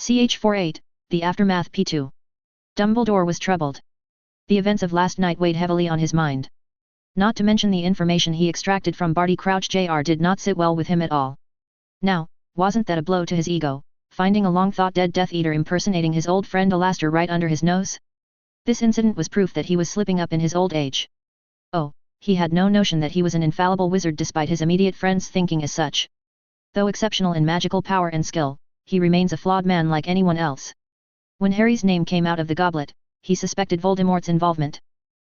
Ch48, The Aftermath P2. Dumbledore was troubled. The events of last night weighed heavily on his mind. Not to mention the information he extracted from Barty Crouch Jr. did not sit well with him at all. Now, wasn't that a blow to his ego, finding a long-thought-dead Death Eater impersonating his old friend Alastor right under his nose? This incident was proof that he was slipping up in his old age. Oh, he had no notion that he was an infallible wizard despite his immediate friends thinking as such. Though exceptional in magical power and skill, he remains a flawed man like anyone else. When Harry's name came out of the goblet, he suspected Voldemort's involvement.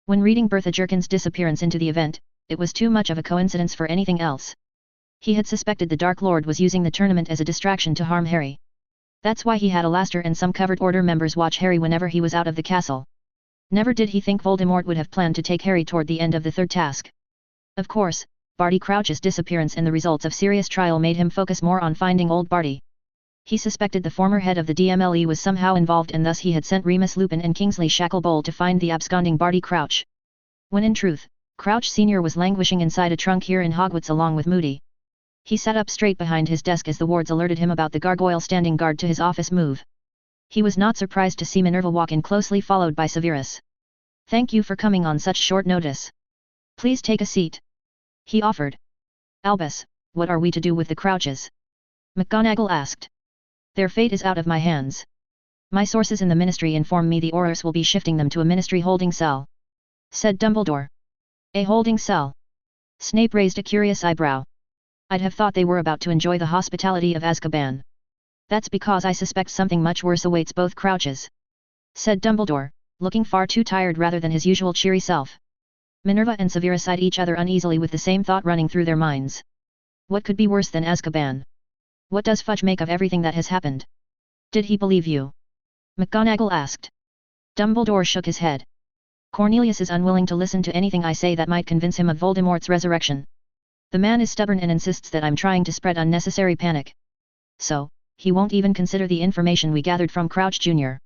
When reading Bertha Jerkin's disappearance into the event, it was too much of a coincidence for anything else. He had suspected the Dark Lord was using the tournament as a distraction to harm Harry. That's why he had Alastor and some covert order members watch Harry whenever he was out of the castle. Never did he think Voldemort would have planned to take Harry toward the end of the third task. Of course, Barty Crouch's disappearance and the results of Sirius' trial made him focus more on finding old Barty. He suspected the former head of the DMLE was somehow involved and thus he had sent Remus Lupin and Kingsley Shacklebolt to find the absconding Barty Crouch. When in truth, Crouch Sr. was languishing inside a trunk here in Hogwarts along with Moody. He sat up straight behind his desk as the wards alerted him about the gargoyle standing guard to his office move. He was not surprised to see Minerva walk in closely followed by Severus. "Thank you for coming on such short notice. Please take a seat," he offered. "Albus, what are we to do with the Crouches?" McGonagall asked. "Their fate is out of my hands. My sources in the Ministry inform me the Aurors will be shifting them to a Ministry holding cell," said Dumbledore. "A holding cell?" Snape raised a curious eyebrow. "I'd have thought they were about to enjoy the hospitality of Azkaban." "That's because I suspect something much worse awaits both Crouches," said Dumbledore, looking far too tired rather than his usual cheery self. Minerva and Severus eyed each other uneasily with the same thought running through their minds. What could be worse than Azkaban? What does Fudge make of everything that has happened? "Did he believe you?" McGonagall asked. Dumbledore shook his head. "Cornelius is unwilling to listen to anything I say that might convince him of Voldemort's resurrection. The man is stubborn and insists that I'm trying to spread unnecessary panic. So, he won't even consider the information we gathered from Crouch Jr.?"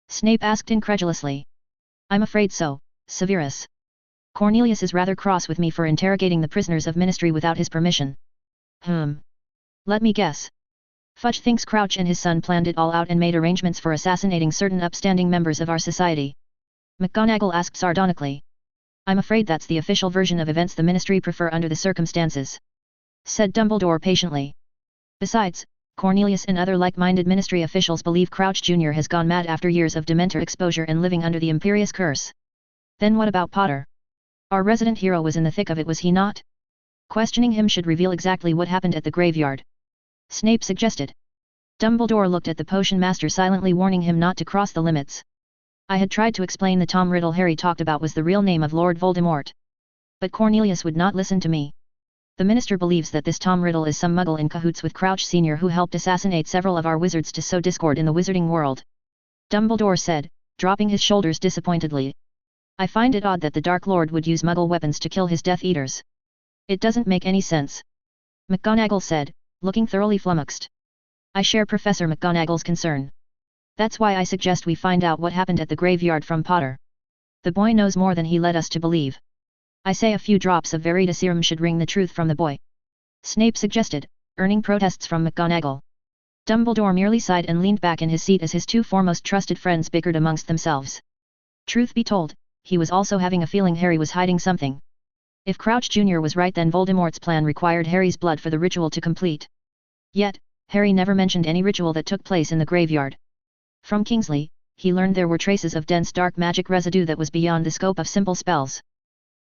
Snape asked incredulously. "I'm afraid so, Severus. Cornelius is rather cross with me for interrogating the prisoners of Ministry without his permission." "Let me guess. Fudge thinks Crouch and his son planned it all out and made arrangements for assassinating certain upstanding members of our society?" McGonagall asked sardonically. "I'm afraid that's the official version of events the Ministry prefer under the circumstances," said Dumbledore patiently. "Besides, Cornelius and other like-minded Ministry officials believe Crouch Jr. has gone mad after years of Dementor exposure and living under the Imperius curse." "Then what about Potter? Our resident hero was in the thick of it, was he not? Questioning him should reveal exactly what happened at the graveyard," Snape suggested. Dumbledore looked at the potion master silently warning him not to cross the limits. "I had tried to explain the Tom Riddle Harry talked about was the real name of Lord Voldemort. But Cornelius would not listen to me. The minister believes that this Tom Riddle is some muggle in cahoots with Crouch Sr. who helped assassinate several of our wizards to sow discord in the wizarding world," Dumbledore said, dropping his shoulders disappointedly. "I find it odd that the Dark Lord would use muggle weapons to kill his Death Eaters. It doesn't make any sense," McGonagall said, looking thoroughly flummoxed. "I share Professor McGonagall's concern. That's why I suggest we find out what happened at the graveyard from Potter. The boy knows more than he led us to believe. I say a few drops of Veritaserum should wring the truth from the boy," Snape suggested, earning protests from McGonagall. Dumbledore merely sighed and leaned back in his seat as his two foremost trusted friends bickered amongst themselves. Truth be told, he was also having a feeling Harry was hiding something. If Crouch Jr. was right, then Voldemort's plan required Harry's blood for the ritual to complete. Yet, Harry never mentioned any ritual that took place in the graveyard. From Kingsley, he learned there were traces of dense dark magic residue that was beyond the scope of simple spells.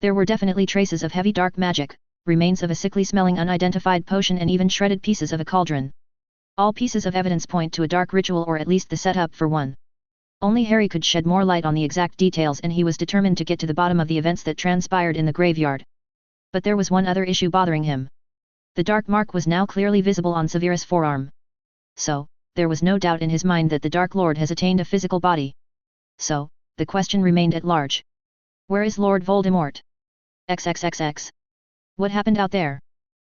There were definitely traces of heavy dark magic, remains of a sickly-smelling unidentified potion and even shredded pieces of a cauldron. All pieces of evidence point to a dark ritual or at least the setup for one. Only Harry could shed more light on the exact details and he was determined to get to the bottom of the events that transpired in the graveyard. But there was one other issue bothering him. The dark mark was now clearly visible on Severus' forearm. So, there was no doubt in his mind that the Dark Lord has attained a physical body. So, the question remained at large. Where is Lord Voldemort? XXXX. What happened out there?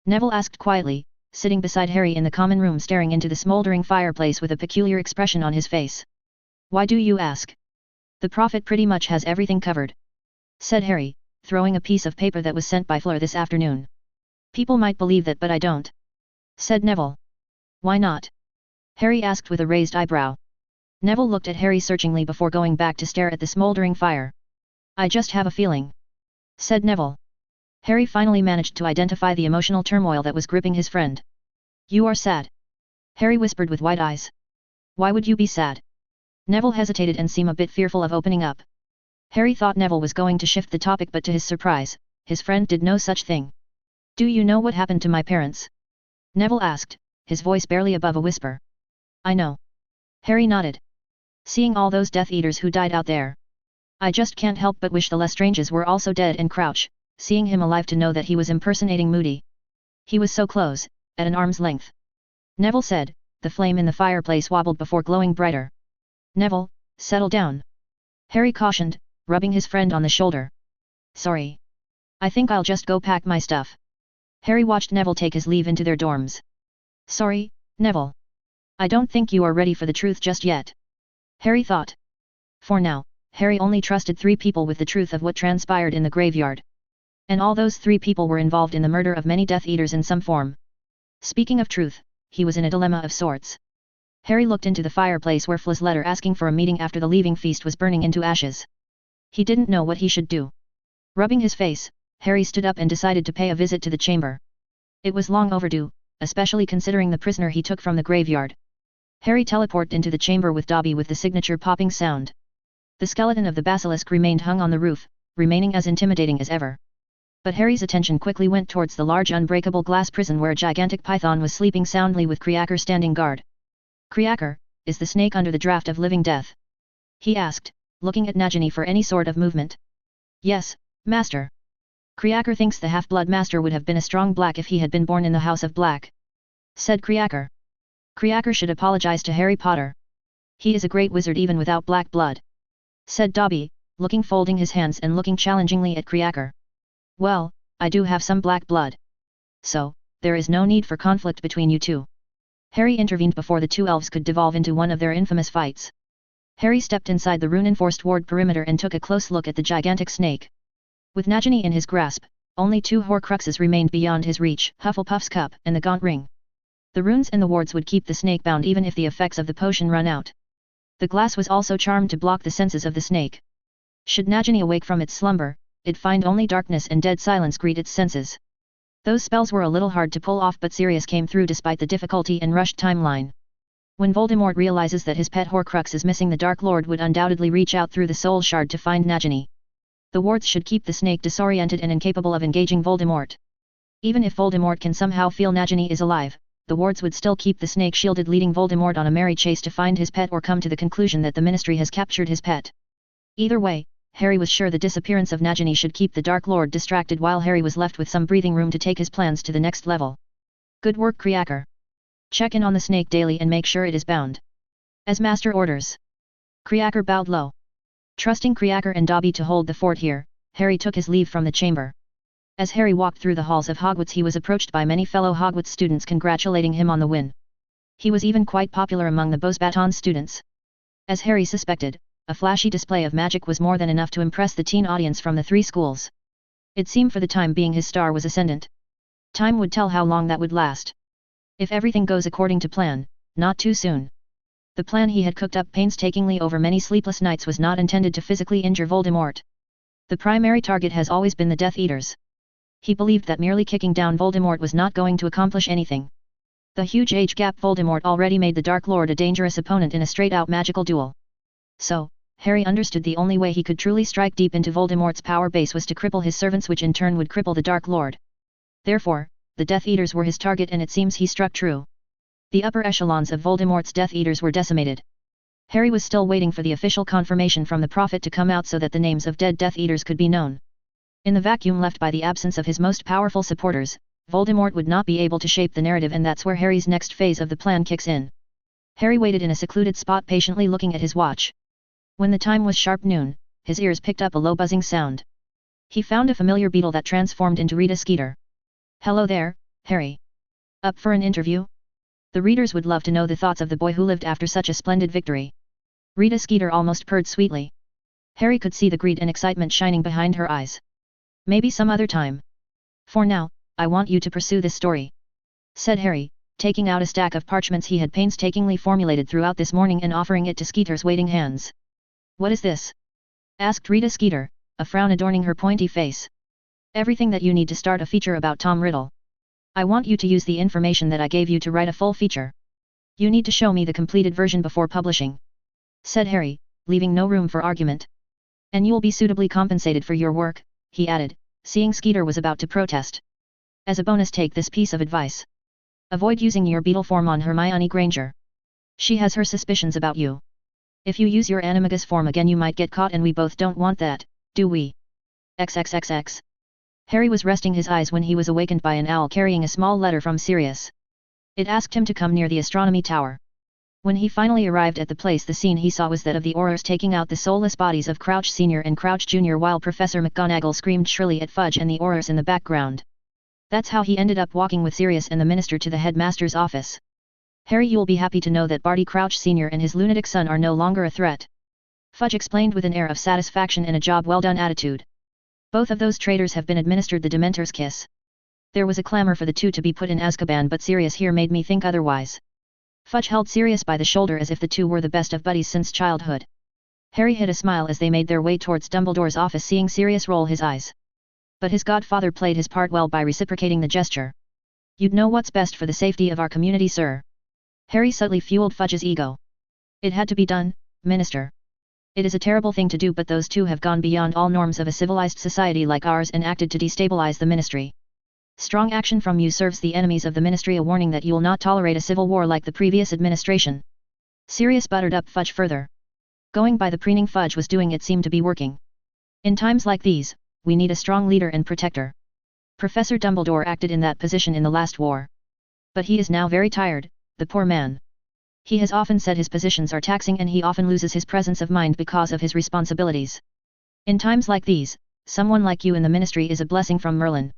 Neville asked quietly, sitting beside Harry in the common room staring into the smoldering fireplace with a peculiar expression on his face. Why do you ask? The Prophet pretty much has everything covered, said Harry, throwing a piece of paper that was sent by Fleur this afternoon. People might believe that but I don't, said Neville. Why not? Harry asked with a raised eyebrow. Neville looked at Harry searchingly before going back to stare at the smouldering fire. I just have a feeling, said Neville. Harry finally managed to identify the emotional turmoil that was gripping his friend. You are sad, Harry whispered with wide eyes. Why would you be sad? Neville hesitated and seemed a bit fearful of opening up. Harry thought Neville was going to shift the topic, but to his surprise, his friend did no such thing. Do you know what happened to my parents? Neville asked, his voice barely above a whisper. I know. Harry nodded. Seeing all those Death Eaters who died out there, I just can't help but wish the Lestranges were also dead. And Crouch, seeing him alive to know that he was impersonating Moody. He was so close, at an arm's length. Neville said, the flame in the fireplace wobbled before glowing brighter. Neville, settle down, Harry cautioned, rubbing his friend on the shoulder. Sorry. I think I'll just go pack my stuff. Harry watched Neville take his leave into their dorms. Sorry, Neville. I don't think you are ready for the truth just yet, Harry thought. For now, Harry only trusted 3 people with the truth of what transpired in the graveyard. And all those 3 people were involved in the murder of many Death Eaters in some form. Speaking of truth, he was in a dilemma of sorts. Harry looked into the fireplace where Fla's letter asking for a meeting after the leaving feast was burning into ashes. He didn't know what he should do. Rubbing his face, Harry stood up and decided to pay a visit to the chamber. It was long overdue, especially considering the prisoner he took from the graveyard. Harry teleported into the chamber with Dobby with the signature popping sound. The skeleton of the basilisk remained hung on the roof, remaining as intimidating as ever. But Harry's attention quickly went towards the large unbreakable glass prison where a gigantic python was sleeping soundly with Creaker standing guard. Creaker, is the snake under the draft of living death? He asked, looking at Nagini for any sort of movement. Yes, Master. Creaker thinks the Half-Blood Master would have been a strong black if he had been born in the House of Black, said Creaker. Creaker should apologize to Harry Potter. He is a great wizard even without black blood, said Dobby, folding his hands and looking challengingly at Creaker. Well, I do have some black blood. So, there is no need for conflict between you two. Harry intervened before the 2 elves could devolve into one of their infamous fights. Harry stepped inside the rune-enforced ward perimeter and took a close look at the gigantic snake. With Nagini in his grasp, only 2 Horcruxes remained beyond his reach, Hufflepuff's cup and the gaunt ring. The runes and the wards would keep the snake bound even if the effects of the potion run out. The glass was also charmed to block the senses of the snake. Should Nagini awake from its slumber, it'd find only darkness and dead silence greet its senses. Those spells were a little hard to pull off, but Sirius came through despite the difficulty and rushed timeline. When Voldemort realizes that his pet Horcrux is missing, the Dark Lord would undoubtedly reach out through the Soul Shard to find Nagini. The wards should keep the snake disoriented and incapable of engaging Voldemort. Even if Voldemort can somehow feel Nagini is alive, the wards would still keep the snake shielded, leading Voldemort on a merry chase to find his pet or come to the conclusion that the Ministry has captured his pet. Either way, Harry was sure the disappearance of Nagini should keep the Dark Lord distracted, while Harry was left with some breathing room to take his plans to the next level. Good work, Creaker. Check in on the snake daily and make sure it is bound. As Master orders. Creaker bowed low. Trusting Creaker and Dobby to hold the fort here, Harry took his leave from the chamber. As Harry walked through the halls of Hogwarts, he was approached by many fellow Hogwarts students congratulating him on the win. He was even quite popular among the Beauxbatons students. As Harry suspected, a flashy display of magic was more than enough to impress the teen audience from the 3 schools. It seemed for the time being his star was ascendant. Time would tell how long that would last. If everything goes according to plan, not too soon. The plan he had cooked up painstakingly over many sleepless nights was not intended to physically injure Voldemort. The primary target has always been the Death Eaters. He believed that merely kicking down Voldemort was not going to accomplish anything. The huge age gap Voldemort already made the Dark Lord a dangerous opponent in a straight-out magical duel. So, Harry understood the only way he could truly strike deep into Voldemort's power base was to cripple his servants, which in turn would cripple the Dark Lord. Therefore, the Death Eaters were his target, and it seems he struck true. The upper echelons of Voldemort's Death Eaters were decimated. Harry was still waiting for the official confirmation from the Prophet to come out so that the names of dead Death Eaters could be known. In the vacuum left by the absence of his most powerful supporters, Voldemort would not be able to shape the narrative, and that's where Harry's next phase of the plan kicks in. Harry waited in a secluded spot, patiently looking at his watch. When the time was sharp noon, his ears picked up a low buzzing sound. He found a familiar beetle that transformed into Rita Skeeter. Hello there, Harry. Up for an interview? The readers would love to know the thoughts of the boy who lived after such a splendid victory. Rita Skeeter almost purred sweetly. Harry could see the greed and excitement shining behind her eyes. Maybe some other time. For now, I want you to pursue this story, said Harry, taking out a stack of parchments he had painstakingly formulated throughout this morning and offering it to Skeeter's waiting hands. "What is this?" asked Rita Skeeter, a frown adorning her pointy face. "Everything that you need to start a feature about Tom Riddle. I want you to use the information that I gave you to write a full feature. You need to show me the completed version before publishing," said Harry, leaving no room for argument. "And you'll be suitably compensated for your work," he added, seeing Skeeter was about to protest. "As a bonus, take this piece of advice. Avoid using your beetle form on Hermione Granger. She has her suspicions about you. If you use your animagus form again you might get caught and we both don't want that, do we? XXXX. Harry was resting his eyes when he was awakened by an owl carrying a small letter from Sirius. It asked him to come near the astronomy tower. When he finally arrived at the place, the scene he saw was that of the Aurors taking out the soulless bodies of Crouch Sr. and Crouch Jr. while Professor McGonagall screamed shrilly at Fudge and the Aurors in the background. That's how he ended up walking with Sirius and the minister to the headmaster's office. "Harry, you'll be happy to know that Barty Crouch Sr. and his lunatic son are no longer a threat," Fudge explained with an air of satisfaction and a job well done attitude. "Both of those traitors have been administered the Dementor's kiss. There was a clamor for the two to be put in Azkaban, but Sirius here made me think otherwise." Fudge held Sirius by the shoulder as if the two were the best of buddies since childhood. Harry hid a smile as they made their way towards Dumbledore's office, seeing Sirius roll his eyes. But his godfather played his part well by reciprocating the gesture. "You'd know what's best for the safety of our community, sir." Harry subtly fueled Fudge's ego. "It had to be done, Minister. It is a terrible thing to do, but those two have gone beyond all norms of a civilized society like ours and acted to destabilize the Ministry. Strong action from you serves the enemies of the Ministry a warning that you'll not tolerate a civil war like the previous administration." Sirius buttered up Fudge further. Going by the preening Fudge was doing, it seemed to be working. "In times like these, we need a strong leader and protector. Professor Dumbledore acted in that position in the last war. But he is now very tired, the poor man. He has often said his positions are taxing and he often loses his presence of mind because of his responsibilities. In times like these, someone like you in the Ministry is a blessing from Merlin,"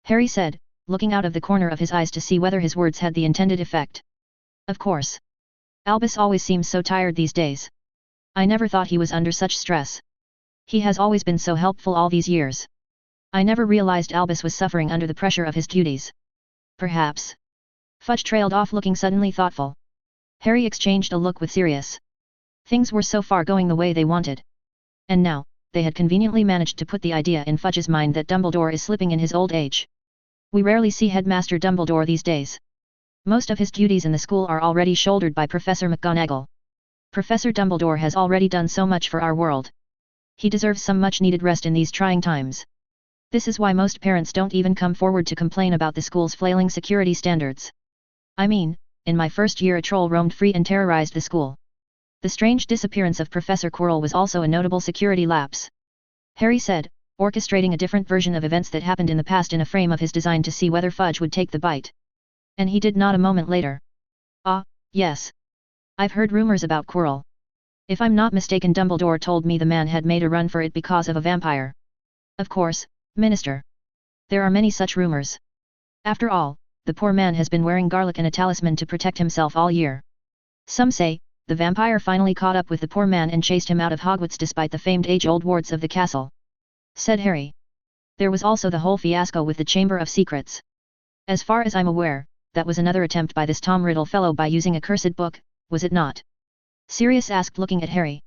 Harry said, looking out of the corner of his eyes to see whether his words had the intended effect. "Of course. Albus always seems so tired these days. I never thought he was under such stress. He has always been so helpful all these years. I never realized Albus was suffering under the pressure of his duties." "Perhaps." Fudge trailed off, looking suddenly thoughtful. Harry exchanged a look with Sirius. Things were so far going the way they wanted. And now, they had conveniently managed to put the idea in Fudge's mind that Dumbledore is slipping in his old age. "We rarely see Headmaster Dumbledore these days. Most of his duties in the school are already shouldered by Professor McGonagall. Professor Dumbledore has already done so much for our world. He deserves some much-needed rest in these trying times. This is why most parents don't even come forward to complain about the school's flailing security standards. I mean, in my first year a troll roamed free and terrorized the school. The strange disappearance of Professor Quirrell was also a notable security lapse," Harry said, orchestrating a different version of events that happened in the past in a frame of his design to see whether Fudge would take the bite. And he did not a moment later. "Ah, yes. I've heard rumors about Quirrell. If I'm not mistaken, Dumbledore told me the man had made a run for it because of a vampire." "Of course, Minister. There are many such rumors. After all, the poor man has been wearing garlic and a talisman to protect himself all year. Some say, the vampire finally caught up with the poor man and chased him out of Hogwarts despite the famed age-old wards of the castle," said Harry. "There was also the whole fiasco with the Chamber of Secrets. As far as I'm aware, that was another attempt by this Tom Riddle fellow by using a cursed book, was it not?" Sirius asked, looking at Harry.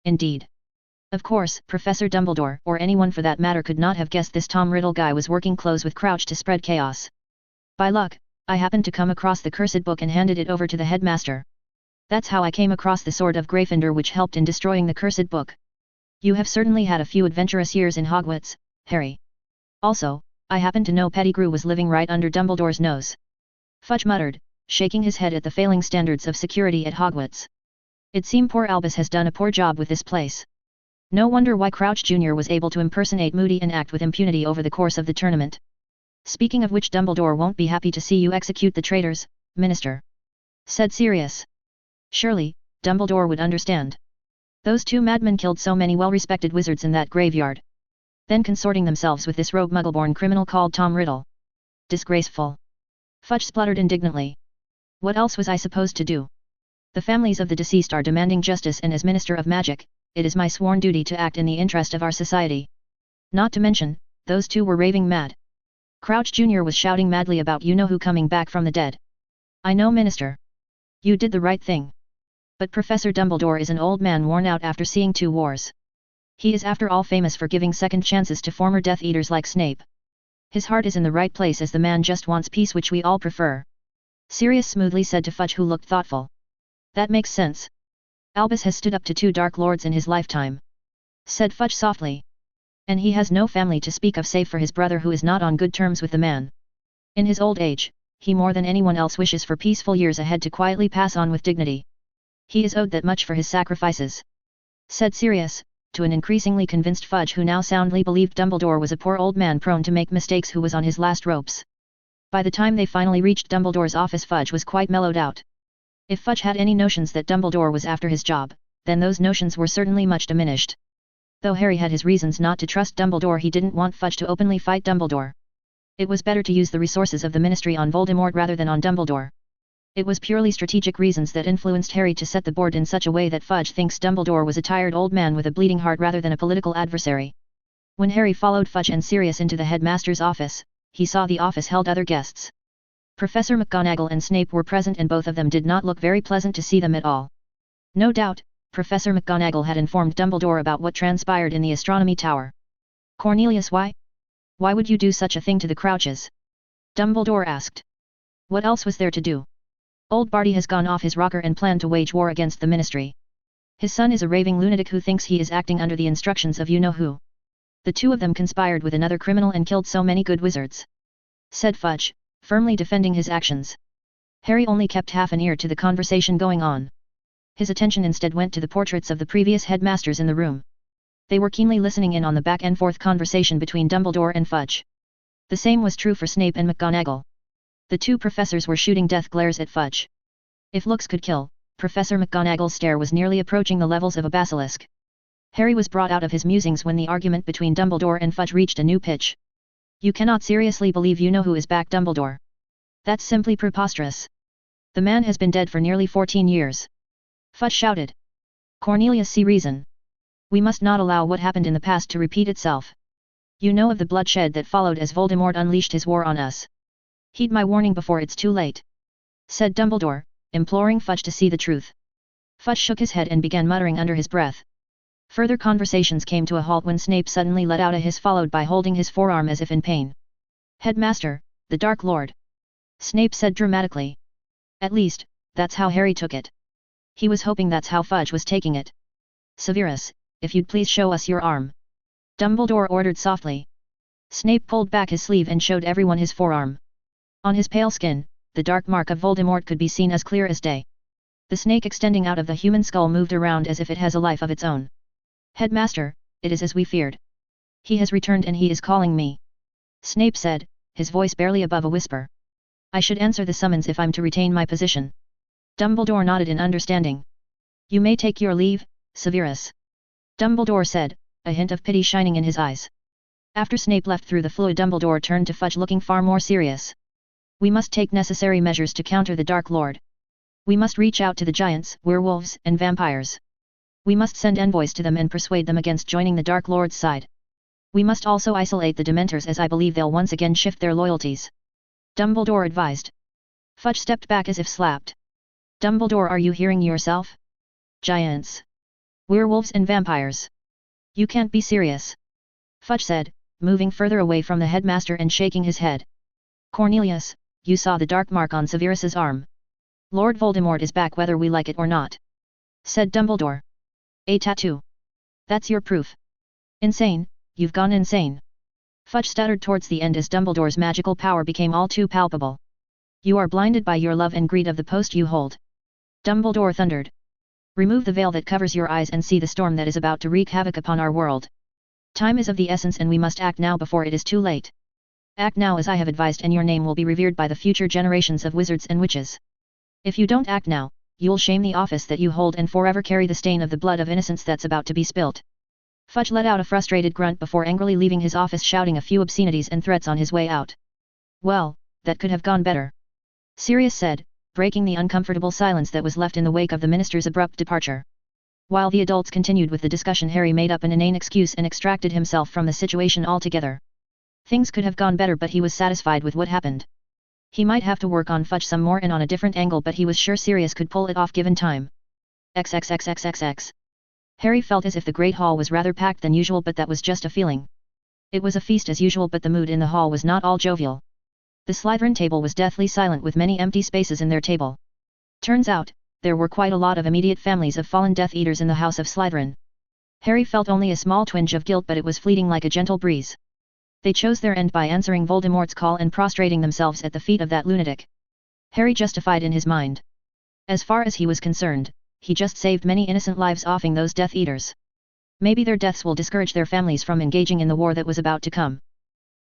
"Indeed. Of course, Professor Dumbledore, or anyone for that matter, could not have guessed this Tom Riddle guy was working close with Crouch to spread chaos. By luck, I happened to come across the cursed book and handed it over to the headmaster. That's how I came across the Sword of Gryffindor, which helped in destroying the cursed book. You have certainly had a few adventurous years in Hogwarts, Harry. Also, I happen to know Pettigrew was living right under Dumbledore's nose." Fudge muttered, shaking his head at the failing standards of security at Hogwarts. "It seems poor Albus has done a poor job with this place. No wonder why Crouch Jr. was able to impersonate Moody and act with impunity over the course of the tournament. Speaking of which, Dumbledore won't be happy to see you execute the traitors, Minister," said Sirius. "Surely, Dumbledore would understand. Those two madmen killed so many well-respected wizards in that graveyard. Then consorting themselves with this rogue muggle-born criminal called Tom Riddle. Disgraceful." Fudge spluttered indignantly. "What else was I supposed to do? The families of the deceased are demanding justice, and as Minister of Magic, it is my sworn duty to act in the interest of our society. Not to mention, those two were raving mad. Crouch Jr. was shouting madly about you-know-who coming back from the dead. I know, Minister. You did the right thing. But Professor Dumbledore is an old man worn out after seeing 2 wars. He is after all famous for giving second chances to former Death Eaters like Snape. His heart is in the right place as the man just wants peace, which we all prefer. Sirius smoothly said to Fudge, who looked thoughtful. That makes sense. Albus has stood up to 2 Dark Lords in his lifetime, said Fudge softly. And he has no family to speak of save for his brother, who is not on good terms with the man. In his old age, he more than anyone else wishes for peaceful years ahead to quietly pass on with dignity. He is owed that much for his sacrifices, said Sirius, to an increasingly convinced Fudge, who now soundly believed Dumbledore was a poor old man prone to make mistakes who was on his last ropes. By the time they finally reached Dumbledore's office, Fudge was quite mellowed out. If Fudge had any notions that Dumbledore was after his job, then those notions were certainly much diminished. Though Harry had his reasons not to trust Dumbledore, he didn't want Fudge to openly fight Dumbledore. It was better to use the resources of the Ministry on Voldemort rather than on Dumbledore. It was purely strategic reasons that influenced Harry to set the board in such a way that Fudge thinks Dumbledore was a tired old man with a bleeding heart rather than a political adversary. When Harry followed Fudge and Sirius into the headmaster's office, he saw the office held other guests. Professor McGonagall and Snape were present, and both of them did not look very pleasant to see them at all. No doubt, Professor McGonagall had informed Dumbledore about what transpired in the astronomy tower. Cornelius, why? Why would you do such a thing to the Crouches? Dumbledore asked. What else was there to do? Old Barty has gone off his rocker and planned to wage war against the Ministry. His son is a raving lunatic who thinks he is acting under the instructions of you-know-who. The 2 of them conspired with another criminal and killed so many good wizards, said Fudge, firmly defending his actions. Harry only kept half an ear to the conversation going on. His attention instead went to the portraits of the previous headmasters in the room. They were keenly listening in on the back-and-forth conversation between Dumbledore and Fudge. The same was true for Snape and McGonagall. The 2 professors were shooting death glares at Fudge. If looks could kill, Professor McGonagall's stare was nearly approaching the levels of a basilisk. Harry was brought out of his musings when the argument between Dumbledore and Fudge reached a new pitch. You cannot seriously believe you-know-who is back, Dumbledore. That's simply preposterous. The man has been dead for nearly 14 years. Fudge shouted. Cornelius, see reason. We must not allow what happened in the past to repeat itself. You know of the bloodshed that followed as Voldemort unleashed his war on us. Heed my warning before it's too late, said Dumbledore, imploring Fudge to see the truth. Fudge shook his head and began muttering under his breath. Further conversations came to a halt when Snape suddenly let out a hiss, followed by holding his forearm as if in pain. Headmaster, the Dark Lord, Snape said dramatically. At least, that's how Harry took it. He was hoping that's how Fudge was taking it. Severus, if you'd please show us your arm, Dumbledore ordered softly. Snape pulled back his sleeve and showed everyone his forearm. On his pale skin, the dark mark of Voldemort could be seen as clear as day. The snake extending out of the human skull moved around as if it has a life of its own. Headmaster, it is as we feared. He has returned and he is calling me, Snape said, his voice barely above a whisper. I should answer the summons if I'm to retain my position. Dumbledore nodded in understanding. You may take your leave, Severus, Dumbledore said, a hint of pity shining in his eyes. After Snape left through the flue, Dumbledore turned to Fudge, looking far more serious. We must take necessary measures to counter the Dark Lord. We must reach out to the giants, werewolves, and vampires. We must send envoys to them and persuade them against joining the Dark Lord's side. We must also isolate the Dementors, as I believe they'll once again shift their loyalties, Dumbledore advised. Fudge stepped back as if slapped. Dumbledore, are you hearing yourself? Giants, werewolves and vampires. You can't be serious, Fudge said, moving further away from the headmaster and shaking his head. Cornelius, you saw the dark mark on Severus's arm. Lord Voldemort is back whether we like it or not, said Dumbledore. A tattoo. That's your proof. Insane, you've gone insane. Fudge stuttered towards the end as Dumbledore's magical power became all too palpable. You are blinded by your love and greed of the post you hold, Dumbledore thundered. Remove the veil that covers your eyes and see the storm that is about to wreak havoc upon our world. Time is of the essence and we must act now before it is too late. Act now as I have advised and your name will be revered by the future generations of wizards and witches. If you don't act now, you'll shame the office that you hold and forever carry the stain of the blood of innocence that's about to be spilt. Fudge let out a frustrated grunt before angrily leaving his office, shouting a few obscenities and threats on his way out. Well, that could have gone better, Sirius said, breaking the uncomfortable silence that was left in the wake of the minister's abrupt departure. While the adults continued with the discussion, Harry made up an inane excuse and extracted himself from the situation altogether. Things could have gone better, but he was satisfied with what happened. He might have to work on fudge some more and on a different angle, but he was sure Sirius could pull it off given time. XXXXXX. Harry felt as if the Great Hall was rather packed than usual, but that was just a feeling. It was a feast as usual, but the mood in the hall was not all jovial. The Slytherin table was deathly silent with many empty spaces in their table. Turns out, there were quite a lot of immediate families of fallen Death Eaters in the House of Slytherin. Harry felt only a small twinge of guilt, but it was fleeting like a gentle breeze. They chose their end by answering Voldemort's call and prostrating themselves at the feet of that lunatic. Harry justified in his mind. As far as he was concerned, he just saved many innocent lives offing those Death Eaters. Maybe their deaths will discourage their families from engaging in the war that was about to come.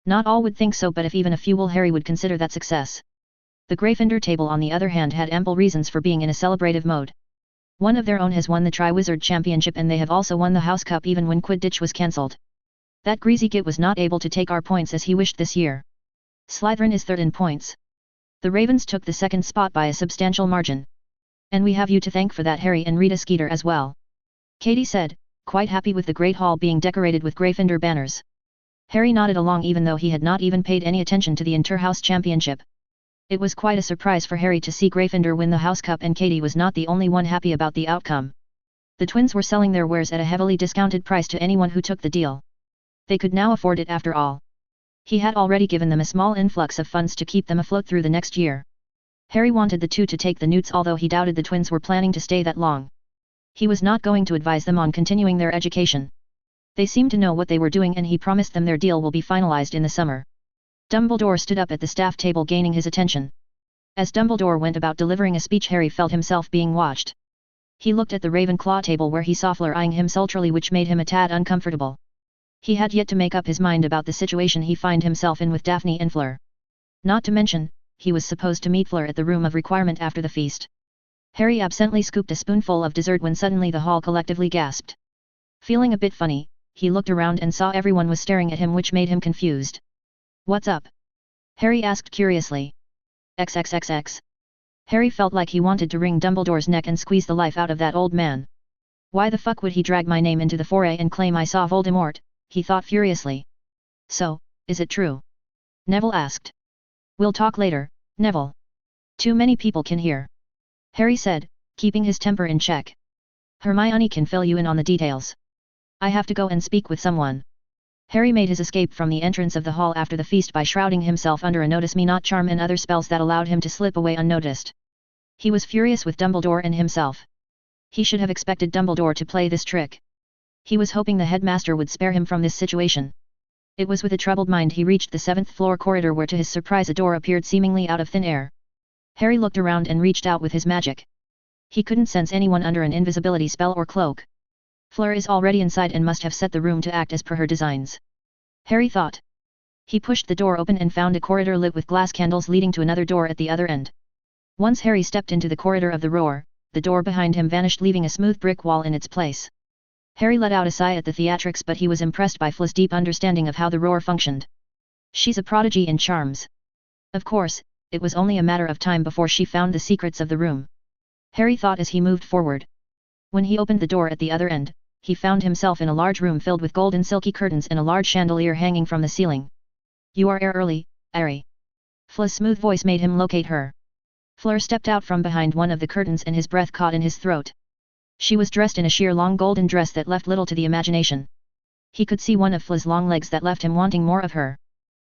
Not all would think so, but if even a few will, Harry would consider that success. The Gryffindor table on the other hand had ample reasons for being in a celebrative mode. One of their own has won the Triwizard Championship, and they have also won the House Cup even when Quidditch was cancelled. That greasy git was not able to take our points as he wished this year. Slytherin is third in points. The Ravens took the second spot by a substantial margin. And we have you to thank for that, Harry and Rita Skeeter as well. Katie said, quite happy with the Great Hall being decorated with Gryffindor banners. Harry nodded along even though he had not even paid any attention to the Inter-House Championship. It was quite a surprise for Harry to see Gryffindor win the House Cup, and Katie was not the only one happy about the outcome. The twins were selling their wares at a heavily discounted price to anyone who took the deal. They could now afford it after all. He had already given them a small influx of funds to keep them afloat through the next year. Harry wanted the two to take the Newts, although he doubted the twins were planning to stay that long. He was not going to advise them on continuing their education. They seemed to know what they were doing, and he promised them their deal will be finalized in the summer. Dumbledore stood up at the staff table, gaining his attention. As Dumbledore went about delivering a speech, Harry felt himself being watched. He looked at the Ravenclaw table where he saw Fleur eyeing him sultrily, which made him a tad uncomfortable. He had yet to make up his mind about the situation he found himself in with Daphne and Fleur. Not to mention, he was supposed to meet Fleur at the Room of Requirement after the feast. Harry absently scooped a spoonful of dessert when suddenly the hall collectively gasped. Feeling a bit funny, he looked around and saw everyone was staring at him, which made him confused. "What's up?" Harry asked curiously. XXXX. Harry felt like he wanted to wring Dumbledore's neck and squeeze the life out of that old man. Why the fuck would he drag my name into the foray and claim I saw Voldemort? He thought furiously. So, is it true? Neville asked. We'll talk later, Neville. Too many people can hear. Harry said, keeping his temper in check. Hermione can fill you in on the details. I have to go and speak with someone. Harry made his escape from the entrance of the hall after the feast by shrouding himself under a Notice Me Not charm and other spells that allowed him to slip away unnoticed. He was furious with Dumbledore and himself. He should have expected Dumbledore to play this trick. He was hoping the headmaster would spare him from this situation. It was with a troubled mind he reached the 7th floor corridor, where to his surprise a door appeared seemingly out of thin air. Harry looked around and reached out with his magic. He couldn't sense anyone under an invisibility spell or cloak. Fleur is already inside and must have set the room to act as per her designs. Harry thought. He pushed the door open and found a corridor lit with glass candles leading to another door at the other end. Once Harry stepped into the corridor of the roar, the door behind him vanished, leaving a smooth brick wall in its place. Harry let out a sigh at the theatrics, but he was impressed by Fleur's deep understanding of how the roar functioned. She's a prodigy in charms. Of course, it was only a matter of time before she found the secrets of the room. Harry thought as he moved forward. When he opened the door at the other end, he found himself in a large room filled with gold and silky curtains and a large chandelier hanging from the ceiling. You are early, Harry. Fleur's smooth voice made him locate her. Fleur stepped out from behind one of the curtains and his breath caught in his throat. She was dressed in a sheer long golden dress that left little to the imagination. He could see one of Fleur's long legs that left him wanting more of her.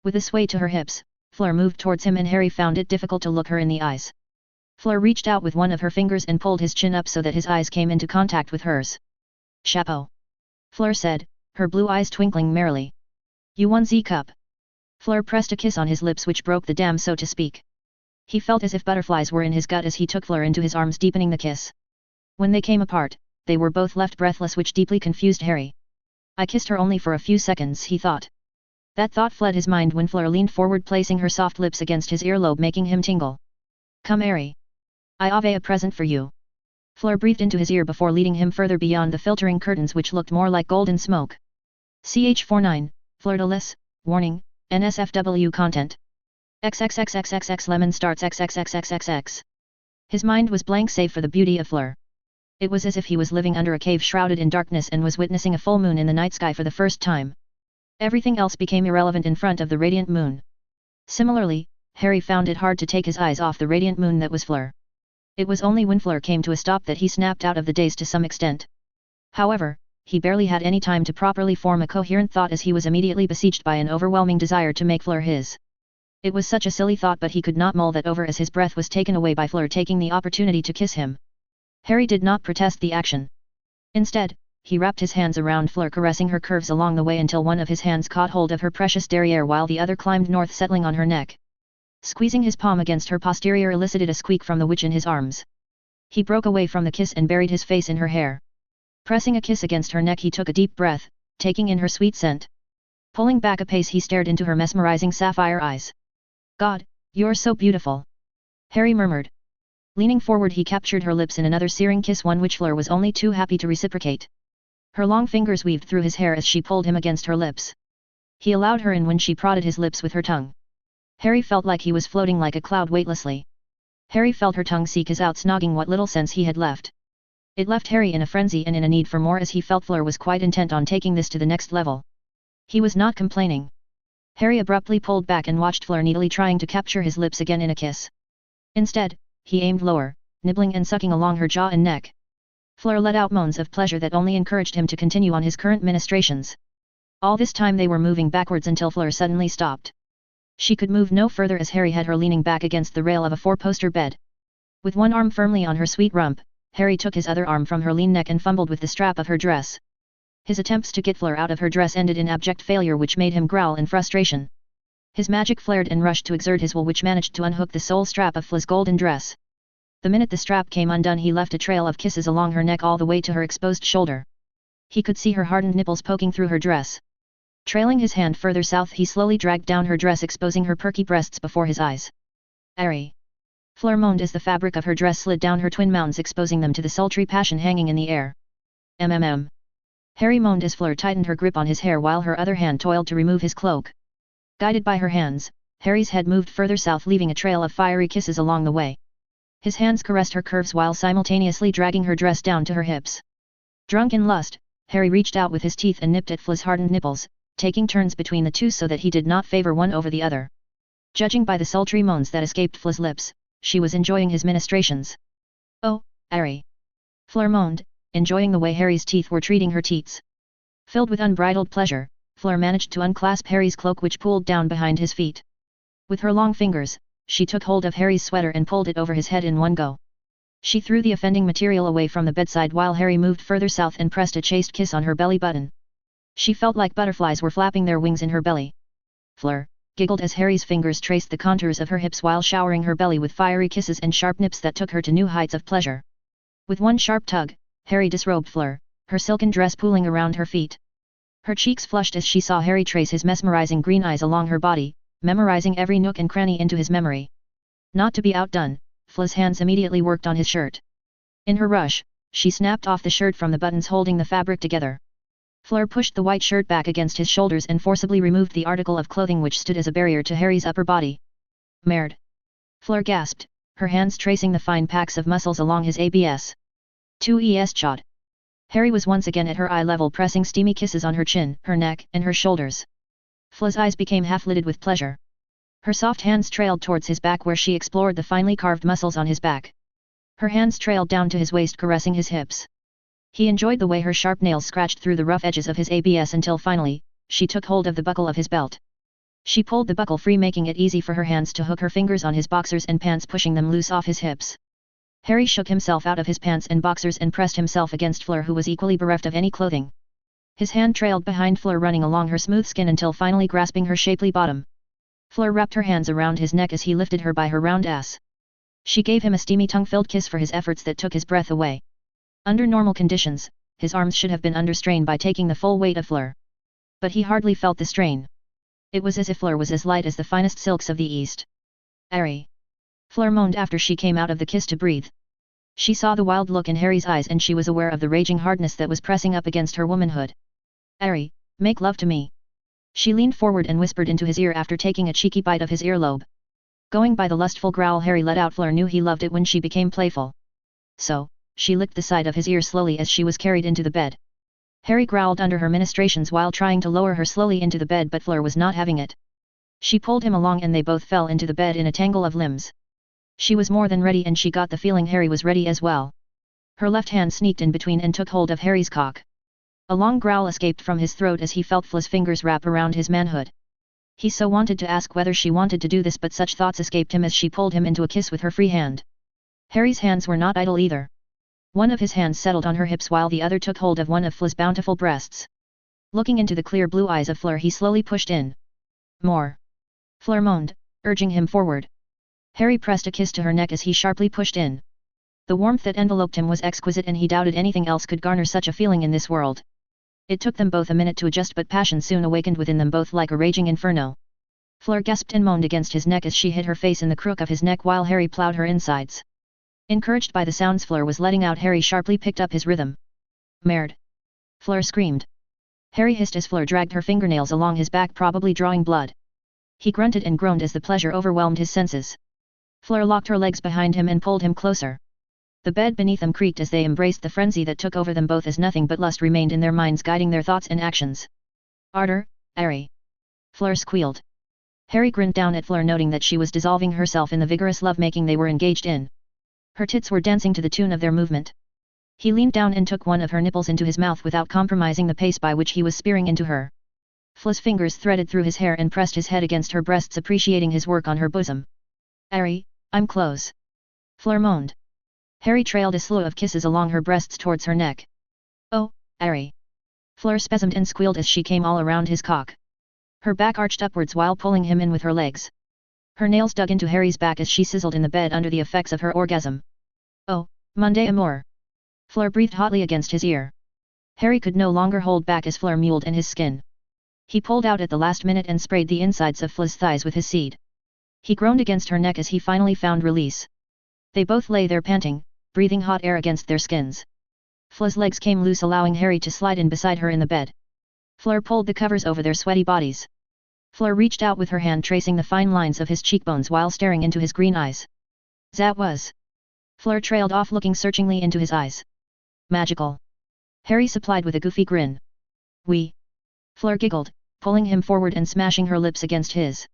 With a sway to her hips, Fleur moved towards him and Harry found it difficult to look her in the eyes. Fleur reached out with one of her fingers and pulled his chin up so that his eyes came into contact with hers. Chapeau. Fleur said, her blue eyes twinkling merrily. You won Z Cup. Fleur pressed a kiss on his lips which broke the dam, so to speak. He felt as if butterflies were in his gut as he took Fleur into his arms, deepening the kiss. When they came apart, they were both left breathless, which deeply confused Harry. I kissed her only for a few seconds, he thought. That thought fled his mind when Fleur leaned forward, placing her soft lips against his earlobe, making him tingle. Come, Harry. I have a present for you. Fleur breathed into his ear before leading him further beyond the filtering curtains, which looked more like golden smoke. CH49, Fleur de Lis, warning, NSFW content. XXXXXX lemon starts XXXXXX. His mind was blank save for the beauty of Fleur. It was as if he was living under a cave shrouded in darkness and was witnessing a full moon in the night sky for the first time. Everything else became irrelevant in front of the radiant moon. Similarly, Harry found it hard to take his eyes off the radiant moon that was Fleur. It was only when Fleur came to a stop that he snapped out of the daze to some extent. However, he barely had any time to properly form a coherent thought as he was immediately besieged by an overwhelming desire to make Fleur his. It was such a silly thought, but he could not mull that over as his breath was taken away by Fleur taking the opportunity to kiss him. Harry did not protest the action. Instead, he wrapped his hands around Fleur, caressing her curves along the way until one of his hands caught hold of her precious derriere while the other climbed north, settling on her neck. Squeezing his palm against her posterior elicited a squeak from the witch in his arms. He broke away from the kiss and buried his face in her hair. Pressing a kiss against her neck, he took a deep breath, taking in her sweet scent. Pulling back a pace, he stared into her mesmerizing sapphire eyes. "God, you're so beautiful," Harry murmured. Leaning forward, he captured her lips in another searing kiss, one which Fleur was only too happy to reciprocate. Her long fingers weaved through his hair as she pulled him against her lips. He allowed her in when she prodded his lips with her tongue. Harry felt like he was floating like a cloud weightlessly. Harry felt her tongue seek his out, snogging what little sense he had left. It left Harry in a frenzy and in a need for more, as he felt Fleur was quite intent on taking this to the next level. He was not complaining. Harry abruptly pulled back and watched Fleur needily trying to capture his lips again in a kiss. Instead, he aimed lower, nibbling and sucking along her jaw and neck. Fleur let out moans of pleasure that only encouraged him to continue on his current ministrations. All this time they were moving backwards until Fleur suddenly stopped. She could move no further as Harry had her leaning back against the rail of a four-poster bed. With one arm firmly on her sweet rump, Harry took his other arm from her lean neck and fumbled with the strap of her dress. His attempts to get Fleur out of her dress ended in abject failure, which made him growl in frustration. His magic flared and rushed to exert his will, which managed to unhook the sole strap of Fleur's golden dress. The minute the strap came undone, he left a trail of kisses along her neck all the way to her exposed shoulder. He could see her hardened nipples poking through her dress. Trailing his hand further south, he slowly dragged down her dress, exposing her perky breasts before his eyes. "Harry!" Fleur moaned as the fabric of her dress slid down her twin mounds, exposing them to the sultry passion hanging in the air. "MMM." Harry moaned as Fleur tightened her grip on his hair while her other hand toiled to remove his cloak. Guided by her hands, Harry's head moved further south, leaving a trail of fiery kisses along the way. His hands caressed her curves while simultaneously dragging her dress down to her hips. Drunk in lust, Harry reached out with his teeth and nipped at Fleur's hardened nipples, taking turns between the two so that he did not favor one over the other. Judging by the sultry moans that escaped Fleur's lips, she was enjoying his ministrations. "Oh, Harry!" Fleur moaned, enjoying the way Harry's teeth were treating her teats. Filled with unbridled pleasure, Fleur managed to unclasp Harry's cloak, which pulled down behind his feet. With her long fingers, she took hold of Harry's sweater and pulled it over his head in one go. She threw the offending material away from the bedside while Harry moved further south and pressed a chaste kiss on her belly button. She felt like butterflies were flapping their wings in her belly. Fleur giggled as Harry's fingers traced the contours of her hips while showering her belly with fiery kisses and sharp nips that took her to new heights of pleasure. With one sharp tug, Harry disrobed Fleur, her silken dress pooling around her feet. Her cheeks flushed as she saw Harry trace his mesmerizing green eyes along her body, memorizing every nook and cranny into his memory. Not to be outdone, Fleur's hands immediately worked on his shirt. In her rush, she snapped off the shirt from the buttons holding the fabric together. Fleur pushed the white shirt back against his shoulders and forcibly removed the article of clothing which stood as a barrier to Harry's upper body. "Merde!" Fleur gasped, her hands tracing the fine packs of muscles along his abs. 2es chod. Harry was once again at her eye level, pressing steamy kisses on her chin, her neck, and her shoulders. Fleur's eyes became half-lidded with pleasure. Her soft hands trailed towards his back where she explored the finely carved muscles on his back. Her hands trailed down to his waist, caressing his hips. He enjoyed the way her sharp nails scratched through the rough edges of his abs until finally, she took hold of the buckle of his belt. She pulled the buckle free, making it easy for her hands to hook her fingers on his boxers and pants, pushing them loose off his hips. Harry shook himself out of his pants and boxers and pressed himself against Fleur, who was equally bereft of any clothing. His hand trailed behind Fleur, running along her smooth skin until finally grasping her shapely bottom. Fleur wrapped her hands around his neck as he lifted her by her round ass. She gave him a steamy tongue-filled kiss for his efforts that took his breath away. Under normal conditions, his arms should have been under strain by taking the full weight of Fleur. But he hardly felt the strain. It was as if Fleur was as light as the finest silks of the East. "Harry!" Fleur moaned after she came out of the kiss to breathe. She saw the wild look in Harry's eyes and she was aware of the raging hardness that was pressing up against her womanhood. "Harry, make love to me." She leaned forward and whispered into his ear after taking a cheeky bite of his earlobe. Going by the lustful growl Harry let out, Fleur knew he loved it when she became playful. So, she licked the side of his ear slowly as she was carried into the bed. Harry growled under her ministrations while trying to lower her slowly into the bed, but Fleur was not having it. She pulled him along and they both fell into the bed in a tangle of limbs. She was more than ready and she got the feeling Harry was ready as well. Her left hand sneaked in between and took hold of Harry's cock. A long growl escaped from his throat as he felt Fla's fingers wrap around his manhood. He so wanted to ask whether she wanted to do this, but such thoughts escaped him as she pulled him into a kiss with her free hand. Harry's hands were not idle either. One of his hands settled on her hips while the other took hold of one of Fla's bountiful breasts. Looking into the clear blue eyes of Fleur, he slowly pushed in. More. Fleur moaned, urging him forward. Harry pressed a kiss to her neck as he sharply pushed in. The warmth that enveloped him was exquisite and he doubted anything else could garner such a feeling in this world. It took them both a minute to adjust, but passion soon awakened within them both like a raging inferno. Fleur gasped and moaned against his neck as she hid her face in the crook of his neck while Harry plowed her insides. Encouraged by the sounds Fleur was letting out, Harry sharply picked up his rhythm. Merde! Fleur screamed. Harry hissed as Fleur dragged her fingernails along his back, probably drawing blood. He grunted and groaned as the pleasure overwhelmed his senses. Fleur locked her legs behind him and pulled him closer. The bed beneath them creaked as they embraced. The frenzy that took over them both as nothing but lust remained in their minds, guiding their thoughts and actions. Ardor, Harry! Fleur squealed. Harry grinned down at Fleur, noting that she was dissolving herself in the vigorous lovemaking they were engaged in. Her tits were dancing to the tune of their movement. He leaned down and took one of her nipples into his mouth without compromising the pace by which he was spearing into her. Fla's fingers threaded through his hair and pressed his head against her breasts, appreciating his work on her bosom. Harry, I'm close. Fleur moaned. Harry trailed a slew of kisses along her breasts towards her neck. Oh, Harry! Fleur spasmed and squealed as she came all around his cock. Her back arched upwards while pulling him in with her legs. Her nails dug into Harry's back as she sizzled in the bed under the effects of her orgasm. Oh, mon amour! Fleur breathed hotly against his ear. Harry could no longer hold back as Fleur mewled in his skin. He pulled out at the last minute and sprayed the insides of Fla's thighs with his seed. He groaned against her neck as he finally found release. They both lay there panting, breathing hot air against their skins. Fla's legs came loose, allowing Harry to slide in beside her in the bed. Fleur pulled the covers over their sweaty bodies. Fleur reached out with her hand, tracing the fine lines of his cheekbones while staring into his green eyes. That was. Fleur trailed off, looking searchingly into his eyes. Magical. Harry supplied with a goofy grin. We. Fleur giggled, pulling him forward and smashing her lips against his.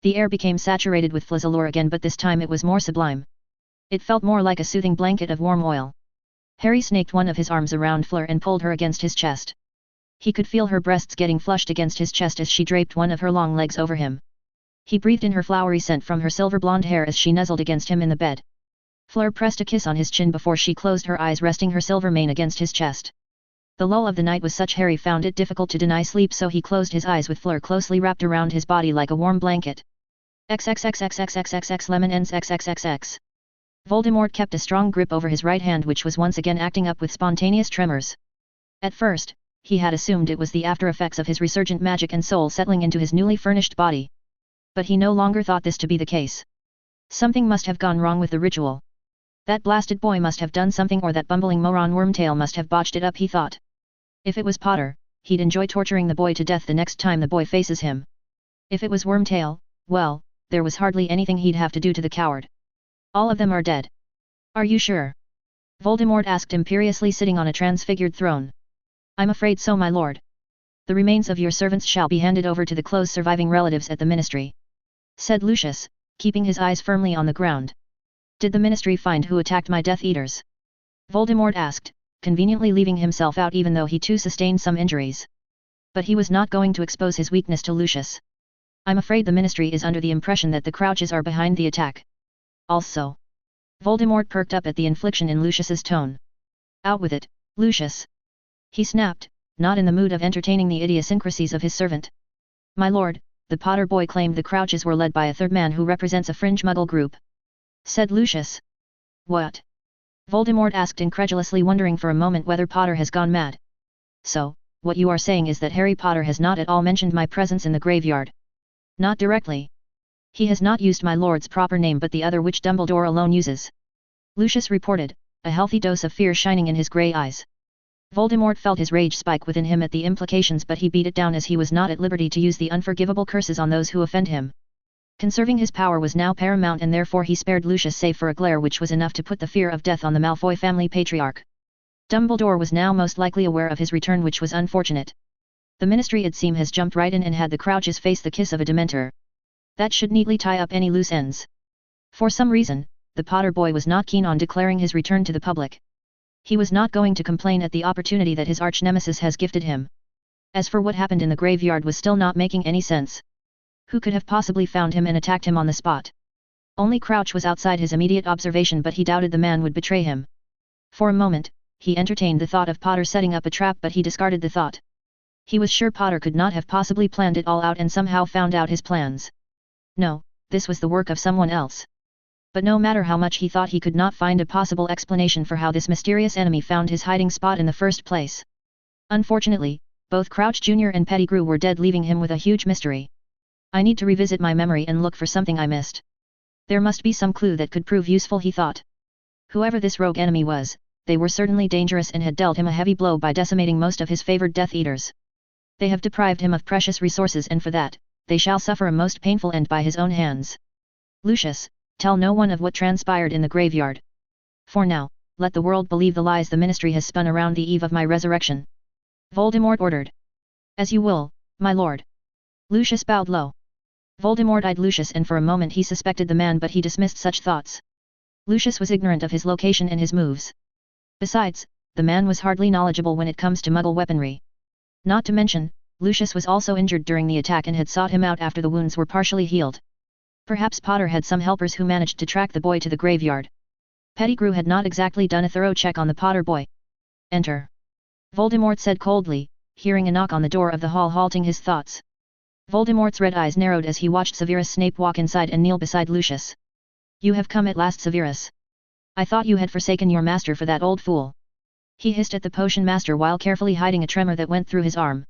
The air became saturated with Fla's allure again, but this time it was more sublime. It felt more like a soothing blanket of warm oil. Harry snaked one of his arms around Fleur and pulled her against his chest. He could feel her breasts getting flushed against his chest as she draped one of her long legs over him. He breathed in her flowery scent from her silver blonde hair as she nuzzled against him in the bed. Fleur pressed a kiss on his chin before she closed her eyes, resting her silver mane against his chest. The lull of the night was such Harry found it difficult to deny sleep, so he closed his eyes with Fleur closely wrapped around his body like a warm blanket. XXXXXXXX lemon ends XXXX. Voldemort kept a strong grip over his right hand, which was once again acting up with spontaneous tremors. At first, he had assumed it was the after effects of his resurgent magic and soul settling into his newly furnished body. But he no longer thought this to be the case. Something must have gone wrong with the ritual. That blasted boy must have done something, or that bumbling moron Wormtail must have botched it up, he thought. If it was Potter, he'd enjoy torturing the boy to death the next time the boy faces him. If it was Wormtail, well, there was hardly anything he'd have to do to the coward. All of them are dead. Are you sure? Voldemort asked imperiously, sitting on a transfigured throne. I'm afraid so, my lord. The remains of your servants shall be handed over to the close surviving relatives at the ministry, said Lucius, keeping his eyes firmly on the ground. Did the ministry find who attacked my Death Eaters? Voldemort asked, conveniently leaving himself out even though he too sustained some injuries. But he was not going to expose his weakness to Lucius. I'm afraid the ministry is under the impression that the Crouches are behind the attack. Also. Voldemort perked up at the infliction in Lucius's tone. Out with it, Lucius. He snapped, not in the mood of entertaining the idiosyncrasies of his servant. My lord, the Potter boy claimed the Crouches were led by a third man who represents a fringe Muggle group, said Lucius. What? Voldemort asked incredulously, wondering for a moment whether Potter has gone mad. So, what you are saying is that Harry Potter has not at all mentioned my presence in the graveyard? Not directly. He has not used my lord's proper name, but the other which Dumbledore alone uses, Lucius reported, a healthy dose of fear shining in his grey eyes. Voldemort felt his rage spike within him at the implications, but he beat it down as he was not at liberty to use the unforgivable curses on those who offend him. Conserving his power was now paramount, and therefore he spared Lucius save for a glare which was enough to put the fear of death on the Malfoy family patriarch. Dumbledore was now most likely aware of his return, which was unfortunate. The ministry, it seemed, has jumped right in and had the Crouches face the kiss of a Dementor. That should neatly tie up any loose ends. For some reason, the Potter boy was not keen on declaring his return to the public. He was not going to complain at the opportunity that his arch-nemesis has gifted him. As for what happened in the graveyard was still not making any sense. Who could have possibly found him and attacked him on the spot? Only Crouch was outside his immediate observation, but he doubted the man would betray him. For a moment, he entertained the thought of Potter setting up a trap, but he discarded the thought. He was sure Potter could not have possibly planned it all out and somehow found out his plans. No, this was the work of someone else. But no matter how much he thought, he could not find a possible explanation for how this mysterious enemy found his hiding spot in the first place. Unfortunately, both Crouch Jr. and Pettigrew were dead, leaving him with a huge mystery. I need to revisit my memory and look for something I missed. There must be some clue that could prove useful, he thought. Whoever this rogue enemy was, they were certainly dangerous and had dealt him a heavy blow by decimating most of his favored Death Eaters. They have deprived him of precious resources, and for that, they shall suffer a most painful end by his own hands. Lucius, tell no one of what transpired in the graveyard. For now, let the world believe the lies the Ministry has spun around the eve of my resurrection. Voldemort ordered. As you will, my lord. Lucius bowed low. Voldemort eyed Lucius, and for a moment he suspected the man, but he dismissed such thoughts. Lucius was ignorant of his location and his moves. Besides, the man was hardly knowledgeable when it comes to Muggle weaponry. Not to mention, Lucius was also injured during the attack and had sought him out after the wounds were partially healed. Perhaps Potter had some helpers who managed to track the boy to the graveyard. Pettigrew had not exactly done a thorough check on the Potter boy. Enter. Voldemort said coldly, hearing a knock on the door of the hall halting his thoughts. Voldemort's red eyes narrowed as he watched Severus Snape walk inside and kneel beside Lucius. You have come at last, Severus. I thought you had forsaken your master for that old fool. He hissed at the potion master while carefully hiding a tremor that went through his arm.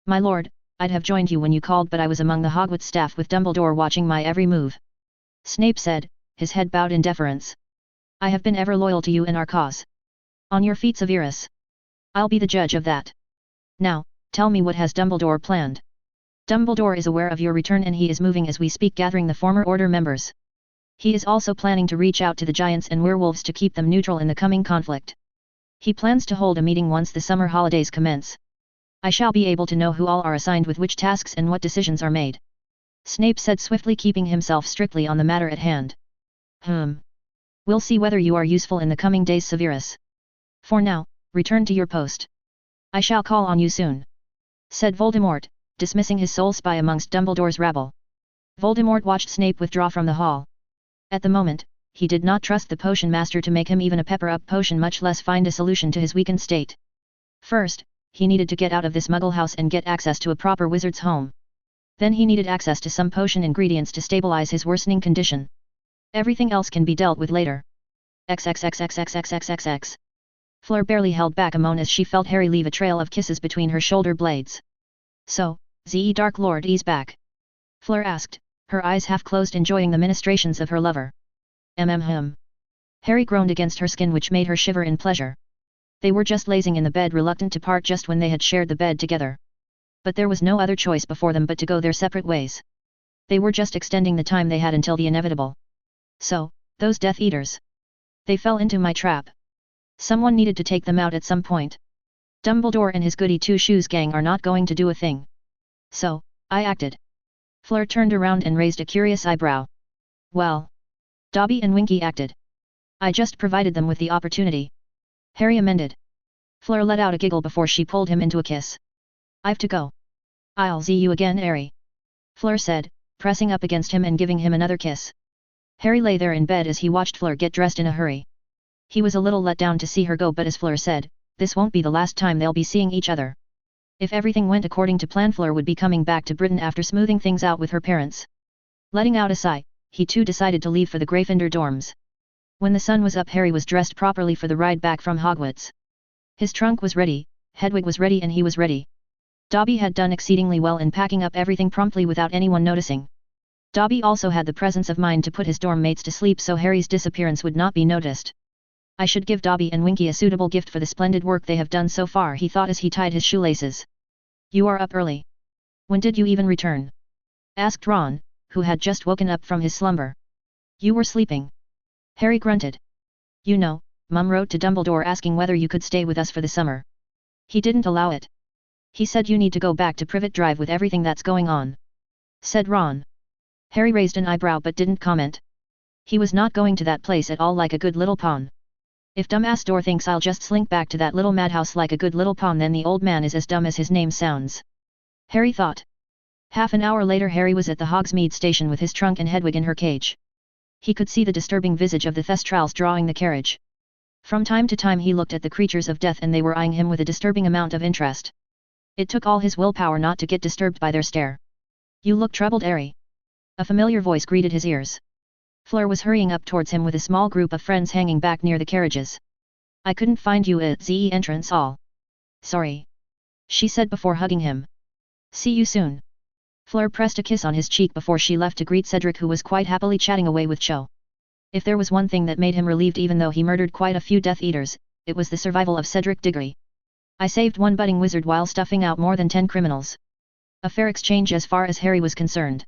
My lord, I'd have joined you when you called, but I was among the Hogwarts staff with Dumbledore watching my every move. Snape said, his head bowed in deference. I have been ever loyal to you and our cause. On your feet, Severus. I'll be the judge of that. Now, tell me, what has Dumbledore planned? Dumbledore is aware of your return and he is moving as we speak, gathering the former Order members. He is also planning to reach out to the giants and werewolves to keep them neutral in the coming conflict. He plans to hold a meeting once the summer holidays commence. I shall be able to know who all are assigned with which tasks and what decisions are made. Snape said swiftly, keeping himself strictly on the matter at hand. We'll see whether you are useful in the coming days, Severus. For now, return to your post. I shall call on you soon. Said Voldemort, dismissing his sole spy amongst Dumbledore's rabble. Voldemort watched Snape withdraw from the hall. At the moment, he did not trust the potion master to make him even a pepper-up potion, much less find a solution to his weakened state. First, he needed to get out of this Muggle house and get access to a proper wizard's home. Then he needed access to some potion ingredients to stabilize his worsening condition. Everything else can be dealt with later. XXXXXXXXX. Fleur barely held back a moan as she felt Harry leave a trail of kisses between her shoulder blades. So, the Dark Lord is back? Fleur asked, her eyes half closed, enjoying the ministrations of her lover. Harry groaned against her skin, which made her shiver in pleasure. They were just lazing in the bed, reluctant to part just when they had shared the bed together. But there was no other choice before them but to go their separate ways. They were just extending the time they had until the inevitable. So, those Death Eaters. They fell into my trap. Someone needed to take them out at some point. Dumbledore and his goody two-shoes gang are not going to do a thing. So, I acted. Fleur turned around and raised a curious eyebrow. Well. Dobby and Winky acted. I just provided them with the opportunity. Harry amended. Fleur let out a giggle before she pulled him into a kiss. I've to go. I'll see you again, Harry. Fleur said, pressing up against him and giving him another kiss. Harry lay there in bed as he watched Fleur get dressed in a hurry. He was a little let down to see her go, but as Fleur said, this won't be the last time they'll be seeing each other. If everything went according to plan, Fleur would be coming back to Britain after smoothing things out with her parents. Letting out a sigh, he too decided to leave for the Gryffindor dorms. When the sun was up, Harry was dressed properly for the ride back from Hogwarts. His trunk was ready, Hedwig was ready, and he was ready. Dobby had done exceedingly well in packing up everything promptly without anyone noticing. Dobby also had the presence of mind to put his dorm mates to sleep so Harry's disappearance would not be noticed. I should give Dobby and Winky a suitable gift for the splendid work they have done so far, he thought as he tied his shoelaces. You are up early. When did you even return? Asked Ron, who had just woken up from his slumber. You were sleeping. Harry grunted. You know, Mum wrote to Dumbledore asking whether you could stay with us for the summer. He didn't allow it. He said you need to go back to Privet Drive with everything that's going on. Said Ron. Harry raised an eyebrow but didn't comment. He was not going to that place at all like a good little pawn. If dumbass Dor thinks I'll just slink back to that little madhouse like a good little pawn, then the old man is as dumb as his name sounds. Harry thought. Half an hour later Harry was at the Hogsmeade station with his trunk and Hedwig in her cage. He could see the disturbing visage of the Thestrals drawing the carriage. From time to time he looked at the creatures of death and they were eyeing him with a disturbing amount of interest. It took all his willpower not to get disturbed by their stare. You look troubled, Harry. A familiar voice greeted his ears. Fleur was hurrying up towards him with a small group of friends hanging back near the carriages. I couldn't find you at the entrance hall. Sorry. She said before hugging him. See you soon. Fleur pressed a kiss on his cheek before she left to greet Cedric, who was quite happily chatting away with Cho. If there was one thing that made him relieved even though he murdered quite a few Death Eaters, it was the survival of Cedric Diggory. I saved one budding wizard while stuffing out more than 10 criminals. A fair exchange as far as Harry was concerned.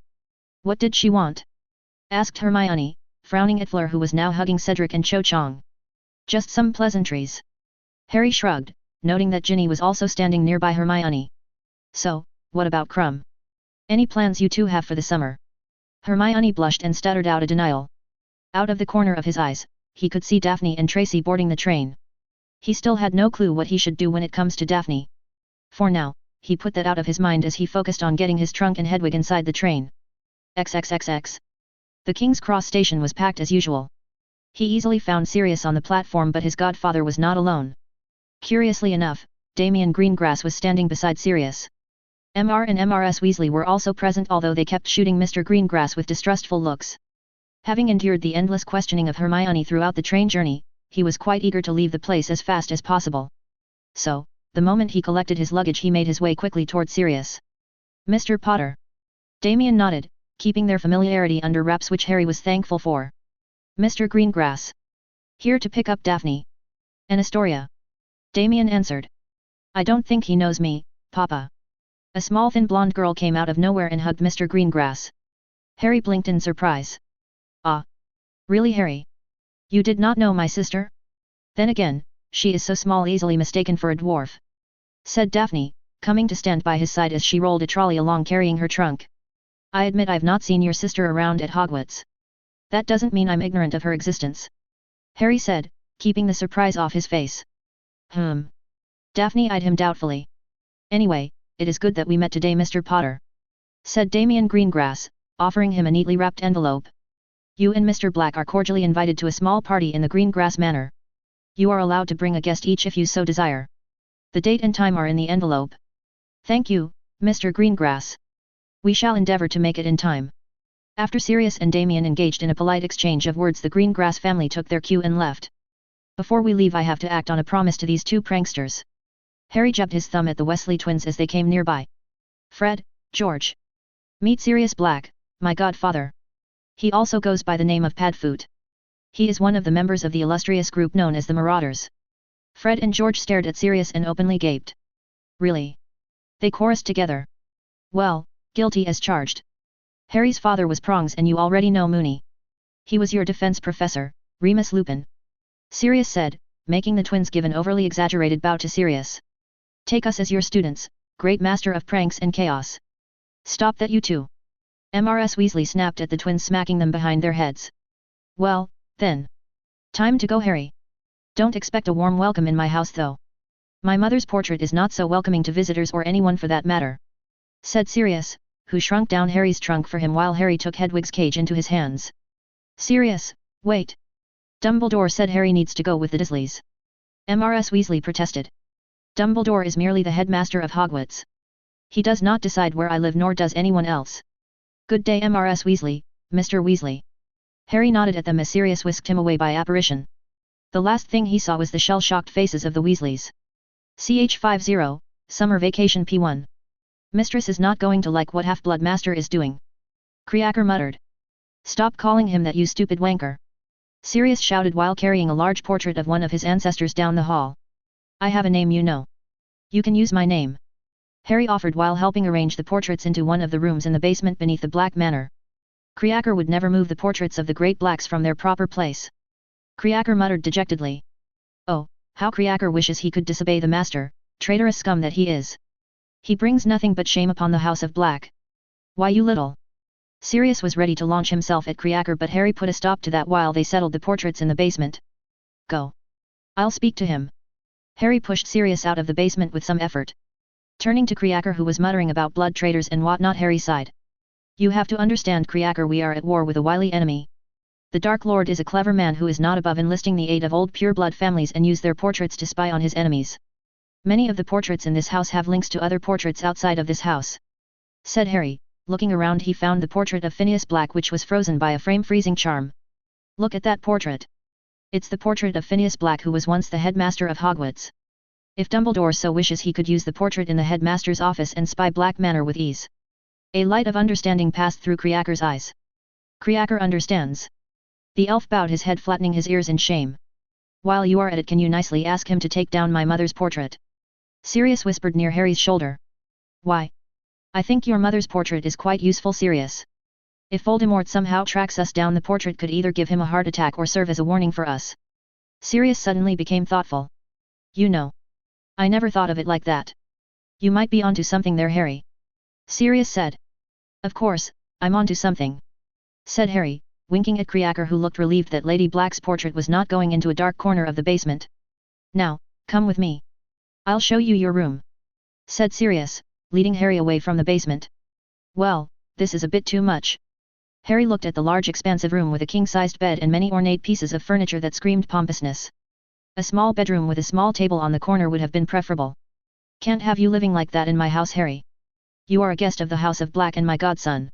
What did she want? Asked Hermione, frowning at Fleur who was now hugging Cedric and Cho Chang. Just some pleasantries. Harry shrugged, noting that Ginny was also standing nearby Hermione. So, what about Crumb? Any plans you two have for the summer? Hermione blushed and stuttered out a denial. Out of the corner of his eyes, he could see Daphne and Tracy boarding the train. He still had no clue what he should do when it comes to Daphne. For now, he put that out of his mind as he focused on getting his trunk and Hedwig inside the train. XXXX. The King's Cross station was packed as usual. He easily found Sirius on the platform, but his godfather was not alone. Curiously enough, Damian Greengrass was standing beside Sirius. MR and MRS Weasley were also present, although they kept shooting Mr. Greengrass with distrustful looks. Having endured the endless questioning of Hermione throughout the train journey, he was quite eager to leave the place as fast as possible. So, the moment he collected his luggage he made his way quickly toward Sirius. Mr. Potter. Damian nodded, keeping their familiarity under wraps, which Harry was thankful for. Mr. Greengrass. Here to pick up Daphne. And Astoria. Damian answered. I don't think he knows me, Papa. A small thin blonde girl came out of nowhere and hugged Mr. Greengrass. Harry blinked in surprise. Ah. Really, Harry? You did not know my sister? Then again, she is so small, easily mistaken for a dwarf. Said Daphne, coming to stand by his side as she rolled a trolley along carrying her trunk. I admit I've not seen your sister around at Hogwarts. That doesn't mean I'm ignorant of her existence. Harry said, keeping the surprise off his face. Daphne eyed him doubtfully. Anyway, it is good that we met today, Mr. Potter. Said Damian Greengrass, offering him a neatly wrapped envelope. You and Mr. Black are cordially invited to a small party in the Greengrass Manor. You are allowed to bring a guest each if you so desire. The date and time are in the envelope. Thank you, Mr. Greengrass. We shall endeavour to make it in time. After Sirius and Damian engaged in a polite exchange of words, the Greengrass family took their cue and left. Before we leave, I have to act on a promise to these two pranksters. Harry jabbed his thumb at the Weasley twins as they came nearby. Fred, George. Meet Sirius Black, my godfather. He also goes by the name of Padfoot. He is one of the members of the illustrious group known as the Marauders. Fred and George stared at Sirius and openly gaped. Really? They chorused together. Well, guilty as charged. Harry's father was Prongs, and you already know Moony. He was your defense professor, Remus Lupin. Sirius said, making the twins give an overly exaggerated bow to Sirius. Take us as your students, great master of pranks and chaos. Stop that, you two. MRS Weasley snapped at the twins, smacking them behind their heads. Well, then. Time to go, Harry. Don't expect a warm welcome in my house though. My mother's portrait is not so welcoming to visitors or anyone for that matter. Said Sirius, who shrunk down Harry's trunk for him while Harry took Hedwig's cage into his hands. Sirius, wait. Dumbledore said Harry needs to go with the Dursleys. MRS Weasley protested. Dumbledore is merely the headmaster of Hogwarts. He does not decide where I live, nor does anyone else. Good day, MRS Weasley, Mr. Weasley. Harry nodded at them as Sirius whisked him away by apparition. The last thing he saw was the shell-shocked faces of the Weasleys. CH50, Summer Vacation P1. Mistress is not going to like what Half-Blood Master is doing. Creaker muttered. Stop calling him that, you stupid wanker. Sirius shouted while carrying a large portrait of one of his ancestors down the hall. I have a name, you know. You can use my name. Harry offered while helping arrange the portraits into one of the rooms in the basement beneath the Black Manor. Creaker would never move the portraits of the Great Blacks from their proper place. Creaker muttered dejectedly. Oh, how Creaker wishes he could disobey the master, traitorous scum that he is. He brings nothing but shame upon the House of Black. Why, you little Sirius was ready to launch himself at Kriaker, but Harry put a stop to that while they settled the portraits in the basement. Go. I'll speak to him. Harry pushed Sirius out of the basement with some effort. Turning to Kriaker, who was muttering about blood traitors and whatnot, Harry sighed. You have to understand, Kriaker, we are at war with a wily enemy. The Dark Lord is a clever man who is not above enlisting the aid of old pure-blood families and use their portraits to spy on his enemies. Many of the portraits in this house have links to other portraits outside of this house. Said Harry. Looking around, he found the portrait of Phineas Black, which was frozen by a frame-freezing charm. Look at that portrait. It's the portrait of Phineas Black, who was once the headmaster of Hogwarts. If Dumbledore so wishes, he could use the portrait in the headmaster's office and spy Black Manor with ease. A light of understanding passed through Kriaker's eyes. Kriaker understands. The elf bowed his head, flattening his ears in shame. While you are at it, can you nicely ask him to take down my mother's portrait? Sirius whispered near Harry's shoulder. Why? I think your mother's portrait is quite useful, Sirius. If Voldemort somehow tracks us down, the portrait could either give him a heart attack or serve as a warning for us. Sirius suddenly became thoughtful. You know. I never thought of it like that. You might be onto something there, Harry. Sirius said. Of course, I'm onto something. Said Harry, winking at Kriaker, who looked relieved that Lady Black's portrait was not going into a dark corner of the basement. Now, come with me. I'll show you your room. Said Sirius, leading Harry away from the basement. Well, this is a bit too much. Harry looked at the large expansive room with a king-sized bed and many ornate pieces of furniture that screamed pompousness. A small bedroom with a small table on the corner would have been preferable. Can't have you living like that in my house, Harry. You are a guest of the House of Black and my godson.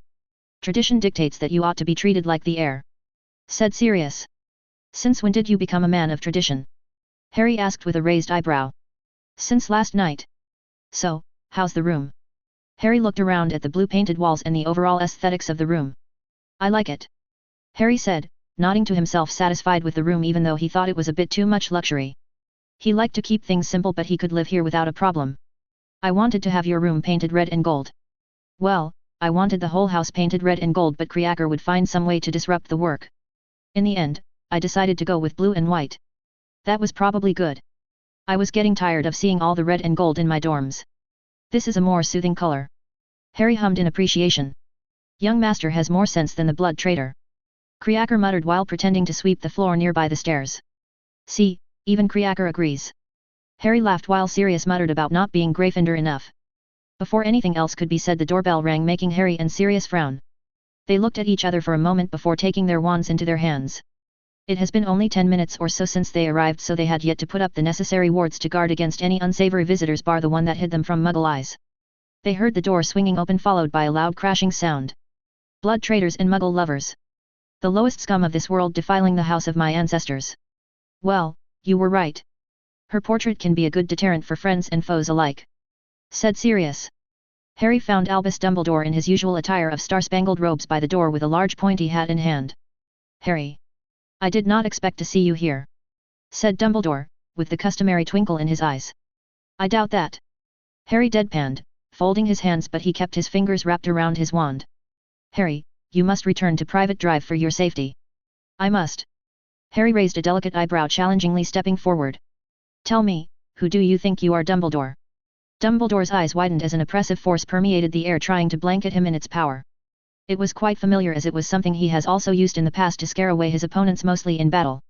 Tradition dictates that you ought to be treated like the heir. Said Sirius. Since when did you become a man of tradition? Harry asked with a raised eyebrow. Since last night. So, how's the room? Harry looked around at the blue-painted walls and the overall aesthetics of the room. I like it. Harry said, nodding to himself, satisfied with the room even though he thought it was a bit too much luxury. He liked to keep things simple, but he could live here without a problem. I wanted to have your room painted red and gold. Well, I wanted the whole house painted red and gold, but Kriaker would find some way to disrupt the work. In the end, I decided to go with blue and white. That was probably good. I was getting tired of seeing all the red and gold in my dorms. This is a more soothing color. Harry hummed in appreciation. Young master has more sense than the blood traitor. Kriaker muttered while pretending to sweep the floor nearby the stairs. See, even Kriaker agrees. Harry laughed while Sirius muttered about not being Gryffindor enough. Before anything else could be said, the doorbell rang, making Harry and Sirius frown. They looked at each other for a moment before taking their wands into their hands. It has been only 10 minutes or so since they arrived, so they had yet to put up the necessary wards to guard against any unsavory visitors, bar the one that hid them from Muggle eyes. They heard the door swinging open, followed by a loud crashing sound. Blood traitors and Muggle lovers. The lowest scum of this world defiling the house of my ancestors. Well, you were right. Her portrait can be a good deterrent for friends and foes alike. Said Sirius. Harry found Albus Dumbledore in his usual attire of star-spangled robes by the door with a large pointy hat in hand. Harry. I did not expect to see you here. Said Dumbledore, with the customary twinkle in his eyes. I doubt that. Harry deadpanned, folding his hands, but he kept his fingers wrapped around his wand. Harry, you must return to Private Drive for your safety. I must. Harry raised a delicate eyebrow, challengingly stepping forward. Tell me, who do you think you are, Dumbledore? Dumbledore's eyes widened as an oppressive force permeated the air, trying to blanket him in its power. It was quite familiar, as it was something he has also used in the past to scare away his opponents, mostly in battle.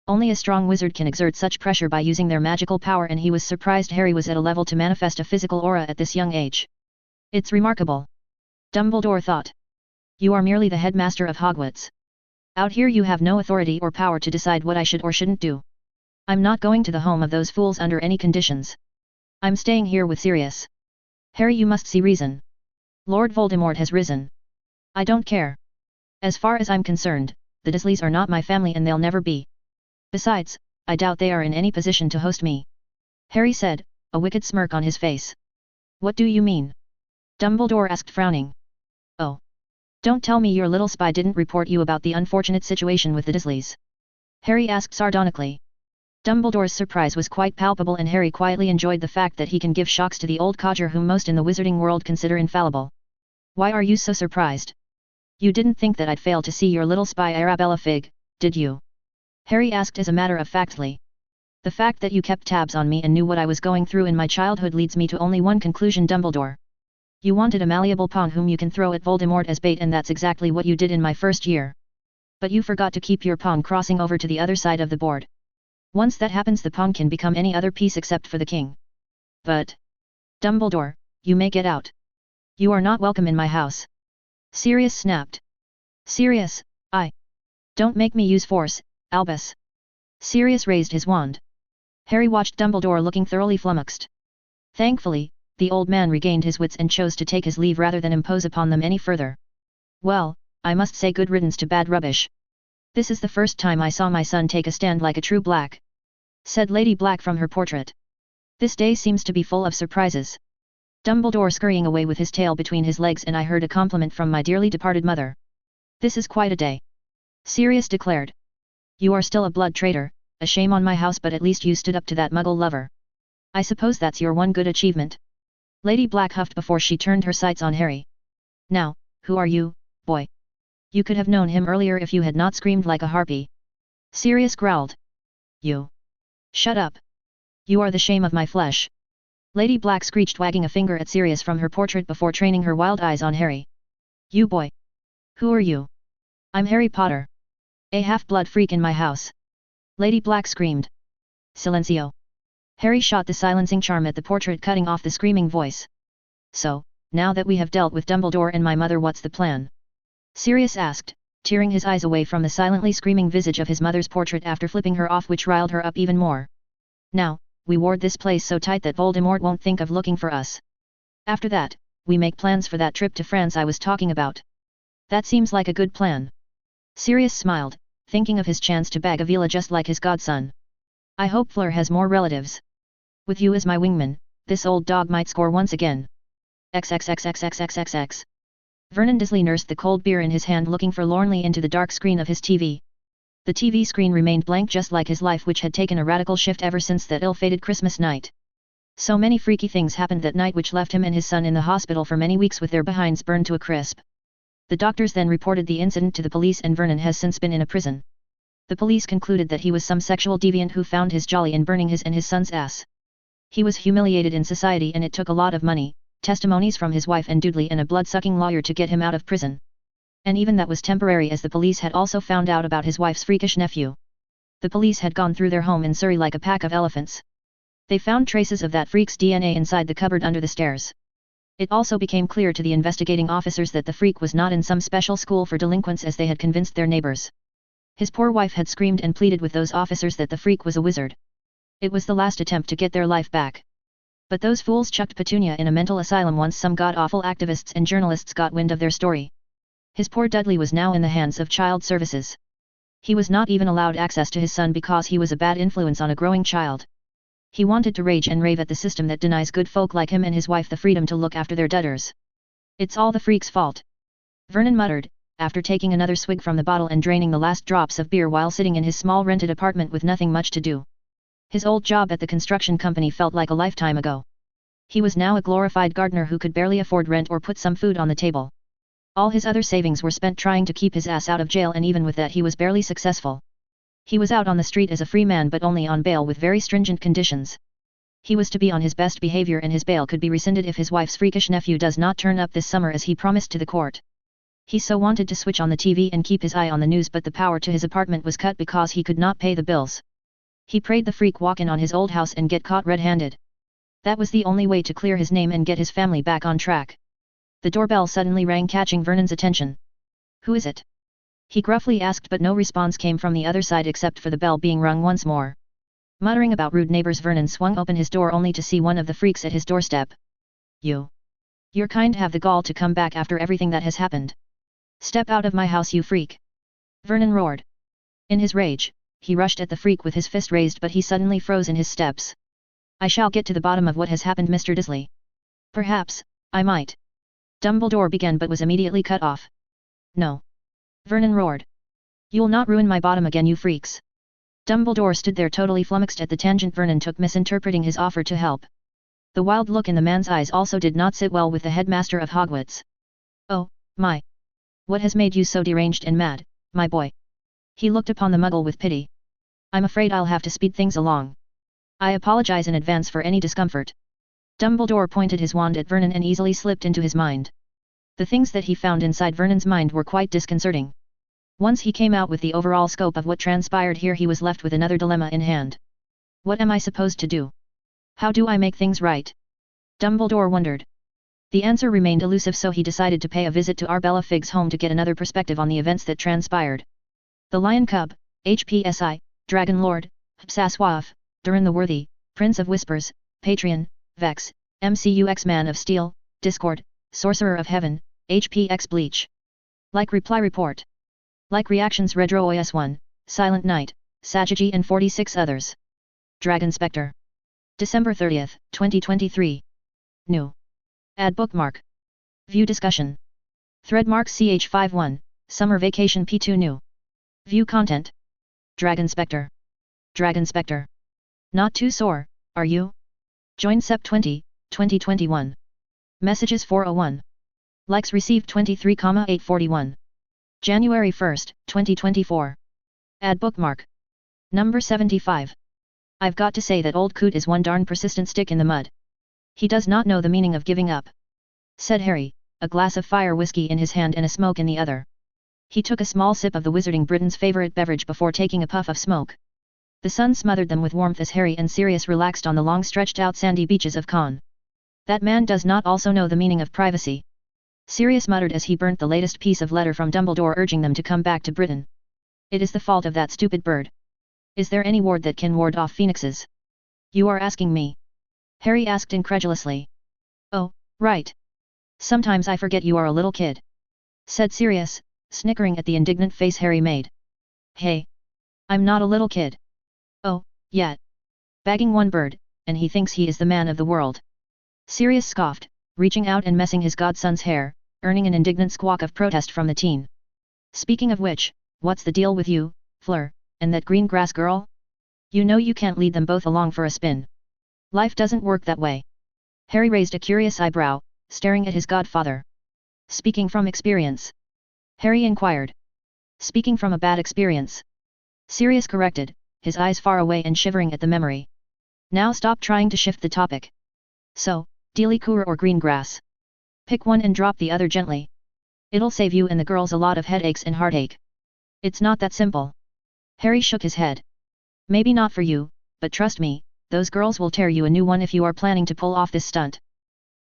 Only a strong wizard can exert such pressure by using their magical power, and he was surprised Harry was at a level to manifest a physical aura at this young age. It's remarkable. Dumbledore thought. You are merely the headmaster of Hogwarts. Out here you have no authority or power to decide what I should or shouldn't do. I'm not going to the home of those fools under any conditions. I'm staying here with Sirius. Harry, you must see reason. Lord Voldemort has risen. I don't care. As far as I'm concerned, the Dursleys are not my family and they'll never be. Besides, I doubt they are in any position to host me. Harry said, a wicked smirk on his face. What do you mean? Dumbledore asked, frowning. Oh. Don't tell me your little spy didn't report you about the unfortunate situation with the Dursleys. Harry asked sardonically. Dumbledore's surprise was quite palpable, and Harry quietly enjoyed the fact that he can give shocks to the old codger whom most in the wizarding world consider infallible. Why are you so surprised? You didn't think that I'd fail to see your little spy Arabella Fig, did you? Harry asked as a matter of factly. The fact that you kept tabs on me and knew what I was going through in my childhood leads me to only one conclusion, Dumbledore. You wanted a malleable pawn whom you can throw at Voldemort as bait, and that's exactly what you did in my first year. But you forgot to keep your pawn crossing over to the other side of the board. Once that happens, the pawn can become any other piece except for the king. But... Dumbledore, you may get out. You are not welcome in my house. Sirius snapped. Sirius, don't make me use force, Albus. Sirius raised his wand. Harry watched Dumbledore looking thoroughly flummoxed. Thankfully, the old man regained his wits and chose to take his leave rather than impose upon them any further. Well, I must say good riddance to bad rubbish. This is the first time I saw my son take a stand like a true Black, said Lady Black from her portrait. This day seems to be full of surprises. Dumbledore scurrying away with his tail between his legs, and I heard a compliment from my dearly departed mother. This is quite a day, Sirius declared. You are still a blood traitor, a shame on my house, but at least you stood up to that muggle lover. I suppose that's your one good achievement. Lady Black huffed before she turned her sights on Harry. Now, who are you, boy? You could have known him earlier if you had not screamed like a harpy. Sirius growled. You. Shut up. You are the shame of my flesh. Lady Black screeched, wagging a finger at Sirius from her portrait before training her wild eyes on Harry. You boy. Who are you? I'm Harry Potter. A half-blood freak in my house. Lady Black screamed. Silencio. Harry shot the silencing charm at the portrait, cutting off the screaming voice. So, now that we have dealt with Dumbledore and my mother, what's the plan? Sirius asked, tearing his eyes away from the silently screaming visage of his mother's portrait after flipping her off, which riled her up even more. Now, we ward this place so tight that Voldemort won't think of looking for us. After that, we make plans for that trip to France I was talking about. That seems like a good plan. Sirius smiled, thinking of his chance to bag Avila just like his godson. I hope Fleur has more relatives. With you as my wingman, this old dog might score once again. XXXXXXXX. Vernon Dursley nursed the cold beer in his hand, looking forlornly into the dark screen of his TV. The TV screen remained blank, just like his life, which had taken a radical shift ever since that ill-fated Christmas night. So many freaky things happened that night which left him and his son in the hospital for many weeks with their behinds burned to a crisp. The doctors then reported the incident to the police, and Vernon has since been in a prison. The police concluded that he was some sexual deviant who found his jolly in burning his and his son's ass. He was humiliated in society, and it took a lot of money, testimonies from his wife and Dudley, and a blood-sucking lawyer to get him out of prison. And even that was temporary, as the police had also found out about his wife's freakish nephew. The police had gone through their home in Surrey like a pack of elephants. They found traces of that freak's DNA inside the cupboard under the stairs. It also became clear to the investigating officers that the freak was not in some special school for delinquents, as they had convinced their neighbors. His poor wife had screamed and pleaded with those officers that the freak was a wizard. It was the last attempt to get their life back. But those fools chucked Petunia in a mental asylum once some god-awful activists and journalists got wind of their story. His poor Dudley was now in the hands of child services. He was not even allowed access to his son because he was a bad influence on a growing child. He wanted to rage and rave at the system that denies good folk like him and his wife the freedom to look after their debtors. It's all the freak's fault, Vernon muttered, after taking another swig from the bottle and draining the last drops of beer while sitting in his small rented apartment with nothing much to do. His old job at the construction company felt like a lifetime ago. He was now a glorified gardener who could barely afford rent or put some food on the table. All his other savings were spent trying to keep his ass out of jail, and even with that he was barely successful. He was out on the street as a free man, but only on bail with very stringent conditions. He was to be on his best behavior, and his bail could be rescinded if his wife's freakish nephew does not turn up this summer as he promised to the court. He so wanted to switch on the TV and keep his eye on the news, but the power to his apartment was cut because he could not pay the bills. He prayed the freak walk in on his old house and get caught red-handed. That was the only way to clear his name and get his family back on track. The doorbell suddenly rang, catching Vernon's attention. "Who is it?" he gruffly asked, but no response came from the other side except for the bell being rung once more. Muttering about rude neighbors, Vernon swung open his door only to see one of the freaks at his doorstep. Your kind have the gall to come back after everything that has happened. Step out of my house, you freak!" Vernon roared. In his rage, he rushed at the freak with his fist raised, but he suddenly froze in his steps. "I shall get to the bottom of what has happened, Mr. Dursley." "Perhaps, I might." Dumbledore began, but was immediately cut off. "No!" Vernon roared. "You'll not ruin my bottom again, you freaks." Dumbledore stood there totally flummoxed at the tangent Vernon took, misinterpreting his offer to help. The wild look in the man's eyes also did not sit well with the headmaster of Hogwarts. "Oh, my! What has made you so deranged and mad, my boy?" He looked upon the muggle with pity. "I'm afraid I'll have to speed things along. I apologize in advance for any discomfort." Dumbledore pointed his wand at Vernon and easily slipped into his mind. The things that he found inside Vernon's mind were quite disconcerting. Once he came out with the overall scope of what transpired here, he was left with another dilemma in hand. What am I supposed to do? How do I make things right? Dumbledore wondered. The answer remained elusive, so he decided to pay a visit to Arbella Figg's home to get another perspective on the events that transpired. The Lion Cub, HPSI, Dragon Lord, Hpsaswaf, Durin the Worthy, Prince of Whispers, Patreon, Vex, MCUX Man of Steel, Discord, Sorcerer of Heaven, HPX Bleach. Like reply report. Like reactions Redro OS1, Silent Knight, Sagigi and 46 others. Dragonspectre. December 30, 2023. New. Add bookmark. View discussion. Thread mark CH51, Summer Vacation P2 New. View content. Dragonspectre. Dragonspectre. Not too sore, are you? Join Sep 20, 2021. Messages 401. Likes received 23,841. January 1, 2024. Add bookmark. Number 75. I've got to say that old Coot is one darn persistent stick in the mud. He does not know the meaning of giving up, said Harry, a glass of fire whiskey in his hand and a smoke in the other. He took a small sip of the Wizarding Britain's favorite beverage before taking a puff of smoke. The sun smothered them with warmth as Harry and Sirius relaxed on the long stretched-out sandy beaches of Con. That man does not also know the meaning of privacy, Sirius muttered as he burnt the latest piece of letter from Dumbledore urging them to come back to Britain. It is the fault of that stupid bird. Is there any ward that can ward off phoenixes? You are asking me? Harry asked incredulously. Oh, right. Sometimes I forget you are a little kid, said Sirius, snickering at the indignant face Harry made. Hey! I'm not a little kid. Oh, yet. Bagging one bird, and he thinks he is the man of the world. Sirius scoffed, reaching out and messing his godson's hair, earning an indignant squawk of protest from the teen. Speaking of which, what's the deal with you, Fleur, and that green grass girl? You know you can't lead them both along for a spin. Life doesn't work that way. Harry raised a curious eyebrow, staring at his godfather. Speaking from experience? Harry inquired. Speaking from a bad experience. Sirius corrected, his eyes far away and shivering at the memory. Now stop trying to shift the topic. So, Dealycoor or green grass? Pick one and drop the other gently. It'll save you and the girls a lot of headaches and heartache. It's not that simple. Harry shook his head. Maybe not for you, but trust me, those girls will tear you a new one if you are planning to pull off this stunt.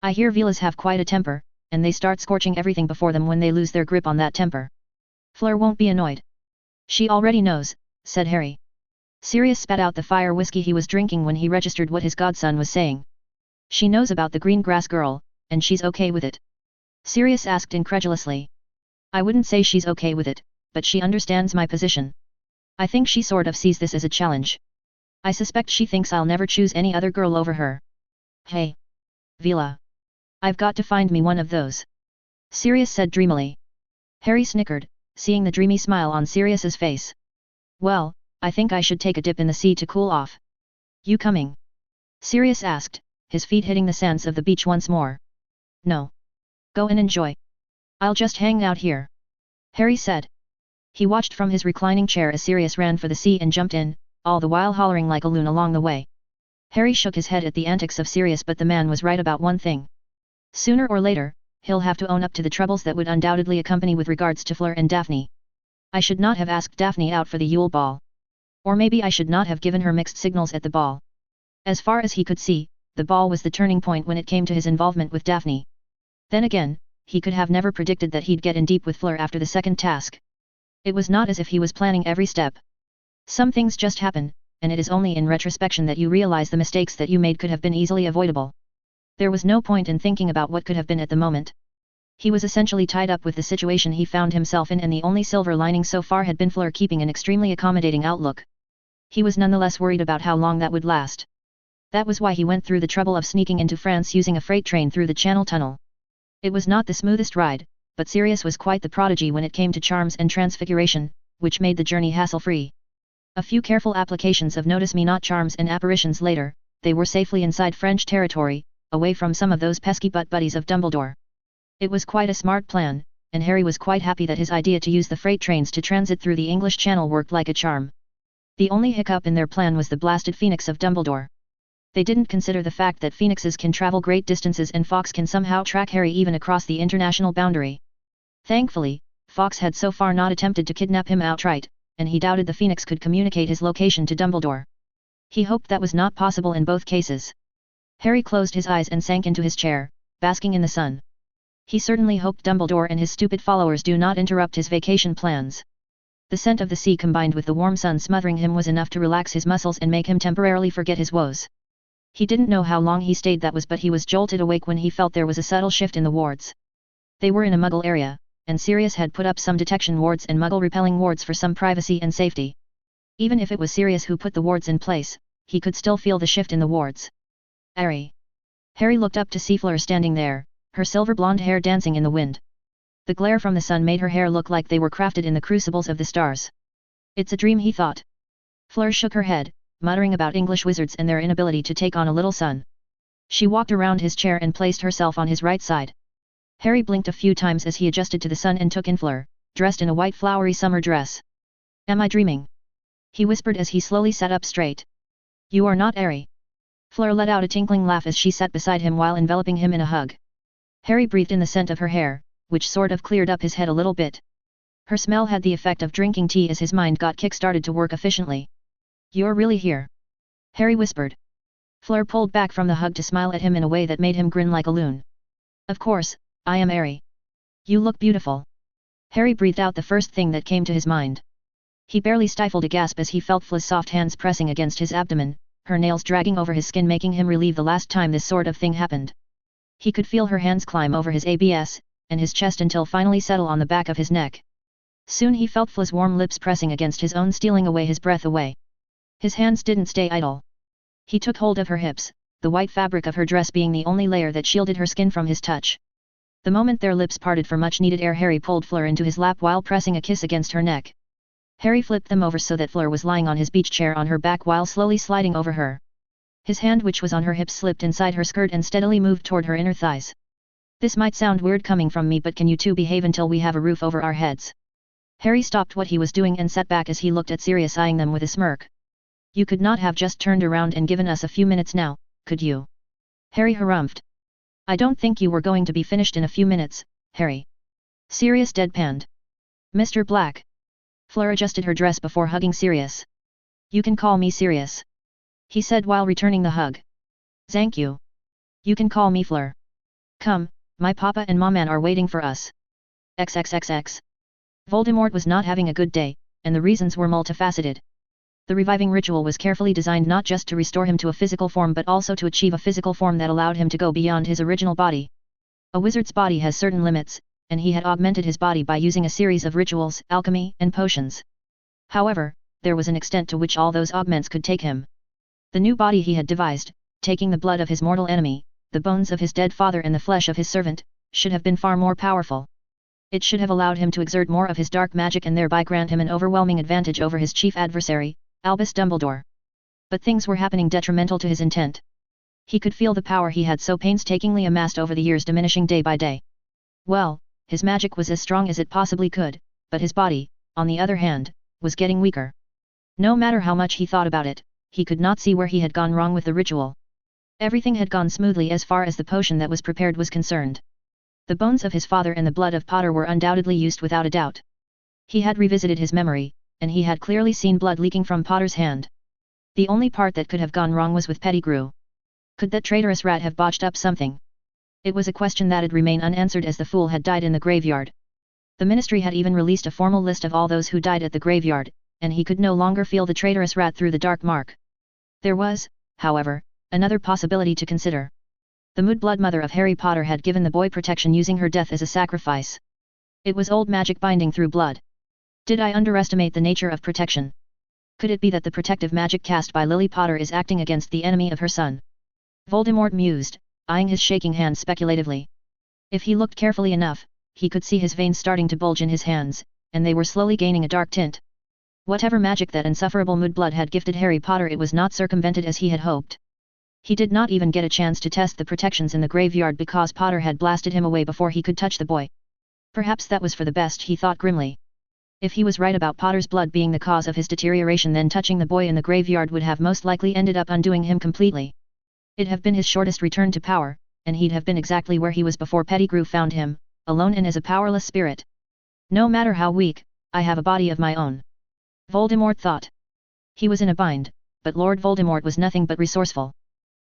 I hear Velas have quite a temper, and they start scorching everything before them when they lose their grip on that temper. Fleur won't be annoyed. She already knows, said Harry. Sirius spat out the fire whiskey he was drinking when he registered what his godson was saying. She knows about the green grass girl, and she's okay with it? Sirius asked incredulously. I wouldn't say she's okay with it, but she understands my position. I think she sort of sees this as a challenge. I suspect she thinks I'll never choose any other girl over her. Hey! Vila! I've got to find me one of those. Sirius said dreamily. Harry snickered, seeing the dreamy smile on Sirius's face. Well, I think I should take a dip in the sea to cool off. You coming? Sirius asked, his feet hitting the sands of the beach once more. No. Go and enjoy. I'll just hang out here. Harry said. He watched from his reclining chair as Sirius ran for the sea and jumped in, all the while hollering like a loon along the way. Harry shook his head at the antics of Sirius, but the man was right about one thing. Sooner or later, he'll have to own up to the troubles that would undoubtedly accompany with regards to Fleur and Daphne. I should not have asked Daphne out for the Yule Ball. Or maybe I should not have given her mixed signals at the ball. As far as he could see, the ball was the turning point when it came to his involvement with Daphne. Then again, he could have never predicted that he'd get in deep with Fleur after the second task. It was not as if he was planning every step. Some things just happen, and it is only in retrospection that you realize the mistakes that you made could have been easily avoidable. There was no point in thinking about what could have been at the moment. He was essentially tied up with the situation he found himself in, and the only silver lining so far had been Fleur keeping an extremely accommodating outlook. He was nonetheless worried about how long that would last. That was why he went through the trouble of sneaking into France using a freight train through the Channel Tunnel. It was not the smoothest ride, but Sirius was quite the prodigy when it came to charms and transfiguration, which made the journey hassle-free. A few careful applications of notice-me-not charms and apparitions later, they were safely inside French territory, away from some of those pesky butt-buddies of Dumbledore. It was quite a smart plan, and Harry was quite happy that his idea to use the freight trains to transit through the English Channel worked like a charm. The only hiccup in their plan was the blasted phoenix of Dumbledore. They didn't consider the fact that phoenixes can travel great distances and Fox can somehow track Harry even across the international boundary. Thankfully, Fox had so far not attempted to kidnap him outright, and he doubted the phoenix could communicate his location to Dumbledore. He hoped that was not possible in both cases. Harry closed his eyes and sank into his chair, basking in the sun. He certainly hoped Dumbledore and his stupid followers do not interrupt his vacation plans. The scent of the sea combined with the warm sun smothering him was enough to relax his muscles and make him temporarily forget his woes. He didn't know how long he stayed that was, but he was jolted awake when he felt there was a subtle shift in the wards. They were in a Muggle area, and Sirius had put up some detection wards and Muggle-repelling wards for some privacy and safety. Even if it was Sirius who put the wards in place, he could still feel the shift in the wards. Harry. Harry looked up to see Fleur standing there, her silver blonde hair dancing in the wind. The glare from the sun made her hair look like they were crafted in the crucibles of the stars. It's a dream, he thought. Fleur shook her head, muttering about English wizards and their inability to take on a little sun. She walked around his chair and placed herself on his right side. Harry blinked a few times as he adjusted to the sun and took in Fleur, dressed in a white flowery summer dress. Am I dreaming? He whispered as he slowly sat up straight. You are not Harry. Fleur let out a tinkling laugh as she sat beside him while enveloping him in a hug. Harry breathed in the scent of her hair, which sort of cleared up his head a little bit. Her smell had the effect of drinking tea as his mind got kick-started to work efficiently. You're really here? Harry whispered. Fleur pulled back from the hug to smile at him in a way that made him grin like a loon. Of course, I am Harry. You look beautiful. Harry breathed out the first thing that came to his mind. He barely stifled a gasp as he felt Fla's soft hands pressing against his abdomen, her nails dragging over his skin making him relieve the last time this sort of thing happened. He could feel her hands climb over his abs, and his chest until finally settle on the back of his neck. Soon he felt Fla's warm lips pressing against his own, stealing away his breath away. His hands didn't stay idle. He took hold of her hips, the white fabric of her dress being the only layer that shielded her skin from his touch. The moment their lips parted for much-needed air, Harry pulled Fleur into his lap while pressing a kiss against her neck. Harry flipped them over so that Fleur was lying on his beach chair on her back while slowly sliding over her. His hand, which was on her hip, slipped inside her skirt and steadily moved toward her inner thighs. This might sound weird coming from me, but can you two behave until we have a roof over our heads? Harry stopped what he was doing and sat back as he looked at Sirius, eyeing them with a smirk. You could not have just turned around and given us a few minutes now, could you? Harry harumphed. I don't think you were going to be finished in a few minutes, Harry. Sirius deadpanned. Mr. Black. Fleur adjusted her dress before hugging Sirius. You can call me Sirius, he said while returning the hug. Thank you. You can call me Fleur. Come, my papa and maman are waiting for us. XXXX. Voldemort was not having a good day, and the reasons were multifaceted. The reviving ritual was carefully designed not just to restore him to a physical form but also to achieve a physical form that allowed him to go beyond his original body. A wizard's body has certain limits, and he had augmented his body by using a series of rituals, alchemy, and potions. However, there was an extent to which all those augments could take him. The new body he had devised, taking the blood of his mortal enemy, the bones of his dead father and the flesh of his servant, should have been far more powerful. It should have allowed him to exert more of his dark magic and thereby grant him an overwhelming advantage over his chief adversary, Albus Dumbledore. But things were happening detrimental to his intent. He could feel the power he had so painstakingly amassed over the years diminishing day by day. Well, his magic was as strong as it possibly could, but his body, on the other hand, was getting weaker. No matter how much he thought about it, he could not see where he had gone wrong with the ritual. Everything had gone smoothly as far as the potion that was prepared was concerned. The bones of his father and the blood of Potter were undoubtedly used without a doubt. He had revisited his memory, and he had clearly seen blood leaking from Potter's hand. The only part that could have gone wrong was with Pettigrew. Could that traitorous rat have botched up something? It was a question that'd remain unanswered as the fool had died in the graveyard. The Ministry had even released a formal list of all those who died at the graveyard, and he could no longer feel the traitorous rat through the dark mark. There was, however, another possibility to consider. The Mudblood mother of Harry Potter had given the boy protection using her death as a sacrifice. It was old magic binding through blood. Did I underestimate the nature of protection? Could it be that the protective magic cast by Lily Potter is acting against the enemy of her son? Voldemort mused, eyeing his shaking hand speculatively. If he looked carefully enough, he could see his veins starting to bulge in his hands, and they were slowly gaining a dark tint. Whatever magic that insufferable Mudblood had gifted Harry Potter, it was not circumvented as he had hoped. He did not even get a chance to test the protections in the graveyard because Potter had blasted him away before he could touch the boy. Perhaps that was for the best, he thought grimly. If he was right about Potter's blood being the cause of his deterioration, then touching the boy in the graveyard would have most likely ended up undoing him completely. It'd have been his shortest return to power, and he'd have been exactly where he was before Pettigrew found him, alone and as a powerless spirit. No matter how weak, I have a body of my own. Voldemort thought. He was in a bind, but Lord Voldemort was nothing but resourceful.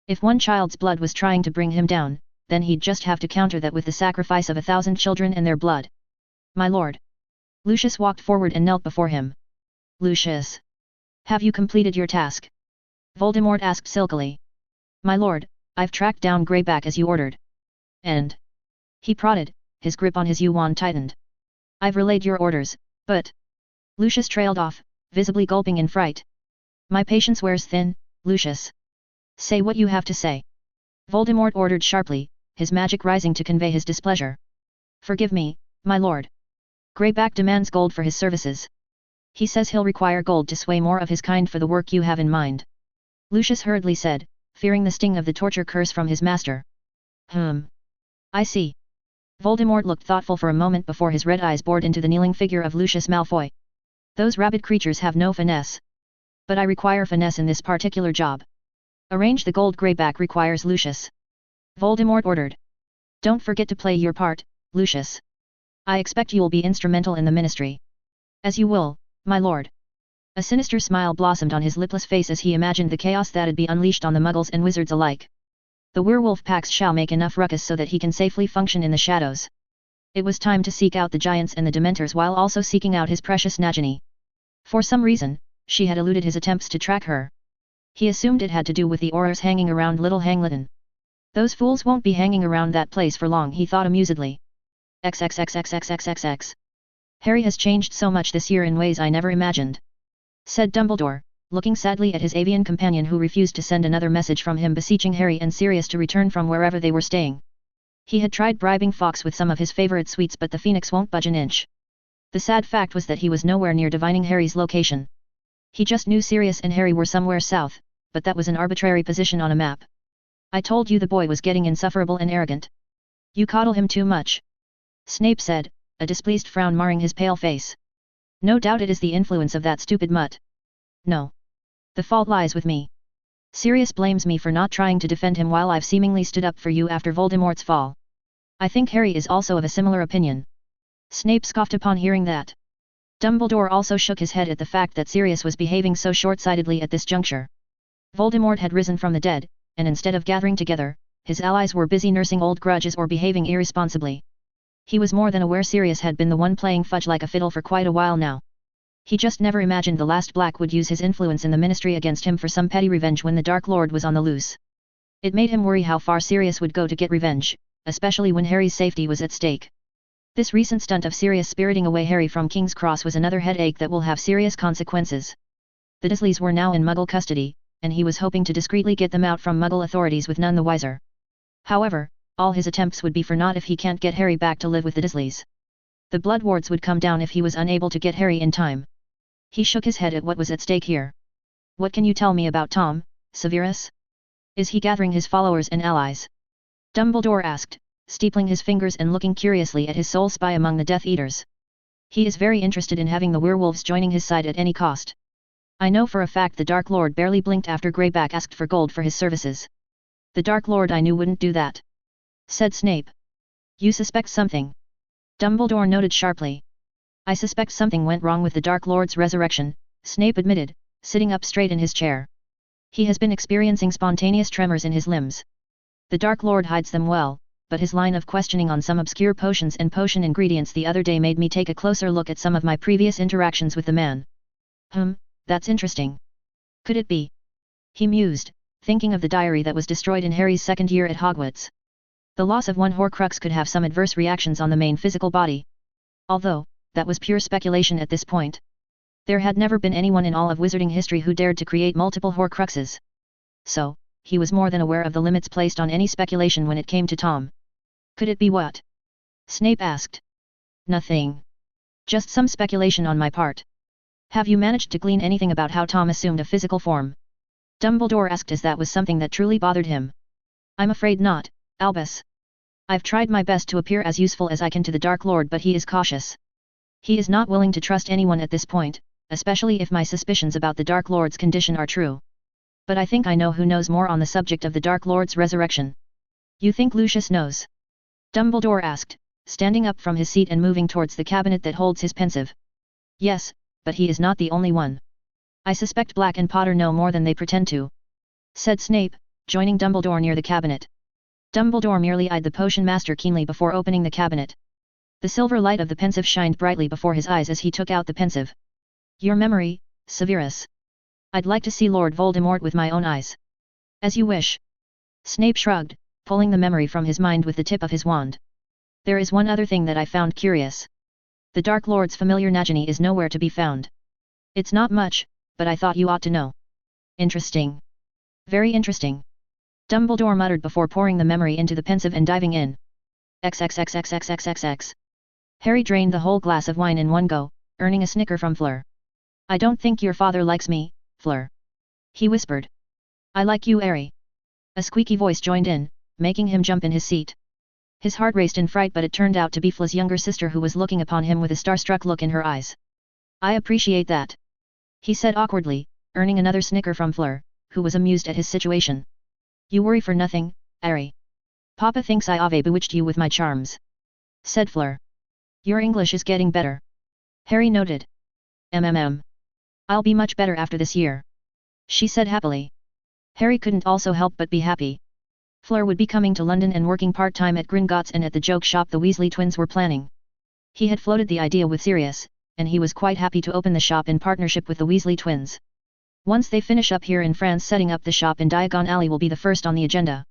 If one child's blood was trying to bring him down, then he'd just have to counter that with the sacrifice of 1,000 children and their blood. My lord. Lucius walked forward and knelt before him. Lucius. Have you completed your task? Voldemort asked silkily. My lord, I've tracked down Greyback as you ordered. And? He prodded, his grip on his wand tightened. I've relayed your orders, but... Lucius trailed off, visibly gulping in fright. My patience wears thin, Lucius. Say what you have to say. Voldemort ordered sharply, his magic rising to convey his displeasure. Forgive me, my lord. Greyback demands gold for his services. He says he'll require gold to sway more of his kind for the work you have in mind. Lucius hurriedly said, fearing the sting of the torture curse from his master. I see. Voldemort looked thoughtful for a moment before his red eyes bored into the kneeling figure of Lucius Malfoy. Those rabid creatures have no finesse. But I require finesse in this particular job. Arrange the gold Greyback requires, Lucius. Voldemort ordered. Don't forget to play your part, Lucius. I expect you'll be instrumental in the ministry. As you will, my lord. A sinister smile blossomed on his lipless face as he imagined the chaos that'd be unleashed on the muggles and wizards alike. The werewolf packs shall make enough ruckus so that he can safely function in the shadows. It was time to seek out the giants and the dementors while also seeking out his precious Nagini. For some reason, she had eluded his attempts to track her. He assumed it had to do with the Aurors hanging around Little Hangleton. Those fools won't be hanging around that place for long, he thought amusedly. XXXXXXXX. Harry has changed so much this year in ways I never imagined. Said Dumbledore, looking sadly at his avian companion who refused to send another message from him beseeching Harry and Sirius to return from wherever they were staying. He had tried bribing Fawkes with some of his favorite sweets, but the Phoenix won't budge an inch. The sad fact was that he was nowhere near divining Harry's location. He just knew Sirius and Harry were somewhere south, but that was an arbitrary position on a map. I told you the boy was getting insufferable and arrogant. You coddle him too much. Snape said, a displeased frown marring his pale face. No doubt it is the influence of that stupid mutt. No. The fault lies with me. Sirius blames me for not trying to defend him while I've seemingly stood up for you after Voldemort's fall. I think Harry is also of a similar opinion. Snape scoffed upon hearing that. Dumbledore also shook his head at the fact that Sirius was behaving so short-sightedly at this juncture. Voldemort had risen from the dead, and instead of gathering together, his allies were busy nursing old grudges or behaving irresponsibly. He was more than aware Sirius had been the one playing fudge like a fiddle for quite a while now. He just never imagined the last Black would use his influence in the Ministry against him for some petty revenge when the Dark Lord was on the loose. It made him worry how far Sirius would go to get revenge, especially when Harry's safety was at stake. This recent stunt of Sirius spiriting away Harry from King's Cross was another headache that will have serious consequences. The Dursleys were now in Muggle custody, and he was hoping to discreetly get them out from Muggle authorities with none the wiser. However, all his attempts would be for naught if he can't get Harry back to live with the Dursleys. The Blood Wards would come down if he was unable to get Harry in time. He shook his head at what was at stake here. What can you tell me about Tom, Severus? Is he gathering his followers and allies? Dumbledore asked, steepling his fingers and looking curiously at his sole spy among the Death Eaters. He is very interested in having the werewolves joining his side at any cost. I know for a fact the Dark Lord barely blinked after Greyback asked for gold for his services. The Dark Lord I knew wouldn't do that. Said Snape. You suspect something? Dumbledore noted sharply. I suspect something went wrong with the Dark Lord's resurrection, Snape admitted, sitting up straight in his chair. He has been experiencing spontaneous tremors in his limbs. The Dark Lord hides them well, but his line of questioning on some obscure potions and potion ingredients the other day made me take a closer look at some of my previous interactions with the man. That's interesting. Could it be? He mused, thinking of the diary that was destroyed in Harry's second year at Hogwarts. The loss of one Horcrux could have some adverse reactions on the main physical body. Although, that was pure speculation at this point. There had never been anyone in all of wizarding history who dared to create multiple Horcruxes. So, he was more than aware of the limits placed on any speculation when it came to Tom. Could it be what? Snape asked. Nothing. Just some speculation on my part. Have you managed to glean anything about how Tom assumed a physical form? Dumbledore asked as that was something that truly bothered him. I'm afraid not, Albus. I've tried my best to appear as useful as I can to the Dark Lord, but he is cautious. He is not willing to trust anyone at this point, especially if my suspicions about the Dark Lord's condition are true. But I think I know who knows more on the subject of the Dark Lord's resurrection. You think Lucius knows? Dumbledore asked, standing up from his seat and moving towards the cabinet that holds his pensive. Yes, but he is not the only one. I suspect Black and Potter know more than they pretend to, said Snape, joining Dumbledore near the cabinet. Dumbledore merely eyed the potion master keenly before opening the cabinet. The silver light of the pensive shined brightly before his eyes as he took out the pensive. Your memory, Severus. I'd like to see Lord Voldemort with my own eyes. As you wish. Snape shrugged, pulling the memory from his mind with the tip of his wand. There is one other thing that I found curious. The Dark Lord's familiar Nagini is nowhere to be found. It's not much, but I thought you ought to know. Interesting. Very interesting. Dumbledore muttered before pouring the memory into the pensive and diving in. XXXXXXXXX. Harry drained the whole glass of wine in one go, earning a snicker from Fleur. I don't think your father likes me, Fleur. He whispered. I like you, Harry. A squeaky voice joined in, making him jump in his seat. His heart raced in fright, but it turned out to be Fleur's younger sister who was looking upon him with a starstruck look in her eyes. I appreciate that, he said awkwardly, earning another snicker from Fleur, who was amused at his situation. You worry for nothing, Harry. Papa thinks I have bewitched you with my charms, said Fleur. Your English is getting better, Harry noted. I'll be much better after this year, she said happily. Harry couldn't also help but be happy. Fleur would be coming to London and working part-time at Gringotts and at the joke shop the Weasley twins were planning. He had floated the idea with Sirius, and he was quite happy to open the shop in partnership with the Weasley twins. Once they finish up here in France, setting up the shop in Diagon Alley will be the first on the agenda.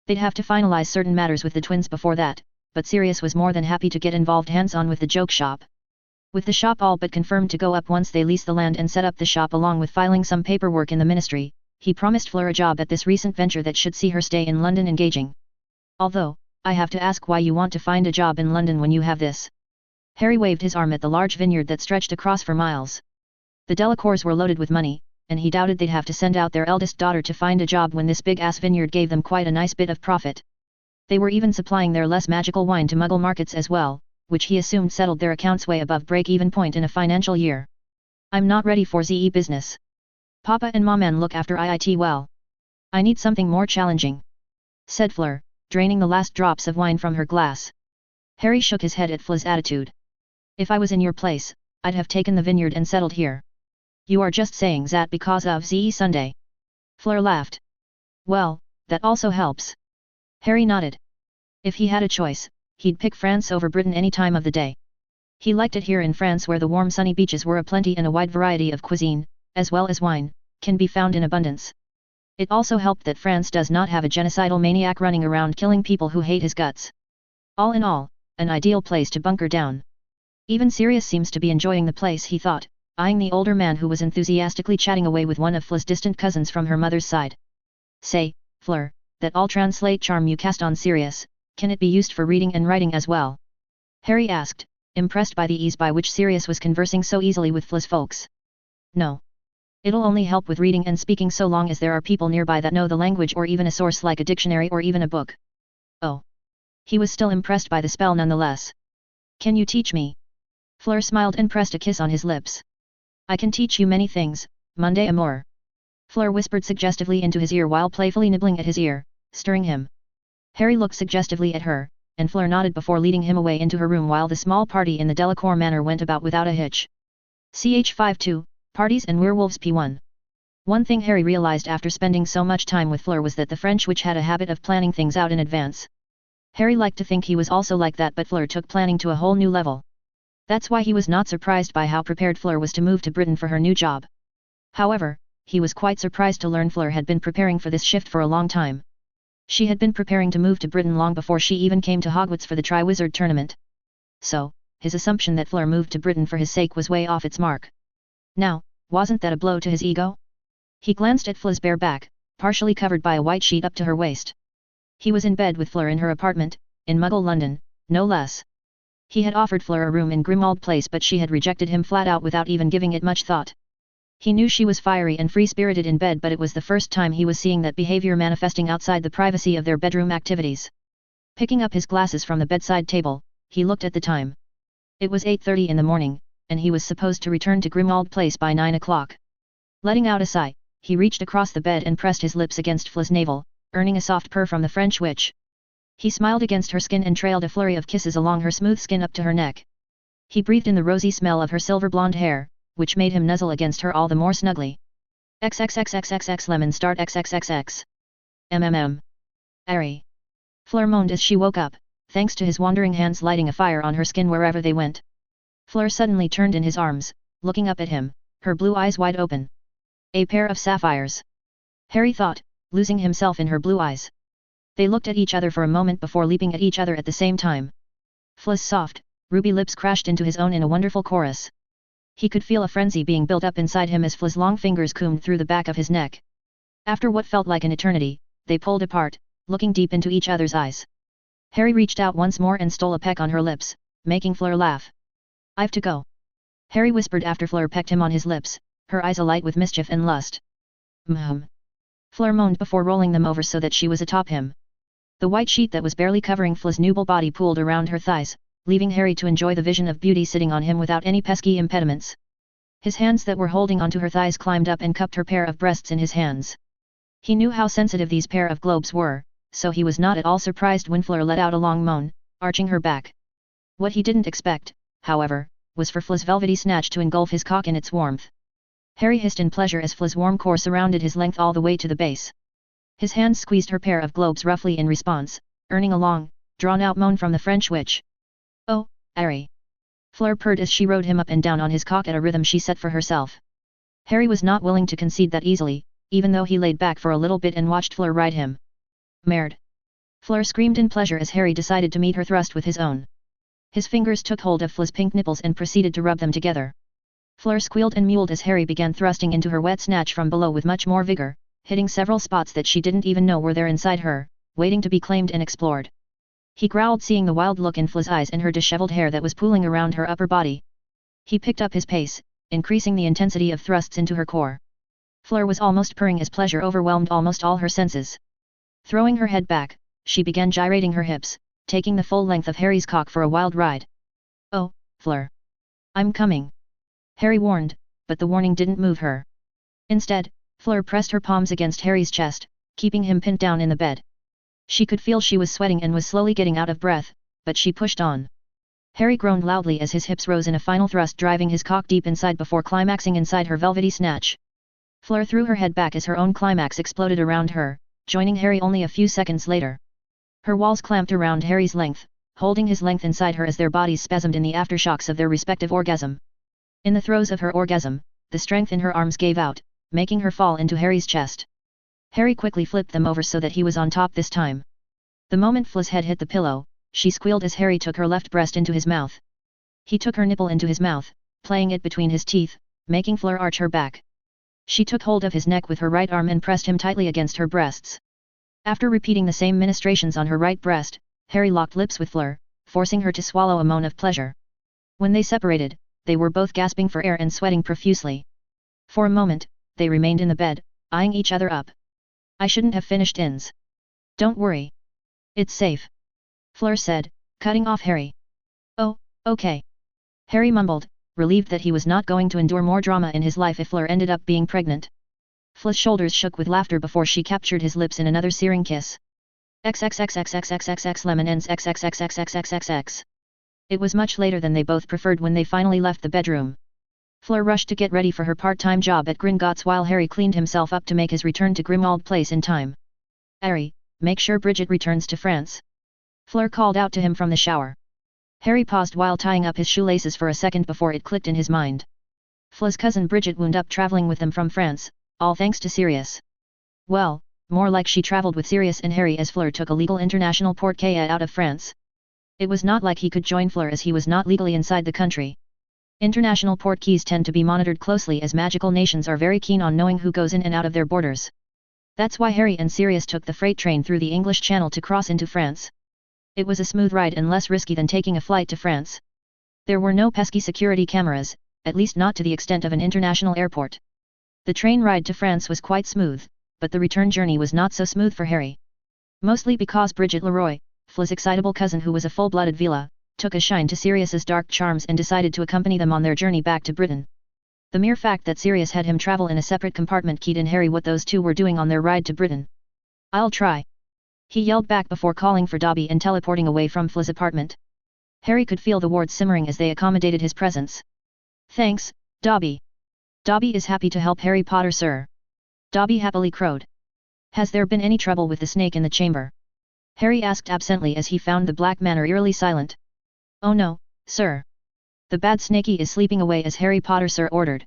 They'd have to finalize certain matters with the twins before that, but Sirius was more than happy to get involved hands-on with the joke shop. With the shop all but confirmed to go up once they lease the land and set up the shop along with filing some paperwork in the ministry, he promised Fleur a job at this recent venture that should see her stay in London engaging. Although, I have to ask why you want to find a job in London when you have this. Harry waved his arm at the large vineyard that stretched across for miles. The Delacours were loaded with money, and he doubted they'd have to send out their eldest daughter to find a job when this big-ass vineyard gave them quite a nice bit of profit. They were even supplying their less magical wine to Muggle markets as well, which he assumed settled their accounts way above break-even point in a financial year. I'm not ready for ZE business. Papa and Maman look after IIT well. I need something more challenging, said Fleur, draining the last drops of wine from her glass. Harry shook his head at Fleur's attitude. If I was in your place, I'd have taken the vineyard and settled here. You are just saying that because of ZE Sunday. Fleur laughed. Well, that also helps. Harry nodded. If he had a choice, he'd pick France over Britain any time of the day. He liked it here in France where the warm sunny beaches were aplenty and a wide variety of cuisine, as well as wine, can be found in abundance. It also helped that France does not have a genocidal maniac running around killing people who hate his guts. All in all, an ideal place to bunker down. Even Sirius seems to be enjoying the place, he thought, eyeing the older man who was enthusiastically chatting away with one of Fleur's distant cousins from her mother's side. Say, Fleur, that all-translate charm you cast on Sirius, can it be used for reading and writing as well? Harry asked, impressed by the ease by which Sirius was conversing so easily with Fleur's folks. No. It'll only help with reading and speaking so long as there are people nearby that know the language or even a source like a dictionary or even a book. Oh. He was still impressed by the spell nonetheless. Can you teach me? Fleur smiled and pressed a kiss on his lips. I can teach you many things, mon amour. Fleur whispered suggestively into his ear while playfully nibbling at his ear, stirring him. Harry looked suggestively at her, and Fleur nodded before leading him away into her room while the small party in the Delacour manor went about without a hitch. Ch52, Parties and Werewolves P1. One thing Harry realized after spending so much time with Fleur was that the French witch had a habit of planning things out in advance. Harry liked to think he was also like that, but Fleur took planning to a whole new level. That's why he was not surprised by how prepared Fleur was to move to Britain for her new job. However, he was quite surprised to learn Fleur had been preparing for this shift for a long time. She had been preparing to move to Britain long before she even came to Hogwarts for the Triwizard Tournament. So, his assumption that Fleur moved to Britain for his sake was way off its mark. Now, wasn't that a blow to his ego? He glanced at Fleur's bare back, partially covered by a white sheet up to her waist. He was in bed with Fleur in her apartment, in Muggle London, no less. He had offered Fleur a room in Grimmauld Place, but she had rejected him flat out without even giving it much thought. He knew she was fiery and free-spirited in bed, but it was the first time he was seeing that behavior manifesting outside the privacy of their bedroom activities. Picking up his glasses from the bedside table, he looked at the time. It was 8:30 in the morning, and he was supposed to return to Grimmauld Place by 9 o'clock. Letting out a sigh, he reached across the bed and pressed his lips against Fla's navel, earning a soft purr from the French witch. He smiled against her skin and trailed a flurry of kisses along her smooth skin up to her neck. He breathed in the rosy smell of her silver blonde hair, which made him nuzzle against her all the more snugly. XXXXXX lemon start XXXX. MMM. Ari. Fleur moaned as she woke up, thanks to his wandering hands lighting a fire on her skin wherever they went. Fleur suddenly turned in his arms, looking up at him, her blue eyes wide open. A pair of sapphires. Harry thought, losing himself in her blue eyes. They looked at each other for a moment before leaping at each other at the same time. Fla's soft, ruby lips crashed into his own in a wonderful chorus. He could feel a frenzy being built up inside him as Fla's long fingers combed through the back of his neck. After what felt like an eternity, they pulled apart, looking deep into each other's eyes. Harry reached out once more and stole a peck on her lips, making Fleur laugh. "I've to go," Harry whispered after Fleur pecked him on his lips, her eyes alight with mischief and lust. Fleur moaned before rolling them over so that she was atop him. The white sheet that was barely covering Fla's nubile body pooled around her thighs, leaving Harry to enjoy the vision of beauty sitting on him without any pesky impediments. His hands that were holding onto her thighs climbed up and cupped her pair of breasts in his hands. He knew how sensitive these pair of globes were, so he was not at all surprised when Fleur let out a long moan, arching her back. What he didn't expect, however, was for Fla's velvety snatch to engulf his cock in its warmth. Harry hissed in pleasure as Fla's warm core surrounded his length all the way to the base. His hands squeezed her pair of globes roughly in response, earning a long, drawn-out moan from the French witch. "Oh, Harry!" Fleur purred as she rode him up and down on his cock at a rhythm she set for herself. Harry was not willing to concede that easily, even though he laid back for a little bit and watched Fleur ride him. "Merde!" Fleur screamed in pleasure as Harry decided to meet her thrust with his own. His fingers took hold of Fla's pink nipples and proceeded to rub them together. Fleur squealed and mewled as Harry began thrusting into her wet snatch from below with much more vigor, hitting several spots that she didn't even know were there inside her, waiting to be claimed and explored. He growled seeing the wild look in Fla's eyes and her disheveled hair that was pooling around her upper body. He picked up his pace, increasing the intensity of thrusts into her core. Fleur was almost purring as pleasure overwhelmed almost all her senses. Throwing her head back, she began gyrating her hips, taking the full length of Harry's cock for a wild ride. "Oh, Fleur. I'm coming," Harry warned, but the warning didn't move her. Instead, Fleur pressed her palms against Harry's chest, keeping him pinned down in the bed. She could feel she was sweating and was slowly getting out of breath, but she pushed on. Harry groaned loudly as his hips rose in a final thrust, driving his cock deep inside before climaxing inside her velvety snatch. Fleur threw her head back as her own climax exploded around her, joining Harry only a few seconds later. Her walls clamped around Harry's length, holding his length inside her as their bodies spasmed in the aftershocks of their respective orgasm. In the throes of her orgasm, the strength in her arms gave out, making her fall into Harry's chest. Harry quickly flipped them over so that he was on top this time. The moment Fla's head hit the pillow, she squealed as Harry took her left breast into his mouth. He took her nipple into his mouth, playing it between his teeth, making Fleur arch her back. She took hold of his neck with her right arm and pressed him tightly against her breasts. After repeating the same ministrations on her right breast, Harry locked lips with Fleur, forcing her to swallow a moan of pleasure. When they separated, they were both gasping for air and sweating profusely. For a moment, they remained in the bed, eyeing each other up. "I shouldn't have finished ins. Don't worry. It's safe," Fleur said, cutting off Harry. "Oh, okay," Harry mumbled, relieved that he was not going to endure more drama in his life if Fleur ended up being pregnant. Fla's shoulders shook with laughter before she captured his lips in another searing kiss. XXXXXXXX lemon ends XXXXXXXX. It was much later than they both preferred when they finally left the bedroom. Fleur rushed to get ready for her part-time job at Gringotts while Harry cleaned himself up to make his return to Grimmauld Place in time. "Harry, make sure Bridget returns to France," Fleur called out to him from the shower. Harry paused while tying up his shoelaces for a second before it clicked in his mind. Fla's cousin Bridget wound up traveling with them from France, all thanks to Sirius. Well, more like she traveled with Sirius and Harry as Fleur took a legal international portkey out of France. It was not like he could join Fleur as he was not legally inside the country. International portkeys tend to be monitored closely as magical nations are very keen on knowing who goes in and out of their borders. That's why Harry and Sirius took the freight train through the English Channel to cross into France. It was a smooth ride and less risky than taking a flight to France. There were no pesky security cameras, at least not to the extent of an international airport. The train ride to France was quite smooth, but the return journey was not so smooth for Harry. Mostly because Bridget Leroy, Fla's excitable cousin who was a full-blooded Vila, took a shine to Sirius's dark charms and decided to accompany them on their journey back to Britain. The mere fact that Sirius had him travel in a separate compartment keyed in Harry what those two were doing on their ride to Britain. "I'll try," he yelled back before calling for Dobby and teleporting away from Fla's apartment. Harry could feel the wards simmering as they accommodated his presence. "Thanks, Dobby. Dobby is happy to help Harry Potter, sir." Dobby happily crowed. "Has there been any trouble with the snake in the chamber?" Harry asked absently as he found the Black Manor eerily silent. "Oh no, sir. The bad snaky is sleeping away as Harry Potter sir ordered."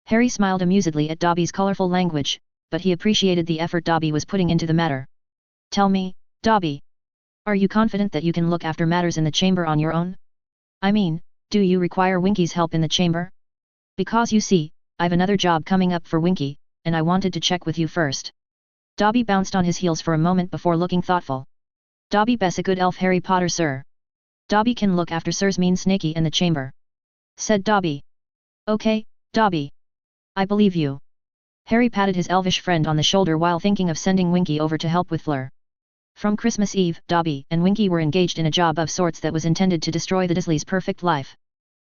Harry smiled amusedly at Dobby's colorful language, but he appreciated the effort Dobby was putting into the matter. "Tell me, Dobby. Are you confident that you can look after matters in the chamber on your own? I mean, do you require Winky's help in the chamber? Because you see, I've another job coming up for Winky, and I wanted to check with you first." Dobby bounced on his heels for a moment before looking thoughtful. "Dobby Bess a good elf Harry Potter sir. Dobby can look after Sir's mean snaky in the chamber," said Dobby. "Okay, Dobby. I believe you." Harry patted his elvish friend on the shoulder while thinking of sending Winky over to help with Fleur. From Christmas Eve, Dobby and Winky were engaged in a job of sorts that was intended to destroy the Dursleys' perfect life.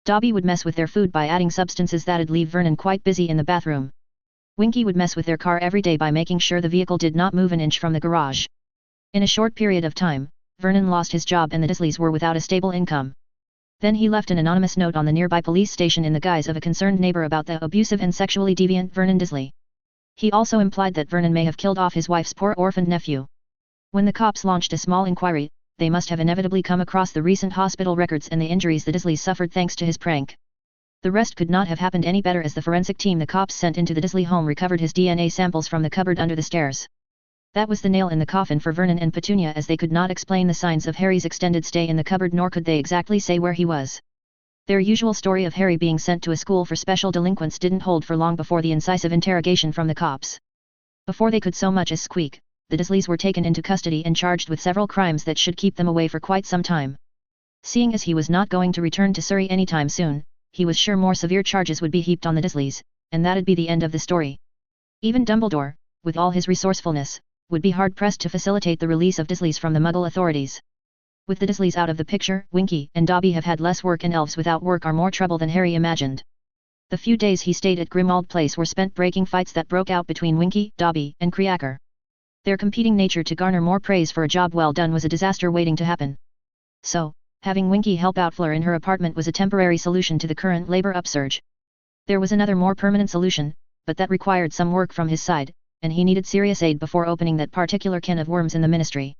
Dobby would mess with their food by adding substances that'd leave Vernon quite busy in the bathroom. Winky would mess with their car every day by making sure the vehicle did not move an inch from the garage. In a short period of time, Vernon lost his job and the Dursleys were without a stable income. Then he left an anonymous note on the nearby police station in the guise of a concerned neighbor about the abusive and sexually deviant Vernon Dursley. He also implied that Vernon may have killed off his wife's poor orphaned nephew. When the cops launched a small inquiry, they must have inevitably come across the recent hospital records and the injuries the Dursleys suffered thanks to his prank. The rest could not have happened any better as the forensic team the cops sent into the Dursley home recovered his DNA samples from the cupboard under the stairs. That was the nail in the coffin for Vernon and Petunia, as they could not explain the signs of Harry's extended stay in the cupboard, nor could they exactly say where he was. Their usual story of Harry being sent to a school for special delinquents didn't hold for long before the incisive interrogation from the cops. Before they could so much as squeak, the Dursleys were taken into custody and charged with several crimes that should keep them away for quite some time. Seeing as he was not going to return to Surrey anytime soon, he was sure more severe charges would be heaped on the Dursleys, and that'd be the end of the story. Even Dumbledore, with all his resourcefulness, would be hard-pressed to facilitate the release of Dursleys from the Muggle authorities. With the Dursleys out of the picture, Winky and Dobby have had less work, and elves without work are more trouble than Harry imagined. The few days he stayed at Grimmauld Place were spent breaking fights that broke out between Winky, Dobby, and Creaker. Their competing nature to garner more praise for a job well done was a disaster waiting to happen. So, having Winky help out Fleur in her apartment was a temporary solution to the current labor upsurge. There was another more permanent solution, but that required some work from his side, and he needed serious aid before opening that particular can of worms in the ministry.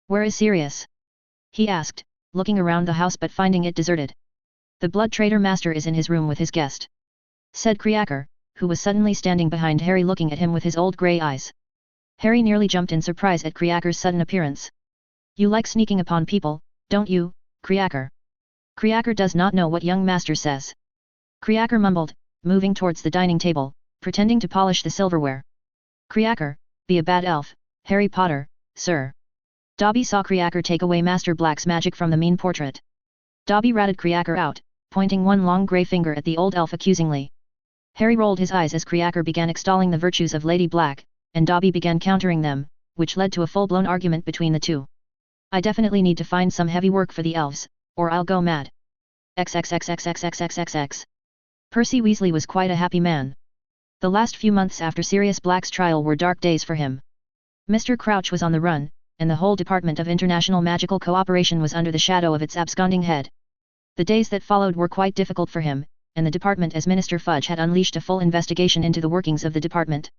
"Where is Sirius?" he asked, looking around the house but finding it deserted. "The Blood Trader Master is in his room with his guest," said Creaker, who was suddenly standing behind Harry looking at him with his old grey eyes. Harry nearly jumped in surprise at Creaker's sudden appearance. "You like sneaking upon people, don't you, Creaker?" "Creaker does not know what young master says," Creaker mumbled, moving towards the dining table, pretending to polish the silverware. "Creaker, be a bad elf, Harry Potter, sir." Dobby saw Creaker take away Master Black's magic from the mean portrait. Dobby ratted Creaker out, pointing one long grey finger at the old elf accusingly. Harry rolled his eyes as Creaker began extolling the virtues of Lady Black, and Dobby began countering them, which led to a full-blown argument between the two. "I definitely need to find some heavy work for the elves, or I'll go mad. XXXXXXXXX. Percy Weasley was quite a happy man. The last few months after Sirius Black's trial were dark days for him. Mr. Crouch was on the run, and the whole Department of International Magical Cooperation was under the shadow of its absconding head. The days that followed were quite difficult for him, and the department as Minister Fudge had unleashed a full investigation into the workings of the department.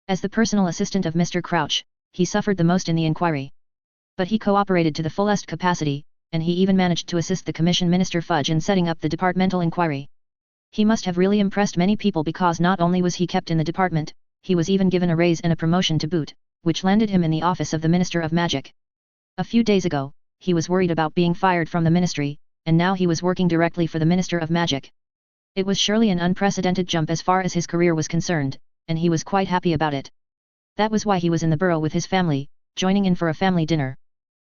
As the personal assistant of Mr. Crouch, he suffered the most in the inquiry. But he cooperated to the fullest capacity, and he even managed to assist the Commission Minister Fudge in setting up the departmental inquiry. He must have really impressed many people because not only was he kept in the department, he was even given a raise and a promotion to boot, which landed him in the office of the Minister of Magic. A few days ago, he was worried about being fired from the ministry, and now he was working directly for the Minister of Magic. It was surely an unprecedented jump as far as his career was concerned, and he was quite happy about it. That was why he was in the Burrow with his family, joining in for a family dinner.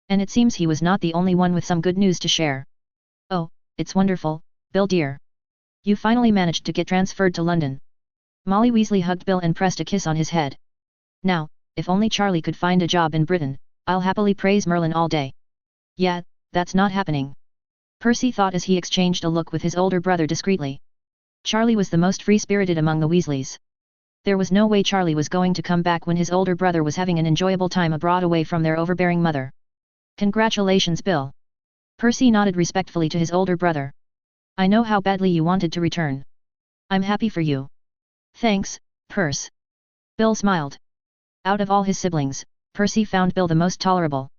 And it seems he was not the only one with some good news to share. "Oh, it's wonderful, Bill dear. You finally managed to get transferred to London." Molly Weasley hugged Bill and pressed a kiss on his head. "Now, if only Charlie could find a job in Britain, I'll happily praise Merlin all day." "Yeah, that's not happening," Percy thought as he exchanged a look with his older brother discreetly. Charlie was the most free-spirited among the Weasleys. There was no way Charlie was going to come back when his older brother was having an enjoyable time abroad away from their overbearing mother. Congratulations, Bill. Percy nodded respectfully to his older brother. I know how badly you wanted to return. I'm happy for you. Thanks, Percy. Bill smiled. Out of all his siblings, Percy found Bill the most tolerable.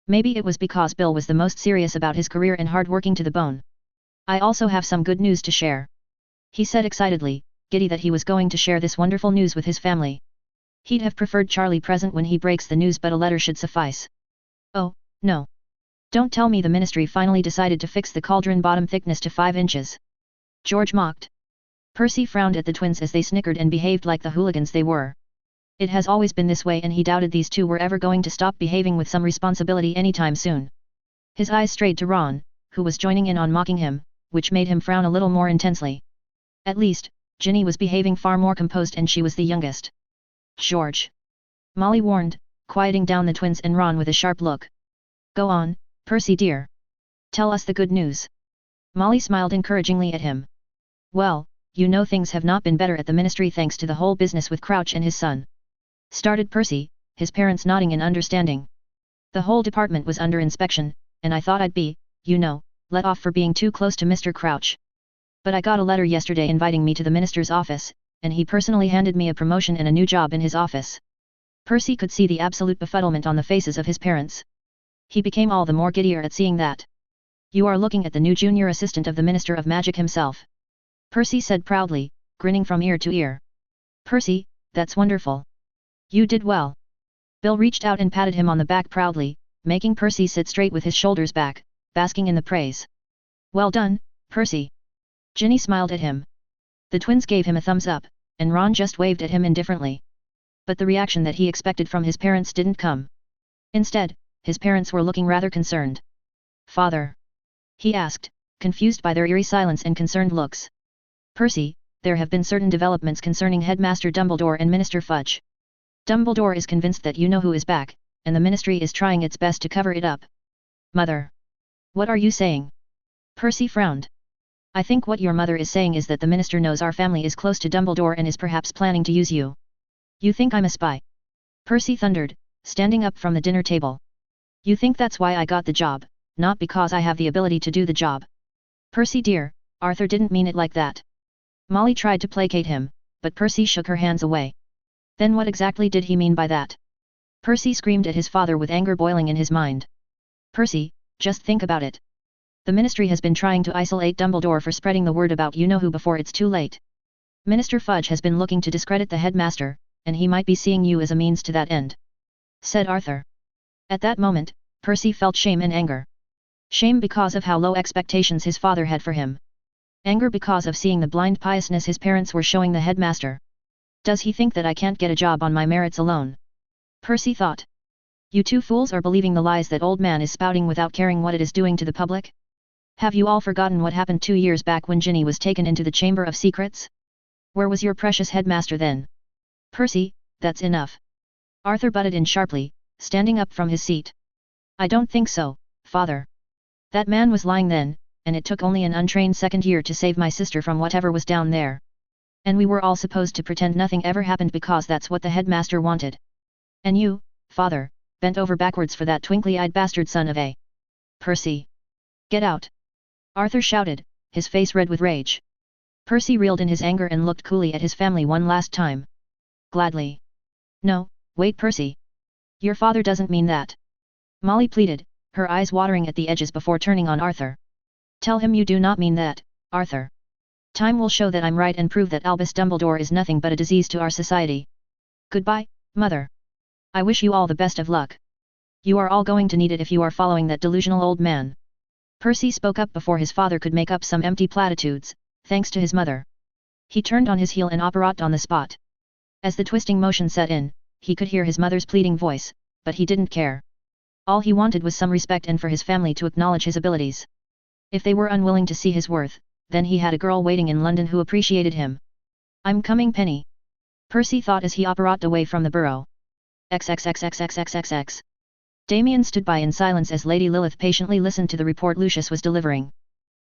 Maybe it was because Bill was the most serious about his career and hard-working to the bone. I also have some good news to share. He said excitedly, giddy that he was going to share this wonderful news with his family. He'd have preferred Charlie present when he breaks the news, but a letter should suffice. Oh, no. Don't tell me the ministry finally decided to fix the cauldron bottom thickness to 5 inches. George mocked. Percy frowned at the twins as they snickered and behaved like the hooligans they were. It has always been this way, and he doubted these two were ever going to stop behaving with some responsibility anytime soon. His eyes strayed to Ron, who was joining in on mocking him, which made him frown a little more intensely. At least, Ginny was behaving far more composed, and she was the youngest. George. Molly warned, quieting down the twins and Ron with a sharp look. Go on, Percy dear. Tell us the good news. Molly smiled encouragingly at him. Well, you know things have not been better at the ministry thanks to the whole business with Crouch and his son. Started Percy, his parents nodding in understanding. The whole department was under inspection, and I thought I'd be, you know, let off for being too close to Mr. Crouch. But I got a letter yesterday inviting me to the minister's office, and he personally handed me a promotion and a new job in his office. Percy could see the absolute befuddlement on the faces of his parents. He became all the more giddier at seeing that. You are looking at the new junior assistant of the Minister of Magic himself. Percy said proudly, grinning from ear to ear. Percy, that's wonderful. You did well. Bill reached out and patted him on the back proudly, making Percy sit straight with his shoulders back, basking in the praise. Well done, Percy. Ginny smiled at him. The twins gave him a thumbs up, and Ron just waved at him indifferently. But the reaction that he expected from his parents didn't come. Instead, his parents were looking rather concerned. Father? He asked, confused by their eerie silence and concerned looks. Percy, there have been certain developments concerning Headmaster Dumbledore and Minister Fudge. Dumbledore is convinced that you know who is back, and the ministry is trying its best to cover it up. Mother. What are you saying? Percy frowned. I think what your mother is saying is that the minister knows our family is close to Dumbledore and is perhaps planning to use you. You think I'm a spy? Percy thundered, standing up from the dinner table. You think that's why I got the job, not because I have the ability to do the job. Percy dear, Arthur didn't mean it like that. Molly tried to placate him, but Percy shook her hands away. Then what exactly did he mean by that? Percy screamed at his father with anger boiling in his mind. Percy, just think about it. The ministry has been trying to isolate Dumbledore for spreading the word about you-know-who before it's too late. Minister Fudge has been looking to discredit the headmaster, and he might be seeing you as a means to that end. Said Arthur. At that moment, Percy felt shame and anger. Shame because of how low expectations his father had for him. Anger because of seeing the blind piousness his parents were showing the headmaster. Does he think that I can't get a job on my merits alone? Percy thought. You two fools are believing the lies that old man is spouting without caring what it is doing to the public? Have you all forgotten what happened 2 years back when Ginny was taken into the Chamber of Secrets? Where was your precious headmaster then? Percy, that's enough. Arthur butted in sharply, standing up from his seat. I don't think so, father. That man was lying then, and it took only an untrained second year to save my sister from whatever was down there. And we were all supposed to pretend nothing ever happened because that's what the headmaster wanted. And you, father, bent over backwards for that twinkly-eyed bastard son of a. Percy. Get out. Arthur shouted, his face red with rage. Percy reeled in his anger and looked coolly at his family one last time. Gladly. No, wait Percy. Your father doesn't mean that. Molly pleaded, her eyes watering at the edges before turning on Arthur. Tell him you do not mean that, Arthur. Time will show that I'm right and prove that Albus Dumbledore is nothing but a disease to our society. Goodbye, mother. I wish you all the best of luck. You are all going to need it if you are following that delusional old man. Percy spoke up before his father could make up some empty platitudes, thanks to his mother. He turned on his heel and operated on the spot. As the twisting motion set in, he could hear his mother's pleading voice, but he didn't care. All he wanted was some respect and for his family to acknowledge his abilities. If they were unwilling to see his worth, then he had a girl waiting in London who appreciated him. I'm coming Penny. Percy thought as he operated away from the burrow. XXXXXXXX. Damien stood by in silence as Lady Lilith patiently listened to the report Lucius was delivering.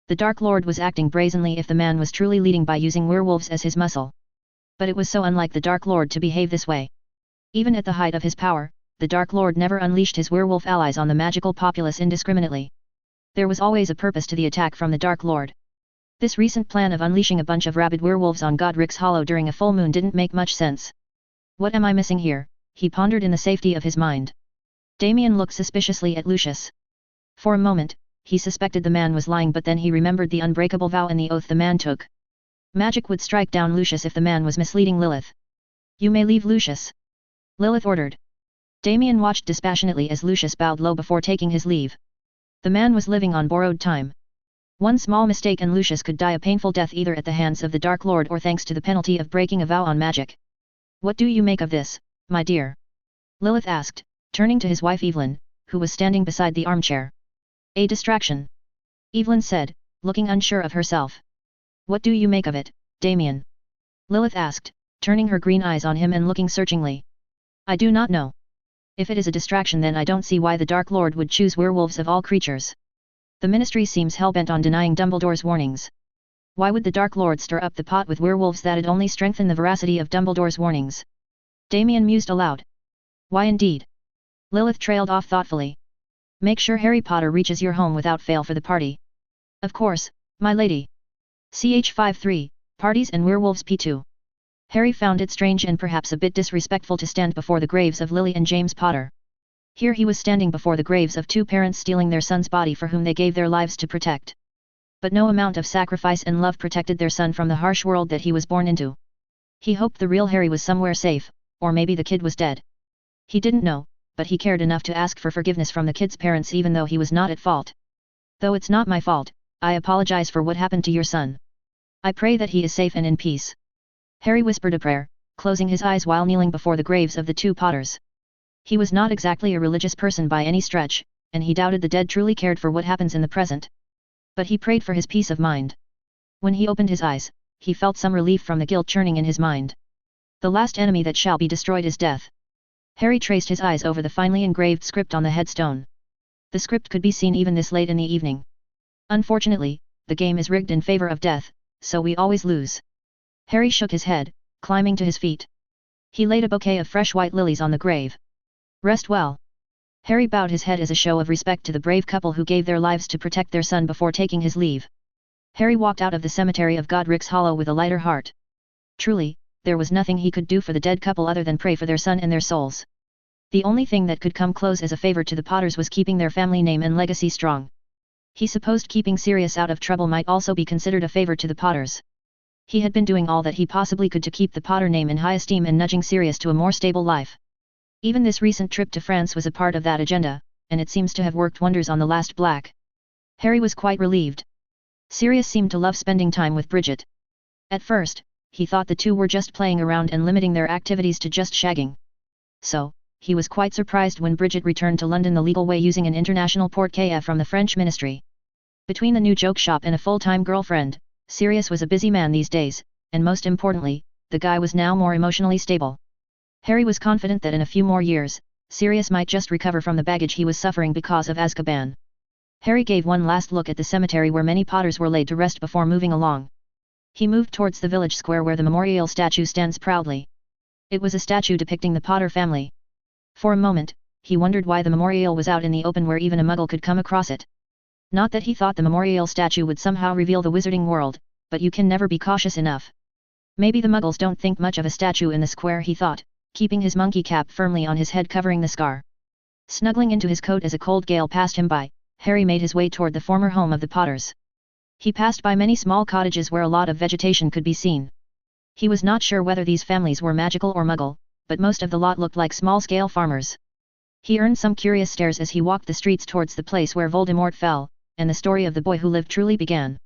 The Dark Lord was acting brazenly if the man was truly leading by using werewolves as his muscle. But it was so unlike the Dark Lord to behave this way. Even at the height of his power, the Dark Lord never unleashed his werewolf allies on the magical populace indiscriminately. There was always a purpose to the attack from the Dark Lord. This recent plan of unleashing a bunch of rabid werewolves on Godric's Hollow during a full moon didn't make much sense. What am I missing here? He pondered in the safety of his mind. Damien looked suspiciously at Lucius. For a moment, he suspected the man was lying, but then he remembered the unbreakable vow and the oath the man took. Magic would strike down Lucius if the man was misleading Lilith. You may leave, Lucius. Lilith ordered. Damien watched dispassionately as Lucius bowed low before taking his leave. The man was living on borrowed time. One small mistake and Lucius could die a painful death either at the hands of the Dark Lord or thanks to the penalty of breaking a vow on magic. What do you make of this, my dear? Lilith asked, turning to his wife Evelyn, who was standing beside the armchair. A distraction. Evelyn said, looking unsure of herself. What do you make of it, Damien? Lilith asked, turning her green eyes on him and looking searchingly. I do not know. If it is a distraction, then I don't see why the Dark Lord would choose werewolves of all creatures. The Ministry seems hell-bent on denying Dumbledore's warnings. Why would the Dark Lord stir up the pot with werewolves? That'd only strengthen the veracity of Dumbledore's warnings. Damien mused aloud. Why indeed? Lilith trailed off thoughtfully. Make sure Harry Potter reaches your home without fail for the party. Of course, my lady. Ch53, Parties and Werewolves P2. Harry found it strange and perhaps a bit disrespectful to stand before the graves of Lily and James Potter. Here he was standing before the graves of two parents stealing their son's body for whom they gave their lives to protect. But no amount of sacrifice and love protected their son from the harsh world that he was born into. He hoped the real Harry was somewhere safe, or maybe the kid was dead. He didn't know, but he cared enough to ask for forgiveness from the kid's parents even though he was not at fault. Though it's not my fault, I apologize for what happened to your son. I pray that he is safe and in peace. Harry whispered a prayer, closing his eyes while kneeling before the graves of the two Potters. He was not exactly a religious person by any stretch, and he doubted the dead truly cared for what happens in the present. But he prayed for his peace of mind. When he opened his eyes, he felt some relief from the guilt churning in his mind. The last enemy that shall be destroyed is death. Harry traced his eyes over the finely engraved script on the headstone. The script could be seen even this late in the evening. Unfortunately, the game is rigged in favor of death, so we always lose. Harry shook his head, climbing to his feet. He laid a bouquet of fresh white lilies on the grave. Rest well. Harry bowed his head as a show of respect to the brave couple who gave their lives to protect their son before taking his leave. Harry walked out of the cemetery of Godric's Hollow with a lighter heart. Truly, there was nothing he could do for the dead couple other than pray for their son and their souls. The only thing that could come close as a favor to the Potters was keeping their family name and legacy strong. He supposed keeping Sirius out of trouble might also be considered a favor to the Potters. He had been doing all that he possibly could to keep the Potter name in high esteem and nudging Sirius to a more stable life. Even this recent trip to France was a part of that agenda, and it seems to have worked wonders on the last black. Harry was quite relieved. Sirius seemed to love spending time with Bridget. At first, he thought the two were just playing around and limiting their activities to just shagging. So, he was quite surprised when Bridget returned to London the legal way using an international porte-carte from the French ministry. Between the new joke shop and a full-time girlfriend, Sirius was a busy man these days, and most importantly, the guy was now more emotionally stable. Harry was confident that in a few more years, Sirius might just recover from the baggage he was suffering because of Azkaban. Harry gave one last look at the cemetery where many Potters were laid to rest before moving along. He moved towards the village square where the memorial statue stands proudly. It was a statue depicting the Potter family. For a moment, he wondered why the memorial was out in the open where even a muggle could come across it. Not that he thought the memorial statue would somehow reveal the wizarding world, but you can never be cautious enough. Maybe the muggles don't think much of a statue in the square, he thought, keeping his monkey cap firmly on his head covering the scar. Snuggling into his coat as a cold gale passed him by, Harry made his way toward the former home of the Potters. He passed by many small cottages where a lot of vegetation could be seen. He was not sure whether these families were magical or muggle, but most of the lot looked like small-scale farmers. He earned some curious stares as he walked the streets towards the place where Voldemort fell, and the story of the boy who lived truly began.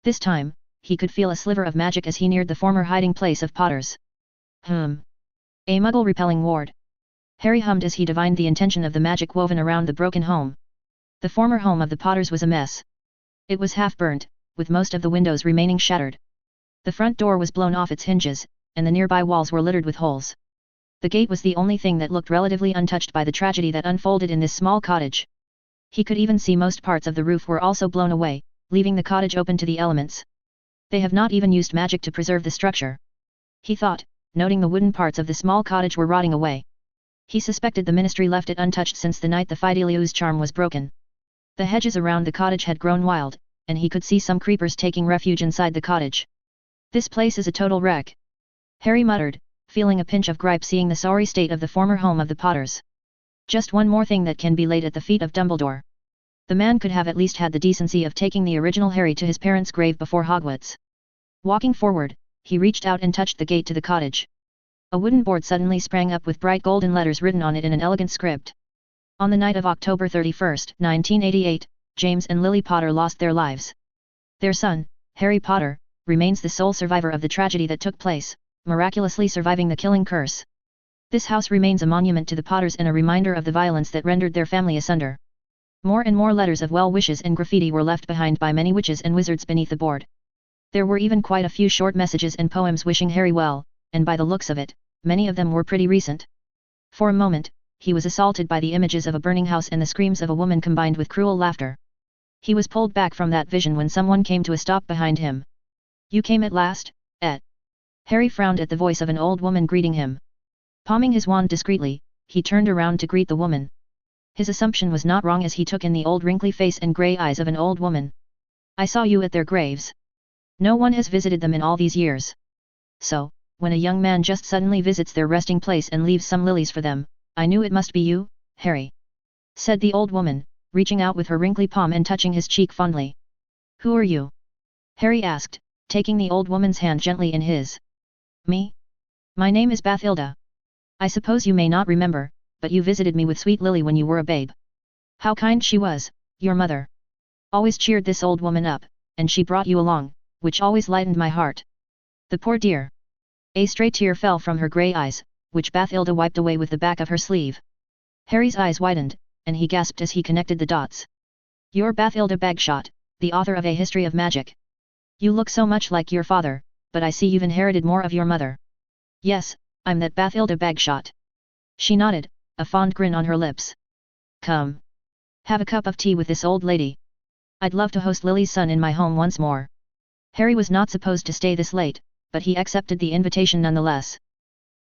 This time, he could feel a sliver of magic as he neared the former hiding place of Potters. A muggle-repelling ward. Harry hummed as he divined the intention of the magic woven around the broken home. The former home of the Potters was a mess. It was half-burnt, with most of the windows remaining shattered. The front door was blown off its hinges, and the nearby walls were littered with holes. The gate was the only thing that looked relatively untouched by the tragedy that unfolded in this small cottage. He could even see most parts of the roof were also blown away, leaving the cottage open to the elements. They have not even used magic to preserve the structure. He thought, noting the wooden parts of the small cottage were rotting away. He suspected the ministry left it untouched since the night the Fideliu's charm was broken. The hedges around the cottage had grown wild, and he could see some creepers taking refuge inside the cottage. This place is a total wreck. Harry muttered, feeling a pinch of gripe seeing the sorry state of the former home of the Potters. Just one more thing that can be laid at the feet of Dumbledore. The man could have at least had the decency of taking the original Harry to his parents' grave before Hogwarts. Walking forward, he reached out and touched the gate to the cottage. A wooden board suddenly sprang up with bright golden letters written on it in an elegant script. On the night of October 31, 1988, James and Lily Potter lost their lives. Their son, Harry Potter, remains the sole survivor of the tragedy that took place, miraculously surviving the killing curse. This house remains a monument to the Potters and a reminder of the violence that rendered their family asunder. More and more letters of well wishes and graffiti were left behind by many witches and wizards beneath the board. There were even quite a few short messages and poems wishing Harry well, and by the looks of it, many of them were pretty recent. For a moment, he was assaulted by the images of a burning house and the screams of a woman combined with cruel laughter. He was pulled back from that vision when someone came to a stop behind him. "You came at last, Et." Harry frowned at the voice of an old woman greeting him. Palming his wand discreetly, he turned around to greet the woman. His assumption was not wrong as he took in the old wrinkly face and grey eyes of an old woman. "I saw you at their graves. No one has visited them in all these years. So, when a young man just suddenly visits their resting place and leaves some lilies for them, I knew it must be you, Harry," said the old woman, reaching out with her wrinkly palm and touching his cheek fondly. "Who are you?" Harry asked, taking the old woman's hand gently in his. "Me? My name is Bathilda. I suppose you may not remember, but you visited me with sweet Lily when you were a babe. How kind she was, your mother. Always cheered this old woman up, and she brought you along, which always lightened my heart. The poor dear." A stray tear fell from her grey eyes, which Bathilda wiped away with the back of her sleeve. Harry's eyes widened, and he gasped as he connected the dots. "You're Bathilda Bagshot, the author of A History of Magic. You look so much like your father, but I see you've inherited more of your mother." "Yes, I'm that Bathilda Bagshot." She nodded, a fond grin on her lips. "Come. Have a cup of tea with this old lady. I'd love to host Lily's son in my home once more." Harry was not supposed to stay this late, but he accepted the invitation nonetheless.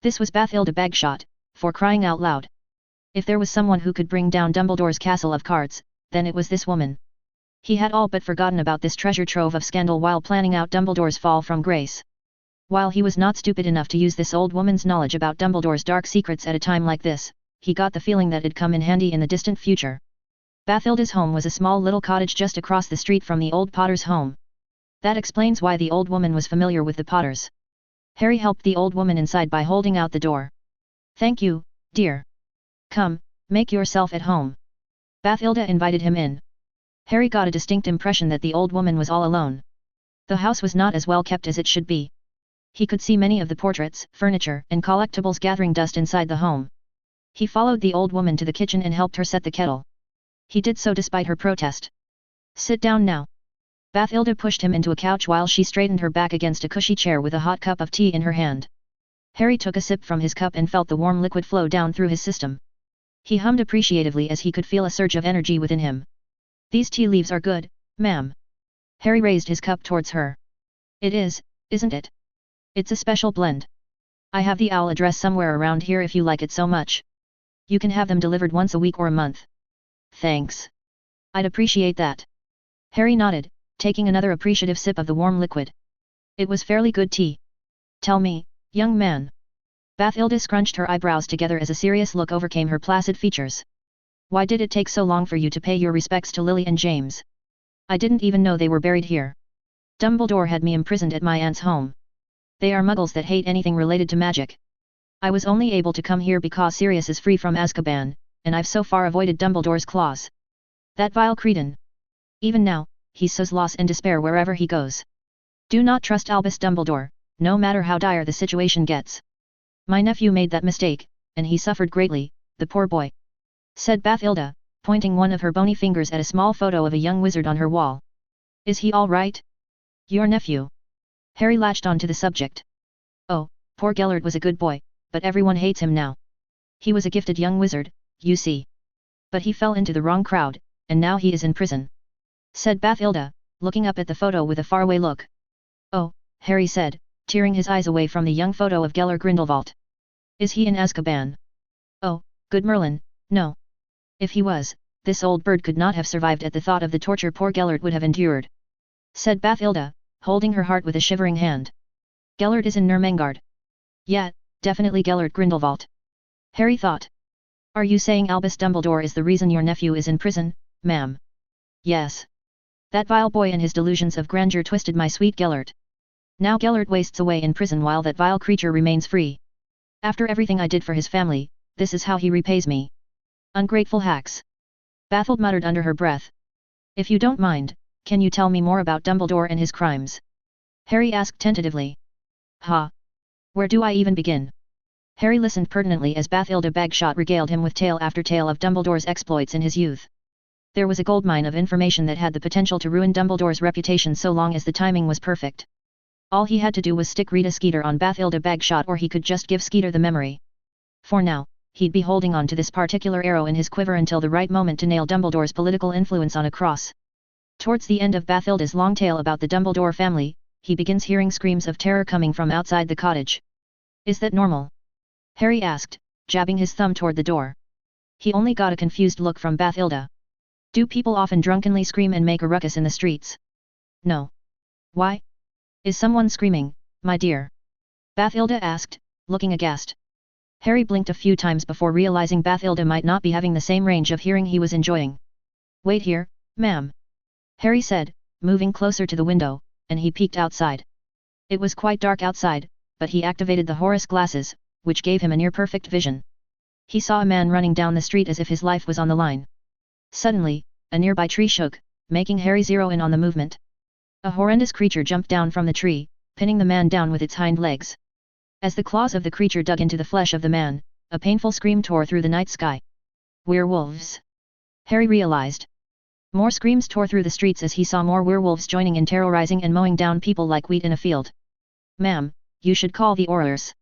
This was Bathilda Bagshot, for crying out loud. If there was someone who could bring down Dumbledore's castle of cards, then it was this woman. He had all but forgotten about this treasure trove of scandal while planning out Dumbledore's fall from grace. While he was not stupid enough to use this old woman's knowledge about Dumbledore's dark secrets at a time like this, he got the feeling that it'd come in handy in the distant future. Bathilda's home was a small little cottage just across the street from the old Potter's home. That explains why the old woman was familiar with the Potters. Harry helped the old woman inside by holding out the door. "Thank you, dear. Come, make yourself at home." Bathilda invited him in. Harry got a distinct impression that the old woman was all alone. The house was not as well kept as it should be. He could see many of the portraits, furniture, and collectibles gathering dust inside the home. He followed the old woman to the kitchen and helped her set the kettle. He did so despite her protest. "Sit down now." Bathilda pushed him into a couch while she straightened her back against a cushy chair with a hot cup of tea in her hand. Harry took a sip from his cup and felt the warm liquid flow down through his system. He hummed appreciatively as he could feel a surge of energy within him. "These tea leaves are good, ma'am." Harry raised his cup towards her. "It is, isn't it? It's a special blend. I have the owl address somewhere around here if you like it so much. You can have them delivered once a week or a month." "Thanks. I'd appreciate that." Harry nodded, taking another appreciative sip of the warm liquid. It was fairly good tea. "Tell me, young man." Bathilda scrunched her eyebrows together as a serious look overcame her placid features. "Why did it take so long for you to pay your respects to Lily and James? I didn't even know they were buried here. Dumbledore had me imprisoned at my aunt's home. They are muggles that hate anything related to magic. I was only able to come here because Sirius is free from Azkaban, and I've so far avoided Dumbledore's claws. That vile cretin. Even now, he sows loss and despair wherever he goes. Do not trust Albus Dumbledore, no matter how dire the situation gets. My nephew made that mistake, and he suffered greatly, the poor boy," said Bathilda, pointing one of her bony fingers at a small photo of a young wizard on her wall. "Is he all right?" "Your nephew?" Harry latched on to the subject. "Oh, poor Gellert was a good boy, but everyone hates him now. He was a gifted young wizard, you see. But he fell into the wrong crowd, and now he is in prison," said Bathilda, looking up at the photo with a faraway look. Oh, Harry said, tearing his eyes away from the young photo of Gellert Grindelwald. Is he in Azkaban? Oh, good Merlin, no. If he was, this old bird could not have survived at the thought of the torture poor Gellert would have endured. Said Bathilda, holding her heart with a shivering hand. Gellert is in Nurmengard. Yeah, definitely Gellert Grindelwald. Harry thought. Are you saying Albus Dumbledore is the reason your nephew is in prison, ma'am? Yes. That vile boy and his delusions of grandeur twisted my sweet Gellert. Now Gellert wastes away in prison while that vile creature remains free. After everything I did for his family, this is how he repays me. Ungrateful hacks. Bathilda muttered under her breath. If you don't mind, can you tell me more about Dumbledore and his crimes? Harry asked tentatively. Ha! Where do I even begin? Harry listened pertinently as Bathilda Bagshot regaled him with tale after tale of Dumbledore's exploits in his youth. There was a goldmine of information that had the potential to ruin Dumbledore's reputation so long as the timing was perfect. All he had to do was stick Rita Skeeter on Bathilda Bagshot, or he could just give Skeeter the memory. For now, he'd be holding on to this particular arrow in his quiver until the right moment to nail Dumbledore's political influence on a cross. Towards the end of Bathilda's long tale about the Dumbledore family, he begins hearing screams of terror coming from outside the cottage. Is that normal? Harry asked, jabbing his thumb toward the door. He only got a confused look from Bathilda. Do people often drunkenly scream and make a ruckus in the streets? No. Why? Is someone screaming, my dear? Bathilda asked, looking aghast. Harry blinked a few times before realizing Bathilda might not be having the same range of hearing he was enjoying. Wait here, ma'am. Harry said, moving closer to the window, and he peeked outside. It was quite dark outside, but he activated the Horus glasses, which gave him a near-perfect vision. He saw a man running down the street as if his life was on the line. Suddenly, a nearby tree shook, making Harry zero in on the movement. A horrendous creature jumped down from the tree, pinning the man down with its hind legs. As the claws of the creature dug into the flesh of the man, a painful scream tore through the night sky. Werewolves! Harry realized. More screams tore through the streets as he saw more werewolves joining in terrorizing and mowing down people like wheat in a field. Ma'am, you should call the Aurors.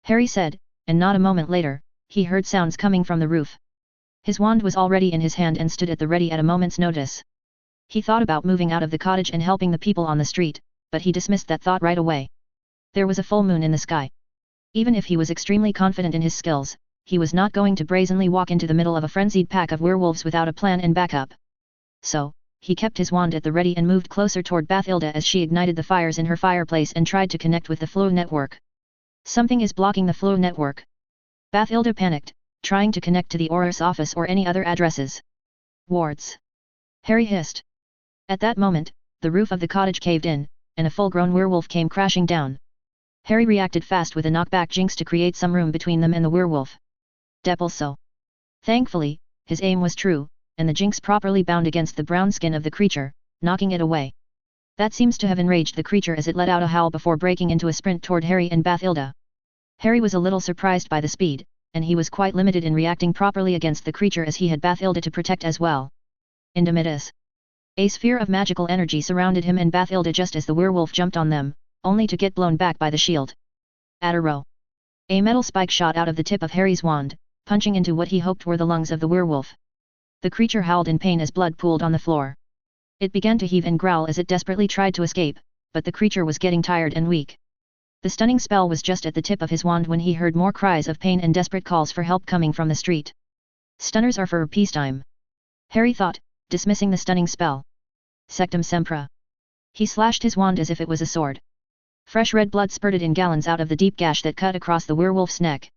Harry said, and not a moment later, he heard sounds coming from the roof. His wand was already in his hand and stood at the ready at a moment's notice. He thought about moving out of the cottage and helping the people on the street, but he dismissed that thought right away. There was a full moon in the sky. Even if he was extremely confident in his skills, he was not going to brazenly walk into the middle of a frenzied pack of werewolves without a plan and backup. So, he kept his wand at the ready and moved closer toward Bathilda as she ignited the fires in her fireplace and tried to connect with the flow network. Something is blocking the flow network. Bathilda panicked, trying to connect to the Aurors office or any other addresses. Wards! Harry hissed. At that moment, the roof of the cottage caved in, and a full-grown werewolf came crashing down. Harry reacted fast with a knockback jinx to create some room between them and the werewolf. Depulso. Thankfully, his aim was true, and the jinx properly bound against the brown skin of the creature, knocking it away. That seems to have enraged the creature as it let out a howl before breaking into a sprint toward Harry and Bathilda. Harry was a little surprised by the speed, and he was quite limited in reacting properly against the creature as he had Bathilda to protect as well. Indomitus. A sphere of magical energy surrounded him and Bathilda just as the werewolf jumped on them, only to get blown back by the shield. Adaro. A metal spike shot out of the tip of Harry's wand, punching into what he hoped were the lungs of the werewolf. The creature howled in pain as blood pooled on the floor. It began to heave and growl as it desperately tried to escape, but the creature was getting tired and weak. The stunning spell was just at the tip of his wand when he heard more cries of pain and desperate calls for help coming from the street. Stunners are for peacetime. Harry thought, dismissing the stunning spell. Sectum Sempra. He slashed his wand as if it was a sword. Fresh red blood spurted in gallons out of the deep gash that cut across the werewolf's neck.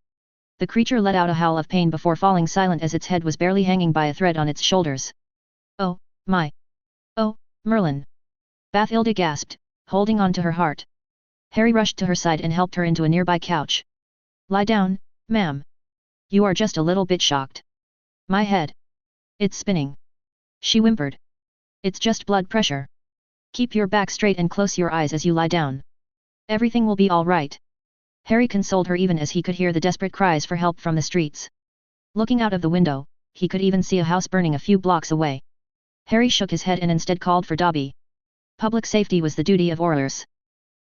The creature let out a howl of pain before falling silent as its head was barely hanging by a thread on its shoulders. Oh, my! Oh, Merlin! Bathilda gasped, holding on to her heart. Harry rushed to her side and helped her into a nearby couch. Lie down, ma'am. You are just a little bit shocked. My head. It's spinning. She whimpered. It's just blood pressure. Keep your back straight and close your eyes as you lie down. Everything will be all right. Harry consoled her even as he could hear the desperate cries for help from the streets. Looking out of the window, he could even see a house burning a few blocks away. Harry shook his head and instead called for Dobby. Public safety was the duty of Aurors.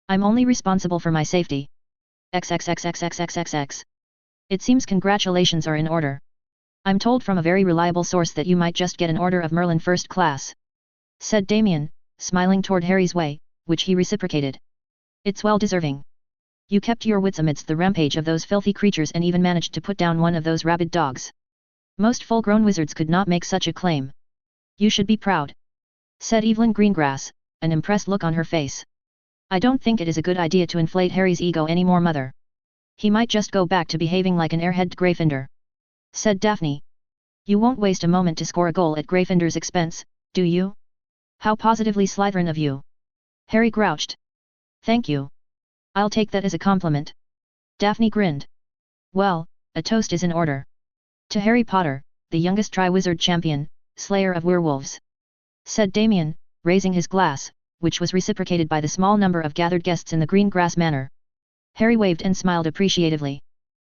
I'm only responsible for my safety. XXXXXXXX. It seems congratulations are in order. I'm told from a very reliable source that you might just get an Order of Merlin First Class. Said Damien, smiling toward Harry's way, which he reciprocated. It's well deserving. You kept your wits amidst the rampage of those filthy creatures and even managed to put down one of those rabid dogs. Most full-grown wizards could not make such a claim. You should be proud, said Evelyn Greengrass, an impressed look on her face. I don't think it is a good idea to inflate Harry's ego any more, mother. He might just go back to behaving like an airhead Gryffindor, said Daphne. You won't waste a moment to score a goal at Gryffindor's expense, do you? How positively Slytherin of you. Harry grouched. Thank you. I'll take that as a compliment. Daphne grinned. Well, a toast is in order. To Harry Potter, the youngest Triwizard Champion, Slayer of Werewolves, said Damien, raising his glass, which was reciprocated by the small number of gathered guests in the green grass manor. Harry waved and smiled appreciatively.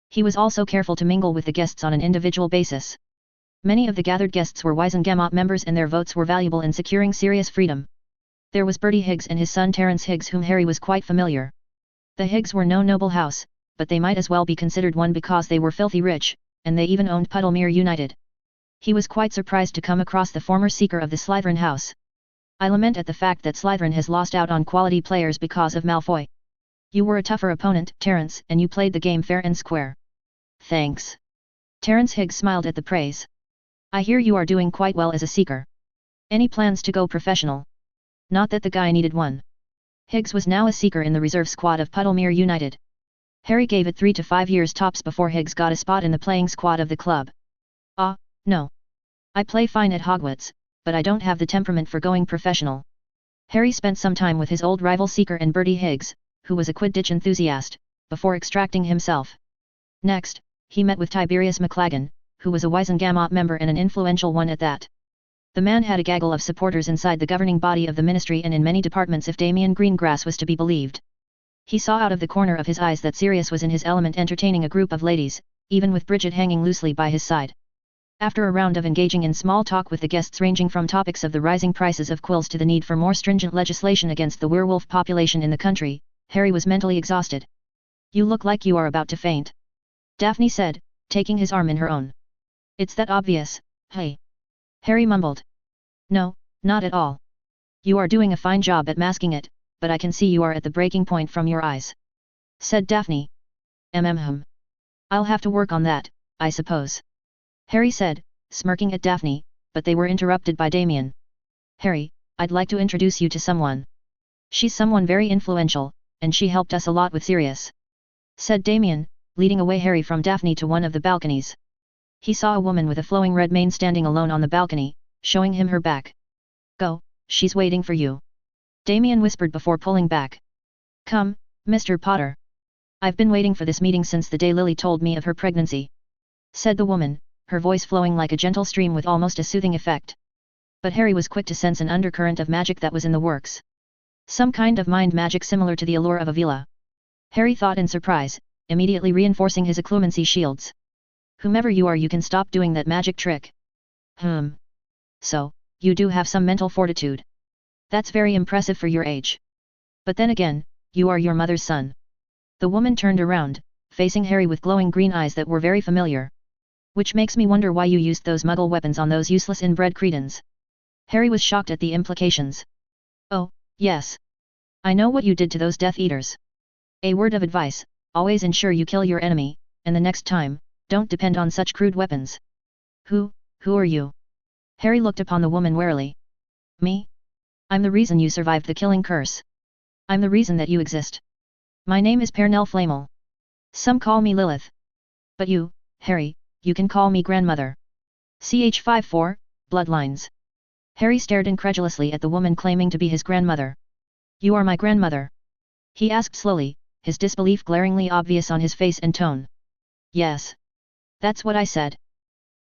He was also careful to mingle with the guests on an individual basis. Many of the gathered guests were Wizengamot members and their votes were valuable in securing Sirius freedom. There was Bertie Higgs and his son Terence Higgs, whom Harry was quite familiar. The Higgs were no noble house, but they might as well be considered one because they were filthy rich, and they even owned Puddlemere United. He was quite surprised to come across the former seeker of the Slytherin house. I lament at the fact that Slytherin has lost out on quality players because of Malfoy. You were a tougher opponent, Terence, and you played the game fair and square. Thanks. Terence Higgs smiled at the praise. I hear you are doing quite well as a seeker. Any plans to go professional? Not that the guy needed one. Higgs was now a seeker in the reserve squad of Puddlemere United. Harry gave it 3 to 5 years tops before Higgs got a spot in the playing squad of the club. Ah, no. I play fine at Hogwarts, but I don't have the temperament for going professional. Harry spent some time with his old rival seeker and Bertie Higgs, who was a Quidditch enthusiast, before extracting himself. Next, he met with Tiberius McLaggen, who was a Wizengamot member and an influential one at that. The man had a gaggle of supporters inside the governing body of the ministry and in many departments if Damien Greengrass was to be believed. He saw out of the corner of his eyes that Sirius was in his element entertaining a group of ladies, even with Bridget hanging loosely by his side. After a round of engaging in small talk with the guests ranging from topics of the rising prices of quills to the need for more stringent legislation against the werewolf population in the country, Harry was mentally exhausted. You look like you are about to faint, Daphne said, taking his arm in her own. It's that obvious, hey. Harry mumbled. No, not at all. You are doing a fine job at masking it, but I can see you are at the breaking point from your eyes, said Daphne. I'll have to work on that, I suppose, Harry said, smirking at Daphne, but they were interrupted by Damien. Harry, I'd like to introduce you to someone. She's someone very influential, and she helped us a lot with Sirius, said Damien, leading away Harry from Daphne to one of the balconies. He saw a woman with a flowing red mane standing alone on the balcony, showing him her back. Go, she's waiting for you, Damien whispered before pulling back. Come, Mr. Potter. I've been waiting for this meeting since the day Lily told me of her pregnancy, said the woman, her voice flowing like a gentle stream with almost a soothing effect. But Harry was quick to sense an undercurrent of magic that was in the works. Some kind of mind magic similar to the allure of Avila. Harry thought in surprise, immediately reinforcing his occlumency shields. Whomever you are, you can stop doing that magic trick. So, you do have some mental fortitude. That's very impressive for your age. But then again, you are your mother's son. The woman turned around, facing Harry with glowing green eyes that were very familiar. Which makes me wonder why you used those muggle weapons on those useless inbred cretins. Harry was shocked at the implications. Oh, yes. I know what you did to those Death Eaters. A word of advice, always ensure you kill your enemy, and the next time, don't depend on such crude weapons. Who are you? Harry looked upon the woman warily. Me? I'm the reason you survived the killing curse. I'm the reason that you exist. My name is Pernell Flamel. Some call me Lilith. But you, Harry, you can call me grandmother. Ch54, Bloodlines. Harry stared incredulously at the woman claiming to be his grandmother. You are my grandmother? He asked slowly, his disbelief glaringly obvious on his face and tone. Yes. That's what I said.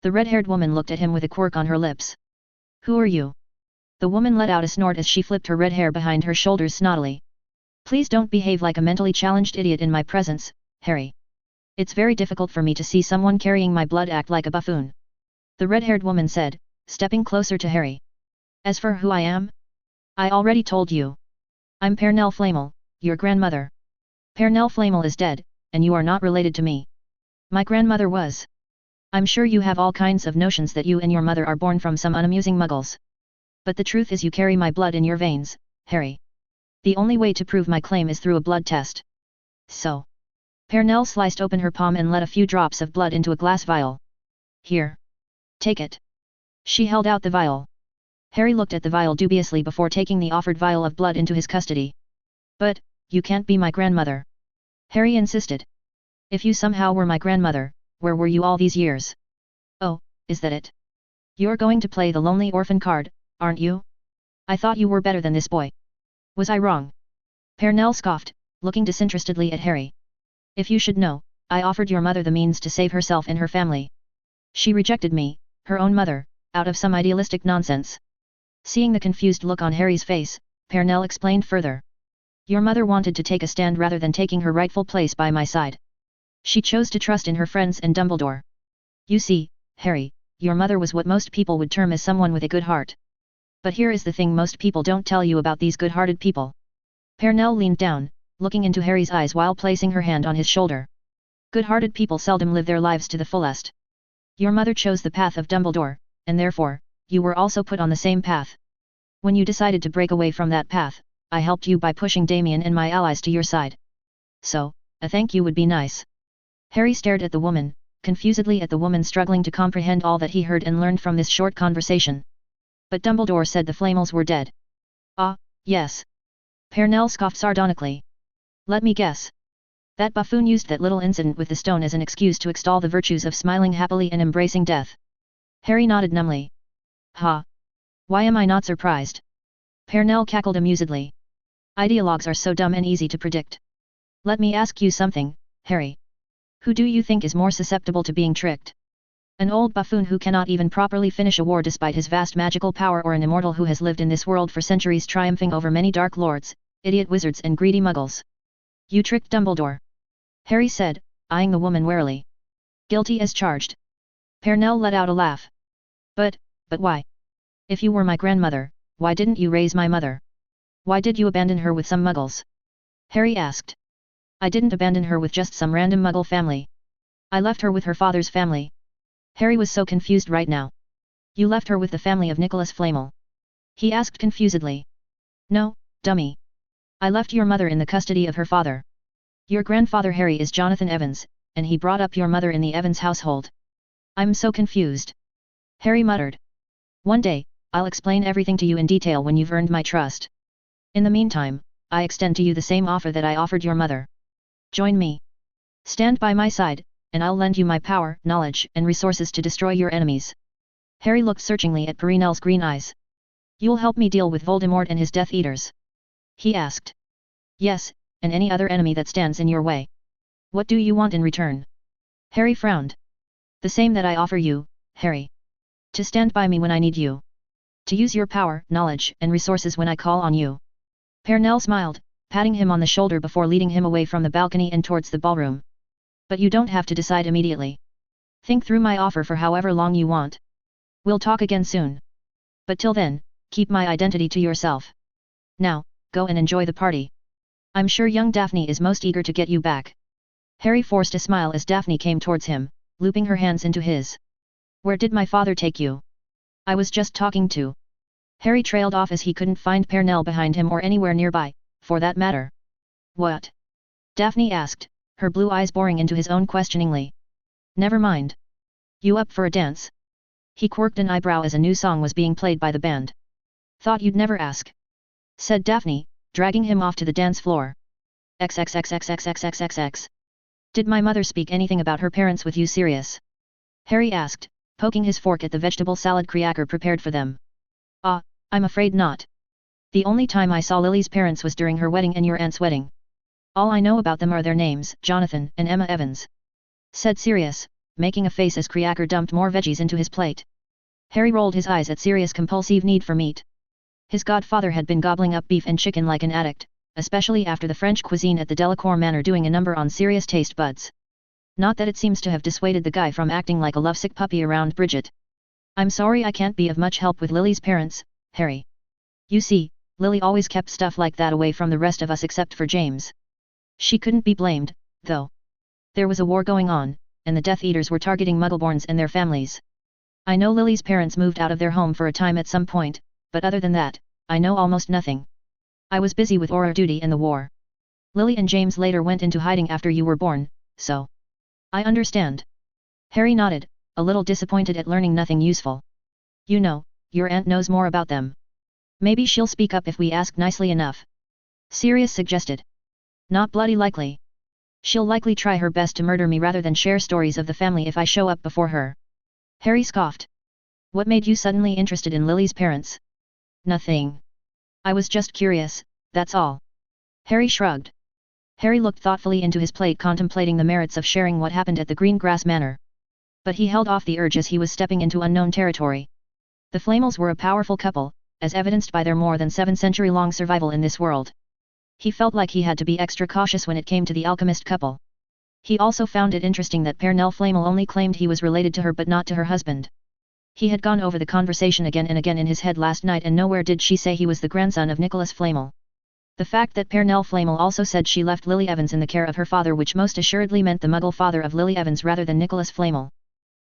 The red-haired woman looked at him with a quirk on her lips. Who are you? The woman let out a snort as she flipped her red hair behind her shoulders snottily. Please don't behave like a mentally challenged idiot in my presence, Harry. It's very difficult for me to see someone carrying my blood act like a buffoon. The red-haired woman said, stepping closer to Harry. As for who I am? I already told you. I'm Pernell Flamel, your grandmother. Pernell Flamel is dead, and you are not related to me. My grandmother was. I'm sure you have all kinds of notions that you and your mother are born from some unamusing muggles. But the truth is you carry my blood in your veins, Harry. The only way to prove my claim is through a blood test. So. Pernell sliced open her palm and let a few drops of blood into a glass vial. Here. Take it. She held out the vial. Harry looked at the vial dubiously before taking the offered vial of blood into his custody. But, you can't be my grandmother. Harry insisted. If you somehow were my grandmother, where were you all these years? Oh, is that it? You're going to play the lonely orphan card, aren't you? I thought you were better than this boy. Was I wrong? Pernell scoffed, looking disinterestedly at Harry. If you should know, I offered your mother the means to save herself and her family. She rejected me, her own mother, out of some idealistic nonsense. Seeing the confused look on Harry's face, Pernell explained further. Your mother wanted to take a stand rather than taking her rightful place by my side. She chose to trust in her friends and Dumbledore. You see, Harry, your mother was what most people would term as someone with a good heart. But here is the thing most people don't tell you about these good-hearted people. Pernell leaned down, looking into Harry's eyes while placing her hand on his shoulder. Good-hearted people seldom live their lives to the fullest. Your mother chose the path of Dumbledore, and therefore, you were also put on the same path. When you decided to break away from that path, I helped you by pushing Damien and my allies to your side. So, a thank you would be nice. Harry stared at the woman, confusedly at the woman struggling to comprehend all that he heard and learned from this short conversation. But Dumbledore said the Flamels were dead. Ah, yes. Pernell scoffed sardonically. Let me guess. That buffoon used that little incident with the stone as an excuse to extol the virtues of smiling happily and embracing death. Harry nodded numbly. Ha! Why am I not surprised? Pernell cackled amusedly. Ideologues are so dumb and easy to predict. Let me ask you something, Harry. Who do you think is more susceptible to being tricked? An old buffoon who cannot even properly finish a war despite his vast magical power, or an immortal who has lived in this world for centuries triumphing over many dark lords, idiot wizards and greedy muggles? You tricked Dumbledore. Harry said, eyeing the woman warily. Guilty as charged. Pernell let out a laugh. But why? If you were my grandmother, why didn't you raise my mother? Why did you abandon her with some muggles? Harry asked. I didn't abandon her with just some random muggle family. I left her with her father's family. Harry was so confused right now. You left her with the family of Nicholas Flamel? He asked confusedly. No, dummy. I left your mother in the custody of her father. Your grandfather Harry is Jonathan Evans, and he brought up your mother in the Evans household. I'm so confused. Harry muttered. One day, I'll explain everything to you in detail when you've earned my trust. In the meantime, I extend to you the same offer that I offered your mother. Join me. Stand by my side, and I'll lend you my power, knowledge, and resources to destroy your enemies. Harry looked searchingly at Pernell's green eyes. You'll help me deal with Voldemort and his Death Eaters? He asked. Yes, and any other enemy that stands in your way. What do you want in return? Harry frowned. The same that I offer you, Harry. To stand by me when I need you. To use your power, knowledge, and resources when I call on you. Pernell smiled, patting him on the shoulder before leading him away from the balcony and towards the ballroom. But you don't have to decide immediately. Think through my offer for however long you want. We'll talk again soon. But till then, keep my identity to yourself. Now, go and enjoy the party. I'm sure young Daphne is most eager to get you back. Harry forced a smile as Daphne came towards him, looping her hands into his. Where did my father take you? I was just talking to. Harry trailed off as he couldn't find Pernell behind him or anywhere nearby, for that matter. What? Daphne asked, her blue eyes boring into his own questioningly. Never mind. You up for a dance? He quirked an eyebrow as a new song was being played by the band. Thought you'd never ask. Said Daphne, dragging him off to the dance floor. XXXXXXXXX. Did my mother speak anything about her parents with you, Sirius? Harry asked, poking his fork at the vegetable salad cracker prepared for them. Ah, I'm afraid not. The only time I saw Lily's parents was during her wedding and your aunt's wedding. All I know about them are their names, Jonathan and Emma Evans. Said Sirius, making a face as Creacker dumped more veggies into his plate. Harry rolled his eyes at Sirius' compulsive need for meat. His godfather had been gobbling up beef and chicken like an addict, especially after the French cuisine at the Delacour Manor doing a number on Sirius' taste buds. Not that it seems to have dissuaded the guy from acting like a lovesick puppy around Bridget. I'm sorry I can't be of much help with Lily's parents, Harry. You see, Lily always kept stuff like that away from the rest of us except for James. She couldn't be blamed, though. There was a war going on, and the Death Eaters were targeting Muggleborns and their families. I know Lily's parents moved out of their home for a time at some point, but other than that, I know almost nothing. I was busy with aura duty in the war. Lily and James later went into hiding after you were born, so. I understand. Harry nodded, a little disappointed at learning nothing useful. You know, your aunt knows more about them. Maybe she'll speak up if we ask nicely enough. Sirius suggested. Not bloody likely. She'll likely try her best to murder me rather than share stories of the family if I show up before her. Harry scoffed. What made you suddenly interested in Lily's parents? Nothing. I was just curious, that's all. Harry shrugged. Harry looked thoughtfully into his plate, contemplating the merits of sharing what happened at the Green Grass Manor. But he held off the urge as he was stepping into unknown territory. The Flamels were a powerful couple, as evidenced by their more than 7-century-long survival in this world. He felt like he had to be extra cautious when it came to the alchemist couple. He also found it interesting that Pernell Flamel only claimed he was related to her but not to her husband. He had gone over the conversation again and again in his head last night, and nowhere did she say he was the grandson of Nicholas Flamel. The fact that Pernell Flamel also said she left Lily Evans in the care of her father, which most assuredly meant the Muggle father of Lily Evans rather than Nicholas Flamel.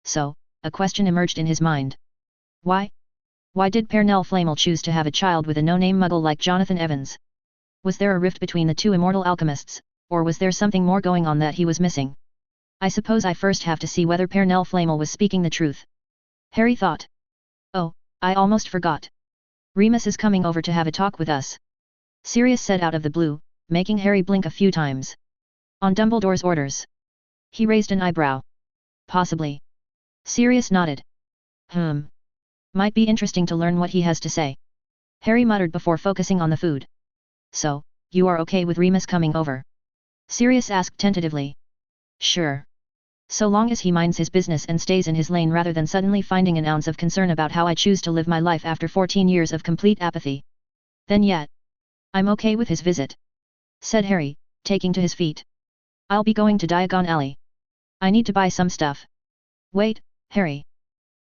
So, a question emerged in his mind. Why? Why did Pernell Flamel choose to have a child with a no-name Muggle like Jonathan Evans? Was there a rift between the two immortal alchemists, or was there something more going on that he was missing? I suppose I first have to see whether Pernell Flamel was speaking the truth. Harry thought. Oh, I almost forgot. Remus is coming over to have a talk with us. Sirius said out of the blue, making Harry blink a few times. On Dumbledore's orders. He raised an eyebrow. Possibly. Sirius nodded. Might be interesting to learn what he has to say. Harry muttered before focusing on the food. So, you are okay with Remus coming over? Sirius asked tentatively. Sure. So long as he minds his business and stays in his lane rather than suddenly finding an ounce of concern about how I choose to live my life after 14 years of complete apathy. Then yet. I'm okay with his visit. Said Harry, taking to his feet. I'll be going to Diagon Alley. I need to buy some stuff. Wait, Harry.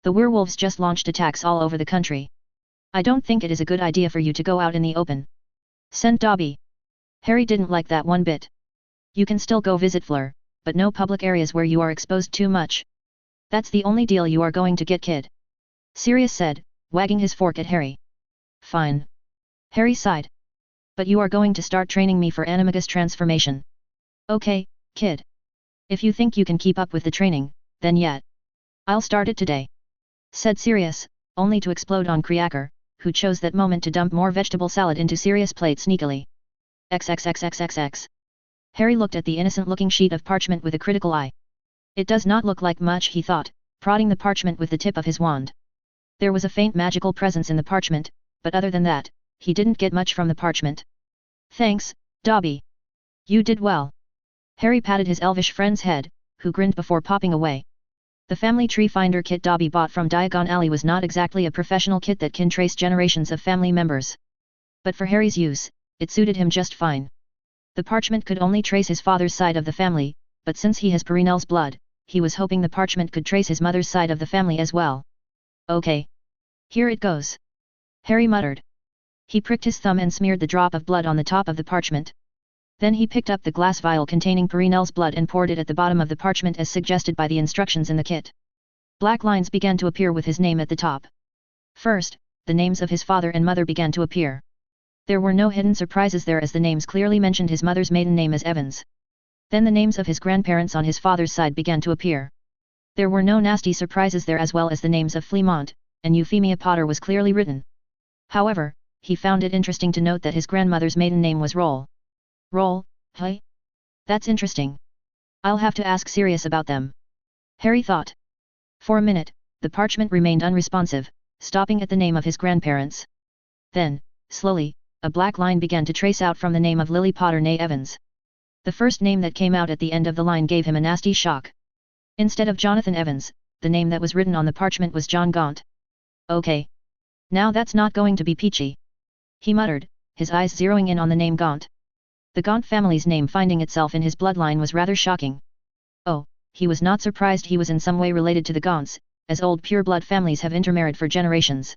The werewolves just launched attacks all over the country. I don't think it is a good idea for you to go out in the open. Sent Dobby. Harry didn't like that one bit. You can still go visit Fleur, but no public areas where you are exposed too much. That's the only deal you are going to get, kid. Sirius said, wagging his fork at Harry. Fine. Harry sighed. But you are going to start training me for animagus transformation. Okay, kid. If you think you can keep up with the training, then yet. I'll start it today. Said Sirius, only to explode on Kriaker, who chose that moment to dump more vegetable salad into Sirius' plate sneakily. XXXXXX. Harry looked at the innocent-looking sheet of parchment with a critical eye. It does not look like much, he thought, prodding the parchment with the tip of his wand. There was a faint magical presence in the parchment, but other than that, he didn't get much from the parchment. Thanks, Dobby. You did well. Harry patted his elvish friend's head, who grinned before popping away. The family tree finder kit Dobby bought from Diagon Alley was not exactly a professional kit that can trace generations of family members. But for Harry's use, it suited him just fine. The parchment could only trace his father's side of the family, but since he has Perinel's blood, he was hoping the parchment could trace his mother's side of the family as well. Okay. Here it goes. Harry muttered. He pricked his thumb and smeared the drop of blood on the top of the parchment. Then he picked up the glass vial containing Perinel's blood and poured it at the bottom of the parchment as suggested by the instructions in the kit. Black lines began to appear with his name at the top. First, the names of his father and mother began to appear. There were no hidden surprises there as the names clearly mentioned his mother's maiden name as Evans. Then the names of his grandparents on his father's side began to appear. There were no nasty surprises there as well as the names of Fleamont, and Euphemia Potter was clearly written. However, he found it interesting to note that his grandmother's maiden name was Roll. Roll, hey? That's interesting. I'll have to ask Sirius about them. Harry thought. For a minute, the parchment remained unresponsive, stopping at the name of his grandparents. Then, slowly, a black line began to trace out from the name of Lily Potter née Evans. The first name that came out at the end of the line gave him a nasty shock. Instead of Jonathan Evans, the name that was written on the parchment was John Gaunt. Okay. Now that's not going to be peachy. He muttered, his eyes zeroing in on the name Gaunt. The Gaunt family's name finding itself in his bloodline was rather shocking. Oh, he was not surprised he was in some way related to the Gaunts, as old pure-blood families have intermarried for generations.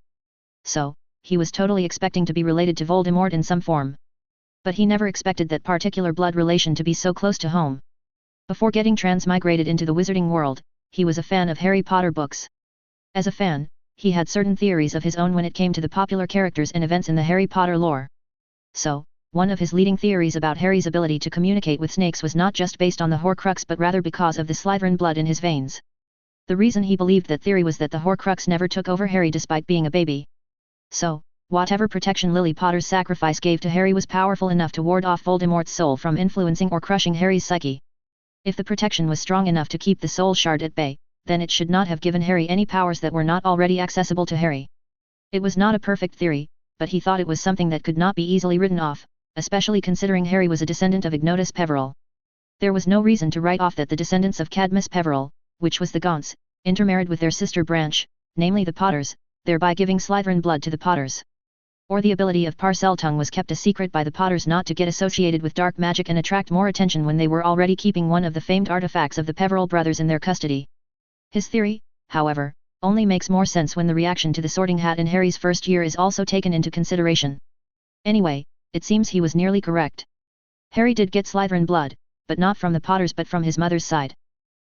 So, he was totally expecting to be related to Voldemort in some form. But he never expected that particular blood relation to be so close to home. Before getting transmigrated into the wizarding world, he was a fan of Harry Potter books. As a fan, he had certain theories of his own when it came to the popular characters and events in the Harry Potter lore. So, one of his leading theories about Harry's ability to communicate with snakes was not just based on the Horcrux but rather because of the Slytherin blood in his veins. The reason he believed that theory was that the Horcrux never took over Harry despite being a baby. So, whatever protection Lily Potter's sacrifice gave to Harry was powerful enough to ward off Voldemort's soul from influencing or crushing Harry's psyche. If the protection was strong enough to keep the soul shard at bay, then it should not have given Harry any powers that were not already accessible to Harry. It was not a perfect theory, but he thought it was something that could not be easily written off, especially considering Harry was a descendant of Ignotus Peverell. There was no reason to write off that the descendants of Cadmus Peverell, which was the Gaunts, intermarried with their sister branch, namely the Potters, thereby giving Slytherin blood to the Potters. Or the ability of Parseltongue was kept a secret by the Potters not to get associated with dark magic and attract more attention when they were already keeping one of the famed artifacts of the Peverell brothers in their custody. His theory, however, only makes more sense when the reaction to the Sorting Hat in Harry's first year is also taken into consideration. Anyway, it seems he was nearly correct. Harry did get Slytherin blood, but not from the Potters but from his mother's side.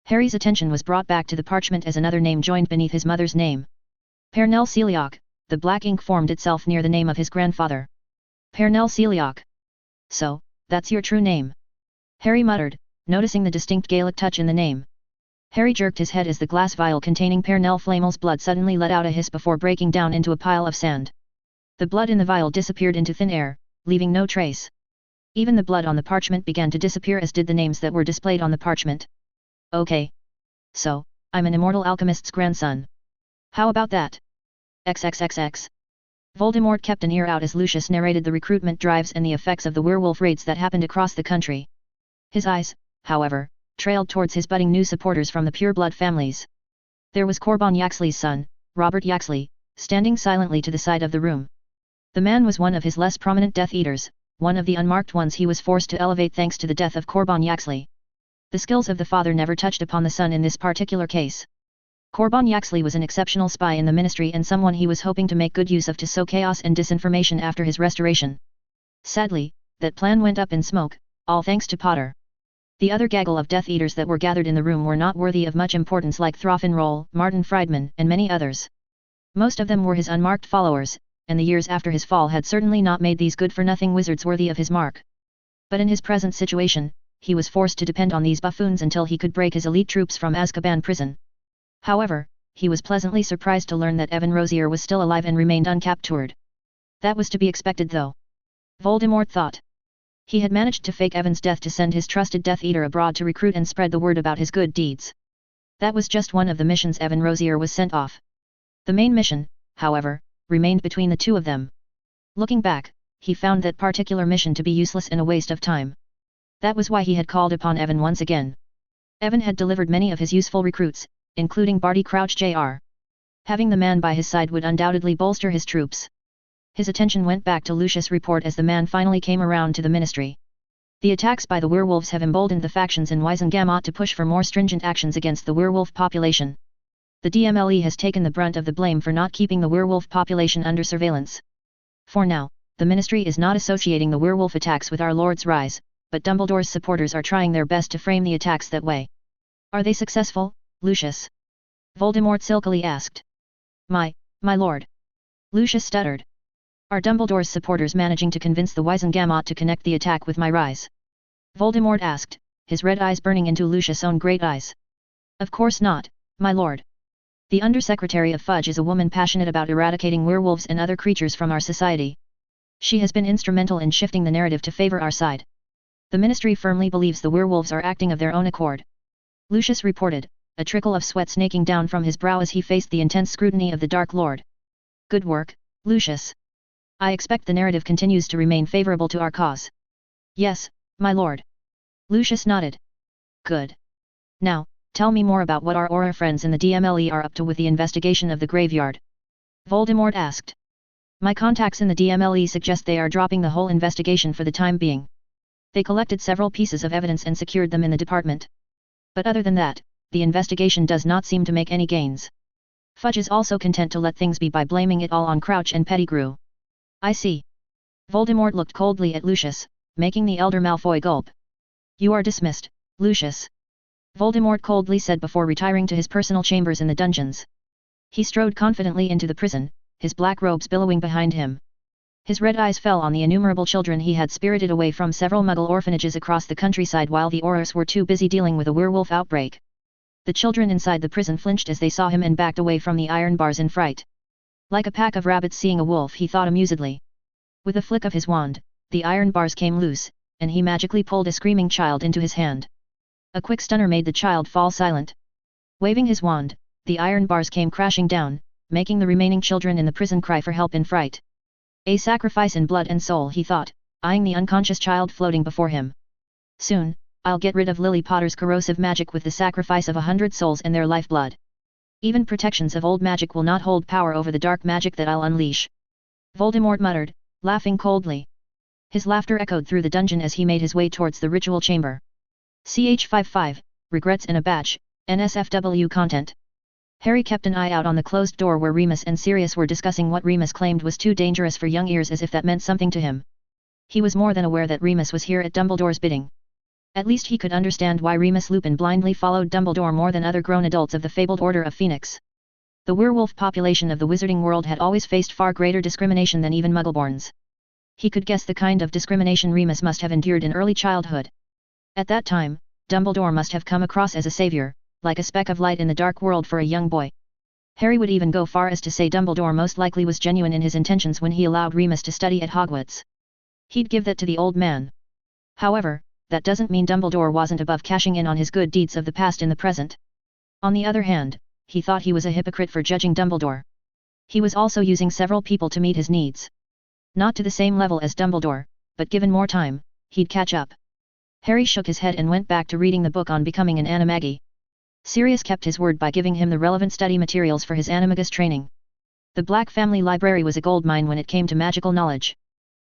Harry's attention was brought back to the parchment as another name joined beneath his mother's name. Pernell Celiac, the black ink formed itself near the name of his grandfather. Pernell Celiac. So, that's your true name? Harry muttered, noticing the distinct Gaelic touch in the name. Harry jerked his head as the glass vial containing Pernell Flamel's blood suddenly let out a hiss before breaking down into a pile of sand. The blood in the vial disappeared into thin air, leaving no trace. Even the blood on the parchment began to disappear as did the names that were displayed on the parchment. Okay. So, I'm an immortal alchemist's grandson. How about that? XXXX. Voldemort kept an ear out as Lucius narrated the recruitment drives and the effects of the werewolf raids that happened across the country. His eyes, however, trailed towards his budding new supporters from the pureblood families. There was Corbon Yaxley's son, Robert Yaxley, standing silently to the side of the room. The man was one of his less prominent Death Eaters, one of the unmarked ones he was forced to elevate thanks to the death of Corbon Yaxley. The skills of the father never touched upon the son in this particular case. Corbon Yaxley was an exceptional spy in the Ministry and someone he was hoping to make good use of to sow chaos and disinformation after his restoration. Sadly, that plan went up in smoke, all thanks to Potter. The other gaggle of Death Eaters that were gathered in the room were not worthy of much importance like Throffin Martin Friedman and many others. Most of them were his unmarked followers, and the years after his fall had certainly not made these good-for-nothing wizards worthy of his mark. But in his present situation, he was forced to depend on these buffoons until he could break his elite troops from Azkaban prison. However, he was pleasantly surprised to learn that Evan Rosier was still alive and remained uncaptured. That was to be expected though. Voldemort thought. He had managed to fake Evan's death to send his trusted Death Eater abroad to recruit and spread the word about his good deeds. That was just one of the missions Evan Rosier was sent off. The main mission, however, remained between the two of them. Looking back, he found that particular mission to be useless and a waste of time. That was why he had called upon Evan once again. Evan had delivered many of his useful recruits, including Barty Crouch Jr. Having the man by his side would undoubtedly bolster his troops. His attention went back to Lucius' report as the man finally came around to the Ministry. The attacks by the werewolves have emboldened the factions in Wizengamot to push for more stringent actions against the werewolf population. The DMLE has taken the brunt of the blame for not keeping the werewolf population under surveillance. For now, the Ministry is not associating the werewolf attacks with our Lord's rise, but Dumbledore's supporters are trying their best to frame the attacks that way. Are they successful, Lucius? Voldemort silkily asked. My lord. Lucius stuttered. Are Dumbledore's supporters managing to convince the Wizengamot to connect the attack with my rise? Voldemort asked, his red eyes burning into Lucius' own great eyes. Of course not, my lord. The Undersecretary of Fudge is a woman passionate about eradicating werewolves and other creatures from our society. She has been instrumental in shifting the narrative to favor our side. The Ministry firmly believes the werewolves are acting of their own accord. Lucius reported, a trickle of sweat snaking down from his brow as he faced the intense scrutiny of the Dark Lord. Good work, Lucius. I expect the narrative continues to remain favorable to our cause. Yes, my lord. Lucius nodded. Good. Now, tell me more about what our Auror friends in the DMLE are up to with the investigation of the graveyard. Voldemort asked. My contacts in the DMLE suggest they are dropping the whole investigation for the time being. They collected several pieces of evidence and secured them in the department. But other than that, the investigation does not seem to make any gains. Fudge is also content to let things be by blaming it all on Crouch and Pettigrew. I see. Voldemort looked coldly at Lucius, making the elder Malfoy gulp. You are dismissed, Lucius. Voldemort coldly said before retiring to his personal chambers in the dungeons. He strode confidently into the prison, his black robes billowing behind him. His red eyes fell on the innumerable children he had spirited away from several Muggle orphanages across the countryside while the Aurors were too busy dealing with a werewolf outbreak. The children inside the prison flinched as they saw him and backed away from the iron bars in fright. Like a pack of rabbits seeing a wolf, he thought amusedly. With a flick of his wand, the iron bars came loose, and he magically pulled a screaming child into his hand. A quick stunner made the child fall silent. Waving his wand, the iron bars came crashing down, making the remaining children in the prison cry for help in fright. A sacrifice in blood and soul, he thought, eyeing the unconscious child floating before him. Soon, I'll get rid of Lily Potter's corrosive magic with the sacrifice of 100 souls and their lifeblood. Even protections of old magic will not hold power over the dark magic that I'll unleash. Voldemort muttered, laughing coldly. His laughter echoed through the dungeon as he made his way towards the ritual chamber. CH55, Regrets in a Batch, NSFW content. Harry kept an eye out on the closed door where Remus and Sirius were discussing what Remus claimed was too dangerous for young ears, as if that meant something to him. He was more than aware that Remus was here at Dumbledore's bidding. At least he could understand why Remus Lupin blindly followed Dumbledore more than other grown adults of the fabled Order of Phoenix. The werewolf population of the wizarding world had always faced far greater discrimination than even Muggleborns. He could guess the kind of discrimination Remus must have endured in early childhood. At that time, Dumbledore must have come across as a savior, like a speck of light in the dark world for a young boy. Harry would even go far as to say Dumbledore most likely was genuine in his intentions when he allowed Remus to study at Hogwarts. He'd give that to the old man. However, that doesn't mean Dumbledore wasn't above cashing in on his good deeds of the past in the present. On the other hand, he thought he was a hypocrite for judging Dumbledore. He was also using several people to meet his needs. Not to the same level as Dumbledore, but given more time, he'd catch up. Harry shook his head and went back to reading the book on becoming an animagi. Sirius kept his word by giving him the relevant study materials for his animagus training. The Black family library was a goldmine when it came to magical knowledge.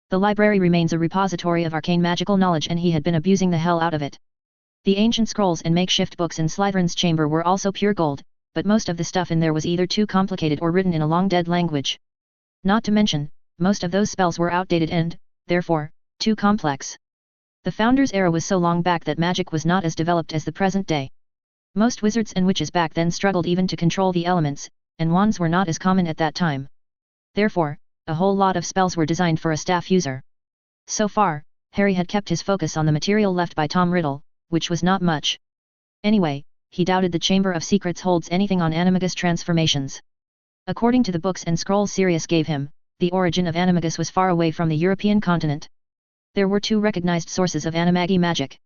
The library remains a repository of arcane magical knowledge, and he had been abusing the hell out of it. The ancient scrolls and makeshift books in Slytherin's chamber were also pure gold, but most of the stuff in there was either too complicated or written in a long-dead language. Not to mention, most of those spells were outdated and, therefore, too complex. The Founders' era was so long back that magic was not as developed as the present day. Most wizards and witches back then struggled even to control the elements, and wands were not as common at that time. Therefore, a whole lot of spells were designed for a staff user. So far, Harry had kept his focus on the material left by Tom Riddle, which was not much. Anyway, he doubted the Chamber of Secrets holds anything on animagus transformations. According to the books and scrolls Sirius gave him, the origin of animagus was far away from the European continent. There were two recognized sources of animagi magic.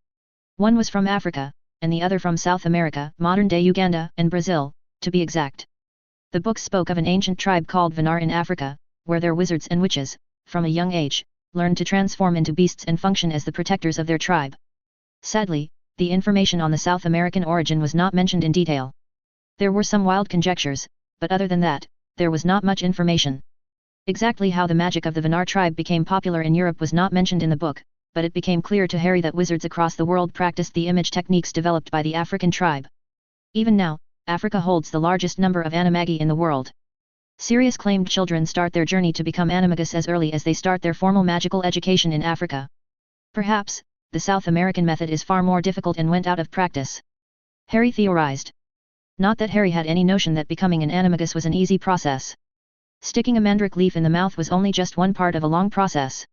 One was from Africa, and the other from South America, modern-day Uganda, and Brazil, to be exact. The books spoke of an ancient tribe called Vanar in Africa, where their wizards and witches, from a young age, learned to transform into beasts and function as the protectors of their tribe. Sadly, the information on the South American origin was not mentioned in detail. There were some wild conjectures, but other than that, there was not much information. Exactly how the magic of the Vanar tribe became popular in Europe was not mentioned in the book, but it became clear to Harry that wizards across the world practiced the image techniques developed by the African tribe. Even now, Africa holds the largest number of animagi in the world. Sirius claimed children start their journey to become animagus as early as they start their formal magical education in Africa. Perhaps, the South American method is far more difficult and went out of practice. Harry theorized. Not that Harry had any notion that becoming an animagus was an easy process. Sticking a mandrake leaf in the mouth was only just one part of a long process.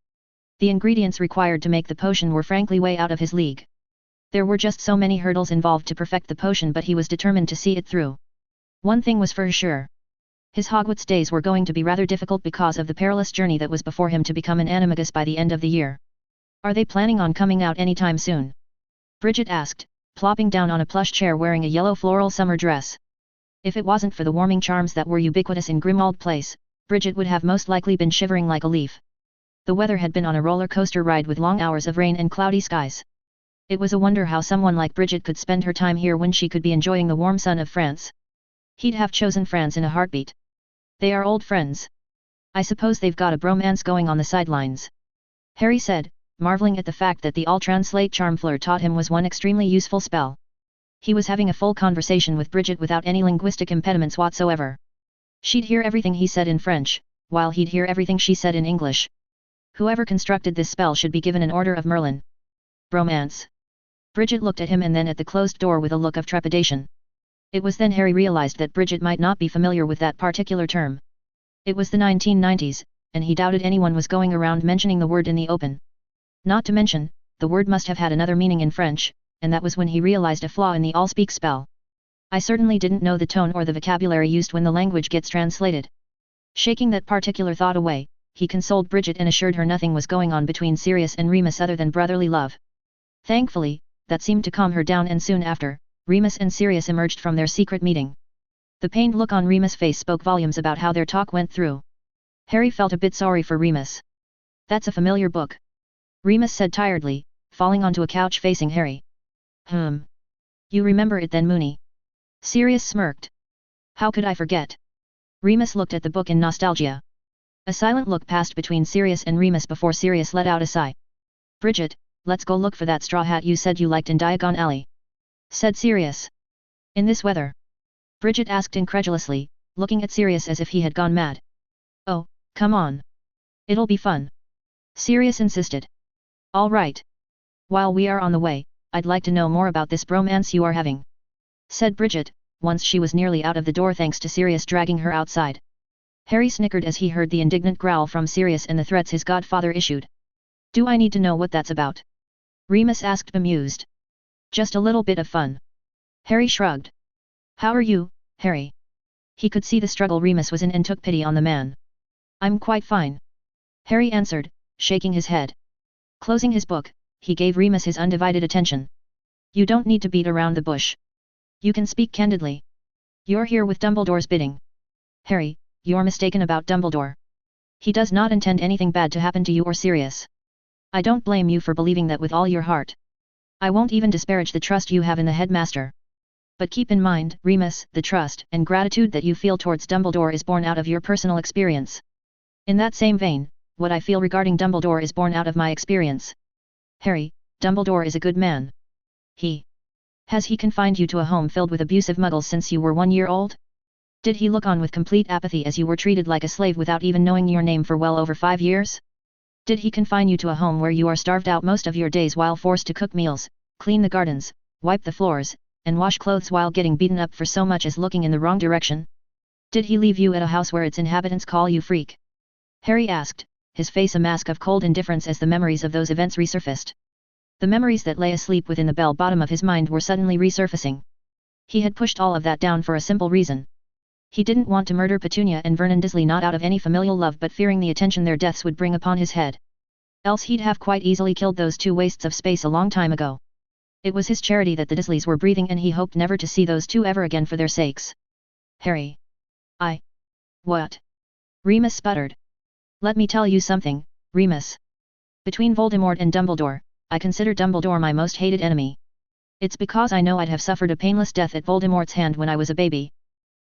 The ingredients required to make the potion were frankly way out of his league. There were just so many hurdles involved to perfect the potion, but he was determined to see it through. One thing was for sure. His Hogwarts days were going to be rather difficult because of the perilous journey that was before him to become an animagus by the end of the year. Are they planning on coming out anytime soon? Bridget asked, plopping down on a plush chair wearing a yellow floral summer dress. If it wasn't for the warming charms that were ubiquitous in Grimmauld Place, Bridget would have most likely been shivering like a leaf. The weather had been on a roller coaster ride with long hours of rain and cloudy skies. It was a wonder how someone like Bridget could spend her time here when she could be enjoying the warm sun of France. He'd have chosen France in a heartbeat. They are old friends. I suppose they've got a bromance going on the sidelines. Harry said, marveling at the fact that the all-translate charm Fleur taught him was one extremely useful spell. He was having a full conversation with Bridget without any linguistic impediments whatsoever. She'd hear everything he said in French, while he'd hear everything she said in English. Whoever constructed this spell should be given an Order of Merlin. Bromance. Bridget looked at him and then at the closed door with a look of trepidation. It was then Harry realized that Bridget might not be familiar with that particular term. It was the 1990s, and he doubted anyone was going around mentioning the word in the open. Not to mention, the word must have had another meaning in French, and that was when he realized a flaw in the all-speak spell. I certainly didn't know the tone or the vocabulary used when the language gets translated. Shaking that particular thought away, he consoled Bridget and assured her nothing was going on between Sirius and Remus other than brotherly love. Thankfully, that seemed to calm her down, and soon after, Remus and Sirius emerged from their secret meeting. The pained look on Remus' face spoke volumes about how their talk went through. Harry felt a bit sorry for Remus. "That's a familiar book," Remus said tiredly, falling onto a couch facing Harry. You remember it then, Moony?" Sirius smirked. "How could I forget?" Remus looked at the book in nostalgia. A silent look passed between Sirius and Remus before Sirius let out a sigh. "Bridget, let's go look for that straw hat you said you liked in Diagon Alley," said Sirius. "In this weather?" Bridget asked incredulously, looking at Sirius as if he had gone mad. "Oh, come on. It'll be fun," Sirius insisted. "All right. While we are on the way, I'd like to know more about this bromance you are having," said Bridget, once she was nearly out of the door thanks to Sirius dragging her outside. Harry snickered as he heard the indignant growl from Sirius and the threats his godfather issued. "Do I need to know what that's about?" Remus asked bemused. "Just a little bit of fun." Harry shrugged. "How are you, Harry?" He could see the struggle Remus was in and took pity on the man. "I'm quite fine," Harry answered, shaking his head. Closing his book, he gave Remus his undivided attention. "You don't need to beat around the bush. You can speak candidly. You're here with Dumbledore's bidding. Harry, you're mistaken about Dumbledore. He does not intend anything bad to happen to you or Sirius. I don't blame you for believing that with all your heart. I won't even disparage the trust you have in the headmaster. But keep in mind, Remus, the trust and gratitude that you feel towards Dumbledore is born out of your personal experience. In that same vein, what I feel regarding Dumbledore is born out of my experience. Harry, Dumbledore is a good man. Has he confined you to a home filled with abusive muggles since you were 1 year old? Did he look on with complete apathy as you were treated like a slave without even knowing your name for well over 5 years? Did he confine you to a home where you are starved out most of your days while forced to cook meals, clean the gardens, wipe the floors, and wash clothes while getting beaten up for so much as looking in the wrong direction? Did he leave you at a house where its inhabitants call you freak?" Harry asked, his face a mask of cold indifference as the memories of those events resurfaced. The memories that lay asleep within the bell-bottom of his mind were suddenly resurfacing. He had pushed all of that down for a simple reason. He didn't want to murder Petunia and Vernon Dursley, not out of any familial love but fearing the attention their deaths would bring upon his head. Else he'd have quite easily killed those two wastes of space a long time ago. It was his charity that the Dursleys were breathing, and he hoped never to see those two ever again for their sakes. "Harry. What?" Remus sputtered. "Let me tell you something, Remus. Between Voldemort and Dumbledore, I consider Dumbledore my most hated enemy. It's because I know I'd have suffered a painless death at Voldemort's hand when I was a baby.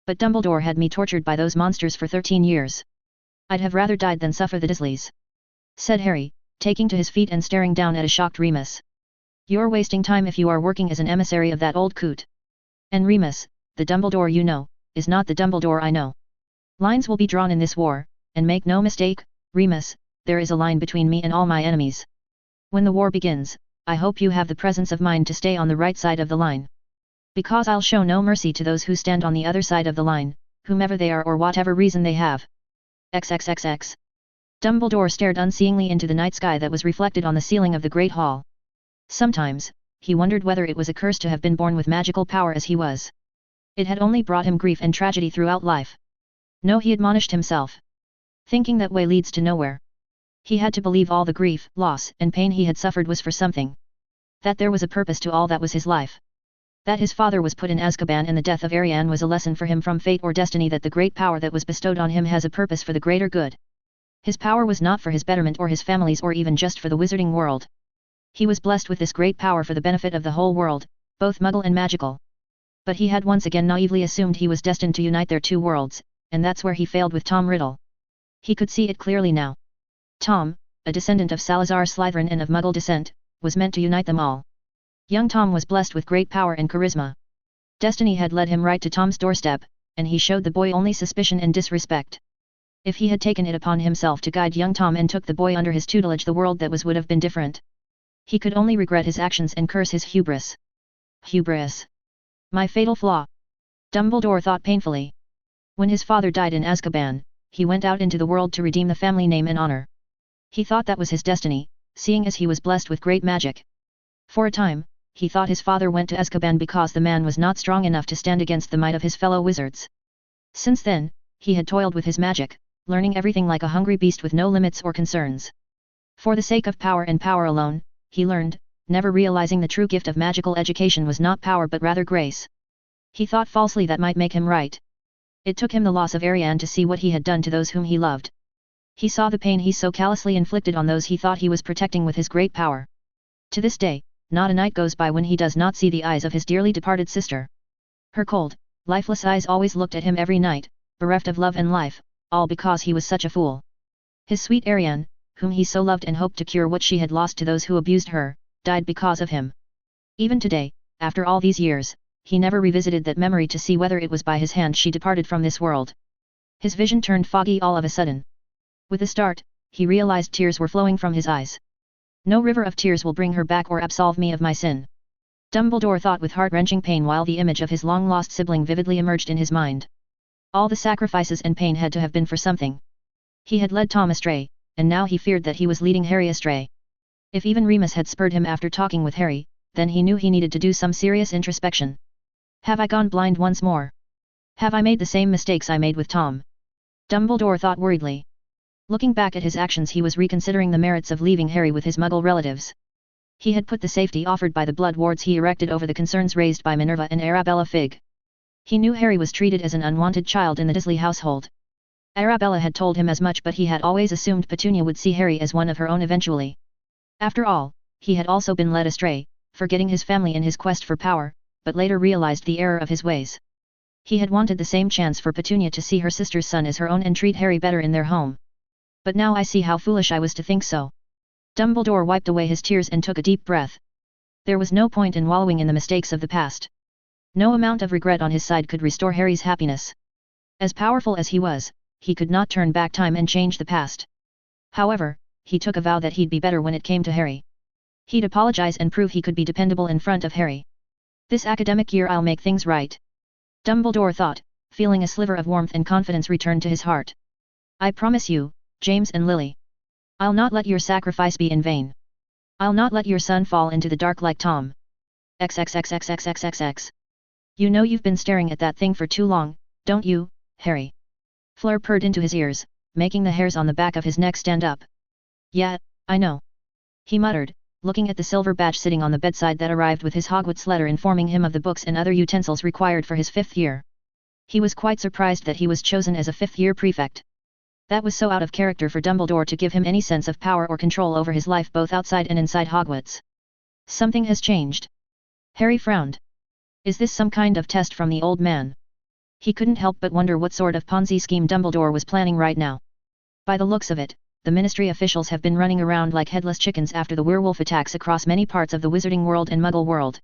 But Dumbledore had me tortured by those monsters for 13 years. I'd have rather died than suffer the Dursleys," said Harry, taking to his feet and staring down at a shocked Remus. "You're wasting time if you are working as an emissary of that old coot. And Remus, the Dumbledore you know, is not the Dumbledore I know. Lines will be drawn in this war, and make no mistake, Remus, there is a line between me and all my enemies. When the war begins, I hope you have the presence of mind to stay on the right side of the line. Because I'll show no mercy to those who stand on the other side of the line, whomever they are or whatever reason they have. XXXX. Dumbledore stared unseeingly into the night sky that was reflected on the ceiling of the Great Hall. Sometimes, he wondered whether it was a curse to have been born with magical power as he was. It had only brought him grief and tragedy throughout life. No, he admonished himself. Thinking that way leads to nowhere. He had to believe all the grief, loss, and pain he had suffered was for something. That there was a purpose to all that was his life. That his father was put in Azkaban and the death of Ariane was a lesson for him from fate or destiny, that the great power that was bestowed on him has a purpose for the greater good. His power was not for his betterment or his family's or even just for the wizarding world. He was blessed with this great power for the benefit of the whole world, both Muggle and magical. But he had once again naively assumed he was destined to unite their two worlds, and that's where he failed with Tom Riddle. He could see it clearly now. Tom, a descendant of Salazar Slytherin and of Muggle descent, was meant to unite them all. Young Tom was blessed with great power and charisma. Destiny had led him right to Tom's doorstep, and he showed the boy only suspicion and disrespect. If he had taken it upon himself to guide young Tom and took the boy under his tutelage, the world that was would have been different. He could only regret his actions and curse his hubris. Hubris. My fatal flaw. Dumbledore thought painfully. When his father died in Azkaban, he went out into the world to redeem the family name and honor. He thought that was his destiny, seeing as he was blessed with great magic. For a time, he thought his father went to Azkaban because the man was not strong enough to stand against the might of his fellow wizards. Since then, he had toiled with his magic, learning everything like a hungry beast with no limits or concerns. For the sake of power and power alone, he learned, never realizing the true gift of magical education was not power but rather grace. He thought falsely that might make him right. It took him the loss of Ariane to see what he had done to those whom he loved. He saw the pain he so callously inflicted on those he thought he was protecting with his great power. To this day, not a night goes by when he does not see the eyes of his dearly departed sister. Her cold, lifeless eyes always looked at him every night, bereft of love and life, all because he was such a fool. His sweet Ariane, whom he so loved and hoped to cure what she had lost to those who abused her, died because of him. Even today, after all these years, he never revisited that memory to see whether it was by his hand she departed from this world. His vision turned foggy all of a sudden. With a start, he realized tears were flowing from his eyes. No river of tears will bring her back or absolve me of my sin. Dumbledore thought with heart-wrenching pain while the image of his long-lost sibling vividly emerged in his mind. All the sacrifices and pain had to have been for something. He had led Tom astray, and now he feared that he was leading Harry astray. If even Remus had spurred him after talking with Harry, then he knew he needed to do some serious introspection. Have I gone blind once more? Have I made the same mistakes I made with Tom? Dumbledore thought worriedly. Looking back at his actions, he was reconsidering the merits of leaving Harry with his Muggle relatives. He had put the safety offered by the blood wards he erected over the concerns raised by Minerva and Arabella Figg. He knew Harry was treated as an unwanted child in the Dursley household. Arabella had told him as much, but he had always assumed Petunia would see Harry as one of her own eventually. After all, he had also been led astray, forgetting his family in his quest for power, but later realized the error of his ways. He had wanted the same chance for Petunia to see her sister's son as her own and treat Harry better in their home. But now I see how foolish I was to think so. Dumbledore wiped away his tears and took a deep breath. There was no point in wallowing in the mistakes of the past. No amount of regret on his side could restore Harry's happiness. As powerful as he was, he could not turn back time and change the past. However, he took a vow that he'd be better when it came to Harry. He'd apologize and prove he could be dependable in front of Harry. This academic year I'll make things right. Dumbledore thought, feeling a sliver of warmth and confidence return to his heart. I promise you, James and Lily. I'll not let your sacrifice be in vain. I'll not let your son fall into the dark like Tom. XXXXXXXX. You know you've been staring at that thing for too long, don't you, Harry? Fleur purred into his ears, making the hairs on the back of his neck stand up. Yeah, I know. He muttered, looking at the silver badge sitting on the bedside that arrived with his Hogwarts letter informing him of the books and other utensils required for his 5th year. He was quite surprised that he was chosen as a 5th-year prefect. That was so out of character for Dumbledore to give him any sense of power or control over his life both outside and inside Hogwarts. Something has changed. Harry frowned. Is this some kind of test from the old man? He couldn't help but wonder what sort of Ponzi scheme Dumbledore was planning right now. By the looks of it, the Ministry officials have been running around like headless chickens after the werewolf attacks across many parts of the Wizarding world and Muggle world.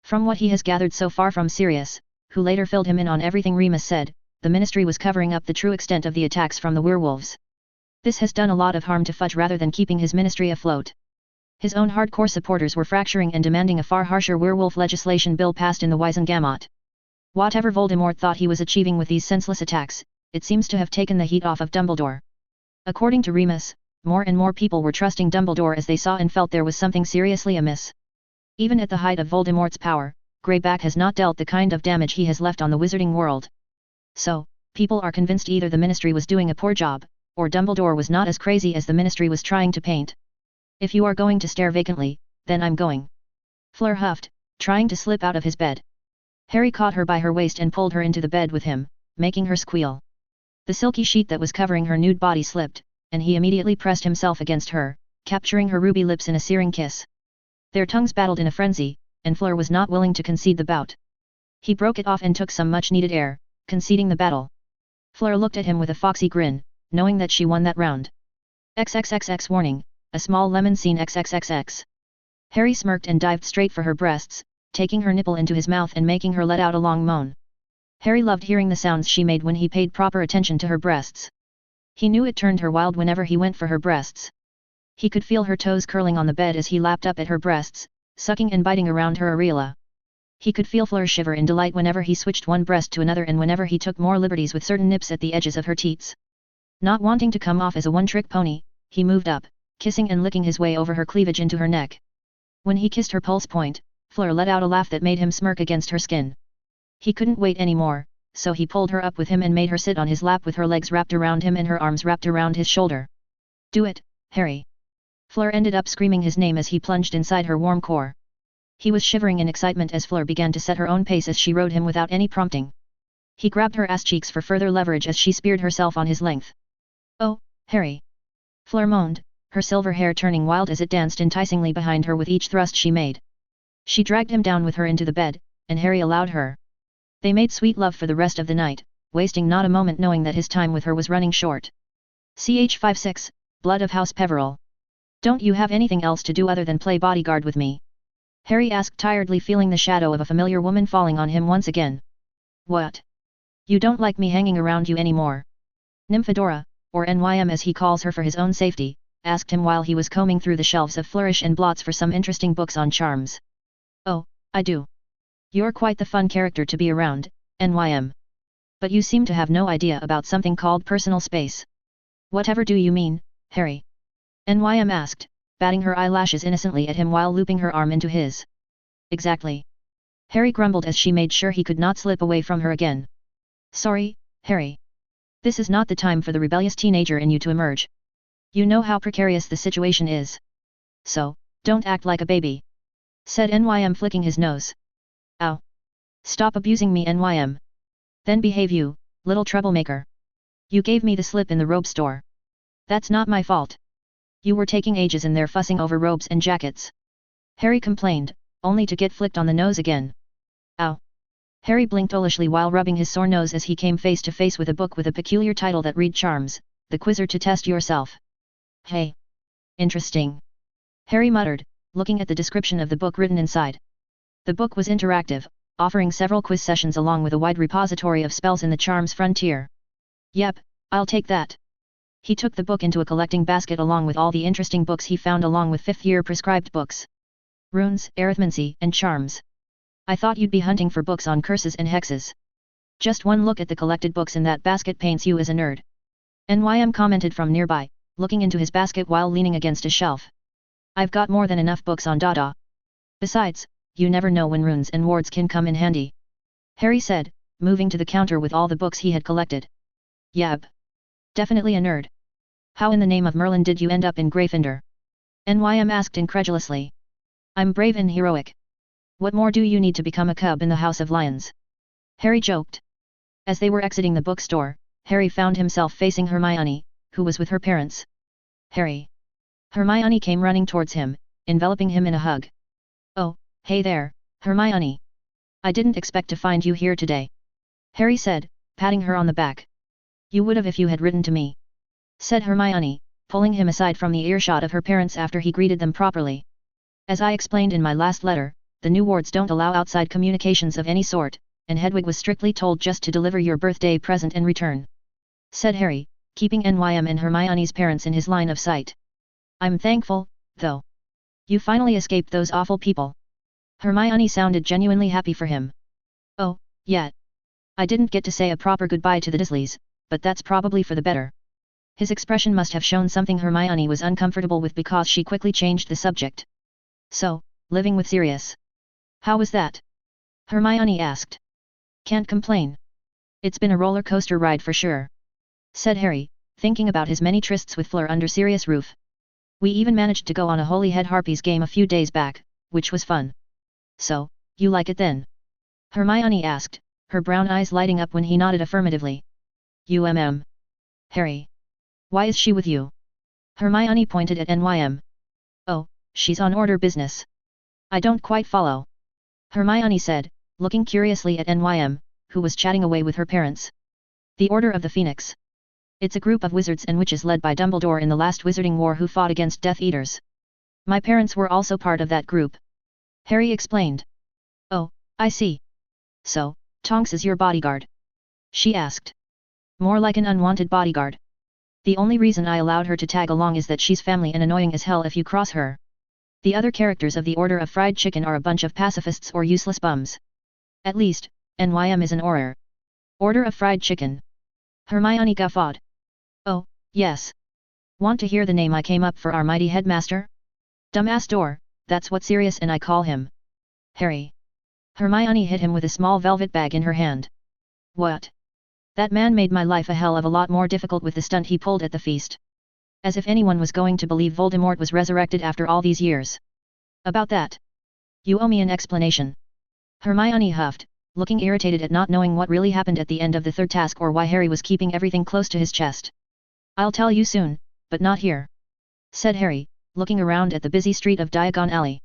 From what he has gathered so far from Sirius, who later filled him in on everything Remus said, the Ministry was covering up the true extent of the attacks from the werewolves. This has done a lot of harm to Fudge rather than keeping his ministry afloat. His own hardcore supporters were fracturing and demanding a far harsher werewolf legislation bill passed in the Wizengamot. Whatever Voldemort thought he was achieving with these senseless attacks, it seems to have taken the heat off of Dumbledore. According to Remus, more and more people were trusting Dumbledore as they saw and felt there was something seriously amiss. Even at the height of Voldemort's power, Greyback has not dealt the kind of damage he has left on the Wizarding world. So, people are convinced either the Ministry was doing a poor job, or Dumbledore was not as crazy as the Ministry was trying to paint. If you are going to stare vacantly, then I'm going. Fleur huffed, trying to slip out of his bed. Harry caught her by her waist and pulled her into the bed with him, making her squeal. The silky sheet that was covering her nude body slipped, and he immediately pressed himself against her, capturing her ruby lips in a searing kiss. Their tongues battled in a frenzy, and Fleur was not willing to concede the bout. He broke it off and took some much-needed air, conceding the battle. Fleur looked at him with a foxy grin, knowing that she won that round. XXXX warning, a small lemon scene XXXX. Harry smirked and dived straight for her breasts, taking her nipple into his mouth and making her let out a long moan. Harry loved hearing the sounds she made when he paid proper attention to her breasts. He knew it turned her wild whenever he went for her breasts. He could feel her toes curling on the bed as he lapped up at her breasts, sucking and biting around her areola. He could feel Fleur shiver in delight whenever he switched one breast to another and whenever he took more liberties with certain nips at the edges of her teats. Not wanting to come off as a one-trick pony, he moved up, kissing and licking his way over her cleavage into her neck. When he kissed her pulse point, Fleur let out a laugh that made him smirk against her skin. He couldn't wait anymore, so he pulled her up with him and made her sit on his lap with her legs wrapped around him and her arms wrapped around his shoulder. "Do it, Harry." Fleur ended up screaming his name as he plunged inside her warm core. He was shivering in excitement as Fleur began to set her own pace as she rode him without any prompting. He grabbed her ass cheeks for further leverage as she speared herself on his length. "Oh, Harry!" Fleur moaned, her silver hair turning wild as it danced enticingly behind her with each thrust she made. She dragged him down with her into the bed, and Harry allowed her. They made sweet love for the rest of the night, wasting not a moment knowing that his time with her was running short. Ch56, Blood of House Peveril. "Don't you have anything else to do other than play bodyguard with me?" Harry asked tiredly, feeling the shadow of a familiar woman falling on him once again. "What? You don't like me hanging around you anymore?" Nymphadora, or Nym as he calls her for his own safety, asked him while he was combing through the shelves of Flourish and Blots for some interesting books on charms. "Oh, I do. You're quite the fun character to be around, Nym. But you seem to have no idea about something called personal space." "Whatever do you mean, Harry?" Nym asked, batting her eyelashes innocently at him while looping her arm into his. "Exactly." Harry grumbled as she made sure he could not slip away from her again. "Sorry, Harry. This is not the time for the rebellious teenager in you to emerge. You know how precarious the situation is. So, don't act like a baby," said Nym, flicking his nose. "Ow! Stop abusing me, Nym. Then behave, you little troublemaker. You gave me the slip in the robe store. That's not my fault. You were taking ages in there fussing over robes and jackets." Harry complained, only to get flicked on the nose again. "Ow!" Harry blinked foolishly while rubbing his sore nose as he came face to face with a book with a peculiar title that read Charms, The Quizzer to Test Yourself. "Hey! Interesting," Harry muttered, looking at the description of the book written inside. The book was interactive, offering several quiz sessions along with a wide repository of spells in the Charms frontier. "Yep, I'll take that." He took the book into a collecting basket along with all the interesting books he found along with 5th-year prescribed books. Runes, arithmancy, and charms. "I thought you'd be hunting for books on curses and hexes. Just one look at the collected books in that basket paints you as a nerd," Nym commented from nearby, looking into his basket while leaning against a shelf. "I've got more than enough books on Dada. Besides, you never know when runes and wards can come in handy," Harry said, moving to the counter with all the books he had collected. "Yep. Definitely a nerd. How in the name of Merlin did you end up in Gryffindor?" Nym asked incredulously. "I'm brave and heroic. What more do you need to become a cub in the House of Lions?" Harry joked. As they were exiting the bookstore, Harry found himself facing Hermione, who was with her parents. "Harry." Hermione came running towards him, enveloping him in a hug. "Oh, hey there, Hermione. I didn't expect to find you here today," Harry said, patting her on the back. "You would have if you had written to me," said Hermione, pulling him aside from the earshot of her parents after he greeted them properly. "As I explained in my last letter, the new wards don't allow outside communications of any sort, and Hedwig was strictly told just to deliver your birthday present and return," said Harry, keeping Nym and Hermione's parents in his line of sight. "I'm thankful, though. You finally escaped those awful people." Hermione sounded genuinely happy for him. "Oh, yeah. I didn't get to say a proper goodbye to the Dursleys, but that's probably for the better." His expression must have shown something Hermione was uncomfortable with because she quickly changed the subject. "So, living with Sirius. How was that?" Hermione asked. "Can't complain. It's been a roller coaster ride for sure," said Harry, thinking about his many trysts with Fleur under Sirius' roof. "We even managed to go on a Holyhead Harpies game a few days back, which was fun." "So, you like it then?" Hermione asked, her brown eyes lighting up when he nodded affirmatively. Harry. Why is she with you?" Hermione pointed at Nym. "Oh, she's on order business." "I don't quite follow," Hermione said, looking curiously at Nym, who was chatting away with her parents. "The Order of the Phoenix. It's a group of wizards and witches led by Dumbledore in the last Wizarding War who fought against Death Eaters. My parents were also part of that group," Harry explained. "Oh, I see. So, Tonks is your bodyguard?" she asked. "More like an unwanted bodyguard. The only reason I allowed her to tag along is that she's family and annoying as hell if you cross her. The other characters of the Order of Fried Chicken are a bunch of pacifists or useless bums." At least, NYM is an order. Order of fried chicken. Hermione guffawed. Oh, yes. Want to hear the name I came up for our mighty headmaster? Dumbass door, that's what Sirius and I call him. Harry. Hermione hit him with a small velvet bag in her hand. What? That man made my life a hell of a lot more difficult with the stunt he pulled at the feast. As if anyone was going to believe Voldemort was resurrected after all these years. About that. You owe me an explanation. Hermione huffed, looking irritated at not knowing what really happened at the end of the third task or why Harry was keeping everything close to his chest. I'll tell you soon, but not here. Said Harry, looking around at the busy street of Diagon Alley.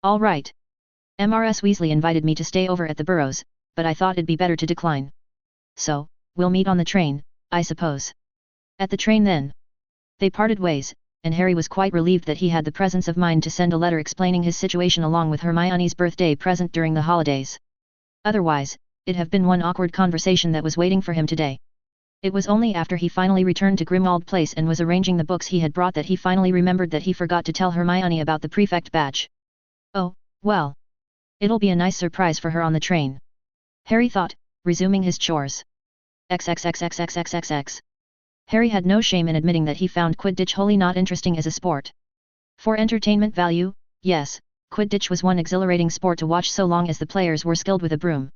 All right. Mrs. Weasley invited me to stay over at the Burrows, but I thought it'd be better to decline. So, we'll meet on the train, I suppose. At the train then. They parted ways, and Harry was quite relieved that he had the presence of mind to send a letter explaining his situation along with Hermione's birthday present during the holidays. Otherwise, it'd have been one awkward conversation that was waiting for him today. It was only after he finally returned to Grimmauld Place and was arranging the books he had brought that he finally remembered that he forgot to tell Hermione about the prefect badge. Oh, well. It'll be a nice surprise for her on the train. Harry thought, resuming his chores. XXXXXXXX. Harry had no shame in admitting that he found Quidditch wholly not interesting as a sport. For entertainment value, yes, Quidditch was one exhilarating sport to watch so long as the players were skilled with a broom.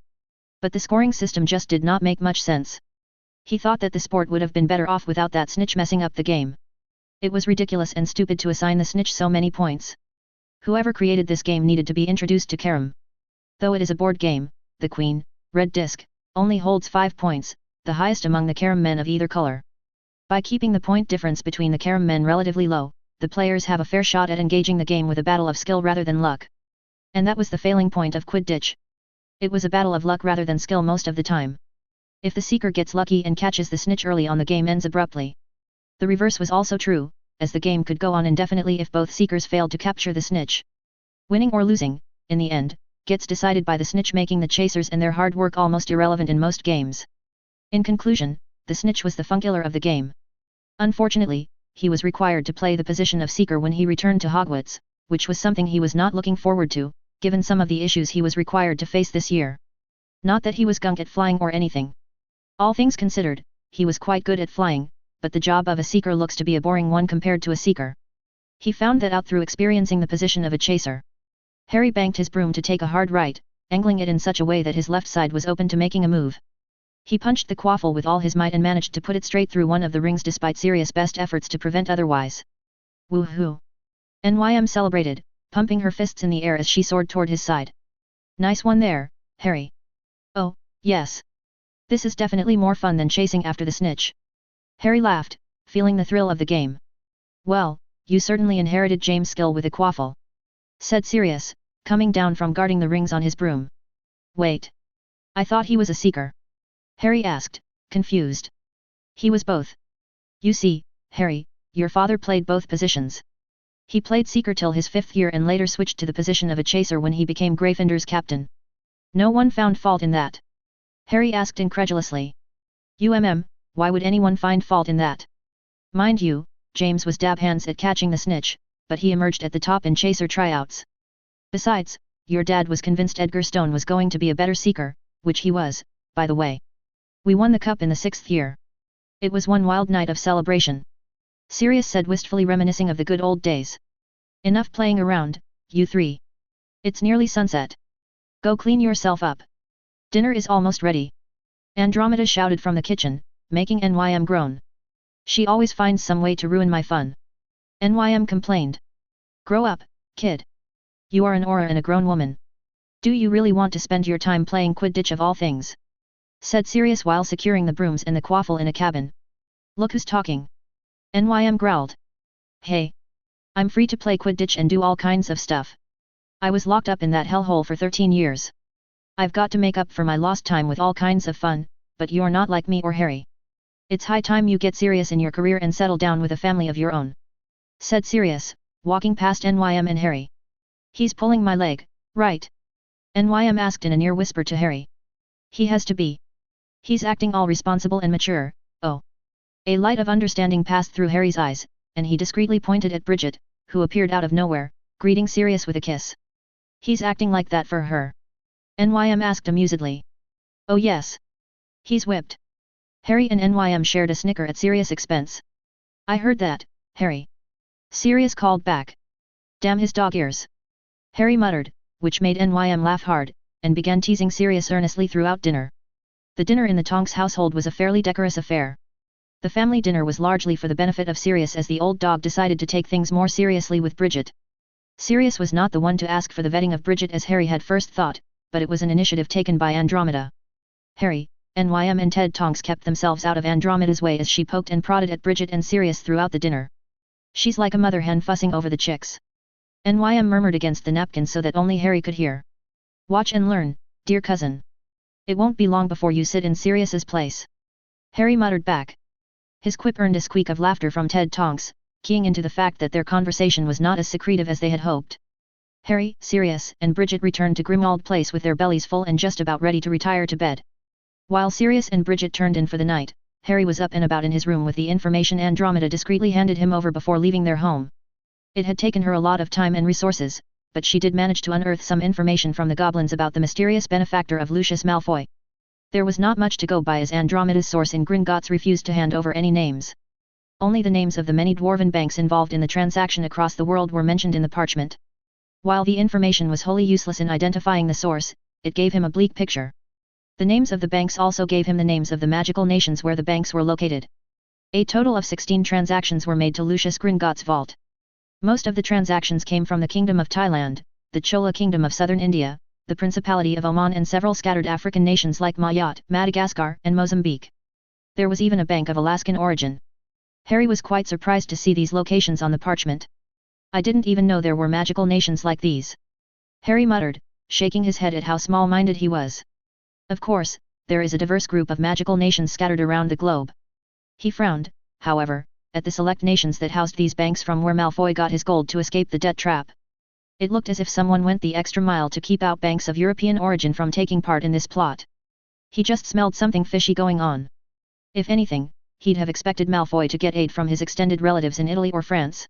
But the scoring system just did not make much sense. He thought that the sport would have been better off without that snitch messing up the game. It was ridiculous and stupid to assign the snitch so many points. Whoever created this game needed to be introduced to Karam. Though it is a board game, the Queen, Red Disc, only holds 5 points, the highest among the Karam men of either color. By keeping the point difference between the Karam men relatively low, the players have a fair shot at engaging the game with a battle of skill rather than luck. And that was the failing point of Quidditch. It was a battle of luck rather than skill most of the time. If the seeker gets lucky and catches the snitch early on, the game ends abruptly. The reverse was also true, as the game could go on indefinitely if both seekers failed to capture the snitch. Winning or losing, in the end, gets decided by the snitch, making the chasers and their hard work almost irrelevant in most games. In conclusion, the snitch was the funkiller of the game. Unfortunately, he was required to play the position of seeker when he returned to Hogwarts, which was something he was not looking forward to, given some of the issues he was required to face this year. Not that he was gunk at flying or anything. All things considered, he was quite good at flying, but the job of a seeker looks to be a boring one compared to a seeker. He found that out through experiencing the position of a chaser. Harry banked his broom to take a hard right, angling it in such a way that his left side was open to making a move. He punched the quaffle with all his might and managed to put it straight through one of the rings despite Sirius' best efforts to prevent otherwise. Woohoo! NYM celebrated, pumping her fists in the air as she soared toward his side. Nice one there, Harry. Oh, yes. This is definitely more fun than chasing after the snitch. Harry laughed, feeling the thrill of the game. Well, you certainly inherited James' skill with a quaffle. Said Sirius, coming down from guarding the rings on his broom. Wait. I thought he was a seeker. Harry asked, confused. He was both. You see, Harry, your father played both positions. He played seeker till his 5th year and later switched to the position of a chaser when he became Gryffindor's captain. No one found fault in that. Harry asked incredulously. Why would anyone find fault in that? Mind you, James was dab hands at catching the snitch, but he emerged at the top in chaser tryouts. Besides, your dad was convinced Edgar Stone was going to be a better seeker, which he was, by the way. We won the cup in the 6th year. It was one wild night of celebration. Sirius said wistfully, reminiscing of the good old days. Enough playing around, you three. It's nearly sunset. Go clean yourself up. Dinner is almost ready. Andromeda shouted from the kitchen, making NYM groan. She always finds some way to ruin my fun. NYM complained. Grow up, kid. You are an aura and a grown woman. Do you really want to spend your time playing Quidditch of all things? Said Sirius while securing the brooms and the quaffle in a cabin. Look who's talking. NYM growled. Hey. I'm free to play Quidditch and do all kinds of stuff. I was locked up in that hellhole for 13 years. I've got to make up for my lost time with all kinds of fun, but you're not like me or Harry. It's high time you get serious in your career and settle down with a family of your own. Said Sirius, walking past NYM and Harry. He's pulling my leg, right? NYM asked in a near whisper to Harry. He has to be. He's acting all responsible and mature, oh. A light of understanding passed through Harry's eyes, and he discreetly pointed at Bridget, who appeared out of nowhere, greeting Sirius with a kiss. He's acting like that for her. NYM asked amusedly. Oh yes. He's whipped. Harry and NYM shared a snicker at Sirius' expense. I heard that, Harry. Sirius called back. Damn his dog ears. Harry muttered, which made NYM laugh hard, and began teasing Sirius earnestly throughout dinner. The dinner in the Tonks household was a fairly decorous affair. The family dinner was largely for the benefit of Sirius as the old dog decided to take things more seriously with Bridget. Sirius was not the one to ask for the vetting of Bridget as Harry had first thought, but it was an initiative taken by Andromeda. Harry, NYM and Ted Tonks kept themselves out of Andromeda's way as she poked and prodded at Bridget and Sirius throughout the dinner. She's like a mother hen fussing over the chicks. NYM murmured against the napkin so that only Harry could hear. Watch and learn, dear cousin. It won't be long before you sit in Sirius's place. Harry muttered back. His quip earned a squeak of laughter from Ted Tonks, keying into the fact that their conversation was not as secretive as they had hoped. Harry, Sirius, and Bridget returned to Grimwald Place with their bellies full and just about ready to retire to bed. While Sirius and Bridget turned in for the night, Harry was up and about in his room with the information Andromeda discreetly handed him over before leaving their home. It had taken her a lot of time and resources, but she did manage to unearth some information from the goblins about the mysterious benefactor of Lucius Malfoy. There was not much to go by as Andromeda's source in Gringotts refused to hand over any names. Only the names of the many dwarven banks involved in the transaction across the world were mentioned in the parchment. While the information was wholly useless in identifying the source, it gave him a bleak picture. The names of the banks also gave him the names of the magical nations where the banks were located. A total of 16 transactions were made to Lucius Gringotts' vault. Most of the transactions came from the Kingdom of Thailand, the Chola Kingdom of southern India, the Principality of Oman and several scattered African nations like Mayotte, Madagascar, and Mozambique. There was even a bank of Alaskan origin. Harry was quite surprised to see these locations on the parchment. I didn't even know there were magical nations like these. Harry muttered, shaking his head at how small-minded he was. Of course, there is a diverse group of magical nations scattered around the globe. He frowned, however, at the select nations that housed these banks from where Malfoy got his gold to escape the debt trap. It looked as if someone went the extra mile to keep out banks of European origin from taking part in this plot. He just smelled something fishy going on. If anything, he'd have expected Malfoy to get aid from his extended relatives in Italy or France.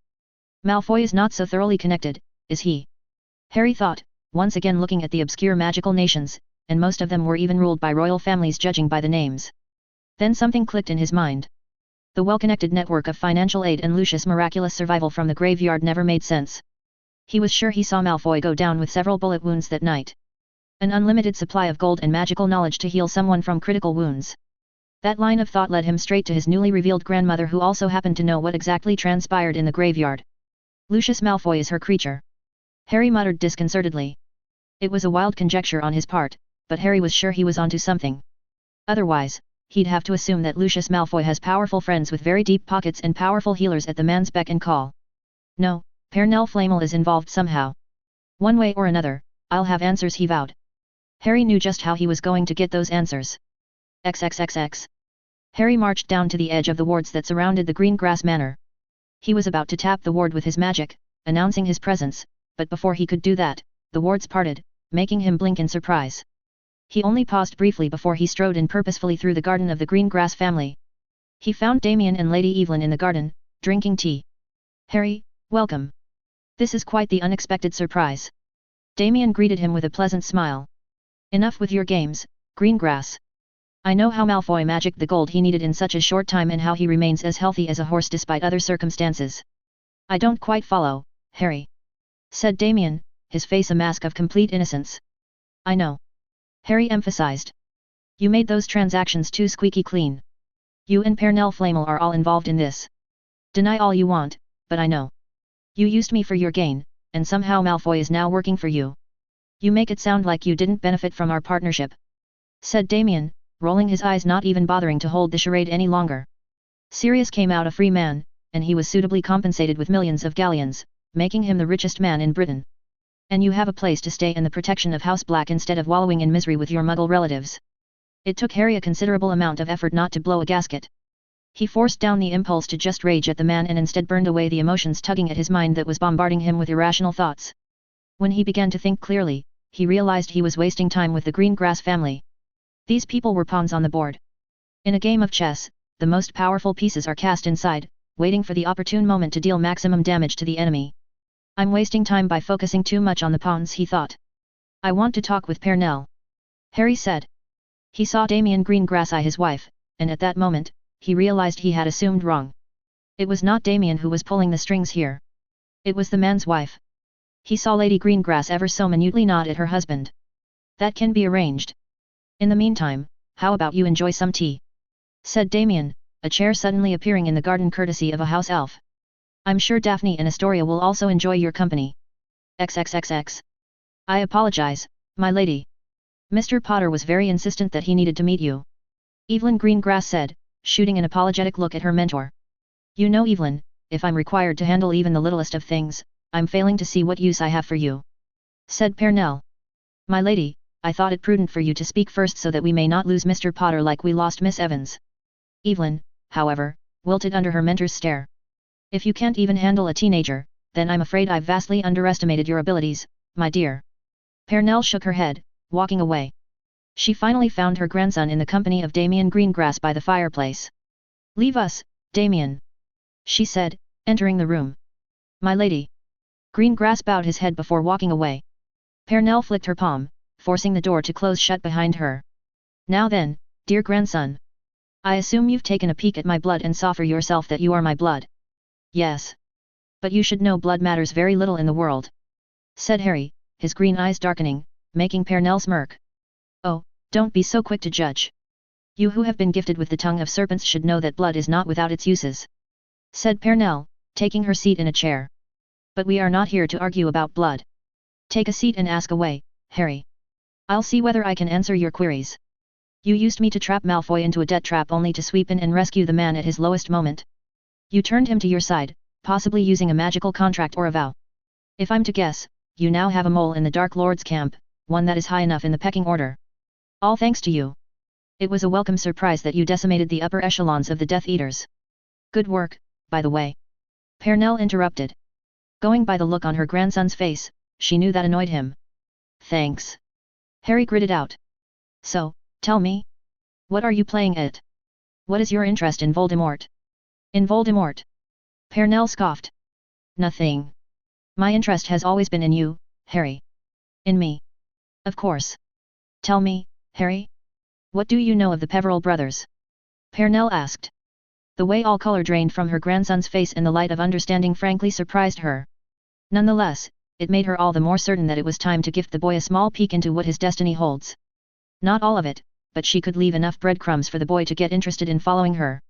Malfoy is not so thoroughly connected, is he? Harry thought, once again looking at the obscure magical nations, and most of them were even ruled by royal families judging by the names. Then something clicked in his mind. The well-connected network of financial aid and Lucius' miraculous survival from the graveyard never made sense. He was sure he saw Malfoy go down with several bullet wounds that night. An unlimited supply of gold and magical knowledge to heal someone from critical wounds. That line of thought led him straight to his newly revealed grandmother who also happened to know what exactly transpired in the graveyard. Lucius Malfoy is her creature. Harry muttered disconcertedly. It was a wild conjecture on his part, but Harry was sure he was onto something. Otherwise, he'd have to assume that Lucius Malfoy has powerful friends with very deep pockets and powerful healers at the man's beck and call. No, Pernell Flamel is involved somehow. One way or another, I'll have answers, he vowed. Harry knew just how he was going to get those answers. XXXX. Harry marched down to the edge of the wards that surrounded the green grass manor. He was about to tap the ward with his magic, announcing his presence, but before he could do that, the wards parted, making him blink in surprise. He only paused briefly before he strode in purposefully through the garden of the green grass family. He found Damien and Lady Evelyn in the garden, drinking tea. Harry, welcome. This is quite the unexpected surprise. Damien greeted him with a pleasant smile. Enough with your games, Greengrass. I know how Malfoy magicked the gold he needed in such a short time and how he remains as healthy as a horse despite other circumstances. I don't quite follow, Harry. Said Damien, his face a mask of complete innocence. I know. Harry emphasized. You made those transactions too squeaky clean. You and Pernell Flamel are all involved in this. Deny all you want, but I know. You used me for your gain, and somehow Malfoy is now working for you. You make it sound like you didn't benefit from our partnership. Said Damien, rolling his eyes, not even bothering to hold the charade any longer. Sirius came out a free man, and he was suitably compensated with millions of galleons, making him the richest man in Britain. And you have a place to stay and the protection of House Black instead of wallowing in misery with your Muggle relatives. It took Harry a considerable amount of effort not to blow a gasket. He forced down the impulse to just rage at the man and instead burned away the emotions tugging at his mind that was bombarding him with irrational thoughts. When he began to think clearly, he realized he was wasting time with the Greengrass family. These people were pawns on the board. In a game of chess, the most powerful pieces are cast inside, waiting for the opportune moment to deal maximum damage to the enemy. I'm wasting time by focusing too much on the pawns, he thought. I want to talk with Pernell. Harry said. He saw Damien Greengrass eye his wife, and at that moment, he realized he had assumed wrong. It was not Damien who was pulling the strings here. It was the man's wife. He saw Lady Greengrass ever so minutely nod at her husband. That can be arranged. In the meantime, how about you enjoy some tea? Said Damien, a chair suddenly appearing in the garden courtesy of a house elf. I'm sure Daphne and Astoria will also enjoy your company. XXXX. I apologize, my lady. Mr. Potter was very insistent that he needed to meet you. Evelyn Greengrass said, shooting an apologetic look at her mentor. You know Evelyn, if I'm required to handle even the littlest of things, I'm failing to see what use I have for you. Said Pernell. My lady, I thought it prudent for you to speak first so that we may not lose Mr. Potter like we lost Miss Evans. Evelyn, however, wilted under her mentor's stare. If you can't even handle a teenager, then I'm afraid I've vastly underestimated your abilities, my dear. Pernell shook her head, walking away. She finally found her grandson in the company of Damien Greengrass by the fireplace. Leave us, Damien, she said, entering the room. My lady. Greengrass bowed his head before walking away. Pernell flicked her palm, forcing the door to close shut behind her. Now then, dear grandson. I assume you've taken a peek at my blood and saw for yourself that you are my blood. Yes. But you should know blood matters very little in the world. Said Harry, his green eyes darkening, making Pernell smirk. Oh, don't be so quick to judge. You who have been gifted with the tongue of serpents should know that blood is not without its uses. Said Pernell, taking her seat in a chair. But we are not here to argue about blood. Take a seat and ask away, Harry. I'll see whether I can answer your queries. You used me to trap Malfoy into a debt trap only to sweep in and rescue the man at his lowest moment. You turned him to your side, possibly using a magical contract or a vow. If I'm to guess, you now have a mole in the Dark Lord's camp, one that is high enough in the pecking order. All thanks to you. It was a welcome surprise that you decimated the upper echelons of the Death Eaters. Good work, by the way. Pernell interrupted. Going by the look on her grandson's face, she knew that annoyed him. Thanks. Harry gritted out. So, tell me. What are you playing at? What is your interest in Voldemort? In Voldemort? Pernell scoffed. Nothing. My interest has always been in you, Harry. In me. Of course. Tell me, Harry. What do you know of the Peverell brothers? Pernell asked. The way all color drained from her grandson's face and the light of understanding frankly surprised her. Nonetheless, it made her all the more certain that it was time to gift the boy a small peek into what his destiny holds. Not all of it, but she could leave enough breadcrumbs for the boy to get interested in following her.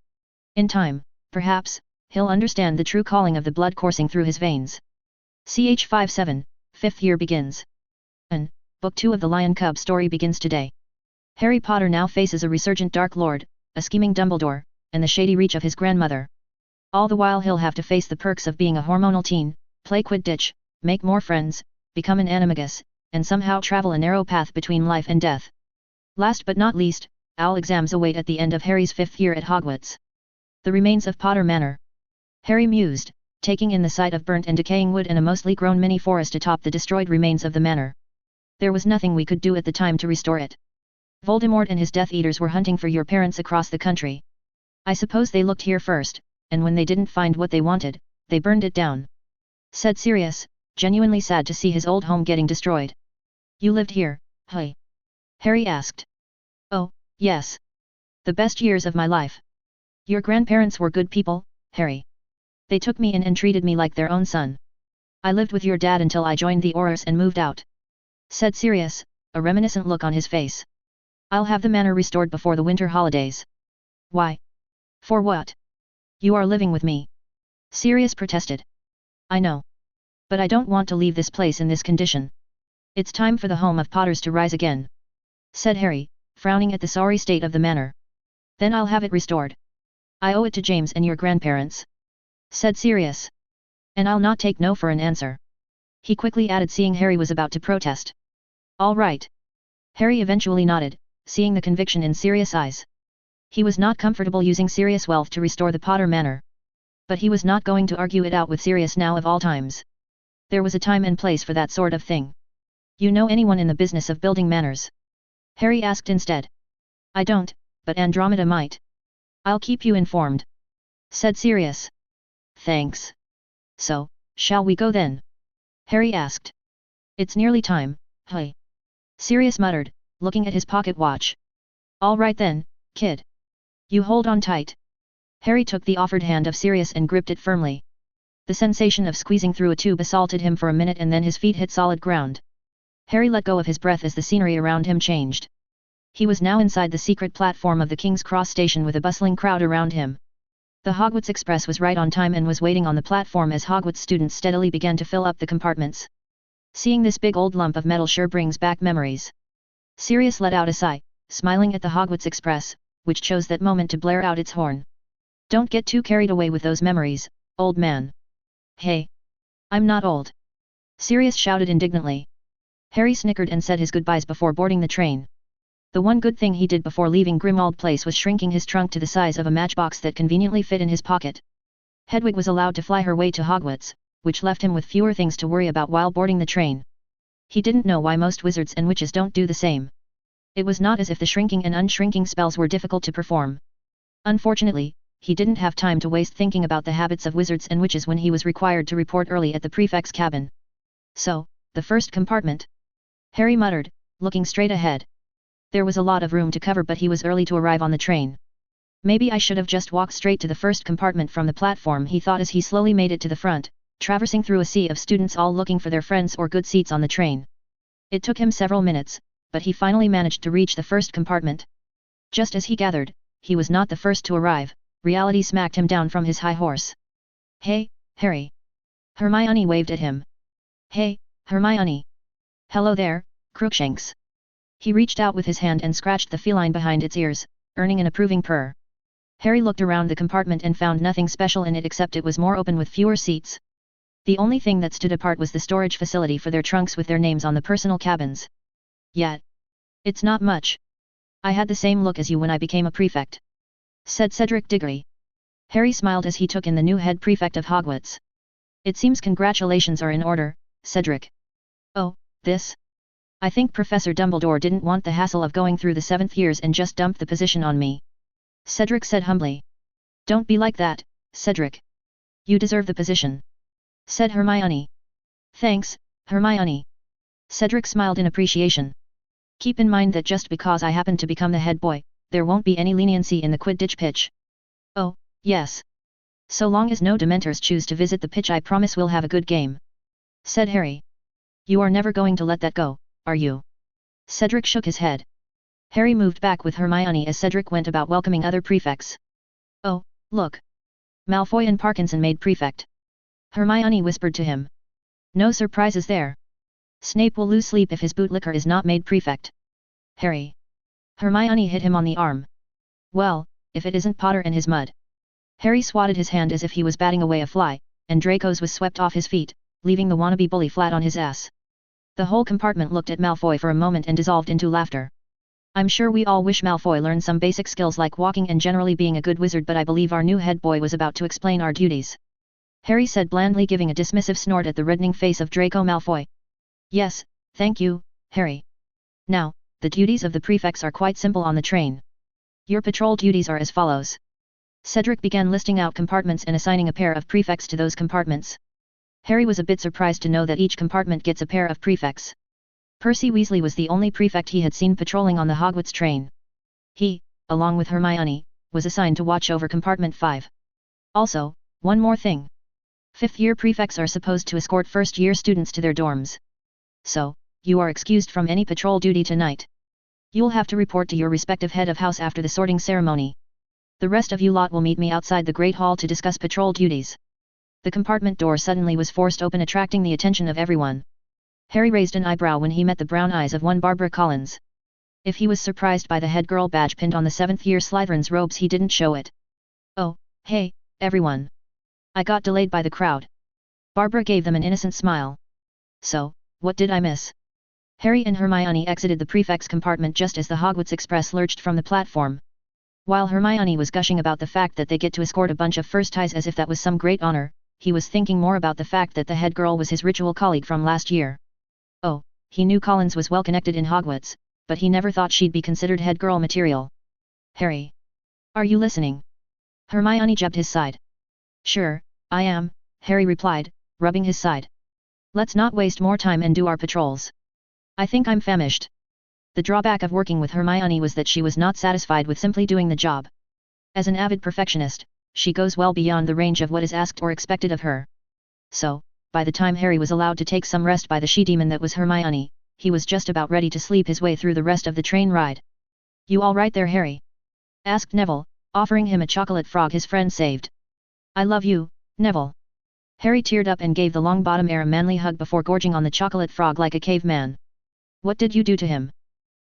In time, perhaps, he'll understand the true calling of the blood coursing through his veins. Ch 57, 5th year begins. Book 2 of the Lion Cub story begins today. Harry Potter now faces a resurgent Dark Lord, a scheming Dumbledore, and the shady reach of his grandmother. All the while he'll have to face the perks of being a hormonal teen, play Quidditch, make more friends, become an animagus, and somehow travel a narrow path between life and death. Last but not least, OWL exams await at the end of Harry's 5th year at Hogwarts. The remains of Potter Manor. Harry mused, taking in the sight of burnt and decaying wood and a mostly grown mini forest atop the destroyed remains of the manor. There was nothing we could do at the time to restore it. Voldemort and his Death Eaters were hunting for your parents across the country. I suppose they looked here first, and when they didn't find what they wanted, they burned it down. Said Sirius, genuinely sad to see his old home getting destroyed. You lived here, huh? Harry asked. Oh, yes. The best years of my life. Your grandparents were good people, Harry. They took me in and treated me like their own son. I lived with your dad until I joined the Aurors and moved out. Said Sirius, a reminiscent look on his face. I'll have the manor restored before the winter holidays. Why? For what? You are living with me. Sirius protested. I know. But I don't want to leave this place in this condition. It's time for the home of Potters to rise again. Said Harry, frowning at the sorry state of the manor. Then I'll have it restored. I owe it to James and your grandparents. Said Sirius. And I'll not take no for an answer. He quickly added, seeing Harry was about to protest. All right. Harry eventually nodded, seeing the conviction in Sirius' eyes. He was not comfortable using Sirius wealth to restore the Potter Manor. But he was not going to argue it out with Sirius now of all times. There was a time and place for that sort of thing. You know anyone in the business of building manors? Harry asked instead. I don't, but Andromeda might. I'll keep you informed. Said Sirius. Thanks. So, shall we go then? Harry asked. It's nearly time, huh? Sirius muttered, looking at his pocket watch. All right then, kid. You hold on tight. Harry took the offered hand of Sirius and gripped it firmly. The sensation of squeezing through a tube assaulted him for a minute and then his feet hit solid ground. Harry let go of his breath as the scenery around him changed. He was now inside the secret platform of the King's Cross station with a bustling crowd around him. The Hogwarts Express was right on time and was waiting on the platform as Hogwarts students steadily began to fill up the compartments. Seeing this big old lump of metal sure brings back memories. Sirius let out a sigh, smiling at the Hogwarts Express, which chose that moment to blare out its horn. Don't get too carried away with those memories, old man. Hey! I'm not old! Sirius shouted indignantly. Harry snickered and said his goodbyes before boarding the train. The one good thing he did before leaving Grimmauld Place was shrinking his trunk to the size of a matchbox that conveniently fit in his pocket. Hedwig was allowed to fly her way to Hogwarts, which left him with fewer things to worry about while boarding the train. He didn't know why most wizards and witches don't do the same. It was not as if the shrinking and unshrinking spells were difficult to perform. Unfortunately, he didn't have time to waste thinking about the habits of wizards and witches when he was required to report early at the prefect's cabin. So, the first compartment? Harry muttered, looking straight ahead. There was a lot of room to cover but he was early to arrive on the train. Maybe I should have just walked straight to the first compartment from the platform, he thought as he slowly made it to the front, traversing through a sea of students all looking for their friends or good seats on the train. It took him several minutes, but he finally managed to reach the first compartment. Just as he gathered, he was not the first to arrive. Reality smacked him down from his high horse. Hey, Harry! Hermione waved at him. Hey, Hermione! Hello there, Crookshanks! He reached out with his hand and scratched the feline behind its ears, earning an approving purr. Harry looked around the compartment and found nothing special in it except it was more open with fewer seats. The only thing that stood apart was the storage facility for their trunks with their names on the personal cabins. Yet. It's not much. I had the same look as you when I became a prefect, said Cedric Diggory. Harry smiled as he took in the new head prefect of Hogwarts. It seems congratulations are in order, Cedric. Oh, this? I think Professor Dumbledore didn't want the hassle of going through the 7th years and just dumped the position on me. Cedric said humbly. Don't be like that, Cedric. You deserve the position, said Hermione. Thanks, Hermione. Cedric smiled in appreciation. Keep in mind that just because I happen to become the head boy, there won't be any leniency in the Quidditch pitch. Oh, yes. So long as no Dementors choose to visit the pitch I promise we'll have a good game, said Harry. You are never going to let that go, are you? Cedric shook his head. Harry moved back with Hermione as Cedric went about welcoming other prefects. Oh, look! Malfoy and Parkinson made prefect. Hermione whispered to him. No surprises there. Snape will lose sleep if his bootlicker is not made prefect. Harry. Hermione hit him on the arm. Well, if it isn't Potter and his mud. Harry swatted his hand as if he was batting away a fly, and Draco's was swept off his feet, leaving the wannabe bully flat on his ass. The whole compartment looked at Malfoy for a moment and dissolved into laughter. I'm sure we all wish Malfoy learned some basic skills like walking and generally being a good wizard, but I believe our new head boy was about to explain our duties, Harry said blandly, giving a dismissive snort at the reddening face of Draco Malfoy. Yes, thank you, Harry. Now, the duties of the prefects are quite simple on the train. Your patrol duties are as follows. Cedric began listing out compartments and assigning a pair of prefects to those compartments. Harry was a bit surprised to know that each compartment gets a pair of prefects. Percy Weasley was the only prefect he had seen patrolling on the Hogwarts train. He, along with Hermione, was assigned to watch over compartment 5. Also, one more thing. 5th-year prefects are supposed to escort first-year students to their dorms. So, you are excused from any patrol duty tonight. You'll have to report to your respective head of house after the sorting ceremony. The rest of you lot will meet me outside the Great Hall to discuss patrol duties. The compartment door suddenly was forced open, attracting the attention of everyone. Harry raised an eyebrow when he met the brown eyes of one Barbara Collins. If he was surprised by the head girl badge pinned on the 7th-year Slytherin's robes, he didn't show it. Oh, hey, everyone. I got delayed by the crowd. Barbara gave them an innocent smile. So, what did I miss? Harry and Hermione exited the prefect's compartment just as the Hogwarts Express lurched from the platform. While Hermione was gushing about the fact that they get to escort a bunch of first ties as if that was some great honor, he was thinking more about the fact that the head girl was his ritual colleague from last year. Oh, he knew Collins was well connected in Hogwarts, but he never thought she'd be considered head girl material. Harry. Are you listening? Hermione jabbed his side. Sure, I am, Harry replied, rubbing his side. Let's not waste more time and do our patrols. I think I'm famished. The drawback of working with Hermione was that she was not satisfied with simply doing the job. As an avid perfectionist, she goes well beyond the range of what is asked or expected of her. So, by the time Harry was allowed to take some rest by the she-demon that was Hermione, he was just about ready to sleep his way through the rest of the train ride. "You all right there, Harry?" asked Neville, offering him a chocolate frog his friend saved. "I love you, Neville." Harry teared up and gave the Longbottom heir a manly hug before gorging on the chocolate frog like a caveman. "What did you do to him?"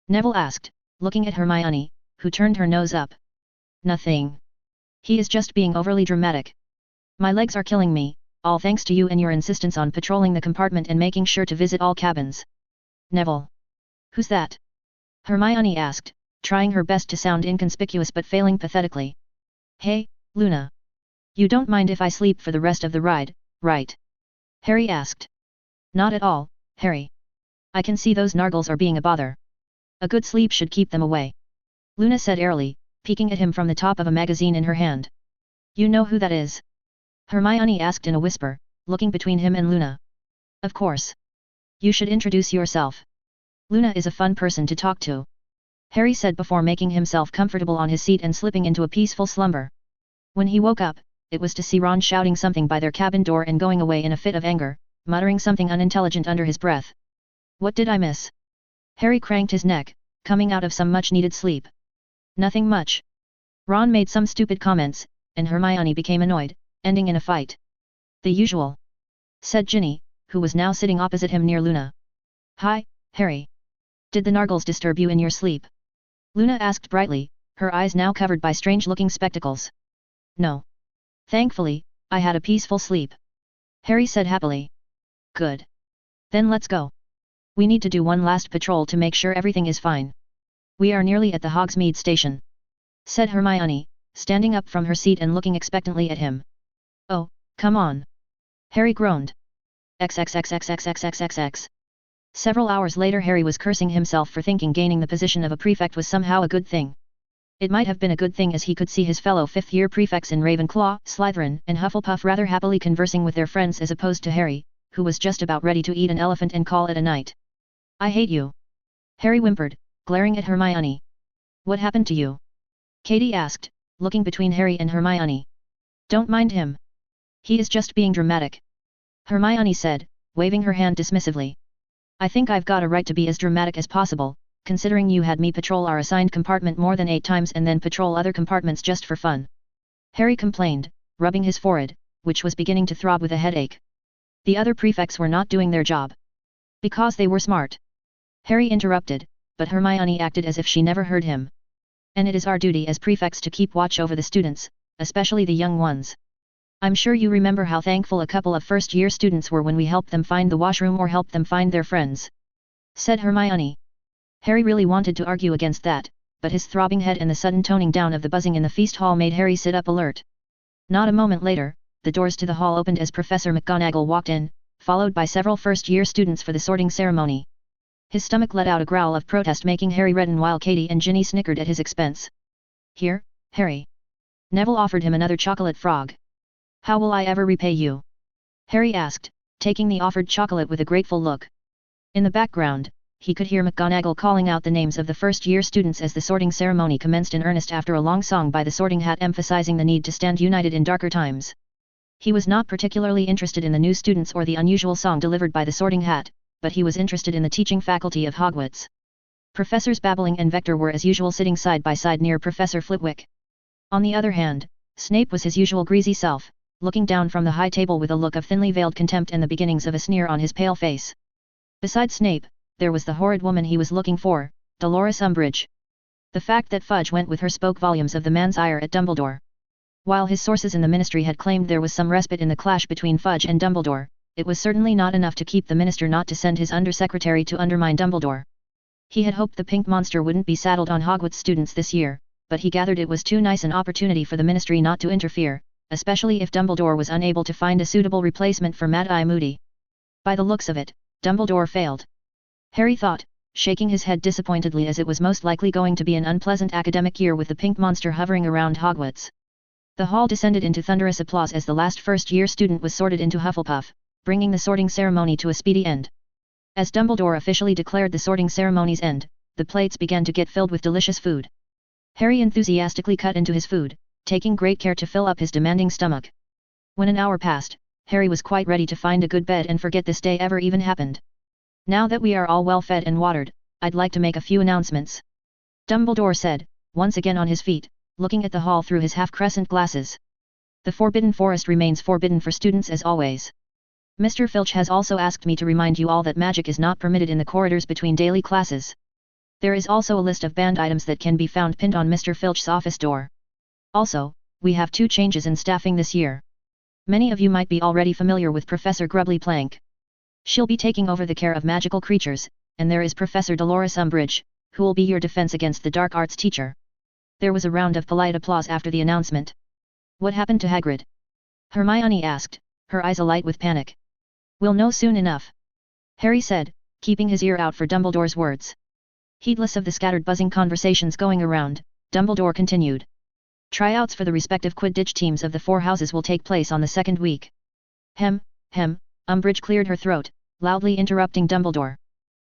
Neville asked, looking at Hermione, who turned her nose up. "Nothing. He is just being overly dramatic. My legs are killing me, all thanks to you and your insistence on patrolling the compartment and making sure to visit all cabins." "Neville. Who's that?" Hermione asked, trying her best to sound inconspicuous but failing pathetically. "Hey, Luna. You don't mind if I sleep for the rest of the ride, right?" Harry asked. "Not at all, Harry. I can see those nargles are being a bother. A good sleep should keep them away," Luna said airily, peeking at him from the top of a magazine in her hand. "You know who that is?" Hermione asked in a whisper, looking between him and Luna. "Of course. You should introduce yourself. Luna is a fun person to talk to," Harry said before making himself comfortable on his seat and slipping into a peaceful slumber. When he woke up, it was to see Ron shouting something by their cabin door and going away in a fit of anger, muttering something unintelligent under his breath. "What did I miss?" Harry cranked his neck, coming out of some much-needed sleep. "Nothing much." Ron made some stupid comments, and Hermione became annoyed, ending in a fight. "The usual," said Ginny, who was now sitting opposite him near Luna. "Hi, Harry. Did the nargles disturb you in your sleep?" Luna asked brightly, her eyes now covered by strange-looking spectacles. "No. Thankfully, I had a peaceful sleep," Harry said happily. "Good. Then let's go. We need to do one last patrol to make sure everything is fine. We are nearly at the Hogsmeade station," said Hermione, standing up from her seat and looking expectantly at him. "Oh, come on." Harry groaned. XXXXXXXXX. Several hours later Harry was cursing himself for thinking gaining the position of a prefect was somehow a good thing. It might have been a good thing as he could see his fellow fifth-year prefects in Ravenclaw, Slytherin and Hufflepuff rather happily conversing with their friends as opposed to Harry, who was just about ready to eat an elephant and call it a night. "I hate you," Harry whimpered, glaring at Hermione. "What happened to you?" Katie asked, looking between Harry and Hermione. "Don't mind him. He is just being dramatic," Hermione said, waving her hand dismissively. "I think I've got a right to be as dramatic as possible, considering you had me patrol our assigned compartment more than 8 times and then patrol other compartments just for fun," Harry complained, rubbing his forehead, which was beginning to throb with a headache. "The other prefects were not doing their job. Because they were smart," Harry interrupted, but Hermione acted as if she never heard him. "And it is our duty as prefects to keep watch over the students, especially the young ones. I'm sure you remember how thankful a couple of first-year students were when we helped them find the washroom or helped them find their friends," said Hermione. Harry really wanted to argue against that, but his throbbing head and the sudden toning down of the buzzing in the feast hall made Harry sit up alert. Not a moment later, the doors to the hall opened as Professor McGonagall walked in, followed by several first-year students for the sorting ceremony. His stomach let out a growl of protest making Harry redden while Katie and Ginny snickered at his expense. "Here, Harry." Neville offered him another chocolate frog. "How will I ever repay you?" Harry asked, taking the offered chocolate with a grateful look. In the background, he could hear McGonagall calling out the names of the first-year students as the sorting ceremony commenced in earnest after a long song by the Sorting Hat emphasizing the need to stand united in darker times. He was not particularly interested in the new students or the unusual song delivered by the Sorting Hat, but he was interested in the teaching faculty of Hogwarts. Professors Babbling and Vector were as usual sitting side by side near Professor Flitwick. On the other hand, Snape was his usual greasy self, looking down from the high table with a look of thinly veiled contempt and the beginnings of a sneer on his pale face. Besides Snape, there was the horrid woman he was looking for, Dolores Umbridge. The fact that Fudge went with her spoke volumes of the man's ire at Dumbledore. While his sources in the Ministry had claimed there was some respite in the clash between Fudge and Dumbledore, it was certainly not enough to keep the Minister not to send his Undersecretary to undermine Dumbledore. He had hoped the pink monster wouldn't be saddled on Hogwarts students this year, but he gathered it was too nice an opportunity for the Ministry not to interfere, especially if Dumbledore was unable to find a suitable replacement for Mad-Eye Moody. By the looks of it, Dumbledore failed. Harry thought, shaking his head disappointedly as it was most likely going to be an unpleasant academic year with the pink monster hovering around Hogwarts. The hall descended into thunderous applause as the last first-year student was sorted into Hufflepuff, bringing the sorting ceremony to a speedy end. As Dumbledore officially declared the sorting ceremony's end, the plates began to get filled with delicious food. Harry enthusiastically cut into his food, taking great care to fill up his demanding stomach. When an hour passed, Harry was quite ready to find a good bed and forget this day ever even happened. Now that we are all well fed and watered, I'd like to make a few announcements. Dumbledore said, once again on his feet, looking at the hall through his half-crescent glasses. The Forbidden Forest remains forbidden for students as always. Mr. Filch has also asked me to remind you all that magic is not permitted in the corridors between daily classes. There is also a list of banned items that can be found pinned on Mr. Filch's office door. Also, we have 2 changes in staffing this year. Many of you might be already familiar with Professor Grubbly Plank. She'll be taking over the care of magical creatures, and there is Professor Dolores Umbridge, who will be your defense against the dark arts teacher. There was a round of polite applause after the announcement. What happened to Hagrid? Hermione asked, her eyes alight with panic. We'll know soon enough. Harry said, keeping his ear out for Dumbledore's words. Heedless of the scattered buzzing conversations going around, Dumbledore continued. Tryouts for the respective Quidditch teams of the 4 houses will take place on the 2nd week. Hem, Umbridge cleared her throat, loudly interrupting Dumbledore.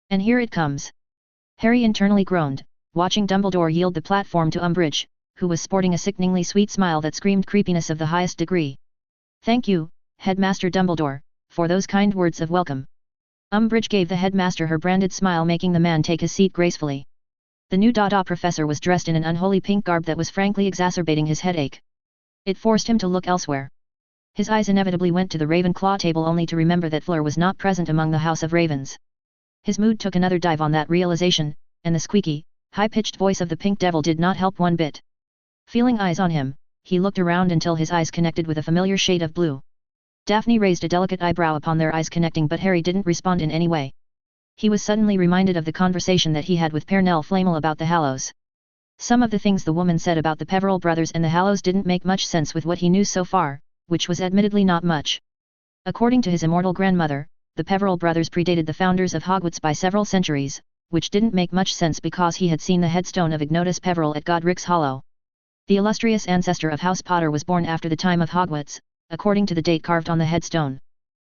And here it comes. Harry internally groaned, watching Dumbledore yield the platform to Umbridge, who was sporting a sickeningly sweet smile that screamed creepiness of the highest degree. Thank you, Headmaster Dumbledore, for those kind words of welcome. Umbridge gave the headmaster her branded smile, making the man take his seat gracefully. The new Dada professor was dressed in an unholy pink garb that was frankly exacerbating his headache. It forced him to look elsewhere. His eyes inevitably went to the Ravenclaw table only to remember that Fleur was not present among the House of Ravens. His mood took another dive on that realization, and the squeaky, high-pitched voice of the Pink Devil did not help one bit. Feeling eyes on him, he looked around until his eyes connected with a familiar shade of blue. Daphne raised a delicate eyebrow upon their eyes connecting, but Harry didn't respond in any way. He was suddenly reminded of the conversation that he had with Pernell Flamel about the Hallows. Some of the things the woman said about the Peverell brothers and the Hallows didn't make much sense with what he knew so far, which was admittedly not much. According to his immortal grandmother, the Peverell brothers predated the founders of Hogwarts by several centuries, which didn't make much sense because he had seen the headstone of Ignotus Peverell at Godric's Hollow. The illustrious ancestor of House Potter was born after the time of Hogwarts, according to the date carved on the headstone.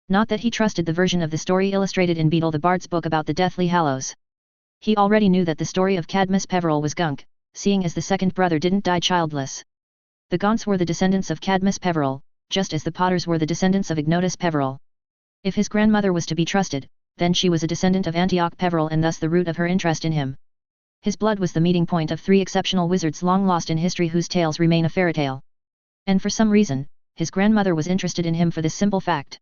Not that he trusted the version of the story illustrated in Beedle the Bard's book about the Deathly Hallows. He already knew that the story of Cadmus Peverell was gunk, seeing as the second brother didn't die childless. The Gaunts were the descendants of Cadmus Peverell, just as the Potters were the descendants of Ignotus Peverell. If his grandmother was to be trusted, then she was a descendant of Antioch Peverell and thus the root of her interest in him. His blood was the meeting point of 3 exceptional wizards long lost in history whose tales remain a fairy tale. And for some reason, his grandmother was interested in him for this simple fact.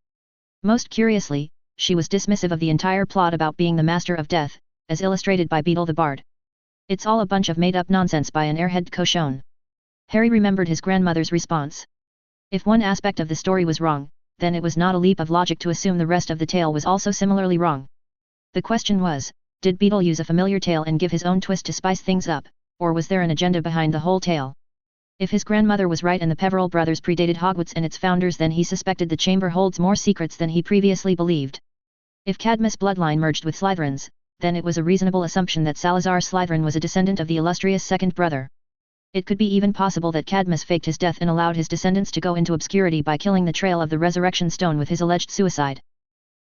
Most curiously, she was dismissive of the entire plot about being the master of death, as illustrated by Beedle the Bard. It's all a bunch of made-up nonsense by an airhead cochon. Harry remembered his grandmother's response. If one aspect of the story was wrong, then it was not a leap of logic to assume the rest of the tale was also similarly wrong. The question was, did Beedle use a familiar tale and give his own twist to spice things up, or was there an agenda behind the whole tale? If his grandmother was right and the Peverell brothers predated Hogwarts and its founders, then he suspected the chamber holds more secrets than he previously believed. If Cadmus' bloodline merged with Slytherin's, then it was a reasonable assumption that Salazar Slytherin was a descendant of the illustrious second brother. It could be even possible that Cadmus faked his death and allowed his descendants to go into obscurity by killing the Trail of the Resurrection Stone with his alleged suicide.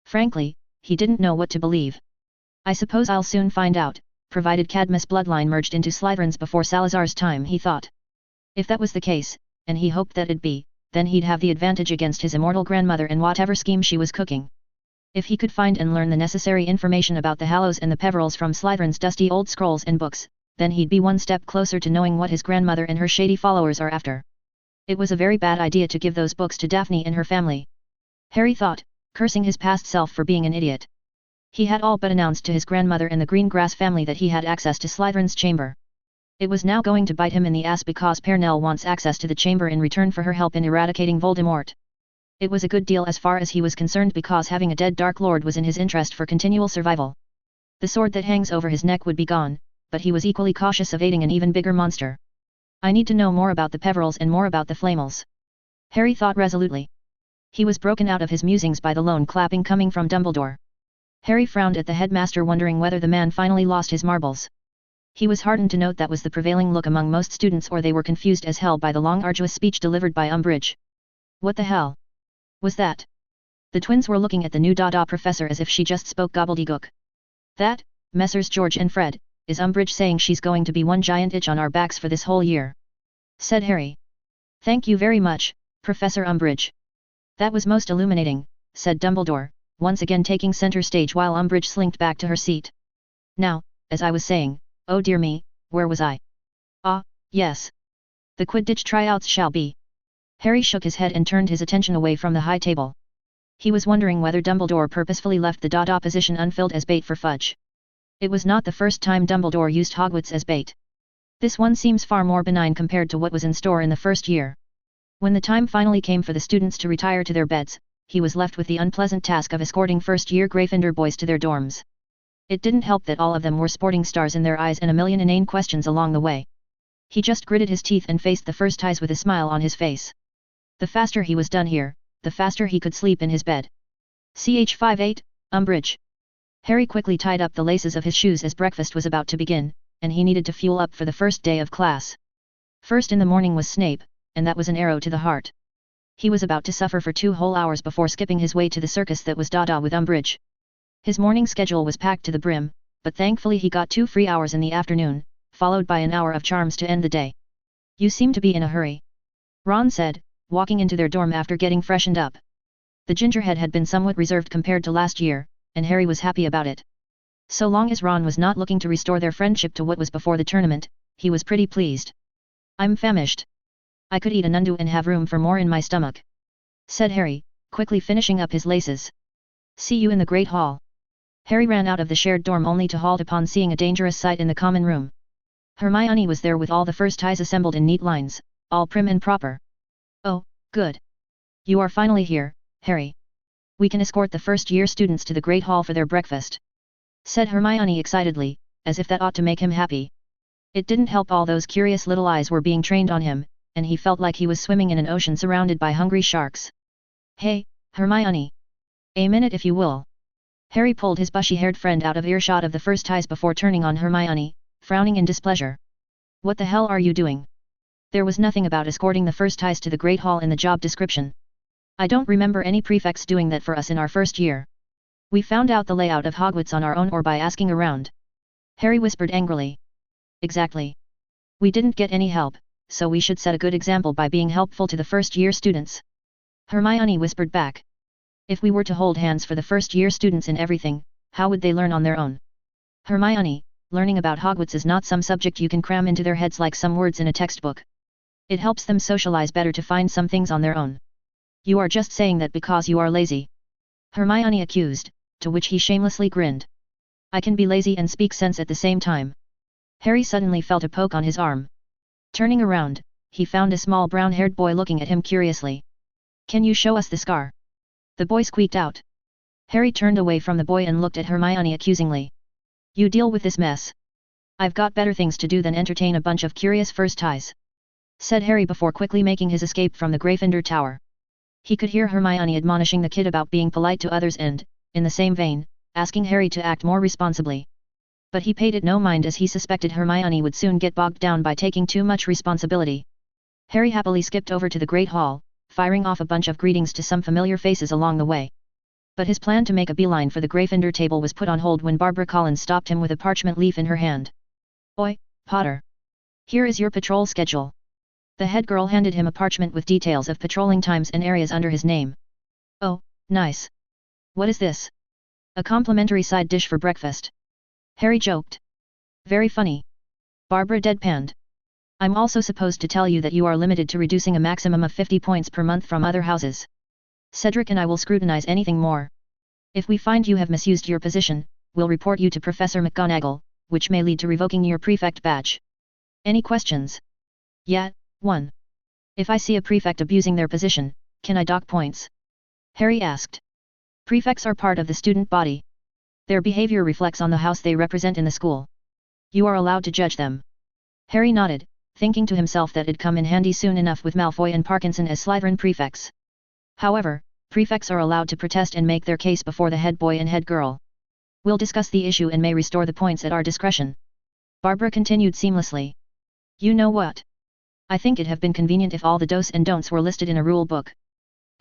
Frankly, he didn't know what to believe. I suppose I'll soon find out, provided Cadmus' bloodline merged into Slytherin's before Salazar's time, he thought. If that was the case, and he hoped that it'd be, then he'd have the advantage against his immortal grandmother in whatever scheme she was cooking. If he could find and learn the necessary information about the Hallows and the Peverells from Slytherin's dusty old scrolls and books, then he'd be one step closer to knowing what his grandmother and her shady followers are after. It was a very bad idea to give those books to Daphne and her family. Harry thought, cursing his past self for being an idiot. He had all but announced to his grandmother and the Greengrass family that he had access to Slytherin's chamber. It was now going to bite him in the ass because Pernell wants access to the chamber in return for her help in eradicating Voldemort. It was a good deal as far as he was concerned because having a dead Dark Lord was in his interest for continual survival. The sword that hangs over his neck would be gone, but he was equally cautious of aiding an even bigger monster. I need to know more about the Peverells and more about the Flamels. Harry thought resolutely. He was broken out of his musings by the lone clapping coming from Dumbledore. Harry frowned at the headmaster, wondering whether the man finally lost his marbles. He was heartened to note that was the prevailing look among most students, or they were confused as hell by the long arduous speech delivered by Umbridge. What the hell was that? The twins were looking at the new Dada professor as if she just spoke gobbledygook. That, Messrs. George and Fred, is Umbridge saying she's going to be one giant itch on our backs for this whole year? Said Harry. Thank you very much, Professor Umbridge. That was most illuminating, said Dumbledore, once again taking center stage while Umbridge slinked back to her seat. Now, as I was saying, oh dear me, where was I? Ah, yes. The Quidditch tryouts shall be. Harry shook his head and turned his attention away from the high table. He was wondering whether Dumbledore purposefully left the dot opposition unfilled as bait for Fudge. It was not the first time Dumbledore used Hogwarts as bait. This one seems far more benign compared to what was in store in the first year. When the time finally came for the students to retire to their beds, he was left with the unpleasant task of escorting first-year Gryffindor boys to their dorms. It didn't help that all of them were sporting stars in their eyes and a million inane questions along the way. He just gritted his teeth and faced the first ties with a smile on his face. The faster he was done here, the faster he could sleep in his bed. Ch58, Umbridge. Harry quickly tied up the laces of his shoes as breakfast was about to begin, and he needed to fuel up for the first day of class. First in the morning was Snape, and that was an arrow to the heart. He was about to suffer for 2 whole hours before skipping his way to the circus that was Dada with Umbridge. His morning schedule was packed to the brim, but thankfully he got 2 free hours in the afternoon, followed by an hour of charms to end the day. You seem to be in a hurry, Ron said, walking into their dorm after getting freshened up. The gingerhead had been somewhat reserved compared to last year, and Harry was happy about it. So long as Ron was not looking to restore their friendship to what was before the tournament, he was pretty pleased. I'm famished. I could eat an undo and have room for more in my stomach, said Harry, quickly finishing up his laces. See you in the Great Hall. Harry ran out of the shared dorm only to halt upon seeing a dangerous sight in the common room. Hermione was there with all the first ties assembled in neat lines, all prim and proper. Oh, good. You are finally here, Harry. We can escort the first-year students to the Great Hall for their breakfast, said Hermione excitedly, as if that ought to make him happy. It didn't help all those curious little eyes were being trained on him, and he felt like he was swimming in an ocean surrounded by hungry sharks. Hey, Hermione. A minute if you will. Harry pulled his bushy-haired friend out of earshot of the first ties before turning on Hermione, frowning in displeasure. What the hell are you doing? There was nothing about escorting the first ties to the Great Hall in the job description. I don't remember any prefects doing that for us in our first year. We found out the layout of Hogwarts on our own or by asking around. Harry whispered angrily. Exactly. We didn't get any help, so we should set a good example by being helpful to the first-year students. Hermione whispered back. If we were to hold hands for the first-year students in everything, how would they learn on their own? Hermione, learning about Hogwarts is not some subject you can cram into their heads like some words in a textbook. It helps them socialize better to find some things on their own. You are just saying that because you are lazy, Hermione accused, to which he shamelessly grinned. I can be lazy and speak sense at the same time. Harry suddenly felt a poke on his arm. Turning around, he found a small brown-haired boy looking at him curiously. Can you show us the scar? The boy squeaked out. Harry turned away from the boy and looked at Hermione accusingly. You deal with this mess. I've got better things to do than entertain a bunch of curious first ties, said Harry before quickly making his escape from the Gryffindor Tower. He could hear Hermione admonishing the kid about being polite to others and, in the same vein, asking Harry to act more responsibly. But he paid it no mind as he suspected Hermione would soon get bogged down by taking too much responsibility. Harry happily skipped over to the Great Hall, firing off a bunch of greetings to some familiar faces along the way. But his plan to make a beeline for the Gryffindor table was put on hold when Barbara Collins stopped him with a parchment leaf in her hand. Oi, Potter. Here is your patrol schedule. The head girl handed him a parchment with details of patrolling times and areas under his name. Oh, nice. What is this? A complimentary side dish for breakfast, Harry joked. Very funny. Barbara deadpanned. I'm also supposed to tell you that you are limited to reducing a maximum of 50 points per month from other houses. Cedric and I will scrutinize anything more. If we find you have misused your position, we'll report you to Professor McGonagall, which may lead to revoking your prefect badge. Any questions? Yeah, 1. If I see a prefect abusing their position, can I dock points? Harry asked. Prefects are part of the student body. Their behavior reflects on the house they represent in the school. You are allowed to judge them. Harry nodded, thinking to himself that it'd come in handy soon enough with Malfoy and Parkinson as Slytherin prefects. However, prefects are allowed to protest and make their case before the head boy and head girl. We'll discuss the issue and may restore the points at our discretion. Barbara continued seamlessly. You know what? I think it'd have been convenient if all the do's and don'ts were listed in a rule book,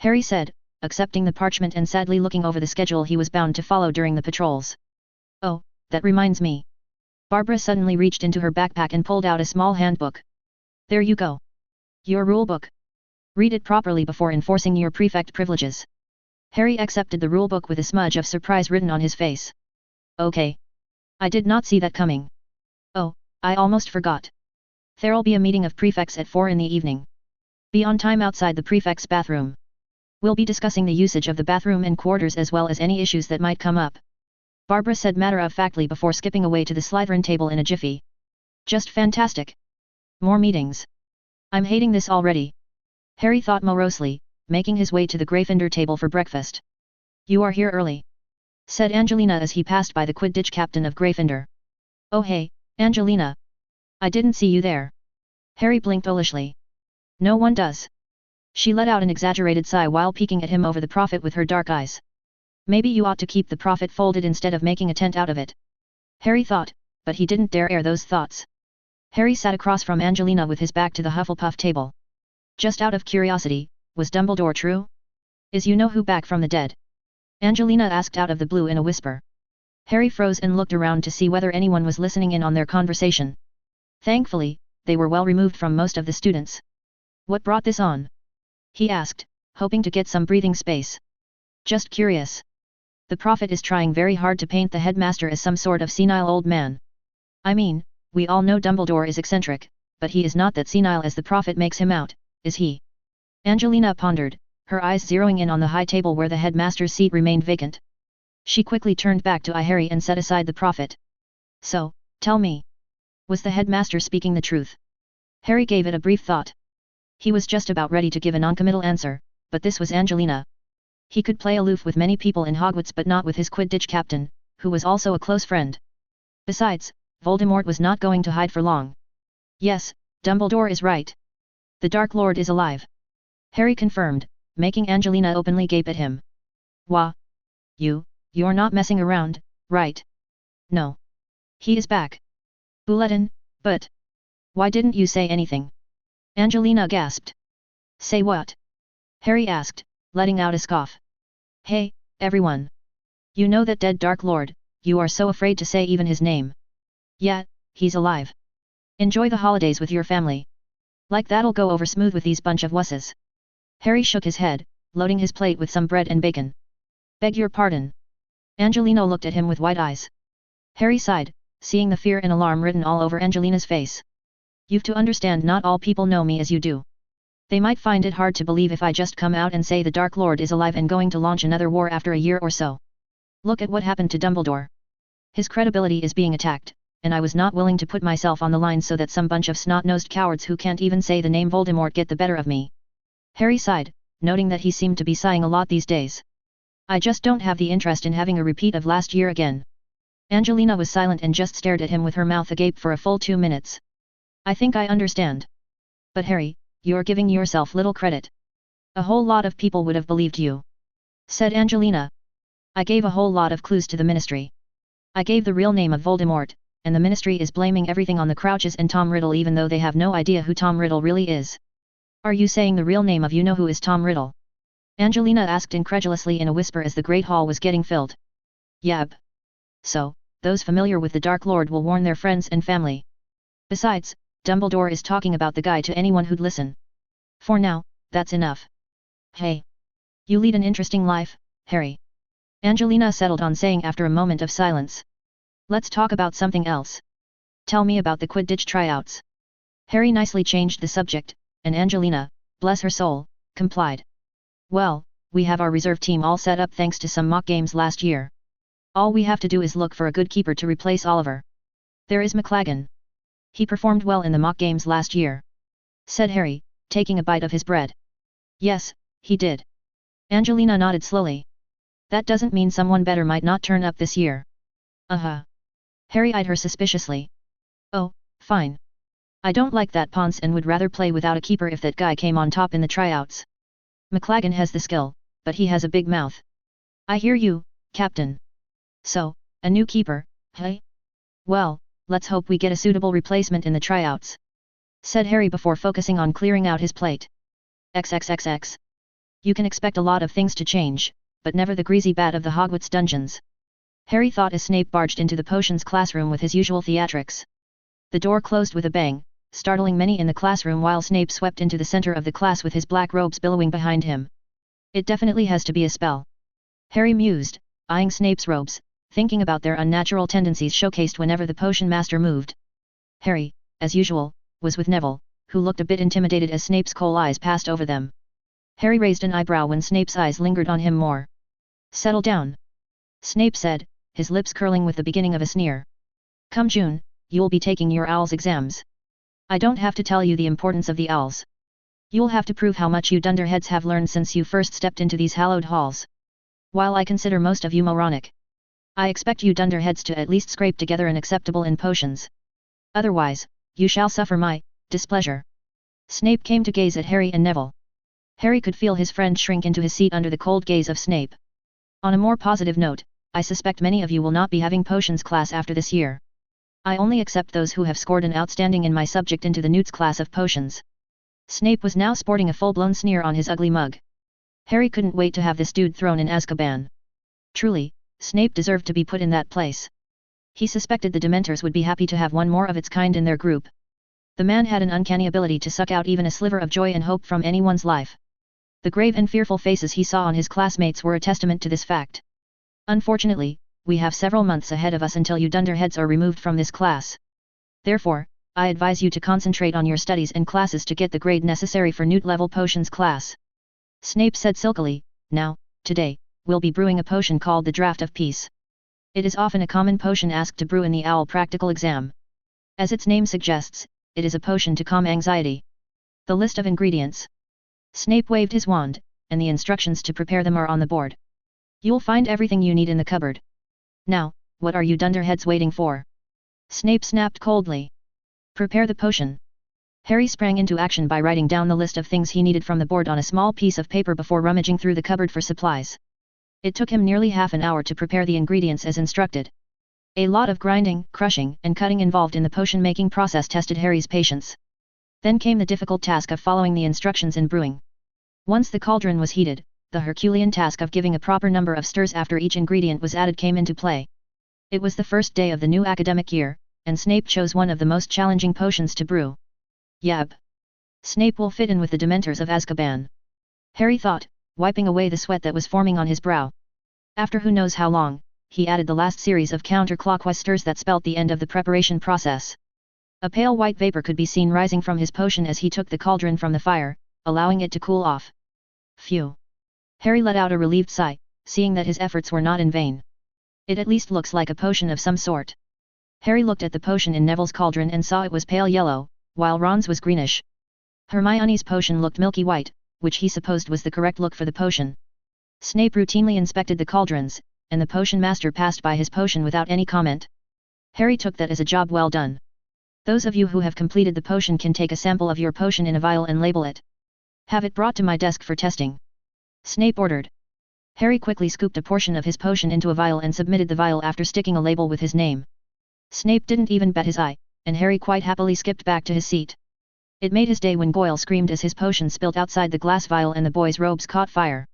Harry said, accepting the parchment and sadly looking over the schedule he was bound to follow during the patrols. Oh, that reminds me. Barbara suddenly reached into her backpack and pulled out a small handbook. There you go. Your rulebook. Read it properly before enforcing your prefect privileges. Harry accepted the rulebook with a smudge of surprise written on his face. Okay. I did not see that coming. Oh, I almost forgot. There'll be a meeting of prefects at 4 in the evening. Be on time outside the prefect's bathroom. We'll be discussing the usage of the bathroom and quarters as well as any issues that might come up. Barbara said matter-of-factly before skipping away to the Slytherin table in a jiffy. Just fantastic. More meetings. I'm hating this already. Harry thought morosely, making his way to the Gryffindor table for breakfast. You are here early, said Angelina as he passed by the Quidditch captain of Gryffindor. Oh hey, Angelina. I didn't see you there. Harry blinked owlishly. No one does. She let out an exaggerated sigh while peeking at him over the prophet with her dark eyes. Maybe you ought to keep the prophet folded instead of making a tent out of it. Harry thought, but he didn't dare air those thoughts. Harry sat across from Angelina with his back to the Hufflepuff table. Just out of curiosity, was Dumbledore true? Is you know who back from the dead? Angelina asked out of the blue in a whisper. Harry froze and looked around to see whether anyone was listening in on their conversation. Thankfully, they were well removed from most of the students. What brought this on? He asked, hoping to get some breathing space. Just curious. The prophet is trying very hard to paint the headmaster as some sort of senile old man. I mean, we all know Dumbledore is eccentric, but he is not that senile as the prophet makes him out, is he? Angelina pondered, her eyes zeroing in on the high table where the headmaster's seat remained vacant. She quickly turned back to Harry and set aside the prophet. So, tell me. Was the headmaster speaking the truth? Harry gave it a brief thought. He was just about ready to give a noncommittal answer, but this was Angelina. He could play aloof with many people in Hogwarts but not with his Quidditch captain, who was also a close friend. Besides, Voldemort was not going to hide for long. Yes, Dumbledore is right. The Dark Lord is alive. Harry confirmed, making Angelina openly gape at him. Wah! You're not messing around, right? No. He is back. Bulletin, but... Why didn't you say anything? Angelina gasped. Say what? Harry asked, letting out a scoff. Hey, everyone. You know that dead Dark Lord, you are so afraid to say even his name. Yeah, he's alive. Enjoy the holidays with your family. Like that'll go over smooth with these bunch of wusses. Harry shook his head, loading his plate with some bread and bacon. Beg your pardon. Angelina looked at him with wide eyes. Harry sighed, seeing the fear and alarm written all over Angelina's face. You've to understand not all people know me as you do. They might find it hard to believe if I just come out and say the Dark Lord is alive and going to launch another war after a year or so. Look at what happened to Dumbledore. His credibility is being attacked, and I was not willing to put myself on the line so that some bunch of snot-nosed cowards who can't even say the name Voldemort get the better of me. Harry sighed, noting that he seemed to be sighing a lot these days. I just don't have the interest in having a repeat of last year again. Angelina was silent and just stared at him with her mouth agape for a full 2 minutes. I think I understand. But Harry, you're giving yourself little credit. A whole lot of people would have believed you. Said Angelina. I gave a whole lot of clues to the Ministry. I gave the real name of Voldemort, and the Ministry is blaming everything on the Crouches and Tom Riddle even though they have no idea who Tom Riddle really is. Are you saying the real name of you-know-who is Tom Riddle? Angelina asked incredulously in a whisper as the Great Hall was getting filled. Yab. So, those familiar with the Dark Lord will warn their friends and family. Besides, Dumbledore is talking about the guy to anyone who'd listen. For now, that's enough. Hey. You lead an interesting life, Harry. Angelina settled on saying after a moment of silence. Let's talk about something else. Tell me about the Quidditch tryouts. Harry nicely changed the subject, and Angelina, bless her soul, complied. Well, we have our reserve team all set up thanks to some mock games last year. All we have to do is look for a good keeper to replace Oliver. There is McLaggen. He performed well in the mock games last year. Said Harry, taking a bite of his bread. Yes, he did. Angelina nodded slowly. That doesn't mean someone better might not turn up this year. Uh-huh. Harry eyed her suspiciously. Oh, fine. I don't like that Ponce and would rather play without a keeper if that guy came on top in the tryouts. McLaggen has the skill, but he has a big mouth. I hear you, Captain. So, a new keeper, hey? Well, let's hope we get a suitable replacement in the tryouts. Said Harry before focusing on clearing out his plate. XXXX. You can expect a lot of things to change, but never the greasy bat of the Hogwarts dungeons. Harry thought as Snape barged into the potions classroom with his usual theatrics. The door closed with a bang, startling many in the classroom while Snape swept into the center of the class with his black robes billowing behind him. It definitely has to be a spell. Harry mused, eyeing Snape's robes, thinking about their unnatural tendencies showcased whenever the potion master moved. Harry, as usual, was with Neville, who looked a bit intimidated as Snape's cold eyes passed over them. Harry raised an eyebrow when Snape's eyes lingered on him more. "Settle down," Snape said, his lips curling with the beginning of a sneer. "Come June, you'll be taking your owls exams. I don't have to tell you the importance of the owls. You'll have to prove how much you dunderheads have learned since you first stepped into these hallowed halls. While I consider most of you moronic, I expect you dunderheads to at least scrape together an acceptable in potions. Otherwise, you shall suffer my displeasure." Snape came to gaze at Harry and Neville. Harry could feel his friend shrink into his seat under the cold gaze of Snape. "On a more positive note, I suspect many of you will not be having potions class after this year. I only accept those who have scored an outstanding in my subject into the Newt's class of potions." Snape was now sporting a full-blown sneer on his ugly mug. Harry couldn't wait to have this dude thrown in Azkaban. Truly, Snape deserved to be put in that place. He suspected the Dementors would be happy to have one more of its kind in their group. The man had an uncanny ability to suck out even a sliver of joy and hope from anyone's life. The grave and fearful faces he saw on his classmates were a testament to this fact. "Unfortunately, we have several months ahead of us until you dunderheads are removed from this class. Therefore, I advise you to concentrate on your studies and classes to get the grade necessary for Newt-level potions class," Snape said silkily. "Now, today, we'll be brewing a potion called the Draught of Peace. It is often a common potion asked to brew in the OWL practical exam. As its name suggests, it is a potion to calm anxiety. The list of ingredients." Snape waved his wand, and the instructions to prepare them are on the board. "You'll find everything you need in the cupboard. Now, what are you dunderheads waiting for?" Snape snapped coldly. "Prepare the potion." Harry sprang into action by writing down the list of things he needed from the board on a small piece of paper before rummaging through the cupboard for supplies. It took him nearly half an hour to prepare the ingredients as instructed. A lot of grinding, crushing, and cutting involved in the potion-making process tested Harry's patience. Then came the difficult task of following the instructions in brewing. Once the cauldron was heated, the Herculean task of giving a proper number of stirs after each ingredient was added came into play. It was the first day of the new academic year, and Snape chose one of the most challenging potions to brew. Yab! Snape will fit in with the Dementors of Azkaban, Harry thought, wiping away the sweat that was forming on his brow. After who knows how long, he added the last series of counterclockwise stirs that spelt the end of the preparation process. A pale white vapor could be seen rising from his potion as he took the cauldron from the fire, allowing it to cool off. Phew! Harry let out a relieved sigh, seeing that his efforts were not in vain. It at least looks like a potion of some sort. Harry looked at the potion in Neville's cauldron and saw it was pale yellow, while Ron's was greenish. Hermione's potion looked milky white, which he supposed was the correct look for the potion. Snape routinely inspected the cauldrons, and the potion master passed by his potion without any comment. Harry took that as a job well done. "Those of you who have completed the potion can take a sample of your potion in a vial and label it. Have it brought to my desk for testing," Snape ordered. Harry quickly scooped a portion of his potion into a vial and submitted the vial after sticking a label with his name. Snape didn't even bat his eye, and Harry quite happily skipped back to his seat. It made his day when Goyle screamed as his potion spilled outside the glass vial and the boy's robes caught fire.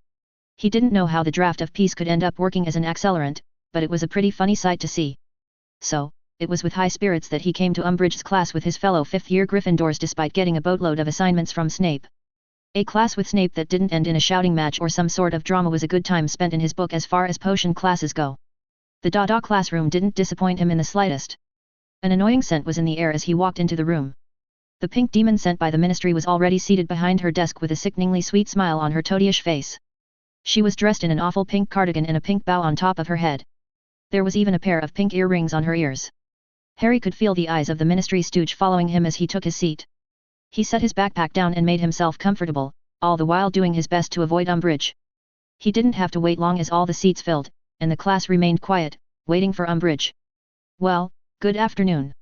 He didn't know how the Draught of Peace could end up working as an accelerant, but it was a pretty funny sight to see. So, it was with high spirits that he came to Umbridge's class with his fellow fifth-year Gryffindors despite getting a boatload of assignments from Snape. A class with Snape that didn't end in a shouting match or some sort of drama was a good time spent in his book as far as potion classes go. The Dada classroom didn't disappoint him in the slightest. An annoying scent was in the air as he walked into the room. The pink demon sent by the ministry was already seated behind her desk with a sickeningly sweet smile on her toadyish face. She was dressed in an awful pink cardigan and a pink bow on top of her head. There was even a pair of pink earrings on her ears. Harry could feel the eyes of the ministry stooge following him as he took his seat. He set his backpack down and made himself comfortable, all the while doing his best to avoid Umbridge. He didn't have to wait long as all the seats filled, and the class remained quiet, waiting for Umbridge. "Well, good afternoon,"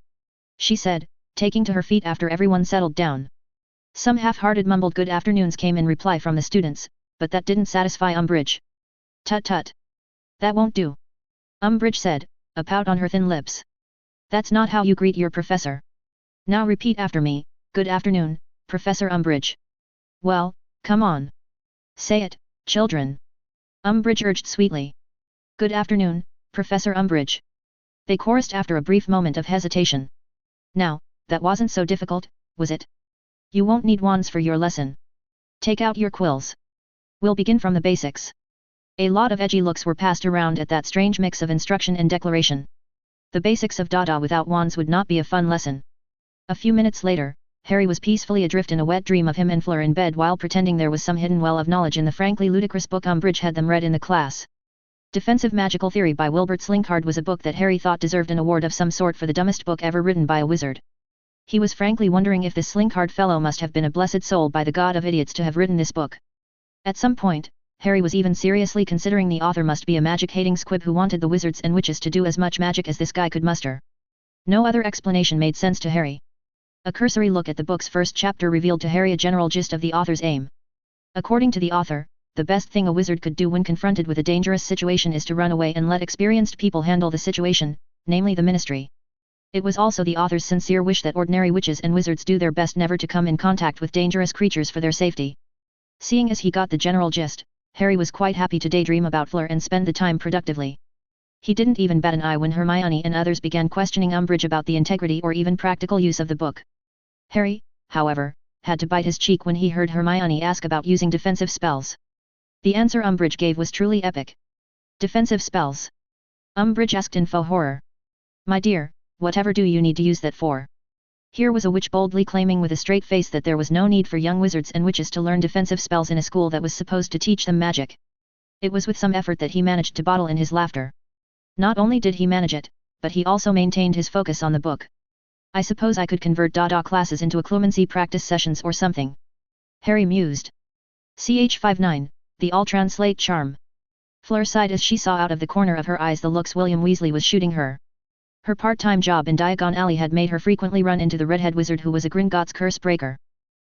she said, taking to her feet after everyone settled down. Some half-hearted mumbled good afternoons came in reply from the students, but that didn't satisfy Umbridge. "Tut tut. That won't do," Umbridge said, a pout on her thin lips. "That's not how you greet your professor. Now repeat after me, good afternoon, Professor Umbridge." "Well, come on. Say it, children," Umbridge urged sweetly. "Good afternoon, Professor Umbridge. They chorused after a brief moment of hesitation. Now, that wasn't so difficult, was it? You won't need wands for your lesson. Take out your quills. We'll begin from the basics. A lot of edgy looks were passed around at that strange mix of instruction and declaration. The basics of Dada without wands would not be a fun lesson. A few minutes later, Harry was peacefully adrift in a wet dream of him and Fleur in bed while pretending there was some hidden well of knowledge in the frankly ludicrous book Umbridge had them read in the class. Defensive Magical Theory by Wilbert Slinkhard was a book that Harry thought deserved an award of some sort for the dumbest book ever written by a wizard. He was frankly wondering if this Slinkhard fellow must have been a blessed soul by the god of idiots to have written this book. At some point, Harry was even seriously considering the author must be a magic-hating squib who wanted the wizards and witches to do as much magic as this guy could muster. No other explanation made sense to Harry. A cursory look at the book's first chapter revealed to Harry a general gist of the author's aim. According to the author, the best thing a wizard could do when confronted with a dangerous situation is to run away and let experienced people handle the situation, namely the ministry. It was also the author's sincere wish that ordinary witches and wizards do their best never to come in contact with dangerous creatures for their safety. Seeing as he got the general gist, Harry was quite happy to daydream about Fleur and spend the time productively. He didn't even bat an eye when Hermione and others began questioning Umbridge about the integrity or even practical use of the book. Harry, however, had to bite his cheek when he heard Hermione ask about using defensive spells. The answer Umbridge gave was truly epic. Defensive spells? Umbridge asked in faux horror. My dear, whatever do you need to use that for? Here was a witch boldly claiming with a straight face that there was no need for young wizards and witches to learn defensive spells in a school that was supposed to teach them magic. It was with some effort that he managed to bottle in his laughter. Not only did he manage it, but he also maintained his focus on the book. I suppose I could convert Dada classes into occlumency practice sessions or something. Harry mused. Ch59, the all-translate charm. Fleur sighed as she saw out of the corner of her eyes the looks William Weasley was shooting her. Her part-time job in Diagon Alley had made her frequently run into the redhead wizard who was a Gringotts curse breaker.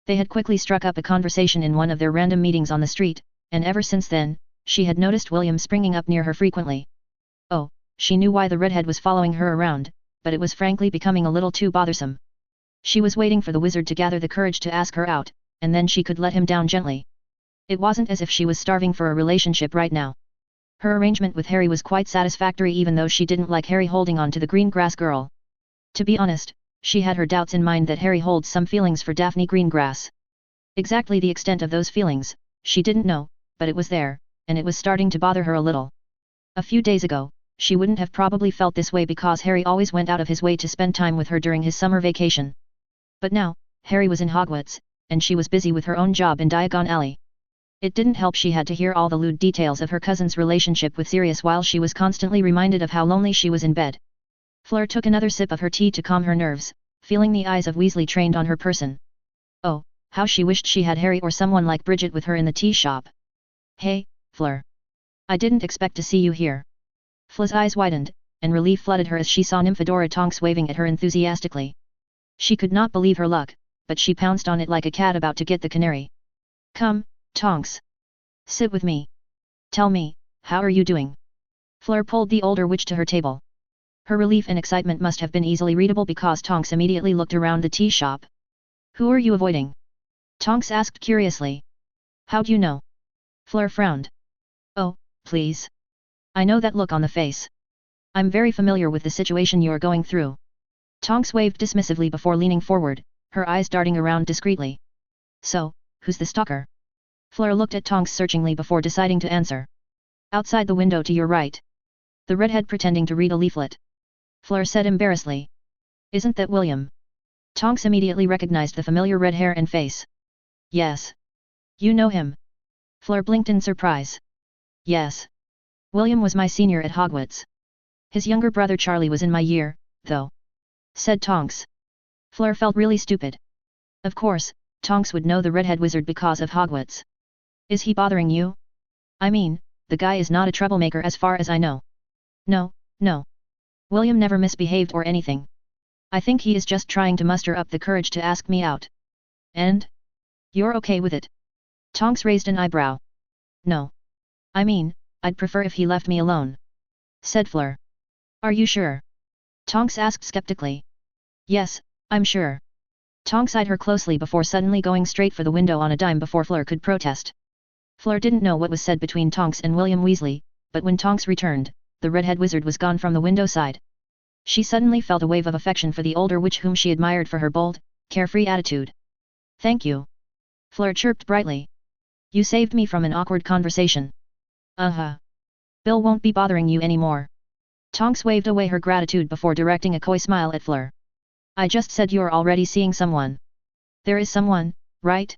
They had quickly struck up a conversation in one of their random meetings on the street, and ever since then, she had noticed William springing up near her frequently. Oh, she knew why the redhead was following her around, but it was frankly becoming a little too bothersome. She was waiting for the wizard to gather the courage to ask her out, and then she could let him down gently. It wasn't as if she was starving for a relationship right now. Her arrangement with Harry was quite satisfactory even though she didn't like Harry holding on to the green grass girl. To be honest, she had her doubts in mind that Harry holds some feelings for Daphne Greengrass. Exactly the extent of those feelings, she didn't know, but it was there, and it was starting to bother her a little. A few days ago, she wouldn't have probably felt this way because Harry always went out of his way to spend time with her during his summer vacation. But now, Harry was in Hogwarts, and she was busy with her own job in Diagon Alley. It didn't help she had to hear all the lewd details of her cousin's relationship with Sirius while she was constantly reminded of how lonely she was in bed. Fleur took another sip of her tea to calm her nerves, feeling the eyes of Weasley trained on her person. Oh, how she wished she had Harry or someone like Bridget with her in the tea shop. Hey, Fleur. I didn't expect to see you here. Fleur's eyes widened, and relief flooded her as she saw Nymphadora Tonks waving at her enthusiastically. She could not believe her luck, but she pounced on it like a cat about to get the canary. Come, Tonks. Sit with me. Tell me, how are you doing? Fleur pulled the older witch to her table. Her relief and excitement must have been easily readable because Tonks immediately looked around the tea shop. Who are you avoiding? Tonks asked curiously. How'd you know? Fleur frowned. Oh, please. I know that look on the face. I'm very familiar with the situation you're going through. Tonks waved dismissively before leaning forward, her eyes darting around discreetly. So, who's the stalker? Fleur looked at Tonks searchingly before deciding to answer. Outside the window to your right. The redhead pretending to read a leaflet. Fleur said embarrassedly. Isn't that William? Tonks immediately recognized the familiar red hair and face. Yes. You know him? Fleur blinked in surprise. Yes. William was my senior at Hogwarts. His younger brother Charlie was in my year, though. Said Tonks. Fleur felt really stupid. Of course, Tonks would know the redhead wizard because of Hogwarts. Is he bothering you? I mean, the guy is not a troublemaker as far as I know. No, no. William never misbehaved or anything. I think he is just trying to muster up the courage to ask me out. And? You're okay with it? Tonks raised an eyebrow. No. I mean, I'd prefer if he left me alone. Said Fleur. Are you sure? Tonks asked skeptically. Yes, I'm sure. Tonks eyed her closely before suddenly going straight for the window on a dime before Fleur could protest. Fleur didn't know what was said between Tonks and William Weasley, but when Tonks returned, the redhead wizard was gone from the window side. She suddenly felt a wave of affection for the older witch whom she admired for her bold, carefree attitude. Thank you. Fleur chirped brightly. You saved me from an awkward conversation. Bill won't be bothering you anymore. Tonks waved away her gratitude before directing a coy smile at Fleur. I just said you're already seeing someone. There is someone, right?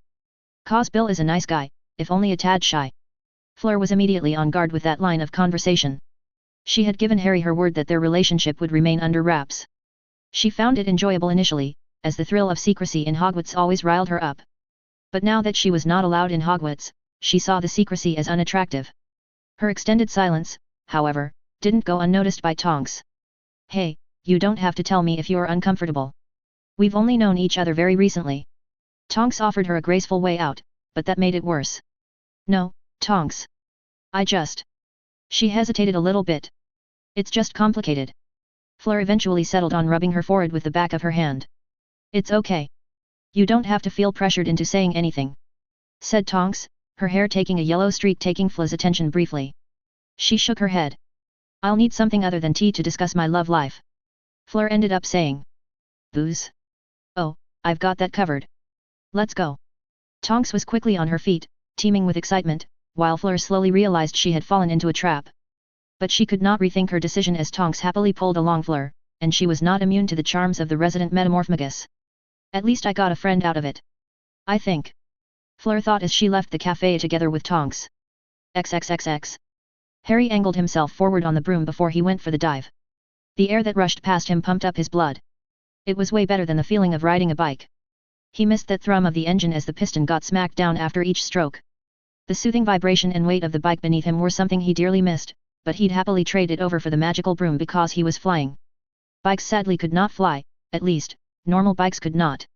'Cause Bill is a nice guy, if only a tad shy. Fleur was immediately on guard with that line of conversation. She had given Harry her word that their relationship would remain under wraps. She found it enjoyable initially, as the thrill of secrecy in Hogwarts always riled her up. But now that she was not allowed in Hogwarts, she saw the secrecy as unattractive. Her extended silence, however, didn't go unnoticed by Tonks. Hey, you don't have to tell me if you're uncomfortable. We've only known each other very recently. Tonks offered her a graceful way out, but that made it worse. No, Tonks. She hesitated a little bit. It's just complicated. Fleur eventually settled on rubbing her forehead with the back of her hand. It's okay. You don't have to feel pressured into saying anything. Said Tonks, her hair taking a yellow streak taking Fleur's attention briefly. She shook her head. I'll need something other than tea to discuss my love life. Fleur ended up saying. Booze? Oh, I've got that covered. Let's go. Tonks was quickly on her feet, teeming with excitement, while Fleur slowly realized she had fallen into a trap. But she could not rethink her decision as Tonks happily pulled along Fleur, and she was not immune to the charms of the resident metamorphmagus. At least I got a friend out of it. I think. Fleur thought as she left the cafe together with Tonks. XXXX. Harry angled himself forward on the broom before he went for the dive. The air that rushed past him pumped up his blood. It was way better than the feeling of riding a bike. He missed that thrum of the engine as the piston got smacked down after each stroke. The soothing vibration and weight of the bike beneath him were something he dearly missed, but he'd happily trade it over for the magical broom because he was flying. Bikes sadly could not fly, at least, normal bikes could not.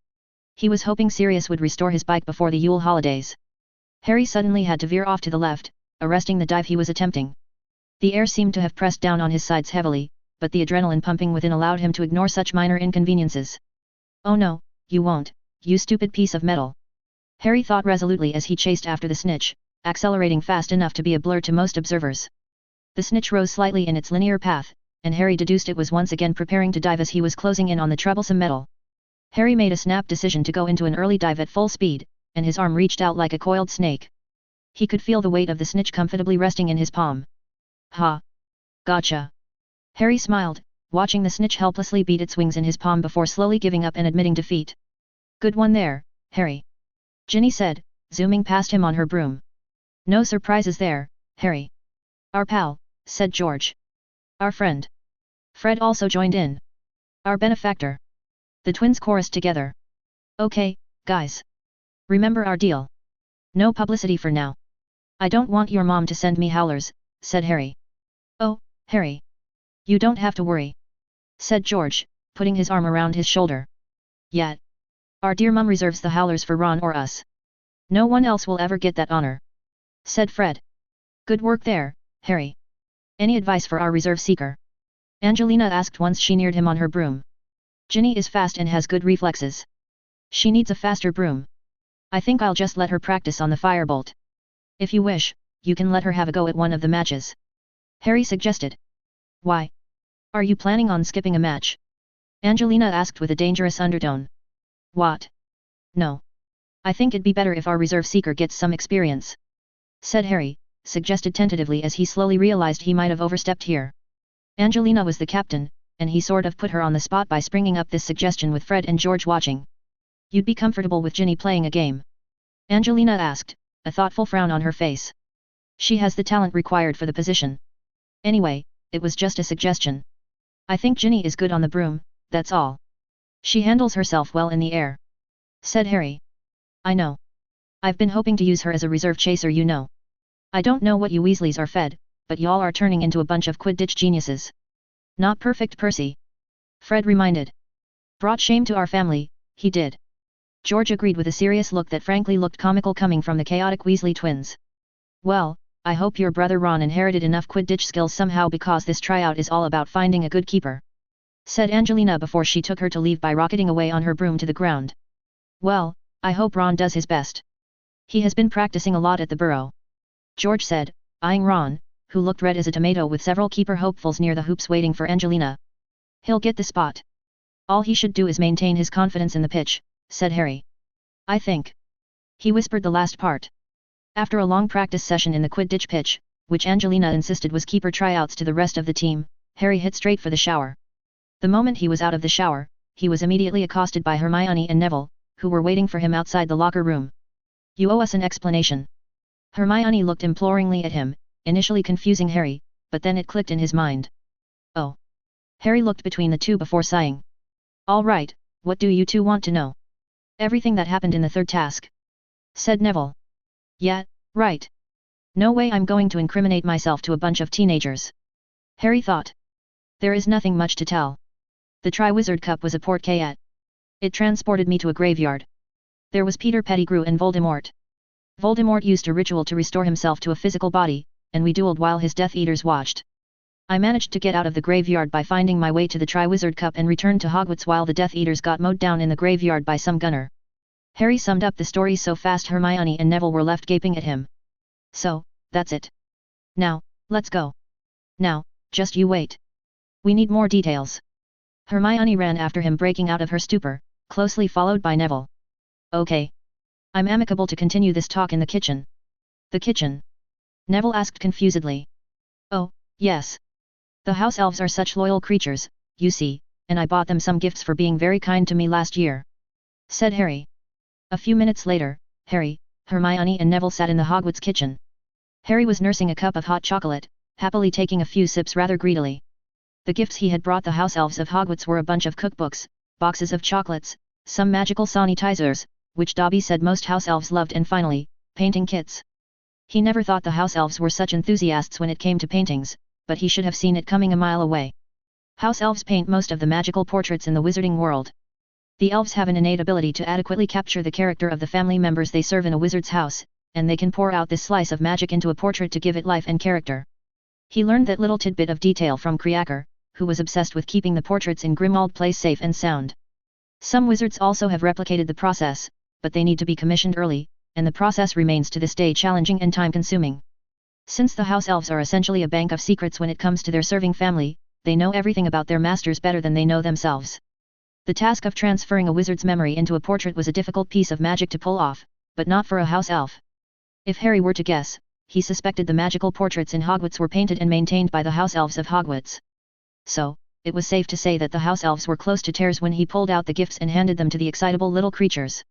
He was hoping Sirius would restore his bike before the Yule holidays. Harry suddenly had to veer off to the left, arresting the dive he was attempting. The air seemed to have pressed down on his sides heavily, but the adrenaline pumping within allowed him to ignore such minor inconveniences. Oh no, you won't, you stupid piece of metal. Harry thought resolutely as he chased after the snitch, accelerating fast enough to be a blur to most observers. The snitch rose slightly in its linear path, and Harry deduced it was once again preparing to dive as he was closing in on the troublesome metal. Harry made a snap decision to go into an early dive at full speed, and his arm reached out like a coiled snake. He could feel the weight of the snitch comfortably resting in his palm. Ha! Gotcha! Harry smiled, watching the snitch helplessly beat its wings in his palm before slowly giving up and admitting defeat. Good one there, Harry. Ginny said, zooming past him on her broom. No surprises there, Harry. Our pal, said George. Our friend. Fred also joined in. Our benefactor. The twins chorused together. Okay, guys. Remember our deal. No publicity for now. I don't want your mom to send me howlers, said Harry. Oh, Harry. You don't have to worry. Said George, putting his arm around his shoulder. Yet. Our dear mum reserves the howlers for Ron or us. No one else will ever get that honor. Said Fred. Good work there, Harry. Any advice for our reserve seeker? Angelina asked once she neared him on her broom. Ginny is fast and has good reflexes. She needs a faster broom. I think I'll just let her practice on the firebolt. If you wish, you can let her have a go at one of the matches. Harry suggested. Why? Are you planning on skipping a match? Angelina asked with a dangerous undertone. What? No. I think it'd be better if our reserve seeker gets some experience. Said Harry, suggested tentatively as he slowly realized he might have overstepped here. Angelina was the captain, and he sort of put her on the spot by springing up this suggestion with Fred and George watching. You'd be comfortable with Ginny playing a game? Angelina asked, a thoughtful frown on her face. She has the talent required for the position. Anyway, it was just a suggestion. I think Ginny is good on the broom, that's all. She handles herself well in the air. Said Harry. I know. I've been hoping to use her as a reserve chaser, you know. I don't know what you Weasleys are fed, but y'all are turning into a bunch of Quidditch geniuses. Not perfect, Percy. Fred reminded. Brought shame to our family, he did. George agreed with a serious look that frankly looked comical coming from the chaotic Weasley twins. Well, I hope your brother Ron inherited enough Quidditch skills somehow because this tryout is all about finding a good keeper. Said Angelina before she took her to leave by rocketing away on her broom to the ground. Well, I hope Ron does his best. He has been practicing a lot at the Burrow. George said, eyeing Ron, who looked red as a tomato with several keeper hopefuls near the hoops waiting for Angelina. "He'll get the spot. All he should do is maintain his confidence in the pitch," said Harry. "I think." He whispered the last part. After a long practice session in the Quidditch pitch, which Angelina insisted was keeper tryouts to the rest of the team, Harry hit straight for the shower. The moment he was out of the shower, he was immediately accosted by Hermione and Neville, who were waiting for him outside the locker room. "You owe us an explanation." Hermione looked imploringly at him, initially confusing Harry, but then it clicked in his mind. "Oh." Harry looked between the two before sighing. "All right, what do you two want to know?" "Everything that happened in the third task," said Neville. "Yeah, right. No way I'm going to incriminate myself to a bunch of teenagers," Harry thought. "There is nothing much to tell. The Triwizard Cup was a portkey. It transported me to a graveyard. There was Peter Pettigrew and Voldemort. Voldemort used a ritual to restore himself to a physical body, and we dueled while his Death Eaters watched. I managed to get out of the graveyard by finding my way to the Triwizard Cup and returned to Hogwarts while the Death Eaters got mowed down in the graveyard by some gunner." Harry summed up the story so fast Hermione and Neville were left gaping at him. "So, that's it. Now, let's go." "Now, just you wait. We need more details." Hermione ran after him, breaking out of her stupor, closely followed by Neville. "Okay. I'm amicable to continue this talk in the kitchen." "The kitchen?" Neville asked confusedly. "Oh, yes. The house elves are such loyal creatures, you see, and I bought them some gifts for being very kind to me last year," said Harry. A few minutes later, Harry, Hermione and Neville sat in the Hogwarts kitchen. Harry was nursing a cup of hot chocolate, happily taking a few sips rather greedily. The gifts he had brought the house elves of Hogwarts were a bunch of cookbooks, boxes of chocolates, some magical sanitizers, which Dobby said most house elves loved, and finally, painting kits. He never thought the house elves were such enthusiasts when it came to paintings, but he should have seen it coming a mile away. House elves paint most of the magical portraits in the wizarding world. The elves have an innate ability to adequately capture the character of the family members they serve in a wizard's house, and they can pour out this slice of magic into a portrait to give it life and character. He learned that little tidbit of detail from Creaker, who was obsessed with keeping the portraits in Grimmauld Place safe and sound. Some wizards also have replicated the process, but they need to be commissioned early, and the process remains to this day challenging and time-consuming. Since the house elves are essentially a bank of secrets when it comes to their serving family, they know everything about their masters better than they know themselves. The task of transferring a wizard's memory into a portrait was a difficult piece of magic to pull off, but not for a house elf. If Harry were to guess, he suspected the magical portraits in Hogwarts were painted and maintained by the house elves of Hogwarts. So, it was safe to say that the house elves were close to tears when he pulled out the gifts and handed them to the excitable little creatures.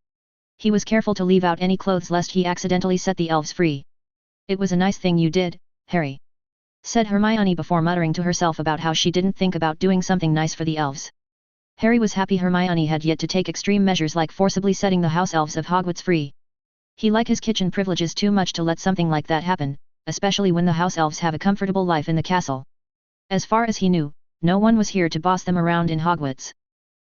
He was careful to leave out any clothes lest he accidentally set the elves free. "It was a nice thing you did, Harry," said Hermione before muttering to herself about how she didn't think about doing something nice for the elves. Harry was happy Hermione had yet to take extreme measures like forcibly setting the house elves of Hogwarts free. He liked his kitchen privileges too much to let something like that happen, especially when the house elves have a comfortable life in the castle. As far as he knew, no one was here to boss them around in Hogwarts.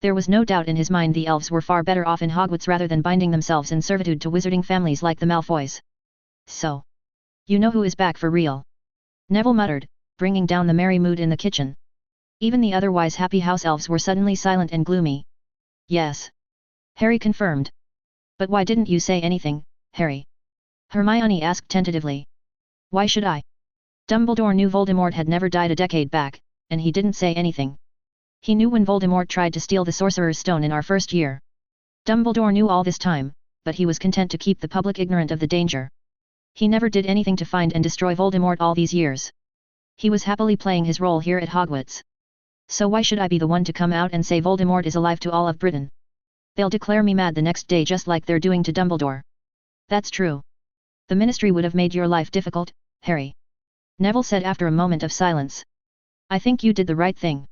There was no doubt in his mind the elves were far better off in Hogwarts rather than binding themselves in servitude to wizarding families like the Malfoys. "So, you know who is back for real?" Neville muttered, bringing down the merry mood in the kitchen. Even the otherwise happy house elves were suddenly silent and gloomy. "Yes," Harry confirmed. "But why didn't you say anything, Harry?" Hermione asked tentatively. "Why should I?" Dumbledore knew Voldemort had never died a decade back, and he didn't say anything. He knew when Voldemort tried to steal the Sorcerer's Stone in our first year. Dumbledore knew all this time, but he was content to keep the public ignorant of the danger. He never did anything to find and destroy Voldemort all these years. He was happily playing his role here at Hogwarts. So why should I be the one to come out and say Voldemort is alive to all of Britain? They'll declare me mad the next day just like they're doing to Dumbledore. That's true. The Ministry would have made your life difficult, Harry. Neville said after a moment of silence. I think you did the right thing.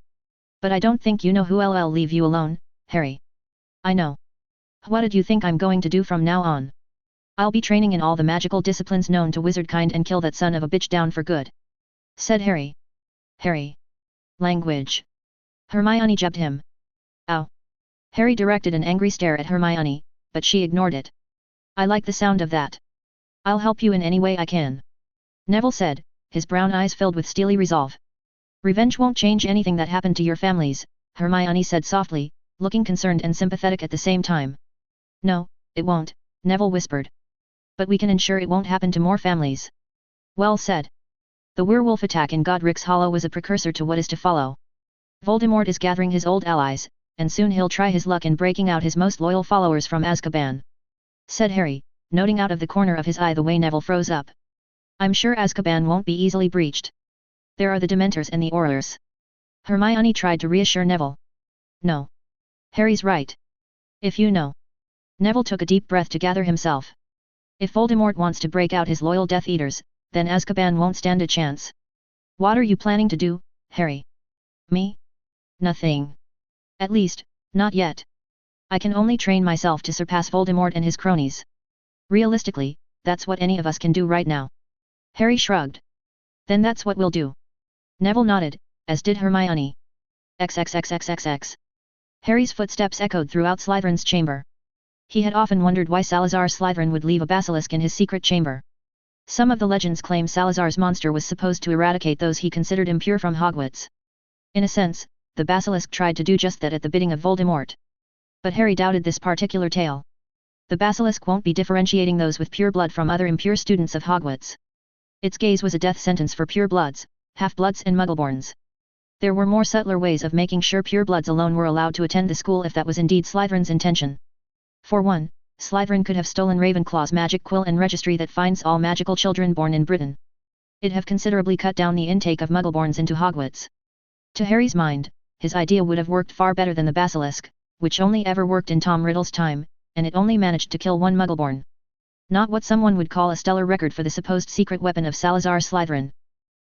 But I don't think you know who'll leave you alone, Harry. I know. What did you think I'm going to do from now on? I'll be training in all the magical disciplines known to wizardkind and kill that son of a bitch down for good. Said Harry. Harry. Language. Hermione jabbed him. Ow. Harry directed an angry stare at Hermione, but she ignored it. I like the sound of that. I'll help you in any way I can. Neville said, his brown eyes filled with steely resolve. Revenge won't change anything that happened to your families, Hermione said softly, looking concerned and sympathetic at the same time. No, it won't, Neville whispered. But we can ensure it won't happen to more families. Well said. The werewolf attack in Godric's Hollow was a precursor to what is to follow. Voldemort is gathering his old allies, and soon he'll try his luck in breaking out his most loyal followers from Azkaban," said Harry, noting out of the corner of his eye the way Neville froze up. "I'm sure Azkaban won't be easily breached. There are the Dementors and the Aurors." Hermione tried to reassure Neville. "No. Harry's right. If you know." Neville took a deep breath to gather himself. "If Voldemort wants to break out his loyal Death Eaters, then Azkaban won't stand a chance." "What are you planning to do, Harry?" "Me? Nothing. At least, not yet. I can only train myself to surpass Voldemort and his cronies. Realistically, that's what any of us can do right now." Harry shrugged. "Then that's what we'll do." Neville nodded, as did Hermione. XXXXXX. Harry's footsteps echoed throughout Slytherin's chamber. He had often wondered why Salazar Slytherin would leave a basilisk in his secret chamber. Some of the legends claim Salazar's monster was supposed to eradicate those he considered impure from Hogwarts. In a sense, the basilisk tried to do just that at the bidding of Voldemort. But Harry doubted this particular tale. The basilisk won't be differentiating those with pure blood from other impure students of Hogwarts. Its gaze was a death sentence for purebloods, half-bloods and muggleborns. There were more subtler ways of making sure purebloods alone were allowed to attend the school if that was indeed Slytherin's intention. For one, Slytherin could have stolen Ravenclaw's magic quill and registry that finds all magical children born in Britain. It'd have considerably cut down the intake of muggleborns into Hogwarts. To Harry's mind, his idea would have worked far better than the basilisk, which only ever worked in Tom Riddle's time, and it only managed to kill one muggleborn. Not what someone would call a stellar record for the supposed secret weapon of Salazar Slytherin.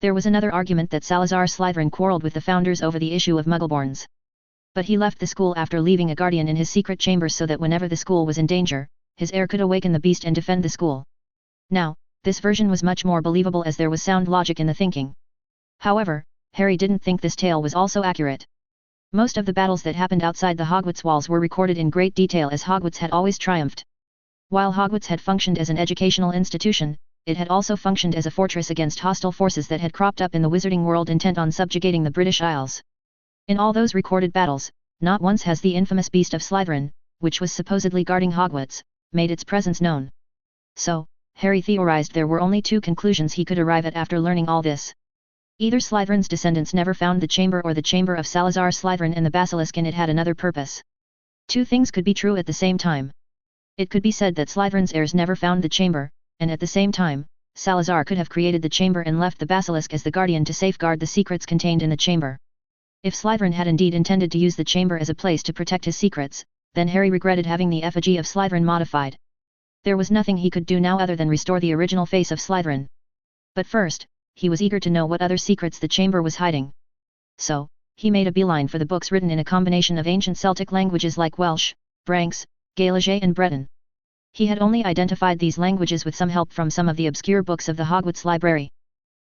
There was another argument that Salazar Slytherin quarreled with the founders over the issue of muggleborns. But he left the school after leaving a guardian in his secret chambers so that whenever the school was in danger, his heir could awaken the beast and defend the school. Now, this version was much more believable as there was sound logic in the thinking. However, Harry didn't think this tale was also accurate. Most of the battles that happened outside the Hogwarts walls were recorded in great detail as Hogwarts had always triumphed. While Hogwarts had functioned as an educational institution, it had also functioned as a fortress against hostile forces that had cropped up in the wizarding world intent on subjugating the British Isles. In all those recorded battles, not once has the infamous beast of Slytherin, which was supposedly guarding Hogwarts, made its presence known. So, Harry theorized there were only two conclusions he could arrive at after learning all this. Either Slytherin's descendants never found the chamber or the chamber of Salazar Slytherin and the basilisk in it had another purpose. Two things could be true at the same time. It could be said that Slytherin's heirs never found the chamber, and at the same time, Salazar could have created the chamber and left the basilisk as the guardian to safeguard the secrets contained in the chamber. If Slytherin had indeed intended to use the chamber as a place to protect his secrets, then Harry regretted having the effigy of Slytherin modified. There was nothing he could do now other than restore the original face of Slytherin. But first, he was eager to know what other secrets the chamber was hiding. So, he made a beeline for the books written in a combination of ancient Celtic languages like Welsh, Franks, Gaelige and Breton. He had only identified these languages with some help from some of the obscure books of the Hogwarts library.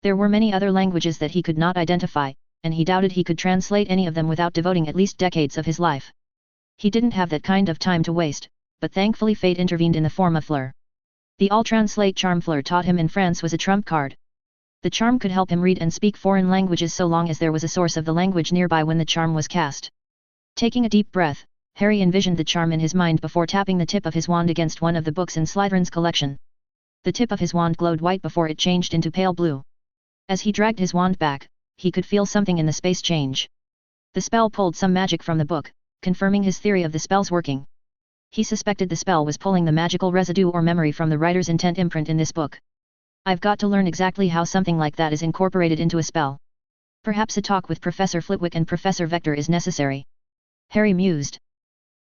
There were many other languages that he could not identify, and he doubted he could translate any of them without devoting at least decades of his life. He didn't have that kind of time to waste, but thankfully fate intervened in the form of Fleur. The all-translate charm Fleur taught him in France was a trump card. The charm could help him read and speak foreign languages so long as there was a source of the language nearby when the charm was cast. Taking a deep breath, Harry envisioned the charm in his mind before tapping the tip of his wand against one of the books in Slytherin's collection. The tip of his wand glowed white before it changed into pale blue. As he dragged his wand back, he could feel something in the space change. The spell pulled some magic from the book, confirming his theory of the spell's working. He suspected the spell was pulling the magical residue or memory from the writer's intent imprint in this book. I've got to learn exactly how something like that is incorporated into a spell. Perhaps a talk with Professor Flitwick and Professor Vector is necessary. Harry mused.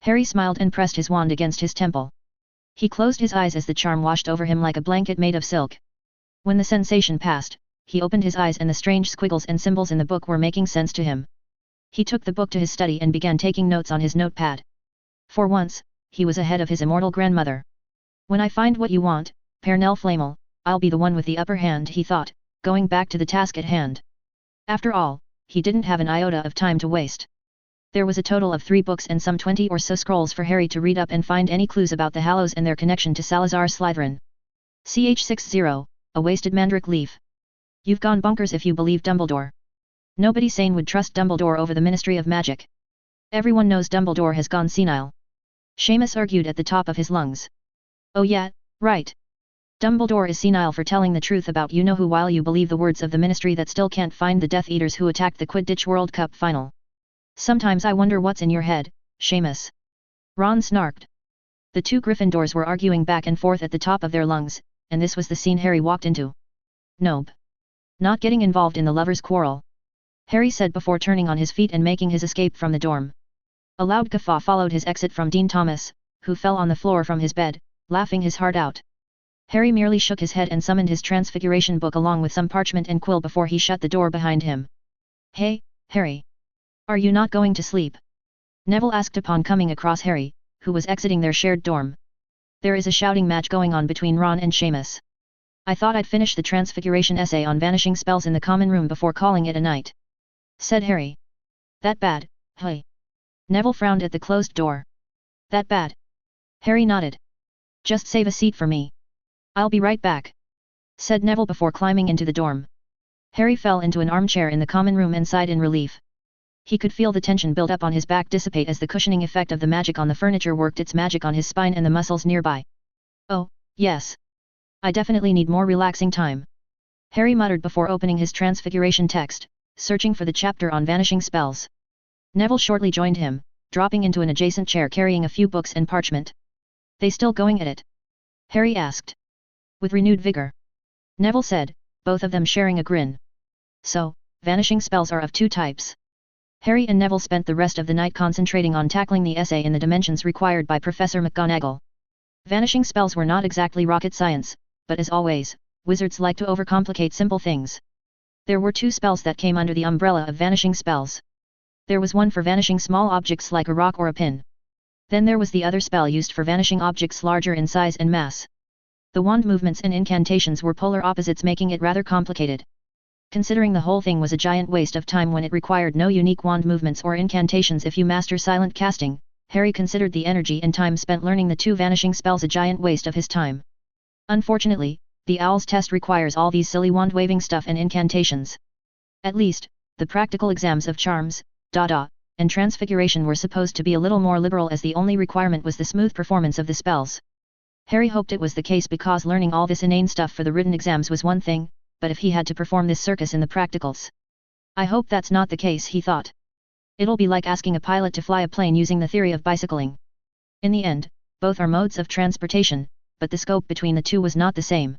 Harry smiled and pressed his wand against his temple. He closed his eyes as the charm washed over him like a blanket made of silk. When the sensation passed, he opened his eyes and the strange squiggles and symbols in the book were making sense to him. He took the book to his study and began taking notes on his notepad. For once, he was ahead of his immortal grandmother. When I find what you want, Pernell Flamel, I'll be the one with the upper hand, he thought, going back to the task at hand. After all, he didn't have an iota of time to waste. There was a total of 3 books and some 20 or so scrolls for Harry to read up and find any clues about the Hallows and their connection to Salazar Slytherin. Ch60, a wasted mandrake leaf. You've gone bonkers if you believe Dumbledore. Nobody sane would trust Dumbledore over the Ministry of Magic. Everyone knows Dumbledore has gone senile. Seamus argued at the top of his lungs. Oh yeah, right. Dumbledore is senile for telling the truth about you-know-who while you believe the words of the Ministry that still can't find the Death Eaters who attacked the Quidditch World Cup final. Sometimes I wonder what's in your head, Seamus. Ron snarked. The two Gryffindors were arguing back and forth at the top of their lungs, and this was the scene Harry walked into. Nope. Not getting involved in the lovers' quarrel, Harry said before turning on his feet and making his escape from the dorm. A loud guffaw followed his exit from Dean Thomas, who fell on the floor from his bed, laughing his heart out. Harry merely shook his head and summoned his transfiguration book along with some parchment and quill before he shut the door behind him. Hey, Harry. Are you not going to sleep? Neville asked upon coming across Harry, who was exiting their shared dorm. There is a shouting match going on between Ron and Seamus. I thought I'd finish the transfiguration essay on vanishing spells in the common room before calling it a night, said Harry. That bad, hey? Neville frowned at the closed door. That bad? Harry nodded. Just save a seat for me. I'll be right back, said Neville before climbing into the dorm. Harry fell into an armchair in the common room and sighed in relief. He could feel the tension build up on his back dissipate as the cushioning effect of the magic on the furniture worked its magic on his spine and the muscles nearby. Oh, yes. I definitely need more relaxing time, Harry muttered before opening his transfiguration text, searching for the chapter on vanishing spells. Neville shortly joined him, dropping into an adjacent chair carrying a few books and parchment. They still going at it? Harry asked. With renewed vigor, Neville said, both of them sharing a grin. So, vanishing spells are of two types. Harry and Neville spent the rest of the night concentrating on tackling the essay in the dimensions required by Professor McGonagall. Vanishing spells were not exactly rocket science, but as always, wizards like to overcomplicate simple things. There were two spells that came under the umbrella of vanishing spells. There was one for vanishing small objects like a rock or a pin. Then there was the other spell used for vanishing objects larger in size and mass. The wand movements and incantations were polar opposites, making it rather complicated. Considering the whole thing was a giant waste of time when it required no unique wand movements or incantations if you master silent casting, Harry considered the energy and time spent learning the two vanishing spells a giant waste of his time. Unfortunately, the Owl's test requires all these silly wand-waving stuff and incantations. At least, the practical exams of Charms, Dada, and Transfiguration were supposed to be a little more liberal as the only requirement was the smooth performance of the spells. Harry hoped it was the case because learning all this inane stuff for the written exams was one thing, but if he had to perform this circus in the practicals. I hope that's not the case, he thought. It'll be like asking a pilot to fly a plane using the theory of bicycling. In the end, both are modes of transportation, but the scope between the two was not the same.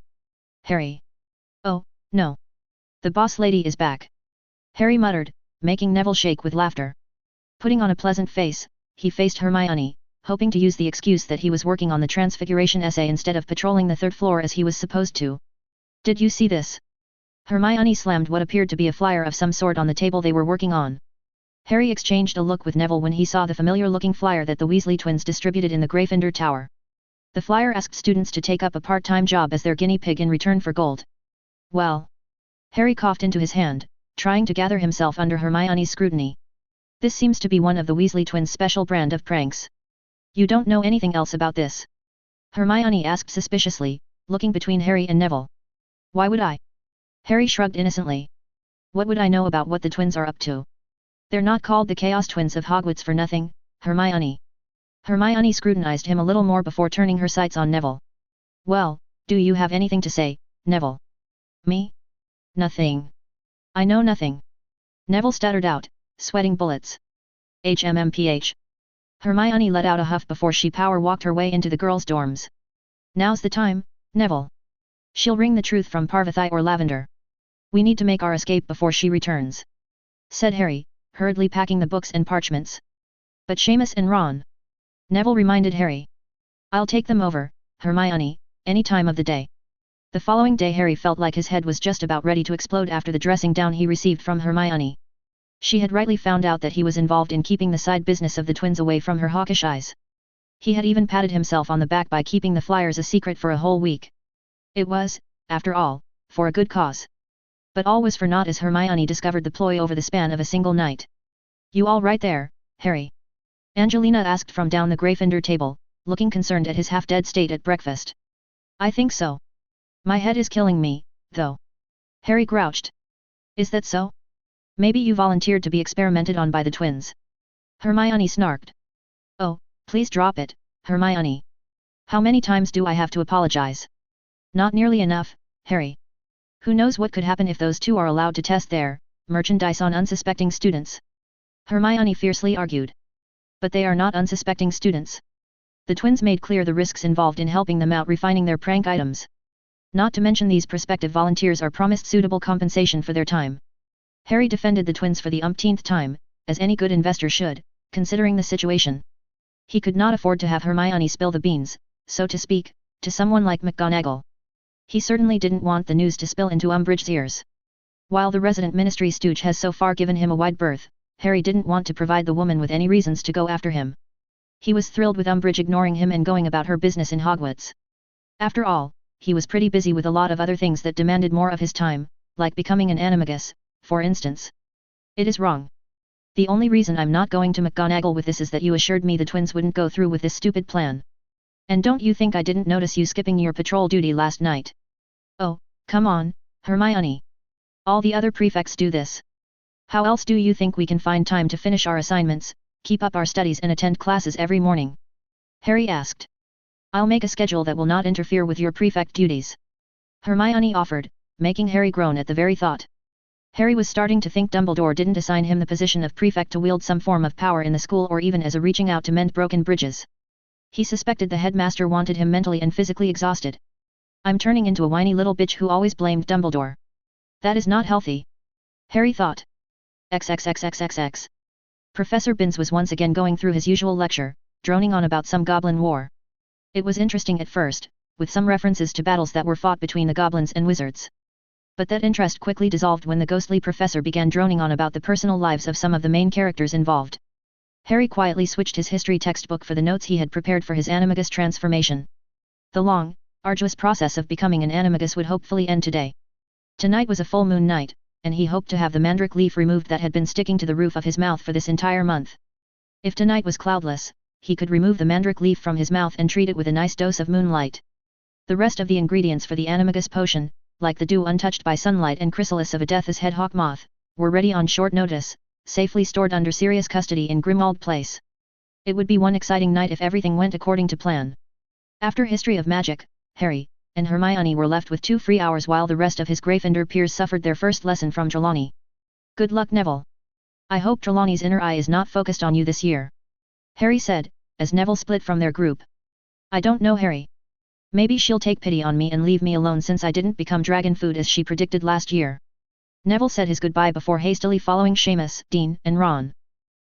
Harry. Oh, no. The boss lady is back, Harry muttered, making Neville shake with laughter. Putting on a pleasant face, he faced Hermione, hoping to use the excuse that he was working on the transfiguration essay instead of patrolling the third floor as he was supposed to. Did you see this? Hermione slammed what appeared to be a flyer of some sort on the table they were working on. Harry exchanged a look with Neville when he saw the familiar-looking flyer that the Weasley twins distributed in the Gryffindor Tower. The flyer asked students to take up a part-time job as their guinea pig in return for gold. Well. Harry coughed into his hand, trying to gather himself under Hermione's scrutiny. This seems to be one of the Weasley twins' special brand of pranks. You don't know anything else about this? Hermione asked suspiciously, looking between Harry and Neville. Why would I? Harry shrugged innocently. What would I know about what the twins are up to? They're not called the Chaos Twins of Hogwarts for nothing, Hermione. Hermione scrutinized him a little more before turning her sights on Neville. Well, do you have anything to say, Neville? Me? Nothing. I know nothing. Neville stuttered out, sweating bullets. HMMPH. Hermione let out a huff before she power-walked her way into the girls' dorms. Now's the time, Neville. She'll wring the truth from Parvati or Lavender. We need to make our escape before she returns, said Harry, hurriedly packing the books and parchments. But Seamus and Ron? Neville reminded Harry. I'll take them over, Hermione, any time of the day. The following day Harry felt like his head was just about ready to explode after the dressing down he received from Hermione. She had rightly found out that he was involved in keeping the side business of the twins away from her hawkish eyes. He had even patted himself on the back by keeping the flyers a secret for a whole week. It was, after all, for a good cause. But all was for naught as Hermione discovered the ploy over the span of a single night. You all right there, Harry? Angelina asked from down the Gryffindor table, looking concerned at his half-dead state at breakfast. I think so. My head is killing me, though. Harry grouched. Is that so? Maybe you volunteered to be experimented on by the twins. Hermione snarked. Oh, please drop it, Hermione. How many times do I have to apologize? Not nearly enough, Harry. Who knows what could happen if those two are allowed to test their merchandise on unsuspecting students? Hermione fiercely argued. But they are not unsuspecting students. The twins made clear the risks involved in helping them out refining their prank items. Not to mention these prospective volunteers are promised suitable compensation for their time. Harry defended the twins for the umpteenth time, as any good investor should, considering the situation. He could not afford to have Hermione spill the beans, so to speak, to someone like McGonagall. He certainly didn't want the news to spill into Umbridge's ears. While the resident ministry stooge has so far given him a wide berth, Harry didn't want to provide the woman with any reasons to go after him. He was thrilled with Umbridge ignoring him and going about her business in Hogwarts. After all, he was pretty busy with a lot of other things that demanded more of his time, like becoming an animagus, for instance. It is wrong. The only reason I'm not going to McGonagall with this is that you assured me the twins wouldn't go through with this stupid plan. And don't you think I didn't notice you skipping your patrol duty last night? Oh, come on, Hermione. All the other prefects do this. How else do you think we can find time to finish our assignments, keep up our studies and attend classes every morning? Harry asked. I'll make a schedule that will not interfere with your prefect duties. Hermione offered, making Harry groan at the very thought. Harry was starting to think Dumbledore didn't assign him the position of prefect to wield some form of power in the school or even as a reaching out to mend broken bridges. He suspected the headmaster wanted him mentally and physically exhausted. I'm turning into a whiny little bitch who always blamed Dumbledore. That is not healthy. Harry thought. XXXXXX. Professor Binns was once again going through his usual lecture, droning on about some goblin war. It was interesting at first, with some references to battles that were fought between the goblins and wizards. But that interest quickly dissolved when the ghostly professor began droning on about the personal lives of some of the main characters involved. Harry quietly switched his history textbook for the notes he had prepared for his animagus transformation. The long, arduous process of becoming an animagus would hopefully end today. Tonight was a full moon night, and he hoped to have the mandrake leaf removed that had been sticking to the roof of his mouth for this entire month. If tonight was cloudless, he could remove the mandrake leaf from his mouth and treat it with a nice dose of moonlight. The rest of the ingredients for the animagus potion, like the dew untouched by sunlight and chrysalis of a deathless hedgehog moth, were ready on short notice, safely stored under Sirius custody in Grimmauld Place. It would be one exciting night if everything went according to plan. After History of Magic, Harry and Hermione were left with 2 free hours while the rest of his Gryffindor peers suffered their first lesson from Trelawney. Good luck, Neville. I hope Trelawney's inner eye is not focused on you this year. Harry said, as Neville split from their group. I don't know, Harry. Maybe she'll take pity on me and leave me alone since I didn't become dragon food as she predicted last year. Neville said his goodbye before hastily following Seamus, Dean, and Ron.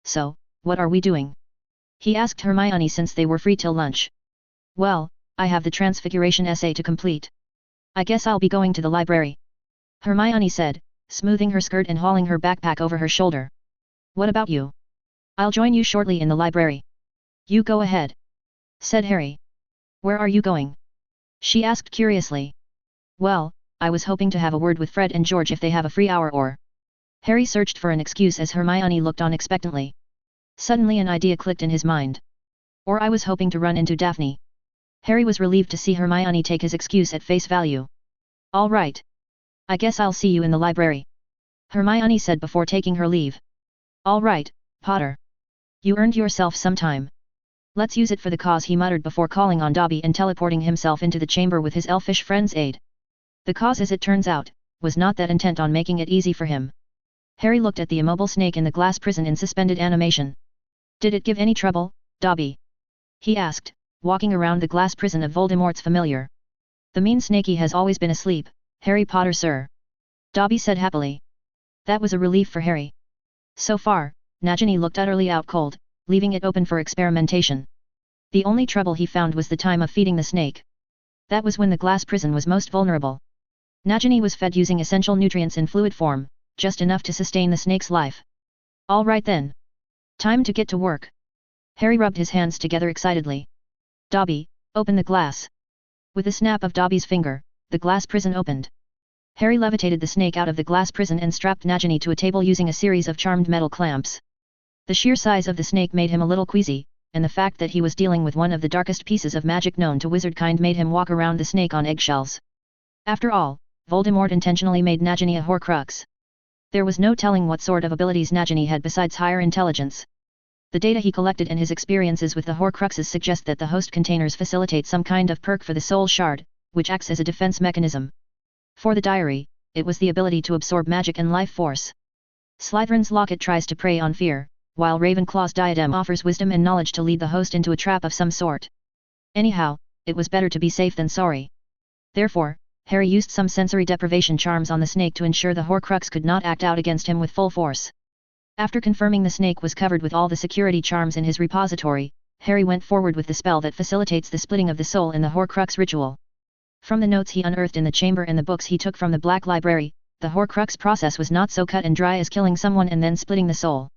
So, what are we doing? He asked Hermione since they were free till lunch. Well, I have the Transfiguration essay to complete. I guess I'll be going to the library. Hermione said, smoothing her skirt and hauling her backpack over her shoulder. What about you? I'll join you shortly in the library. You go ahead, said Harry. Where are you going? She asked curiously. Well, I was hoping to have a word with Fred and George if they have a free hour or... Harry searched for an excuse as Hermione looked on expectantly. Suddenly an idea clicked in his mind. Or I was hoping to run into Daphne. Harry was relieved to see Hermione take his excuse at face value. All right. I guess I'll see you in the library, Hermione said before taking her leave. All right, Potter. You earned yourself some time. Let's use it for the cause, he muttered before calling on Dobby and teleporting himself into the chamber with his elfish friend's aid. The cause, as it turns out, was not that intent on making it easy for him. Harry looked at the immobile snake in the glass prison in suspended animation. Did it give any trouble, Dobby? He asked, walking around the glass prison of Voldemort's familiar. The mean snaky has always been asleep, Harry Potter, sir. Dobby said happily. That was a relief for Harry. So far, Nagini looked utterly out cold, leaving it open for experimentation. The only trouble he found was the time of feeding the snake. That was when the glass prison was most vulnerable. Nagini was fed using essential nutrients in fluid form, just enough to sustain the snake's life. All right then. Time to get to work. Harry rubbed his hands together excitedly. Dobby, open the glass. With a snap of Dobby's finger, the glass prison opened. Harry levitated the snake out of the glass prison and strapped Nagini to a table using a series of charmed metal clamps. The sheer size of the snake made him a little queasy, and the fact that he was dealing with one of the darkest pieces of magic known to wizardkind made him walk around the snake on eggshells. After all, Voldemort intentionally made Nagini a Horcrux. There was no telling what sort of abilities Nagini had besides higher intelligence. The data he collected and his experiences with the Horcruxes suggest that the host containers facilitate some kind of perk for the soul shard, which acts as a defense mechanism. For the diary, it was the ability to absorb magic and life force. Slytherin's locket tries to prey on fear, while Ravenclaw's diadem offers wisdom and knowledge to lead the host into a trap of some sort. Anyhow, it was better to be safe than sorry. Therefore, Harry used some sensory deprivation charms on the snake to ensure the Horcrux could not act out against him with full force. After confirming the snake was covered with all the security charms in his repository, Harry went forward with the spell that facilitates the splitting of the soul in the Horcrux ritual. From the notes he unearthed in the chamber and the books he took from the Black Library, the Horcrux process was not so cut and dry as killing someone and then splitting the soul.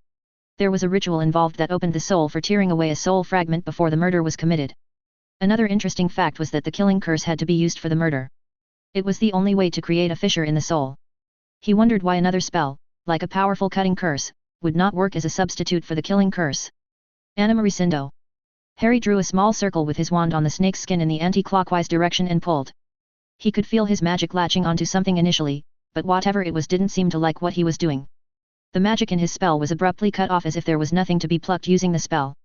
There was a ritual involved that opened the soul for tearing away a soul fragment before the murder was committed. Another interesting fact was that the killing curse had to be used for the murder. It was the only way to create a fissure in the soul. He wondered why another spell, like a powerful cutting curse, would not work as a substitute for the killing curse. Anima Rescindo. Harry drew a small circle with his wand on the snake's skin in the anti-clockwise direction and pulled. He could feel his magic latching onto something initially, but whatever it was didn't seem to like what he was doing. The magic in his spell was abruptly cut off as if there was nothing to be plucked using the spell.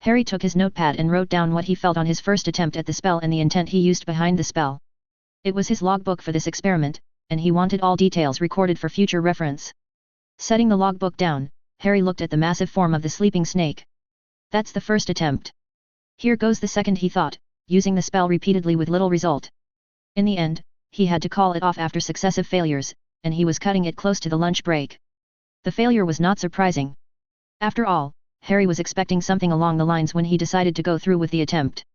Harry took his notepad and wrote down what he felt on his first attempt at the spell and the intent he used behind the spell. It was his logbook for this experiment, and he wanted all details recorded for future reference. Setting the logbook down, Harry looked at the massive form of the sleeping snake. That's the first attempt. Here goes the second, he thought, using the spell repeatedly with little result. In the end, he had to call it off after successive failures, and he was cutting it close to the lunch break. The failure was not surprising. After all, Harry was expecting something along the lines when he decided to go through with the attempt.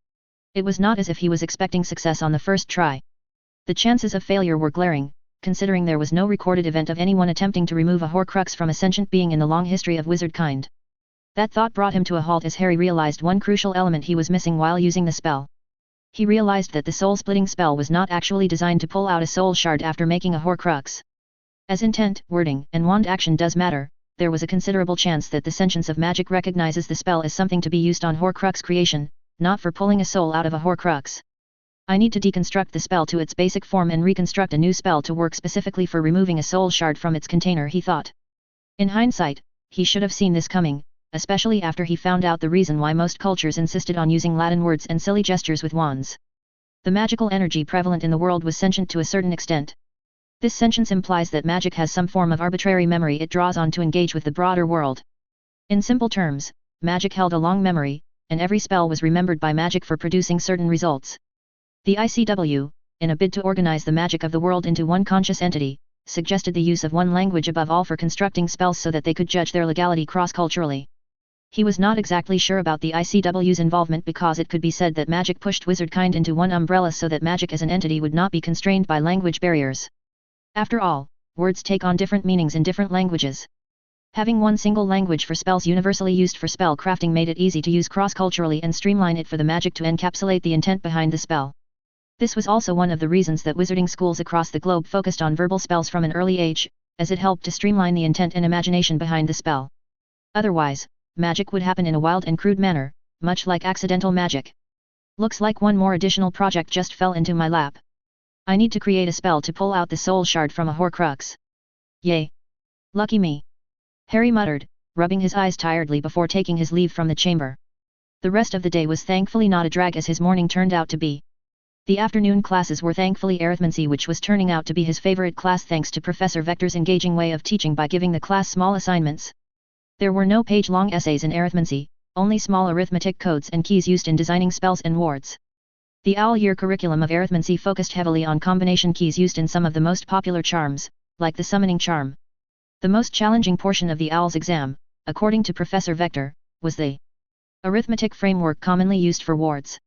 It was not as if he was expecting success on the first try. The chances of failure were glaring, considering there was no recorded event of anyone attempting to remove a Horcrux from a sentient being in the long history of wizard kind. That thought brought him to a halt as Harry realized one crucial element he was missing while using the spell. He realized that the soul-splitting spell was not actually designed to pull out a soul shard after making a Horcrux. As intent, wording, and wand action does matter, there was a considerable chance that the sentience of magic recognizes the spell as something to be used on Horcrux creation, not for pulling a soul out of a Horcrux. I need to deconstruct the spell to its basic form and reconstruct a new spell to work specifically for removing a soul shard from its container, he thought. In hindsight, he should have seen this coming, especially after he found out the reason why most cultures insisted on using Latin words and silly gestures with wands. The magical energy prevalent in the world was sentient to a certain extent. This sentience implies that magic has some form of arbitrary memory it draws on to engage with the broader world. In simple terms, magic held a long memory, and every spell was remembered by magic for producing certain results. The ICW, in a bid to organize the magic of the world into one conscious entity, suggested the use of one language above all for constructing spells so that they could judge their legality cross-culturally. He was not exactly sure about the ICW's involvement because it could be said that magic pushed wizardkind into one umbrella so that magic as an entity would not be constrained by language barriers. After all, words take on different meanings in different languages. Having one single language for spells universally used for spell crafting made it easy to use cross-culturally and streamline it for the magic to encapsulate the intent behind the spell. This was also one of the reasons that wizarding schools across the globe focused on verbal spells from an early age, as it helped to streamline the intent and imagination behind the spell. Otherwise, magic would happen in a wild and crude manner, much like accidental magic. Looks like one more additional project just fell into my lap. I need to create a spell to pull out the soul shard from a Horcrux. Yay! Lucky me! Harry muttered, rubbing his eyes tiredly before taking his leave from the chamber. The rest of the day was thankfully not a drag as his morning turned out to be. The afternoon classes were thankfully arithmancy, which was turning out to be his favorite class thanks to Professor Vector's engaging way of teaching by giving the class small assignments. There were no page-long essays in arithmancy, only small arithmetic codes and keys used in designing spells and wards. The all-year curriculum of arithmancy focused heavily on combination keys used in some of the most popular charms, like the summoning charm. The most challenging portion of the OWL's exam, according to Professor Vector, was the arithmetic framework commonly used for wards.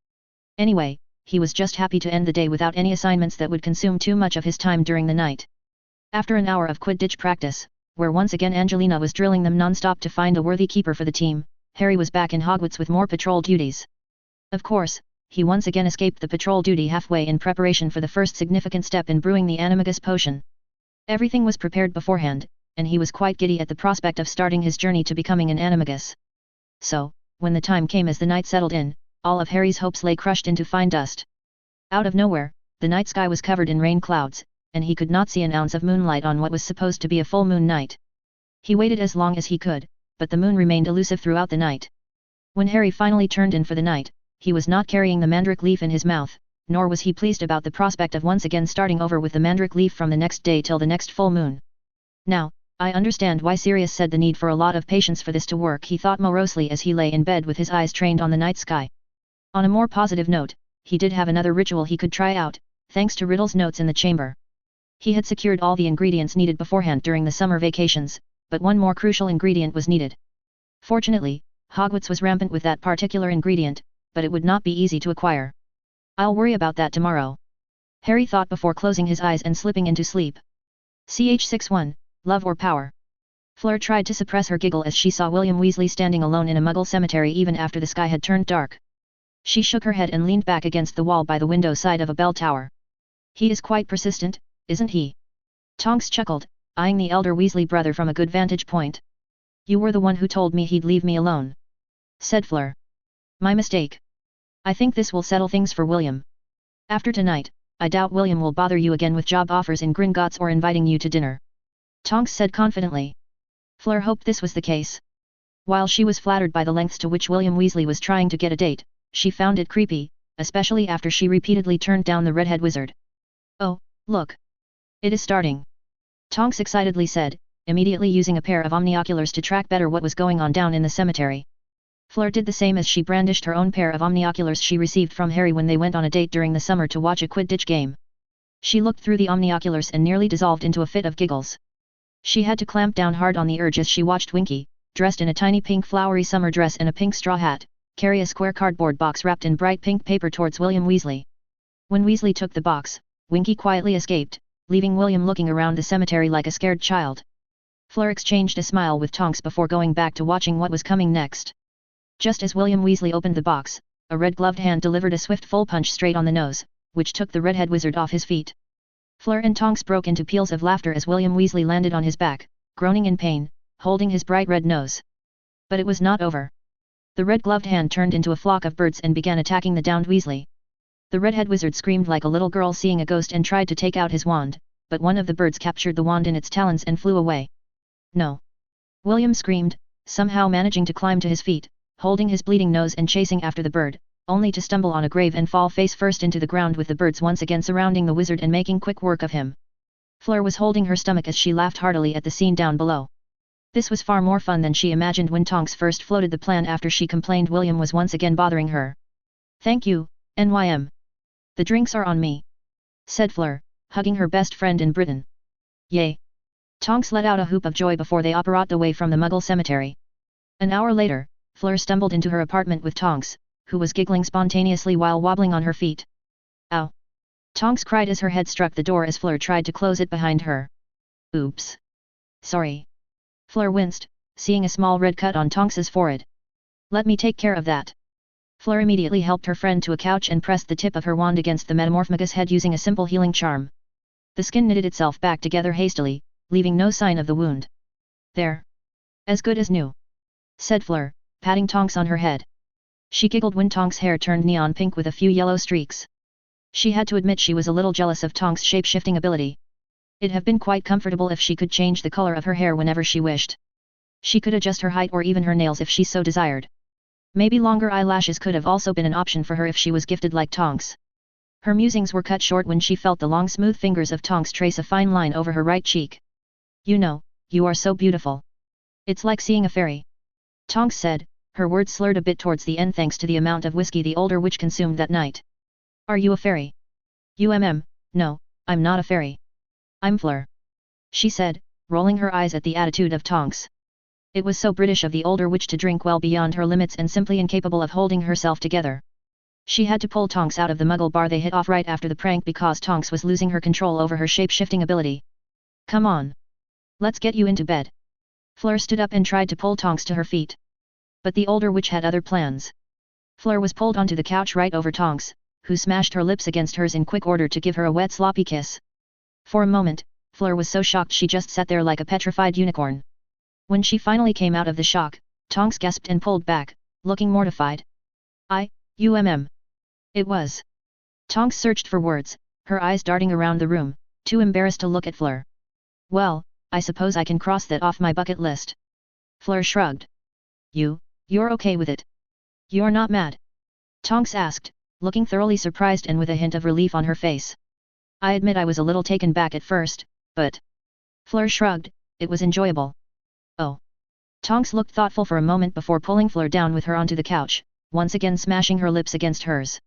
Anyway, he was just happy to end the day without any assignments that would consume too much of his time during the night. After an hour of Quidditch practice, where once again Angelina was drilling them non-stop to find a worthy keeper for the team, Harry was back in Hogwarts with more patrol duties. Of course, he once again escaped the patrol duty halfway in preparation for the first significant step in brewing the Animagus potion. Everything was prepared beforehand, and he was quite giddy at the prospect of starting his journey to becoming an Animagus. So, when the time came as the night settled in, all of Harry's hopes lay crushed into fine dust. Out of nowhere, the night sky was covered in rain clouds, and he could not see an ounce of moonlight on what was supposed to be a full moon night. He waited as long as he could, but the moon remained elusive throughout the night. When Harry finally turned in for the night, he was not carrying the mandrake leaf in his mouth, nor was he pleased about the prospect of once again starting over with the mandrake leaf from the next day till the next full moon. Now, I understand why Sirius said the need for a lot of patience for this to work, he thought morosely as he lay in bed with his eyes trained on the night sky. On a more positive note, he did have another ritual he could try out, thanks to Riddle's notes in the chamber. He had secured all the ingredients needed beforehand during the summer vacations, but one more crucial ingredient was needed. Fortunately, Hogwarts was rampant with that particular ingredient, but it would not be easy to acquire. I'll worry about that tomorrow, Harry thought before closing his eyes and slipping into sleep. Ch61, Love or Power? Fleur tried to suppress her giggle as she saw William Weasley standing alone in a Muggle cemetery even after the sky had turned dark. She shook her head and leaned back against the wall by the window side of a bell tower. He is quite persistent, isn't he? Tonks chuckled, eyeing the elder Weasley brother from a good vantage point. You were the one who told me he'd leave me alone, said Fleur. My mistake. I think this will settle things for William. After tonight, I doubt William will bother you again with job offers in Gringotts or inviting you to dinner, Tonks said confidently. Fleur hoped this was the case. While she was flattered by the lengths to which William Weasley was trying to get a date, she found it creepy, especially after she repeatedly turned down the redhead wizard. Oh, look! It is starting! Tonks excitedly said, immediately using a pair of omnioculars to track better what was going on down in the cemetery. Fleur did the same as she brandished her own pair of omnioculars she received from Harry when they went on a date during the summer to watch a Quidditch game. She looked through the omnioculars and nearly dissolved into a fit of giggles. She had to clamp down hard on the urge as she watched Winky, dressed in a tiny pink flowery summer dress and a pink straw hat, carry a square cardboard box wrapped in bright pink paper towards William Weasley. When Weasley took the box, Winky quietly escaped, leaving William looking around the cemetery like a scared child. Fleur exchanged a smile with Tonks before going back to watching what was coming next. Just as William Weasley opened the box, a red-gloved hand delivered a swift full punch straight on the nose, which took the redhead wizard off his feet. Fleur and Tonks broke into peals of laughter as William Weasley landed on his back, groaning in pain, holding his bright red nose. But it was not over. The red-gloved hand turned into a flock of birds and began attacking the downed Weasley. The redhead wizard screamed like a little girl seeing a ghost and tried to take out his wand, but one of the birds captured the wand in its talons and flew away. No! William screamed, somehow managing to climb to his feet, holding his bleeding nose and chasing after the bird, only to stumble on a grave and fall face first into the ground with the birds once again surrounding the wizard and making quick work of him. Fleur was holding her stomach as she laughed heartily at the scene down below. This was far more fun than she imagined when Tonks first floated the plan after she complained William was once again bothering her. Thank you, NYM. The drinks are on me, said Fleur, hugging her best friend in Britain. Yay! Tonks let out a whoop of joy before they operated away from the Muggle cemetery. An hour later, Fleur stumbled into her apartment with Tonks, who was giggling spontaneously while wobbling on her feet. Ow! Tonks cried as her head struck the door as Fleur tried to close it behind her. Oops! Sorry. Fleur winced, seeing a small red cut on Tonks's forehead. Let me take care of that. Fleur immediately helped her friend to a couch and pressed the tip of her wand against the metamorphmagus head using a simple healing charm. The skin knitted itself back together hastily, leaving no sign of the wound. There. As good as new, said Fleur, patting Tonks on her head. She giggled when Tonks' hair turned neon pink with a few yellow streaks. She had to admit she was a little jealous of Tonks' shape-shifting ability. It'd have been quite comfortable if she could change the color of her hair whenever she wished. She could adjust her height or even her nails if she so desired. Maybe longer eyelashes could have also been an option for her if she was gifted like Tonks. Her musings were cut short when she felt the long smooth fingers of Tonks trace a fine line over her right cheek. You know, you are so beautiful. It's like seeing a fairy, Tonks said, her words slurred a bit towards the end thanks to the amount of whiskey the older witch consumed that night. Are you a fairy? No, I'm not a fairy. I'm Fleur, she said, rolling her eyes at the attitude of Tonks. It was so British of the older witch to drink well beyond her limits and simply incapable of holding herself together. She had to pull Tonks out of the Muggle bar they hit off right after the prank because Tonks was losing her control over her shape-shifting ability. Come on. Let's get you into bed. Fleur stood up and tried to pull Tonks to her feet. But the older witch had other plans. Fleur was pulled onto the couch right over Tonks, who smashed her lips against hers in quick order to give her a wet sloppy kiss. For a moment, Fleur was so shocked she just sat there like a petrified unicorn. When she finally came out of the shock, Tonks gasped and pulled back, looking mortified. It was. Tonks searched for words, her eyes darting around the room, too embarrassed to look at Fleur. Well, I suppose I can cross that off my bucket list. Fleur shrugged. You're okay with it? You're not mad? Tonks asked, looking thoroughly surprised and with a hint of relief on her face. I admit I was a little taken back at first, but... Fleur shrugged, it was enjoyable. Oh. Tonks looked thoughtful for a moment before pulling Fleur down with her onto the couch, once again smashing her lips against hers.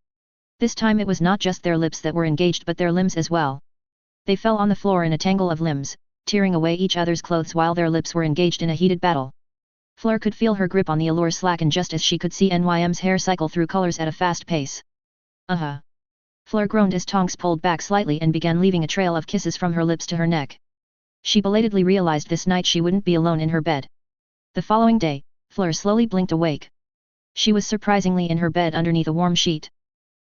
This time it was not just their lips that were engaged but their limbs as well. They fell on the floor in a tangle of limbs, tearing away each other's clothes while their lips were engaged in a heated battle. Fleur could feel her grip on the allure slacken just as she could see NYM's hair cycle through colors at a fast pace. Fleur groaned as Tonks pulled back slightly and began leaving a trail of kisses from her lips to her neck. She belatedly realized this night she wouldn't be alone in her bed. The following day, Fleur slowly blinked awake. She was surprisingly in her bed underneath a warm sheet.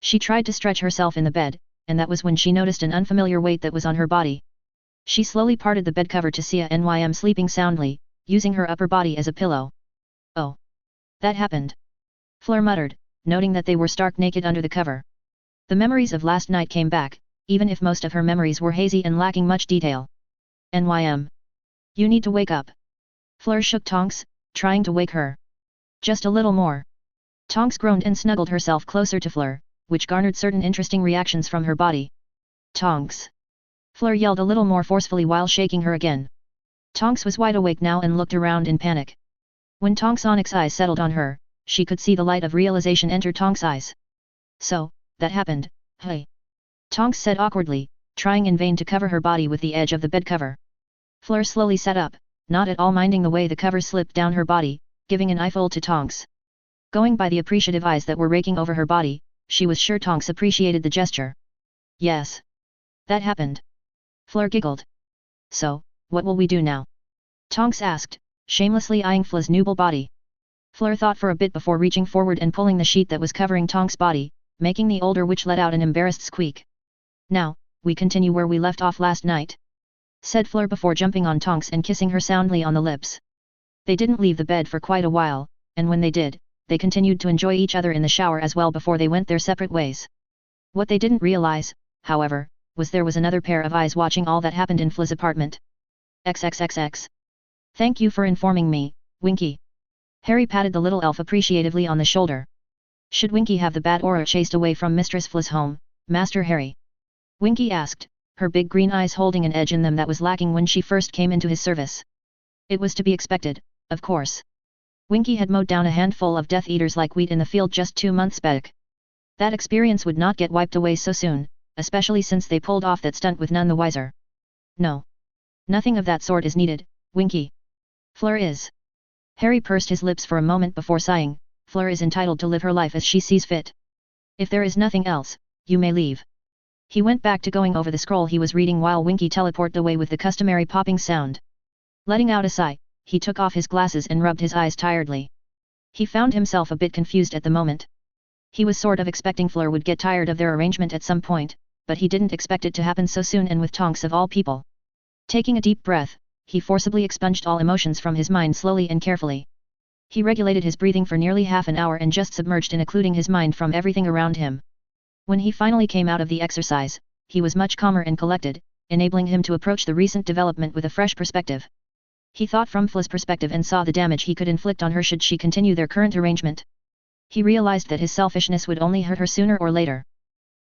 She tried to stretch herself in the bed, and that was when she noticed an unfamiliar weight that was on her body. She slowly parted the bed cover to see NYM sleeping soundly, using her upper body as a pillow. Oh. That happened. Fleur muttered, noting that they were stark naked under the cover. The memories of last night came back, even if most of her memories were hazy and lacking much detail. NYM. You need to wake up. Fleur shook Tonks, trying to wake her. Just a little more. Tonks groaned and snuggled herself closer to Fleur, which garnered certain interesting reactions from her body. Tonks. Fleur yelled a little more forcefully while shaking her again. Tonks was wide awake now and looked around in panic. When Tonks' onyx eyes settled on her, she could see the light of realization enter Tonks' eyes. So, that happened, hey. Tonks said awkwardly, trying in vain to cover her body with the edge of the bed cover. Fleur slowly sat up, not at all minding the way the cover slipped down her body, giving an eyeful to Tonks. Going by the appreciative eyes that were raking over her body, she was sure Tonks appreciated the gesture. Yes. That happened. Fleur giggled. So, what will we do now? Tonks asked, shamelessly eyeing Fleur's nubile body. Fleur thought for a bit before reaching forward and pulling the sheet that was covering Tonks' body, making the older witch let out an embarrassed squeak. Now, we continue where we left off last night, said Fleur before jumping on Tonks and kissing her soundly on the lips. They didn't leave the bed for quite a while, and when they did, they continued to enjoy each other in the shower as well before they went their separate ways. What they didn't realize, however, was there was another pair of eyes watching all that happened in Fleur's apartment. XXXX. Thank you for informing me, Winky. Harry patted the little elf appreciatively on the shoulder. Should Winky have the bad aura chased away from Mistress Fleur's home, Master Harry? Winky asked, her big green eyes holding an edge in them that was lacking when she first came into his service. It was to be expected, of course. Winky had mowed down a handful of Death Eaters like wheat in the field just 2 months back. That experience would not get wiped away so soon, especially since they pulled off that stunt with none the wiser. No. Nothing of that sort is needed, Winky. Fleur is. Harry pursed his lips for a moment before sighing, Fleur is entitled to live her life as she sees fit. If there is nothing else, you may leave. He went back to going over the scroll he was reading while Winky teleported away with the customary popping sound. Letting out a sigh, he took off his glasses and rubbed his eyes tiredly. He found himself a bit confused at the moment. He was sort of expecting Fleur would get tired of their arrangement at some point, but he didn't expect it to happen so soon and with Tonks of all people. Taking a deep breath, he forcibly expunged all emotions from his mind slowly and carefully. He regulated his breathing for nearly half an hour and just submerged in occluding his mind from everything around him. When he finally came out of the exercise, he was much calmer and collected, enabling him to approach the recent development with a fresh perspective. He thought from Fleur's perspective and saw the damage he could inflict on her should she continue their current arrangement. He realized that his selfishness would only hurt her sooner or later.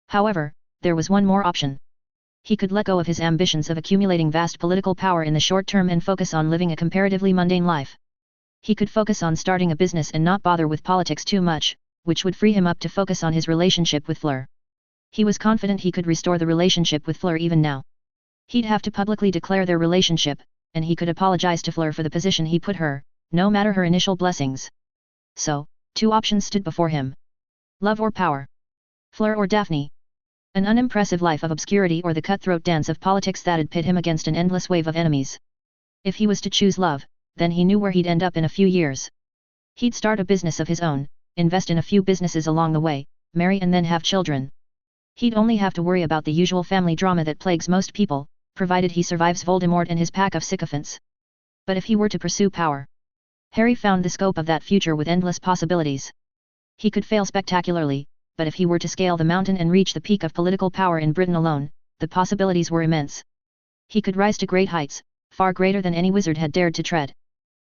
However, there was one more option. He could let go of his ambitions of accumulating vast political power in the short term and focus on living a comparatively mundane life. He could focus on starting a business and not bother with politics too much, which would free him up to focus on his relationship with Fleur. He was confident he could restore the relationship with Fleur even now. He'd have to publicly declare their relationship, and he could apologize to Fleur for the position he put her, no matter her initial blessings. So, 2 options stood before him. Love or power. Fleur or Daphne. An unimpressive life of obscurity or the cutthroat dance of politics that'd pit him against an endless wave of enemies. If he was to choose love, then he knew where he'd end up in a few years. He'd start a business of his own, invest in a few businesses along the way, marry and then have children. He'd only have to worry about the usual family drama that plagues most people, provided he survives Voldemort and his pack of sycophants. But if he were to pursue power, Harry found the scope of that future with endless possibilities. He could fail spectacularly, but if he were to scale the mountain and reach the peak of political power in Britain alone, the possibilities were immense. He could rise to great heights, far greater than any wizard had dared to tread.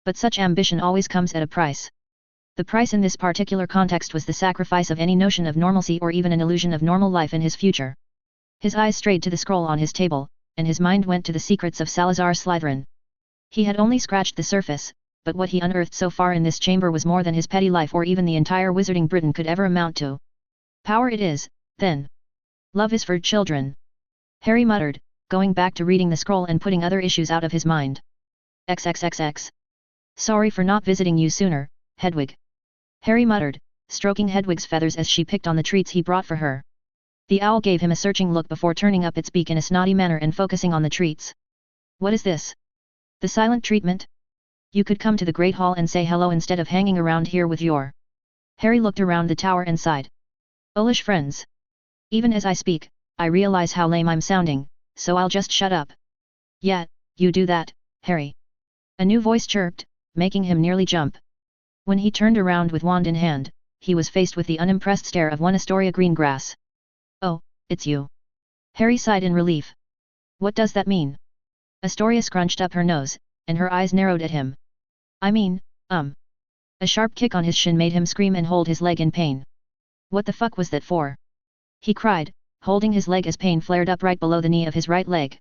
But such ambition always comes at a price. The price in this particular context was the sacrifice of any notion of normalcy or even an illusion of normal life in his future. His eyes strayed to the scroll on his table, and his mind went to the secrets of Salazar Slytherin. He had only scratched the surface, but what he unearthed so far in this chamber was more than his petty life or even the entire wizarding Britain could ever amount to. Power it is, then. Love is for children. Harry muttered, going back to reading the scroll and putting other issues out of his mind. XXXX. Sorry for not visiting you sooner, Hedwig. Harry muttered, stroking Hedwig's feathers as she picked on the treats he brought for her. The owl gave him a searching look before turning up its beak in a snotty manner and focusing on the treats. What is this? The silent treatment? You could come to the Great Hall and say hello instead of hanging around here with your... Harry looked around the tower and sighed. Foolish friends. Even as I speak, I realize how lame I'm sounding, so I'll just shut up. Yeah, you do that, Harry. A new voice chirped, making him nearly jump. When he turned around with wand in hand, he was faced with the unimpressed stare of one Astoria Greengrass. Oh, it's you. Harry sighed in relief. What does that mean? Astoria scrunched up her nose, and her eyes narrowed at him. I mean, A sharp kick on his shin made him scream and hold his leg in pain. What the fuck was that for? He cried, holding his leg as pain flared up right below the knee of his right leg.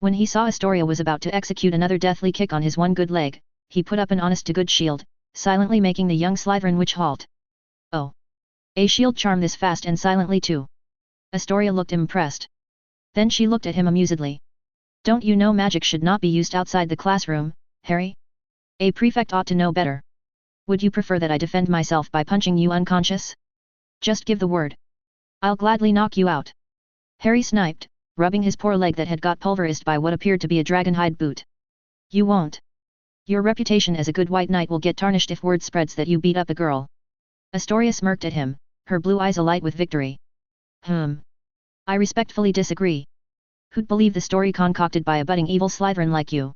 When he saw Astoria was about to execute another deathly kick on his one good leg, he put up an honest-to-good shield, silently making the young Slytherin witch halt. Oh. A shield charm this fast and silently too. Astoria looked impressed. Then she looked at him amusedly. Don't you know magic should not be used outside the classroom, Harry? A prefect ought to know better. Would you prefer that I defend myself by punching you unconscious? Just give the word. I'll gladly knock you out. Harry sniped, rubbing his poor leg that had got pulverized by what appeared to be a dragonhide boot. You won't. Your reputation as a good white knight will get tarnished if word spreads that you beat up a girl. Astoria smirked at him, her blue eyes alight with victory. I respectfully disagree. Who'd believe the story concocted by a budding evil Slytherin like you?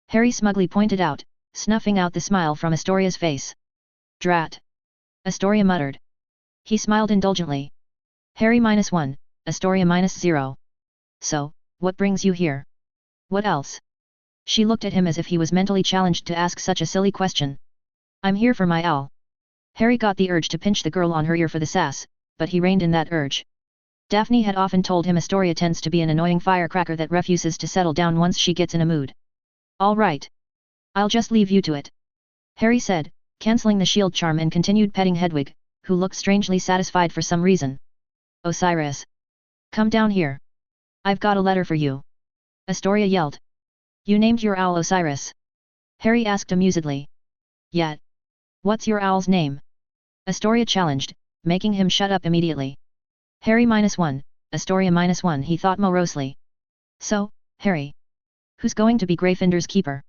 Harry smugly pointed out, snuffing out the smile from Astoria's face. Drat. Astoria muttered. He smiled indulgently. Harry -1, Astoria -0. So, what brings you here? What else? She looked at him as if he was mentally challenged to ask such a silly question. I'm here for my owl. Harry got the urge to pinch the girl on her ear for the sass, but he reined in that urge. Daphne had often told him Astoria tends to be an annoying firecracker that refuses to settle down once she gets in a mood. All right. I'll just leave you to it. Harry said, cancelling the shield charm and continued petting Hedwig, who looked strangely satisfied for some reason. Osiris. Come down here. I've got a letter for you. Astoria yelled. You named your owl Osiris? Harry asked amusedly. Yeah. What's your owl's name? Astoria challenged, making him shut up immediately. Harry -1, Astoria -1 he thought morosely. So, Harry. Who's going to be Gryffindor's keeper?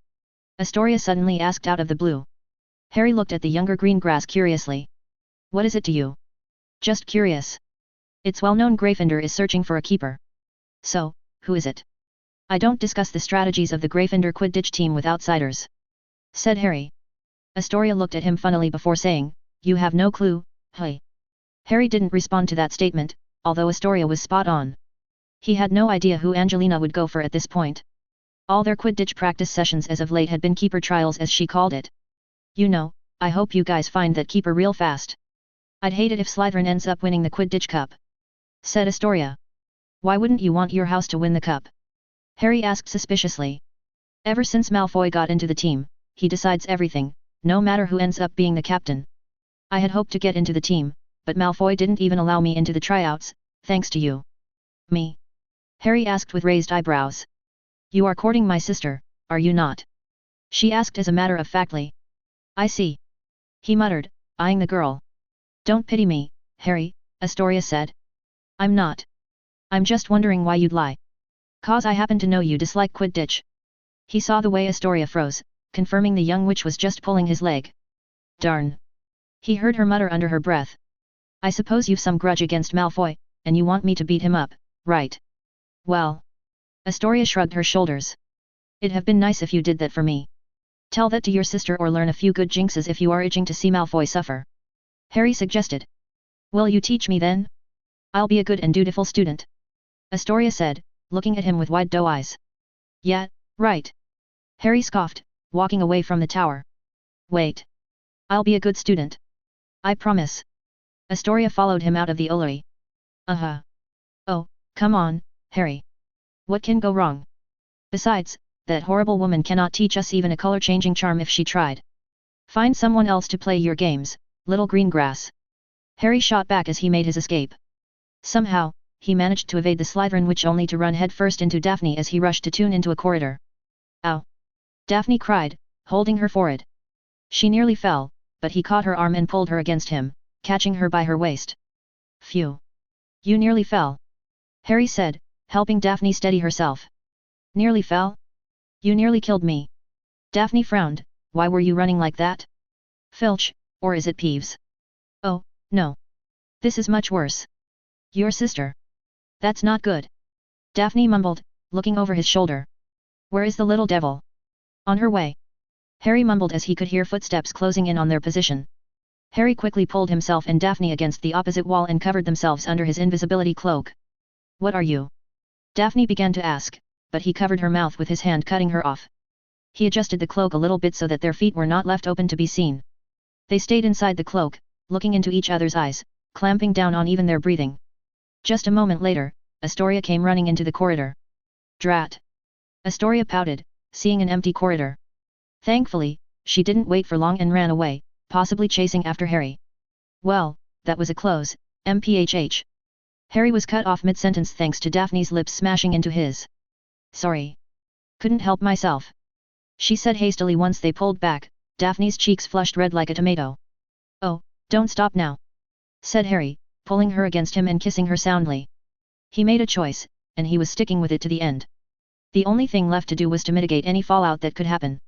Astoria suddenly asked out of the blue. Harry looked at the younger Greengrass curiously. What is it to you? Just curious. It's well known Gryffindor is searching for a keeper. So, who is it? I don't discuss the strategies of the Gryffindor Quidditch team with outsiders. Said Harry. Astoria looked at him funnily before saying, you have no clue, hey. Harry didn't respond to that statement, although Astoria was spot on. He had no idea who Angelina would go for at this point. All their Quidditch practice sessions as of late had been keeper trials as she called it. You know, I hope you guys find that keeper real fast. I'd hate it if Slytherin ends up winning the Quidditch Cup. Said Astoria. Why wouldn't you want your house to win the cup? Harry asked suspiciously. Ever since Malfoy got into the team, he decides everything, no matter who ends up being the captain. I had hoped to get into the team, but Malfoy didn't even allow me into the tryouts, thanks to you. Me? Harry asked with raised eyebrows. You are courting my sister, are you not? She asked as a matter of factly. I see. He muttered, eyeing the girl. Don't pity me, Harry, Astoria said. I'm not. I'm just wondering why you'd lie. 'Cause I happen to know you dislike Quidditch. He saw the way Astoria froze, confirming the young witch was just pulling his leg. Darn. He heard her mutter under her breath. I suppose you've some grudge against Malfoy, and you want me to beat him up, right? Well. Astoria shrugged her shoulders. It'd have been nice if you did that for me. Tell that to your sister or learn a few good jinxes if you are itching to see Malfoy suffer. Harry suggested. Will you teach me then? I'll be a good and dutiful student. Astoria said, looking at him with wide doe eyes. Yeah, right. Harry scoffed, walking away from the tower. Wait. I'll be a good student. I promise. Astoria followed him out of the Olori. Oh, come on, Harry. What can go wrong? Besides, that horrible woman cannot teach us even a color-changing charm if she tried. Find someone else to play your games, little green grass. Harry shot back as he made his escape. Somehow, he managed to evade the Slytherin witch only to run headfirst into Daphne as he rushed to tune into a corridor. Ow! Daphne cried, holding her forehead. She nearly fell, but he caught her arm and pulled her against him, catching her by her waist. Phew! You nearly fell. Harry said, helping Daphne steady herself. Nearly fell? You nearly killed me. Daphne frowned, why were you running like that? Filch, or is it Peeves? Oh, no. This is much worse. Your sister. That's not good. Daphne mumbled, looking over his shoulder. Where is the little devil? On her way. Harry mumbled as he could hear footsteps closing in on their position. Harry quickly pulled himself and Daphne against the opposite wall and covered themselves under his invisibility cloak. What are you? Daphne began to ask, but he covered her mouth with his hand, cutting her off. He adjusted the cloak a little bit so that their feet were not left open to be seen. They stayed inside the cloak, looking into each other's eyes, clamping down on even their breathing. Just a moment later, Astoria came running into the corridor. Drat! Astoria pouted, seeing an empty corridor. Thankfully, she didn't wait for long and ran away, possibly chasing after Harry. Well, that was a close, MPHH. Harry was cut off mid-sentence thanks to Daphne's lips smashing into his. Sorry. Couldn't help myself. She said hastily once they pulled back, Daphne's cheeks flushed red like a tomato. Oh, don't stop now, said Harry, pulling her against him and kissing her soundly. He made a choice, and he was sticking with it to the end. The only thing left to do was to mitigate any fallout that could happen.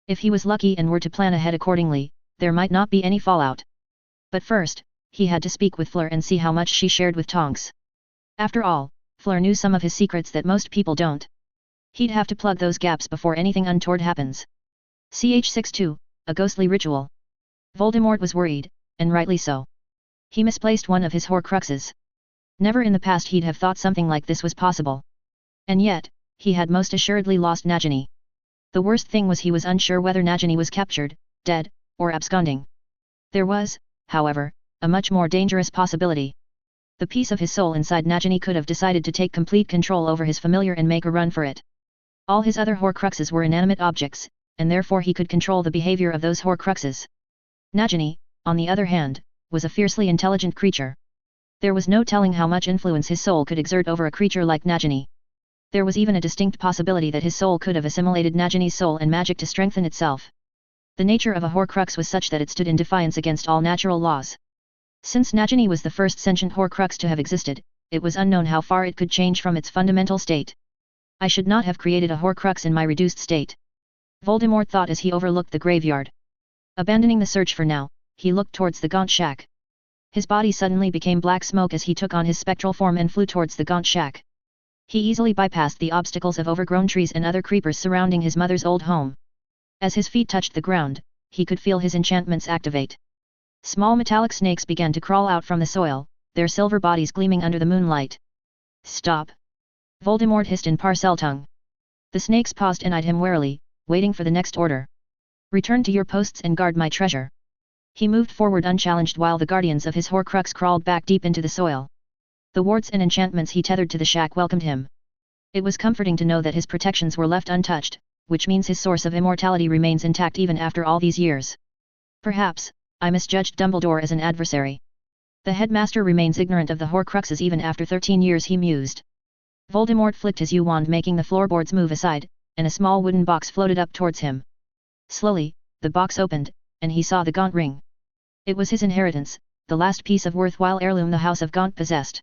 If he was lucky and were to plan ahead accordingly, there might not be any fallout. But first, he had to speak with Fleur and see how much she shared with Tonks. After all, Fleur knew some of his secrets that most people don't. He'd have to plug those gaps before anything untoward happens. CH62, a ghostly ritual. Voldemort was worried, and rightly so. He misplaced one of his Horcruxes. Never in the past he'd have thought something like this was possible. And yet, he had most assuredly lost Nagini. The worst thing was he was unsure whether Nagini was captured, dead, or absconding. There was, however, a much more dangerous possibility. The piece of his soul inside Nagini could have decided to take complete control over his familiar and make a run for it. All his other Horcruxes were inanimate objects, and therefore he could control the behavior of those Horcruxes. Nagini, on the other hand, was a fiercely intelligent creature. There was no telling how much influence his soul could exert over a creature like Nagini. There was even a distinct possibility that his soul could have assimilated Nagini's soul and magic to strengthen itself. The nature of a Horcrux was such that it stood in defiance against all natural laws. Since Nagini was the first sentient Horcrux to have existed, it was unknown how far it could change from its fundamental state. I should not have created a Horcrux in my reduced state. Voldemort thought as he overlooked the graveyard. Abandoning the search for now, he looked towards the Gaunt Shack. His body suddenly became black smoke as he took on his spectral form and flew towards the Gaunt Shack. He easily bypassed the obstacles of overgrown trees and other creepers surrounding his mother's old home. As his feet touched the ground, he could feel his enchantments activate. Small metallic snakes began to crawl out from the soil, their silver bodies gleaming under the moonlight. Stop! Voldemort hissed in Parseltongue. The snakes paused and eyed him warily, waiting for the next order. Return to your posts and guard my treasure. He moved forward unchallenged while the guardians of his Horcrux crawled back deep into the soil. The wards and enchantments he tethered to the shack welcomed him. It was comforting to know that his protections were left untouched, which means his source of immortality remains intact even after all these years. Perhaps, I misjudged Dumbledore as an adversary. The headmaster remains ignorant of the Horcruxes even after 13 years, he mused. Voldemort flicked his U-wand making the floorboards move aside, and a small wooden box floated up towards him. Slowly, the box opened, and he saw the Gaunt ring. It was his inheritance, the last piece of worthwhile heirloom the House of Gaunt possessed.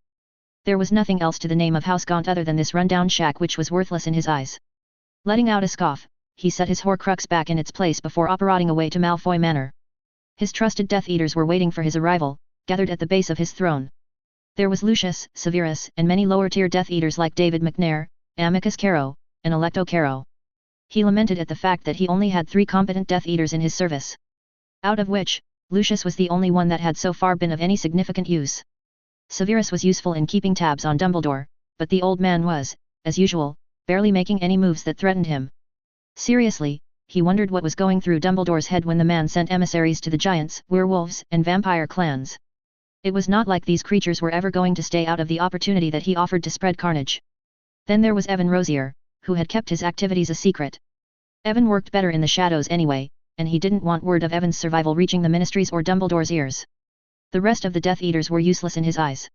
There was nothing else to the name of House Gaunt other than this rundown shack which was worthless in his eyes. Letting out a scoff, he set his Horcrux back in its place before operating away to Malfoy Manor. His trusted Death Eaters were waiting for his arrival, gathered at the base of his throne. There was Lucius, Severus, and many lower-tier Death Eaters like David McNair, Amicus Carrow, and Electo Carrow. He lamented at the fact that he only had 3 competent Death Eaters in his service. Out of which, Lucius was the only one that had so far been of any significant use. Severus was useful in keeping tabs on Dumbledore, but the old man was, as usual, barely making any moves that threatened him. Seriously, he wondered what was going through Dumbledore's head when the man sent emissaries to the giants, werewolves, and vampire clans. It was not like these creatures were ever going to stay out of the opportunity that he offered to spread carnage. Then there was Evan Rosier, who had kept his activities a secret. Evan worked better in the shadows anyway, and he didn't want word of Evan's survival reaching the Ministry's or Dumbledore's ears. The rest of the Death Eaters were useless in his eyes.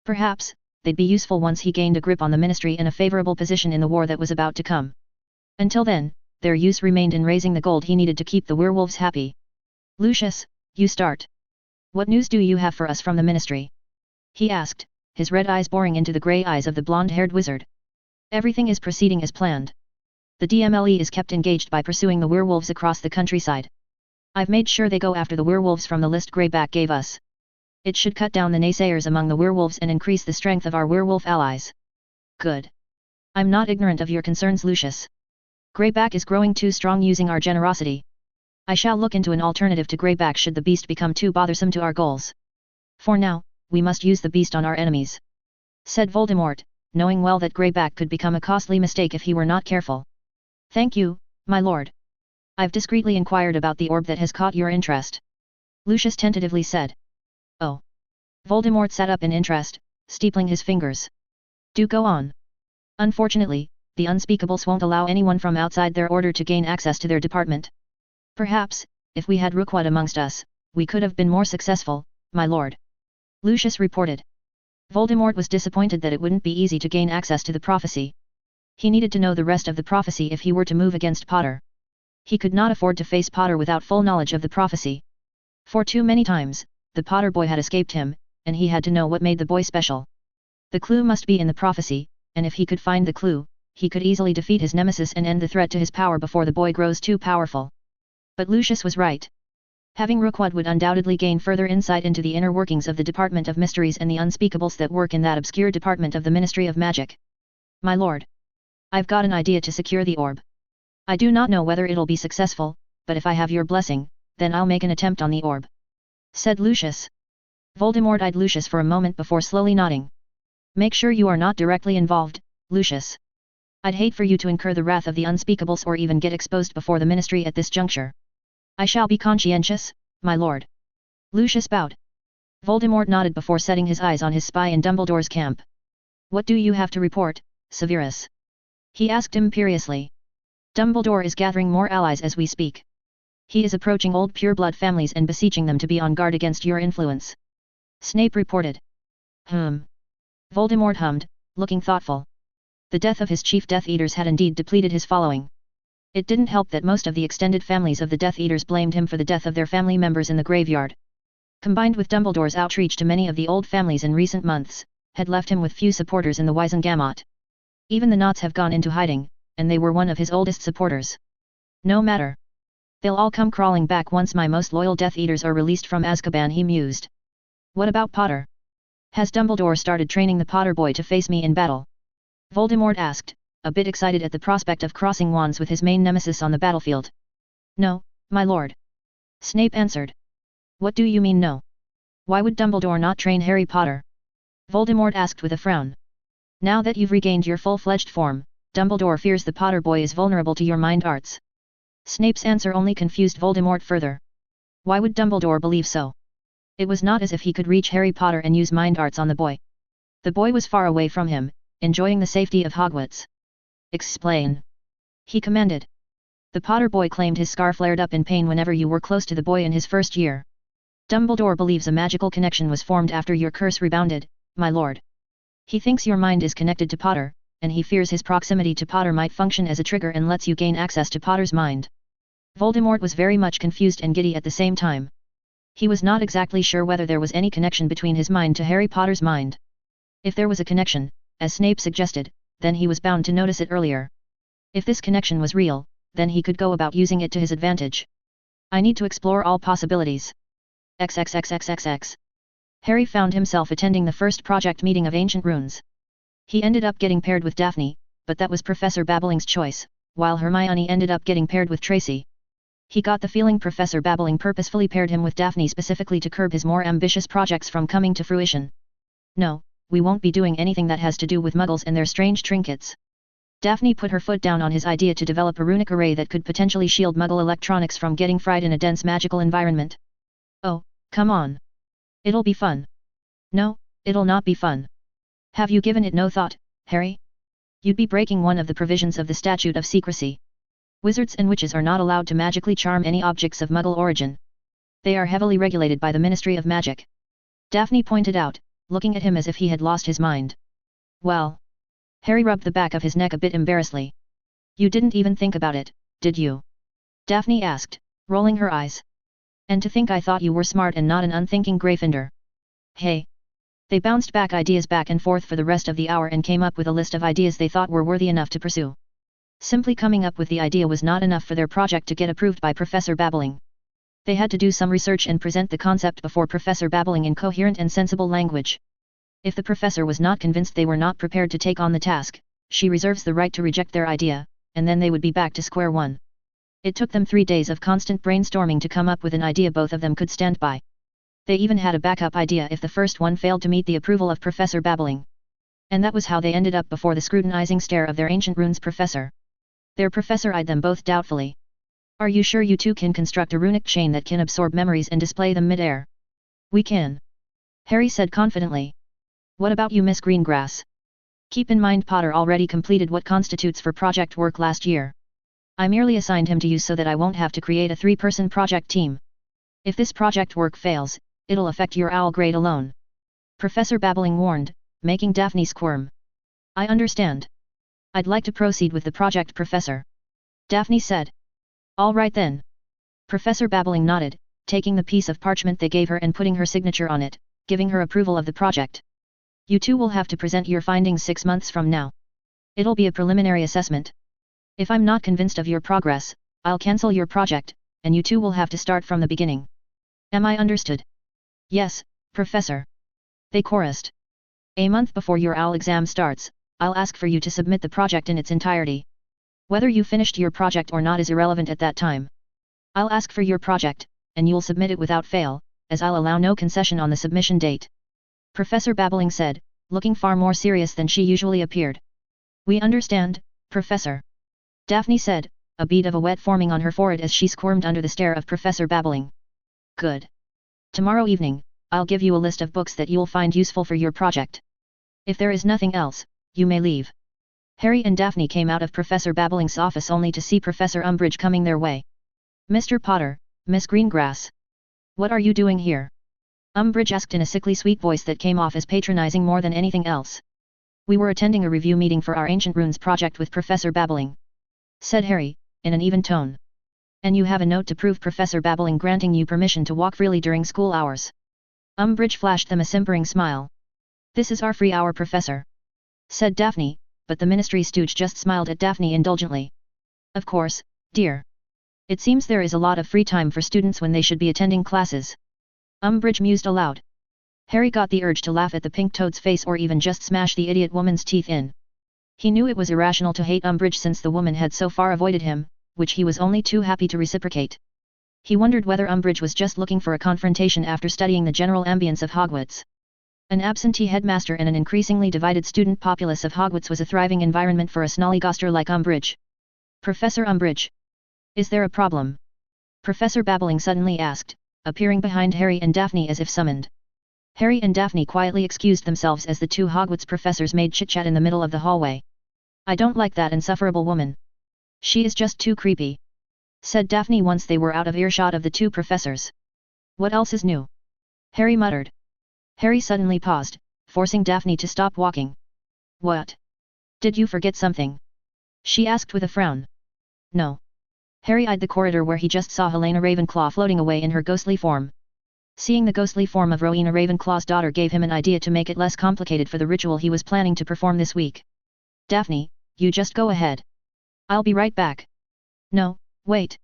Perhaps, they'd be useful once he gained a grip on the Ministry and a favorable position in the war that was about to come. Until then, their use remained in raising the gold he needed to keep the werewolves happy. Lucius, you start. What news do you have for us from the Ministry? He asked, his red eyes boring into the grey eyes of the blonde-haired wizard. Everything is proceeding as planned. The DMLE is kept engaged by pursuing the werewolves across the countryside. I've made sure they go after the werewolves from the list Greyback gave us. It should cut down the naysayers among the werewolves and increase the strength of our werewolf allies. Good. I'm not ignorant of your concerns, Lucius. Greyback is growing too strong using our generosity. I shall look into an alternative to Greyback should the beast become too bothersome to our goals. For now, we must use the beast on our enemies," said Voldemort, knowing well that Greyback could become a costly mistake if he were not careful. "Thank you, my lord. I've discreetly inquired about the orb that has caught your interest," Lucius tentatively said. "Oh." Voldemort sat up in interest, steepling his fingers. "Do go on." "Unfortunately, the Unspeakables won't allow anyone from outside their order to gain access to their department. Perhaps, if we had Rookwood amongst us, we could have been more successful, my lord," Lucius reported. Voldemort was disappointed that it wouldn't be easy to gain access to the prophecy. He needed to know the rest of the prophecy if he were to move against Potter. He could not afford to face Potter without full knowledge of the prophecy. For too many times, the Potter boy had escaped him, and he had to know what made the boy special. The clue must be in the prophecy, and if he could find the clue, he could easily defeat his nemesis and end the threat to his power before the boy grows too powerful. But Lucius was right. Having Rookwood would undoubtedly gain further insight into the inner workings of the Department of Mysteries and the Unspeakables that work in that obscure department of the Ministry of Magic. "My lord. I've got an idea to secure the orb. I do not know whether it'll be successful, but if I have your blessing, then I'll make an attempt on the orb," said Lucius. Voldemort eyed Lucius for a moment before slowly nodding. "Make sure you are not directly involved, Lucius. I'd hate for you to incur the wrath of the Unspeakables or even get exposed before the Ministry at this juncture." "I shall be conscientious, my lord." Lucius bowed. Voldemort nodded before setting his eyes on his spy in Dumbledore's camp. "What do you have to report, Severus?" he asked imperiously. "Dumbledore is gathering more allies as we speak. He is approaching old pureblood families and beseeching them to be on guard against your influence," Snape reported. Voldemort hummed, looking thoughtful. The death of his chief Death Eaters had indeed depleted his following. It didn't help that most of the extended families of the Death Eaters blamed him for the death of their family members in the graveyard. Combined with Dumbledore's outreach to many of the old families in recent months, had left him with few supporters in the Wizengamot. Even the Knots have gone into hiding, and they were one of his oldest supporters. No matter. They'll all come crawling back once my most loyal Death Eaters are released from Azkaban, he mused. What about Potter? Has Dumbledore started training the Potter boy to face me in battle? Voldemort asked, a bit excited at the prospect of crossing wands with his main nemesis on the battlefield. No, my lord. Snape answered. What do you mean no? Why would Dumbledore not train Harry Potter? Voldemort asked with a frown. Now that you've regained your full-fledged form, Dumbledore fears the Potter boy is vulnerable to your mind arts. Snape's answer only confused Voldemort further. Why would Dumbledore believe so? It was not as if he could reach Harry Potter and use mind arts on the boy. The boy was far away from him, enjoying the safety of Hogwarts. Explain. He commanded. The Potter boy claimed his scar flared up in pain whenever you were close to the boy in his first year. Dumbledore believes a magical connection was formed after your curse rebounded, my lord. He thinks your mind is connected to Potter, and he fears his proximity to Potter might function as a trigger and lets you gain access to Potter's mind. Voldemort was very much confused and giddy at the same time. He was not exactly sure whether there was any connection between his mind to Harry Potter's mind. If there was a connection, as Snape suggested, then he was bound to notice it earlier. If this connection was real, then he could go about using it to his advantage. I need to explore all possibilities. XXXXXX. Harry found himself attending the first project meeting of Ancient Runes. He ended up getting paired with Daphne, but that was Professor Babbling's choice, while Hermione ended up getting paired with Tracy. He got the feeling Professor Babbling purposefully paired him with Daphne specifically to curb his more ambitious projects from coming to fruition. No, we won't be doing anything that has to do with Muggles and their strange trinkets. Daphne put her foot down on his idea to develop a runic array that could potentially shield Muggle electronics from getting fried in a dense magical environment. Oh, come on. It'll be fun. No, it'll not be fun. Have you given it no thought, Harry? You'd be breaking one of the provisions of the Statute of Secrecy. Wizards and witches are not allowed to magically charm any objects of Muggle origin. They are heavily regulated by the Ministry of Magic. Daphne pointed out, looking at him as if he had lost his mind. Well. Harry rubbed the back of his neck a bit embarrassedly. You didn't even think about it, did you? Daphne asked, rolling her eyes. And to think I thought you were smart and not an unthinking Gryffindor. Hey. They bounced ideas back and forth for the rest of the hour and came up with a list of ideas they thought were worthy enough to pursue. Simply coming up with the idea was not enough for their project to get approved by Professor Babbling. They had to do some research and present the concept before Professor Babbling in coherent and sensible language. If the professor was not convinced they were not prepared to take on the task, she reserves the right to reject their idea, and then they would be back to square one. It took them 3 days of constant brainstorming to come up with an idea both of them could stand by. They even had a backup idea if the first one failed to meet the approval of Professor Babbling. And that was how they ended up before the scrutinizing stare of their ancient runes professor. Their professor eyed them both doubtfully. Are you sure you two can construct a runic chain that can absorb memories and display them mid-air? We can. Harry said confidently. What about you, Miss Greengrass? Keep in mind Potter already completed what constitutes for project work last year. I merely assigned him to you so that I won't have to create a 3-person project team. If this project work fails, it'll affect your owl grade alone. Professor Babbling warned, making Daphne squirm. I understand. I'd like to proceed with the project, Professor. Daphne said. All right then. Professor Babbling nodded, taking the piece of parchment they gave her and putting her signature on it, giving her approval of the project. You two will have to present your findings 6 months from now. It'll be a preliminary assessment. If I'm not convinced of your progress, I'll cancel your project, and you two will have to start from the beginning. Am I understood? Yes, Professor. They chorused. A month before your OWL exam starts, I'll ask for you to submit the project in its entirety. Whether you finished your project or not is irrelevant at that time. I'll ask for your project, and you'll submit it without fail, as I'll allow no concession on the submission date. Professor Babbling said, looking far more serious than she usually appeared. We understand, Professor. Daphne said, a bead of a wet forming on her forehead as she squirmed under the stare of Professor Babbling. Good. Tomorrow evening, I'll give you a list of books that you'll find useful for your project. If there is nothing else, you may leave. Harry and Daphne came out of Professor Babbling's office only to see Professor Umbridge coming their way. Mr. Potter, Miss Greengrass. What are you doing here? Umbridge asked in a sickly sweet voice that came off as patronizing more than anything else. We were attending a review meeting for our Ancient Runes project with Professor Babbling, said Harry, in an even tone. And you have a note to prove Professor Babbling granting you permission to walk freely during school hours. Umbridge flashed them a simpering smile. This is our free hour, Professor, said Daphne, but the Ministry stooge just smiled at Daphne indulgently. Of course, dear. It seems there is a lot of free time for students when they should be attending classes. Umbridge mused aloud. Harry got the urge to laugh at the pink toad's face or even just smash the idiot woman's teeth in. He knew it was irrational to hate Umbridge since the woman had so far avoided him, which he was only too happy to reciprocate. He wondered whether Umbridge was just looking for a confrontation after studying the general ambience of Hogwarts. An absentee headmaster and an increasingly divided student populace of Hogwarts was a thriving environment for a snollygoster like Umbridge. Professor Umbridge. Is there a problem? Professor Babbling suddenly asked, appearing behind Harry and Daphne as if summoned. Harry and Daphne quietly excused themselves as the two Hogwarts professors made chit-chat in the middle of the hallway. I don't like that insufferable woman. She is just too creepy, said Daphne once they were out of earshot of the two professors. What else is new? Harry muttered. Harry suddenly paused, forcing Daphne to stop walking. What? Did you forget something? She asked with a frown. No. Harry eyed the corridor where he just saw Helena Ravenclaw floating away in her ghostly form. Seeing the ghostly form of Rowena Ravenclaw's daughter gave him an idea to make it less complicated for the ritual he was planning to perform this week. Daphne, you just go ahead. I'll be right back. No, wait.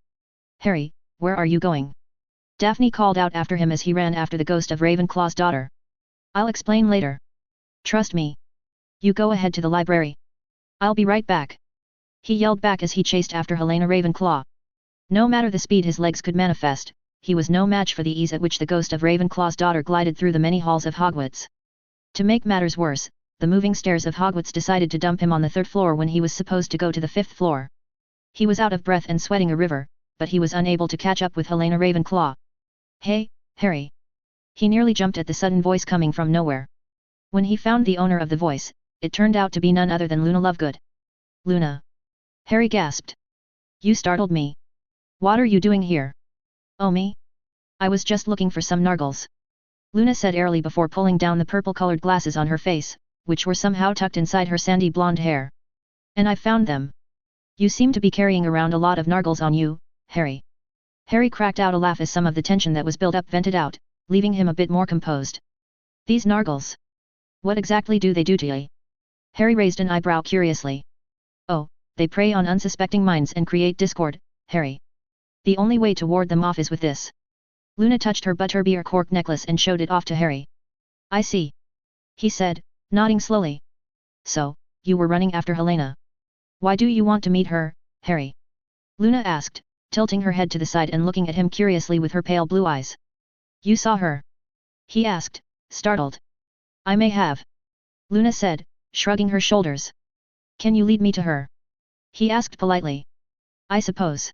Harry, where are you going? Daphne called out after him as he ran after the ghost of Ravenclaw's daughter. I'll explain later. Trust me. You go ahead to the library. I'll be right back. He yelled back as he chased after Helena Ravenclaw. No matter the speed his legs could manifest, he was no match for the ease at which the ghost of Ravenclaw's daughter glided through the many halls of Hogwarts. To make matters worse, the moving stairs of Hogwarts decided to dump him on the 3rd floor when he was supposed to go to the 5th floor. He was out of breath and sweating a river, but he was unable to catch up with Helena Ravenclaw. "Hey, Harry!" He nearly jumped at the sudden voice coming from nowhere. When he found the owner of the voice, it turned out to be none other than Luna Lovegood. "Luna!" Harry gasped. "You startled me. What are you doing here?" "Oh me? I was just looking for some nargles," Luna said airily before pulling down the purple-colored glasses on her face, which were somehow tucked inside her sandy blonde hair. "And I found them." "You seem to be carrying around a lot of nargles on you, Harry." Harry cracked out a laugh as some of the tension that was built up vented out, leaving him a bit more composed. "These nargles? What exactly do they do to you?" Harry raised an eyebrow curiously. "Oh, they prey on unsuspecting minds and create discord, Harry. The only way to ward them off is with this." Luna touched her butterbeer cork necklace and showed it off to Harry. "I see," he said, nodding slowly. "So, you were running after Helena. Why do you want to meet her, Harry?" Luna asked, tilting her head to the side and looking at him curiously with her pale blue eyes. "You saw her?" he asked, startled. "I may have," Luna said, shrugging her shoulders. "Can you lead me to her?" he asked politely. "I suppose.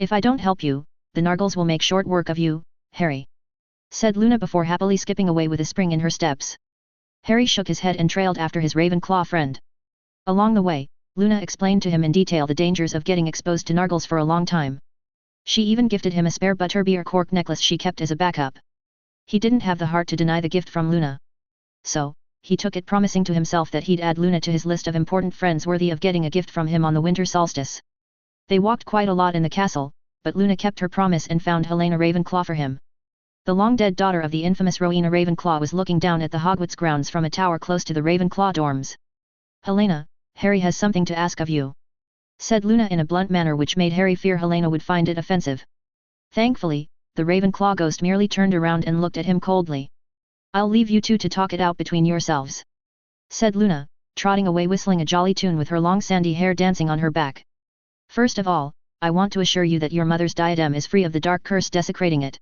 If I don't help you, the nargles will make short work of you, Harry," said Luna before happily skipping away with a spring in her steps. Harry shook his head and trailed after his Ravenclaw friend. Along the way, Luna explained to him in detail the dangers of getting exposed to nargles for a long time. She even gifted him a spare butterbeer cork necklace she kept as a backup. He didn't have the heart to deny the gift from Luna. So, he took it, promising to himself that he'd add Luna to his list of important friends worthy of getting a gift from him on the winter solstice. They walked quite a lot in the castle, but Luna kept her promise and found Helena Ravenclaw for him. The long-dead daughter of the infamous Rowena Ravenclaw was looking down at the Hogwarts grounds from a tower close to the Ravenclaw dorms. "Helena, Harry has something to ask of you," said Luna in a blunt manner which made Harry fear Helena would find it offensive. Thankfully, the Ravenclaw ghost merely turned around and looked at him coldly. "I'll leave you two to talk it out between yourselves," said Luna, trotting away whistling a jolly tune with her long sandy hair dancing on her back. "First of all, I want to assure you that your mother's diadem is free of the dark curse desecrating it."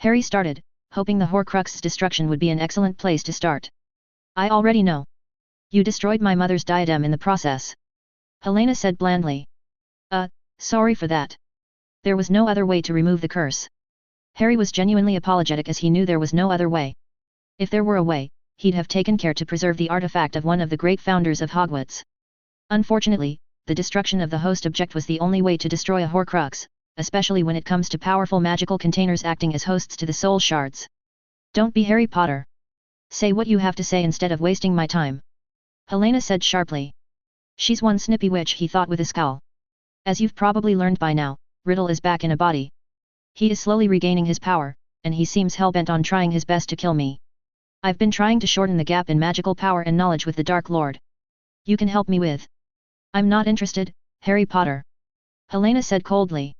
Harry started, hoping the Horcrux's destruction would be an excellent place to start. "I already know. You destroyed my mother's diadem in the process," Helena said blandly. Sorry for that. There was no other way to remove the curse." Harry was genuinely apologetic as he knew there was no other way. If there were a way, he'd have taken care to preserve the artifact of one of the great founders of Hogwarts. Unfortunately, the destruction of the host object was the only way to destroy a Horcrux, especially when it comes to powerful magical containers acting as hosts to the soul shards. "Don't be Harry Potter. Say what you have to say instead of wasting my time," Helena said sharply. "She's one snippy witch," he thought with a scowl. "As you've probably learned by now, Riddle is back in a body. He is slowly regaining his power, and he seems hell-bent on trying his best to kill me. I've been trying to shorten the gap in magical power and knowledge with the Dark Lord. You can help me with." "I'm not interested, Harry Potter," Helena said coldly.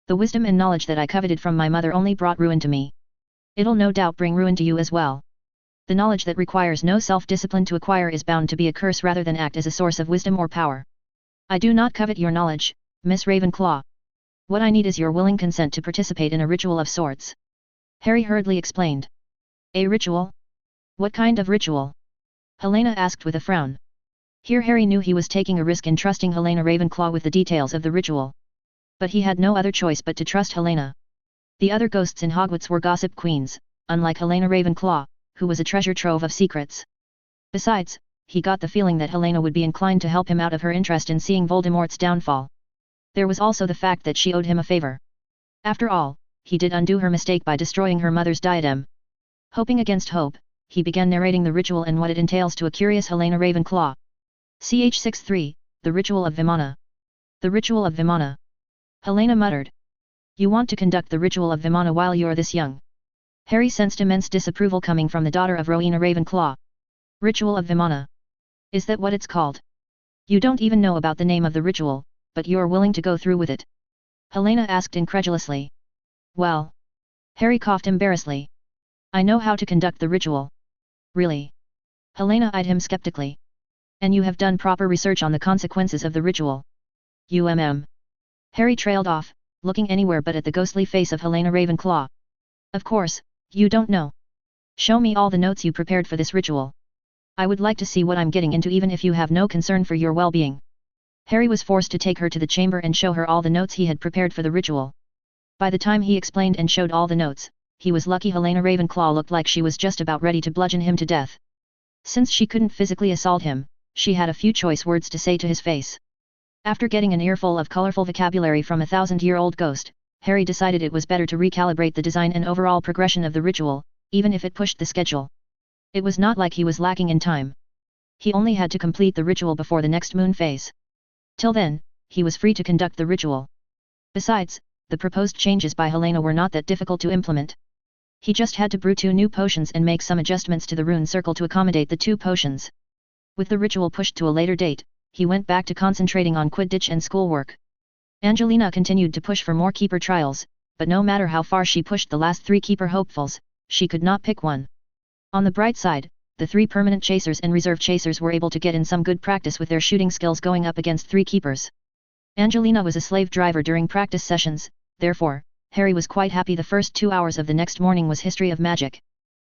"The wisdom and knowledge that I coveted from my mother only brought ruin to me. It'll no doubt bring ruin to you as well. The knowledge that requires no self-discipline to acquire is bound to be a curse rather than act as a source of wisdom or power. I do not covet your knowledge, Miss Ravenclaw. What I need is your willing consent to participate in a ritual of sorts," Harry hurriedly explained. "A ritual? What kind of ritual?" Helena asked with a frown. Here Harry knew he was taking a risk in trusting Helena Ravenclaw with the details of the ritual. But he had no other choice but to trust Helena. The other ghosts in Hogwarts were gossip queens, unlike Helena Ravenclaw, who was a treasure trove of secrets. Besides, he got the feeling that Helena would be inclined to help him out of her interest in seeing Voldemort's downfall. There was also the fact that she owed him a favor. After all, he did undo her mistake by destroying her mother's diadem. Hoping against hope, he began narrating the ritual and what it entails to a curious Helena Ravenclaw. Ch 63, the Ritual of Vimana. The Ritual of Vimana. Helena muttered. You want to conduct the Ritual of Vimana while you're this young? Harry sensed immense disapproval coming from the daughter of Rowena Ravenclaw. Ritual of Vimana. Is that what it's called? You don't even know about the name of the ritual, but you're willing to go through with it? Helena asked incredulously. Well. Harry coughed embarrassedly. I know how to conduct the ritual. Really? Helena eyed him skeptically. And you have done proper research on the consequences of the ritual? Harry trailed off, looking anywhere but at the ghostly face of Helena Ravenclaw. Of course, you don't know. Show me all the notes you prepared for this ritual. I would like to see what I'm getting into even if you have no concern for your well-being. Harry was forced to take her to the chamber and show her all the notes he had prepared for the ritual. By the time he explained and showed all the notes, he was lucky Helena Ravenclaw looked like she was just about ready to bludgeon him to death. Since she couldn't physically assault him, she had a few choice words to say to his face. After getting an earful of colorful vocabulary from a 1,000-year-old ghost, Harry decided it was better to recalibrate the design and overall progression of the ritual, even if it pushed the schedule. It was not like he was lacking in time. He only had to complete the ritual before the next moon phase. Till then, he was free to conduct the ritual. Besides, the proposed changes by Helena were not that difficult to implement. He just had to brew 2 new potions and make some adjustments to the rune circle to accommodate the 2 potions. With the ritual pushed to a later date, he went back to concentrating on Quidditch and schoolwork. Angelina continued to push for more keeper trials, but no matter how far she pushed the last 3 keeper hopefuls, she could not pick one. On the bright side, the 3 permanent chasers and reserve chasers were able to get in some good practice with their shooting skills going up against 3 keepers. Angelina was a slave driver during practice sessions, therefore, Harry was quite happy the first 2 hours of the next morning was history of magic.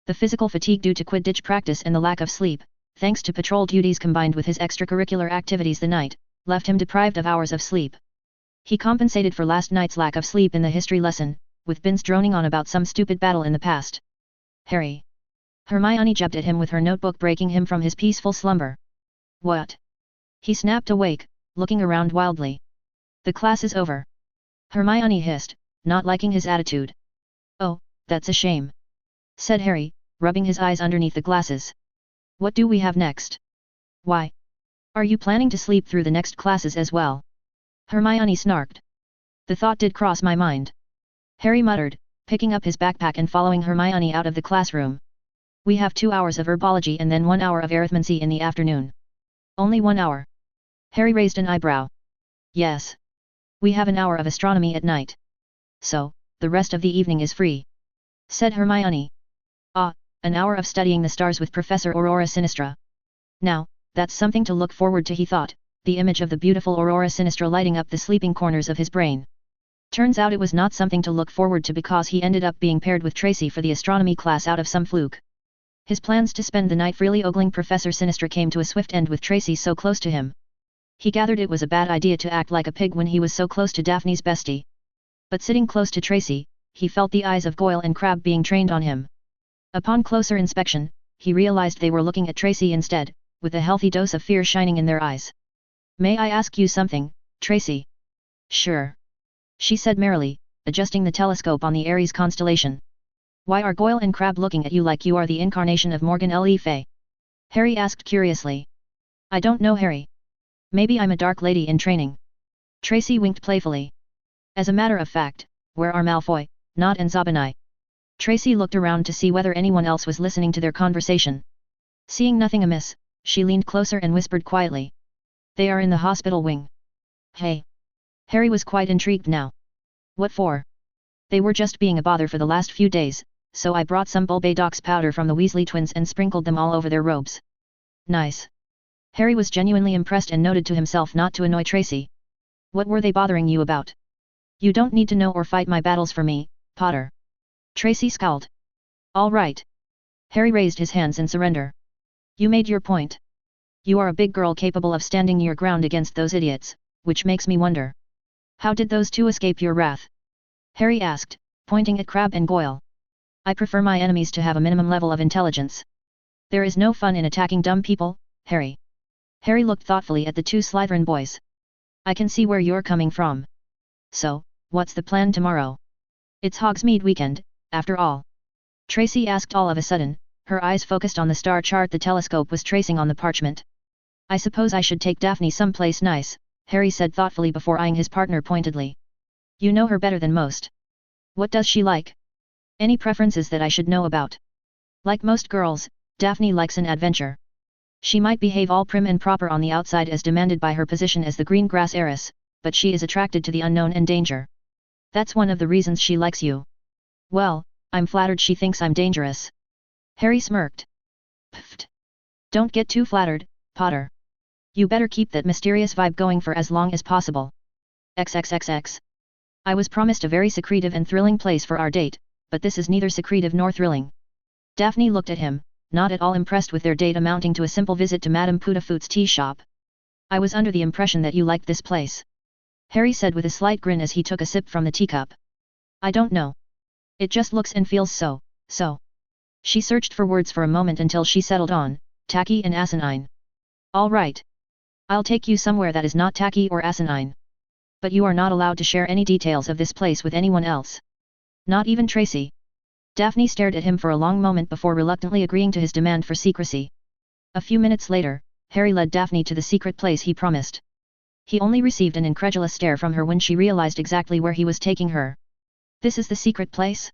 The physical fatigue due to Quidditch practice and the lack of sleep, thanks to patrol duties combined with his extracurricular activities the night, left him deprived of hours of sleep. He compensated for last night's lack of sleep in the history lesson, with Binns droning on about some stupid battle in the past. Harry! Hermione jabbed at him with her notebook, breaking him from his peaceful slumber. What? He snapped awake, looking around wildly. The class is over. Hermione hissed, not liking his attitude. Oh, that's a shame, said Harry, rubbing his eyes underneath the glasses. What do we have next? Why? Are you planning to sleep through the next classes as well? Hermione snarked. The thought did cross my mind. Harry muttered, picking up his backpack and following Hermione out of the classroom. We have 2 hours of herbology and then 1 hour of arithmancy in the afternoon. Only 1 hour? Harry raised an eyebrow. Yes. We have an hour of astronomy at night. So, the rest of the evening is free, said Hermione. Ah, an hour of studying the stars with Professor Aurora Sinistra. Now, that's something to look forward to, he thought, the image of the beautiful Aurora Sinistra lighting up the sleeping corners of his brain. Turns out it was not something to look forward to because he ended up being paired with Tracy for the astronomy class out of some fluke. His plans to spend the night freely ogling Professor Sinistra came to a swift end with Tracy so close to him. He gathered it was a bad idea to act like a pig when he was so close to Daphne's bestie. But sitting close to Tracy, he felt the eyes of Goyle and Crabbe being trained on him. Upon closer inspection, he realized they were looking at Tracy instead, with a healthy dose of fear shining in their eyes. May I ask you something, Tracy? Sure, she said merrily, adjusting the telescope on the Aries constellation. Why are Goyle and Crabbe looking at you like you are the incarnation of Morgan Le Fay? Harry asked curiously. I don't know, Harry. Maybe I'm a dark lady in training. Tracy winked playfully. As a matter of fact, where are Malfoy, Nott and Zabini? Tracy looked around to see whether anyone else was listening to their conversation. Seeing nothing amiss, she leaned closer and whispered quietly. They are in the hospital wing. Hey. Harry was quite intrigued now. What for? They were just being a bother for the last few days, so I brought some Bulbadox powder from the Weasley twins and sprinkled them all over their robes. Nice. Harry was genuinely impressed and noted to himself not to annoy Tracy. What were they bothering you about? You don't need to know or fight my battles for me, Potter. Tracy scowled. All right. Harry raised his hands in surrender. You made your point. You are a big girl capable of standing your ground against those idiots, which makes me wonder. How did those 2 escape your wrath? Harry asked, pointing at Crabbe and Goyle. I prefer my enemies to have a minimum level of intelligence. There is no fun in attacking dumb people, Harry. Harry looked thoughtfully at the 2 Slytherin boys. I can see where you're coming from. So, what's the plan tomorrow? It's Hogsmeade weekend, after all. Tracy asked all of a sudden, her eyes focused on the star chart the telescope was tracing on the parchment. I suppose I should take Daphne someplace nice, Harry said thoughtfully before eyeing his partner pointedly. You know her better than most. What does she like? Any preferences that I should know about? Like most girls, Daphne likes an adventure. She might behave all prim and proper on the outside as demanded by her position as the green grass heiress, but she is attracted to the unknown and danger. That's one of the reasons she likes you. Well, I'm flattered she thinks I'm dangerous. Harry smirked. Pfft. Don't get too flattered, Potter. You better keep that mysterious vibe going for as long as possible. XXXX. I was promised a very secretive and thrilling place for our date, but this is neither secretive nor thrilling. Daphne looked at him, not at all impressed with their date amounting to a simple visit to Madame Putafoot's tea shop. I was under the impression that you liked this place. Harry said with a slight grin as he took a sip from the teacup. I don't know. It just looks and feels so. She searched for words for a moment until she settled on, tacky and asinine. All right. I'll take you somewhere that is not tacky or asinine. But you are not allowed to share any details of this place with anyone else. Not even Tracy. Daphne stared at him for a long moment before reluctantly agreeing to his demand for secrecy. A few minutes later, Harry led Daphne to the secret place he promised. He only received an incredulous stare from her when she realized exactly where he was taking her. This is the secret place?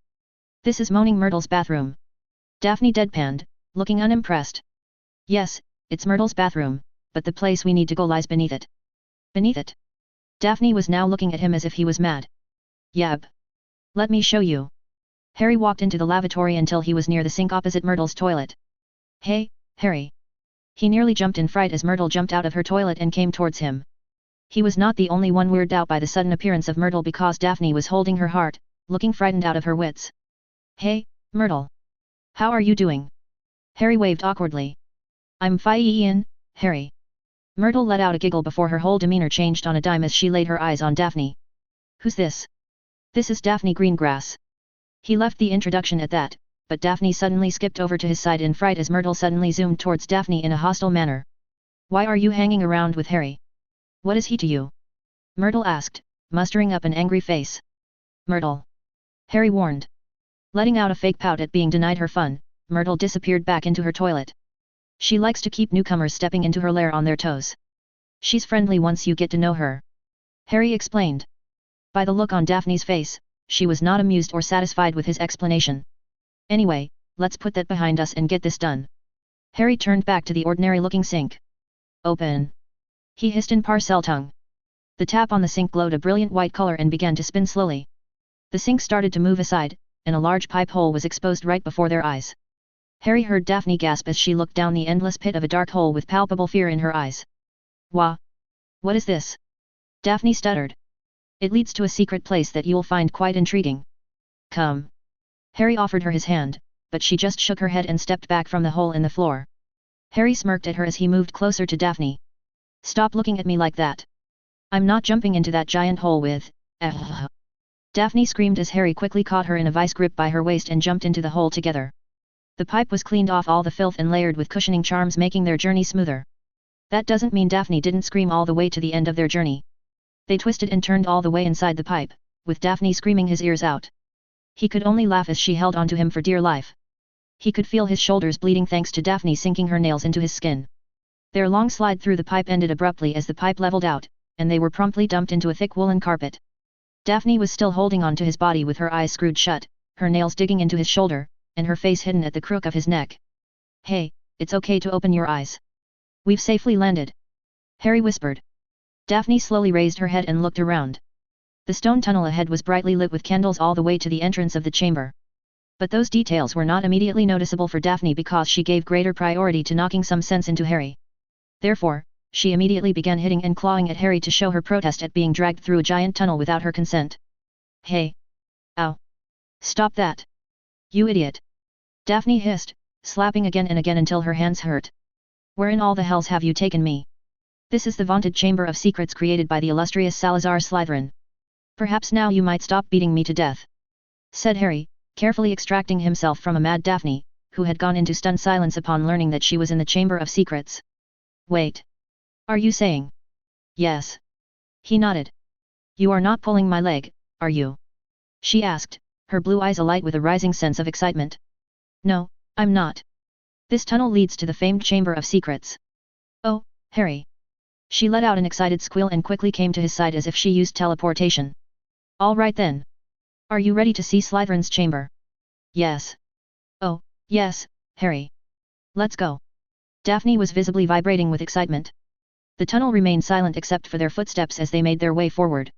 This is Moaning Myrtle's bathroom. Daphne deadpanned, looking unimpressed. Yes, it's Myrtle's bathroom, but the place we need to go lies beneath it. Beneath it? Daphne was now looking at him as if he was mad. Yab. Let me show you. Harry walked into the lavatory until he was near the sink opposite Myrtle's toilet. Hey, Harry. He nearly jumped in fright as Myrtle jumped out of her toilet and came towards him. He was not the only one weirded out by the sudden appearance of Myrtle because Daphne was holding her heart, looking frightened out of her wits. Hey, Myrtle. How are you doing? Harry waved awkwardly. I'm fine, Harry. Myrtle let out a giggle before her whole demeanor changed on a dime as she laid her eyes on Daphne. Who's this? This is Daphne Greengrass. He left the introduction at that, but Daphne suddenly skipped over to his side in fright as Myrtle suddenly zoomed towards Daphne in a hostile manner. Why are you hanging around with Harry? What is he to you? Myrtle asked, mustering up an angry face. Myrtle. Harry warned. Letting out a fake pout at being denied her fun, Myrtle disappeared back into her toilet. She likes to keep newcomers stepping into her lair on their toes. She's friendly once you get to know her. Harry explained. By the look on Daphne's face, she was not amused or satisfied with his explanation. Anyway, let's put that behind us and get this done. Harry turned back to the ordinary-looking sink. Open. He hissed in parcel tongue. The tap on the sink glowed a brilliant white color and began to spin slowly. The sink started to move aside, and a large pipe hole was exposed right before their eyes. Harry heard Daphne gasp as she looked down the endless pit of a dark hole with palpable fear in her eyes. Wah! What is this? Daphne stuttered. It leads to a secret place that you'll find quite intriguing. Come. Harry offered her his hand, but she just shook her head and stepped back from the hole in the floor. Harry smirked at her as he moved closer to Daphne. Stop looking at me like that. I'm not jumping into that giant hole with, Daphne screamed as Harry quickly caught her in a vice grip by her waist and jumped into the hole together. The pipe was cleaned off all the filth and layered with cushioning charms, making their journey smoother. That doesn't mean Daphne didn't scream all the way to the end of their journey. They twisted and turned all the way inside the pipe, with Daphne screaming his ears out. He could only laugh as she held onto him for dear life. He could feel his shoulders bleeding thanks to Daphne sinking her nails into his skin. Their long slide through the pipe ended abruptly as the pipe leveled out, and they were promptly dumped into a thick woolen carpet. Daphne was still holding on to his body with her eyes screwed shut, her nails digging into his shoulder, and her face hidden at the crook of his neck. Hey, it's okay to open your eyes. We've safely landed. Harry whispered. Daphne slowly raised her head and looked around. The stone tunnel ahead was brightly lit with candles all the way to the entrance of the chamber. But those details were not immediately noticeable for Daphne because she gave greater priority to knocking some sense into Harry. Therefore, she immediately began hitting and clawing at Harry to show her protest at being dragged through a giant tunnel without her consent. Hey! Ow! Stop that! You idiot! Daphne hissed, slapping again and again until her hands hurt. Where in all the hells have you taken me? This is the vaunted chamber of secrets created by the illustrious Salazar Slytherin. Perhaps now you might stop beating me to death, said Harry, carefully extracting himself from a mad Daphne, who had gone into stunned silence upon learning that she was in the Chamber of Secrets. Wait. Are you saying? Yes. He nodded. You are not pulling my leg, are you? She asked, her blue eyes alight with a rising sense of excitement. No, I'm not. This tunnel leads to the famed Chamber of Secrets. Oh, Harry. She let out an excited squeal and quickly came to his side as if she used teleportation. All right then. Are you ready to see Slytherin's chamber? Yes. Oh, yes, Harry. Let's go. Daphne was visibly vibrating with excitement. The tunnel remained silent except for their footsteps as they made their way forward.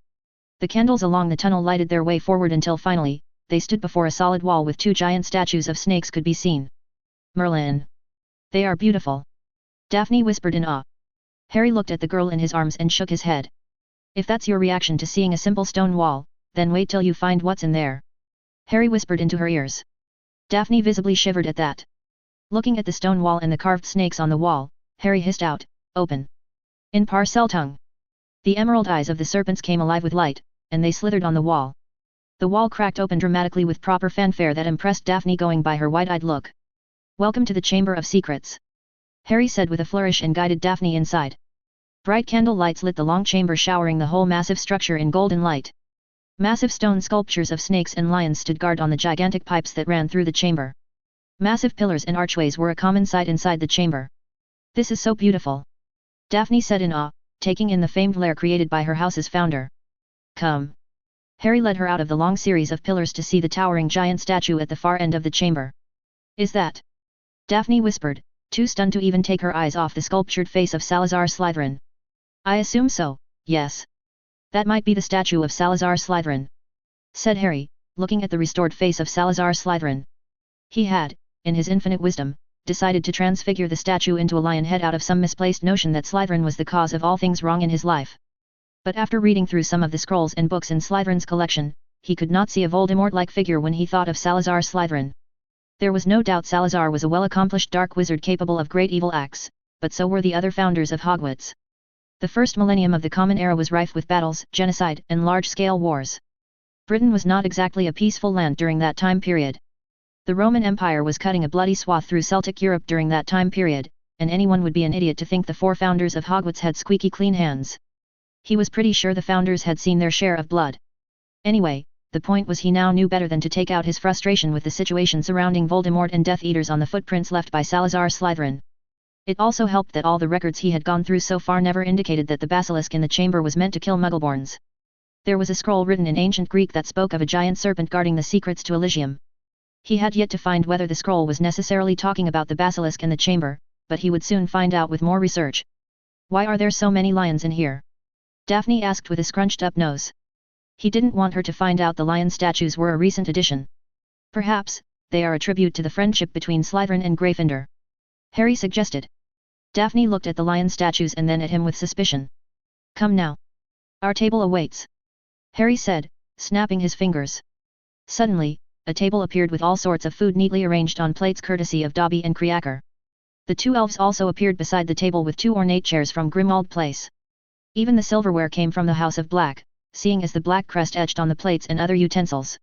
The candles along the tunnel lighted their way forward until finally, they stood before a solid wall with two giant statues of snakes could be seen. Merlin. They are beautiful. Daphne whispered in awe. Harry looked at the girl in his arms and shook his head. If that's your reaction to seeing a simple stone wall, then wait till you find what's in there. Harry whispered into her ears. Daphne visibly shivered at that. Looking at the stone wall and the carved snakes on the wall, Harry hissed out, "Open!" in parcel tongue. The emerald eyes of the serpents came alive with light, and they slithered on the wall. The wall cracked open dramatically with proper fanfare that impressed Daphne going by her wide-eyed look. "Welcome to the Chamber of Secrets," Harry said with a flourish and guided Daphne inside. Bright candle lights lit the long chamber, showering the whole massive structure in golden light. Massive stone sculptures of snakes and lions stood guard on the gigantic pipes that ran through the chamber. Massive pillars and archways were a common sight inside the chamber. "This is so beautiful," Daphne said in awe, taking in the famed lair created by her house's founder. "Come." Harry led her out of the long series of pillars to see the towering giant statue at the far end of the chamber. "Is that?" Daphne whispered, too stunned to even take her eyes off the sculptured face of Salazar Slytherin. "I assume so, yes. That might be the statue of Salazar Slytherin," said Harry, looking at the restored face of Salazar Slytherin. He had, in his infinite wisdom, decided to transfigure the statue into a lion head out of some misplaced notion that Slytherin was the cause of all things wrong in his life. But after reading through some of the scrolls and books in Slytherin's collection, he could not see a Voldemort-like figure when he thought of Salazar Slytherin. There was no doubt Salazar was a well-accomplished dark wizard capable of great evil acts, but so were the other founders of Hogwarts. The first millennium of the Common Era was rife with battles, genocide, and large-scale wars. Britain was not exactly a peaceful land during that time period. The Roman Empire was cutting a bloody swath through Celtic Europe during that time period, and anyone would be an idiot to think the four founders of Hogwarts had squeaky clean hands. He was pretty sure the founders had seen their share of blood. Anyway, the point was he now knew better than to take out his frustration with the situation surrounding Voldemort and Death Eaters on the footprints left by Salazar Slytherin. It also helped that all the records he had gone through so far never indicated that the basilisk in the chamber was meant to kill Muggleborns. There was a scroll written in ancient Greek that spoke of a giant serpent guarding the secrets to Elysium. He had yet to find whether the scroll was necessarily talking about the basilisk in the chamber, but he would soon find out with more research. "Why are there so many lions in here?" Daphne asked with a scrunched-up nose. He didn't want her to find out the lion statues were a recent addition. "Perhaps, they are a tribute to the friendship between Slytherin and Gryffindor," Harry suggested. Daphne looked at the lion statues and then at him with suspicion. "Come now. Our table awaits," Harry said, snapping his fingers. Suddenly, a table appeared with all sorts of food neatly arranged on plates courtesy of Dobby and Creaker. The two elves also appeared beside the table with two ornate chairs from Grimmauld Place. Even the silverware came from the House of Black, seeing as the black crest etched on the plates and other utensils.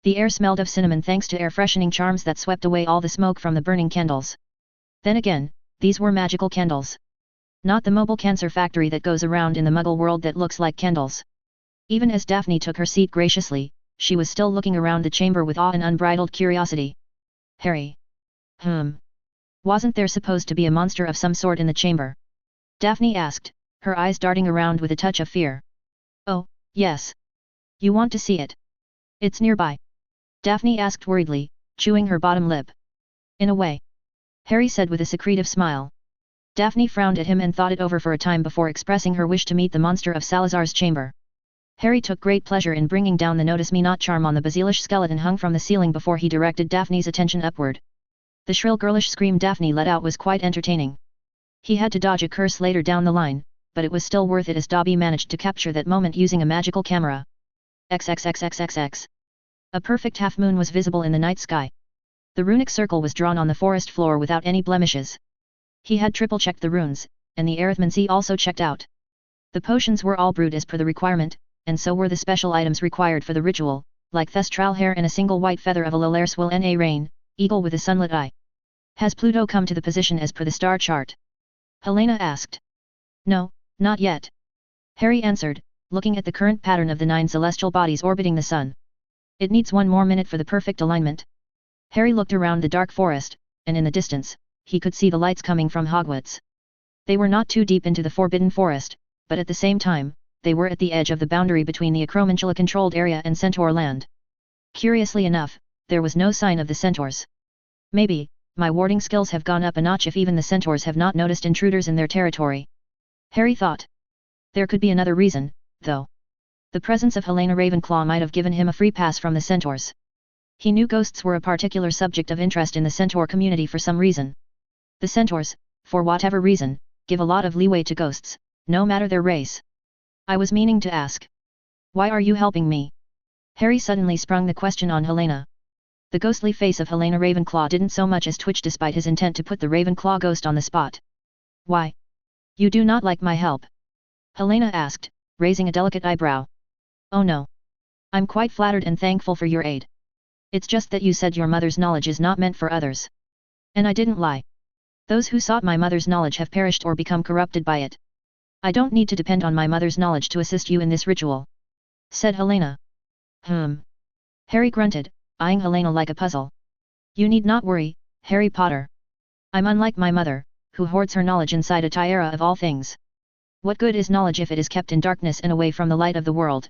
The air smelled of cinnamon thanks to air-freshening charms that swept away all the smoke from the burning candles. Then again, these were magical candles. Not the mobile cancer factory that goes around in the Muggle world that looks like candles. Even as Daphne took her seat graciously, she was still looking around the chamber with awe and unbridled curiosity. "Harry. Wasn't there supposed to be a monster of some sort in the chamber?" Daphne asked, her eyes darting around with a touch of fear. "Oh, yes. You want to see it? It's nearby," Daphne asked worriedly, chewing her bottom lip. "In a way," Harry said with a secretive smile. Daphne frowned at him and thought it over for a time before expressing her wish to meet the monster of Salazar's chamber. Harry took great pleasure in bringing down the Notice Me Not charm on the basilisk skeleton hung from the ceiling before he directed Daphne's attention upward. The shrill girlish scream Daphne let out was quite entertaining. He had to dodge a curse later down the line, but it was still worth it as Dobby managed to capture that moment using a magical camera. XXXXXX. A perfect half-moon was visible in the night sky. The runic circle was drawn on the forest floor without any blemishes. He had triple-checked the runes, and the arithmancy also checked out. The potions were all brewed as per the requirement, and so were the special items required for the ritual, like thestral hair and a single white feather of a Lolarswil na rain, eagle with a sunlit eye. "Has Pluto come to the position as per the star chart?" Helena asked. "No, not yet," Harry answered, looking at the current pattern of the 9 celestial bodies orbiting the sun. "It needs one more minute for the perfect alignment." Harry looked around the dark forest, and in the distance, he could see the lights coming from Hogwarts. They were not too deep into the Forbidden Forest, but at the same time, they were at the edge of the boundary between the Acromantula-controlled area and Centaur land. Curiously enough, there was no sign of the Centaurs. "Maybe, my warding skills have gone up a notch if even the Centaurs have not noticed intruders in their territory," Harry thought. There could be another reason, though. The presence of Helena Ravenclaw might have given him a free pass from the Centaurs. He knew ghosts were a particular subject of interest in the Centaur community for some reason. The Centaurs, for whatever reason, give a lot of leeway to ghosts, no matter their race. "I was meaning to ask. Why are you helping me?" Harry suddenly sprung the question on Helena. The ghostly face of Helena Ravenclaw didn't so much as twitch despite his intent to put the Ravenclaw ghost on the spot. Why? You do not like my help? Helena asked, raising a delicate eyebrow. Oh no. I'm quite flattered and thankful for your aid. It's just that you said your mother's knowledge is not meant for others. And I didn't lie. Those who sought my mother's knowledge have perished or become corrupted by it. I don't need to depend on my mother's knowledge to assist you in this ritual, said Helena. Harry grunted, eyeing Helena like a puzzle. You need not worry, Harry Potter. I'm unlike my mother, who hoards her knowledge inside a tiara of all things. What good is knowledge if it is kept in darkness and away from the light of the world?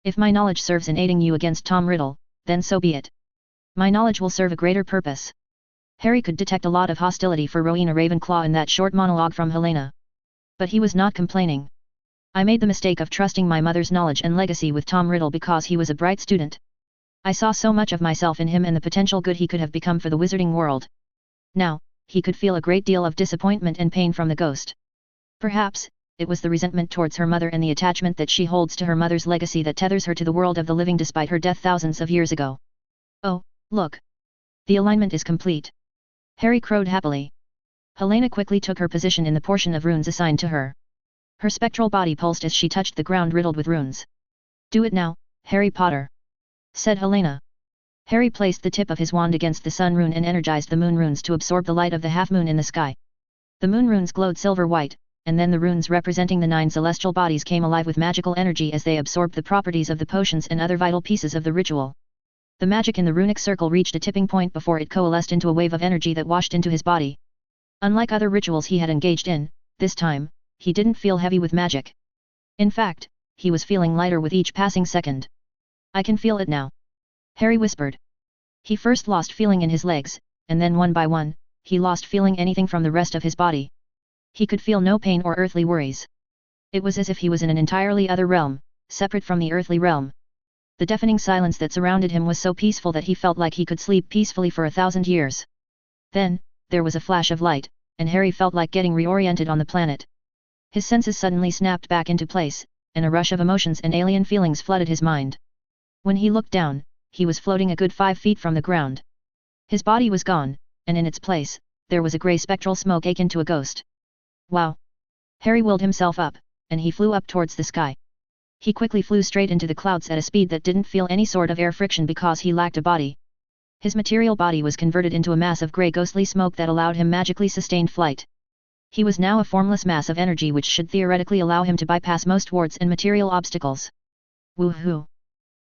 If my knowledge serves in aiding you against Tom Riddle, then so be it. My knowledge will serve a greater purpose. Harry could detect a lot of hostility for Rowena Ravenclaw in that short monologue from Helena. But he was not complaining. I made the mistake of trusting my mother's knowledge and legacy with Tom Riddle because he was a bright student. I saw so much of myself in him and the potential good he could have become for the wizarding world. Now, he could feel a great deal of disappointment and pain from the ghost. Perhaps, it was the resentment towards her mother and the attachment that she holds to her mother's legacy that tethers her to the world of the living despite her death thousands of years ago. Oh, look. The alignment is complete. Harry crowed happily. Helena quickly took her position in the portion of runes assigned to her. Her spectral body pulsed as she touched the ground riddled with runes. Do it now, Harry Potter, said Helena. Harry placed the tip of his wand against the sun rune and energized the moon runes to absorb the light of the half-moon in the sky. The moon runes glowed silver-white, and then the runes representing the 9 celestial bodies came alive with magical energy as they absorbed the properties of the potions and other vital pieces of the ritual. The magic in the runic circle reached a tipping point before it coalesced into a wave of energy that washed into his body. Unlike other rituals he had engaged in, this time, he didn't feel heavy with magic. In fact, he was feeling lighter with each passing second. I can feel it now, Harry whispered. He first lost feeling in his legs, and then one by one, he lost feeling anything from the rest of his body. He could feel no pain or earthly worries. It was as if he was in an entirely other realm, separate from the earthly realm. The deafening silence that surrounded him was so peaceful that he felt like he could sleep peacefully for 1,000 years. Then, there was a flash of light, and Harry felt like getting reoriented on the planet. His senses suddenly snapped back into place, and a rush of emotions and alien feelings flooded his mind. When he looked down, he was floating a good 5 feet from the ground. His body was gone, and in its place, there was a grey spectral smoke akin to a ghost. Wow! Harry willed himself up, and he flew up towards the sky. He quickly flew straight into the clouds at a speed that didn't feel any sort of air friction because he lacked a body. His material body was converted into a mass of grey ghostly smoke that allowed him magically sustained flight. He was now a formless mass of energy which should theoretically allow him to bypass most wards and material obstacles. Woohoo!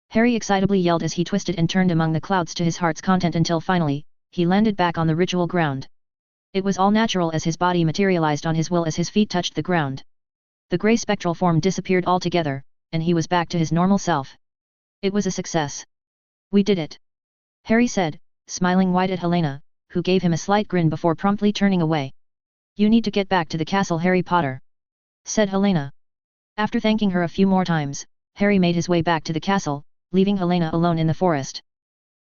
Harry excitably yelled as he twisted and turned among the clouds to his heart's content until finally, he landed back on the ritual ground. It was all natural as his body materialized on his will as his feet touched the ground. The grey spectral form disappeared altogether, and he was back to his normal self. It was a success. We did it, Harry said, smiling wide at Helena, who gave him a slight grin before promptly turning away. You need to get back to the castle, Harry Potter, said Helena. After thanking her a few more times, Harry made his way back to the castle, leaving Helena alone in the forest.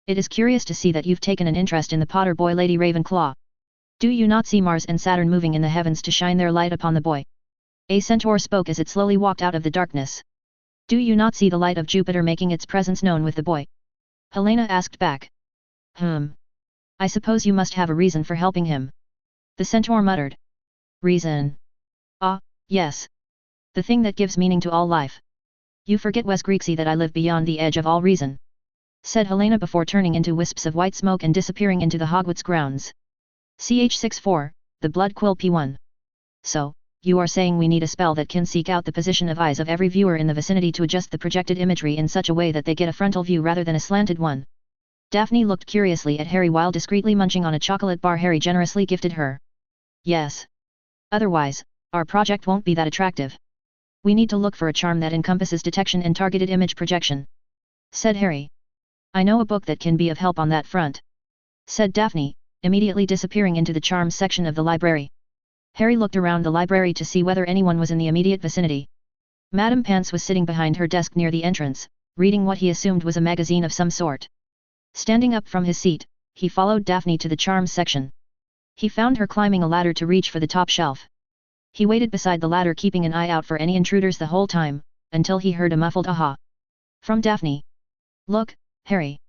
It is curious to see that you've taken an interest in the Potter boy, Lady Ravenclaw. Do you not see Mars and Saturn moving in the heavens to shine their light upon the boy? A centaur spoke as it slowly walked out of the darkness. Do you not see the light of Jupiter making its presence known with the boy? Helena asked back. I suppose you must have a reason for helping him. The centaur muttered. Reason? Ah, yes. The thing that gives meaning to all life. You forget, Wes Greexy, that I live beyond the edge of all reason, said Helena before turning into wisps of white smoke and disappearing into the Hogwarts grounds. CH64, the Blood Quill P1. So, you are saying we need a spell that can seek out the position of eyes of every viewer in the vicinity to adjust the projected imagery in such a way that they get a frontal view rather than a slanted one. Daphne looked curiously at Harry while discreetly munching on a chocolate bar Harry generously gifted her. Yes. Otherwise, our project won't be that attractive. We need to look for a charm that encompasses detection and targeted image projection, said Harry. I know a book that can be of help on that front, said Daphne, immediately disappearing into the charms section of the library. Harry looked around the library to see whether anyone was in the immediate vicinity. Madame Pants was sitting behind her desk near the entrance, reading what he assumed was a magazine of some sort. Standing up from his seat, he followed Daphne to the charms section. He found her climbing a ladder to reach for the top shelf. He waited beside the ladder, keeping an eye out for any intruders the whole time, until he heard a muffled aha from Daphne. Look, Harry.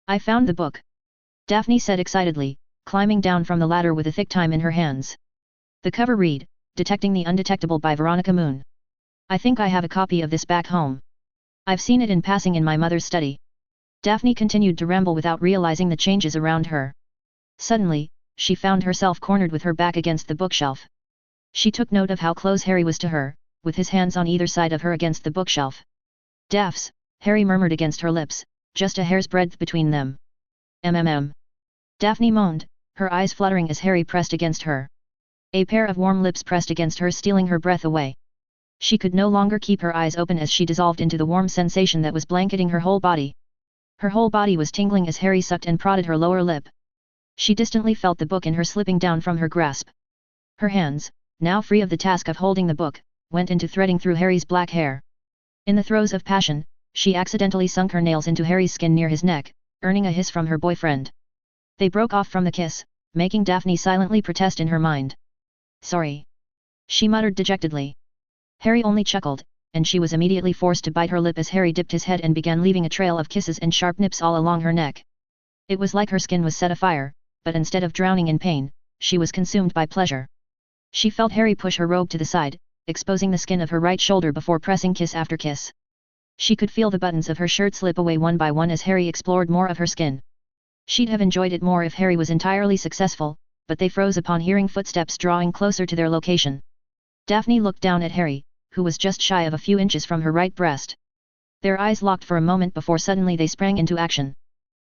I found the book. Daphne said excitedly, climbing down from the ladder with a thick time in her hands. The cover read, Detecting the Undetectable by Veronica Moon. I think I have a copy of this back home. I've seen it in passing in my mother's study. Daphne continued to ramble without realizing the changes around her. Suddenly, she found herself cornered with her back against the bookshelf. She took note of how close Harry was to her, with his hands on either side of her against the bookshelf. Daphs, Harry murmured against her lips, just a hair's breadth between them. Daphne moaned, her eyes fluttering as Harry pressed against her. A pair of warm lips pressed against her, stealing her breath away. She could no longer keep her eyes open as she dissolved into the warm sensation that was blanketing her whole body. Her whole body was tingling as Harry sucked and prodded her lower lip. She distantly felt the book in her slipping down from her grasp. Her hands, now free of the task of holding the book, went into threading through Harry's black hair. In the throes of passion, she accidentally sunk her nails into Harry's skin near his neck, earning a hiss from her boyfriend. They broke off from the kiss, making Daphne silently protest in her mind. Sorry. She muttered dejectedly. Harry only chuckled, and she was immediately forced to bite her lip as Harry dipped his head and began leaving a trail of kisses and sharp nips all along her neck. It was like her skin was set afire, but instead of drowning in pain, she was consumed by pleasure. She felt Harry push her robe to the side, exposing the skin of her right shoulder before pressing kiss after kiss. She could feel the buttons of her shirt slip away one by one as Harry explored more of her skin. She'd have enjoyed it more if Harry was entirely successful, but they froze upon hearing footsteps drawing closer to their location. Daphne looked down at Harry, who was just shy of a few inches from her right breast. Their eyes locked for a moment before suddenly they sprang into action.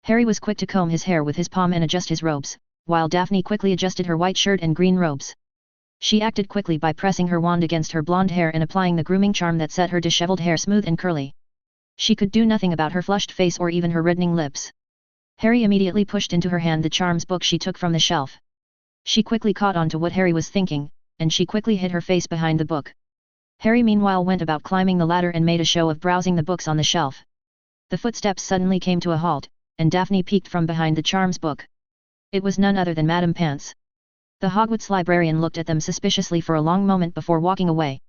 Harry was quick to comb his hair with his palm and adjust his robes, while Daphne quickly adjusted her white shirt and green robes. She acted quickly by pressing her wand against her blonde hair and applying the grooming charm that set her disheveled hair smooth and curly. She could do nothing about her flushed face or even her reddening lips. Harry immediately pushed into her hand the charms book she took from the shelf. She quickly caught on to what Harry was thinking, and she quickly hid her face behind the book. Harry meanwhile went about climbing the ladder and made a show of browsing the books on the shelf. The footsteps suddenly came to a halt, and Daphne peeked from behind the charms book. It was none other than Madame Pants. The Hogwarts librarian looked at them suspiciously for a long moment before walking away.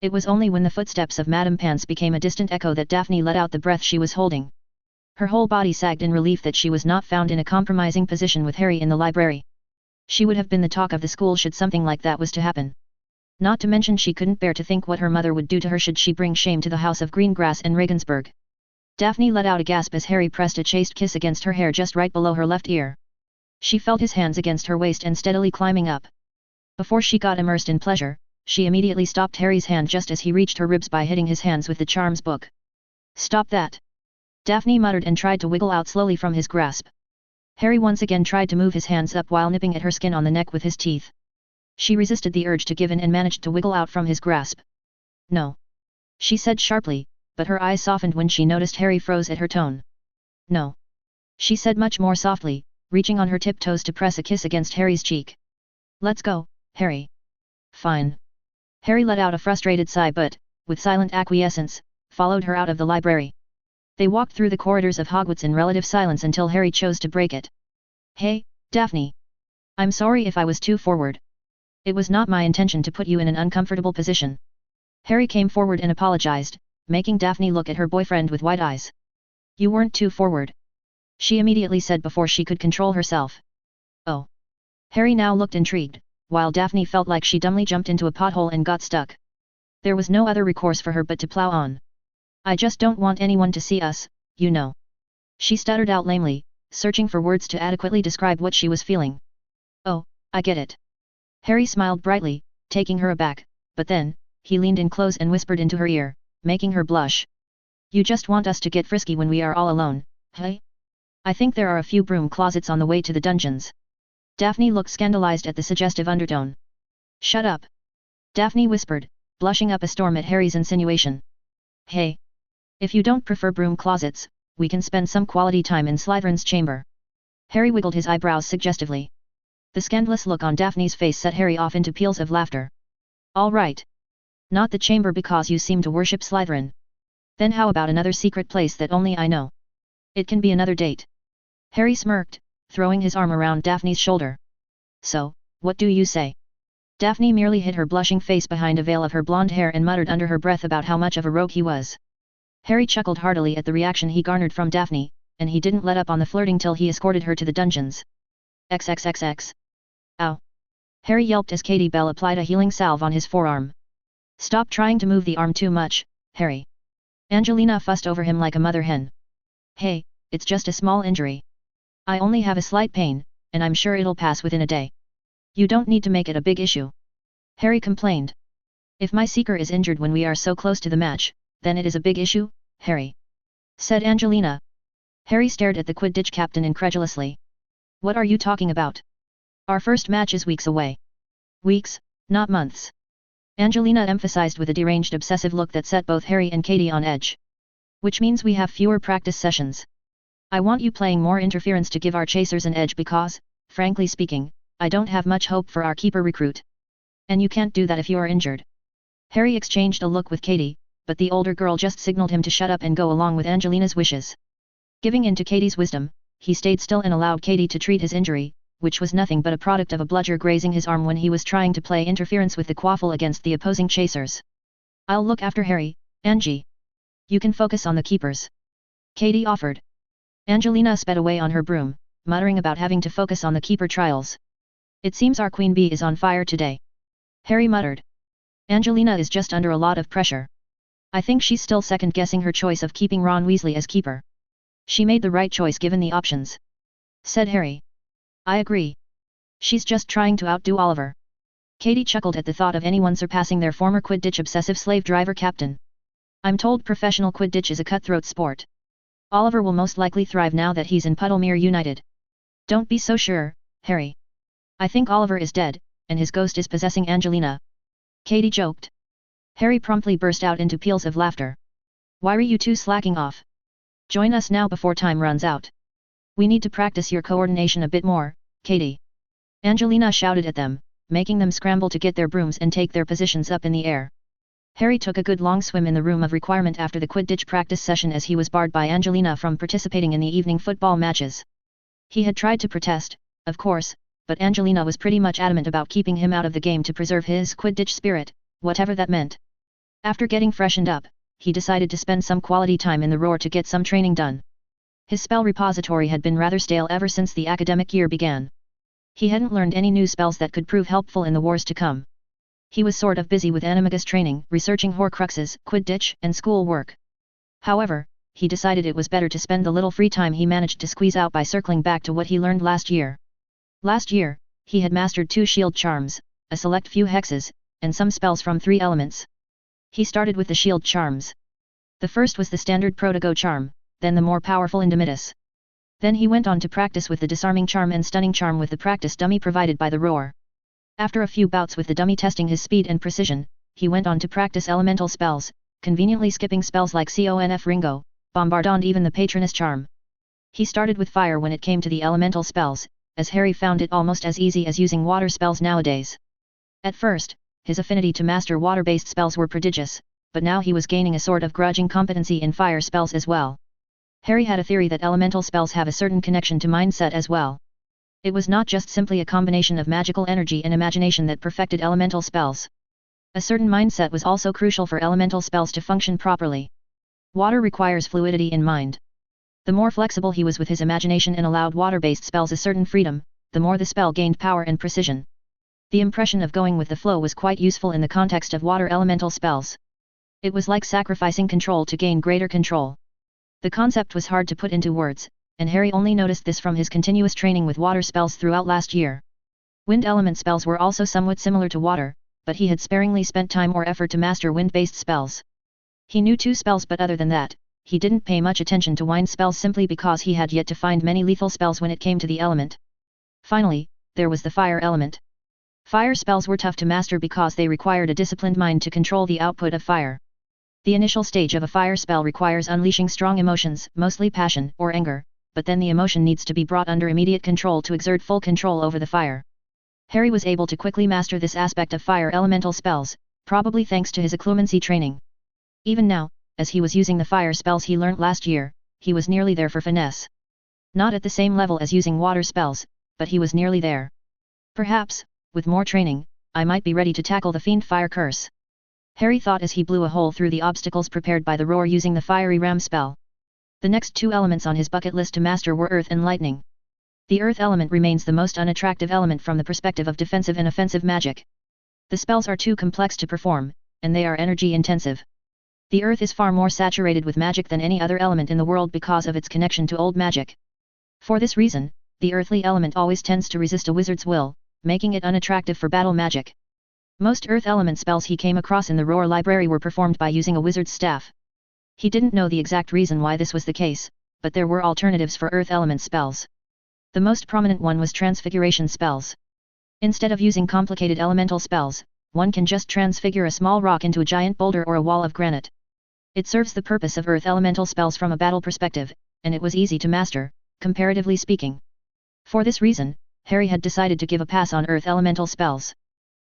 It was only when the footsteps of Madame Pants became a distant echo that Daphne let out the breath she was holding. Her whole body sagged in relief that she was not found in a compromising position with Harry in the library. She would have been the talk of the school should something like that was to happen. Not to mention she couldn't bear to think what her mother would do to her should she bring shame to the house of Greengrass and Regensburg. Daphne let out a gasp as Harry pressed a chaste kiss against her hair just right below her left ear. She felt his hands against her waist and steadily climbing up. Before she got immersed in pleasure, she immediately stopped Harry's hand just as he reached her ribs by hitting his hands with the charms book. Stop that! Daphne muttered and tried to wiggle out slowly from his grasp. Harry once again tried to move his hands up while nipping at her skin on the neck with his teeth. She resisted the urge to give in and managed to wiggle out from his grasp. No. She said sharply, but her eyes softened when she noticed Harry froze at her tone. No. She said much more softly, reaching on her tiptoes to press a kiss against Harry's cheek. Let's go, Harry. Fine. Harry let out a frustrated sigh but, with silent acquiescence, followed her out of the library. They walked through the corridors of Hogwarts in relative silence until Harry chose to break it. Hey, Daphne. I'm sorry if I was too forward. It was not my intention to put you in an uncomfortable position. Harry came forward and apologized, making Daphne look at her boyfriend with wide eyes. You weren't too forward. She immediately said before she could control herself. Oh. Harry now looked intrigued, while Daphne felt like she dumbly jumped into a pothole and got stuck. There was no other recourse for her but to plow on. I just don't want anyone to see us, you know. She stuttered out lamely, searching for words to adequately describe what she was feeling. Oh, I get it. Harry smiled brightly, taking her aback, but then, he leaned in close and whispered into her ear, making her blush. You just want us to get frisky when we are all alone, hey? I think there are a few broom closets on the way to the dungeons. Daphne looked scandalized at the suggestive undertone. Shut up. Daphne whispered, blushing up a storm at Harry's insinuation. Hey. If you don't prefer broom closets, we can spend some quality time in Slytherin's chamber. Harry wiggled his eyebrows suggestively. The scandalous look on Daphne's face set Harry off into peals of laughter. All right. Not the chamber because you seem to worship Slytherin. Then how about another secret place that only I know? It can be another date. Harry smirked, throwing his arm around Daphne's shoulder. So, what do you say? Daphne merely hid her blushing face behind a veil of her blonde hair and muttered under her breath about how much of a rogue he was. Harry chuckled heartily at the reaction he garnered from Daphne, and he didn't let up on the flirting till he escorted her to the dungeons. XXXX. Ow! Harry yelped as Katie Bell applied a healing salve on his forearm. Stop trying to move the arm too much, Harry. Angelina fussed over him like a mother hen. Hey, it's just a small injury. I only have a slight pain, and I'm sure it'll pass within a day. You don't need to make it a big issue. Harry complained. If my seeker is injured when we are so close to the match, then it is a big issue, Harry. Said Angelina. Harry stared at the Quidditch captain incredulously. What are you talking about? Our first match is weeks away. Weeks, not months. Angelina emphasized with a deranged obsessive look that set both Harry and Katie on edge. Which means we have fewer practice sessions. I want you playing more interference to give our chasers an edge because, frankly speaking, I don't have much hope for our keeper recruit. And you can't do that if you are injured. Harry exchanged a look with Katie, but the older girl just signaled him to shut up and go along with Angelina's wishes. Giving in to Katie's wisdom, he stayed still and allowed Katie to treat his injury, which was nothing but a product of a bludger grazing his arm when he was trying to play interference with the quaffle against the opposing chasers. I'll look after Harry, Angie. You can focus on the keepers. Katie offered. Angelina sped away on her broom, muttering about having to focus on the keeper trials. It seems our queen bee is on fire today. Harry muttered. Angelina is just under a lot of pressure. I think she's still second-guessing her choice of keeping Ron Weasley as keeper. She made the right choice given the options. Said Harry. I agree. She's just trying to outdo Oliver. Katie chuckled at the thought of anyone surpassing their former Quidditch obsessive slave driver captain. I'm told professional Quidditch is a cutthroat sport. Oliver will most likely thrive now that he's in Puddlemere United. Don't be so sure, Harry. I think Oliver is dead, and his ghost is possessing Angelina. Katie joked. Harry promptly burst out into peals of laughter. Why are you two slacking off? Join us now before time runs out. We need to practice your coordination a bit more, Katie. Angelina shouted at them, making them scramble to get their brooms and take their positions up in the air. Harry took a good long swim in the room of requirement after the Quidditch practice session as he was barred by Angelina from participating in the evening football matches. He had tried to protest, of course, but Angelina was pretty much adamant about keeping him out of the game to preserve his Quidditch spirit, whatever that meant. After getting freshened up, he decided to spend some quality time in the roar to get some training done. His spell repository had been rather stale ever since the academic year began. He hadn't learned any new spells that could prove helpful in the wars to come. He was sort of busy with animagus training, researching Horcruxes, Quidditch, and school work. However, he decided it was better to spend the little free time he managed to squeeze out by circling back to what he learned last year. Last year, he had mastered 2 shield charms, a select few hexes, and some spells from 3 elements. He started with the shield charms. The first was the standard Protego charm, then the more powerful Indemitus. Then he went on to practice with the disarming charm and stunning charm with the practice dummy provided by the roar. After a few bouts with the dummy testing his speed and precision, he went on to practice elemental spells, conveniently skipping spells like Conf Ringo, Bombard and even the Patronus charm. He started with fire when it came to the elemental spells, as Harry found it almost as easy as using water spells nowadays. At first, his affinity to master water-based spells were prodigious, but now he was gaining a sort of grudging competency in fire spells as well. Harry had a theory that elemental spells have a certain connection to mindset as well. It was not just simply a combination of magical energy and imagination that perfected elemental spells. A certain mindset was also crucial for elemental spells to function properly. Water requires fluidity in mind. The more flexible he was with his imagination and allowed water-based spells a certain freedom, the more the spell gained power and precision. The impression of going with the flow was quite useful in the context of water elemental spells. It was like sacrificing control to gain greater control. The concept was hard to put into words, and Harry only noticed this from his continuous training with water spells throughout last year. Wind element spells were also somewhat similar to water, but he had sparingly spent time or effort to master wind-based spells. He knew 2 spells, but other than that, he didn't pay much attention to wind spells simply because he had yet to find many lethal spells when it came to the element. Finally, there was the fire element. Fire spells were tough to master because they required a disciplined mind to control the output of fire. The initial stage of a fire spell requires unleashing strong emotions, mostly passion or anger, but then the emotion needs to be brought under immediate control to exert full control over the fire. Harry was able to quickly master this aspect of fire elemental spells, probably thanks to his occlumency training. Even now, as he was using the fire spells he learnt last year, he was nearly there for finesse. Not at the same level as using water spells, but he was nearly there. Perhaps, with more training, I might be ready to tackle the Fiend Fire Curse. Harry thought as he blew a hole through the obstacles prepared by the roar using the fiery ram spell. The next two elements on his bucket list to master were earth and lightning. The earth element remains the most unattractive element from the perspective of defensive and offensive magic. The spells are too complex to perform, and they are energy intensive. The earth is far more saturated with magic than any other element in the world because of its connection to old magic. For this reason, the earthly element always tends to resist a wizard's will, making it unattractive for battle magic. Most earth element spells he came across in the Roar library were performed by using a wizard's staff. He didn't know the exact reason why this was the case, but there were alternatives for earth element spells. The most prominent one was transfiguration spells. Instead of using complicated elemental spells, one can just transfigure a small rock into a giant boulder or a wall of granite. It serves the purpose of earth elemental spells from a battle perspective, and it was easy to master, comparatively speaking. For this reason, Harry had decided to give a pass on earth elemental spells.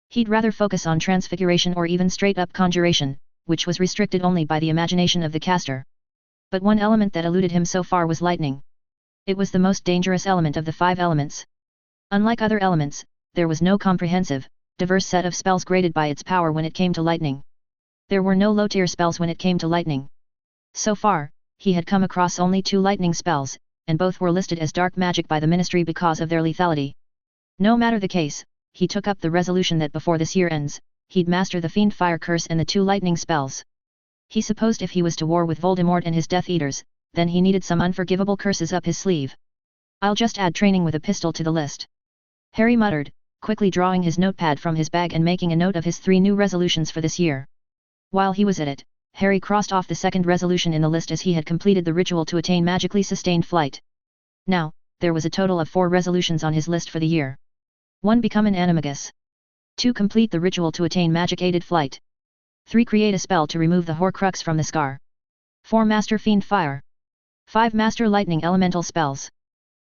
He'd rather focus on transfiguration or even straight-up conjuration, which was restricted only by the imagination of the caster. But one element that eluded him so far was lightning. It was the most dangerous element of the 5 elements. Unlike other elements, there was no comprehensive, diverse set of spells graded by its power when it came to lightning. There were no low-tier spells when it came to lightning. So far, he had come across only 2 lightning spells, and both were listed as dark magic by the Ministry because of their lethality. No matter the case, he took up the resolution that before this year ends, he'd master the Fiend Fire Curse and the 2 lightning spells. He supposed if he was to war with Voldemort and his Death Eaters, then he needed some unforgivable curses up his sleeve. I'll just add training with a pistol to the list. Harry muttered, quickly drawing his notepad from his bag and making a note of his 3 new resolutions for this year. While he was at it, Harry crossed off the second resolution in the list as he had completed the ritual to attain magically sustained flight. Now, there was a total of 4 resolutions on his list for the year. 1. Become an animagus. 2. Complete the ritual to attain magic-aided flight. 3. Create a spell to remove the Horcrux from the scar. 4. Master Fiend Fire. 5. Master Lightning Elemental Spells.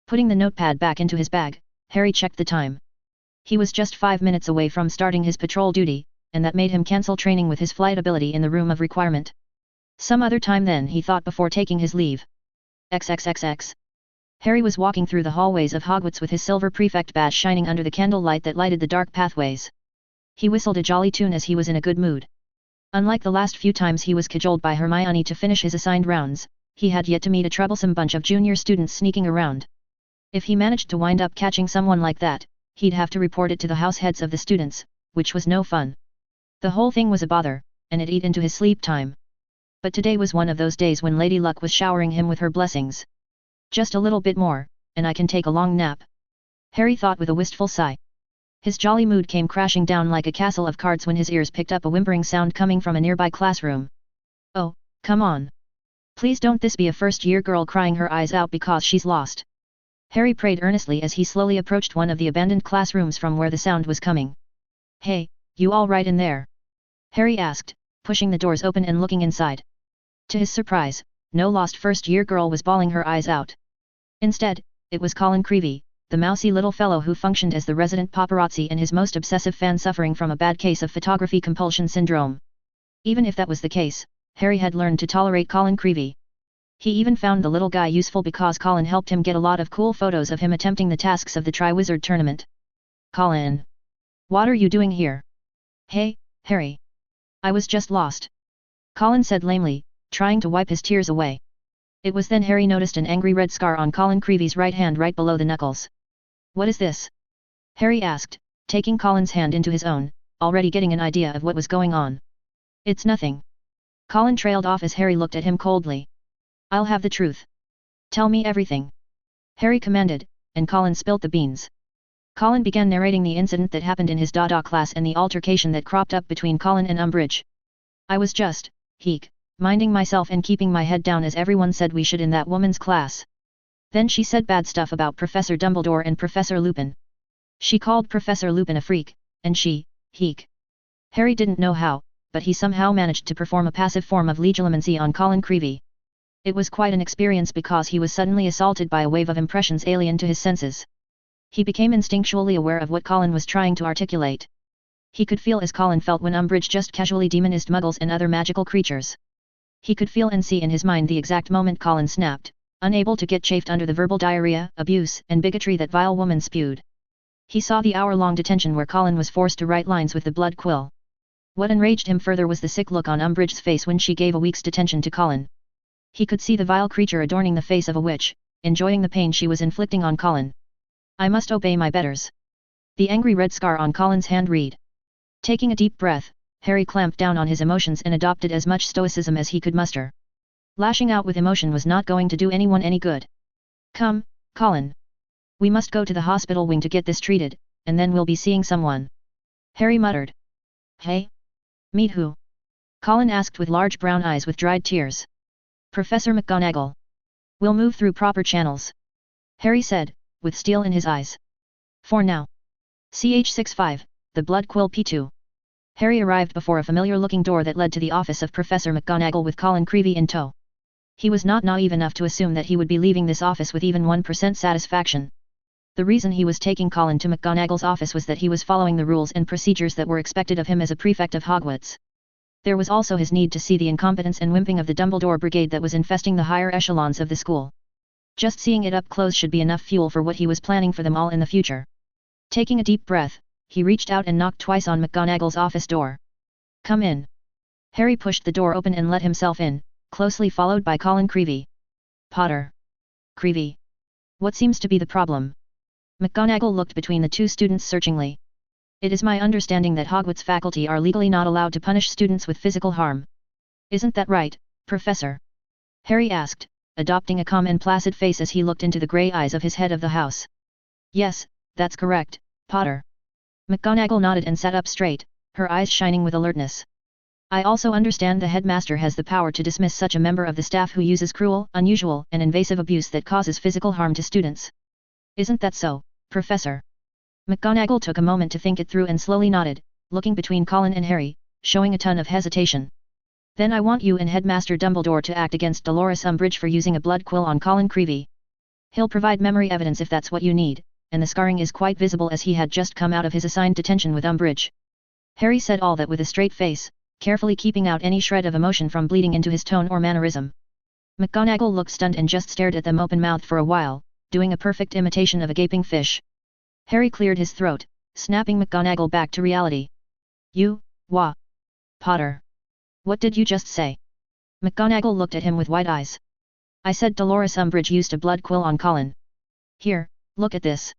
Putting the notepad back into his bag, Harry checked the time. He was just 5 minutes away from starting his patrol duty, and that made him cancel training with his flight ability in the room of requirement. Some other time then, he thought before taking his leave. XXXX. Harry was walking through the hallways of Hogwarts with his silver prefect badge shining under the candlelight that lighted the dark pathways. He whistled a jolly tune as he was in a good mood. Unlike the last few times he was cajoled by Hermione to finish his assigned rounds, he had yet to meet a troublesome bunch of junior students sneaking around. If he managed to wind up catching someone like that, he'd have to report it to the house heads of the students, which was no fun. The whole thing was a bother, and it ate into his sleep time. But today was one of those days when Lady Luck was showering him with her blessings. Just a little bit more, and I can take a long nap. Harry thought with a wistful sigh. His jolly mood came crashing down like a castle of cards when his ears picked up a whimpering sound coming from a nearby classroom. Oh, come on. Please don't this be a first-year girl crying her eyes out because she's lost. Harry prayed earnestly as he slowly approached one of the abandoned classrooms from where the sound was coming. Hey, you all right in there? Harry asked, pushing the doors open and looking inside. To his surprise, no lost first-year girl was bawling her eyes out. Instead, it was Colin Creevey, the mousy little fellow who functioned as the resident paparazzi and his most obsessive fan suffering from a bad case of photography compulsion syndrome. Even if that was the case, Harry had learned to tolerate Colin Creevey. He even found the little guy useful because Colin helped him get a lot of cool photos of him attempting the tasks of the Triwizard Tournament. Colin. What are you doing here? Hey, Harry. I was just lost. Colin said lamely, trying to wipe his tears away. It was then Harry noticed an angry red scar on Colin Creevey's right hand right below the knuckles. What is this? Harry asked, taking Colin's hand into his own, already getting an idea of what was going on. It's nothing. Colin trailed off as Harry looked at him coldly. I'll have the truth. Tell me everything. Harry commanded, and Colin spilt the beans. Colin began narrating the incident that happened in his Dada class and the altercation that cropped up between Colin and Umbridge. I was just, minding myself and keeping my head down as everyone said we should in that woman's class. Then she said bad stuff about Professor Dumbledore and Professor Lupin. She called Professor Lupin a freak, and Harry didn't know how, but he somehow managed to perform a passive form of legilimency on Colin Creevey. It was quite an experience because he was suddenly assaulted by a wave of impressions alien to his senses. He became instinctually aware of what Colin was trying to articulate. He could feel as Colin felt when Umbridge just casually demonized muggles and other magical creatures. He could feel and see in his mind the exact moment Colin snapped, unable to get chafed under the verbal diarrhea, abuse, and bigotry that vile woman spewed. He saw the hour-long detention where Colin was forced to write lines with the blood quill. What enraged him further was the sick look on Umbridge's face when she gave a week's detention to Colin. He could see the vile creature adorning the face of a witch, enjoying the pain she was inflicting on Colin. I must obey my betters. The angry red scar on Colin's hand read. Taking a deep breath, Harry clamped down on his emotions and adopted as much stoicism as he could muster. Lashing out with emotion was not going to do anyone any good. Come, Colin. We must go to the hospital wing to get this treated, and then we'll be seeing someone. Harry muttered. Hey? Meet who? Colin asked with large brown eyes with dried tears. Professor McGonagall. We'll move through proper channels. Harry said, with steel in his eyes. For now. CH65, the Blood Quill P2. Harry arrived before a familiar-looking door that led to the office of Professor McGonagall with Colin Creevey in tow. He was not naive enough to assume that he would be leaving this office with even 1% satisfaction. The reason he was taking Colin to McGonagall's office was that he was following the rules and procedures that were expected of him as a prefect of Hogwarts. There was also his need to see the incompetence and wimping of the Dumbledore brigade that was infesting the higher echelons of the school. Just seeing it up close should be enough fuel for what he was planning for them all in the future. Taking a deep breath, he reached out and knocked twice on McGonagall's office door. Come in. Harry pushed the door open and let himself in, closely followed by Colin Creevey. Potter. Creevey. What seems to be the problem? McGonagall looked between the two students searchingly. It is my understanding that Hogwarts faculty are legally not allowed to punish students with physical harm. Isn't that right, Professor? Harry asked, adopting a calm and placid face as he looked into the grey eyes of his head of the house. Yes, that's correct, Potter. McGonagall nodded and sat up straight, her eyes shining with alertness. I also understand the headmaster has the power to dismiss such a member of the staff who uses cruel, unusual, and invasive abuse that causes physical harm to students. Isn't that so, Professor? McGonagall took a moment to think it through and slowly nodded, looking between Colin and Harry, showing a ton of hesitation. Then I want you and Headmaster Dumbledore to act against Dolores Umbridge for using a blood quill on Colin Creevey. He'll provide memory evidence if that's what you need, and the scarring is quite visible as he had just come out of his assigned detention with Umbridge. Harry said all that with a straight face, carefully keeping out any shred of emotion from bleeding into his tone or mannerism. McGonagall looked stunned and just stared at them open-mouthed for a while, doing a perfect imitation of a gaping fish. Harry cleared his throat, snapping McGonagall back to reality. You, Potter. What did you just say? McGonagall looked at him with wide eyes. I said Dolores Umbridge used a blood quill on Colin. Here, look at this.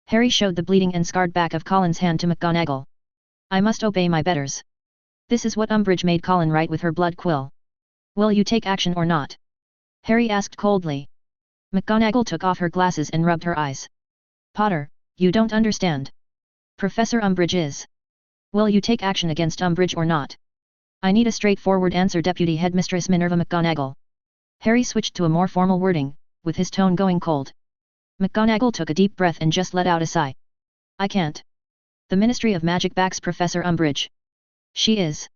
Harry showed the bleeding and scarred back of Colin's hand to McGonagall. I must obey my betters. This is what Umbridge made Colin write with her blood quill. Will you take action or not? Harry asked coldly. McGonagall took off her glasses and rubbed her eyes. Potter, you don't understand. Professor Umbridge is. Will you take action against Umbridge or not? I need a straightforward answer, Deputy Headmistress Minerva McGonagall. Harry switched to a more formal wording, with his tone going cold. McGonagall took a deep breath and just let out a sigh. I can't. The Ministry of Magic backs Professor Umbridge. She is.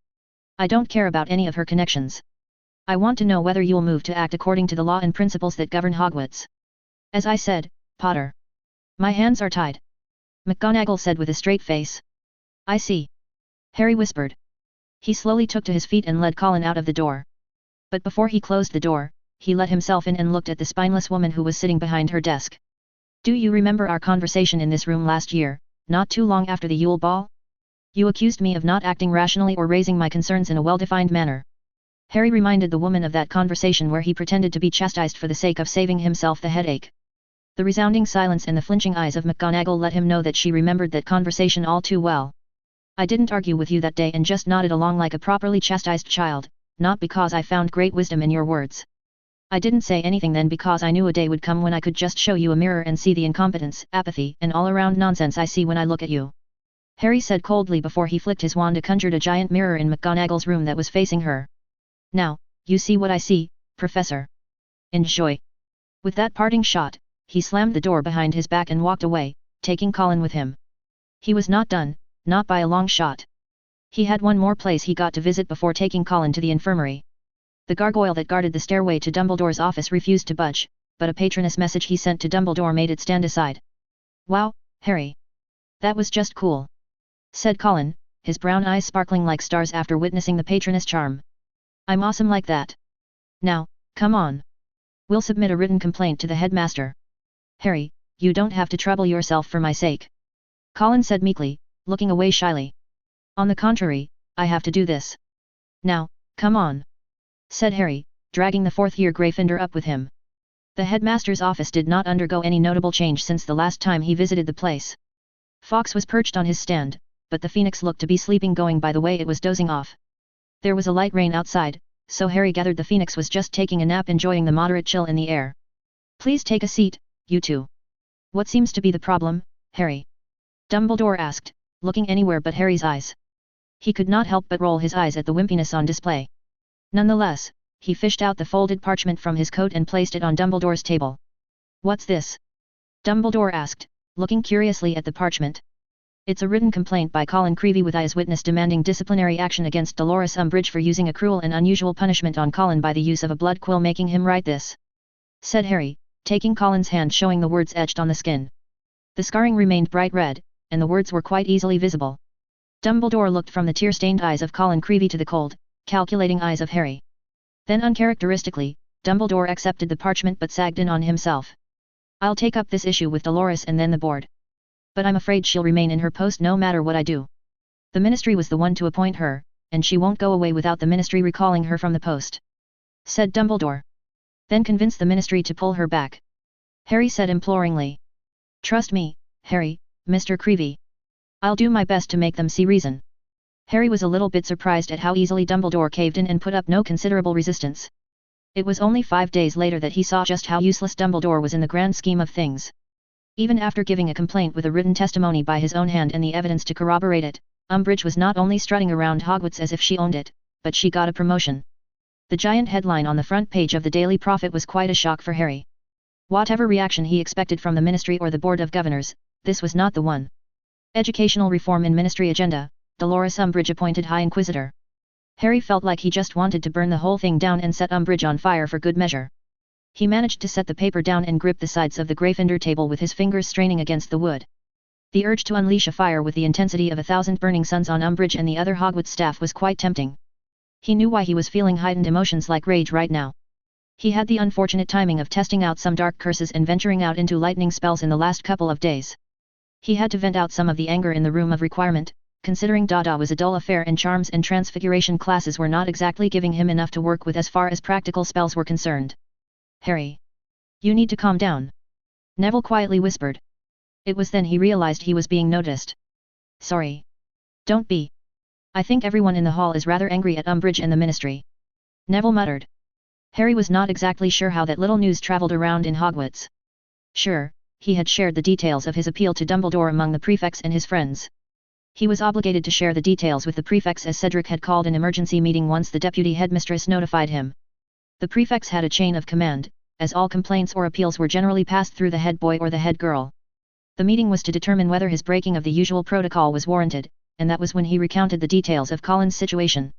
I don't care about any of her connections. I want to know whether you'll move to act according to the law and principles that govern Hogwarts. As I said, Potter. My hands are tied. McGonagall said with a straight face. I see. Harry whispered. He slowly took to his feet and led Colin out of the door. But before he closed the door, he let himself in and looked at the spineless woman who was sitting behind her desk. Do you remember our conversation in this room last year, not too long after the Yule Ball? You accused me of not acting rationally or raising my concerns in a well-defined manner. Harry reminded the woman of that conversation where he pretended to be chastised for the sake of saving himself the headache. The resounding silence and the flinching eyes of McGonagall let him know that she remembered that conversation all too well. I didn't argue with you that day and just nodded along like a properly chastised child, not because I found great wisdom in your words. I didn't say anything then because I knew a day would come when I could just show you a mirror and see the incompetence, apathy, and all-around nonsense I see when I look at you. Harry said coldly before he flicked his wand and conjured a giant mirror in McGonagall's room that was facing her. Now, you see what I see, Professor. Enjoy. With that parting shot, he slammed the door behind his back and walked away, taking Colin with him. He was not done, not by a long shot. He had one more place he got to visit before taking Colin to the infirmary. The gargoyle that guarded the stairway to Dumbledore's office refused to budge, but a patroness message he sent to Dumbledore made it stand aside. Wow, Harry. That was just cool. Said Colin, his brown eyes sparkling like stars after witnessing the patroness charm. I'm awesome like that. Now, come on. We'll submit a written complaint to the headmaster. Harry, you don't have to trouble yourself for my sake. Colin said meekly, looking away shyly. On the contrary, I have to do this. Now, come on. Said Harry, dragging the fourth-year Gryffindor up with him. The headmaster's office did not undergo any notable change since the last time he visited the place. Fawkes was perched on his stand, but the phoenix looked to be sleeping going by the way it was dozing off. There was a light rain outside, so Harry gathered the phoenix was just taking a nap enjoying the moderate chill in the air. "Please take a seat, you two." "What seems to be the problem, Harry?" Dumbledore asked, looking anywhere but Harry's eyes. He could not help but roll his eyes at the wimpiness on display. Nonetheless, he fished out the folded parchment from his coat and placed it on Dumbledore's table. "What's this?" Dumbledore asked, looking curiously at the parchment. "It's a written complaint by Colin Creevey with I as witness demanding disciplinary action against Dolores Umbridge for using a cruel and unusual punishment on Colin by the use of a blood quill, making him write this," said Harry, taking Colin's hand, showing the words etched on the skin. The scarring remained bright red, and the words were quite easily visible. Dumbledore looked from the tear-stained eyes of Colin Creevey to the cold, calculating eyes of Harry. Then uncharacteristically, Dumbledore accepted the parchment but sagged in on himself. "I'll take up this issue with Dolores and then the board. But I'm afraid she'll remain in her post no matter what I do. The Ministry was the one to appoint her, and she won't go away without the Ministry recalling her from the post," said Dumbledore. "Then convince the Ministry to pull her back," Harry said imploringly. "Trust me, Harry, Mr. Creevey. I'll do my best to make them see reason." Harry was a little bit surprised at how easily Dumbledore caved in and put up no considerable resistance. It was only 5 days later that he saw just how useless Dumbledore was in the grand scheme of things. Even after giving a complaint with a written testimony by his own hand and the evidence to corroborate it, Umbridge was not only strutting around Hogwarts as if she owned it, but she got a promotion. The giant headline on the front page of the Daily Prophet was quite a shock for Harry. Whatever reaction he expected from the Ministry or the Board of Governors, this was not the one. Educational reform in Ministry agenda, Dolores Umbridge appointed High Inquisitor. Harry felt like he just wanted to burn the whole thing down and set Umbridge on fire for good measure. He managed to set the paper down and grip the sides of the Gryffindor table with his fingers straining against the wood. The urge to unleash a fire with the intensity of 1,000 burning suns on Umbridge and the other Hogwarts staff was quite tempting. He knew why he was feeling heightened emotions like rage right now. He had the unfortunate timing of testing out some dark curses and venturing out into lightning spells in the last couple of days. He had to vent out some of the anger in the room of requirement, considering Dada was a dull affair and charms and transfiguration classes were not exactly giving him enough to work with as far as practical spells were concerned. "Harry. You need to calm down," Neville quietly whispered. It was then he realized he was being noticed. "Sorry. Don't be. I think everyone in the hall is rather angry at Umbridge and the Ministry," Neville muttered. Harry was not exactly sure how that little news travelled around in Hogwarts. Sure, he had shared the details of his appeal to Dumbledore among the prefects and his friends. He was obligated to share the details with the prefects as Cedric had called an emergency meeting once the deputy headmistress notified him. The prefects had a chain of command, as all complaints or appeals were generally passed through the head boy or the head girl. The meeting was to determine whether his breaking of the usual protocol was warranted, and that was when he recounted the details of Colin's situation.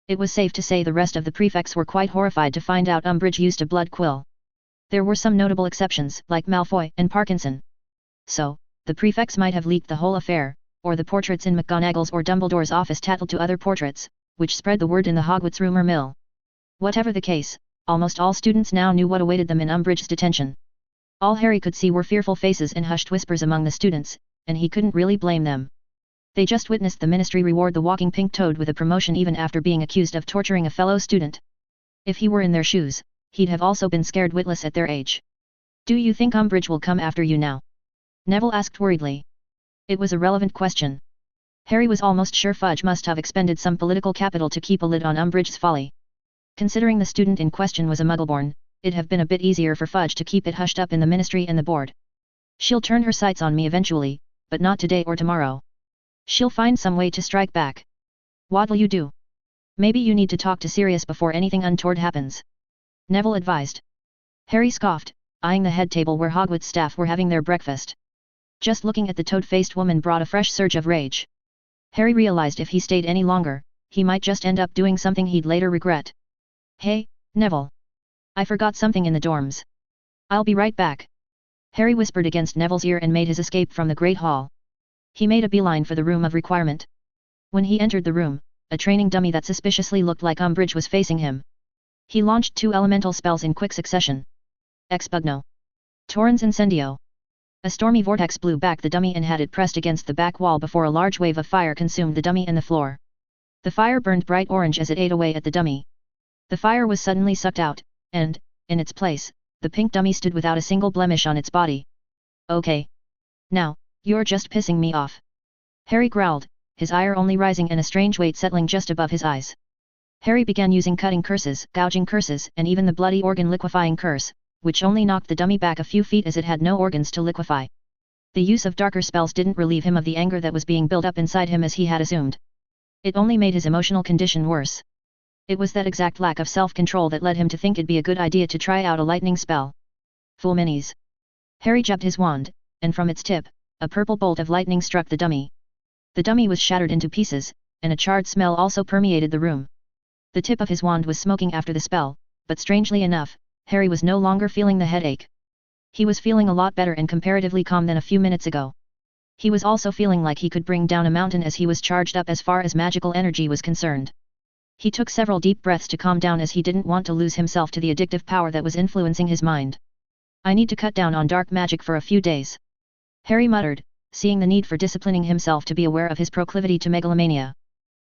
It was safe to say the rest of the prefects were quite horrified to find out Umbridge used a blood quill. There were some notable exceptions, like Malfoy and Parkinson. So, the prefects might have leaked the whole affair, or the portraits in McGonagall's or Dumbledore's office tattled to other portraits, which spread the word in the Hogwarts rumour mill. Whatever the case, almost all students now knew what awaited them in Umbridge's detention. All Harry could see were fearful faces and hushed whispers among the students, and he couldn't really blame them. They just witnessed the Ministry reward the walking pink toad with a promotion even after being accused of torturing a fellow student. If he were in their shoes, he'd have also been scared witless at their age. "Do you think Umbridge will come after you now?" Neville asked worriedly. It was a relevant question. Harry was almost sure Fudge must have expended some political capital to keep a lid on Umbridge's folly. Considering the student in question was a Muggleborn, it'd have been a bit easier for Fudge to keep it hushed up in the Ministry and the board. "She'll turn her sights on me eventually, but not today or tomorrow. She'll find some way to strike back. What'll you do? Maybe you need to talk to Sirius before anything untoward happens," Neville advised. Harry scoffed, eyeing the head table where Hogwarts staff were having their breakfast. Just looking at the toad-faced woman brought a fresh surge of rage. Harry realized if he stayed any longer, he might just end up doing something he'd later regret. "Hey, Neville. I forgot something in the dorms. I'll be right back," Harry whispered against Neville's ear and made his escape from the Great Hall. He made a beeline for the room of requirement. When he entered the room, a training dummy that suspiciously looked like Umbridge was facing him. He launched 2 elemental spells in quick succession. Expugno. Torrens Incendio. A stormy vortex blew back the dummy and had it pressed against the back wall before a large wave of fire consumed the dummy and the floor. The fire burned bright orange as it ate away at the dummy. The fire was suddenly sucked out, and, in its place, the pink dummy stood without a single blemish on its body. Okay. Now, you're just pissing me off. Harry growled, his ire only rising and a strange weight settling just above his eyes. Harry began using cutting curses, gouging curses, and even the bloody organ liquefying curse, which only knocked the dummy back a few feet as it had no organs to liquefy. The use of darker spells didn't relieve him of the anger that was being built up inside him as he had assumed. It only made his emotional condition worse. It was that exact lack of self-control that led him to think it'd be a good idea to try out a lightning spell. Fool minis. Harry jabbed his wand, and from its tip, a purple bolt of lightning struck the dummy. The dummy was shattered into pieces, and a charred smell also permeated the room. The tip of his wand was smoking after the spell, but strangely enough, Harry was no longer feeling the headache. He was feeling a lot better and comparatively calm than a few minutes ago. He was also feeling like he could bring down a mountain as he was charged up as far as magical energy was concerned. He took several deep breaths to calm down as he didn't want to lose himself to the addictive power that was influencing his mind. I need to cut down on dark magic for a few days. Harry muttered, seeing the need for disciplining himself to be aware of his proclivity to megalomania.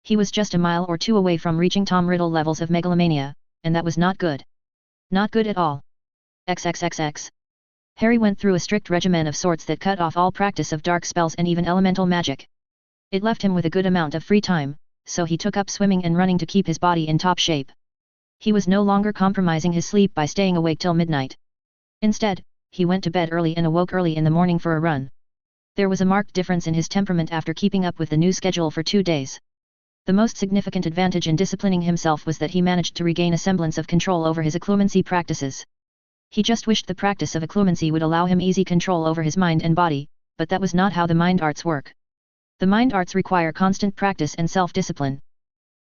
He was just a mile or two away from reaching Tom Riddle levels of megalomania, and that was not good. Not good at all. XXXX. Harry went through a strict regimen of sorts that cut off all practice of dark spells and even elemental magic. It left him with a good amount of free time, so he took up swimming and running to keep his body in top shape. He was no longer compromising his sleep by staying awake till midnight. Instead, he went to bed early and awoke early in the morning for a run. There was a marked difference in his temperament after keeping up with the new schedule for 2 days. The most significant advantage in disciplining himself was that he managed to regain a semblance of control over his occlumency practices. He just wished the practice of occlumency would allow him easy control over his mind and body, but that was not how the mind arts work. The mind arts require constant practice and self-discipline.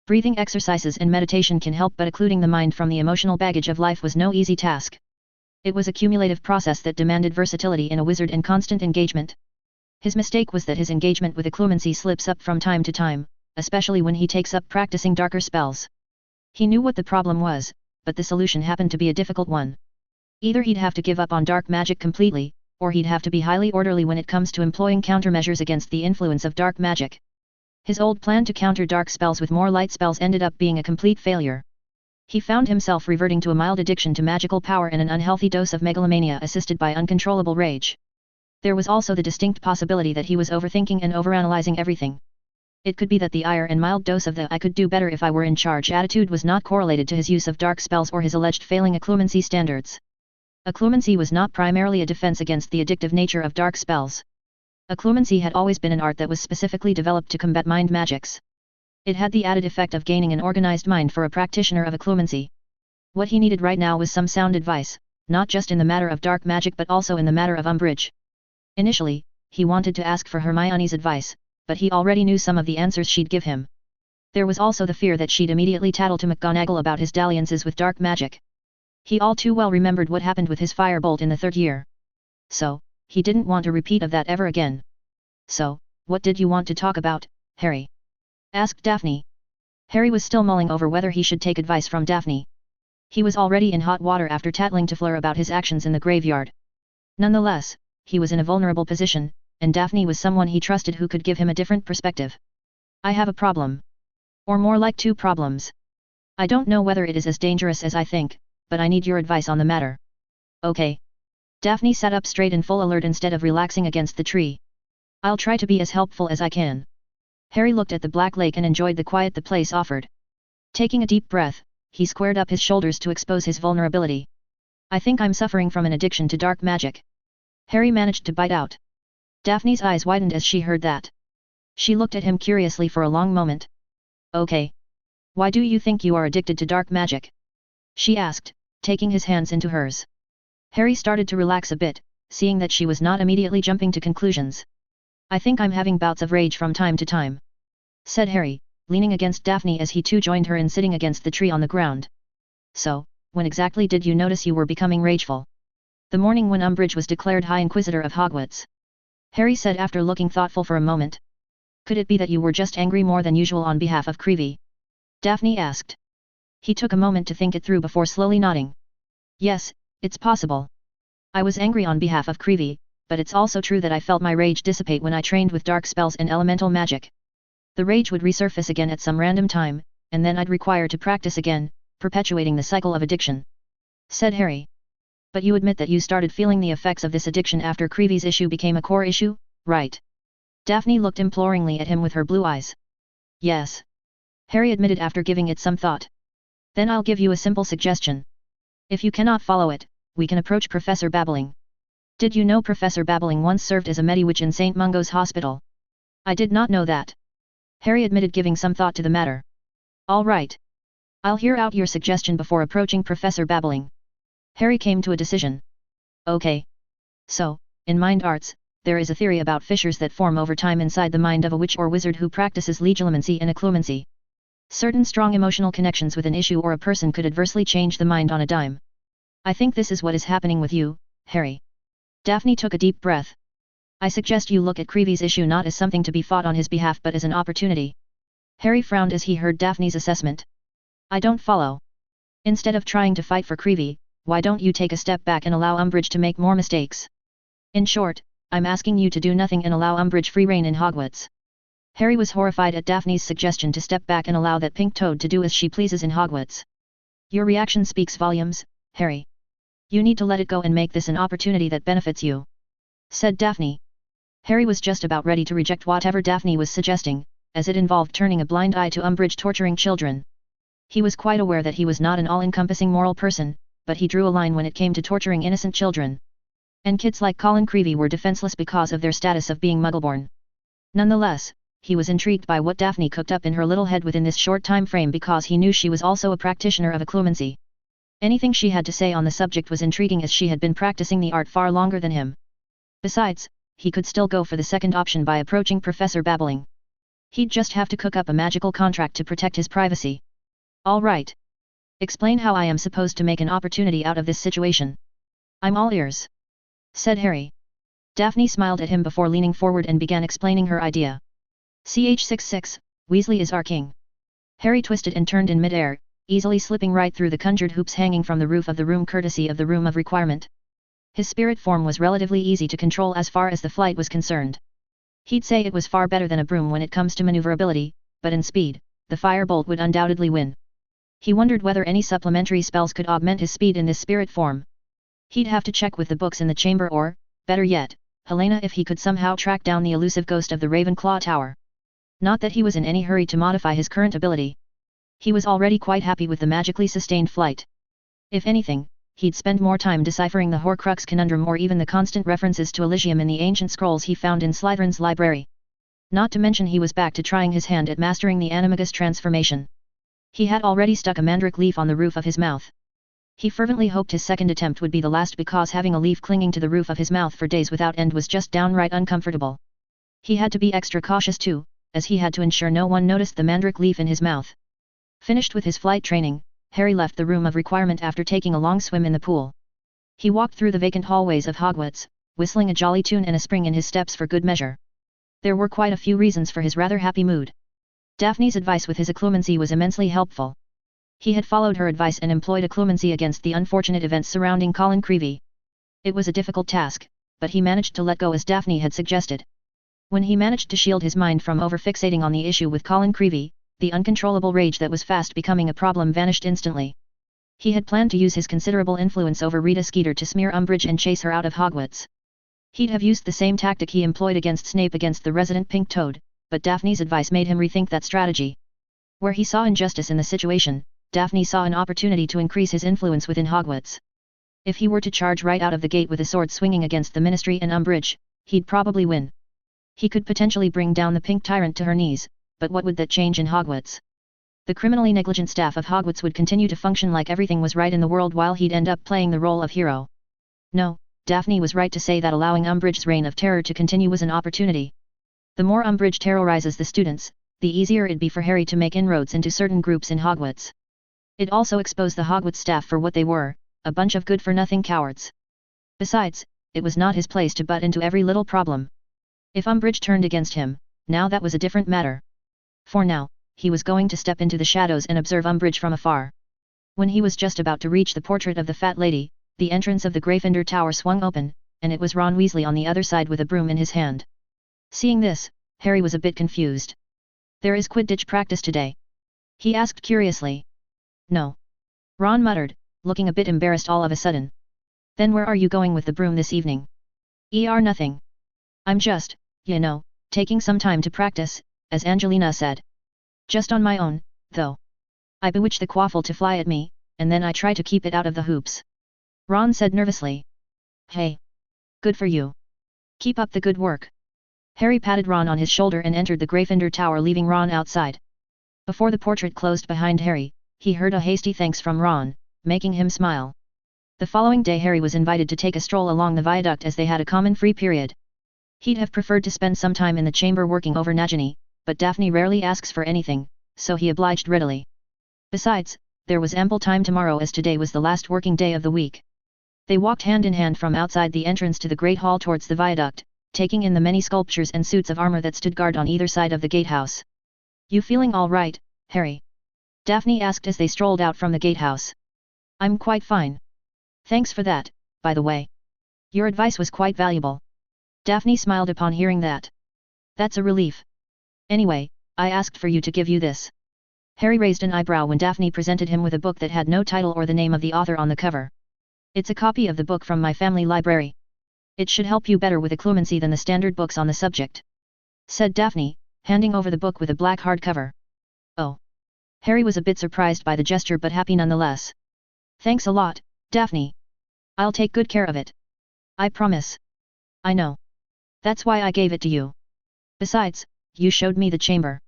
Breathing exercises and meditation can help, but occluding the mind from the emotional baggage of life was no easy task. It was a cumulative process that demanded versatility in a wizard and constant engagement. His mistake was that his engagement with occlumency slips up from time to time, especially when he takes up practicing darker spells. He knew what the problem was, but the solution happened to be a difficult one. Either he'd have to give up on dark magic completely, or he'd have to be highly orderly when it comes to employing countermeasures against the influence of dark magic. His old plan to counter dark spells with more light spells ended up being a complete failure. He found himself reverting to a mild addiction to magical power and an unhealthy dose of megalomania assisted by uncontrollable rage. There was also the distinct possibility that he was overthinking and overanalyzing everything. It could be that the ire and mild dose of the "I could do better if I were in charge" attitude was not correlated to his use of dark spells or his alleged failing occlumency standards. Occlumency was not primarily a defense against the addictive nature of dark spells. Occlumency had always been an art that was specifically developed to combat mind magics. It had the added effect of gaining an organized mind for a practitioner of occlumency. What he needed right now was some sound advice, not just in the matter of dark magic but also in the matter of umbrage. Initially, he wanted to ask for Hermione's advice, but he already knew some of the answers she'd give him. There was also the fear that she'd immediately tattle to McGonagall about his dalliances with dark magic. He all too well remembered what happened with his firebolt in the 3rd year. So, he didn't want a repeat of that ever again. So, what did you want to talk about, Harry? Asked Daphne. Harry was still mulling over whether he should take advice from Daphne. He was already in hot water after tattling to Fleur about his actions in the graveyard. Nonetheless, he was in a vulnerable position, and Daphne was someone he trusted who could give him a different perspective. I have a problem. Or more like 2 problems. I don't know whether it is as dangerous as I think, but I need your advice on the matter. Okay. Daphne sat up straight in full alert instead of relaxing against the tree. I'll try to be as helpful as I can. Harry looked at the black lake and enjoyed the quiet the place offered. Taking a deep breath, he squared up his shoulders to expose his vulnerability. I think I'm suffering from an addiction to dark magic. Harry managed to bite out. Daphne's eyes widened as she heard that. She looked at him curiously for a long moment. Okay. Why do you think you are addicted to dark magic? She asked, taking his hands into hers. Harry started to relax a bit, seeing that she was not immediately jumping to conclusions. I think I'm having bouts of rage from time to time, said Harry, leaning against Daphne as he too joined her in sitting against the tree on the ground. So, when exactly did you notice you were becoming rageful? The morning when Umbridge was declared High Inquisitor of Hogwarts, Harry said after looking thoughtful for a moment. Could it be that you were just angry more than usual on behalf of Creevy? Daphne asked. He took a moment to think it through before slowly nodding. Yes, it's possible. I was angry on behalf of Creevy, but it's also true that I felt my rage dissipate when I trained with dark spells and elemental magic. The rage would resurface again at some random time, and then I'd require to practice again, perpetuating the cycle of addiction," said Harry. "But you admit that you started feeling the effects of this addiction after Creevy's issue became a core issue, right?" Daphne looked imploringly at him with her blue eyes. "Yes," Harry admitted after giving it some thought. "Then I'll give you a simple suggestion. If you cannot follow it, we can approach Professor Babbling. Did you know Professor Babbling once served as a mediwitch in St. Mungo's hospital?" "I did not know that," Harry admitted, giving some thought to the matter. "All right. I'll hear out your suggestion before approaching Professor Babbling." Harry came to a decision. "Okay. So, in mind arts, there is a theory about fissures that form over time inside the mind of a witch or wizard who practices legilimency and occlumency. Certain strong emotional connections with an issue or a person could adversely change the mind on a dime. I think this is what is happening with you, Harry." Daphne took a deep breath. "I suggest you look at Creevy's issue not as something to be fought on his behalf but as an opportunity." Harry frowned as he heard Daphne's assessment. "I don't follow. Instead of trying to fight for Creevy, why don't you take a step back and allow Umbridge to make more mistakes? In short, I'm asking you to do nothing and allow Umbridge free rein in Hogwarts." Harry was horrified at Daphne's suggestion to step back and allow that pink toad to do as she pleases in Hogwarts. "Your reaction speaks volumes, Harry. You need to let it go and make this an opportunity that benefits you," said Daphne. Harry was just about ready to reject whatever Daphne was suggesting, as it involved turning a blind eye to Umbridge torturing children. He was quite aware that he was not an all-encompassing moral person, but he drew a line when it came to torturing innocent children. And kids like Colin Creevy were defenseless because of their status of being Muggleborn. Nonetheless, he was intrigued by what Daphne cooked up in her little head within this short time frame because he knew she was also a practitioner of occlumency. Anything she had to say on the subject was intriguing as she had been practicing the art far longer than him. Besides, he could still go for the second option by approaching Professor Babbling. He'd just have to cook up a magical contract to protect his privacy. "All right. Explain how I am supposed to make an opportunity out of this situation. I'm all ears," said Harry. Daphne smiled at him before leaning forward and began explaining her idea. "Ch66, Weasley is our king." Harry twisted and turned in mid-air, easily slipping right through the conjured hoops hanging from the roof of the room courtesy of the Room of Requirement. His spirit form was relatively easy to control as far as the flight was concerned. He'd say it was far better than a broom when it comes to maneuverability, but in speed, the firebolt would undoubtedly win. He wondered whether any supplementary spells could augment his speed in this spirit form. He'd have to check with the books in the chamber or, better yet, Helena if he could somehow track down the elusive ghost of the Ravenclaw Tower. Not that he was in any hurry to modify his current ability. He was already quite happy with the magically sustained flight. If anything, he'd spend more time deciphering the Horcrux conundrum or even the constant references to Elysium in the ancient scrolls he found in Slytherin's library. Not to mention he was back to trying his hand at mastering the animagus transformation. He had already stuck a mandrake leaf on the roof of his mouth. He fervently hoped his second attempt would be the last because having a leaf clinging to the roof of his mouth for days without end was just downright uncomfortable. He had to be extra cautious too, as he had to ensure no one noticed the mandrake leaf in his mouth. Finished with his flight training, Harry left the Room of Requirement after taking a long swim in the pool. He walked through the vacant hallways of Hogwarts, whistling a jolly tune and a spring in his steps for good measure. There were quite a few reasons for his rather happy mood. Daphne's advice with his occlumency was immensely helpful. He had followed her advice and employed occlumency against the unfortunate events surrounding Colin Creevy. It was a difficult task, but he managed to let go as Daphne had suggested. When he managed to shield his mind from overfixating on the issue with Colin Creevy, the uncontrollable rage that was fast becoming a problem vanished instantly. He had planned to use his considerable influence over Rita Skeeter to smear Umbridge and chase her out of Hogwarts. He'd have used the same tactic he employed against Snape against the resident pink toad, but Daphne's advice made him rethink that strategy. Where he saw injustice in the situation, Daphne saw an opportunity to increase his influence within Hogwarts. If he were to charge right out of the gate with a sword swinging against the Ministry and Umbridge, he'd probably win. He could potentially bring down the pink tyrant to her knees, but what would that change in Hogwarts? The criminally negligent staff of Hogwarts would continue to function like everything was right in the world while he'd end up playing the role of hero. No, Daphne was right to say that allowing Umbridge's reign of terror to continue was an opportunity. The more Umbridge terrorizes the students, the easier it'd be for Harry to make inroads into certain groups in Hogwarts. It also exposed the Hogwarts staff for what they were, a bunch of good-for-nothing cowards. Besides, it was not his place to butt into every little problem. If Umbridge turned against him, now that was a different matter. For now, he was going to step into the shadows and observe Umbridge from afar. When he was just about to reach the portrait of the fat lady, the entrance of the Gryffindor Tower swung open, and it was Ron Weasley on the other side with a broom in his hand. Seeing this, Harry was a bit confused. "There is Quidditch practice today?" he asked curiously. "No. Ron muttered, looking a bit embarrassed all of a sudden. Then where are you going with the broom this evening? Nothing. I'm just, taking some time to practice, as Angelina said. Just on my own, though. I bewitch the quaffle to fly at me, and then I try to keep it out of the hoops. Ron said nervously. Hey. Good for you. Keep up the good work. Harry patted Ron on his shoulder and entered the Gryffindor Tower, leaving Ron outside. Before the portrait closed behind Harry, he heard a hasty thanks from Ron, making him smile. The following day Harry was invited to take a stroll along the viaduct as they had a common free period. He'd have preferred to spend some time in the chamber working over Nagini, but Daphne rarely asks for anything, so he obliged readily. Besides, there was ample time tomorrow as today was the last working day of the week. They walked hand in hand from outside the entrance to the Great Hall towards the viaduct, taking in the many sculptures and suits of armor that stood guard on either side of the gatehouse. You feeling all right, Harry? Daphne asked as they strolled out from the gatehouse. I'm quite fine. Thanks for that, by the way. Your advice was quite valuable. Daphne smiled upon hearing that. That's a relief. Anyway, I asked for you to give you this. Harry raised an eyebrow when Daphne presented him with a book that had no title or the name of the author on the cover. It's a copy of the book from my family library. It should help you better with acclimacy than the standard books on the subject, said Daphne, handing over the book with a black hardcover. Oh. Harry was a bit surprised by the gesture but happy nonetheless. Thanks a lot, Daphne. I'll take good care of it. I promise. I know. That's why I gave it to you. Besides, you showed me the chamber.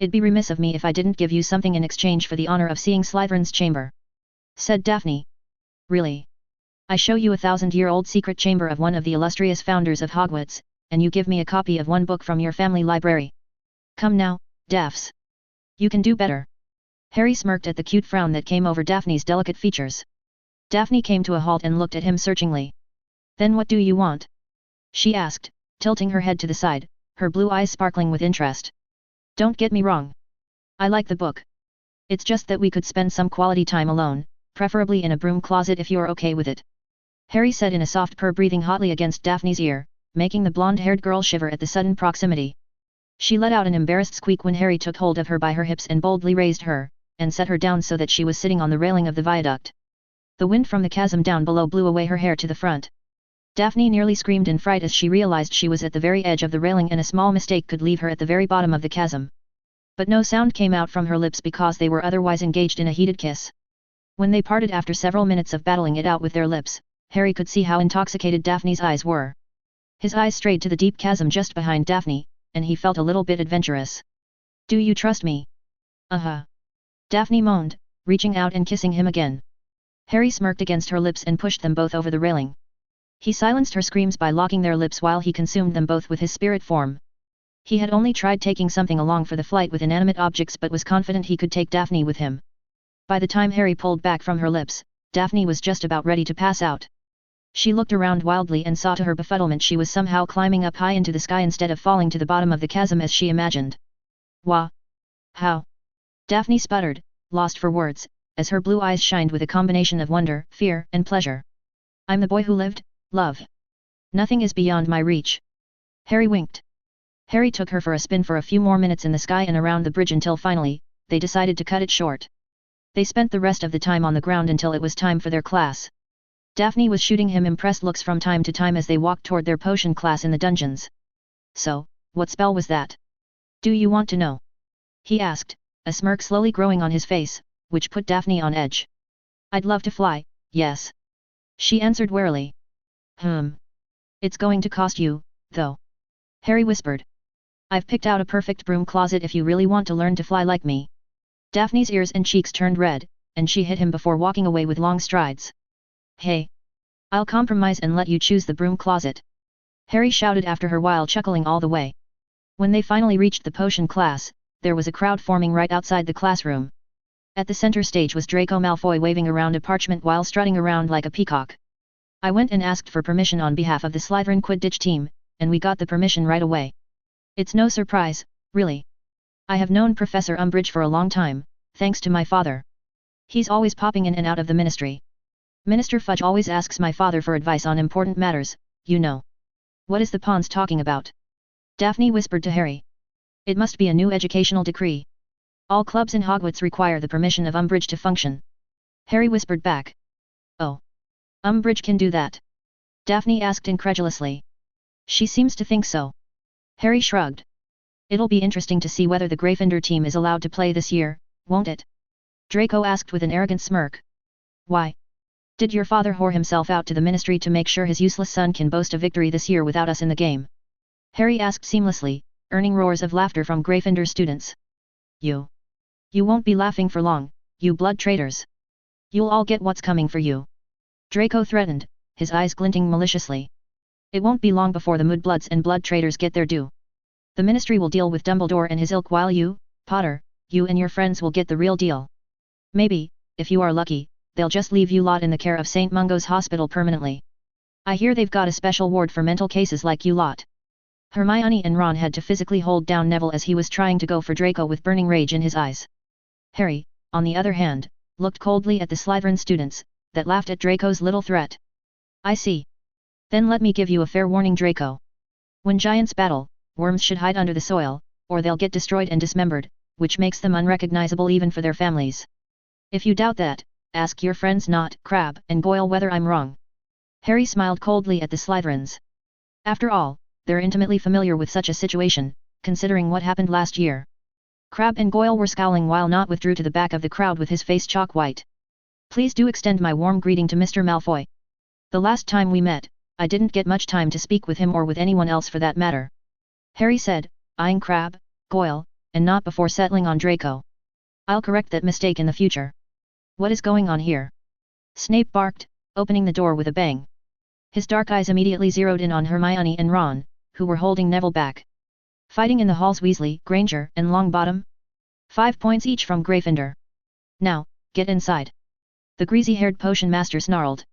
It'd be remiss of me if I didn't give you something in exchange for the honor of seeing Slytherin's chamber, said Daphne. Really? I show you a 1,000-year-old secret chamber of one of the illustrious founders of Hogwarts, and you give me a copy of one book from your family library. Come now, Daphs. You can do better. Harry smirked at the cute frown that came over Daphne's delicate features. Daphne came to a halt and looked at him searchingly. Then what do you want? She asked, tilting her head to the side, her blue eyes sparkling with interest. Don't get me wrong. I like the book. It's just that we could spend some quality time alone, preferably in a broom closet if you're okay with it. Harry said in a soft purr, breathing hotly against Daphne's ear, making the blonde-haired girl shiver at the sudden proximity. She let out an embarrassed squeak when Harry took hold of her by her hips and boldly raised her, and set her down so that she was sitting on the railing of the viaduct. The wind from the chasm down below blew away her hair to the front. Daphne nearly screamed in fright as she realized she was at the very edge of the railing and a small mistake could leave her at the very bottom of the chasm. But no sound came out from her lips because they were otherwise engaged in a heated kiss. When they parted after several minutes of battling it out with their lips, Harry could see how intoxicated Daphne's eyes were. His eyes strayed to the deep chasm just behind Daphne, and he felt a little bit adventurous. Do you trust me? Uh-huh. Daphne moaned, reaching out and kissing him again. Harry smirked against her lips and pushed them both over the railing. He silenced her screams by locking their lips while he consumed them both with his spirit form. He had only tried taking something along for the flight with inanimate objects but was confident he could take Daphne with him. By the time Harry pulled back from her lips, Daphne was just about ready to pass out. She looked around wildly and saw to her befuddlement she was somehow climbing up high into the sky instead of falling to the bottom of the chasm as she imagined. Wah! How? Daphne sputtered, lost for words, as her blue eyes shined with a combination of wonder, fear, and pleasure. I'm the boy who lived, love. Nothing is beyond my reach. Harry winked. Harry took her for a spin for a few more minutes in the sky and around the bridge until finally, they decided to cut it short. They spent the rest of the time on the ground until it was time for their class. Daphne was shooting him impressed looks from time to time as they walked toward their potion class in the dungeons. So, what spell was that? Do you want to know? He asked, a smirk slowly growing on his face, which put Daphne on edge. I'd love to fly, yes. She answered warily. It's going to cost you, though. Harry whispered. I've picked out a perfect broom closet if you really want to learn to fly like me. Daphne's ears and cheeks turned red, and she hit him before walking away with long strides. Hey! I'll compromise and let you choose the broom closet. Harry shouted after her while chuckling all the way. When they finally reached the potion class, there was a crowd forming right outside the classroom. At the center stage was Draco Malfoy waving around a parchment while strutting around like a peacock. I went and asked for permission on behalf of the Slytherin Quidditch team, and we got the permission right away. It's no surprise, really. I have known Professor Umbridge for a long time, thanks to my father. He's always popping in and out of the ministry. Minister Fudge always asks my father for advice on important matters, you know. What is the Pons talking about? Daphne whispered to Harry. It must be a new educational decree. All clubs in Hogwarts require the permission of Umbridge to function. Harry whispered back. Oh. Umbridge can do that? Daphne asked incredulously. She seems to think so. Harry shrugged. It'll be interesting to see whether the Gryffindor team is allowed to play this year, won't it? Draco asked with an arrogant smirk. Why? Did your father whore himself out to the ministry to make sure his useless son can boast a victory this year without us in the game? Harry asked seamlessly, earning roars of laughter from Gryffindor students. You won't be laughing for long, you blood traitors. You'll all get what's coming for you. Draco threatened, his eyes glinting maliciously. It won't be long before the Mudbloods and blood traitors get their due. The ministry will deal with Dumbledore and his ilk while you, Potter, you and your friends will get the real deal. Maybe, if you are lucky, they'll just leave you lot in the care of St. Mungo's hospital permanently. I hear they've got a special ward for mental cases like you lot. Hermione and Ron had to physically hold down Neville as he was trying to go for Draco with burning rage in his eyes. Harry, on the other hand, looked coldly at the Slytherin students, that laughed at Draco's little threat. I see. Then let me give you a fair warning, Draco. When giants battle, worms should hide under the soil, or they'll get destroyed and dismembered, which makes them unrecognizable even for their families. If you doubt that, ask your friends Knot, Crabbe, and Goyle whether I'm wrong. Harry smiled coldly at the Slytherins. After all, they're intimately familiar with such a situation, considering what happened last year. Crabbe and Goyle were scowling while Knot withdrew to the back of the crowd with his face chalk white. Please do extend my warm greeting to Mr. Malfoy. The last time we met, I didn't get much time to speak with him or with anyone else for that matter. Harry said, eyeing Crabbe, Goyle, and Knot before settling on Draco. I'll correct that mistake in the future. What is going on here? Snape barked, opening the door with a bang. His dark eyes immediately zeroed in on Hermione and Ron, who were holding Neville back. Fighting in the halls Weasley, Granger, and Longbottom? 5 points each from Gryffindor. Now, get inside. The greasy-haired potion master snarled.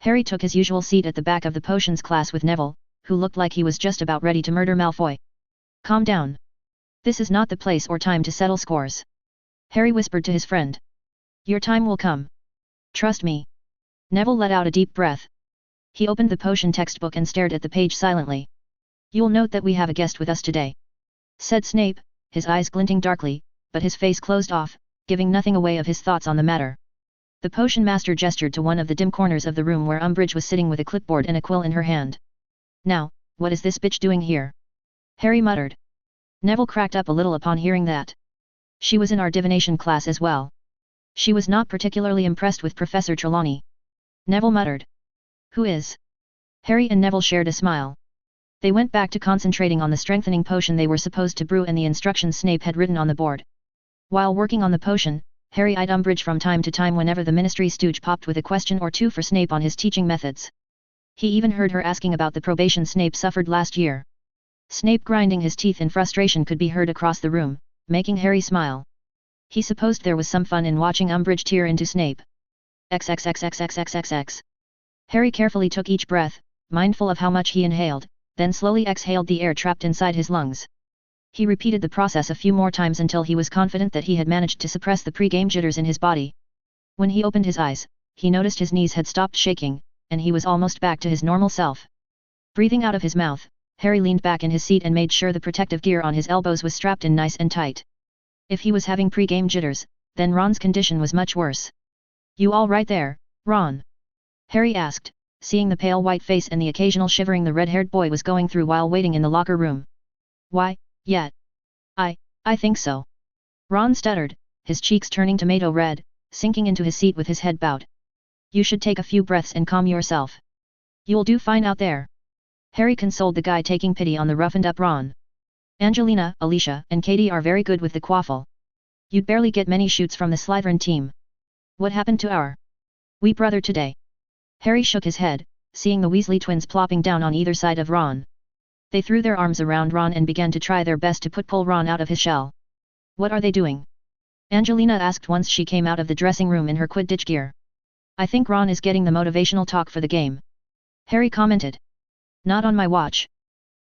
Harry took his usual seat at the back of the potions class with Neville, who looked like he was just about ready to murder Malfoy. Calm down. This is not the place or time to settle scores. Harry whispered to his friend. Your time will come. Trust me. Neville let out a deep breath. He opened the potion textbook and stared at the page silently. You'll note that we have a guest with us today, said Snape, his eyes glinting darkly, but his face closed off, giving nothing away of his thoughts on the matter. The potion master gestured to one of the dim corners of the room where Umbridge was sitting with a clipboard and a quill in her hand. Now, what is this bitch doing here? Harry muttered. Neville cracked up a little upon hearing that. She was in our divination class as well. She was not particularly impressed with Professor Trelawney. Neville muttered. Who is? Harry and Neville shared a smile. They went back to concentrating on the strengthening potion they were supposed to brew and the instructions Snape had written on the board. While working on the potion, Harry eyed Umbridge from time to time whenever the Ministry stooge popped with a question or two for Snape on his teaching methods. He even heard her asking about the probation Snape suffered last year. Snape grinding his teeth in frustration could be heard across the room, making Harry smile. He supposed there was some fun in watching Umbridge tear into Snape. XXXXXXXX. Harry carefully took each breath, mindful of how much he inhaled, then slowly exhaled the air trapped inside his lungs. He repeated the process a few more times until he was confident that he had managed to suppress the pre-game jitters in his body. When he opened his eyes, he noticed his knees had stopped shaking, and he was almost back to his normal self. Breathing out of his mouth, Harry leaned back in his seat and made sure the protective gear on his elbows was strapped in nice and tight. If he was having pre-game jitters, then Ron's condition was much worse. You all right there, Ron? Harry asked, seeing the pale white face and the occasional shivering the red-haired boy was going through while waiting in the locker room. Why, yeah. I think so. Ron stuttered, his cheeks turning tomato red, sinking into his seat with his head bowed. You should take a few breaths and calm yourself. You'll do fine out there. Harry consoled the guy, taking pity on the roughened-up Ron. Angelina, Alicia, and Katie are very good with the quaffle. You'd barely get many shoots from the Slytherin team. What happened to our wee brother today? Harry shook his head, seeing the Weasley twins plopping down on either side of Ron. They threw their arms around Ron and began to try their best to pull Ron out of his shell. What are they doing? Angelina asked once she came out of the dressing room in her Quidditch gear. I think Ron is getting the motivational talk for the game. Harry commented. Not on my watch.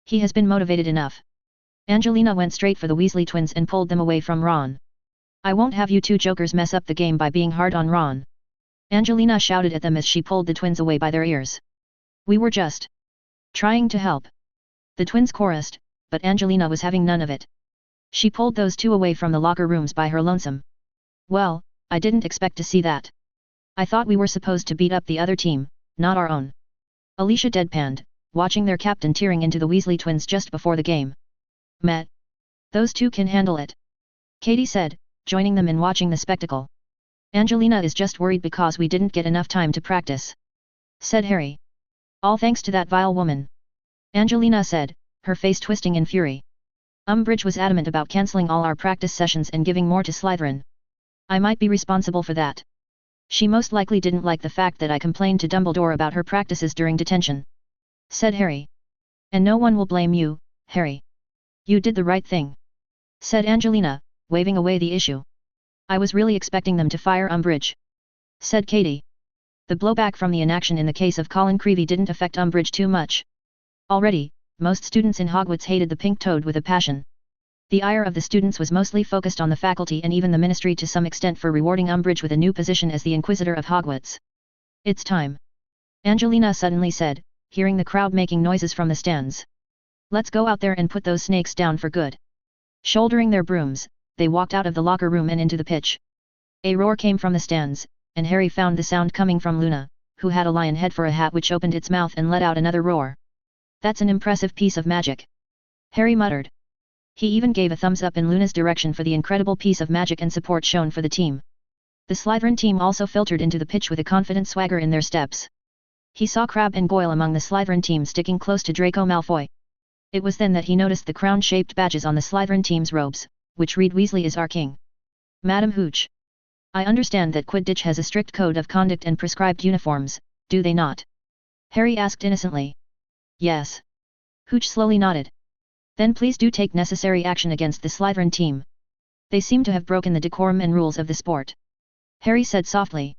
He has been motivated enough. Angelina went straight for the Weasley twins and pulled them away from Ron. I won't have you two jokers mess up the game by being hard on Ron. Angelina shouted at them as she pulled the twins away by their ears. We were just trying to help. The twins chorused, but Angelina was having none of it. She pulled those two away from the locker rooms by her lonesome. Well, I didn't expect to see that. I thought we were supposed to beat up the other team, not our own. Alicia deadpanned, watching their captain tearing into the Weasley twins just before the game. Met. Those two can handle it. Katie said, joining them in watching the spectacle. Angelina is just worried because we didn't get enough time to practice, said Harry. All thanks to that vile woman, Angelina said, her face twisting in fury. Umbridge was adamant about cancelling all our practice sessions and giving more to Slytherin. I might be responsible for that. She most likely didn't like the fact that I complained to Dumbledore about her practices during detention, said Harry. And no one will blame you, Harry. You did the right thing, said Angelina, waving away the issue. I was really expecting them to fire Umbridge, said Katie. The blowback from the inaction in the case of Colin Creevey didn't affect Umbridge too much. Already, most students in Hogwarts hated the pink toad with a passion. The ire of the students was mostly focused on the faculty and even the ministry to some extent for rewarding Umbridge with a new position as the Inquisitor of Hogwarts. It's time, Angelina suddenly said, hearing the crowd making noises from the stands. Let's go out there and put those snakes down for good. Shouldering their brooms, they walked out of the locker room and into the pitch. A roar came from the stands, and Harry found the sound coming from Luna, who had a lion head for a hat which opened its mouth and let out another roar. That's an impressive piece of magic, Harry muttered. He even gave a thumbs up in Luna's direction for the incredible piece of magic and support shown for the team. The Slytherin team also filtered into the pitch with a confident swagger in their steps. He saw Crabbe and Goyle among the Slytherin team sticking close to Draco Malfoy. It was then that he noticed the crown-shaped badges on the Slytherin team's robes, which read Weasley is our king. Madam Hooch. I understand that Quidditch has a strict code of conduct and prescribed uniforms, do they not? Harry asked innocently. Yes. Hooch slowly nodded. Then please do take necessary action against the Slytherin team. They seem to have broken the decorum and rules of the sport, Harry said softly.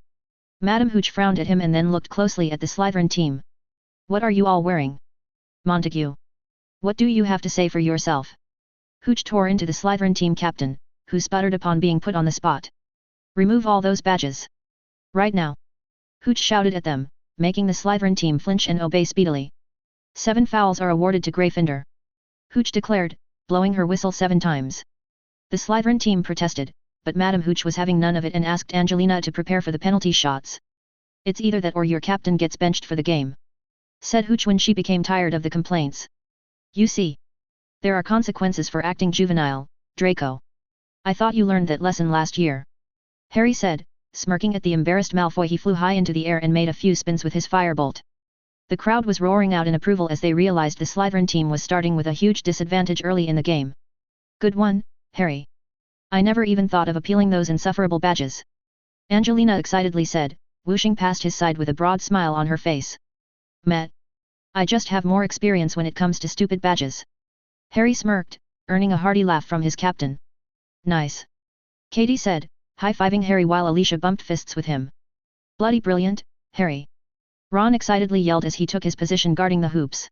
Madam Hooch frowned at him and then looked closely at the Slytherin team. What are you all wearing? Montague. What do you have to say for yourself? Hooch tore into the Slytherin team captain, who sputtered upon being put on the spot. Remove all those badges. Right now. Hooch shouted at them, making the Slytherin team flinch and obey speedily. 7 fouls are awarded to Gryffindor, Hooch declared, blowing her whistle 7 times. The Slytherin team protested, but Madam Hooch was having none of it and asked Angelina to prepare for the penalty shots. It's either that or your captain gets benched for the game, said Hooch when she became tired of the complaints. You see, there are consequences for acting juvenile, Draco. I thought you learned that lesson last year, Harry said, smirking at the embarrassed Malfoy. He flew high into the air and made a few spins with his firebolt. The crowd was roaring out in approval as they realized the Slytherin team was starting with a huge disadvantage early in the game. Good one, Harry. I never even thought of appealing those insufferable badges, Angelina excitedly said, whooshing past his side with a broad smile on her face. Met. I just have more experience when it comes to stupid badges. Harry smirked, earning a hearty laugh from his captain. Nice, Katie said, high-fiving Harry while Alicia bumped fists with him. Bloody brilliant, Harry. Ron excitedly yelled as he took his position guarding the hoops.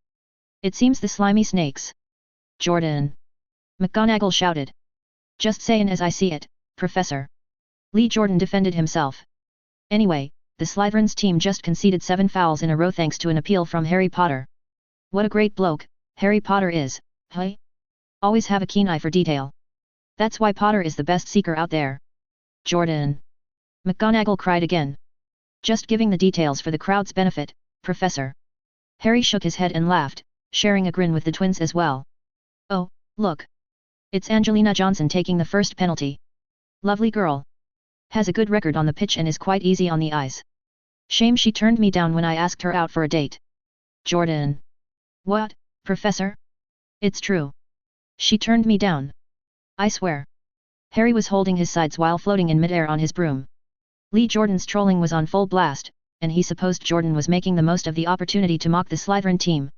It seems the slimy snakes. Jordan. McGonagall shouted. Just sayin' as I see it, Professor. Lee Jordan defended himself. Anyway, the Slytherin's team just conceded 7 fouls in a row thanks to an appeal from Harry Potter. What a great bloke, Harry Potter is, hey? Always have a keen eye for detail. That's why Potter is the best seeker out there. Jordan. McGonagall cried again. Just giving the details for the crowd's benefit, Professor. Harry shook his head and laughed, sharing a grin with the twins as well. Oh, look. It's Angelina Johnson taking the first penalty. Lovely girl. Has a good record on the pitch and is quite easy on the ice. Shame she turned me down when I asked her out for a date. Jordan. What, Professor? It's true. She turned me down. I swear. Harry was holding his sides while floating in midair on his broom. Lee Jordan's trolling was on full blast, and he supposed Jordan was making the most of the opportunity to mock the Slytherin team.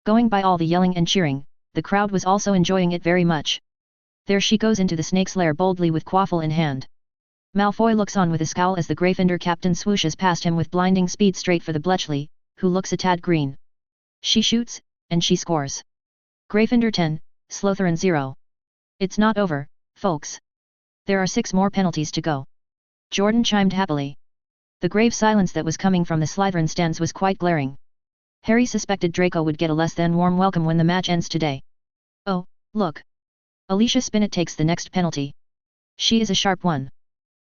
Going by all the yelling and cheering, the crowd was also enjoying it very much. There she goes into the snake's lair boldly with quaffle in hand. Malfoy looks on with a scowl as the Gryffindor captain swooshes past him with blinding speed straight for the Bletchley, who looks a tad green. She shoots, and she scores. Gryffindor 10, Slytherin 0. It's not over, folks. There are 6 more penalties to go. Jordan chimed happily. The grave silence that was coming from the Slytherin stands was quite glaring. Harry suspected Draco would get a less than warm welcome when the match ends today. Oh, look. Alicia Spinnet takes the next penalty. She is a sharp one.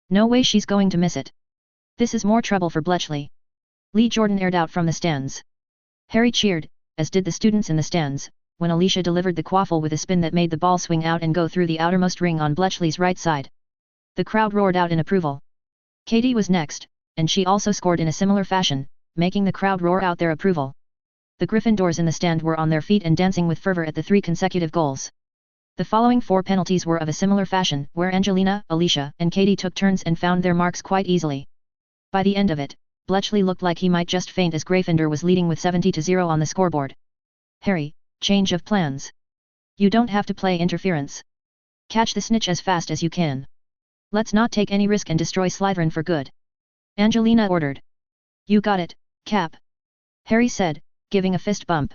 No way she's going to miss it. This is more trouble for Bletchley. Lee Jordan aired out from the stands. Harry cheered, as did the students in the stands, when Alicia delivered the quaffle with a spin that made the ball swing out and go through the outermost ring on Bletchley's right side. The crowd roared out in approval. Katie was next, and she also scored in a similar fashion, making the crowd roar out their approval. The Gryffindors in the stand were on their feet and dancing with fervor at the 3 consecutive goals. The following 4 penalties were of a similar fashion, where Angelina, Alicia, and Katie took turns and found their marks quite easily. By the end of it, Bletchley looked like he might just faint as Gryffindor was leading with 70-0 on the scoreboard. Harry, change of plans. You don't have to play interference. Catch the snitch as fast as you can. Let's not take any risk and destroy Slytherin for good. Angelina ordered. You got it, Cap. Harry said, giving a fist bump.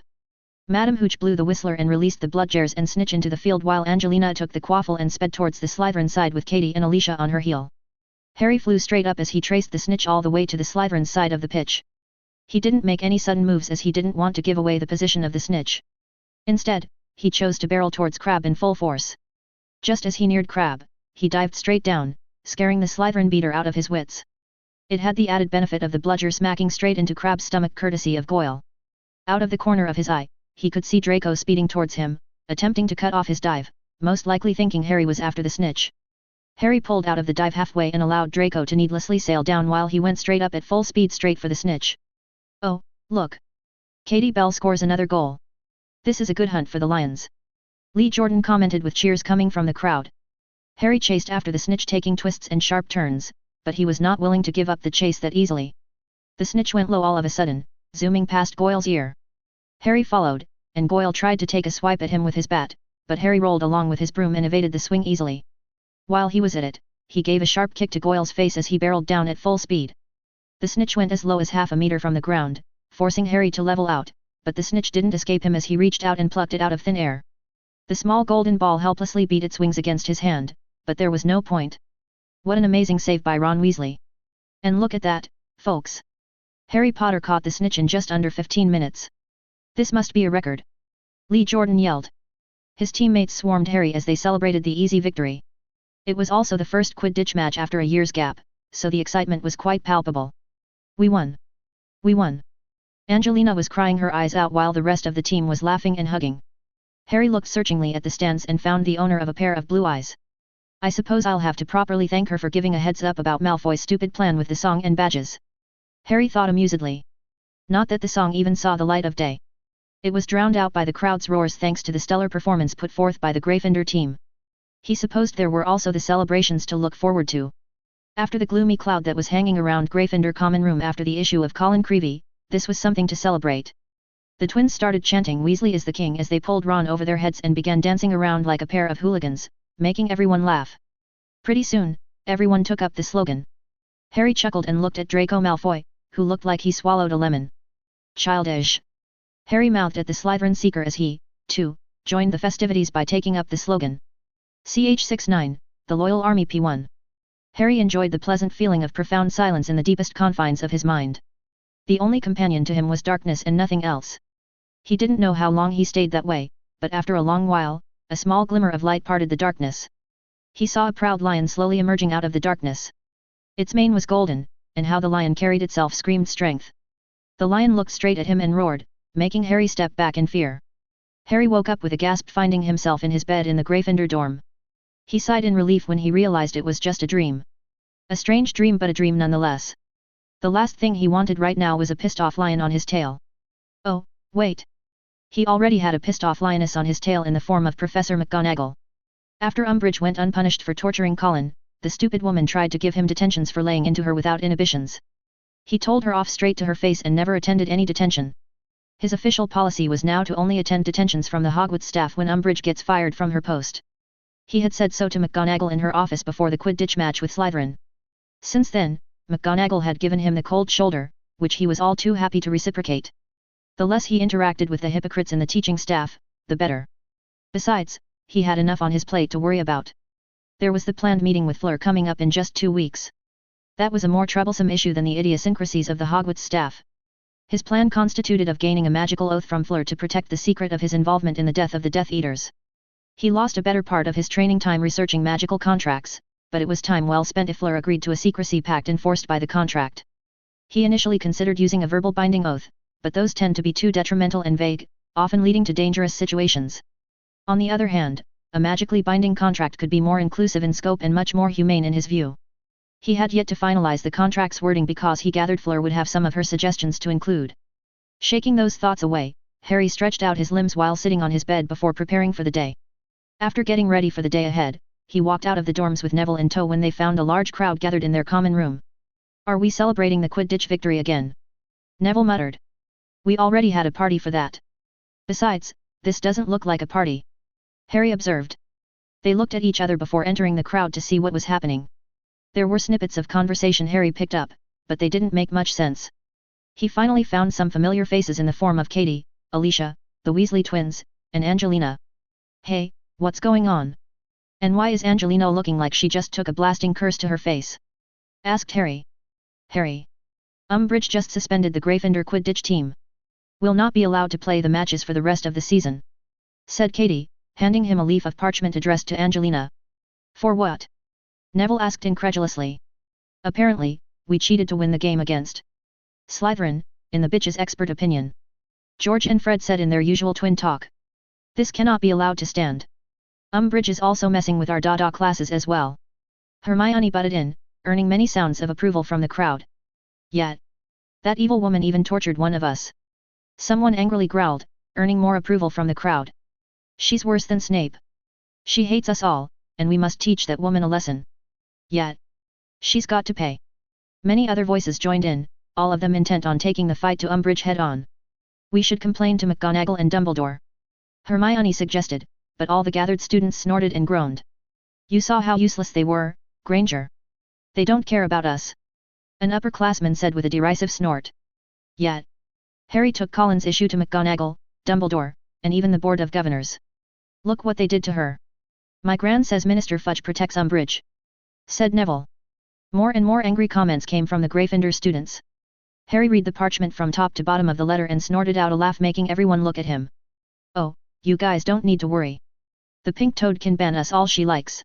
Madam Hooch blew the whistler and released the Bludgears and Snitch into the field while Angelina took the quaffle and sped towards the Slytherin side with Katie and Alicia on her heel. Harry flew straight up as he traced the Snitch all the way to the Slytherin side of the pitch. He didn't make any sudden moves as he didn't want to give away the position of the Snitch. Instead, he chose to barrel towards Crabbe in full force. Just as he neared Crabbe, he dived straight down, scaring the Slytherin beater out of his wits. It had the added benefit of the bludger smacking straight into Crabbe's stomach courtesy of Goyle. Out of the corner of his eye, he could see Draco speeding towards him, attempting to cut off his dive, most likely thinking Harry was after the Snitch. Harry pulled out of the dive halfway and allowed Draco to needlessly sail down while he went straight up at full speed straight for the Snitch. Oh, look! Katie Bell scores another goal. This is a good hunt for the Lions. Lee Jordan commented with cheers coming from the crowd. Harry chased after the Snitch taking twists and sharp turns, but he was not willing to give up the chase that easily. The Snitch went low all of a sudden, zooming past Goyle's ear. Harry followed, and Goyle tried to take a swipe at him with his bat, but Harry rolled along with his broom and evaded the swing easily. While he was at it, he gave a sharp kick to Goyle's face as he barreled down at full speed. The Snitch went as low as half a meter from the ground, forcing Harry to level out, but the Snitch didn't escape him as he reached out and plucked it out of thin air. The small golden ball helplessly beat its wings against his hand, but there was no point. What an amazing save by Ron Weasley. And look at that, folks. Harry Potter caught the Snitch in just under 15 minutes. This must be a record. Lee Jordan yelled. His teammates swarmed Harry as they celebrated the easy victory. It was also the first Quidditch match after a year's gap, so the excitement was quite palpable. We won! We won! Angelina was crying her eyes out while the rest of the team was laughing and hugging. Harry looked searchingly at the stands and found the owner of a pair of blue eyes. I suppose I'll have to properly thank her for giving a heads up about Malfoy's stupid plan with the song and badges. Harry thought amusedly. Not that the song even saw the light of day. It was drowned out by the crowd's roars thanks to the stellar performance put forth by the Gryffindor team. He supposed there were also the celebrations to look forward to. After the gloomy cloud that was hanging around Gryffindor Common Room after the issue of Colin Creevey, this was something to celebrate. The twins started chanting Weasley is the king as they pulled Ron over their heads and began dancing around like a pair of hooligans, making everyone laugh. Pretty soon, everyone took up the slogan. Harry chuckled and looked at Draco Malfoy, who looked like he swallowed a lemon. Childish. Harry mouthed at the Slytherin Seeker as he, too, joined the festivities by taking up the slogan. CH69, the Loyal Army P1. Harry enjoyed the pleasant feeling of profound silence in the deepest confines of his mind. The only companion to him was darkness and nothing else. He didn't know how long he stayed that way, but after a long while, a small glimmer of light parted the darkness. He saw a proud lion slowly emerging out of the darkness. Its mane was golden, and how the lion carried itself screamed strength. The lion looked straight at him and roared, making Harry step back in fear. Harry woke up with a gasp finding himself in his bed in the Gryffindor dorm. He sighed in relief when he realized it was just a dream. A strange dream but a dream nonetheless. The last thing he wanted right now was a pissed-off lion on his tail. Oh, wait. He already had a pissed-off lioness on his tail in the form of Professor McGonagall. After Umbridge went unpunished for torturing Colin, the stupid woman tried to give him detentions for laying into her without inhibitions. He told her off straight to her face and never attended any detention. His official policy was now to only attend detentions from the Hogwarts staff when Umbridge gets fired from her post. He had said so to McGonagall in her office before the Quidditch match with Slytherin. Since then, McGonagall had given him the cold shoulder, which he was all too happy to reciprocate. The less he interacted with the hypocrites in the teaching staff, the better. Besides, he had enough on his plate to worry about. There was the planned meeting with Fleur coming up in just 2 weeks. That was a more troublesome issue than the idiosyncrasies of the Hogwarts staff. His plan constituted of gaining a magical oath from Fleur to protect the secret of his involvement in the death of the Death Eaters. He lost a better part of his training time researching magical contracts, but it was time well spent if Fleur agreed to a secrecy pact enforced by the contract. He initially considered using a verbal binding oath, but those tend to be too detrimental and vague, often leading to dangerous situations. On the other hand, a magically binding contract could be more inclusive in scope and much more humane in his view. He had yet to finalize the contract's wording because he gathered Fleur would have some of her suggestions to include. Shaking those thoughts away, Harry stretched out his limbs while sitting on his bed before preparing for the day. After getting ready for the day ahead, he walked out of the dorms with Neville in tow when they found a large crowd gathered in their common room. "Are we celebrating the Quidditch victory again?" Neville muttered. "We already had a party for that. Besides, this doesn't look like a party," Harry observed. They looked at each other before entering the crowd to see what was happening. There were snippets of conversation Harry picked up, but they didn't make much sense. He finally found some familiar faces in the form of Katie, Alicia, the Weasley twins, and Angelina. "Hey, what's going on? And why is Angelina looking like she just took a blasting curse to her face?" asked Harry. "Harry. Umbridge just suspended the Gryffindor Quidditch team. Will not be allowed to play the matches for the rest of the season," said Katie, handing him a leaf of parchment addressed to Angelina. "For what?" Neville asked incredulously. "Apparently, we cheated to win the game against Slytherin, in the bitch's expert opinion," George and Fred said in their usual twin talk. "This cannot be allowed to stand. Umbridge is also messing with our Dada classes as well." Hermione butted in, earning many sounds of approval from the crowd. "Yet, that evil woman even tortured one of us," someone angrily growled, earning more approval from the crowd. "She's worse than Snape. She hates us all, and we must teach that woman a lesson. Yet, she's got to pay." Many other voices joined in, all of them intent on taking the fight to Umbridge head-on. "We should complain to McGonagall and Dumbledore," Hermione suggested, but all the gathered students snorted and groaned. "You saw how useless they were, Granger. They don't care about us," an upperclassman said with a derisive snort. Yet, Harry took Colin's issue to McGonagall, Dumbledore, and even the Board of Governors. "Look what they did to her. My gran says Minister Fudge protects Umbridge," said Neville. More and more angry comments came from the Gryffindor students. Harry read the parchment from top to bottom of the letter and snorted out a laugh, making everyone look at him. "Oh, you guys don't need to worry. The pink toad can ban us all she likes.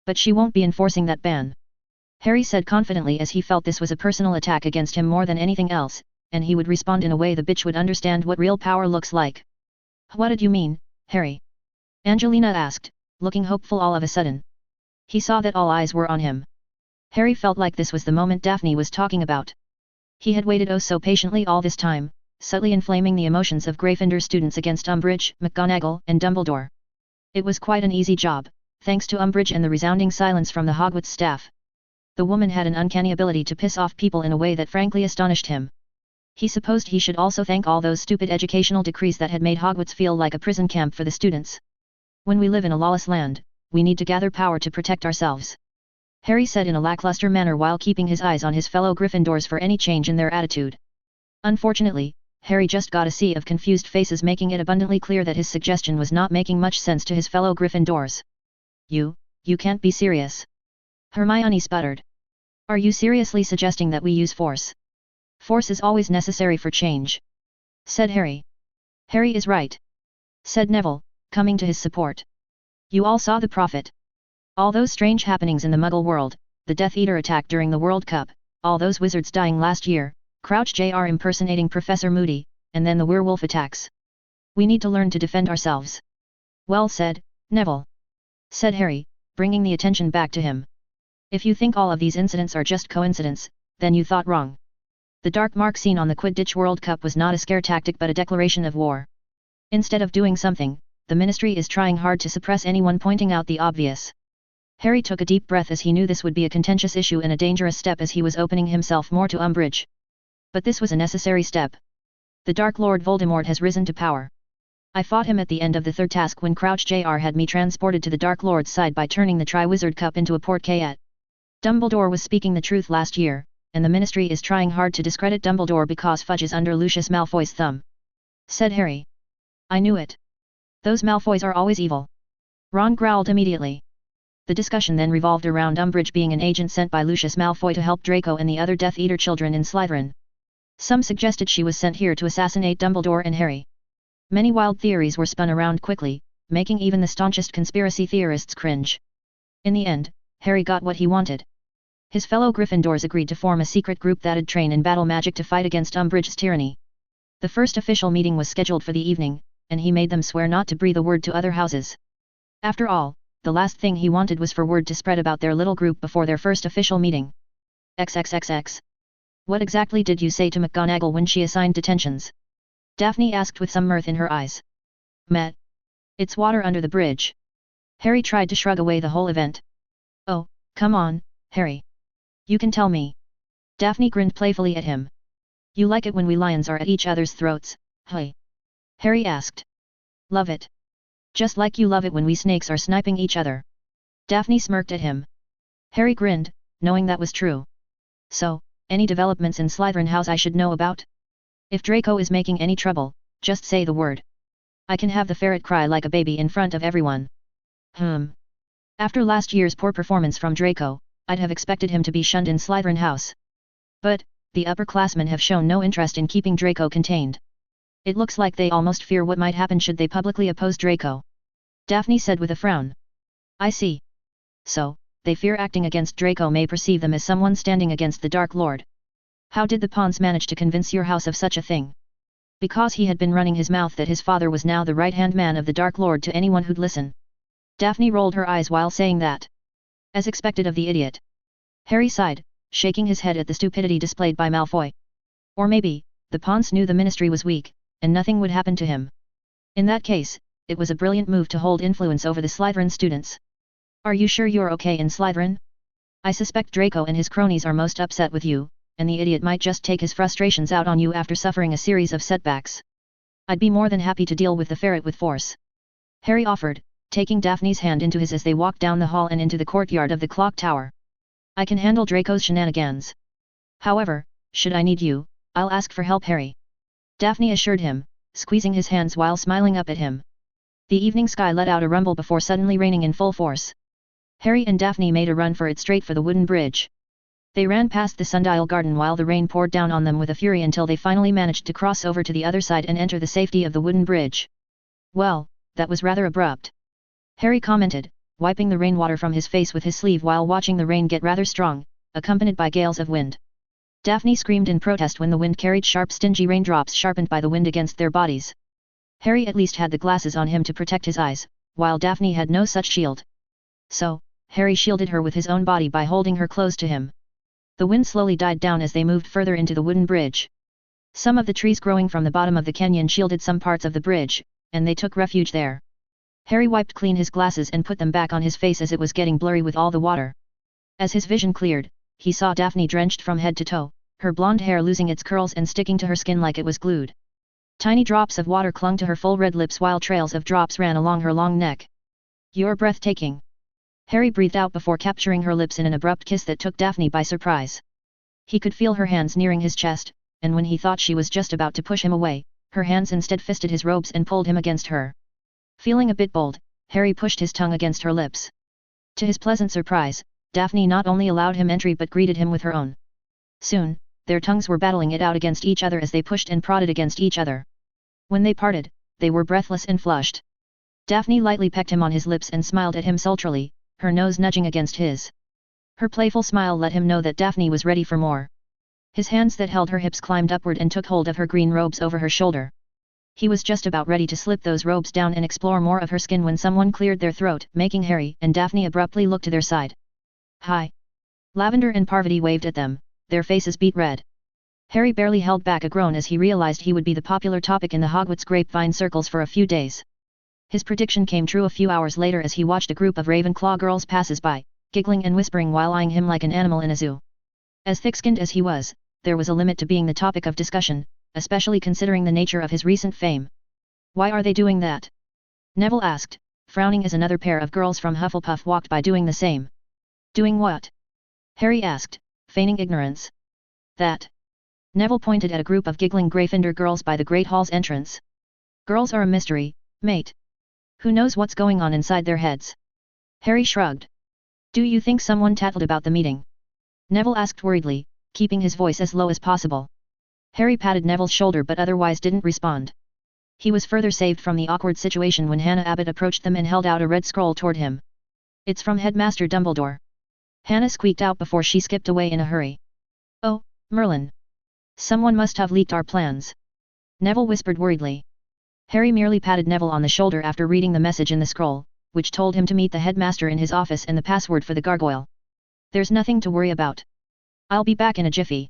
But she won't be enforcing that ban," Harry said confidently, as he felt this was a personal attack against him more than anything else, and he would respond in a way the bitch would understand what real power looks like. "What did you mean, Harry?" Angelina asked, looking hopeful all of a sudden. He saw that all eyes were on him. Harry felt like this was the moment Daphne was talking about. He had waited oh so patiently all this time, subtly inflaming the emotions of Gryffindor students against Umbridge, McGonagall, and Dumbledore. It was quite an easy job, thanks to Umbridge and the resounding silence from the Hogwarts staff. The woman had an uncanny ability to piss off people in a way that frankly astonished him. He supposed he should also thank all those stupid educational decrees that had made Hogwarts feel like a prison camp for the students. "When we live in a lawless land, we need to gather power to protect ourselves," Harry said in a lackluster manner while keeping his eyes on his fellow Gryffindors for any change in their attitude. Unfortunately, Harry just got a sea of confused faces, making it abundantly clear that his suggestion was not making much sense to his fellow Gryffindors. You can't be serious," Hermione sputtered. "Are you seriously suggesting that we use force?" "Force is always necessary for change," said Harry. "Harry is right," said Neville, coming to his support. "You all saw the Prophet. All those strange happenings in the Muggle world, the Death Eater attack during the World Cup, all those wizards dying last year, Crouch Jr. impersonating Professor Moody, and then the werewolf attacks. We need to learn to defend ourselves." "Well said, Neville," said Harry, bringing the attention back to him. "If you think all of these incidents are just coincidence, then you thought wrong. The dark mark seen on the Quidditch World Cup was not a scare tactic but a declaration of war. Instead of doing something, the Ministry is trying hard to suppress anyone pointing out the obvious." Harry took a deep breath as he knew this would be a contentious issue and a dangerous step as he was opening himself more to Umbridge. But this was a necessary step. The Dark Lord Voldemort has risen to power. I fought him at the end of the third task when Crouch Jr. had me transported to the Dark Lord's side by turning the Triwizard Cup into a portkayette. Dumbledore was speaking the truth last year, and the Ministry is trying hard to discredit Dumbledore because Fudge is under Lucius Malfoy's thumb," said Harry. "I knew it. Those Malfoys are always evil." Ron growled immediately. The discussion then revolved around Umbridge being an agent sent by Lucius Malfoy to help Draco and the other Death Eater children in Slytherin. Some suggested she was sent here to assassinate Dumbledore and Harry. Many wild theories were spun around quickly, making even the staunchest conspiracy theorists cringe. In the end, Harry got what he wanted. His fellow Gryffindors agreed to form a secret group that'd train in battle magic to fight against Umbridge's tyranny. The first official meeting was scheduled for the evening, and he made them swear not to breathe a word to other houses. After all, the last thing he wanted was for word to spread about their little group before their first official meeting. XXXX. What exactly did you say to McGonagall when she assigned detentions? Daphne asked with some mirth in her eyes. Met. It's water under the bridge. Harry tried to shrug away the whole event. Oh, come on, Harry. You can tell me. Daphne grinned playfully at him. You like it when we lions are at each other's throats, hey? Harry asked. Love it. Just like you love it when we snakes are sniping each other. Daphne smirked at him. Harry grinned, knowing that was true. So, any developments in Slytherin House I should know about? If Draco is making any trouble, just say the word. I can have the ferret cry like a baby in front of everyone. After last year's poor performance from Draco, I'd have expected him to be shunned in Slytherin House. But, the upperclassmen have shown no interest in keeping Draco contained. It looks like they almost fear what might happen should they publicly oppose Draco. Daphne said with a frown. I see. So, they fear acting against Draco may perceive them as someone standing against the Dark Lord. How did the pawns manage to convince your house of such a thing? Because he had been running his mouth that his father was now the right-hand man of the Dark Lord to anyone who'd listen. Daphne rolled her eyes while saying that. As expected of the idiot. Harry sighed, shaking his head at the stupidity displayed by Malfoy. Or maybe, the pawns knew the ministry was weak, and nothing would happen to him. In that case, it was a brilliant move to hold influence over the Slytherin students. Are you sure you're okay in Slytherin? I suspect Draco and his cronies are most upset with you, and the idiot might just take his frustrations out on you after suffering a series of setbacks. I'd be more than happy to deal with the ferret with force. Harry offered, taking Daphne's hand into his as they walked down the hall and into the courtyard of the clock tower. I can handle Draco's shenanigans. However, should I need you, I'll ask for help, Harry. Daphne assured him, squeezing his hands while smiling up at him. The evening sky let out a rumble before suddenly raining in full force. Harry and Daphne made a run for it straight for the wooden bridge. They ran past the sundial garden while the rain poured down on them with a fury until they finally managed to cross over to the other side and enter the safety of the wooden bridge. Well, that was rather abrupt. Harry commented, wiping the rainwater from his face with his sleeve while watching the rain get rather strong, accompanied by gales of wind. Daphne screamed in protest when the wind carried sharp stingy raindrops sharpened by the wind against their bodies. Harry at least had the glasses on him to protect his eyes, while Daphne had no such shield. So, Harry shielded her with his own body by holding her close to him. The wind slowly died down as they moved further into the wooden bridge. Some of the trees growing from the bottom of the canyon shielded some parts of the bridge, and they took refuge there. Harry wiped clean his glasses and put them back on his face as it was getting blurry with all the water. As his vision cleared, he saw Daphne drenched from head to toe, her blonde hair losing its curls and sticking to her skin like it was glued. Tiny drops of water clung to her full red lips while trails of drops ran along her long neck. You're breathtaking. Harry breathed out before capturing her lips in an abrupt kiss that took Daphne by surprise. He could feel her hands nearing his chest, and when he thought she was just about to push him away, her hands instead fisted his robes and pulled him against her. Feeling a bit bold, Harry pushed his tongue against her lips. To his pleasant surprise, Daphne not only allowed him entry but greeted him with her own. Soon, their tongues were battling it out against each other as they pushed and prodded against each other. When they parted, they were breathless and flushed. Daphne lightly pecked him on his lips and smiled at him sultrily, her nose nudging against his. Her playful smile let him know that Daphne was ready for more. His hands that held her hips climbed upward and took hold of her green robes over her shoulder. He was just about ready to slip those robes down and explore more of her skin when someone cleared their throat, making Harry and Daphne abruptly look to their side. Hi! Lavender and Parvati waved at them, their faces beet red. Harry barely held back a groan as he realized he would be the popular topic in the Hogwarts grapevine circles for a few days. His prediction came true a few hours later as he watched a group of Ravenclaw girls passes by, giggling and whispering while eyeing him like an animal in a zoo. As thick-skinned as he was, there was a limit to being the topic of discussion, especially considering the nature of his recent fame. Why are they doing that? Neville asked, frowning as another pair of girls from Hufflepuff walked by doing the same. Doing what? Harry asked, feigning ignorance. That. Neville pointed at a group of giggling Gryffindor girls by the Great Hall's entrance. Girls are a mystery, mate. Who knows what's going on inside their heads? Harry shrugged. Do you think someone tattled about the meeting? Neville asked worriedly, keeping his voice as low as possible. Harry patted Neville's shoulder but otherwise didn't respond. He was further saved from the awkward situation when Hannah Abbott approached them and held out a red scroll toward him. It's from Headmaster Dumbledore. Hannah squeaked out before she skipped away in a hurry. Oh, Merlin. Someone must have leaked our plans. Neville whispered worriedly. Harry merely patted Neville on the shoulder after reading the message in the scroll, which told him to meet the headmaster in his office and the password for the gargoyle. There's nothing to worry about. I'll be back in a jiffy.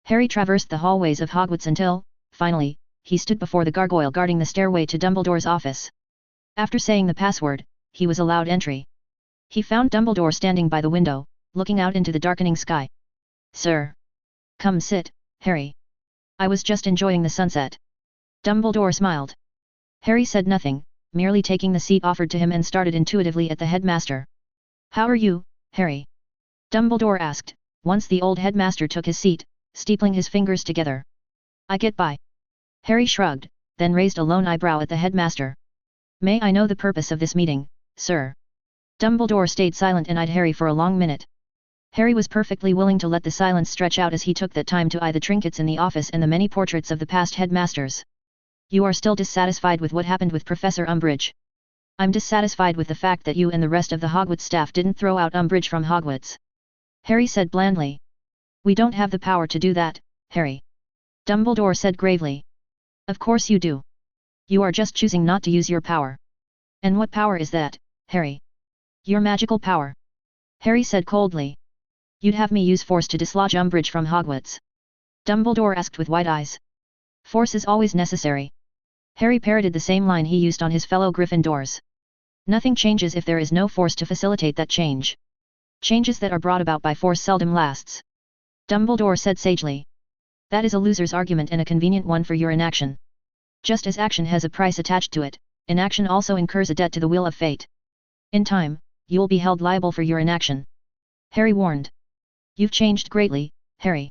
Harry traversed the hallways of Hogwarts until, finally, he stood before the gargoyle guarding the stairway to Dumbledore's office. After saying the password, he was allowed entry. He found Dumbledore standing by the window, looking out into the darkening sky. Sir. Come sit, Harry. I was just enjoying the sunset. Dumbledore smiled. Harry said nothing, merely taking the seat offered to him and started intuitively at the headmaster. How are you, Harry? Dumbledore asked, once the old headmaster took his seat, steepling his fingers together. I get by. Harry shrugged, then raised a lone eyebrow at the headmaster. May I know the purpose of this meeting, sir? Dumbledore stayed silent and eyed Harry for a long minute. Harry was perfectly willing to let the silence stretch out as he took that time to eye the trinkets in the office and the many portraits of the past headmasters. You are still dissatisfied with what happened with Professor Umbridge. I'm dissatisfied with the fact that you and the rest of the Hogwarts staff didn't throw out Umbridge from Hogwarts. Harry said blandly. We don't have the power to do that, Harry. Dumbledore said gravely. Of course you do. You are just choosing not to use your power. And what power is that, Harry? Your magical power. Harry said coldly. You'd have me use force to dislodge Umbridge from Hogwarts? Dumbledore asked with wide eyes. Force is always necessary. Harry parroted the same line he used on his fellow Gryffindors. Nothing changes if there is no force to facilitate that change. Changes that are brought about by force seldom lasts. Dumbledore said sagely. That is a loser's argument and a convenient one for your inaction. Just as action has a price attached to it, inaction also incurs a debt to the wheel of fate. In time, you will be held liable for your inaction. Harry warned. You've changed greatly, Harry.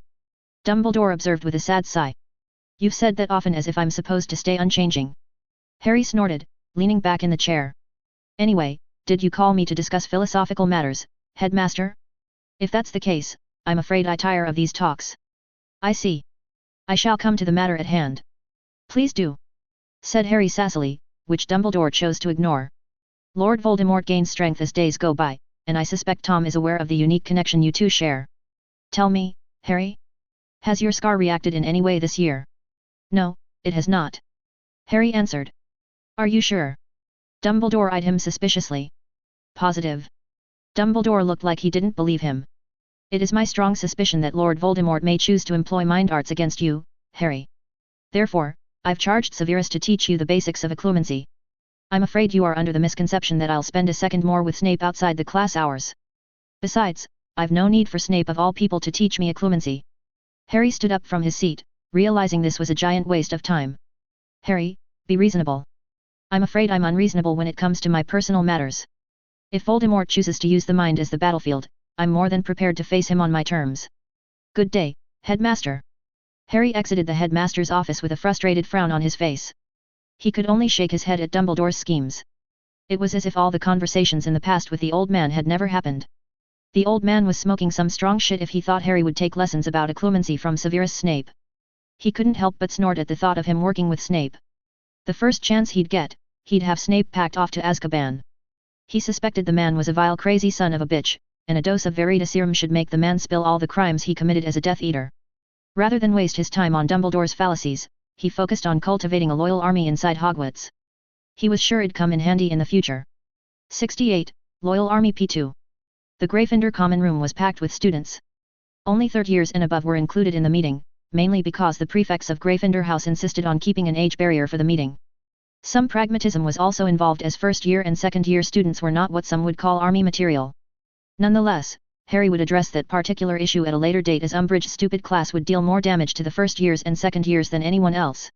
Dumbledore observed with a sad sigh. You've said that often as if I'm supposed to stay unchanging. Harry snorted, leaning back in the chair. Anyway, did you call me to discuss philosophical matters, headmaster? If that's the case, I'm afraid I tire of these talks. I see. I shall come to the matter at hand. Please do. Said Harry sassily, which Dumbledore chose to ignore. Lord Voldemort gains strength as days go by, and I suspect Tom is aware of the unique connection you two share. Tell me, Harry? Has your scar reacted in any way this year? No, it has not. Harry answered. Are you sure? Dumbledore eyed him suspiciously. Positive. Dumbledore looked like he didn't believe him. It is my strong suspicion that Lord Voldemort may choose to employ mind arts against you, Harry. Therefore, I've charged Severus to teach you the basics of occlumency. I'm afraid you are under the misconception that I'll spend a second more with Snape outside the class hours. Besides, I've no need for Snape of all people to teach me occlumency. Harry stood up from his seat, realizing this was a giant waste of time. Harry, be reasonable. I'm afraid I'm unreasonable when it comes to my personal matters. If Voldemort chooses to use the mind as the battlefield, I'm more than prepared to face him on my terms. Good day, Headmaster. Harry exited the headmaster's office with a frustrated frown on his face. He could only shake his head at Dumbledore's schemes. It was as if all the conversations in the past with the old man had never happened. The old man was smoking some strong shit if he thought Harry would take lessons about occlumency from Severus Snape. He couldn't help but snort at the thought of him working with Snape. The first chance he'd get, he'd have Snape packed off to Azkaban. He suspected the man was a vile crazy son of a bitch, and a dose of Veritaserum should make the man spill all the crimes he committed as a Death Eater. Rather than waste his time on Dumbledore's fallacies, he focused on cultivating a loyal army inside Hogwarts. He was sure it'd come in handy in the future. 68, Loyal Army P2. The Gryffindor common room was packed with students. Only third years and above were included in the meeting, mainly because the prefects of Gryffindor House insisted on keeping an age barrier for the meeting. Some pragmatism was also involved as first-year and second-year students were not what some would call army material. Nonetheless, Harry would address that particular issue at a later date as Umbridge's stupid class would deal more damage to the first years and second years than anyone else.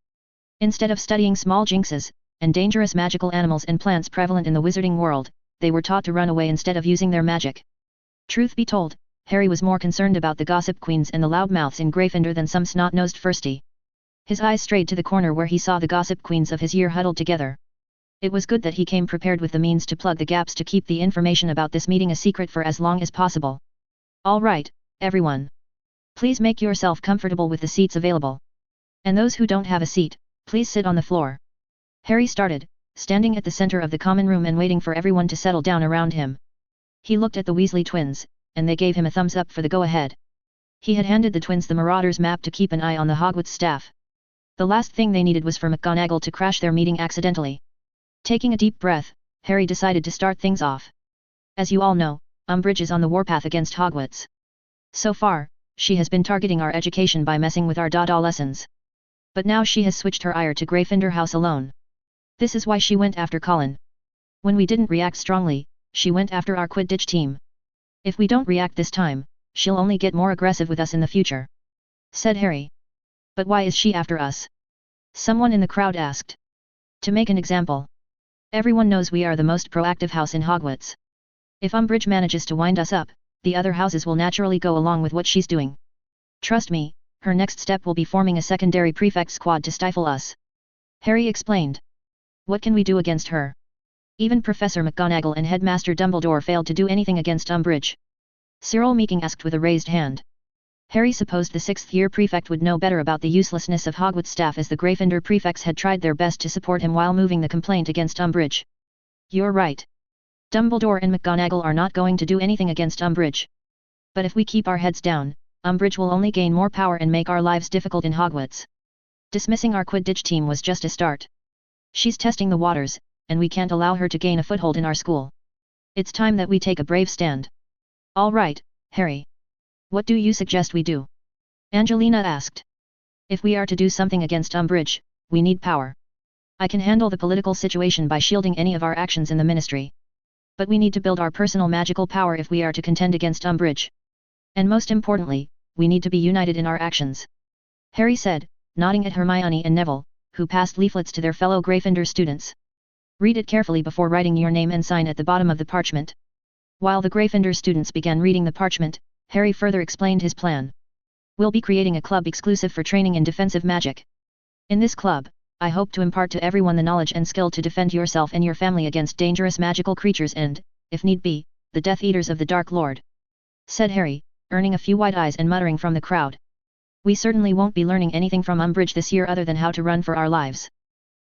Instead of studying small jinxes, and dangerous magical animals and plants prevalent in the wizarding world, they were taught to run away instead of using their magic. Truth be told, Harry was more concerned about the gossip queens and the loudmouths in Gryffindor than some snot-nosed firstie. His eyes strayed to the corner where he saw the gossip queens of his year huddled together. It was good that he came prepared with the means to plug the gaps to keep the information about this meeting a secret for as long as possible. All right, everyone. Please make yourself comfortable with the seats available. And those who don't have a seat, please sit on the floor. Harry started, standing at the center of the common room and waiting for everyone to settle down around him. He looked at the Weasley twins, and they gave him a thumbs up for the go-ahead. He had handed the twins the Marauders map to keep an eye on the Hogwarts staff. The last thing they needed was for McGonagall to crash their meeting accidentally. Taking a deep breath, Harry decided to start things off. As you all know, Umbridge is on the warpath against Hogwarts. So far, she has been targeting our education by messing with our Dada lessons. But now she has switched her ire to Gryffindor House alone. This is why she went after Colin. When we didn't react strongly, she went after our Quidditch team. If we don't react this time, she'll only get more aggressive with us in the future," said Harry. "But why is she after us?" someone in the crowd asked. "To make an example. Everyone knows we are the most proactive house in Hogwarts. If Umbridge manages to wind us up, the other houses will naturally go along with what she's doing. Trust me, her next step will be forming a secondary prefect squad to stifle us," Harry explained. "What can we do against her? Even Professor McGonagall and Headmaster Dumbledore failed to do anything against Umbridge." Cyril Meeking asked with a raised hand. Harry supposed the sixth-year prefect would know better about the uselessness of Hogwarts staff, as the Gryffindor prefects had tried their best to support him while moving the complaint against Umbridge. "You're right. Dumbledore and McGonagall are not going to do anything against Umbridge. But if we keep our heads down, Umbridge will only gain more power and make our lives difficult in Hogwarts. Dismissing our Quidditch team was just a start. She's testing the waters, and we can't allow her to gain a foothold in our school. It's time that we take a brave stand." "All right, Harry. What do you suggest we do?" Angelina asked. "If we are to do something against Umbridge, we need power. I can handle the political situation by shielding any of our actions in the Ministry. But we need to build our personal magical power if we are to contend against Umbridge. And most importantly, we need to be united in our actions," Harry said, nodding at Hermione and Neville, who passed leaflets to their fellow Gryffindor students. "Read it carefully before writing your name and sign at the bottom of the parchment." While the Gryffindor students began reading the parchment, Harry further explained his plan. "We'll be creating a club exclusive for training in defensive magic. In this club, I hope to impart to everyone the knowledge and skill to defend yourself and your family against dangerous magical creatures and, if need be, the Death Eaters of the Dark Lord," said Harry, earning a few wide eyes and muttering from the crowd. "We certainly won't be learning anything from Umbridge this year other than how to run for our lives."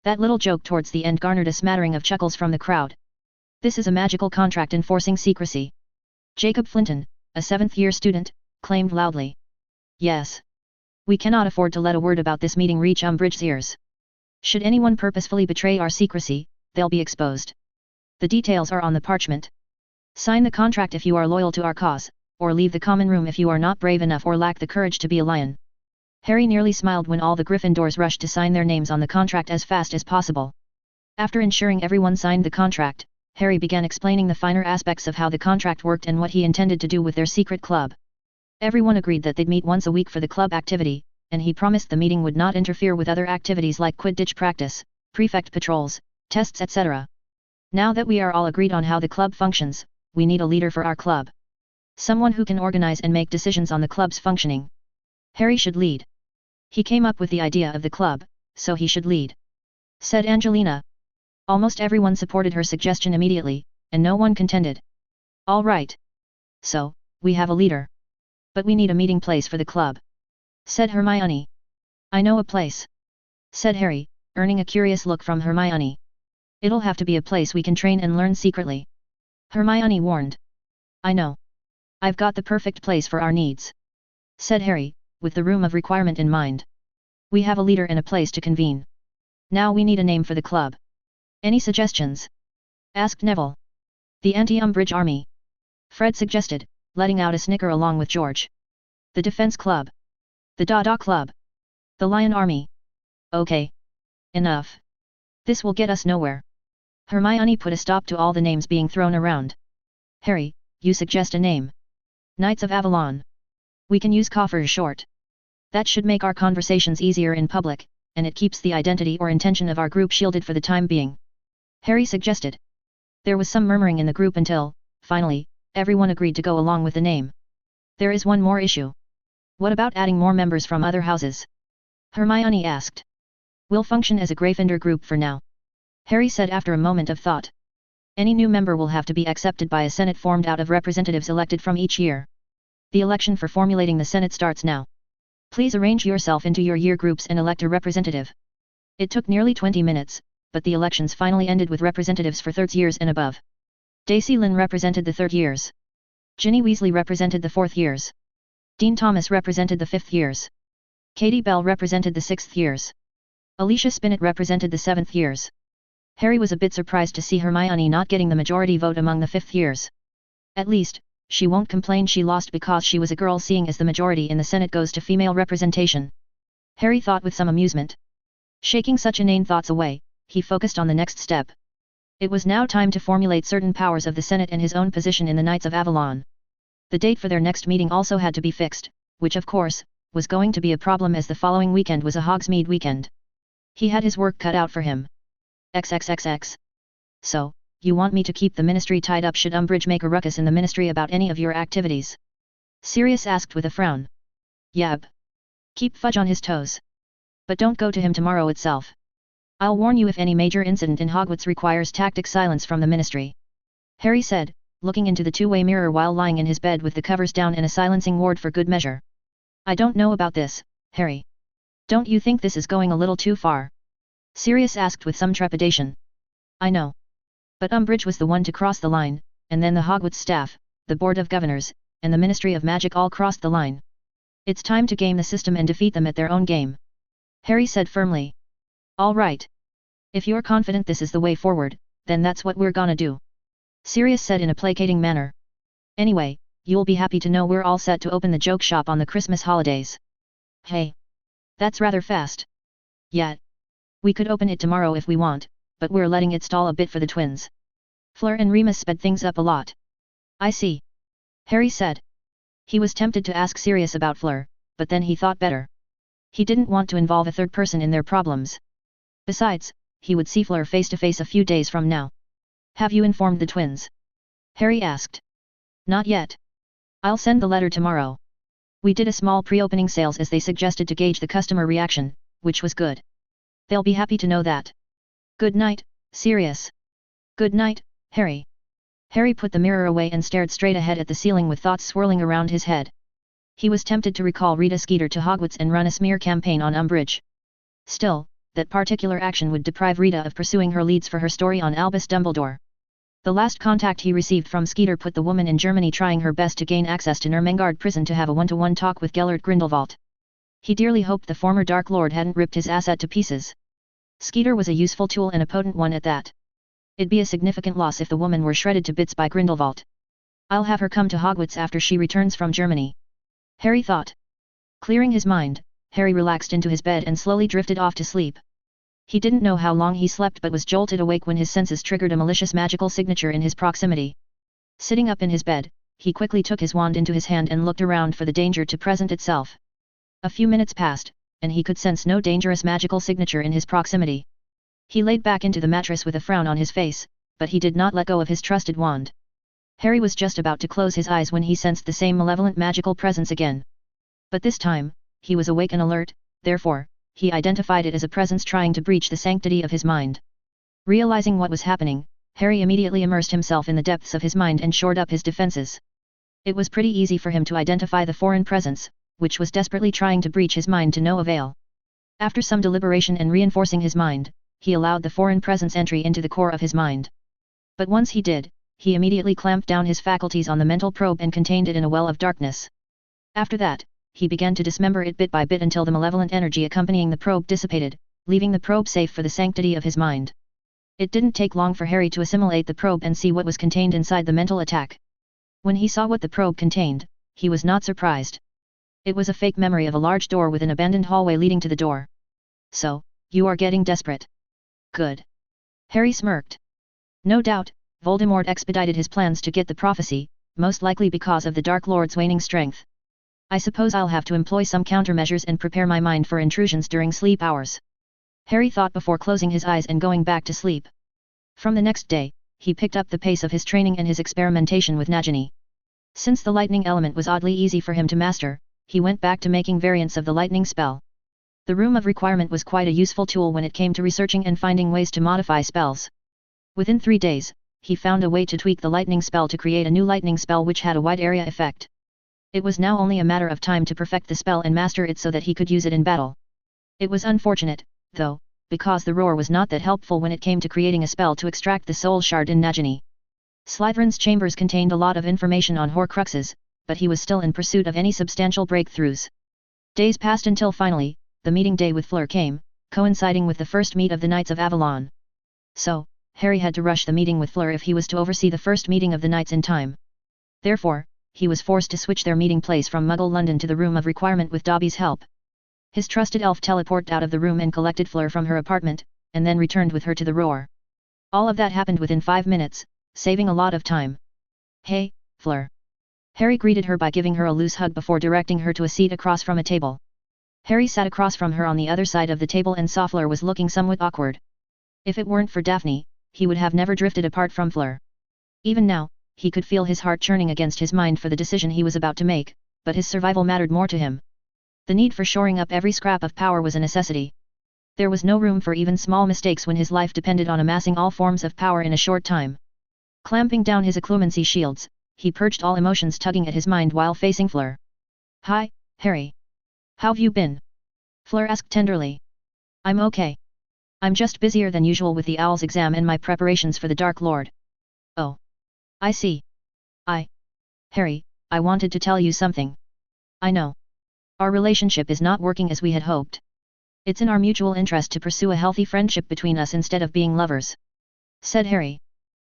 That little joke towards the end garnered a smattering of chuckles from the crowd. "This is a magical contract enforcing secrecy," Jacob Flinton, a seventh-year student, claimed loudly. "Yes. We cannot afford to let a word about this meeting reach Umbridge's ears. Should anyone purposefully betray our secrecy, they'll be exposed. The details are on the parchment. Sign the contract if you are loyal to our cause, or leave the common room if you are not brave enough or lack the courage to be a lion." Harry nearly smiled when all the Gryffindors rushed to sign their names on the contract as fast as possible. After ensuring everyone signed the contract, Harry began explaining the finer aspects of how the contract worked and what he intended to do with their secret club. Everyone agreed that they'd meet once a week for the club activity, and he promised the meeting would not interfere with other activities like Quidditch practice, prefect patrols, tests etc. "Now that we are all agreed on how the club functions, we need a leader for our club. Someone who can organize and make decisions on the club's functioning. Harry should lead. He came up with the idea of the club, so he should lead," said Angelina. Almost everyone supported her suggestion immediately, and no one contended. "All right. So, we have a leader. But we need a meeting place for the club," said Hermione. "I know a place," said Harry, earning a curious look from Hermione. "It'll have to be a place we can train and learn secretly," Hermione warned. "I know. I've got the perfect place for our needs," said Harry, with the room of requirement in mind. "We have a leader and a place to convene. Now we need a name for the club. Any suggestions?" asked Neville. "The Anti-Umbridge Army," Fred suggested, letting out a snicker along with George. "The Defense Club. The Dada Club. The Lion Army." "Okay. Enough. This will get us nowhere." Hermione put a stop to all the names being thrown around. "Harry, you suggest a name." "Knights of Avalon. We can use coffers short. That should make our conversations easier in public, and it keeps the identity or intention of our group shielded for the time being," Harry suggested. There was some murmuring in the group until, finally, everyone agreed to go along with the name. "There is one more issue. What about adding more members from other houses?" Hermione asked. "We'll function as a Gryffindor group for now," Harry said after a moment of thought. "Any new member will have to be accepted by a Senate formed out of representatives elected from each year. The election for formulating the Senate starts now. Please arrange yourself into your year groups and elect a representative." It took nearly 20 minutes, but the elections finally ended with representatives for third years and above. Daisy Lynn represented the third years. Ginny Weasley represented the 4th years. Dean Thomas represented the 5th years. Katie Bell represented the 6th years. Alicia Spinnet represented the 7th years. Harry was a bit surprised to see Hermione not getting the majority vote among the 5th years. At least, she won't complain she lost because she was a girl, seeing as the majority in the Senate goes to female representation. Harry thought with some amusement. Shaking such inane thoughts away, he focused on the next step. It was now time to formulate certain powers of the Senate and his own position in the Knights of Avalon. The date for their next meeting also had to be fixed, which of course, was going to be a problem as the following weekend was a Hogsmeade weekend. He had his work cut out for him. XXXX. So, you want me to keep the ministry tied up should Umbridge make a ruckus in the ministry about any of your activities? Sirius asked with a frown. Yab. Keep Fudge on his toes. But don't go to him tomorrow itself. I'll warn you if any major incident in Hogwarts requires tactic silence from the ministry. Harry said, looking into the two-way mirror while lying in his bed with the covers down and a silencing ward for good measure. I don't know about this, Harry. Don't you think this is going a little too far? Sirius asked with some trepidation. I know. But Umbridge was the one to cross the line, and then the Hogwarts staff, the Board of Governors, and the Ministry of Magic all crossed the line. It's time to game the system and defeat them at their own game. Harry said firmly. All right. If you're confident this is the way forward, then that's what we're gonna do. Sirius said in a placating manner. Anyway, you'll be happy to know we're all set to open the joke shop on the Christmas holidays. Hey. That's rather fast. Yeah. We could open it tomorrow if we want, but we're letting it stall a bit for the twins. Fleur and Remus sped things up a lot. I see. Harry said. He was tempted to ask Sirius about Fleur, but then he thought better. He didn't want to involve a third person in their problems. Besides, he would see Fleur face to face a few days from now. Have you informed the twins? Harry asked. Not yet. I'll send the letter tomorrow. We did a small pre-opening sales as they suggested to gauge the customer reaction, which was good. They'll be happy to know that. Good night, Sirius. Good night, Harry. Harry put the mirror away and stared straight ahead at the ceiling with thoughts swirling around his head. He was tempted to recall Rita Skeeter to Hogwarts and run a smear campaign on Umbridge. Still, that particular action would deprive Rita of pursuing her leads for her story on Albus Dumbledore. The last contact he received from Skeeter put the woman in Germany trying her best to gain access to Ermengarde prison to have a one-to-one talk with Gellert Grindelwald. He dearly hoped the former Dark Lord hadn't ripped his asset to pieces. Skeeter was a useful tool and a potent one at that. It'd be a significant loss if the woman were shredded to bits by Grindelwald. I'll have her come to Hogwarts after she returns from Germany. Harry thought. Clearing his mind, Harry relaxed into his bed and slowly drifted off to sleep. He didn't know how long he slept but was jolted awake when his senses triggered a malicious magical signature in his proximity. Sitting up in his bed, he quickly took his wand into his hand and looked around for the danger to present itself. A few minutes passed, and he could sense no dangerous magical signature in his proximity. He laid back into the mattress with a frown on his face, but he did not let go of his trusted wand. Harry was just about to close his eyes when he sensed the same malevolent magical presence again. But this time, he was awake and alert, therefore, he identified it as a presence trying to breach the sanctity of his mind. Realizing what was happening, Harry immediately immersed himself in the depths of his mind and shored up his defenses. It was pretty easy for him to identify the foreign presence, which was desperately trying to breach his mind to no avail. After some deliberation and reinforcing his mind, he allowed the foreign presence entry into the core of his mind. But once he did, he immediately clamped down his faculties on the mental probe and contained it in a well of darkness. After that, he began to dismember it bit by bit until the malevolent energy accompanying the probe dissipated, leaving the probe safe for the sanctity of his mind. It didn't take long for Harry to assimilate the probe and see what was contained inside the mental attack. When he saw what the probe contained, he was not surprised. It was a fake memory of a large door with an abandoned hallway leading to the door. So, you are getting desperate. Good. Harry smirked. No doubt, Voldemort expedited his plans to get the prophecy, most likely because of the Dark Lord's waning strength. I suppose I'll have to employ some countermeasures and prepare my mind for intrusions during sleep hours. Harry thought before closing his eyes and going back to sleep. From the next day, he picked up the pace of his training and his experimentation with Nagini. Since the lightning element was oddly easy for him to master, he went back to making variants of the lightning spell. The Room of Requirement was quite a useful tool when it came to researching and finding ways to modify spells. Within 3 days, he found a way to tweak the lightning spell to create a new lightning spell which had a wide area effect. It was now only a matter of time to perfect the spell and master it so that he could use it in battle. It was unfortunate, though, because the roar was not that helpful when it came to creating a spell to extract the soul shard in Nagini. Slytherin's chambers contained a lot of information on Horcruxes, but he was still in pursuit of any substantial breakthroughs. Days passed until finally, the meeting day with Fleur came, coinciding with the first meet of the Knights of Avalon. So, Harry had to rush the meeting with Fleur if he was to oversee the first meeting of the Knights in time. Therefore, he was forced to switch their meeting place from Muggle London to the Room of Requirement with Dobby's help. His trusted elf teleported out of the room and collected Fleur from her apartment, and then returned with her to the Roar. All of that happened within 5 minutes, saving a lot of time. "Hey, Fleur." Harry greeted her by giving her a loose hug before directing her to a seat across from a table. Harry sat across from her on the other side of the table and saw Fleur was looking somewhat awkward. If it weren't for Daphne, he would have never drifted apart from Fleur. Even now, he could feel his heart churning against his mind for the decision he was about to make, but his survival mattered more to him. The need for shoring up every scrap of power was a necessity. There was no room for even small mistakes when his life depended on amassing all forms of power in a short time. Clamping down his occlumency shields, he purged all emotions tugging at his mind while facing Fleur. "Hi, Harry. How've you been?" Fleur asked tenderly. "I'm okay. I'm just busier than usual with the Owl's exam and my preparations for the Dark Lord." "Oh. I see. Harry, I wanted to tell you something. I know. Our relationship is not working as we had hoped. It's in our mutual interest to pursue a healthy friendship between us instead of being lovers," said Harry.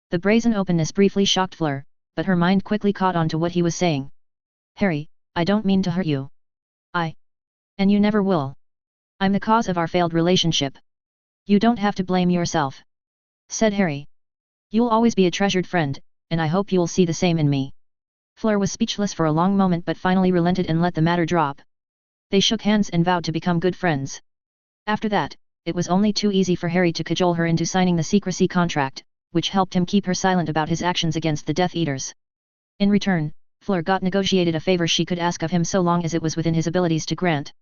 The brazen openness briefly shocked Fleur, but her mind quickly caught on to what he was saying. "Harry, I don't mean to hurt you. And you never will. I'm the cause of our failed relationship. You don't have to blame yourself," said Harry. "You'll always be a treasured friend, and I hope you'll see the same in me." Fleur was speechless for a long moment but finally relented and let the matter drop. They shook hands and vowed to become good friends. After that, it was only too easy for Harry to cajole her into signing the secrecy contract, which helped him keep her silent about his actions against the Death Eaters. In return, Fleur got negotiated a favor she could ask of him so long as it was within his abilities to grant.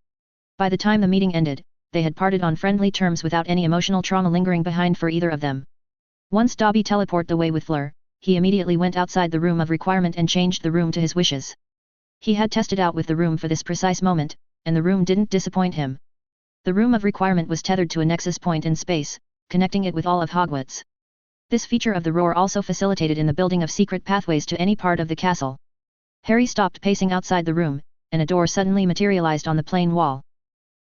By the time the meeting ended, they had parted on friendly terms without any emotional trauma lingering behind for either of them. Once Dobby teleported away with Fleur, he immediately went outside the Room of Requirement and changed the room to his wishes. He had tested out with the room for this precise moment, and the room didn't disappoint him. The Room of Requirement was tethered to a nexus point in space, connecting it with all of Hogwarts. This feature of the Roar also facilitated in the building of secret pathways to any part of the castle. Harry stopped pacing outside the room, and a door suddenly materialized on the plain wall.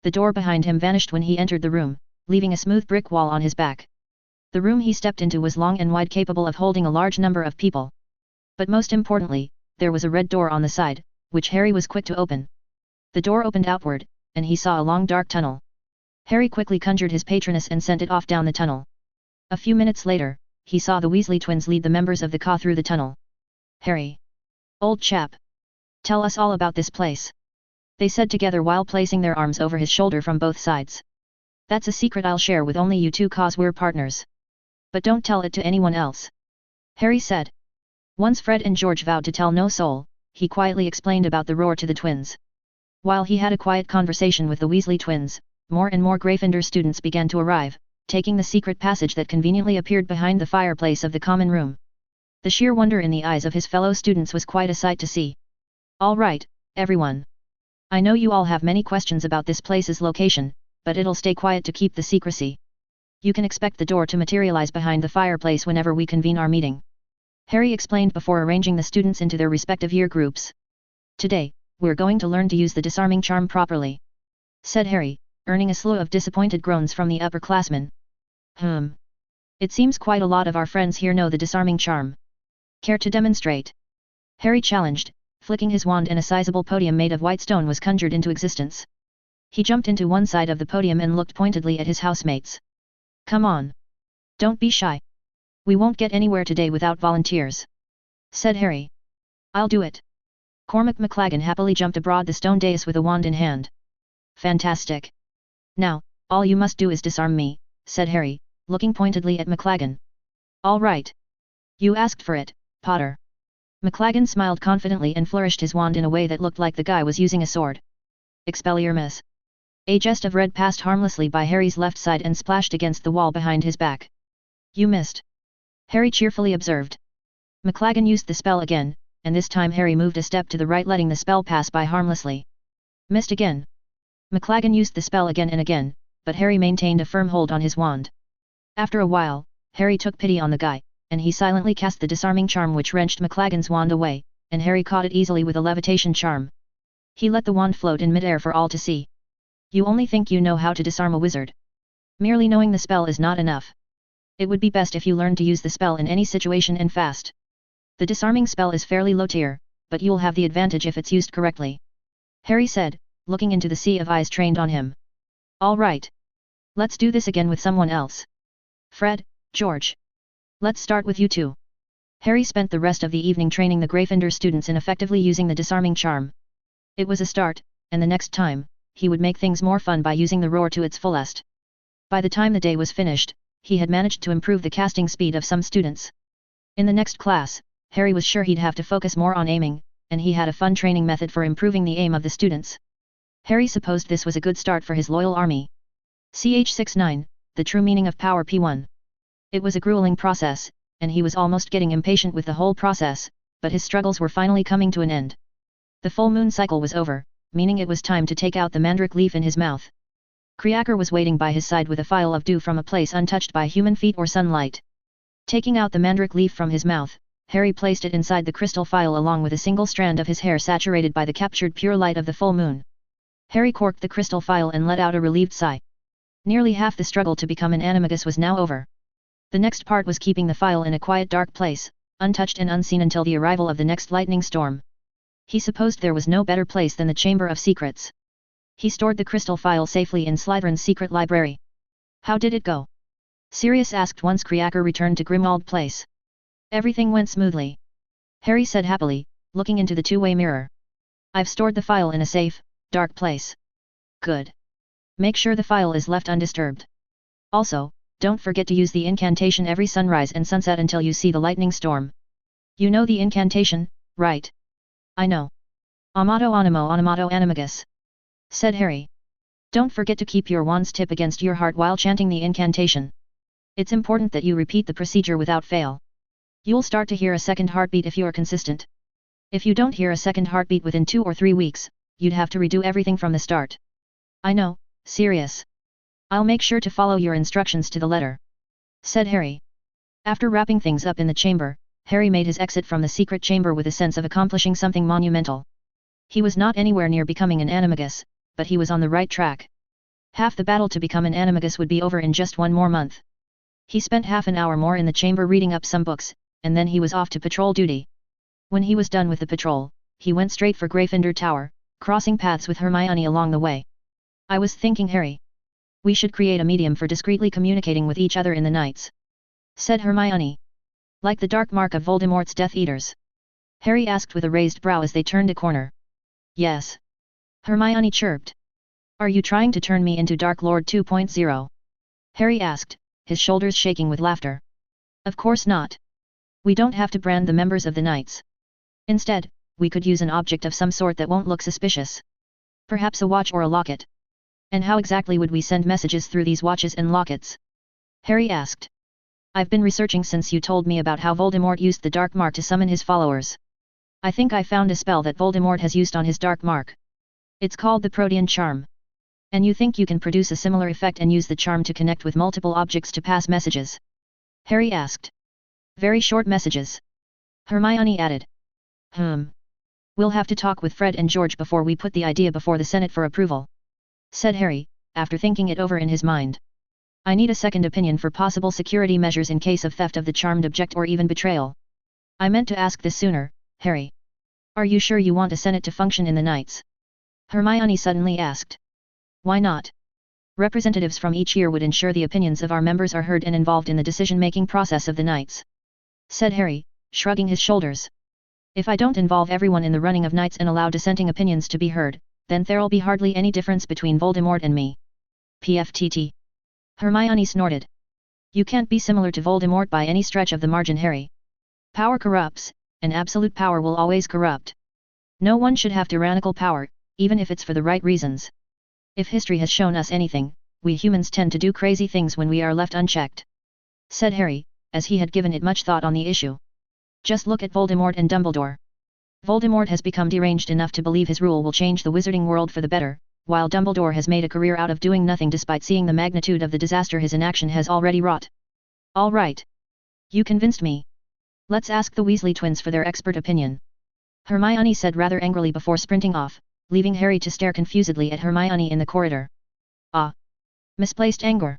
The door behind him vanished when he entered the room, leaving a smooth brick wall on his back. The room he stepped into was long and wide, capable of holding a large number of people. But most importantly, there was a red door on the side, which Harry was quick to open. The door opened outward, and he saw a long dark tunnel. Harry quickly conjured his patroness and sent it off down the tunnel. A few minutes later, he saw the Weasley twins lead the members of the Ka through the tunnel. "Harry. Old chap. Tell us all about this place," they said together while placing their arms over his shoulder from both sides. "That's a secret I'll share with only you two, 'cause we're partners. But don't tell it to anyone else," Harry said. Once Fred and George vowed to tell no soul, he quietly explained about the Roar to the twins. While he had a quiet conversation with the Weasley twins, more and more Gryffindor students began to arrive, taking the secret passage that conveniently appeared behind the fireplace of the common room. The sheer wonder in the eyes of his fellow students was quite a sight to see. "All right, everyone. I know you all have many questions about this place's location, but it'll stay quiet to keep the secrecy. You can expect the door to materialize behind the fireplace whenever we convene our meeting," Harry explained before arranging the students into their respective year groups. "Today, we're going to learn to use the disarming charm properly," said Harry, earning a slew of disappointed groans from the upperclassmen. It seems quite a lot of our friends here know the disarming charm. Care to demonstrate?" Harry challenged, flicking his wand, and a sizable podium made of white stone was conjured into existence. He jumped into one side of the podium and looked pointedly at his housemates. "Come on. Don't be shy. We won't get anywhere today without volunteers," said Harry. "I'll do it." Cormac McLaggen happily jumped aboard the stone dais with a wand in hand. "Fantastic. Now, all you must do is disarm me," said Harry, looking pointedly at McLaggen. "All right. You asked for it, Potter." McLaggen smiled confidently and flourished his wand in a way that looked like the guy was using a sword. Expelliarmus. A jest of red passed harmlessly by Harry's left side and splashed against the wall behind his back. "You missed," Harry cheerfully observed. McLaggen used the spell again, and this time Harry moved a step to the right, letting the spell pass by harmlessly. "Missed again." McLaggen used the spell again and again, but Harry maintained a firm hold on his wand. After a while, Harry took pity on the guy, and he silently cast the disarming charm which wrenched McLagan's wand away, and Harry caught it easily with a levitation charm. He let the wand float in midair for all to see. You only think you know how to disarm a wizard. Merely knowing the spell is not enough. It would be best if you learned to use the spell in any situation and fast. The disarming spell is fairly low tier, but you'll have the advantage if it's used correctly. Harry said, looking into the sea of eyes trained on him. All right. Let's do this again with someone else. Fred, George. Let's start with you two. Harry spent the rest of the evening training the Gryffindor students in effectively using the disarming charm. It was a start, and the next time, he would make things more fun by using the roar to its fullest. By the time the day was finished, he had managed to improve the casting speed of some students. In the next class, Harry was sure he'd have to focus more on aiming, and he had a fun training method for improving the aim of the students. Harry supposed this was a good start for his loyal army. Ch69, the true meaning of power P1. It was a grueling process, and he was almost getting impatient with the whole process, but his struggles were finally coming to an end. The full moon cycle was over, meaning it was time to take out the mandrake leaf in his mouth. Kriaker was waiting by his side with a phial of dew from a place untouched by human feet or sunlight. Taking out the mandrake leaf from his mouth, Harry placed it inside the crystal phial along with a single strand of his hair saturated by the captured pure light of the full moon. Harry corked the crystal phial and let out a relieved sigh. Nearly half the struggle to become an animagus was now over. The next part was keeping the phial in a quiet dark place, untouched and unseen until the arrival of the next lightning storm. He supposed there was no better place than the Chamber of Secrets. He stored the crystal phial safely in Slytherin's secret library. How did it go? Sirius asked once Kriaker returned to Grimmauld Place. Everything went smoothly. Harry said happily, looking into the two-way mirror. I've stored the phial in a safe, dark place. Good. Make sure the phial is left undisturbed. Also, don't forget to use the incantation every sunrise and sunset until you see the lightning storm. You know the incantation, right? I know. Amato animo animato animagus, said Harry. Don't forget to keep your wand's tip against your heart while chanting the incantation. It's important that you repeat the procedure without fail. You'll start to hear a second heartbeat if you're consistent. If you don't hear a second heartbeat within 2 or 3 weeks, you'd have to redo everything from the start. I know, Sirius. I'll make sure to follow your instructions to the letter, said Harry. After wrapping things up in the chamber, Harry made his exit from the secret chamber with a sense of accomplishing something monumental. He was not anywhere near becoming an animagus, but he was on the right track. Half the battle to become an animagus would be over in just 1 more month. He spent half an hour more in the chamber reading up some books, and then he was off to patrol duty. When he was done with the patrol, he went straight for Gryffindor Tower, crossing paths with Hermione along the way. I was thinking, Harry. We should create a medium for discreetly communicating with each other in the nights, said Hermione. Like the dark mark of Voldemort's Death Eaters? Harry asked with a raised brow as they turned a corner. Yes. Hermione chirped. Are you trying to turn me into Dark Lord 2.0? Harry asked, his shoulders shaking with laughter. Of course not. We don't have to brand the members of the Knights. Instead, we could use an object of some sort that won't look suspicious. Perhaps a watch or a locket. And how exactly would we send messages through these watches and lockets? Harry asked. I've been researching since you told me about how Voldemort used the Dark Mark to summon his followers. I think I found a spell that Voldemort has used on his Dark Mark. It's called the Protean Charm. And you think you can produce a similar effect and use the charm to connect with multiple objects to pass messages? Harry asked. Very short messages. Hermione added. We'll have to talk with Fred and George before we put the idea before the Senate for approval, said Harry, after thinking it over in his mind. I need a second opinion for possible security measures in case of theft of the charmed object or even betrayal. I meant to ask this sooner, Harry. Are you sure you want a Senate to function in the Knights? Hermione suddenly asked. Why not? Representatives from each year would ensure the opinions of our members are heard and involved in the decision-making process of the Knights, said Harry, shrugging his shoulders. If I don't involve everyone in the running of Knights and allow dissenting opinions to be heard, then there'll be hardly any difference between Voldemort and me. PFTT. Hermione snorted. You can't be similar to Voldemort by any stretch of the margin, Harry. Power corrupts, and absolute power will always corrupt. No one should have tyrannical power, even if it's for the right reasons. If history has shown us anything, we humans tend to do crazy things when we are left unchecked, said Harry, as he had given it much thought on the issue. Just look at Voldemort and Dumbledore. Voldemort has become deranged enough to believe his rule will change the wizarding world for the better, while Dumbledore has made a career out of doing nothing despite seeing the magnitude of the disaster his inaction has already wrought. All right. You convinced me. Let's ask the Weasley twins for their expert opinion. Hermione said rather angrily before sprinting off, leaving Harry to stare confusedly at Hermione in the corridor. Ah! Misplaced anger.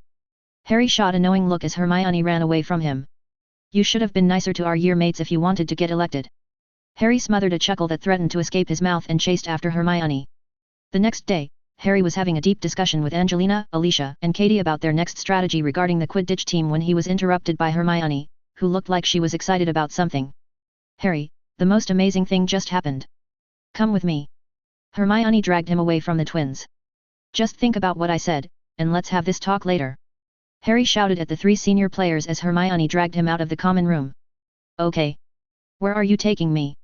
Harry shot a knowing look as Hermione ran away from him. You should have been nicer to our year mates if you wanted to get elected. Harry smothered a chuckle that threatened to escape his mouth and chased after Hermione. The next day, Harry was having a deep discussion with Angelina, Alicia, and Katie about their next strategy regarding the Quidditch team when he was interrupted by Hermione, who looked like she was excited about something. Harry, the most amazing thing just happened. Come with me. Hermione dragged him away from the twins. Just think about what I said, and let's have this talk later. Harry shouted at the three senior players as Hermione dragged him out of the common room. Okay. Where are you taking me?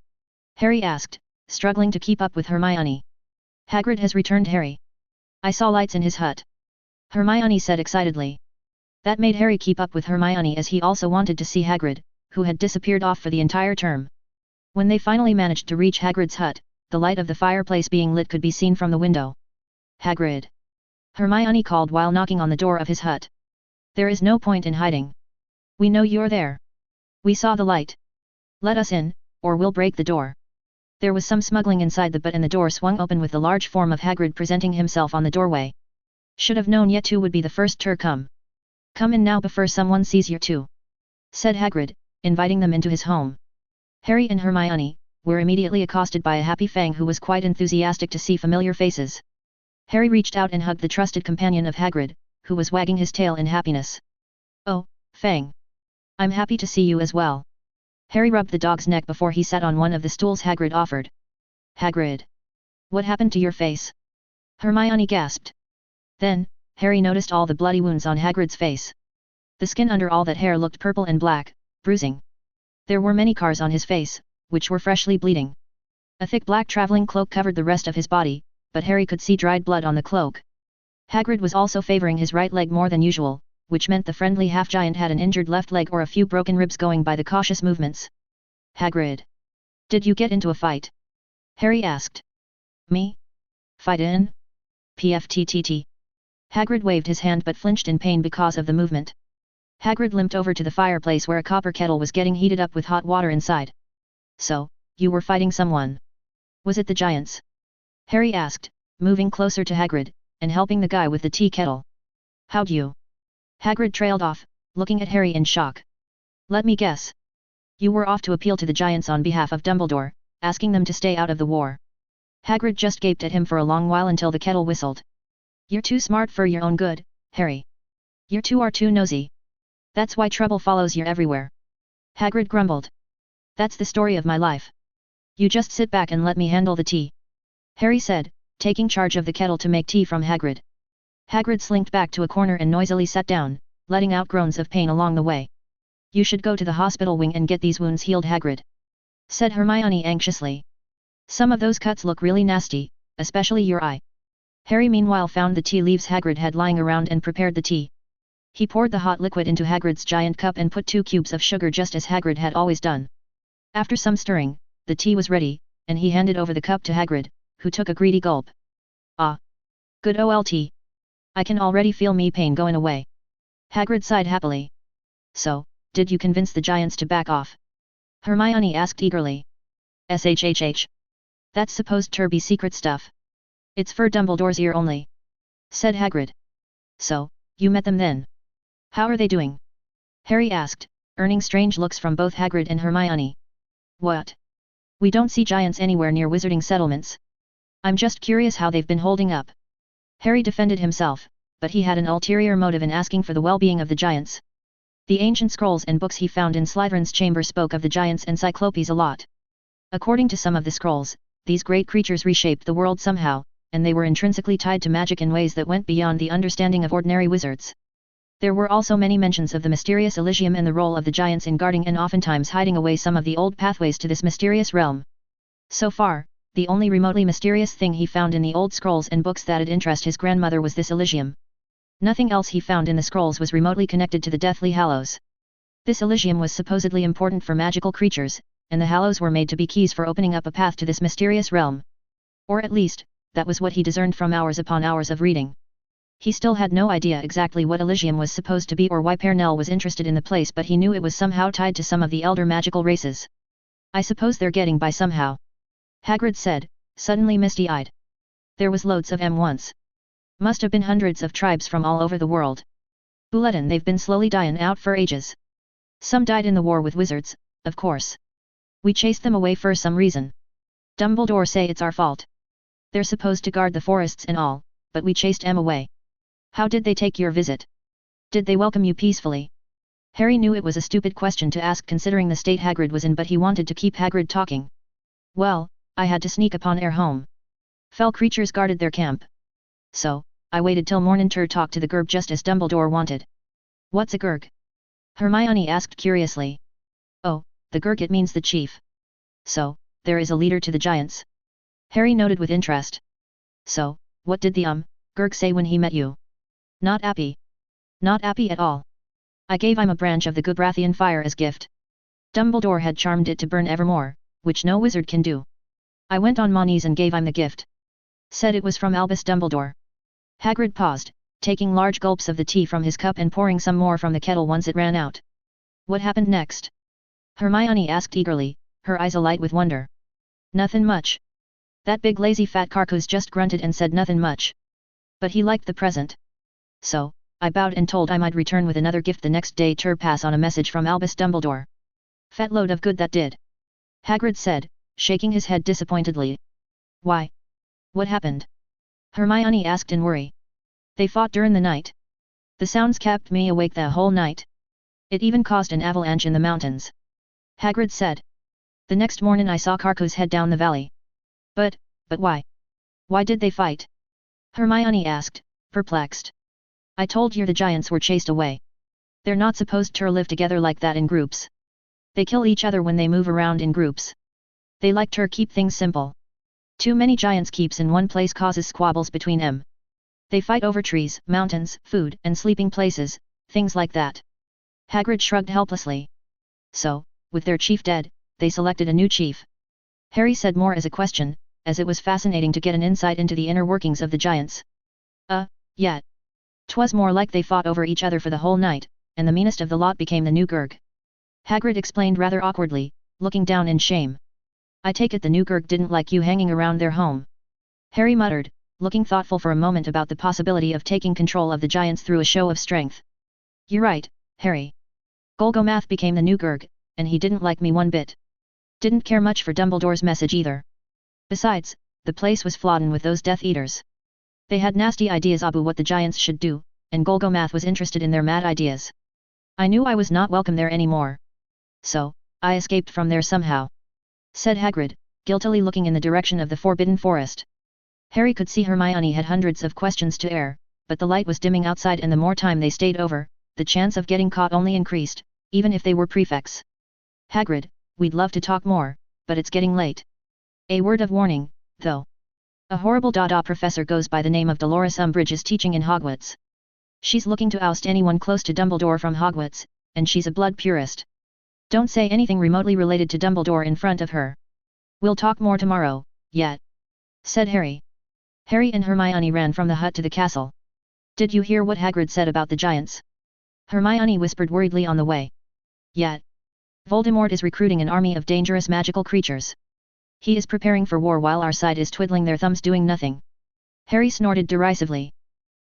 Harry asked, struggling to keep up with Hermione. Hagrid has returned, Harry. I saw lights in his hut. Hermione said excitedly. That made Harry keep up with Hermione as he also wanted to see Hagrid, who had disappeared off for the entire term. When they finally managed to reach Hagrid's hut, the light of the fireplace being lit could be seen from the window. Hagrid! Hermione called while knocking on the door of his hut. There is no point in hiding. We know you're there. We saw the light. Let us in, or we'll break the door. There was some smuggling inside the but and the door swung open with the large form of Hagrid presenting himself on the doorway. Should have known you two would be the first to come. Come in now before someone sees you two, said Hagrid, inviting them into his home. Harry and Hermione were immediately accosted by a happy Fang who was quite enthusiastic to see familiar faces. Harry reached out and hugged the trusted companion of Hagrid, who was wagging his tail in happiness. Oh, Fang! I'm happy to see you as well. Harry rubbed the dog's neck before he sat on one of the stools Hagrid offered. Hagrid! What happened to your face? Hermione gasped. Then, Harry noticed all the bloody wounds on Hagrid's face. The skin under all that hair looked purple and black, bruising. There were many scars on his face, which were freshly bleeding. A thick black traveling cloak covered the rest of his body, but Harry could see dried blood on the cloak. Hagrid was also favoring his right leg more than usual, which meant the friendly half-giant had an injured left leg or a few broken ribs going by the cautious movements. Hagrid! Did you get into a fight? Harry asked. Me? Fight in? PFTTT. Hagrid waved his hand but flinched in pain because of the movement. Hagrid limped over to the fireplace where a copper kettle was getting heated up with hot water inside. So, you were fighting someone? Was it the giants? Harry asked, moving closer to Hagrid, and helping the guy with the tea kettle. How'd you? Hagrid trailed off, looking at Harry in shock. Let me guess. You were off to appeal to the giants on behalf of Dumbledore, asking them to stay out of the war. Hagrid just gaped at him for a long while until the kettle whistled. You're too smart for your own good, Harry. You two are too nosy. That's why trouble follows you everywhere. Hagrid grumbled. That's the story of my life. You just sit back and let me handle the tea. Harry said, taking charge of the kettle to make tea from Hagrid. Hagrid slinked back to a corner and noisily sat down, letting out groans of pain along the way. You should go to the hospital wing and get these wounds healed, Hagrid, said Hermione anxiously. Some of those cuts look really nasty, especially your eye. Harry meanwhile found the tea leaves Hagrid had lying around and prepared the tea. He poured the hot liquid into Hagrid's giant cup and put 2 cubes of sugar just as Hagrid had always done. After some stirring, the tea was ready, and he handed over the cup to Hagrid, who took a greedy gulp. Ah! Good old tea. I can already feel me pain going away. Hagrid sighed happily. So, did you convince the giants to back off? Hermione asked eagerly. SHHH. That's supposed to be secret stuff. It's for Dumbledore's ear only, said Hagrid. So, you met them then? How are they doing? Harry asked, earning strange looks from both Hagrid and Hermione. What? We don't see giants anywhere near wizarding settlements. I'm just curious how they've been holding up. Harry defended himself, but he had an ulterior motive in asking for the well-being of the giants. The ancient scrolls and books he found in Slytherin's chamber spoke of the giants and cyclopes a lot. According to some of the scrolls, these great creatures reshaped the world somehow, and they were intrinsically tied to magic in ways that went beyond the understanding of ordinary wizards. There were also many mentions of the mysterious Elysium and the role of the giants in guarding and oftentimes hiding away some of the old pathways to this mysterious realm. So far, the only remotely mysterious thing he found in the old scrolls and books that'd interest his grandmother was this Elysium. Nothing else he found in the scrolls was remotely connected to the Deathly Hallows. This Elysium was supposedly important for magical creatures, and the Hallows were made to be keys for opening up a path to this mysterious realm. Or at least, that was what he discerned from hours upon hours of reading. He still had no idea exactly what Elysium was supposed to be or why Pernell was interested in the place, but he knew it was somehow tied to some of the elder magical races. I suppose they're getting by somehow. Hagrid said, suddenly misty-eyed. There was loads of them once. Must have been hundreds of tribes from all over the world. Bulletin, they've been slowly dying out for ages. Some died in the war with wizards, of course. We chased them away for some reason. Dumbledore say it's our fault. They're supposed to guard the forests and all, but we chased them away. How did they take your visit? Did they welcome you peacefully? Harry knew it was a stupid question to ask considering the state Hagrid was in, but he wanted to keep Hagrid talking. Well, I had to sneak upon their home. Fell creatures guarded their camp. So, I waited till morning to talk to the Gurg just as Dumbledore wanted. What's a Gurg? Hermione asked curiously. Oh, the Gurg, it means the chief. So, there is a leader to the giants. Harry noted with interest. So, what did the Gurg say when he met you? Not happy. Not happy at all. I gave him a branch of the Gubrathean fire as gift. Dumbledore had charmed it to burn evermore, which no wizard can do. I went on my knees and gave him the gift. Said it was from Albus Dumbledore. Hagrid paused, taking large gulps of the tea from his cup and pouring some more from the kettle once it ran out. What happened next? Hermione asked eagerly, her eyes alight with wonder. Nothing much. That big lazy fat carcuse just grunted and said nothing much. But he liked the present. So, I bowed and told him I'd return with another gift the next day to pass on a message from Albus Dumbledore. Fat load of good that did. Hagrid said, shaking his head disappointedly. Why? What happened? Hermione asked in worry. They fought during the night. The sounds kept me awake the whole night. It even caused an avalanche in the mountains. Hagrid said. The next morning I saw Carcuse head down the valley. But why? Why did they fight? Hermione asked, perplexed. I told you the giants were chased away. They're not supposed to live together like that in groups. They kill each other when they move around in groups. They like to keep things simple. Too many giants keeps in one place causes squabbles between them. They fight over trees, mountains, food, and sleeping places, things like that. Hagrid shrugged helplessly. So, with their chief dead, they selected a new chief. Harry said more as a question, as it was fascinating to get an insight into the inner workings of the giants. Yeah. 'Twas more like they fought over each other for the whole night, and the meanest of the lot became the new Gurg. Hagrid explained rather awkwardly, looking down in shame. I take it the new Gurg didn't like you hanging around their home. Harry muttered, looking thoughtful for a moment about the possibility of taking control of the giants through a show of strength. You're right, Harry. Golgomath became the new Gurg, and he didn't like me one bit. Didn't care much for Dumbledore's message either. Besides, the place was flawed with those Death Eaters. They had nasty ideas about what the giants should do, and Golgomath was interested in their mad ideas. I knew I was not welcome there anymore. So, I escaped from there somehow. Said Hagrid, guiltily looking in the direction of the Forbidden Forest. Harry could see Hermione had hundreds of questions to air, but the light was dimming outside and the more time they stayed over, the chance of getting caught only increased, even if they were prefects. Hagrid, we'd love to talk more, but it's getting late. A word of warning, though. A horrible Dada professor goes by the name of Dolores Umbridge is teaching in Hogwarts. She's looking to oust anyone close to Dumbledore from Hogwarts, and she's a blood purist. Don't say anything remotely related to Dumbledore in front of her. We'll talk more tomorrow, yet. Said Harry. Harry and Hermione ran from the hut to the castle. Did you hear what Hagrid said about the giants? Hermione whispered worriedly on the way. Yet. Voldemort is recruiting an army of dangerous magical creatures. He is preparing for war while our side is twiddling their thumbs doing nothing. Harry snorted derisively.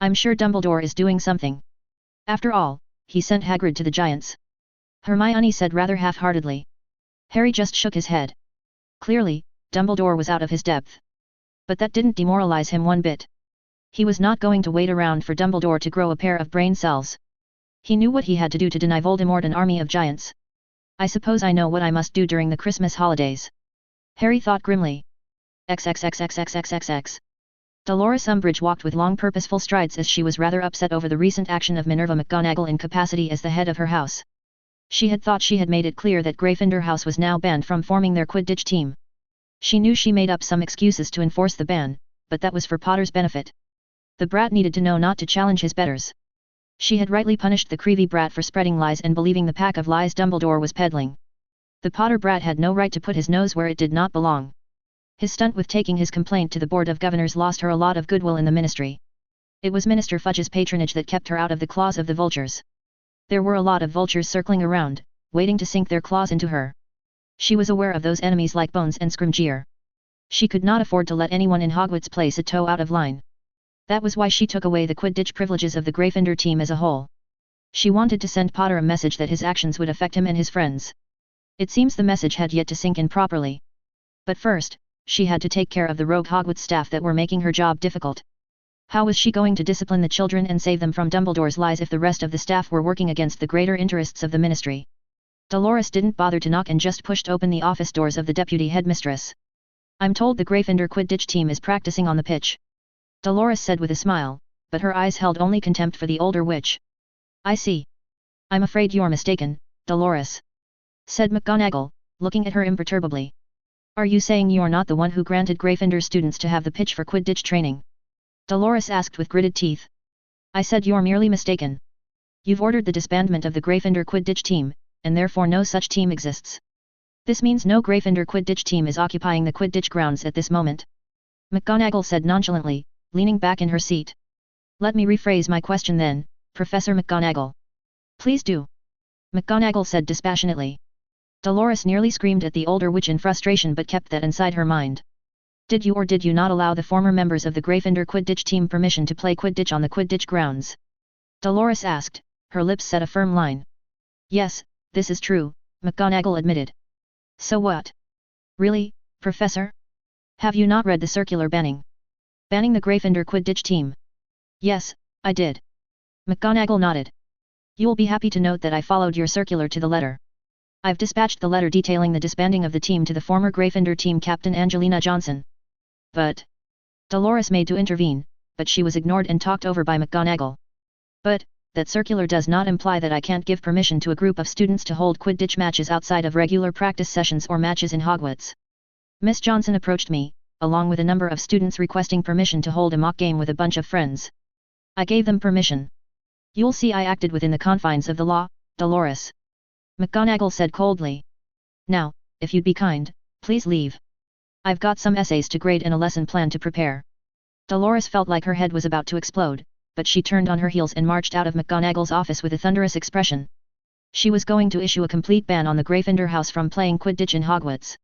I'm sure Dumbledore is doing something. After all, he sent Hagrid to the giants. Hermione said rather half-heartedly. Harry just shook his head. Clearly, Dumbledore was out of his depth. But that didn't demoralize him one bit. He was not going to wait around for Dumbledore to grow a pair of brain cells. He knew what he had to do to deny Voldemort an army of giants. I suppose I know what I must do during the Christmas holidays. Harry thought grimly. XXXXXXXX. Dolores Umbridge walked with long purposeful strides as she was rather upset over the recent action of Minerva McGonagall in capacity as the head of her house. She had thought she had made it clear that Gryffindor House was now banned from forming their Quidditch team. She knew she made up some excuses to enforce the ban, but that was for Potter's benefit. The brat needed to know not to challenge his betters. She had rightly punished the Creevy brat for spreading lies and believing the pack of lies Dumbledore was peddling. The Potter brat had no right to put his nose where it did not belong. His stunt with taking his complaint to the Board of Governors lost her a lot of goodwill in the ministry. It was Minister Fudge's patronage that kept her out of the claws of the vultures. There were a lot of vultures circling around, waiting to sink their claws into her. She was aware of those enemies like Bones and Scrimgeour. She could not afford to let anyone in Hogwarts place a toe out of line. That was why she took away the Quidditch privileges of the Gryffindor team as a whole. She wanted to send Potter a message that his actions would affect him and his friends. It seems the message had yet to sink in properly. But first, she had to take care of the rogue Hogwarts staff that were making her job difficult. How was she going to discipline the children and save them from Dumbledore's lies if the rest of the staff were working against the greater interests of the Ministry? Dolores didn't bother to knock and just pushed open the office doors of the deputy headmistress. "I'm told the Gryffindor Quidditch team is practicing on the pitch," Dolores said with a smile, but her eyes held only contempt for the older witch. "I see. I'm afraid you're mistaken, Dolores," said McGonagall, looking at her imperturbably. "Are you saying you're not the one who granted Gryffindor students to have the pitch for Quidditch training?" Dolores asked with gritted teeth. "I said you're merely mistaken. You've ordered the disbandment of the Gryffindor Quidditch team, and therefore no such team exists. This means no Gryffindor Quidditch team is occupying the Quidditch grounds at this moment," McGonagall said nonchalantly, leaning back in her seat. "Let me rephrase my question then, Professor McGonagall." "Please do," McGonagall said dispassionately. Dolores nearly screamed at the older witch in frustration but kept that inside her mind. "Did you or did you not allow the former members of the Gryffindor Quidditch team permission to play Quidditch on the Quidditch grounds?" Dolores asked, her lips set a firm line. "Yes, this is true," McGonagall admitted. "So what? Really, Professor? Have you not read the circular banning the Gryffindor Quidditch team?" "Yes, I did." McGonagall nodded. "You'll be happy to note that I followed your circular to the letter. I've dispatched the letter detailing the disbanding of the team to the former Gryffindor team captain Angelina Johnson." "But..." Dolores made to intervene, but she was ignored and talked over by McGonagall. "But, that circular does not imply that I can't give permission to a group of students to hold Quidditch matches outside of regular practice sessions or matches in Hogwarts. Miss Johnson approached me, along with a number of students requesting permission to hold a mock game with a bunch of friends. I gave them permission. You'll see I acted within the confines of the law, Dolores," McGonagall said coldly. "Now, if you'd be kind, please leave. I've got some essays to grade and a lesson plan to prepare." Dolores felt like her head was about to explode, but she turned on her heels and marched out of McGonagall's office with a thunderous expression. She was going to issue a complete ban on the Gryffindor house from playing Quidditch in Hogwarts.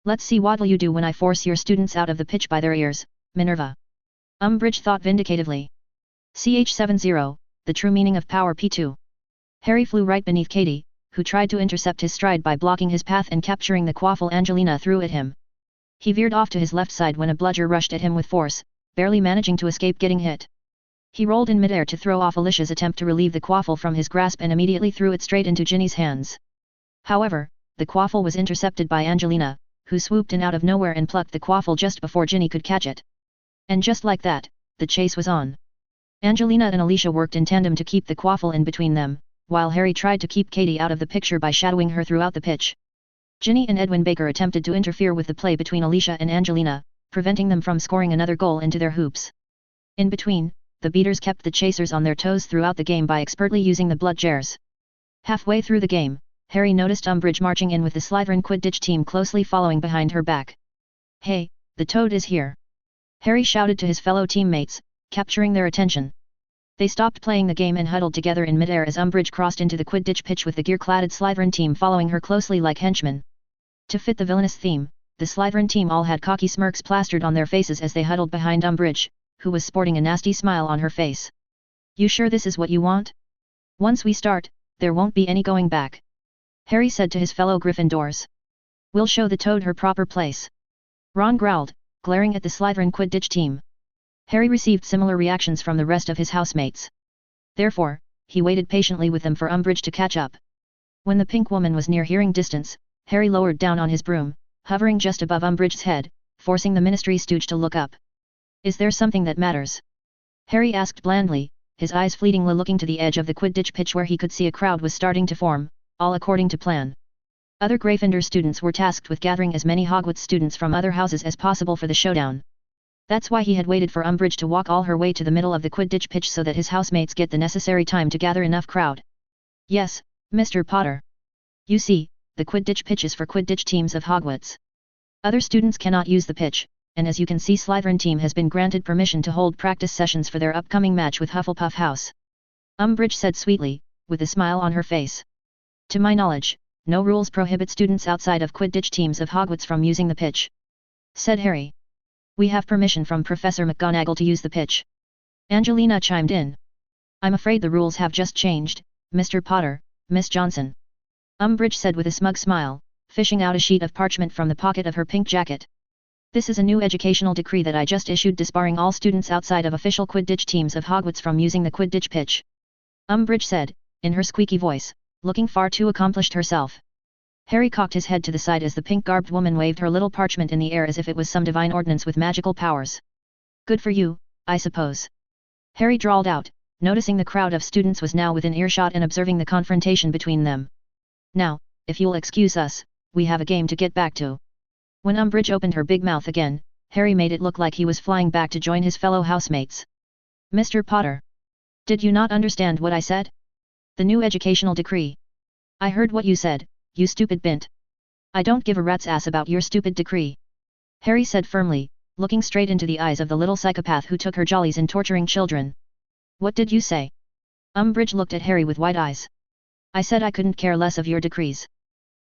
"Let's see what'll you do when I force your students out of the pitch by their ears, Minerva." Umbridge thought vindicatively. Ch70, the true meaning of power P2. Harry flew right beneath Katie, who tried to intercept his stride by blocking his path and capturing the quaffle Angelina threw at him. He veered off to his left side when a bludger rushed at him with force, barely managing to escape getting hit. He rolled in midair to throw off Alicia's attempt to relieve the quaffle from his grasp and immediately threw it straight into Ginny's hands. However, the quaffle was intercepted by Angelina, who swooped in out of nowhere and plucked the quaffle just before Ginny could catch it. And just like that, the chase was on. Angelina and Alicia worked in tandem to keep the quaffle in between them, while Harry tried to keep Katie out of the picture by shadowing her throughout the pitch. Ginny and Edwin Baker attempted to interfere with the play between Alicia and Angelina, preventing them from scoring another goal into their hoops. In between, the beaters kept the chasers on their toes throughout the game by expertly using the bludgers. Halfway through the game, Harry noticed Umbridge marching in with the Slytherin Quidditch team closely following behind her back. "Hey, the Toad is here!" Harry shouted to his fellow teammates, capturing their attention. They stopped playing the game and huddled together in midair as Umbridge crossed into the Quidditch pitch with the gear-cladded Slytherin team following her closely like henchmen. To fit the villainous theme, the Slytherin team all had cocky smirks plastered on their faces as they huddled behind Umbridge, who was sporting a nasty smile on her face. "You sure this is what you want? Once we start, there won't be any going back," Harry said to his fellow Gryffindors. "We'll show the Toad her proper place." Ron growled, glaring at the Slytherin Quidditch team. Harry received similar reactions from the rest of his housemates. Therefore, he waited patiently with them for Umbridge to catch up. When the pink woman was near hearing distance, Harry lowered down on his broom, hovering just above Umbridge's head, forcing the Ministry stooge to look up. "Is there something that matters?" Harry asked blandly, his eyes fleetingly looking to the edge of the Quidditch pitch where he could see a crowd was starting to form, all according to plan. Other Gryffindor students were tasked with gathering as many Hogwarts students from other houses as possible for the showdown. That's why he had waited for Umbridge to walk all her way to the middle of the Quidditch pitch so that his housemates get the necessary time to gather enough crowd. "Yes, Mr. Potter. You see, the Quidditch pitch is for Quidditch teams of Hogwarts. Other students cannot use the pitch, and as you can see, Slytherin team has been granted permission to hold practice sessions for their upcoming match with Hufflepuff House. Umbridge said sweetly, with a smile on her face. To my knowledge, no rules prohibit students outside of Quidditch teams of Hogwarts from using the pitch, said Harry. We have permission from Professor McGonagall to use the pitch. Angelina chimed in. I'm afraid the rules have just changed, Mr. Potter, Miss Johnson. Umbridge said with a smug smile, fishing out a sheet of parchment from the pocket of her pink jacket. This is a new educational decree that I just issued disbarring all students outside of official Quidditch teams of Hogwarts from using the Quidditch pitch. Umbridge said, in her squeaky voice, looking far too accomplished herself. Harry cocked his head to the side as the pink-garbed woman waved her little parchment in the air as if it was some divine ordinance with magical powers. Good for you, I suppose. Harry drawled out, noticing the crowd of students was now within earshot and observing the confrontation between them. Now, if you'll excuse us, we have a game to get back to. When Umbridge opened her big mouth again, Harry made it look like he was flying back to join his fellow housemates. Mr. Potter. Did you not understand what I said? The new educational decree. I heard what you said, you stupid bint. I don't give a rat's ass about your stupid decree. Harry said firmly, looking straight into the eyes of the little psychopath who took her jollies in torturing children. What did you say? Umbridge looked at Harry with wide eyes. I said I couldn't care less of your decrees.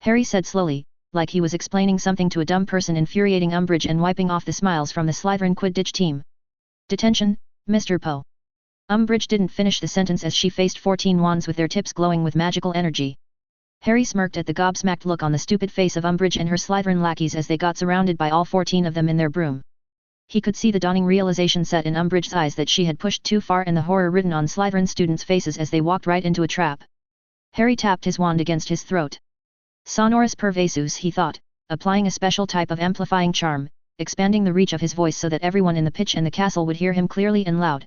Harry said slowly, like he was explaining something to a dumb person, infuriating Umbridge and wiping off the smiles from the Slytherin Quidditch team. Detention, Mr. Poe. Umbridge didn't finish the sentence as she faced 14 wands with their tips glowing with magical energy. Harry smirked at the gobsmacked look on the stupid face of Umbridge and her Slytherin lackeys as they got surrounded by all 14 of them in their broom. He could see the dawning realization set in Umbridge's eyes that she had pushed too far and the horror written on Slytherin students' faces as they walked right into a trap. Harry tapped his wand against his throat. Sonorus pervasus, he thought, applying a special type of amplifying charm, expanding the reach of his voice so that everyone in the pitch and the castle would hear him clearly and loud.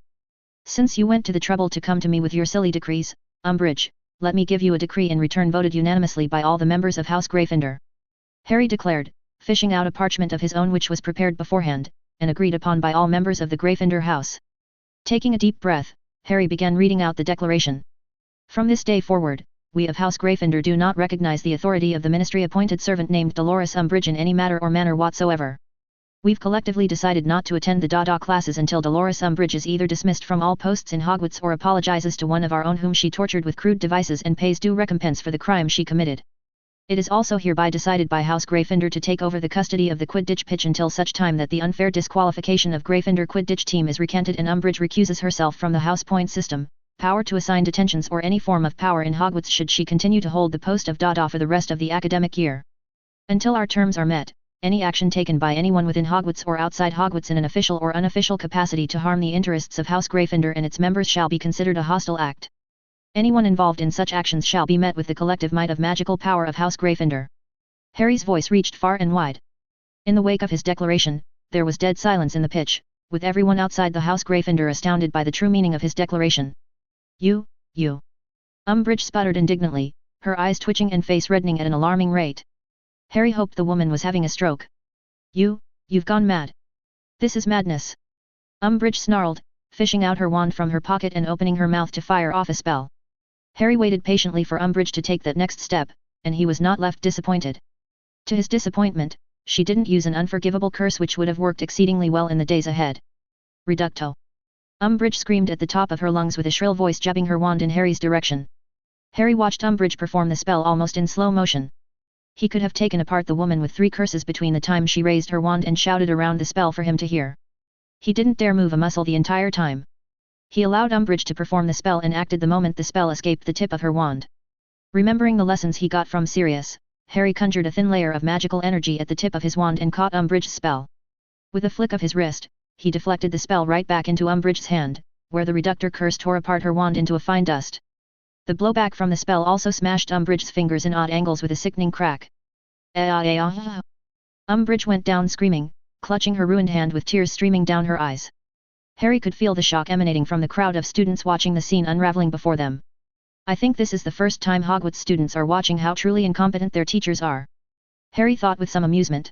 Since you went to the trouble to come to me with your silly decrees, Umbridge, let me give you a decree in return voted unanimously by all the members of House Gryffindor. Harry declared, fishing out a parchment of his own which was prepared beforehand, and agreed upon by all members of the Gryffindor house. Taking a deep breath, Harry began reading out the declaration. From this day forward, we of House Gryffindor do not recognize the authority of the ministry-appointed servant named Dolores Umbridge in any matter or manner whatsoever. We've collectively decided not to attend the Dada classes until Dolores Umbridge is either dismissed from all posts in Hogwarts or apologizes to one of our own whom she tortured with crude devices and pays due recompense for the crime she committed. It is also hereby decided by House Gryffindor to take over the custody of the Quidditch pitch until such time that the unfair disqualification of Gryffindor Quidditch team is recanted and Umbridge recuses herself from the house point system, power to assign detentions or any form of power in Hogwarts should she continue to hold the post of Dada for the rest of the academic year. Until our terms are met, any action taken by anyone within Hogwarts or outside Hogwarts in an official or unofficial capacity to harm the interests of House Gryffindor and its members shall be considered a hostile act. Anyone involved in such actions shall be met with the collective might of magical power of House Gryffindor. Harry's voice reached far and wide. In the wake of his declaration, there was dead silence in the pitch, with everyone outside the House Gryffindor astounded by the true meaning of his declaration. You. Umbridge sputtered indignantly, her eyes twitching and face reddening at an alarming rate. Harry hoped the woman was having a stroke. You've gone mad. This is madness. Umbridge snarled, fishing out her wand from her pocket and opening her mouth to fire off a spell. Harry waited patiently for Umbridge to take that next step, and he was not left disappointed. To his disappointment, she didn't use an unforgivable curse which would have worked exceedingly well in the days ahead. Reducto. Umbridge screamed at the top of her lungs with a shrill voice, jabbing her wand in Harry's direction. Harry watched Umbridge perform the spell almost in slow motion. He could have taken apart the woman with 3 curses between the time she raised her wand and shouted around the spell for him to hear. He didn't dare move a muscle the entire time. He allowed Umbridge to perform the spell and acted the moment the spell escaped the tip of her wand. Remembering the lessons he got from Sirius, Harry conjured a thin layer of magical energy at the tip of his wand and caught Umbridge's spell. With a flick of his wrist, he deflected the spell right back into Umbridge's hand, where the reductor curse tore apart her wand into a fine dust. The blowback from the spell also smashed Umbridge's fingers in odd angles with a sickening crack. Umbridge went down screaming, clutching her ruined hand with tears streaming down her eyes. Harry could feel the shock emanating from the crowd of students watching the scene unraveling before them. I think this is the first time Hogwarts students are watching how truly incompetent their teachers are. Harry thought with some amusement.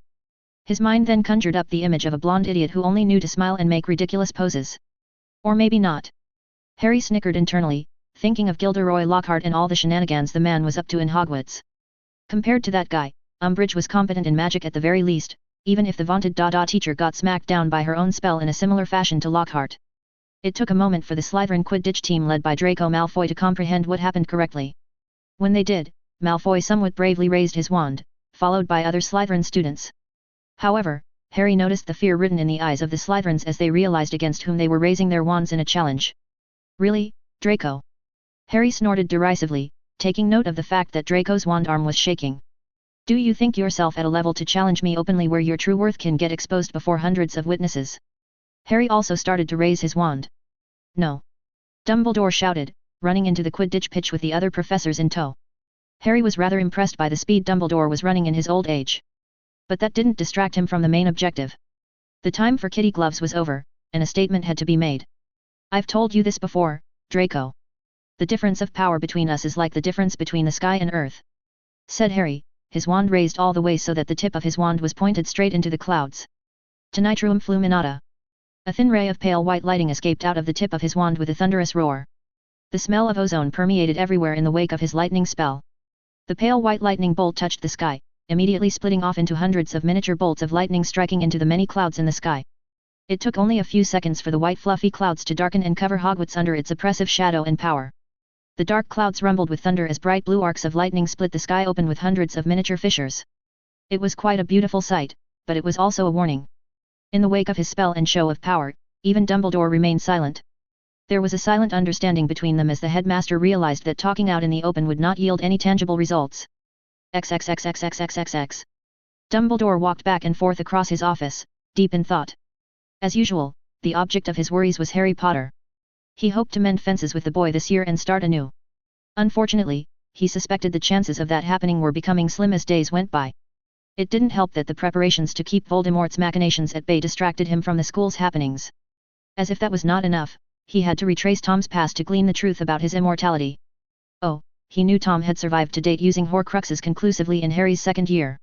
His mind then conjured up the image of a blonde idiot who only knew to smile and make ridiculous poses. Or maybe not. Harry snickered internally, thinking of Gilderoy Lockhart and all the shenanigans the man was up to in Hogwarts. Compared to that guy, Umbridge was competent in magic at the very least, even if the vaunted Dada teacher got smacked down by her own spell in a similar fashion to Lockhart. It took a moment for the Slytherin Quidditch team led by Draco Malfoy to comprehend what happened correctly. When they did, Malfoy somewhat bravely raised his wand, followed by other Slytherin students. However, Harry noticed the fear written in the eyes of the Slytherins as they realized against whom they were raising their wands in a challenge. Really, Draco? Harry snorted derisively, taking note of the fact that Draco's wand arm was shaking. Do you think yourself at a level to challenge me openly where your true worth can get exposed before hundreds of witnesses? Harry also started to raise his wand. No. Dumbledore shouted, running into the Quidditch pitch with the other professors in tow. Harry was rather impressed by the speed Dumbledore was running in his old age. But that didn't distract him from the main objective. The time for kitty gloves was over, and a statement had to be made. I've told you this before, Draco. The difference of power between us is like the difference between the sky and earth, said Harry, his wand raised all the way so that the tip of his wand was pointed straight into the clouds. Tenitruum fluminata. A thin ray of pale white lighting escaped out of the tip of his wand with a thunderous roar. The smell of ozone permeated everywhere in the wake of his lightning spell. The pale white lightning bolt touched the sky, immediately splitting off into hundreds of miniature bolts of lightning striking into the many clouds in the sky. It took only a few seconds for the white fluffy clouds to darken and cover Hogwarts under its oppressive shadow and power. The dark clouds rumbled with thunder as bright blue arcs of lightning split the sky open with hundreds of miniature fissures. It was quite a beautiful sight, but it was also a warning. In the wake of his spell and show of power, even Dumbledore remained silent. There was a silent understanding between them as the headmaster realized that talking out in the open would not yield any tangible results. XXXXXXXX. Dumbledore walked back and forth across his office, deep in thought. As usual, the object of his worries was Harry Potter. He hoped to mend fences with the boy this year and start anew. Unfortunately, he suspected the chances of that happening were becoming slim as days went by. It didn't help that the preparations to keep Voldemort's machinations at bay distracted him from the school's happenings. As if that was not enough, he had to retrace Tom's past to glean the truth about his immortality. Oh, he knew Tom had survived to date using Horcruxes conclusively in Harry's second year.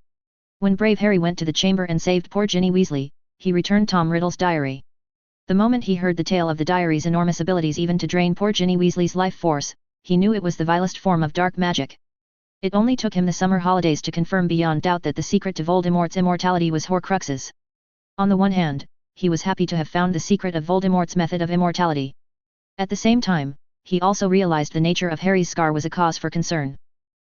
When brave Harry went to the chamber and saved poor Ginny Weasley, he returned Tom Riddle's diary. The moment he heard the tale of the diary's enormous abilities even to drain poor Ginny Weasley's life force, he knew it was the vilest form of dark magic. It only took him the summer holidays to confirm beyond doubt that the secret to Voldemort's immortality was Horcruxes. On the one hand, he was happy to have found the secret of Voldemort's method of immortality. At the same time, he also realized the nature of Harry's scar was a cause for concern.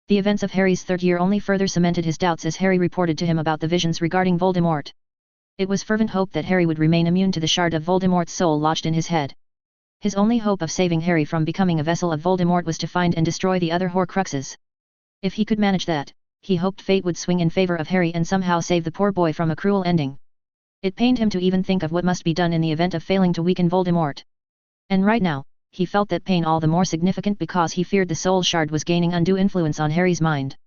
The events of Harry's third year only further cemented his doubts as Harry reported to him about the visions regarding Voldemort. It was fervent hope that Harry would remain immune to the shard of Voldemort's soul lodged in his head. His only hope of saving Harry from becoming a vessel of Voldemort was to find and destroy the other Horcruxes. If he could manage that, he hoped fate would swing in favor of Harry and somehow save the poor boy from a cruel ending. It pained him to even think of what must be done in the event of failing to weaken Voldemort. And right now, he felt that pain all the more significant because he feared the soul shard was gaining undue influence on Harry's mind.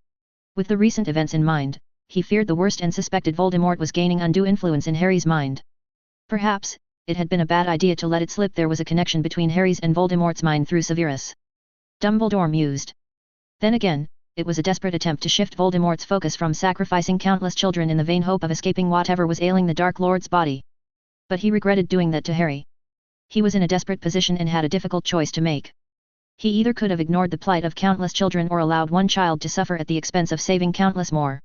With the recent events in mind, he feared the worst and suspected Voldemort was gaining undue influence in Harry's mind. Perhaps, it had been a bad idea to let it slip there was a connection between Harry's and Voldemort's mind through Severus. Dumbledore mused. Then again, it was a desperate attempt to shift Voldemort's focus from sacrificing countless children in the vain hope of escaping whatever was ailing the Dark Lord's body. But he regretted doing that to Harry. He was in a desperate position and had a difficult choice to make. He either could have ignored the plight of countless children or allowed one child to suffer at the expense of saving countless more.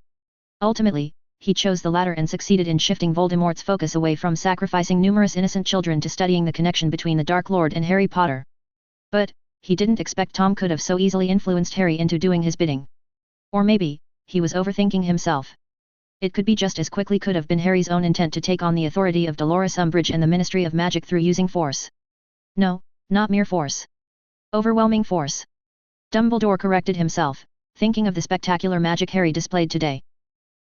Ultimately, he chose the latter and succeeded in shifting Voldemort's focus away from sacrificing numerous innocent children to studying the connection between the Dark Lord and Harry Potter. But, he didn't expect Tom could have so easily influenced Harry into doing his bidding. Or maybe, he was overthinking himself. It could be just as quickly could have been Harry's own intent to take on the authority of Dolores Umbridge and the Ministry of Magic through using force. No, not mere force. Overwhelming force. Dumbledore corrected himself, thinking of the spectacular magic Harry displayed today.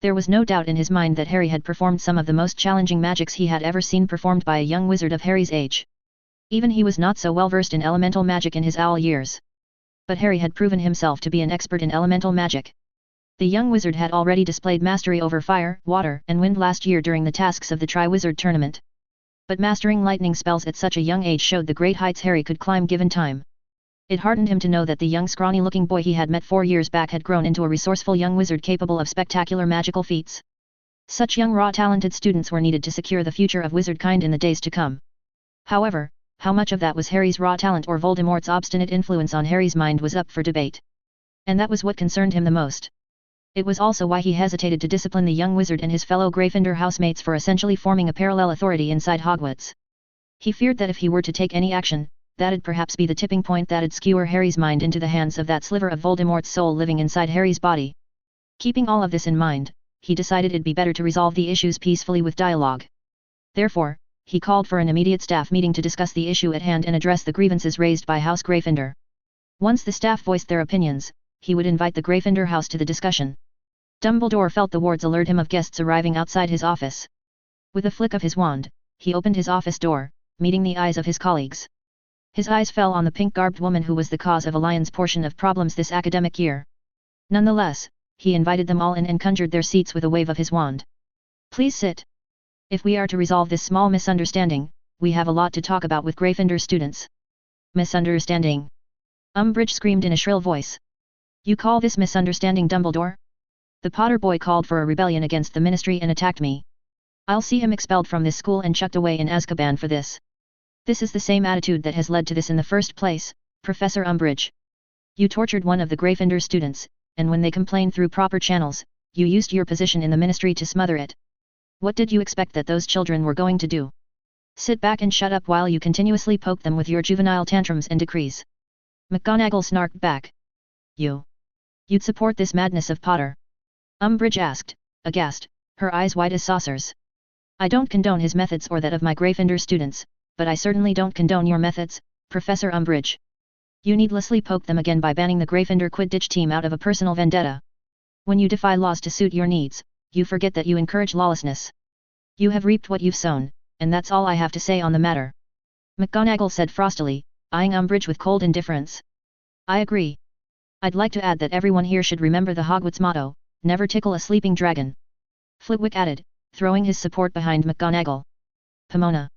There was no doubt in his mind that Harry had performed some of the most challenging magics he had ever seen performed by a young wizard of Harry's age. Even he was not so well versed in elemental magic in his owl years. But Harry had proven himself to be an expert in elemental magic. The young wizard had already displayed mastery over fire, water, and wind last year during the tasks of the Tri-Wizard tournament. But mastering lightning spells at such a young age showed the great heights Harry could climb given time. It heartened him to know that the young scrawny-looking boy he had met 4 years back had grown into a resourceful young wizard capable of spectacular magical feats. Such young raw talented students were needed to secure the future of wizardkind in the days to come. However, how much of that was Harry's raw talent or Voldemort's obstinate influence on Harry's mind was up for debate. And that was what concerned him the most. It was also why he hesitated to discipline the young wizard and his fellow Gryffindor housemates for essentially forming a parallel authority inside Hogwarts. He feared that if he were to take any action, that'd perhaps be the tipping point that'd skewer Harry's mind into the hands of that sliver of Voldemort's soul living inside Harry's body. Keeping all of this in mind, he decided it'd be better to resolve the issues peacefully with dialogue. Therefore, he called for an immediate staff meeting to discuss the issue at hand and address the grievances raised by House Gryffindor. Once the staff voiced their opinions, he would invite the Gryffindor house to the discussion. Dumbledore felt the wards alert him of guests arriving outside his office. With a flick of his wand, he opened his office door, meeting the eyes of his colleagues. His eyes fell on the pink-garbed woman who was the cause of a lion's portion of problems this academic year. Nonetheless, he invited them all in and conjured their seats with a wave of his wand. Please sit. If we are to resolve this small misunderstanding, we have a lot to talk about with Gryffindor students. Misunderstanding? Umbridge screamed in a shrill voice. You call this misunderstanding, Dumbledore? The Potter boy called for a rebellion against the Ministry and attacked me. I'll see him expelled from this school and chucked away in Azkaban for this. This is the same attitude that has led to this in the first place, Professor Umbridge. You tortured one of the Gryffindor students, and when they complained through proper channels, you used your position in the Ministry to smother it. What did you expect that those children were going to do? Sit back and shut up while you continuously poke them with your juvenile tantrums and decrees. McGonagall snarked back. You'd support this madness of Potter? Umbridge asked, aghast, her eyes wide as saucers. I don't condone his methods or that of my Gryffindor students, but I certainly don't condone your methods, Professor Umbridge. You needlessly poke them again by banning the Gryffindor Quidditch team out of a personal vendetta. When you defy laws to suit your needs, you forget that you encourage lawlessness. You have reaped what you've sown, and that's all I have to say on the matter. McGonagall said frostily, eyeing Umbridge with cold indifference. I agree. I'd like to add that everyone here should remember the Hogwarts motto, never tickle a sleeping dragon. Flitwick added, throwing his support behind McGonagall. Pomona.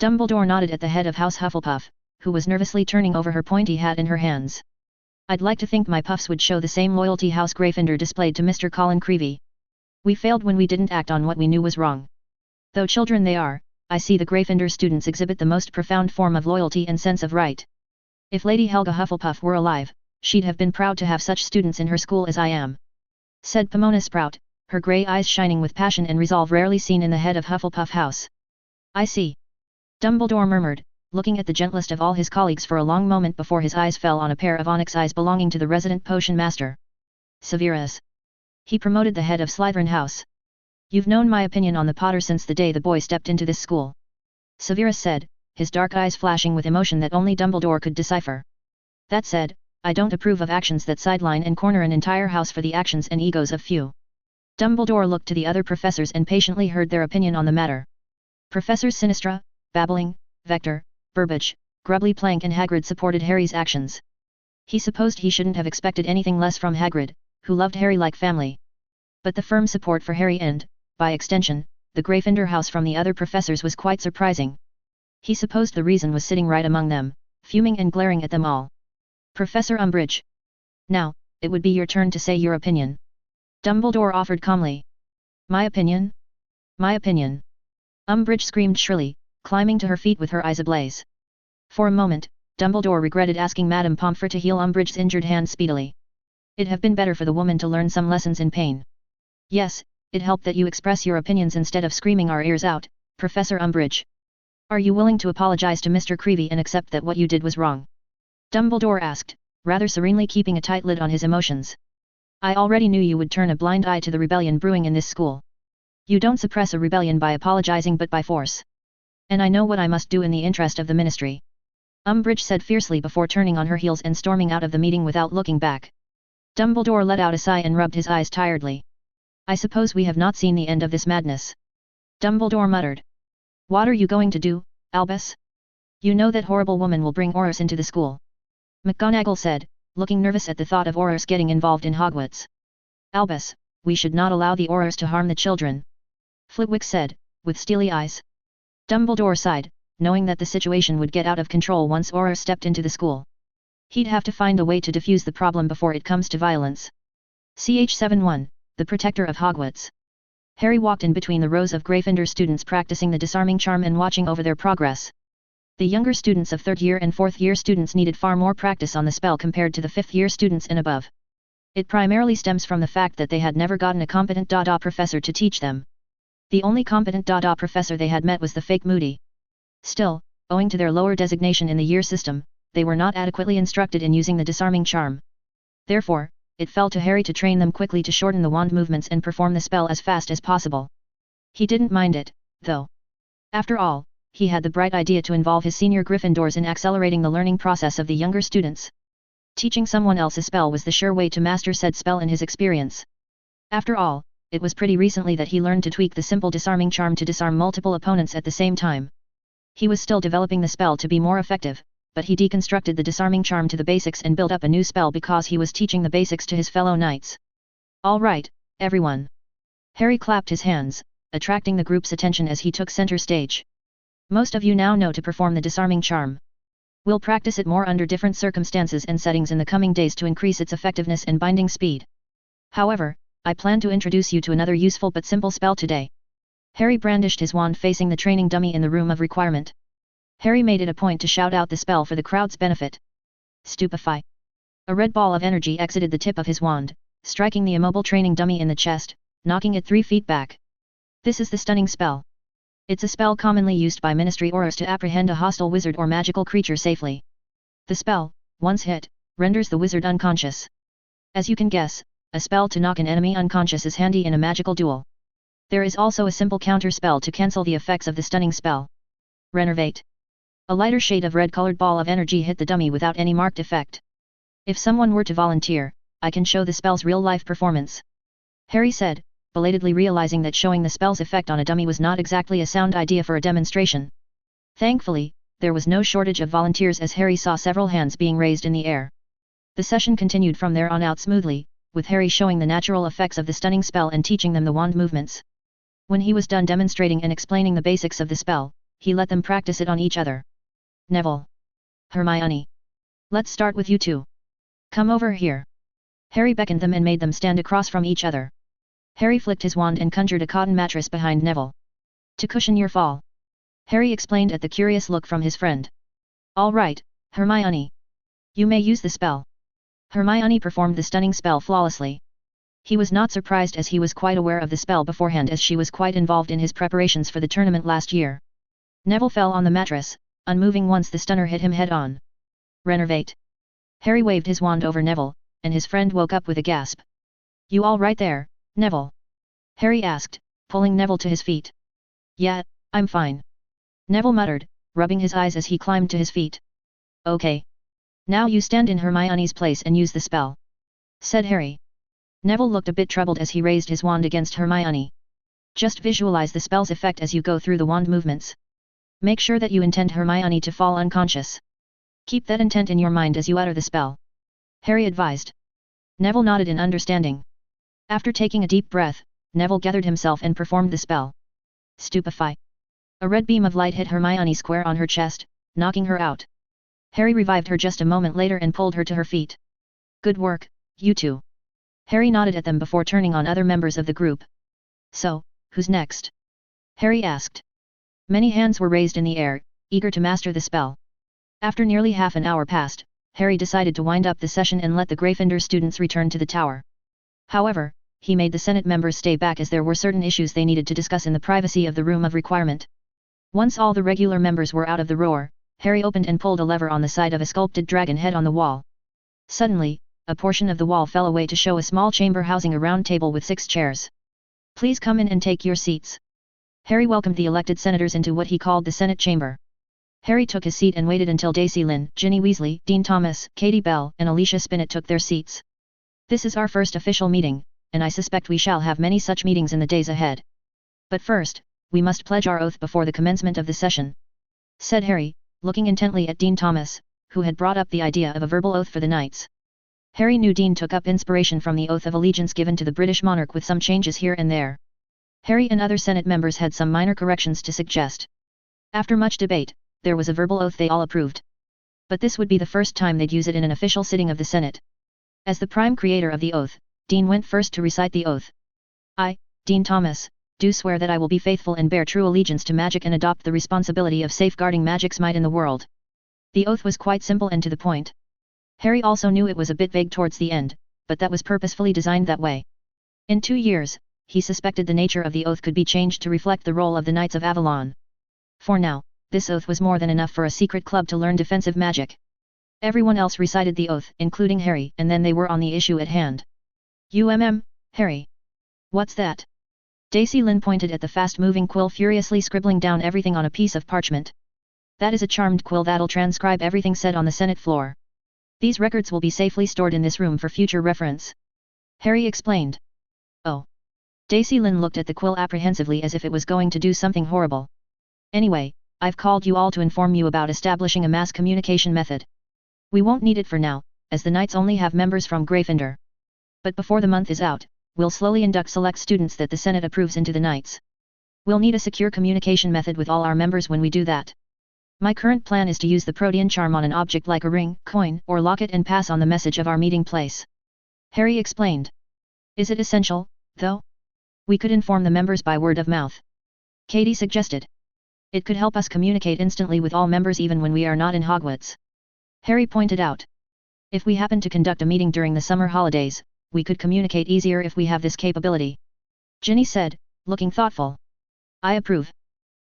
Dumbledore nodded at the head of House Hufflepuff, who was nervously turning over her pointy hat in her hands. I'd like to think my puffs would show the same loyalty House Gryffindor displayed to Mr. Colin Creevey. We failed when we didn't act on what we knew was wrong. Though children they are, I see the Gryffindor students exhibit the most profound form of loyalty and sense of right. If Lady Helga Hufflepuff were alive, she'd have been proud to have such students in her school as I am. Said Pomona Sprout, her grey eyes shining with passion and resolve rarely seen in the head of Hufflepuff House. I see. Dumbledore murmured, looking at the gentlest of all his colleagues for a long moment before his eyes fell on a pair of onyx eyes belonging to the resident potion master. Severus. He promoted the head of Slytherin House. You've known my opinion on the Potter since the day the boy stepped into this school. Severus said, his dark eyes flashing with emotion that only Dumbledore could decipher. That said, I don't approve of actions that sideline and corner an entire house for the actions and egos of few. Dumbledore looked to the other professors and patiently heard their opinion on the matter. Professors Sinistra, Babbling, Vector, Burbage, Grubbly Plank and Hagrid supported Harry's actions. He supposed he shouldn't have expected anything less from Hagrid, who loved Harry like family. But the firm support for Harry and, by extension, the Gryffindor house from the other professors was quite surprising. He supposed the reason was sitting right among them, fuming and glaring at them all. Professor Umbridge. Now, it would be your turn to say your opinion. Dumbledore offered calmly. My opinion? My opinion. Umbridge screamed shrilly, climbing to her feet with her eyes ablaze. For a moment, Dumbledore regretted asking Madame Pomfrey to heal Umbridge's injured hand speedily. It'd have been better for the woman to learn some lessons in pain. Yes, it helped that you express your opinions instead of screaming our ears out, Professor Umbridge. Are you willing to apologize to Mr. Creevey and accept that what you did was wrong? Dumbledore asked, rather serenely keeping a tight lid on his emotions. I already knew you would turn a blind eye to the rebellion brewing in this school. You don't suppress a rebellion by apologizing but by force. And I know what I must do in the interest of the Ministry. Umbridge said fiercely before turning on her heels and storming out of the meeting without looking back. Dumbledore let out a sigh and rubbed his eyes tiredly. I suppose we have not seen the end of this madness. Dumbledore muttered. What are you going to do, Albus? You know that horrible woman will bring Aurors into the school. McGonagall said, looking nervous at the thought of Aurors getting involved in Hogwarts. Albus, we should not allow the Aurors to harm the children. Flitwick said, with steely eyes. Dumbledore sighed, knowing that the situation would get out of control once Aurors stepped into the school. He'd have to find a way to defuse the problem before it comes to violence. Ch71, the protector of Hogwarts. Harry walked in between the rows of Gryffindor students practicing the disarming charm and watching over their progress. The younger students of 3rd year and 4th year students needed far more practice on the spell compared to the 5th year students and above. It primarily stems from the fact that they had never gotten a competent Dada professor to teach them. The only competent Dada professor they had met was the fake Moody. Still, owing to their lower designation in the year system, they were not adequately instructed in using the disarming charm. Therefore, it fell to Harry to train them quickly to shorten the wand movements and perform the spell as fast as possible. He didn't mind it, though. After all, he had the bright idea to involve his senior Gryffindors in accelerating the learning process of the younger students. Teaching someone else a spell was the sure way to master said spell in his experience. After all, it was pretty recently that he learned to tweak the simple disarming charm to disarm multiple opponents at the same time. He was still developing the spell to be more effective, but he deconstructed the disarming charm to the basics and built up a new spell because he was teaching the basics to his fellow knights. All right, everyone. Harry clapped his hands, attracting the group's attention as he took center stage. Most of you now know to perform the disarming charm. We'll practice it more under different circumstances and settings in the coming days to increase its effectiveness and binding speed. However, I plan to introduce you to another useful but simple spell today. Harry brandished his wand facing the training dummy in the room of requirement. Harry made it a point to shout out the spell for the crowd's benefit. Stupefy. A red ball of energy exited the tip of his wand, striking the immobile training dummy in the chest, knocking it 3 feet back. This is the stunning spell. It's a spell commonly used by Ministry Aurors to apprehend a hostile wizard or magical creature safely. The spell, once hit, renders the wizard unconscious. As you can guess, a spell to knock an enemy unconscious is handy in a magical duel. There is also a simple counter spell to cancel the effects of the stunning spell. Renervate. A lighter shade of red-colored ball of energy hit the dummy without any marked effect. If someone were to volunteer, I can show the spell's real-life performance. Harry said, belatedly realizing that showing the spell's effect on a dummy was not exactly a sound idea for a demonstration. Thankfully, there was no shortage of volunteers as Harry saw several hands being raised in the air. The session continued from there on out smoothly, with Harry showing the natural effects of the stunning spell and teaching them the wand movements. When he was done demonstrating and explaining the basics of the spell, he let them practice it on each other. Neville. Hermione. Let's start with you two. Come over here. Harry beckoned them and made them stand across from each other. Harry flicked his wand and conjured a cotton mattress behind Neville. To cushion your fall. Harry explained at the curious look from his friend. All right, Hermione. You may use the spell. Hermione performed the stunning spell flawlessly. He was not surprised as he was quite aware of the spell beforehand as she was quite involved in his preparations for the tournament last year. Neville fell on the mattress, unmoving once the stunner hit him head-on. Renervate. Harry waved his wand over Neville, and his friend woke up with a gasp. You all right there, Neville? Harry asked, pulling Neville to his feet. Yeah, I'm fine. Neville muttered, rubbing his eyes as he climbed to his feet. Okay. Now you stand in Hermione's place and use the spell. Said Harry. Neville looked a bit troubled as he raised his wand against Hermione. Just visualize the spell's effect as you go through the wand movements. Make sure that you intend Hermione to fall unconscious. Keep that intent in your mind as you utter the spell. Harry advised. Neville nodded in understanding. After taking a deep breath, Neville gathered himself and performed the spell. Stupefy. A red beam of light hit Hermione square on her chest, knocking her out. Harry revived her just a moment later and pulled her to her feet. Good work, you two. Harry nodded at them before turning on other members of the group. So, who's next? Harry asked. Many hands were raised in the air, eager to master the spell. After nearly half an hour passed, Harry decided to wind up the session and let the Gryffindor students return to the tower. However, he made the Senate members stay back as there were certain issues they needed to discuss in the privacy of the room of requirement. Once all the regular members were out of the roar, Harry opened and pulled a lever on the side of a sculpted dragon head on the wall. Suddenly, a portion of the wall fell away to show a small chamber housing a round table with 6 chairs. Please come in and take your seats. Harry welcomed the elected senators into what he called the Senate chamber. Harry took his seat and waited until Daisy Lynn, Ginny Weasley, Dean Thomas, Katie Bell, and Alicia Spinnet took their seats. This is our first official meeting, and I suspect we shall have many such meetings in the days ahead. But first, we must pledge our oath before the commencement of the session, said Harry, looking intently at Dean Thomas, who had brought up the idea of a verbal oath for the knights. Harry knew Dean took up inspiration from the oath of allegiance given to the British monarch with some changes here and there. Harry and other Senate members had some minor corrections to suggest. After much debate, there was a verbal oath they all approved. But this would be the first time they'd use it in an official sitting of the Senate. As the prime creator of the oath, Dean went first to recite the oath. I, Dean Thomas, do swear that I will be faithful and bear true allegiance to magic and adopt the responsibility of safeguarding magic's might in the world. The oath was quite simple and to the point. Harry also knew it was a bit vague towards the end, but that was purposefully designed that way. In 2 years, he suspected the nature of the oath could be changed to reflect the role of the Knights of Avalon. For now, this oath was more than enough for a secret club to learn defensive magic. Everyone else recited the oath, including Harry, and then they were on the issue at hand. Harry. What's that? Daisy Lin pointed at the fast-moving quill, furiously scribbling down everything on a piece of parchment. That is a charmed quill that'll transcribe everything said on the Senate floor. These records will be safely stored in this room for future reference. Harry explained. Oh. Daisy Lin looked at the quill apprehensively as if it was going to do something horrible. Anyway, I've called you all to inform you about establishing a mass communication method. We won't need it for now, as the Knights only have members from Gryffindor. But before the month is out, we'll slowly induct select students that the Senate approves into the Knights. We'll need a secure communication method with all our members when we do that. My current plan is to use the protean charm on an object like a ring, coin, or locket and pass on the message of our meeting place. Harry explained. Is it essential, though? We could inform the members by word of mouth. Katie suggested. It could help us communicate instantly with all members even when we are not in Hogwarts. Harry pointed out. If we happen to conduct a meeting during the summer holidays, we could communicate easier if we have this capability. Ginny said, looking thoughtful. I approve.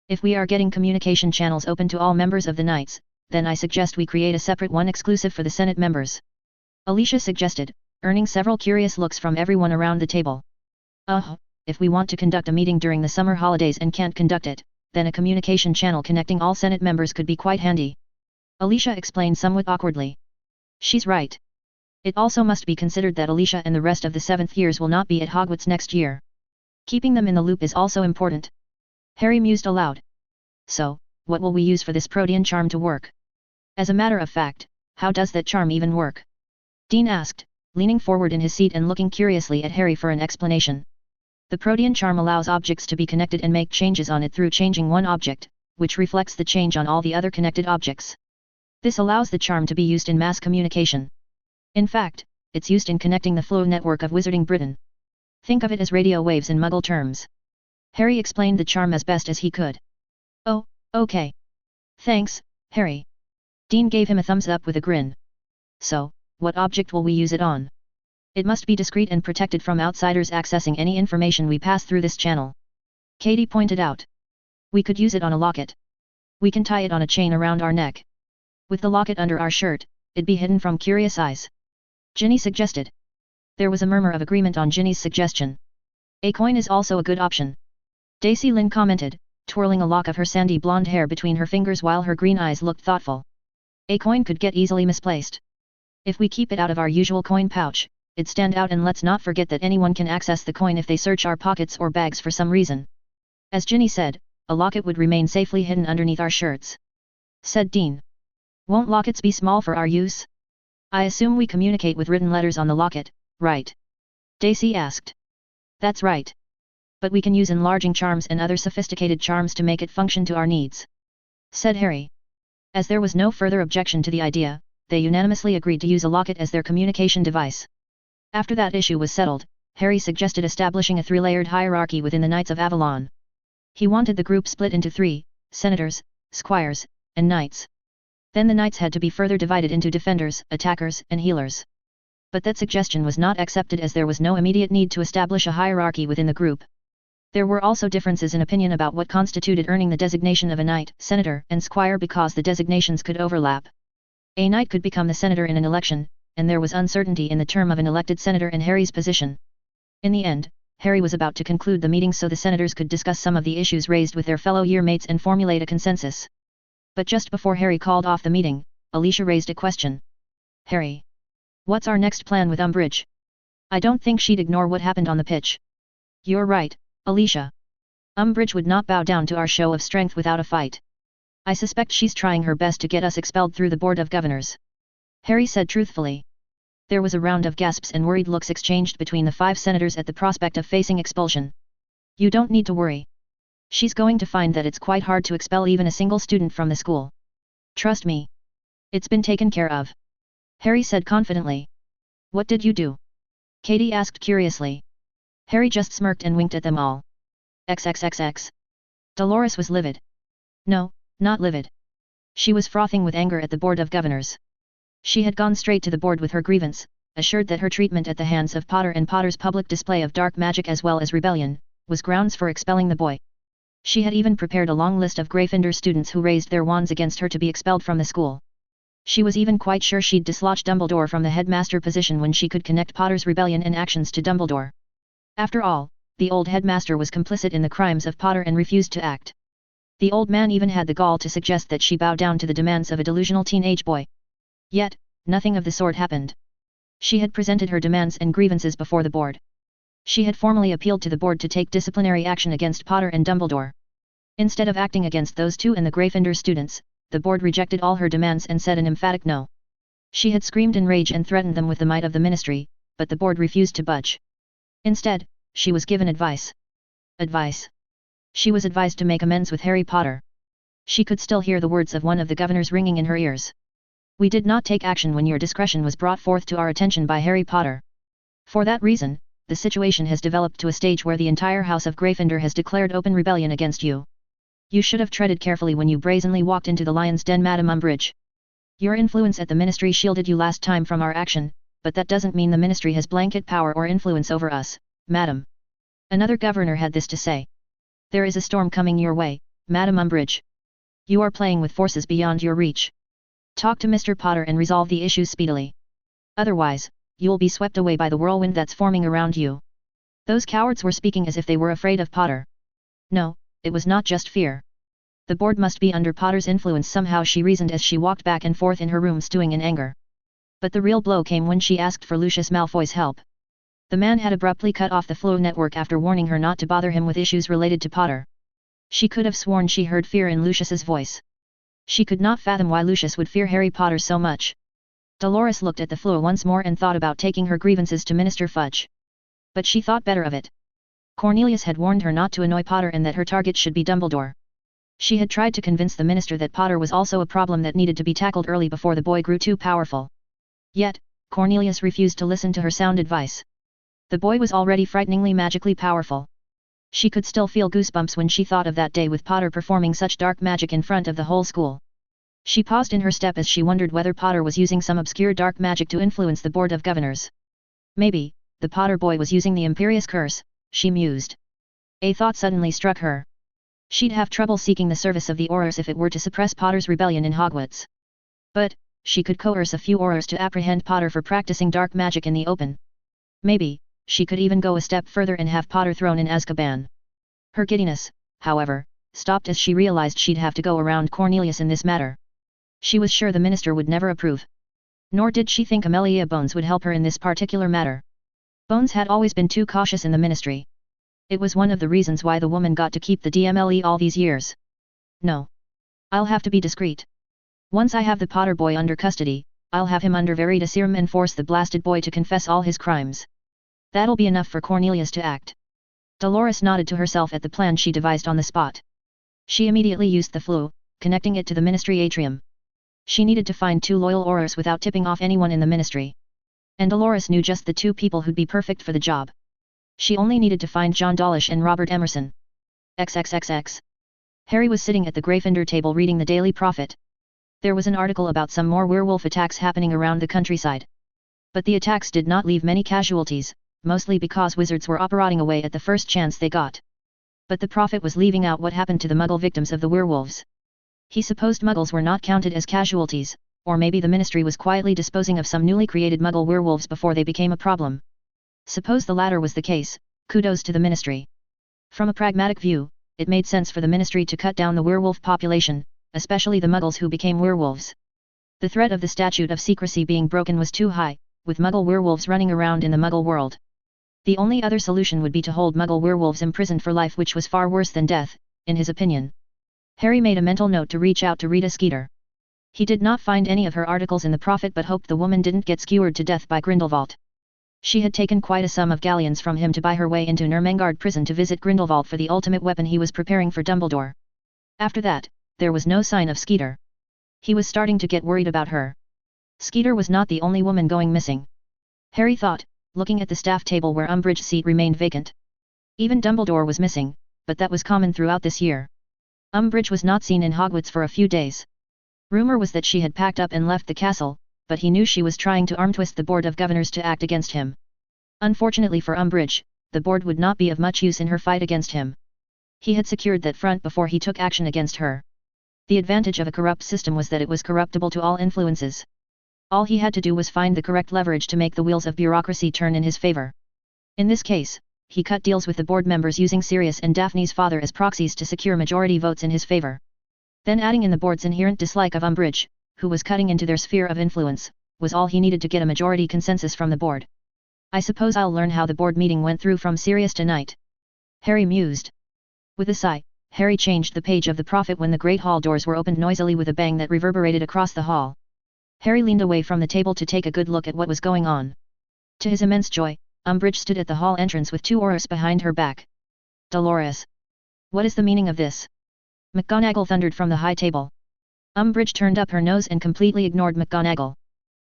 If we are getting communication channels open to all members of the Knights, then I suggest we create a separate one exclusive for the Senate members. Alicia suggested, earning several curious looks from everyone around the table. If we want to conduct a meeting during the summer holidays and can't conduct it, then a communication channel connecting all Senate members could be quite handy. Alicia explained somewhat awkwardly. She's right. It also must be considered that Alicia and the rest of the 7th years will not be at Hogwarts next year. Keeping them in the loop is also important. Harry mused aloud. So, what will we use for this protean charm to work? As a matter of fact, how does that charm even work? Dean asked, leaning forward in his seat and looking curiously at Harry for an explanation. The protean charm allows objects to be connected and make changes on it through changing one object, which reflects the change on all the other connected objects. This allows the charm to be used in mass communication. In fact, it's used in connecting the flow network of Wizarding Britain. Think of it as radio waves in Muggle terms. Harry explained the charm as best as he could. Oh, okay. Thanks, Harry. Dean gave him a thumbs up with a grin. So, what object will we use it on? It must be discreet and protected from outsiders accessing any information we pass through this channel. Katie pointed out. We could use it on a locket. We can tie it on a chain around our neck. With the locket under our shirt, it'd be hidden from curious eyes. Ginny suggested. There was a murmur of agreement on Ginny's suggestion. A coin is also a good option. Daisy Lin commented, twirling a lock of her sandy blonde hair between her fingers while her green eyes looked thoughtful. A coin could get easily misplaced. If we keep it out of our usual coin pouch, it'd stand out, and let's not forget that anyone can access the coin if they search our pockets or bags for some reason. As Ginny said, a locket would remain safely hidden underneath our shirts. Said Dean. Won't lockets be small for our use? I assume we communicate with written letters on the locket, right? Daisy asked. That's right. But we can use enlarging charms and other sophisticated charms to make it function to our needs. Said Harry. As there was no further objection to the idea, they unanimously agreed to use a locket as their communication device. After that issue was settled, Harry suggested establishing a 3-layered hierarchy within the Knights of Avalon. He wanted the group split into 3, senators, squires, and knights. Then the knights had to be further divided into defenders, attackers, and healers. But that suggestion was not accepted as there was no immediate need to establish a hierarchy within the group. There were also differences in opinion about what constituted earning the designation of a knight, senator, and squire because the designations could overlap. A knight could become the senator in an election, and there was uncertainty in the term of an elected senator in Harry's position. In the end, Harry was about to conclude the meeting so the senators could discuss some of the issues raised with their fellow year-mates and formulate a consensus. But just before Harry called off the meeting, Alicia raised a question. Harry. What's our next plan with Umbridge? I don't think she'd ignore what happened on the pitch. You're right, Alicia. Umbridge would not bow down to our show of strength without a fight. I suspect she's trying her best to get us expelled through the Board of Governors. Harry said truthfully. There was a round of gasps and worried looks exchanged between the 5 senators at the prospect of facing expulsion. You don't need to worry. She's going to find that it's quite hard to expel even a single student from the school. Trust me. It's been taken care of. Harry said confidently. What did you do? Katie asked curiously. Harry just smirked and winked at them all. XXXX. Dolores was livid. No, not livid. She was frothing with anger at the Board of Governors. She had gone straight to the board with her grievance, assured that her treatment at the hands of Potter and Potter's public display of dark magic as well as rebellion, was grounds for expelling the boy. She had even prepared a long list of Gryffindor students who raised their wands against her to be expelled from the school. She was even quite sure she'd dislodge Dumbledore from the headmaster position when she could connect Potter's rebellion and actions to Dumbledore. After all, the old headmaster was complicit in the crimes of Potter and refused to act. The old man even had the gall to suggest that she bow down to the demands of a delusional teenage boy. Yet, nothing of the sort happened. She had presented her demands and grievances before the board. She had formally appealed to the board to take disciplinary action against Potter and Dumbledore. Instead of acting against those two and the Gryffindor students, the board rejected all her demands and said an emphatic no. She had screamed in rage and threatened them with the might of the ministry, but the board refused to budge. Instead, she was given advice. Advice. She was advised to make amends with Harry Potter. She could still hear the words of one of the governors ringing in her ears. We did not take action when your discretion was brought forth to our attention by Harry Potter. For that reason, the situation has developed to a stage where the entire House of Gryffindor has declared open rebellion against you. You should have treaded carefully when you brazenly walked into the lion's den, Madam Umbridge. Your influence at the ministry shielded you last time from our action, but that doesn't mean the ministry has blanket power or influence over us, madam. Another governor had this to say. There is a storm coming your way, Madam Umbridge. You are playing with forces beyond your reach. Talk to Mr. Potter and resolve the issues speedily. Otherwise, you'll be swept away by the whirlwind that's forming around you. Those cowards were speaking as if they were afraid of Potter. No, it was not just fear. The board must be under Potter's influence somehow, she reasoned as she walked back and forth in her room stewing in anger. But the real blow came when she asked for Lucius Malfoy's help. The man had abruptly cut off the Flow network after warning her not to bother him with issues related to Potter. She could have sworn she heard fear in Lucius's voice. She could not fathom why Lucius would fear Harry Potter so much. Dolores looked at the Flow once more and thought about taking her grievances to Minister Fudge. But she thought better of it. Cornelius had warned her not to annoy Potter and that her target should be Dumbledore. She had tried to convince the minister that Potter was also a problem that needed to be tackled early before the boy grew too powerful. Yet, Cornelius refused to listen to her sound advice. The boy was already frighteningly magically powerful. She could still feel goosebumps when she thought of that day with Potter performing such dark magic in front of the whole school. She paused in her step as she wondered whether Potter was using some obscure dark magic to influence the Board of Governors. Maybe, the Potter boy was using the Imperious Curse, she mused. A thought suddenly struck her. She'd have trouble seeking the service of the Aurors if it were to suppress Potter's rebellion in Hogwarts. But, she could coerce a few Aurors to apprehend Potter for practicing dark magic in the open. Maybe, she could even go a step further and have Potter thrown in Azkaban. Her giddiness, however, stopped as she realized she'd have to go around Cornelius in this matter. She was sure the minister would never approve. Nor did she think Amelia Bones would help her in this particular matter. Bones had always been too cautious in the ministry. It was one of the reasons why the woman got to keep the DMLE all these years. No. I'll have to be discreet. Once I have the Potter boy under custody, I'll have him under Veritaserum and force the blasted boy to confess all his crimes. That'll be enough for Cornelius to act. Dolores nodded to herself at the plan she devised on the spot. She immediately used the Floo, connecting it to the ministry atrium. She needed to find 2 loyal Aurors without tipping off anyone in the ministry. And Dolores knew just the 2 people who'd be perfect for the job. She only needed to find John Dawlish and Robert Emerson. XXXX. Harry was sitting at the Gryffindor table reading the Daily Prophet. There was an article about some more werewolf attacks happening around the countryside. But the attacks did not leave many casualties, mostly because wizards were operating away at the first chance they got. But the prophet was leaving out what happened to the Muggle victims of the werewolves. He supposed Muggles were not counted as casualties, or maybe the ministry was quietly disposing of some newly created Muggle werewolves before they became a problem. Suppose the latter was the case, kudos to the ministry. From a pragmatic view, it made sense for the ministry to cut down the werewolf population, especially the Muggles who became werewolves. The threat of the statute of secrecy being broken was too high, with Muggle werewolves running around in the Muggle world. The only other solution would be to hold Muggle werewolves imprisoned for life, which was far worse than death, in his opinion. Harry made a mental note to reach out to Rita Skeeter. He did not find any of her articles in the Prophet but hoped the woman didn't get skewered to death by Grindelwald. She had taken quite a sum of galleons from him to buy her way into Nurmengard prison to visit Grindelwald for the ultimate weapon he was preparing for Dumbledore. After that, there was no sign of Skeeter. He was starting to get worried about her. Skeeter was not the only woman going missing. Harry thought, looking at the staff table where Umbridge's seat remained vacant. Even Dumbledore was missing, but that was common throughout this year. Umbridge was not seen in Hogwarts for a few days. Rumor was that she had packed up and left the castle, but he knew she was trying to arm-twist the Board of Governors to act against him. Unfortunately for Umbridge, the board would not be of much use in her fight against him. He had secured that front before he took action against her. The advantage of a corrupt system was that it was corruptible to all influences. All he had to do was find the correct leverage to make the wheels of bureaucracy turn in his favor. In this case, he cut deals with the board members using Sirius and Daphne's father as proxies to secure majority votes in his favor. Then adding in the board's inherent dislike of Umbridge, who was cutting into their sphere of influence, was all he needed to get a majority consensus from the board. I suppose I'll learn how the board meeting went through from Sirius tonight. Harry mused. With a sigh, Harry changed the page of the Prophet when the great hall doors were opened noisily with a bang that reverberated across the hall. Harry leaned away from the table to take a good look at what was going on. To his immense joy, Umbridge stood at the hall entrance with 2 Aurors behind her back. Dolores! What is the meaning of this? McGonagall thundered from the high table. Umbridge turned up her nose and completely ignored McGonagall.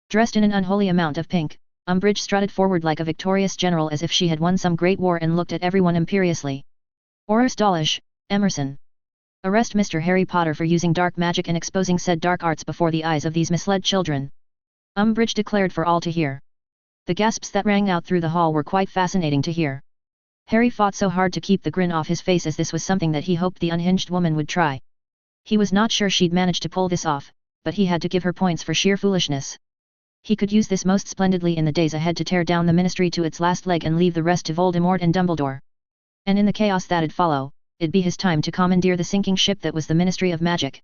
Dressed in an unholy amount of pink, Umbridge strutted forward like a victorious general as if she had won some great war and looked at everyone imperiously. Aurors Dawlish, Emerson. Arrest Mr. Harry Potter for using dark magic and exposing said dark arts before the eyes of these misled children. Umbridge declared for all to hear. The gasps that rang out through the hall were quite fascinating to hear. Harry fought so hard to keep the grin off his face as this was something that he hoped the unhinged woman would try. He was not sure she'd manage to pull this off, but he had to give her points for sheer foolishness. He could use this most splendidly in the days ahead to tear down the Ministry to its last leg and leave the rest to Voldemort and Dumbledore. And in the chaos that'd follow, it'd be his time to commandeer the sinking ship that was the Ministry of Magic.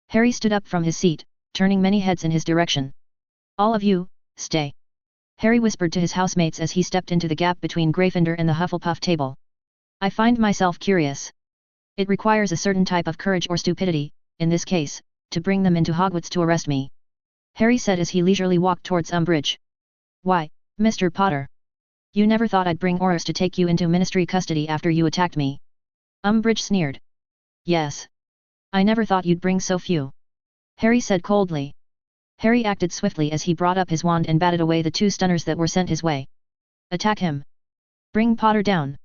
Harry stood up from his seat, turning many heads in his direction. All of you, stay. Harry whispered to his housemates as he stepped into the gap between Gryffindor and the Hufflepuff table. I find myself curious. It requires a certain type of courage or stupidity, in this case, to bring them into Hogwarts to arrest me. Harry said as he leisurely walked towards Umbridge. Why, Mr. Potter? You never thought I'd bring Aurors to take you into Ministry custody after you attacked me? Umbridge sneered. Yes. I never thought you'd bring so few. Harry said coldly. Harry acted swiftly as he brought up his wand and batted away the 2 stunners that were sent his way. Attack him! Bring Potter down!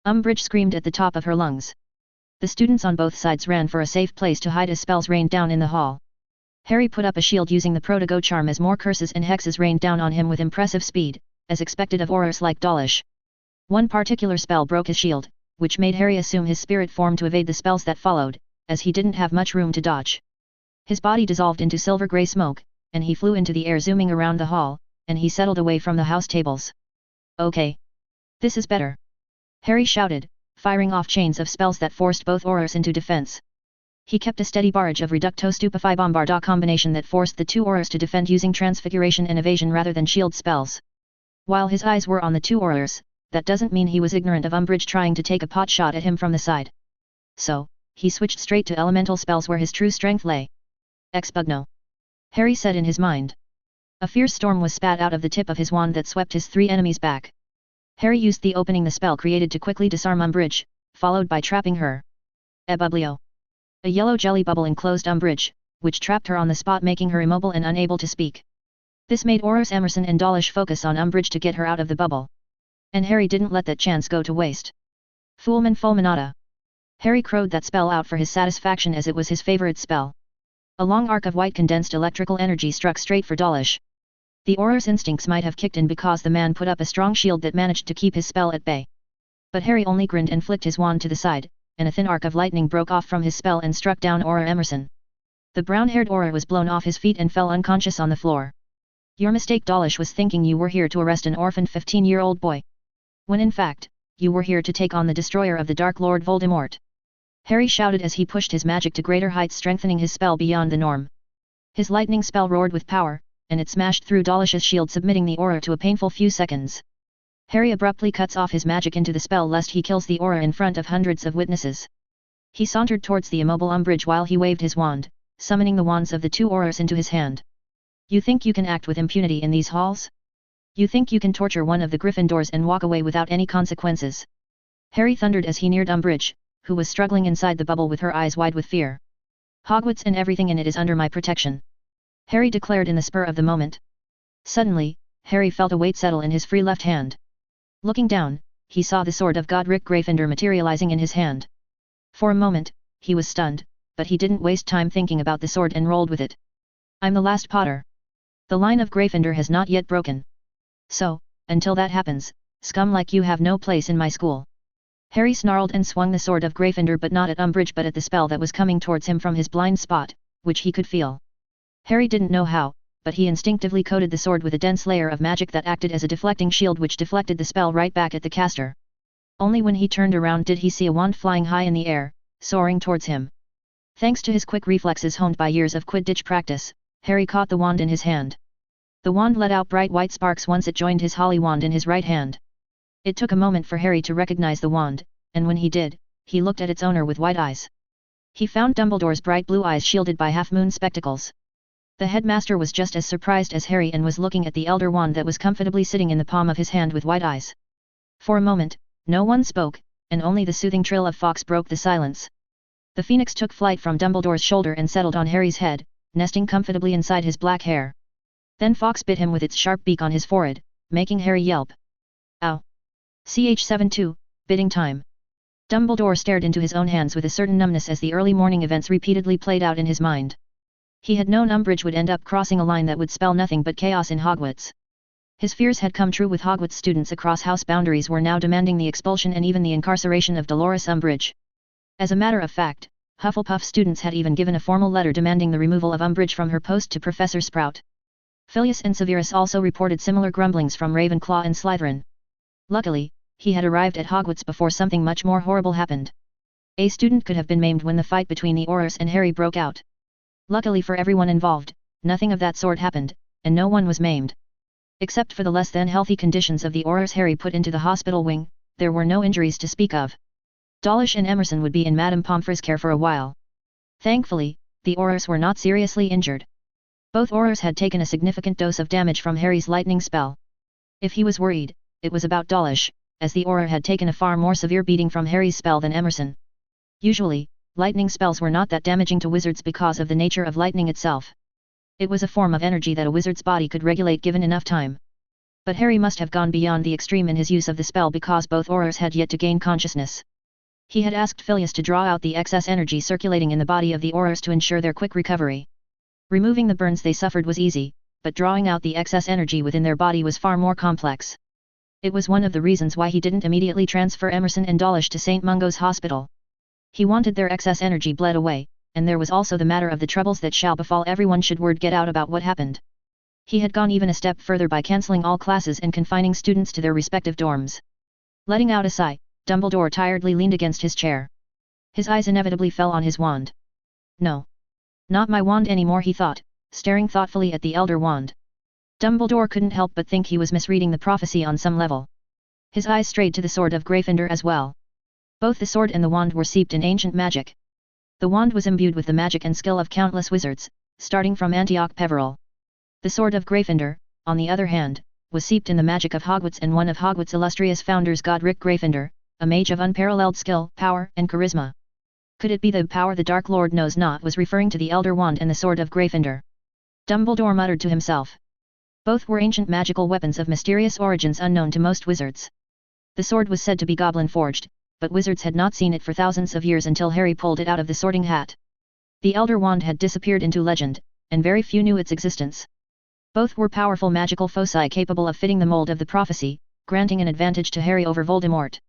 Umbridge screamed at the top of her lungs. The students on both sides ran for a safe place to hide as spells rained down in the hall. Harry put up a shield using the Protego charm as more curses and hexes rained down on him with impressive speed, as expected of Aurors like Dawlish. One particular spell broke his shield, which made Harry assume his spirit form to evade the spells that followed, as he didn't have much room to dodge. His body dissolved into silver-grey smoke, and he flew into the air zooming around the hall, and he settled away from the house tables. Okay. This is better. Harry shouted, firing off chains of spells that forced both Aurors into defense. He kept a steady barrage of Reducto Stupefy Bombarda combination that forced the 2 Aurors to defend using Transfiguration and Evasion rather than shield spells. While his eyes were on the 2 Aurors, that doesn't mean he was ignorant of Umbridge trying to take a pot shot at him from the side. So, he switched straight to elemental spells where his true strength lay. Expugno. Harry said in his mind. A fierce storm was spat out of the tip of his wand that swept his 3 enemies back. Harry used the opening the spell created to quickly disarm Umbridge, followed by trapping her. Ebublio. A yellow jelly bubble enclosed Umbridge, which trapped her on the spot making her immobile and unable to speak. This made Aurors Emerson and Dawlish focus on Umbridge to get her out of the bubble. And Harry didn't let that chance go to waste. Fulmen Fulminata. Harry crowed that spell out for his satisfaction as it was his favorite spell. A long arc of white condensed electrical energy struck straight for Dawlish. The Aurors' instincts might have kicked in because the man put up a strong shield that managed to keep his spell at bay. But Harry only grinned and flicked his wand to the side, and a thin arc of lightning broke off from his spell and struck down Auror Emerson. The brown-haired Auror was blown off his feet and fell unconscious on the floor. Your mistake, Dawlish was thinking you were here to arrest an orphaned 15-year-old boy. When in fact, you were here to take on the destroyer of the Dark Lord Voldemort. Harry shouted as he pushed his magic to greater heights, strengthening his spell beyond the norm. His lightning spell roared with power, and it smashed through Dawlish's shield, submitting the Auror to a painful few seconds. Harry abruptly cuts off his magic into the spell lest he kills the Auror in front of hundreds of witnesses. He sauntered towards the immobile Umbridge while he waved his wand, summoning the wands of the 2 Aurors into his hand. You think you can act with impunity in these halls? You think you can torture one of the Gryffindors and walk away without any consequences? Harry thundered as he neared Umbridge, who was struggling inside the bubble with her eyes wide with fear. Hogwarts and everything in it is under my protection, Harry declared in the spur of the moment. Suddenly, Harry felt a weight settle in his free left hand. Looking down, he saw the sword of Godric Gryffindor materializing in his hand. For a moment, he was stunned, but he didn't waste time thinking about the sword and rolled with it. I'm the last Potter. The line of Gryffindor has not yet broken. So, until that happens, scum like you have no place in my school. Harry snarled and swung the sword of Gryffindor, but not at Umbridge but at the spell that was coming towards him from his blind spot, which he could feel. Harry didn't know how, but he instinctively coated the sword with a dense layer of magic that acted as a deflecting shield which deflected the spell right back at the caster. Only when he turned around did he see a wand flying high in the air, soaring towards him. Thanks to his quick reflexes honed by years of Quidditch practice, Harry caught the wand in his hand. The wand let out bright white sparks once it joined his holly wand in his right hand. It took a moment for Harry to recognize the wand, and when he did, he looked at its owner with wide eyes. He found Dumbledore's bright blue eyes shielded by half-moon spectacles. The headmaster was just as surprised as Harry and was looking at the elder wand that was comfortably sitting in the palm of his hand with wide eyes. For a moment, no one spoke, and only the soothing trill of Fawkes broke the silence. The phoenix took flight from Dumbledore's shoulder and settled on Harry's head, nesting comfortably inside his black hair. Then Fawkes bit him with its sharp beak on his forehead, making Harry yelp. Ow! Ch72, bidding time. Dumbledore stared into his own hands with a certain numbness as the early morning events repeatedly played out in his mind. He had known Umbridge would end up crossing a line that would spell nothing but chaos in Hogwarts. His fears had come true with Hogwarts students across house boundaries were now demanding the expulsion and even the incarceration of Dolores Umbridge. As a matter of fact, Hufflepuff students had even given a formal letter demanding the removal of Umbridge from her post to Professor Sprout. Filius and Severus also reported similar grumblings from Ravenclaw and Slytherin. Luckily, he had arrived at Hogwarts before something much more horrible happened. A student could have been maimed when the fight between the Aurors and Harry broke out. Luckily for everyone involved, nothing of that sort happened, and no one was maimed. Except for the less than healthy conditions of the Aurors Harry put into the hospital wing, there were no injuries to speak of. Dawlish and Emerson would be in Madame Pomfrey's care for a while. Thankfully, the Aurors were not seriously injured. Both Aurors had taken a significant dose of damage from Harry's lightning spell. If he was worried, it was about Dawlish, as the Auror had taken a far more severe beating from Harry's spell than Emerson. Usually, lightning spells were not that damaging to wizards because of the nature of lightning itself. It was a form of energy that a wizard's body could regulate given enough time. But Harry must have gone beyond the extreme in his use of the spell because both Aurors had yet to gain consciousness. He had asked Filius to draw out the excess energy circulating in the body of the Aurors to ensure their quick recovery. Removing the burns they suffered was easy, but drawing out the excess energy within their body was far more complex. It was one of the reasons why he didn't immediately transfer Emerson and Dawlish to St. Mungo's Hospital. He wanted their excess energy bled away, and there was also the matter of the troubles that shall befall everyone should word get out about what happened. He had gone even a step further by cancelling all classes and confining students to their respective dorms. Letting out a sigh, Dumbledore tiredly leaned against his chair. His eyes inevitably fell on his wand. No. Not my wand anymore, he thought, staring thoughtfully at the elder wand. Dumbledore couldn't help but think he was misreading the prophecy on some level. His eyes strayed to the sword of Gryffindor as well. Both the sword and the wand were steeped in ancient magic. The wand was imbued with the magic and skill of countless wizards, starting from Antioch Peveril. The sword of Gryffindor, on the other hand, was steeped in the magic of Hogwarts and one of Hogwarts' illustrious founders, Godric Gryffindor, a mage of unparalleled skill, power, and charisma. Could it be the power the Dark Lord knows not was referring to the Elder Wand and the sword of Gryffindor? Dumbledore muttered to himself. Both were ancient magical weapons of mysterious origins unknown to most wizards. The sword was said to be goblin-forged, but wizards had not seen it for thousands of years until Harry pulled it out of the Sorting Hat. The Elder Wand had disappeared into legend, and very few knew its existence. Both were powerful magical foci capable of fitting the mold of the prophecy, granting an advantage to Harry over Voldemort.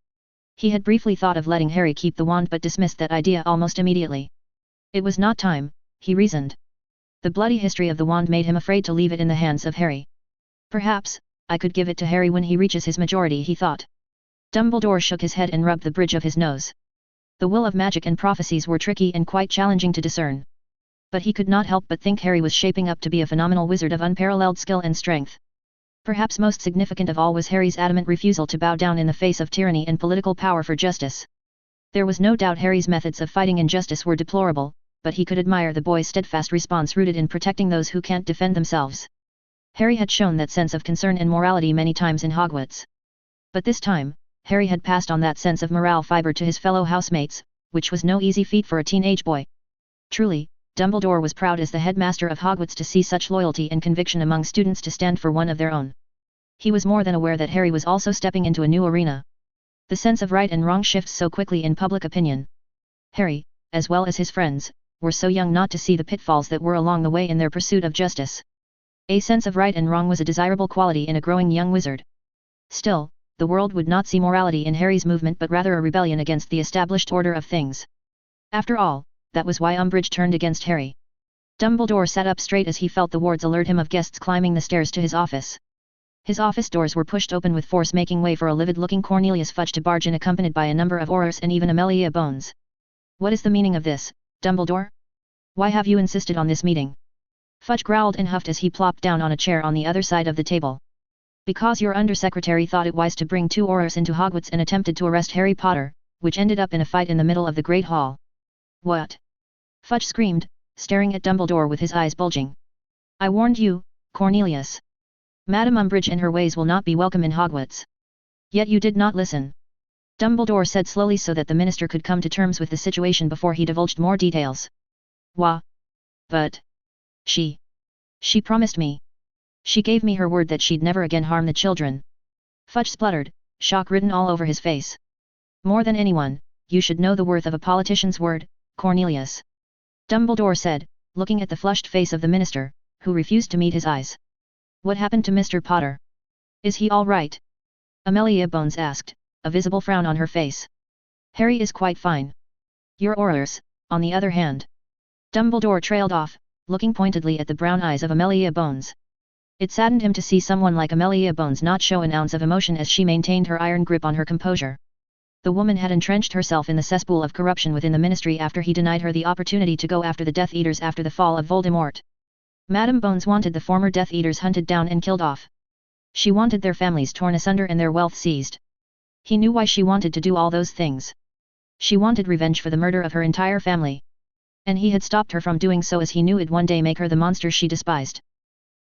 He had briefly thought of letting Harry keep the wand but dismissed that idea almost immediately. It was not time, he reasoned. The bloody history of the wand made him afraid to leave it in the hands of Harry. Perhaps, I could give it to Harry when he reaches his majority, he thought. Dumbledore shook his head and rubbed the bridge of his nose. The will of magic and prophecies were tricky and quite challenging to discern. But he could not help but think Harry was shaping up to be a phenomenal wizard of unparalleled skill and strength. Perhaps most significant of all was Harry's adamant refusal to bow down in the face of tyranny and political power for justice. There was no doubt Harry's methods of fighting injustice were deplorable, but he could admire the boy's steadfast response rooted in protecting those who can't defend themselves. Harry had shown that sense of concern and morality many times in Hogwarts. But this time, Harry had passed on that sense of morale fiber to his fellow housemates, which was no easy feat for a teenage boy. Truly, Dumbledore was proud as the headmaster of Hogwarts to see such loyalty and conviction among students to stand for one of their own. He was more than aware that Harry was also stepping into a new arena. The sense of right and wrong shifts so quickly in public opinion. Harry, as well as his friends, were so young not to see the pitfalls that were along the way in their pursuit of justice. A sense of right and wrong was a desirable quality in a growing young wizard. Still, the world would not see morality in Harry's movement but rather a rebellion against the established order of things. After all, that was why Umbridge turned against Harry. Dumbledore sat up straight as he felt the wards alert him of guests climbing the stairs to his office. His office doors were pushed open with force, making way for a livid-looking Cornelius Fudge to barge in, accompanied by a number of Aurors and even Amelia Bones. "What is the meaning of this, Dumbledore? Why have you insisted on this meeting?" Fudge growled and huffed as he plopped down on a chair on the other side of the table. "Because your undersecretary thought it wise to bring 2 Aurors into Hogwarts and attempted to arrest Harry Potter, which ended up in a fight in the middle of the Great Hall." "What?" Fudge screamed, staring at Dumbledore with his eyes bulging. "I warned you, Cornelius. Madame Umbridge and her ways will not be welcome in Hogwarts. Yet you did not listen," Dumbledore said slowly so that the minister could come to terms with the situation before he divulged more details. "Wah. But she promised me. She gave me her word that she'd never again harm the children." Fudge spluttered, shock written all over his face. "More than anyone, you should know the worth of a politician's word, Cornelius," Dumbledore said, looking at the flushed face of the minister, who refused to meet his eyes. "What happened to Mr. Potter? Is he all right?" Amelia Bones asked, a visible frown on her face. "Harry is quite fine. Your Aurors, on the other hand." Dumbledore trailed off, looking pointedly at the brown eyes of Amelia Bones. It saddened him to see someone like Amelia Bones not show an ounce of emotion as she maintained her iron grip on her composure. The woman had entrenched herself in the cesspool of corruption within the Ministry after he denied her the opportunity to go after the Death Eaters after the fall of Voldemort. Madame Bones wanted the former Death Eaters hunted down and killed off. She wanted their families torn asunder and their wealth seized. He knew why she wanted to do all those things. She wanted revenge for the murder of her entire family. And he had stopped her from doing so as he knew it'd one day make her the monster she despised.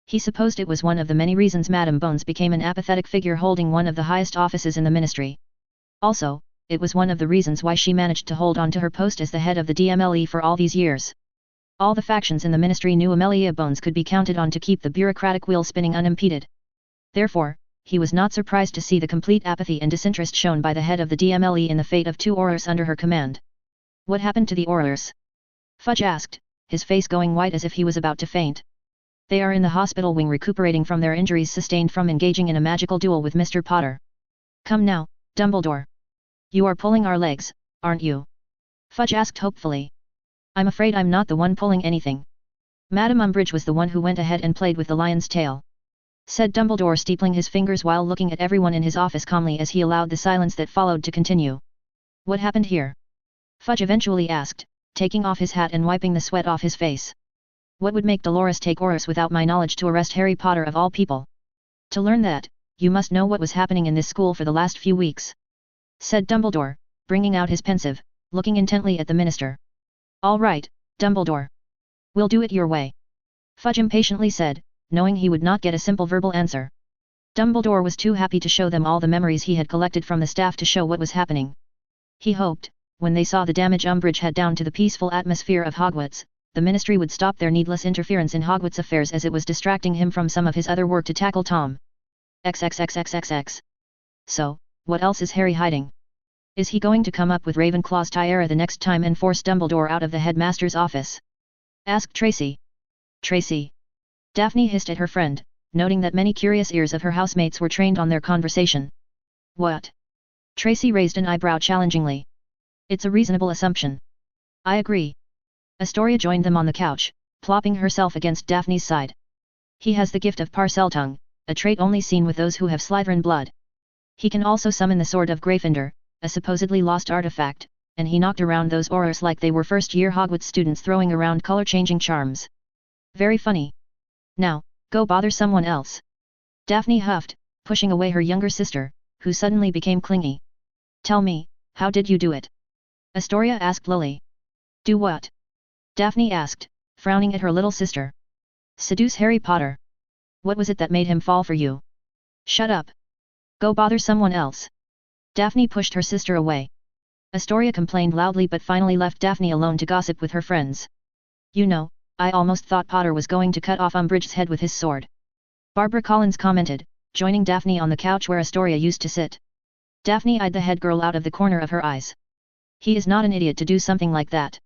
He supposed it was one of the many reasons Madame Bones became an apathetic figure holding one of the highest offices in the Ministry. Also, it was one of the reasons why she managed to hold on to her post as the head of the DMLE for all these years. All the factions in the Ministry knew Amelia Bones could be counted on to keep the bureaucratic wheel spinning unimpeded. Therefore, he was not surprised to see the complete apathy and disinterest shown by the head of the DMLE in the fate of 2 Aurors under her command. "What happened to the Aurors?" Fudge asked, his face going white as if he was about to faint. "They are in the hospital wing recuperating from their injuries sustained from engaging in a magical duel with Mr. Potter." "Come now, Dumbledore. You are pulling our legs, aren't you?" Fudge asked hopefully. "I'm afraid I'm not the one pulling anything. Madame Umbridge was the one who went ahead and played with the lion's tail," said Dumbledore, steepling his fingers while looking at everyone in his office calmly as he allowed the silence that followed to continue. "What happened here?" Fudge eventually asked, taking off his hat and wiping the sweat off his face. "What would make Dolores take Aurors without my knowledge to arrest Harry Potter of all people? To learn that, you must know what was happening in this school for the last few weeks," said Dumbledore, bringing out his pensive, looking intently at the minister. "All right, Dumbledore. We'll do it your way," Fudge impatiently said, knowing he would not get a simple verbal answer. Dumbledore was too happy to show them all the memories he had collected from the staff to show what was happening. He hoped, when they saw the damage Umbridge had done to the peaceful atmosphere of Hogwarts, the Ministry would stop their needless interference in Hogwarts affairs as it was distracting him from some of his other work to tackle Tom. XXXXXX. So, what else is Harry hiding? Is he going to come up with Ravenclaw's tiara the next time and force Dumbledore out of the headmaster's office? Asked Tracy. "Tracy." Daphne hissed at her friend, noting that many curious ears of her housemates were trained on their conversation. "What?" Tracy raised an eyebrow challengingly. "It's a reasonable assumption." "I agree." Astoria joined them on the couch, plopping herself against Daphne's side. "He has the gift of Parseltongue, a trait only seen with those who have Slytherin blood. He can also summon the Sword of Gryffindor, a supposedly lost artifact, and he knocked around those Aurors like they were first-year Hogwarts students throwing around color-changing charms. Very funny. Now, go bother someone else." Daphne huffed, pushing away her younger sister, who suddenly became clingy. "Tell me, how did you do it?" Astoria asked Lily. "Do what?" Daphne asked, frowning at her little sister. "Seduce Harry Potter. What was it that made him fall for you?" "Shut up. Go bother someone else." Daphne pushed her sister away. Astoria complained loudly but finally left Daphne alone to gossip with her friends. "You know, I almost thought Potter was going to cut off Umbridge's head with his sword," Barbara Collins commented, joining Daphne on the couch where Astoria used to sit. Daphne eyed the head girl out of the corner of her eyes. "He is not an idiot to do something like that."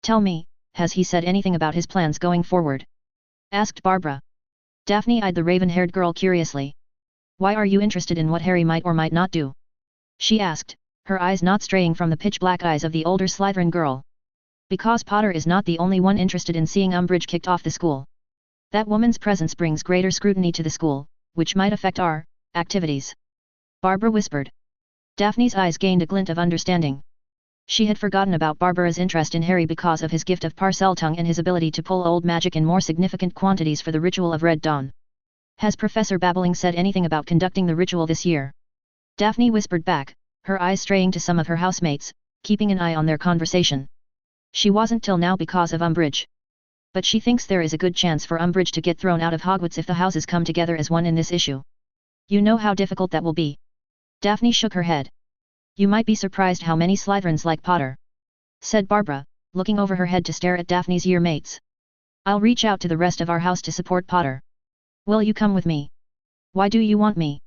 Tell me, has he said anything about his plans going forward?" asked Barbara. Daphne eyed the raven-haired girl curiously. Why are you interested in what Harry might or might not do? She asked, her eyes not straying from the pitch-black eyes of the older Slytherin girl. Because Potter is not the only one interested in seeing Umbridge kicked off the school. That woman's presence brings greater scrutiny to the school, which might affect our activities. Barbara whispered. Daphne's eyes gained a glint of understanding. She had forgotten about Barbara's interest in Harry because of his gift of Parseltongue and his ability to pull old magic in more significant quantities for the ritual of Red Dawn. Has Professor Babbling said anything about conducting the ritual this year? Daphne whispered back, her eyes straying to some of her housemates, keeping an eye on their conversation. She wasn't till now because of Umbridge. But she thinks there is a good chance for Umbridge to get thrown out of Hogwarts if the houses come together as one in this issue. You know how difficult that will be. Daphne shook her head. You might be surprised how many Slytherins like Potter, said Barbara, looking over her head to stare at Daphne's year mates. I'll reach out to the rest of our house to support Potter. Will you come with me? Why do you want me?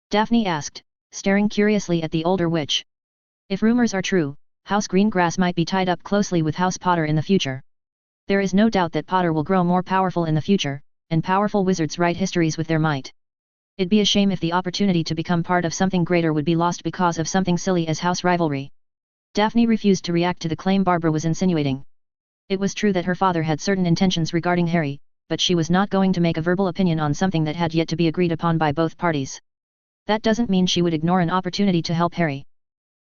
Daphne asked, staring curiously at the older witch. If rumors are true, House Greengrass might be tied up closely with House Potter in the future. There is no doubt that Potter will grow more powerful in the future, and powerful wizards write histories with their might. It'd be a shame if the opportunity to become part of something greater would be lost because of something silly as house rivalry. Daphne refused to react to the claim Barbara was insinuating. It was true that her father had certain intentions regarding Harry, but she was not going to make a verbal opinion on something that had yet to be agreed upon by both parties. That doesn't mean she would ignore an opportunity to help Harry.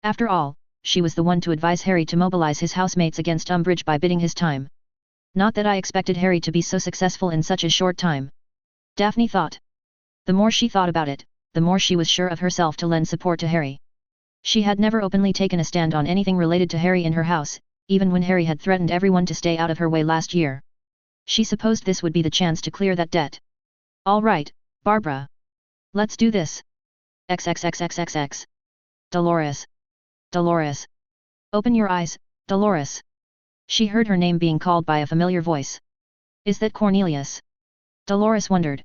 After all, she was the one to advise Harry to mobilize his housemates against Umbridge by bidding his time. Not that I expected Harry to be so successful in such a short time. Daphne thought. The more she thought about it, the more she was sure of herself to lend support to Harry. She had never openly taken a stand on anything related to Harry in her house, even when Harry had threatened everyone to stay out of her way last year. She supposed this would be the chance to clear that debt. All right, Barbara. Let's do this. XXXXXX. Dolores. Dolores. Open your eyes, Dolores. She heard her name being called by a familiar voice. Is that Cornelius? Dolores wondered.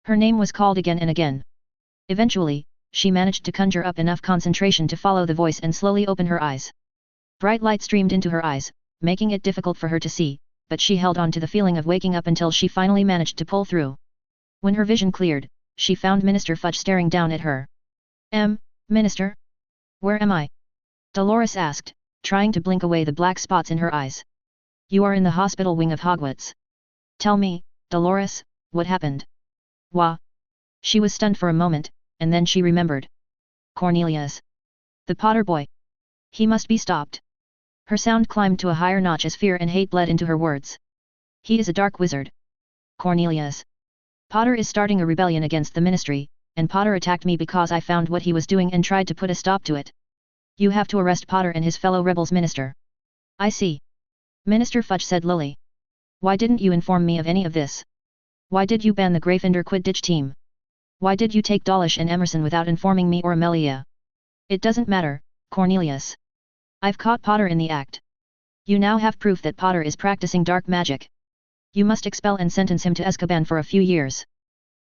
Her name was called again and again. Eventually, she managed to conjure up enough concentration to follow the voice and slowly open her eyes. Bright light streamed into her eyes, making it difficult for her to see, but she held on to the feeling of waking up until she finally managed to pull through. When her vision cleared, she found Minister Fudge staring down at her. Minister? Where am I? Dolores asked, trying to blink away the black spots in her eyes. You are in the hospital wing of Hogwarts. Tell me, Dolores, what happened? Wah! She was stunned for a moment, and then she remembered. Cornelius. The Potter boy. He must be stopped. Her sound climbed to a higher notch as fear and hate bled into her words. He is a dark wizard. Cornelius. Potter is starting a rebellion against the Ministry, and Potter attacked me because I found what he was doing and tried to put a stop to it. You have to arrest Potter and his fellow rebels, Minister. I see. Minister Fudge said Lily. Why didn't you inform me of any of this? Why did you ban the Gryffindor Quidditch team? Why did you take Dawlish and Emerson without informing me or Amelia? It doesn't matter, Cornelius. I've caught Potter in the act. You now have proof that Potter is practicing dark magic. You must expel and sentence him to Azkaban for a few years.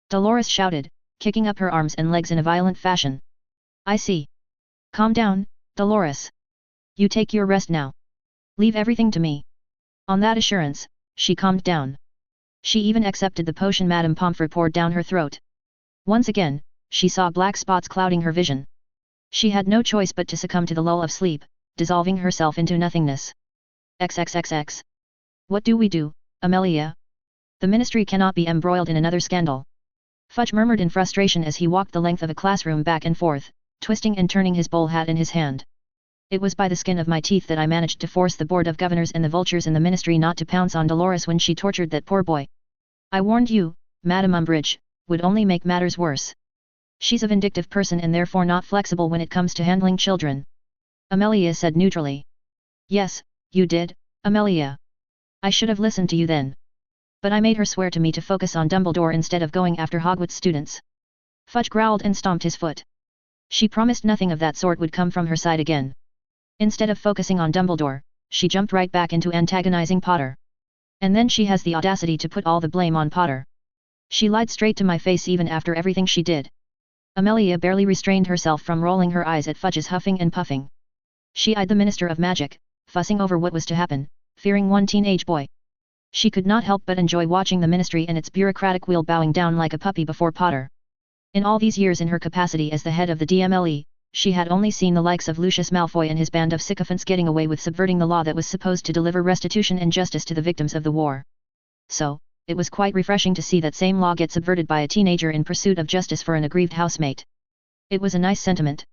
Dolores shouted, kicking up her arms and legs in a violent fashion. I see. Calm down, Dolores. You take your rest now. Leave everything to me. On that assurance, she calmed down. She even accepted the potion Madame Pomfrey poured down her throat. Once again, she saw black spots clouding her vision. She had no choice but to succumb to the lull of sleep, dissolving herself into nothingness. XXXX. What do we do, Amelia? The Ministry cannot be embroiled in another scandal. Fudge murmured in frustration as he walked the length of a classroom back and forth, twisting and turning his bowl hat in his hand. It was by the skin of my teeth that I managed to force the Board of Governors and the vultures in the Ministry not to pounce on Dolores when she tortured that poor boy. I warned you, Madame Umbridge, would only make matters worse. She's a vindictive person and therefore not flexible when it comes to handling children. Amelia said neutrally. Yes, you did, Amelia. I should have listened to you then. But I made her swear to me to focus on Dumbledore instead of going after Hogwarts students. Fudge growled and stomped his foot. She promised nothing of that sort would come from her side again. Instead of focusing on Dumbledore, she jumped right back into antagonizing Potter. And then she has the audacity to put all the blame on Potter. She lied straight to my face even after everything she did. Amelia barely restrained herself from rolling her eyes at Fudge's huffing and puffing. She eyed the Minister of Magic, fussing over what was to happen, fearing one teenage boy. She could not help but enjoy watching the ministry and its bureaucratic wheel bowing down like a puppy before Potter. In all these years in her capacity as the head of the DMLE, she had only seen the likes of Lucius Malfoy and his band of sycophants getting away with subverting the law that was supposed to deliver restitution and justice to the victims of the war. So, it was quite refreshing to see that same law get subverted by a teenager in pursuit of justice for an aggrieved housemate. It was a nice sentiment.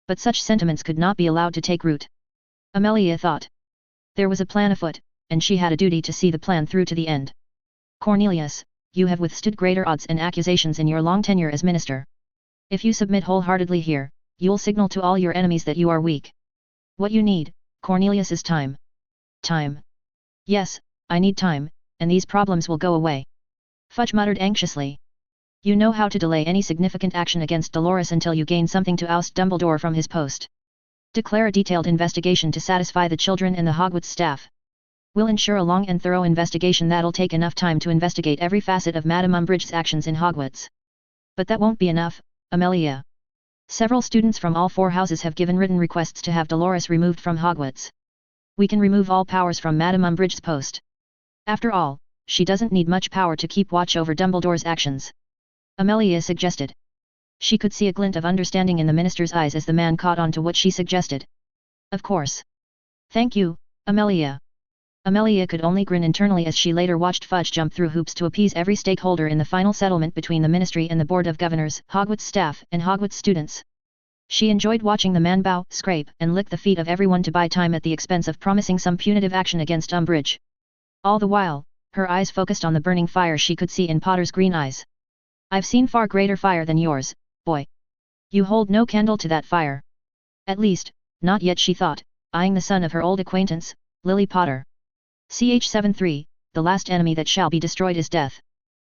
But such sentiments could not be allowed to take root. Amelia thought. There was a plan afoot, and she had a duty to see the plan through to the end. Cornelius, you have withstood greater odds and accusations in your long tenure as minister. If you submit wholeheartedly here, you'll signal to all your enemies that you are weak. What you need, Cornelius, is time. Time. Yes, I need time, and these problems will go away. Fudge muttered anxiously. You know how to delay any significant action against Dolores until you gain something to oust Dumbledore from his post. Declare a detailed investigation to satisfy the children and the Hogwarts staff. We'll ensure a long and thorough investigation that'll take enough time to investigate every facet of Madame Umbridge's actions in Hogwarts. But that won't be enough, Amelia. Several students from all 4 houses have given written requests to have Dolores removed from Hogwarts. We can remove all powers from Madame Umbridge's post. After all, she doesn't need much power to keep watch over Dumbledore's actions. Amelia suggested. She could see a glint of understanding in the minister's eyes as the man caught on to what she suggested. Of course. Thank you, Amelia. Amelia could only grin internally as she later watched Fudge jump through hoops to appease every stakeholder in the final settlement between the Ministry and the Board of Governors, Hogwarts staff, and Hogwarts students. She enjoyed watching the man bow, scrape, and lick the feet of everyone to buy time at the expense of promising some punitive action against Umbridge. All the while, her eyes focused on the burning fire she could see in Potter's green eyes. I've seen far greater fire than yours, boy. You hold no candle to that fire. At least, not yet, she thought, eyeing the son of her old acquaintance, Lily Potter. CH73, the last enemy that shall be destroyed is death.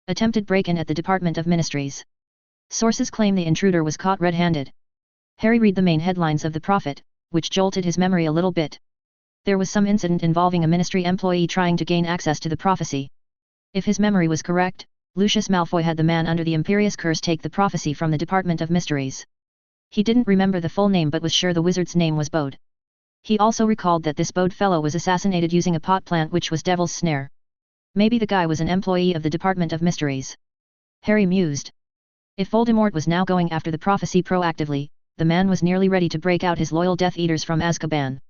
Attempted break-in at the Department of Ministries. Sources claim the intruder was caught red-handed. Harry read the main headlines of the Prophet, which jolted his memory a little bit. There was some incident involving a ministry employee trying to gain access to the prophecy. If his memory was correct, Lucius Malfoy had the man under the Imperious Curse take the prophecy from the Department of Mysteries. He didn't remember the full name but was sure the wizard's name was Bode. He also recalled that this Bode fellow was assassinated using a pot plant which was Devil's Snare. Maybe the guy was an employee of the Department of Mysteries. Harry mused. If Voldemort was now going after the prophecy proactively, the man was nearly ready to break out his loyal Death Eaters from Azkaban.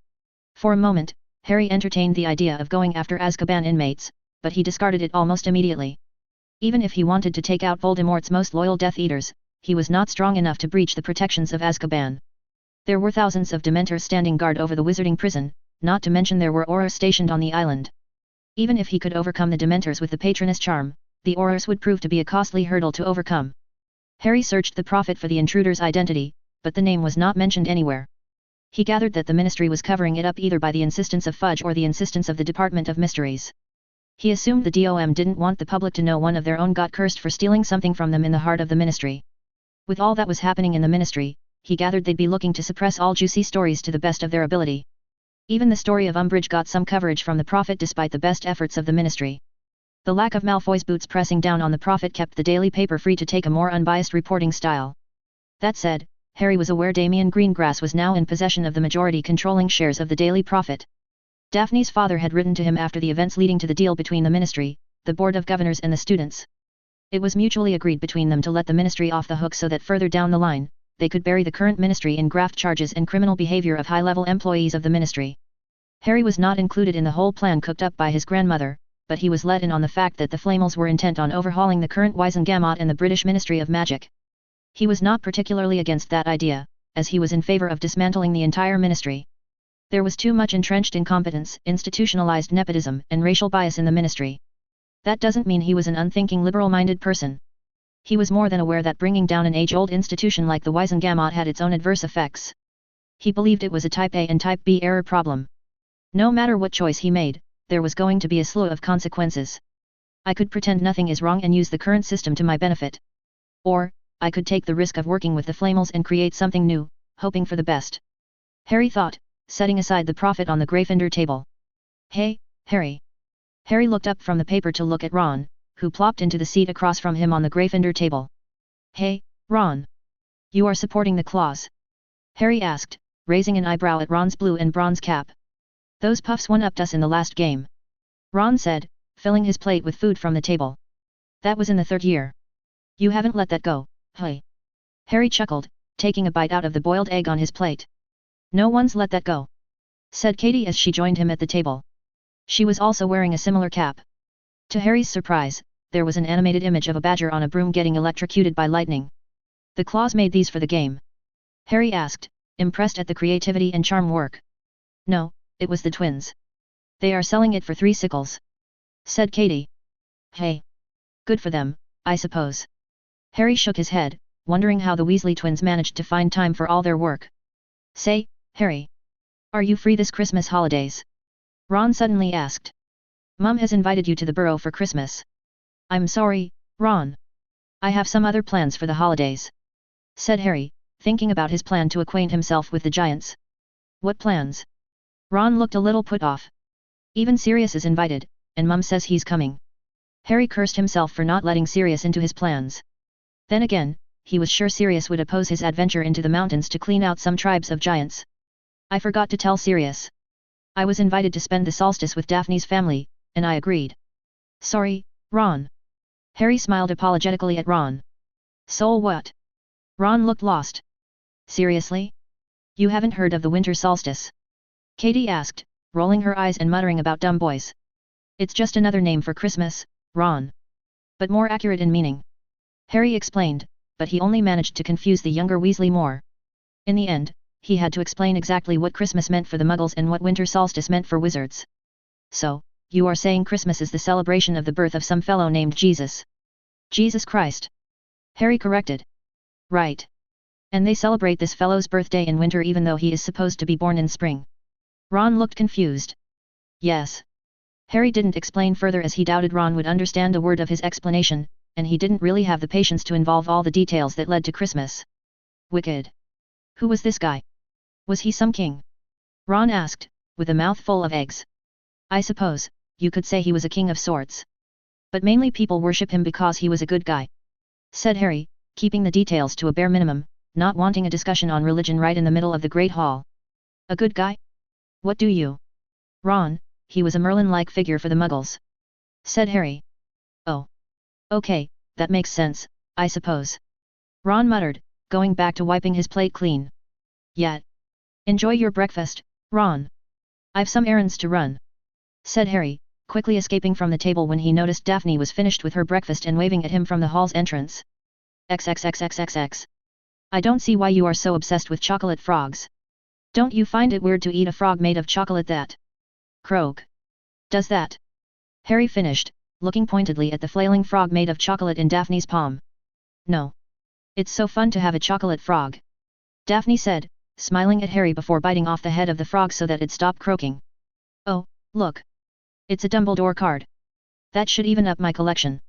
For a moment, Harry entertained the idea of going after Azkaban inmates, but he discarded it almost immediately. Even if he wanted to take out Voldemort's most loyal Death Eaters, he was not strong enough to breach the protections of Azkaban. There were thousands of Dementors standing guard over the wizarding prison, not to mention there were Aurors stationed on the island. Even if he could overcome the Dementors with the Patronus charm, the Aurors would prove to be a costly hurdle to overcome. Harry searched the Prophet for the intruder's identity, but the name was not mentioned anywhere. He gathered that the Ministry was covering it up either by the insistence of Fudge or the insistence of the Department of Mysteries. He assumed the DOM didn't want the public to know one of their own got cursed for stealing something from them in the heart of the Ministry. With all that was happening in the Ministry, he gathered they'd be looking to suppress all juicy stories to the best of their ability. Even the story of Umbridge got some coverage from the Prophet despite the best efforts of the Ministry. The lack of Malfoy's boots pressing down on the Prophet kept the daily paper free to take a more unbiased reporting style. That said, Harry was aware Damian Greengrass was now in possession of the majority-controlling shares of the Daily Prophet. Daphne's father had written to him after the events leading to the deal between the Ministry, the Board of Governors and the students. It was mutually agreed between them to let the Ministry off the hook so that further down the line, they could bury the current Ministry in graft charges and criminal behavior of high-level employees of the Ministry. Harry was not included in the whole plan cooked up by his grandmother, but he was let in on the fact that the Flamels were intent on overhauling the current Wizengamot and the British Ministry of Magic. He was not particularly against that idea, as he was in favor of dismantling the entire Ministry. There was too much entrenched incompetence, institutionalized nepotism, and racial bias in the Ministry. That doesn't mean he was an unthinking liberal-minded person. He was more than aware that bringing down an age-old institution like the Wizengamot had its own adverse effects. He believed it was a Type A and Type B error problem. No matter what choice he made, there was going to be a slew of consequences. I could pretend nothing is wrong and use the current system to my benefit. Or, I could take the risk of working with the Flamels and create something new, hoping for the best. Harry thought, setting aside the Prophet on the Gryffindor table. Hey, Harry. Harry looked up from the paper to look at Ron, who plopped into the seat across from him on the Gryffindor table. Hey, Ron. You are supporting the claws? Harry asked, raising an eyebrow at Ron's blue and bronze cap. Those puffs one-upped us in the last game. Ron said, filling his plate with food from the table. That was in the 3rd year. You haven't let that go, hey? Harry chuckled, taking a bite out of the boiled egg on his plate. No one's let that go, said Katie as she joined him at the table. She was also wearing a similar cap. To Harry's surprise, there was an animated image of a badger on a broom getting electrocuted by lightning. The Claws made these for the game? Harry asked, impressed at the creativity and charm work. No, it was the twins. They are selling it for 3 sickles, said Katie. Hey. Good for them, I suppose. Harry shook his head, wondering how the Weasley twins managed to find time for all their work. Say, Harry. Are you free this Christmas holidays? Ron suddenly asked. Mum has invited you to the Burrow for Christmas. I'm sorry, Ron. I have some other plans for the holidays, said Harry, thinking about his plan to acquaint himself with the giants. What plans? Ron looked a little put off. Even Sirius is invited, and Mum says he's coming. Harry cursed himself for not letting Sirius into his plans. Then again, he was sure Sirius would oppose his adventure into the mountains to clean out some tribes of giants. I forgot to tell Sirius. I was invited to spend the solstice with Daphne's family, and I agreed. Sorry, Ron. Harry smiled apologetically at Ron. So what? Ron looked lost. Seriously? You haven't heard of the winter solstice? Katie asked, rolling her eyes and muttering about dumb boys. It's just another name for Christmas, Ron. But more accurate in meaning. Harry explained, but he only managed to confuse the younger Weasley more. In the end, he had to explain exactly what Christmas meant for the Muggles and what winter solstice meant for wizards. So, you are saying Christmas is the celebration of the birth of some fellow named Jesus? Jesus Christ. Harry corrected. Right. And they celebrate this fellow's birthday in winter even though he is supposed to be born in spring. Ron looked confused. Yes. Harry didn't explain further as he doubted Ron would understand a word of his explanation, and he didn't really have the patience to involve all the details that led to Christmas. Wicked. Who was this guy? Was he some king? Ron asked, with a mouth full of eggs. I suppose, you could say he was a king of sorts. But mainly people worship him because he was a good guy, said Harry, keeping the details to a bare minimum, not wanting a discussion on religion right in the middle of the Great Hall. A good guy? What do you? Ron, he was a Merlin-like figure for the Muggles, said Harry. Oh. Okay, that makes sense, I suppose. Ron muttered, going back to wiping his plate clean. Yet. Enjoy your breakfast, Ron. I've some errands to run, said Harry, quickly escaping from the table when he noticed Daphne was finished with her breakfast and waving at him from the hall's entrance. XXXXXX. I don't see why you are so obsessed with chocolate frogs. Don't you find it weird to eat a frog made of chocolate that croak? Does that? Harry finished, looking pointedly at the flailing frog made of chocolate in Daphne's palm. No. It's so fun to have a chocolate frog, Daphne said, smiling at Harry before biting off the head of the frog so that it stopped croaking. Oh, look. It's a Dumbledore card. That should even up my collection.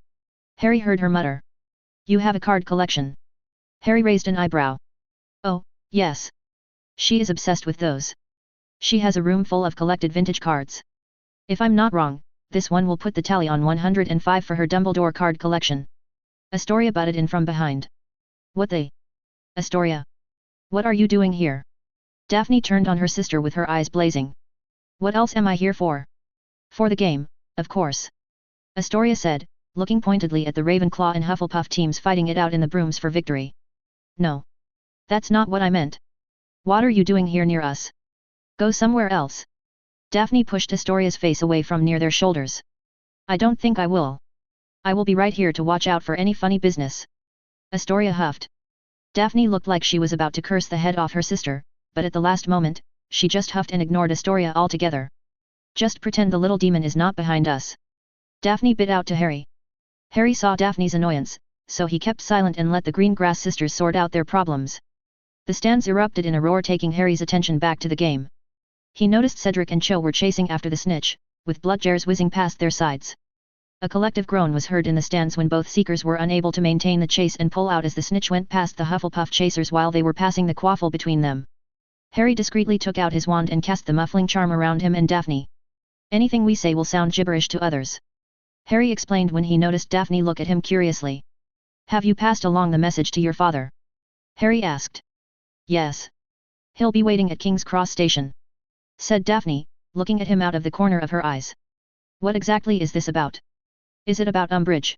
Harry heard her mutter. You have a card collection? Harry raised an eyebrow. Oh, yes. She is obsessed with those. She has a room full of collected vintage cards. If I'm not wrong, this one will put the tally on 105 for her Dumbledore card collection. Astoria butted in from behind. What the? Astoria. What are you doing here? Daphne turned on her sister with her eyes blazing. What else am I here for? For the game, of course. Astoria said, looking pointedly at the Ravenclaw and Hufflepuff teams fighting it out in the brooms for victory. No. That's not what I meant. What are you doing here near us? Go somewhere else. Daphne pushed Astoria's face away from near their shoulders. I don't think I will. I will be right here to watch out for any funny business. Astoria huffed. Daphne looked like she was about to curse the head off her sister, but at the last moment, she just huffed and ignored Astoria altogether. Just pretend the little demon is not behind us. Daphne bit out to Harry. Harry saw Daphne's annoyance, so he kept silent and let the Greengrass sisters sort out their problems. The stands erupted in a roar, taking Harry's attention back to the game. He noticed Cedric and Cho were chasing after the snitch, with bloodjars whizzing past their sides. A collective groan was heard in the stands when both seekers were unable to maintain the chase and pull out as the snitch went past the Hufflepuff chasers while they were passing the quaffle between them. Harry discreetly took out his wand and cast the muffling charm around him and Daphne. Anything we say will sound gibberish to others, Harry explained when he noticed Daphne look at him curiously. Have you passed along the message to your father? Harry asked. Yes. He'll be waiting at King's Cross Station, said Daphne, looking at him out of the corner of her eyes. What exactly is this about? Is it about Umbridge?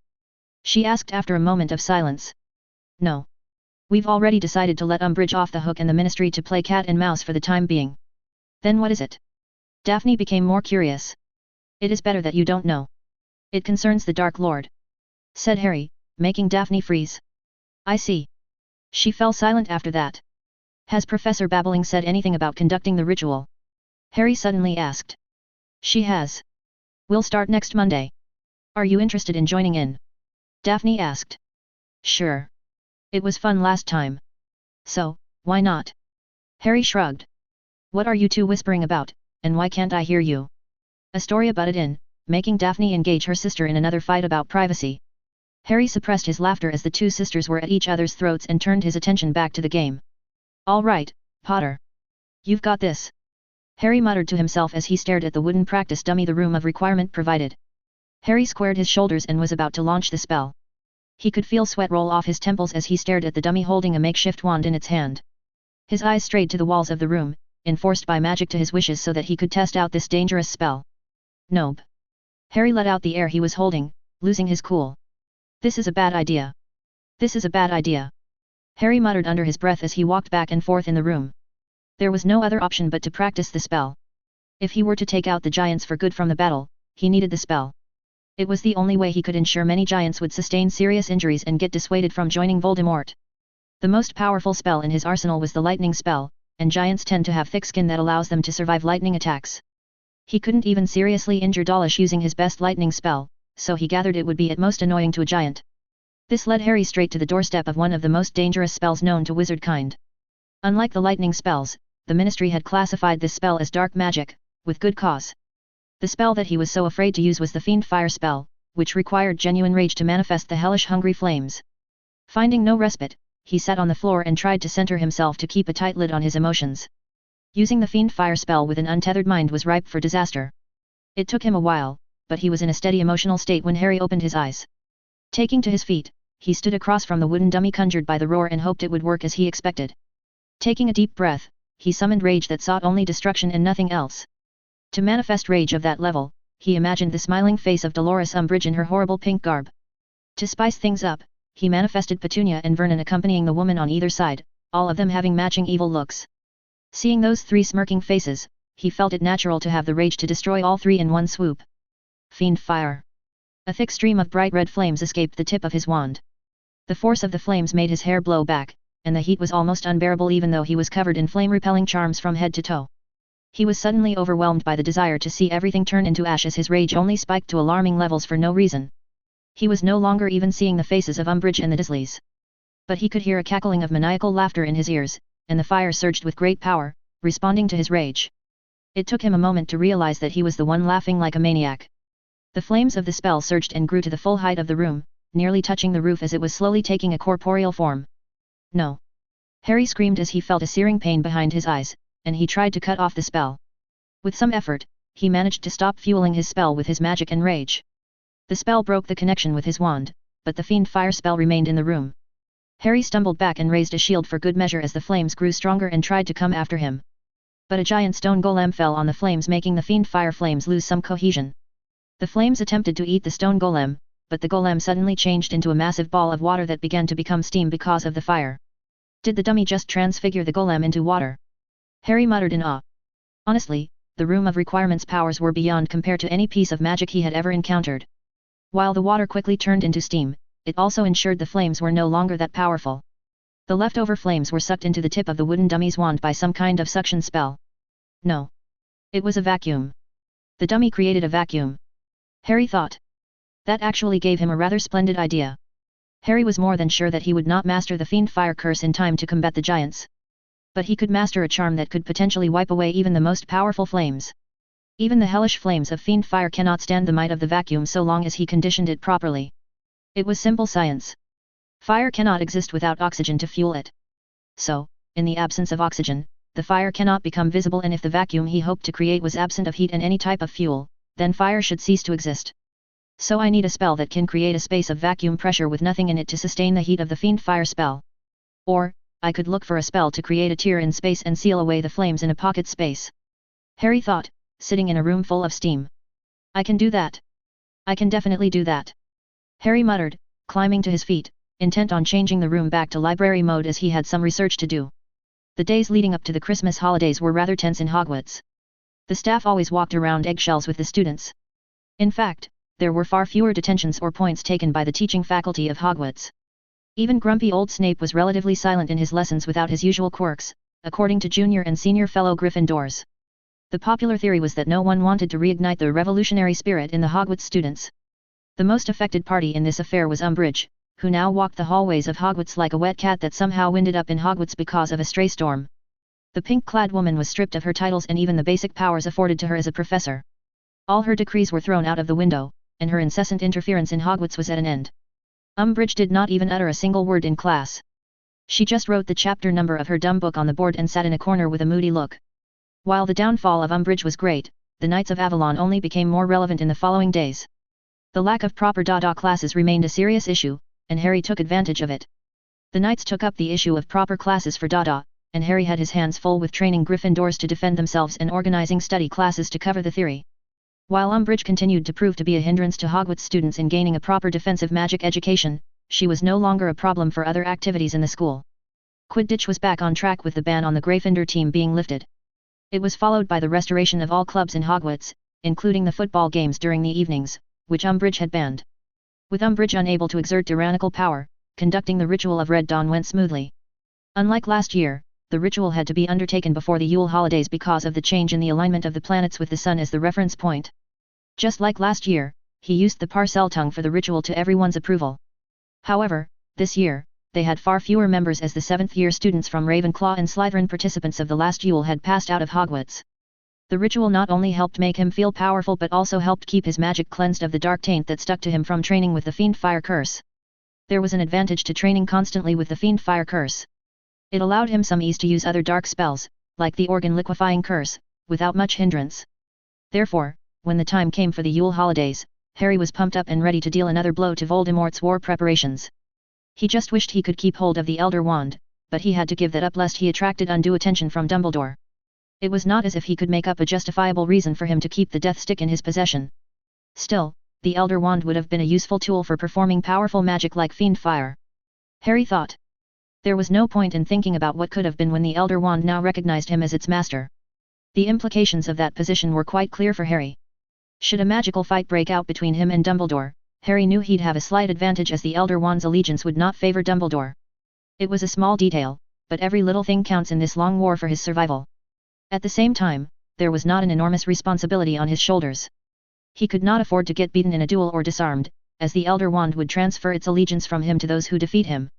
She asked after a moment of silence. No. We've already decided to let Umbridge off the hook and the Ministry to play cat and mouse for the time being. Then what is it? Daphne became more curious. It is better that you don't know. It concerns the Dark Lord, said Harry, making Daphne freeze. I see. She fell silent after that. Has Professor Babbling said anything about conducting the ritual? Harry suddenly asked. She has. We'll start next Monday. Are you interested in joining in? Daphne asked. Sure. It was fun last time. So, why not? Harry shrugged. What are you two whispering about, and why can't I hear you? Astoria butted in, making Daphne engage her sister in another fight about privacy. Harry suppressed his laughter as the two sisters were at each other's throats and turned his attention back to the game. All right, Potter. You've got this. Harry muttered to himself as he stared at the wooden practice dummy the room of requirement provided. Harry squared his shoulders and was about to launch the spell. He could feel sweat roll off his temples as he stared at the dummy holding a makeshift wand in its hand. His eyes strayed to the walls of the room, enforced by magic to his wishes so that he could test out this dangerous spell. Nope. Harry let out the air he was holding, losing his cool. This is a bad idea. This is a bad idea. Harry muttered under his breath as he walked back and forth in the room. There was no other option but to practice the spell. If he were to take out the giants for good from the battle, he needed the spell. It was the only way he could ensure many giants would sustain serious injuries and get dissuaded from joining Voldemort. The most powerful spell in his arsenal was the lightning spell, and giants tend to have thick skin that allows them to survive lightning attacks. He couldn't even seriously injure Dawlish using his best lightning spell, so he gathered it would be at most annoying to a giant. This led Harry straight to the doorstep of one of the most dangerous spells known to wizard kind. Unlike the lightning spells, the Ministry had classified this spell as dark magic, with good cause. The spell that he was so afraid to use was the Fiend Fire spell, which required genuine rage to manifest the hellish hungry flames. Finding no respite, he sat on the floor and tried to center himself to keep a tight lid on his emotions. Using the Fiend Fire spell with an untethered mind was ripe for disaster. It took him a while, but he was in a steady emotional state when Harry opened his eyes. Taking to his feet, he stood across from the wooden dummy conjured by the roar and hoped it would work as he expected. Taking a deep breath, he summoned rage that sought only destruction and nothing else. To manifest rage of that level, he imagined the smiling face of Dolores Umbridge in her horrible pink garb. To spice things up, he manifested Petunia and Vernon accompanying the woman on either side, all of them having matching evil looks. Seeing those three smirking faces, he felt it natural to have the rage to destroy all three in one swoop. Fiend Fire. A thick stream of bright red flames escaped the tip of his wand. The force of the flames made his hair blow back, and the heat was almost unbearable even though he was covered in flame-repelling charms from head to toe. He was suddenly overwhelmed by the desire to see everything turn into ash as his rage only spiked to alarming levels for no reason. He was no longer even seeing the faces of Umbridge and the Dursleys. But he could hear a cackling of maniacal laughter in his ears, and the fire surged with great power, responding to his rage. It took him a moment to realize that he was the one laughing like a maniac. The flames of the spell surged and grew to the full height of the room, nearly touching the roof as it was slowly taking a corporeal form. No! Harry screamed as he felt a searing pain behind his eyes, and he tried to cut off the spell. With some effort, he managed to stop fueling his spell with his magic and rage. The spell broke the connection with his wand, but the Fiend Fire spell remained in the room. Harry stumbled back and raised a shield for good measure as the flames grew stronger and tried to come after him. But a giant stone golem fell on the flames, making the Fiend Fire flames lose some cohesion. The flames attempted to eat the stone golem, but the golem suddenly changed into a massive ball of water that began to become steam because of the fire. Did the dummy just transfigure the golem into water? Harry muttered in awe. Honestly, the Room of Requirement's powers were beyond compare to any piece of magic he had ever encountered. While the water quickly turned into steam, it also ensured the flames were no longer that powerful. The leftover flames were sucked into the tip of the wooden dummy's wand by some kind of suction spell. No. It was a vacuum. The dummy created a vacuum. Harry thought. That actually gave him a rather splendid idea. Harry was more than sure that he would not master the Fiend Fire curse in time to combat the giants. But he could master a charm that could potentially wipe away even the most powerful flames. Even the hellish flames of Fiend Fire cannot stand the might of the vacuum so long as he conditioned it properly. It was simple science. Fire cannot exist without oxygen to fuel it. So, in the absence of oxygen, the fire cannot become visible, and if the vacuum he hoped to create was absent of heat and any type of fuel, then fire should cease to exist. So I need a spell that can create a space of vacuum pressure with nothing in it to sustain the heat of the Fiend Fire spell. Or, I could look for a spell to create a tear in space and seal away the flames in a pocket space. Harry thought, sitting in a room full of steam. I can do that. I can definitely do that. Harry muttered, climbing to his feet, intent on changing the room back to library mode as he had some research to do. The days leading up to the Christmas holidays were rather tense in Hogwarts. The staff always walked around eggshells with the students. In fact, there were far fewer detentions or points taken by the teaching faculty of Hogwarts. Even grumpy old Snape was relatively silent in his lessons without his usual quirks, according to junior and senior fellow Gryffindors. The popular theory was that no one wanted to reignite the revolutionary spirit in the Hogwarts students. The most affected party in this affair was Umbridge, who now walked the hallways of Hogwarts like a wet cat that somehow winded up in Hogwarts because of a stray storm. The pink-clad woman was stripped of her titles and even the basic powers afforded to her as a professor. All her decrees were thrown out of the window, and her incessant interference in Hogwarts was at an end. Umbridge did not even utter a single word in class. She just wrote the chapter number of her dumb book on the board and sat in a corner with a moody look. While the downfall of Umbridge was great, the Knights of Avalon only became more relevant in the following days. The lack of proper Dada classes remained a serious issue, and Harry took advantage of it. The Knights took up the issue of proper classes for Dada, and Harry had his hands full with training Gryffindors to defend themselves and organizing study classes to cover the theory. While Umbridge continued to prove to be a hindrance to Hogwarts students in gaining a proper defensive magic education, she was no longer a problem for other activities in the school. Quidditch was back on track with the ban on the Gryffindor team being lifted. It was followed by the restoration of all clubs in Hogwarts, including the football games during the evenings, which Umbridge had banned. With Umbridge unable to exert tyrannical power, conducting the ritual of Red Dawn went smoothly. Unlike last year, the ritual had to be undertaken before the Yule holidays because of the change in the alignment of the planets with the sun as the reference point. Just like last year, he used the Parseltongue for the ritual to everyone's approval. However, this year, they had far fewer members as the 7th-year students from Ravenclaw and Slytherin participants of the last Yule had passed out of Hogwarts. The ritual not only helped make him feel powerful but also helped keep his magic cleansed of the dark taint that stuck to him from training with the Fiend Fire Curse. There was an advantage to training constantly with the Fiend Fire Curse. It allowed him some ease to use other dark spells, like the Organ Liquefying Curse, without much hindrance. Therefore, when the time came for the Yule holidays, Harry was pumped up and ready to deal another blow to Voldemort's war preparations. He just wished he could keep hold of the Elder Wand, but he had to give that up lest he attracted undue attention from Dumbledore. It was not as if he could make up a justifiable reason for him to keep the Death Stick in his possession. Still, the Elder Wand would have been a useful tool for performing powerful magic like Fiend Fire. Harry thought. There was no point in thinking about what could have been when the Elder Wand now recognized him as its master. The implications of that position were quite clear for Harry. Should a magical fight break out between him and Dumbledore, Harry knew he'd have a slight advantage as the Elder Wand's allegiance would not favor Dumbledore. It was a small detail, but every little thing counts in this long war for his survival. At the same time, there was not an enormous responsibility on his shoulders. He could not afford to get beaten in a duel or disarmed, as the Elder Wand would transfer its allegiance from him to those who defeat him.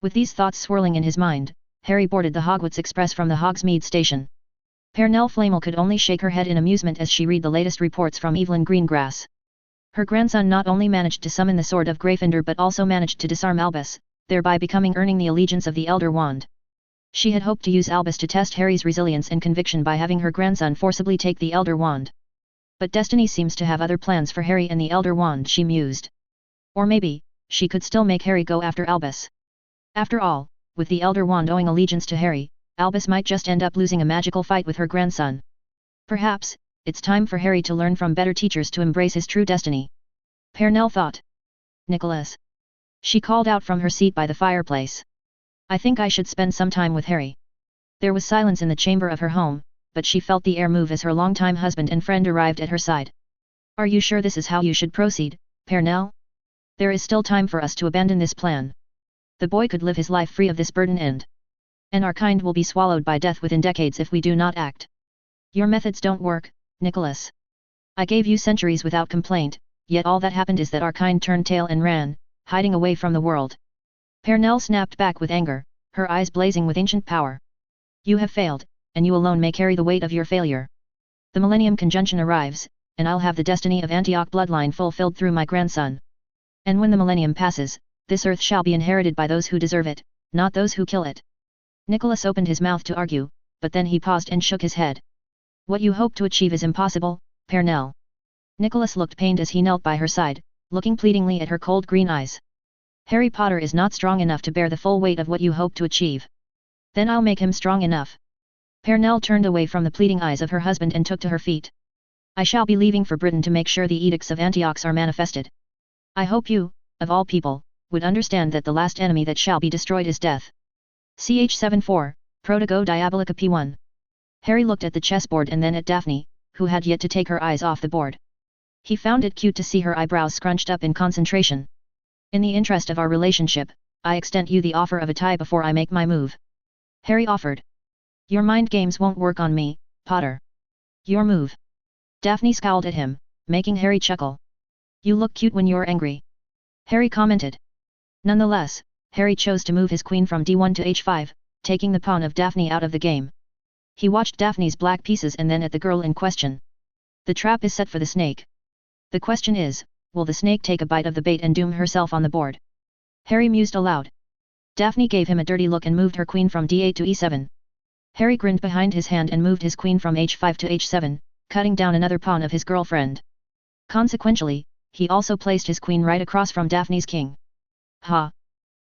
With these thoughts swirling in his mind, Harry boarded the Hogwarts Express from the Hogsmeade station. Pernell Flamel could only shake her head in amusement as she read the latest reports from Evelyn Greengrass. Her grandson not only managed to summon the Sword of Gryffindor but also managed to disarm Albus, thereby earning the allegiance of the Elder Wand. She had hoped to use Albus to test Harry's resilience and conviction by having her grandson forcibly take the Elder Wand. But destiny seems to have other plans for Harry and the Elder Wand, she mused. Or maybe, she could still make Harry go after Albus. After all, with the Elder Wand owing allegiance to Harry, Albus might just end up losing a magical fight with her grandson. Perhaps, it's time for Harry to learn from better teachers to embrace his true destiny. Pernell thought. Nicholas. She called out from her seat by the fireplace. I think I should spend some time with Harry. There was silence in the chamber of her home, but she felt the air move as her longtime husband and friend arrived at her side. Are you sure this is how you should proceed, Pernell? There is still time for us to abandon this plan. The boy could live his life free of this burden and our kind will be swallowed by death within decades if we do not act. Your methods don't work, Nicholas. I gave you centuries without complaint, yet all that happened is that our kind turned tail and ran, hiding away from the world. Pernell snapped back with anger, her eyes blazing with ancient power. You have failed, and you alone may carry the weight of your failure. The Millennium Conjunction arrives, and I'll have the destiny of Antioch bloodline fulfilled through my grandson. And when the Millennium passes, this earth shall be inherited by those who deserve it, not those who kill it. Nicholas opened his mouth to argue, but then he paused and shook his head. What you hope to achieve is impossible, Pernell. Nicholas looked pained as he knelt by her side, looking pleadingly at her cold green eyes. Harry Potter is not strong enough to bear the full weight of what you hope to achieve. Then I'll make him strong enough. Pernell turned away from the pleading eyes of her husband and took to her feet. I shall be leaving for Britain to make sure the edicts of Antioch are manifested. I hope you, of all people, would understand that the last enemy that shall be destroyed is death. Ch74, Protogo Diabolica P1. Harry looked at the chessboard and then at Daphne, who had yet to take her eyes off the board. He found it cute to see her eyebrows scrunched up in concentration. In the interest of our relationship, I extend you the offer of a tie before I make my move. Harry offered. Your mind games won't work on me, Potter. Your move. Daphne scowled at him, making Harry chuckle. You look cute when you're angry. Harry commented. Nonetheless, Harry chose to move his queen from d1 to h5, taking the pawn of Daphne out of the game. He watched Daphne's black pieces and then at the girl in question. The trap is set for the snake. The question is, will the snake take a bite of the bait and doom herself on the board? Harry mused aloud. Daphne gave him a dirty look and moved her queen from d8 to e7. Harry grinned behind his hand and moved his queen from h5 to h7, cutting down another pawn of his girlfriend. Consequentially, he also placed his queen right across from Daphne's king. Ha!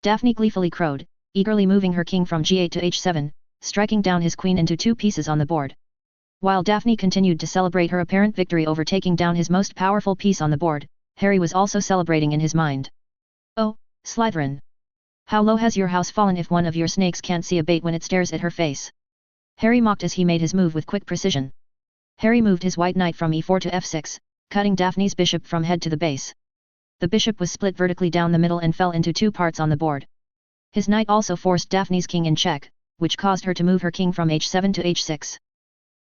Daphne gleefully crowed, eagerly moving her king from g8 to h7, striking down his queen into two pieces on the board. While Daphne continued to celebrate her apparent victory over taking down his most powerful piece on the board, Harry was also celebrating in his mind. Oh, Slytherin! How low has your house fallen if one of your snakes can't see a bait when it stares at her face? Harry mocked as he made his move with quick precision. Harry moved his white knight from e4 to f6, cutting Daphne's bishop from head to the base. The bishop was split vertically down the middle and fell into two parts on the board. His knight also forced Daphne's king in check, which caused her to move her king from h7 to h6.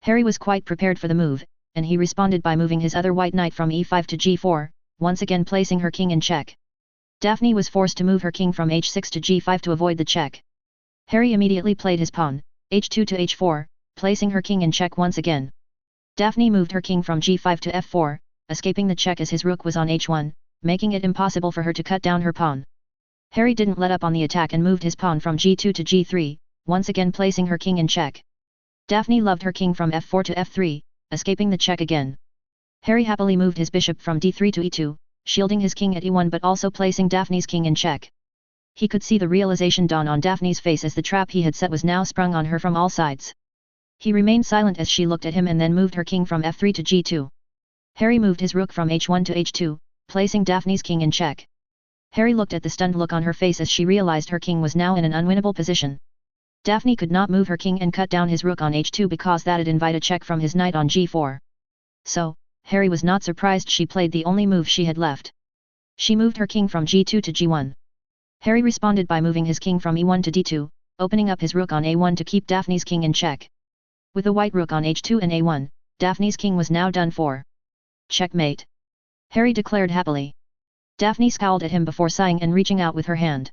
Harry was quite prepared for the move, and he responded by moving his other white knight from e5 to g4, once again placing her king in check. Daphne was forced to move her king from h6 to g5 to avoid the check. Harry immediately played his pawn, h2 to h4, placing her king in check once again. Daphne moved her king from g5 to f4, escaping the check as his rook was on h1, making it impossible for her to cut down her pawn. Harry didn't let up on the attack and moved his pawn from g2 to g3, once again placing her king in check. Daphne loved her king from f4 to f3, escaping the check again. Harry happily moved his bishop from d3 to e2, shielding his king at e1 but also placing Daphne's king in check. He could see the realization dawn on Daphne's face as the trap he had set was now sprung on her from all sides. He remained silent as she looked at him and then moved her king from f3 to g2. Harry moved his rook from h1 to h2, placing Daphne's king in check. Harry looked at the stunned look on her face as she realized her king was now in an unwinnable position. Daphne could not move her king and cut down his rook on h2 because that'd invite a check from his knight on g4. So, Harry was not surprised she played the only move she had left. She moved her king from g2 to g1. Harry responded by moving his king from e1 to d2, opening up his rook on a1 to keep Daphne's king in check. With a white rook on h2 and a1, Daphne's king was now done for. Checkmate! Harry declared happily. Daphne scowled at him before sighing and reaching out with her hand.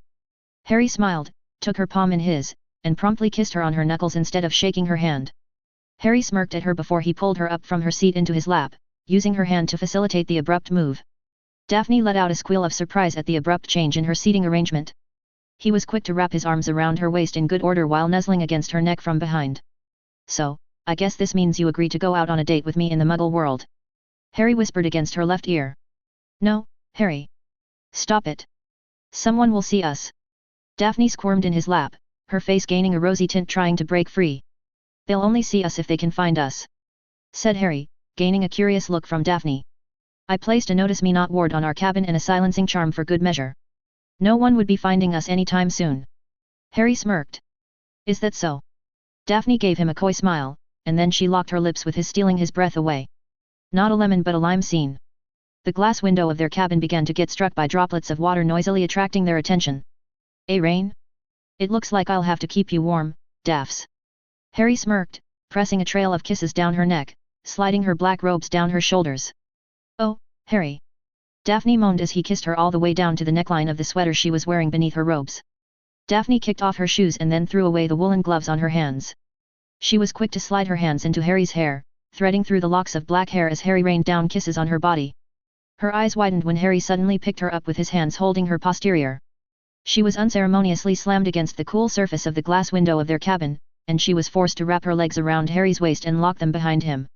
Harry smiled, took her palm in his, and promptly kissed her on her knuckles instead of shaking her hand. Harry smirked at her before he pulled her up from her seat into his lap, using her hand to facilitate the abrupt move. Daphne let out a squeal of surprise at the abrupt change in her seating arrangement. He was quick to wrap his arms around her waist in good order while nuzzling against her neck from behind. So, I guess this means you agree to go out on a date with me in the Muggle world. Harry whispered against her left ear. No, Harry. Stop it. Someone will see us. Daphne squirmed in his lap, her face gaining a rosy tint trying to break free. They'll only see us if they can find us, said Harry, gaining a curious look from Daphne. I placed a notice me not ward on our cabin and a silencing charm for good measure. No one would be finding us anytime soon. Harry smirked. Is that so? Daphne gave him a coy smile, and then she locked her lips with his stealing his breath away. Not a lemon but a lime scene. The glass window of their cabin began to get struck by droplets of water noisily attracting their attention. Rain? It looks like I'll have to keep you warm, Daphs. Harry smirked, pressing a trail of kisses down her neck, sliding her black robes down her shoulders. Oh, Harry. Daphne moaned as he kissed her all the way down to the neckline of the sweater she was wearing beneath her robes. Daphne kicked off her shoes and then threw away the woolen gloves on her hands. She was quick to slide her hands into Harry's hair, threading through the locks of black hair as Harry rained down kisses on her body. Her eyes widened when Harry suddenly picked her up with his hands holding her posterior. She was unceremoniously slammed against the cool surface of the glass window of their cabin, and she was forced to wrap her legs around Harry's waist and lock them behind him.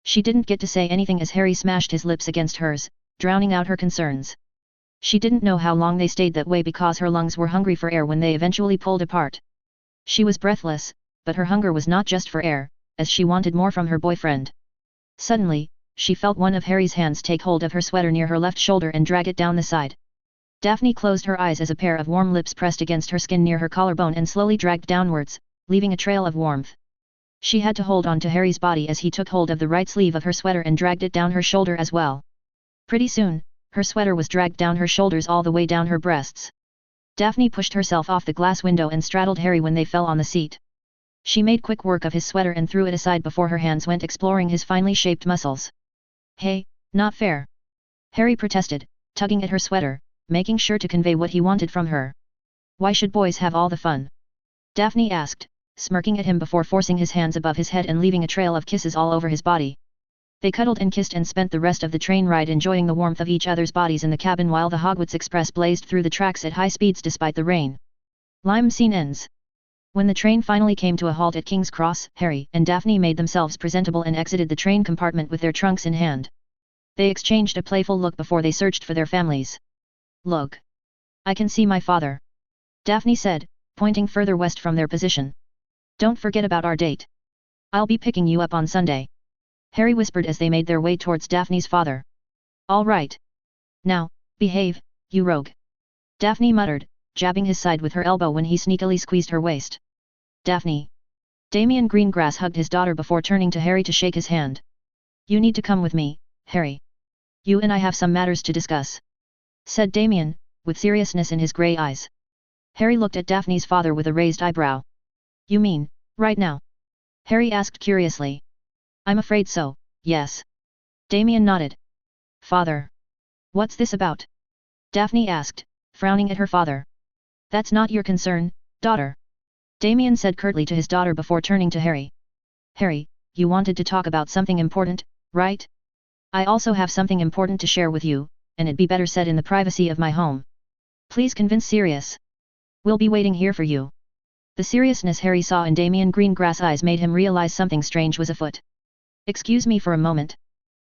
She didn't get to say anything as Harry smashed his lips against hers, drowning out her concerns. She didn't know how long they stayed that way because her lungs were hungry for air when they eventually pulled apart. She was breathless, but her hunger was not just for air, as she wanted more from her boyfriend. Suddenly, she felt one of Harry's hands take hold of her sweater near her left shoulder and drag it down the side. Daphne closed her eyes as a pair of warm lips pressed against her skin near her collarbone and slowly dragged downwards, leaving a trail of warmth. She had to hold on to Harry's body as he took hold of the right sleeve of her sweater and dragged it down her shoulder as well. Pretty soon, her sweater was dragged down her shoulders all the way down her breasts. Daphne pushed herself off the glass window and straddled Harry when they fell on the seat. She made quick work of his sweater and threw it aside before her hands went exploring his finely shaped muscles. Hey, not fair. Harry protested, tugging at her sweater, making sure to convey what he wanted from her. Why should boys have all the fun? Daphne asked, smirking at him before forcing his hands above his head and leaving a trail of kisses all over his body. They cuddled and kissed and spent the rest of the train ride enjoying the warmth of each other's bodies in the cabin while the Hogwarts Express blazed through the tracks at high speeds despite the rain. Lime scene ends. When the train finally came to a halt at King's Cross, Harry and Daphne made themselves presentable and exited the train compartment with their trunks in hand. They exchanged a playful look before they searched for their families. Look. I can see my father. Daphne said, pointing further west from their position. Don't forget about our date. I'll be picking you up on Sunday. Harry whispered as they made their way towards Daphne's father. All right. Now, behave, you rogue. Daphne muttered, jabbing his side with her elbow when he sneakily squeezed her waist. Daphne. Damian Greengrass hugged his daughter before turning to Harry to shake his hand. You need to come with me, Harry. You and I have some matters to discuss, said Damian, with seriousness in his grey eyes. Harry looked at Daphne's father with a raised eyebrow. You mean, right now? Harry asked curiously. I'm afraid so, yes. Damian nodded. Father. What's this about? Daphne asked, frowning at her father. That's not your concern, daughter. Damian said curtly to his daughter before turning to Harry. Harry, you wanted to talk about something important, right? I also have something important to share with you, and it'd be better said in the privacy of my home. Please convince Sirius. We'll be waiting here for you. The seriousness Harry saw in Damian Greengrass' eyes made him realize something strange was afoot. Excuse me for a moment.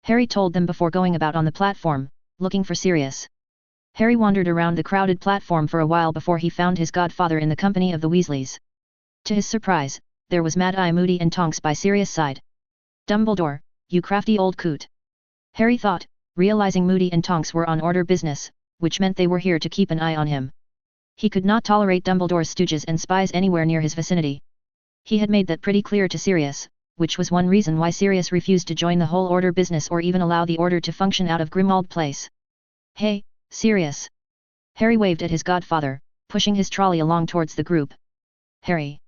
Harry told them before going about on the platform, looking for Sirius. Harry wandered around the crowded platform for a while before he found his godfather in the company of the Weasleys. To his surprise, there was Mad-Eye Moody and Tonks by Sirius' side. Dumbledore, you crafty old coot. Harry thought, realizing Moody and Tonks were on order business, which meant they were here to keep an eye on him. He could not tolerate Dumbledore's stooges and spies anywhere near his vicinity. He had made that pretty clear to Sirius, which was one reason why Sirius refused to join the whole order business or even allow the order to function out of Grimmauld Place. Hey, Sirius. Harry waved at his godfather, pushing his trolley along towards the group. Harry.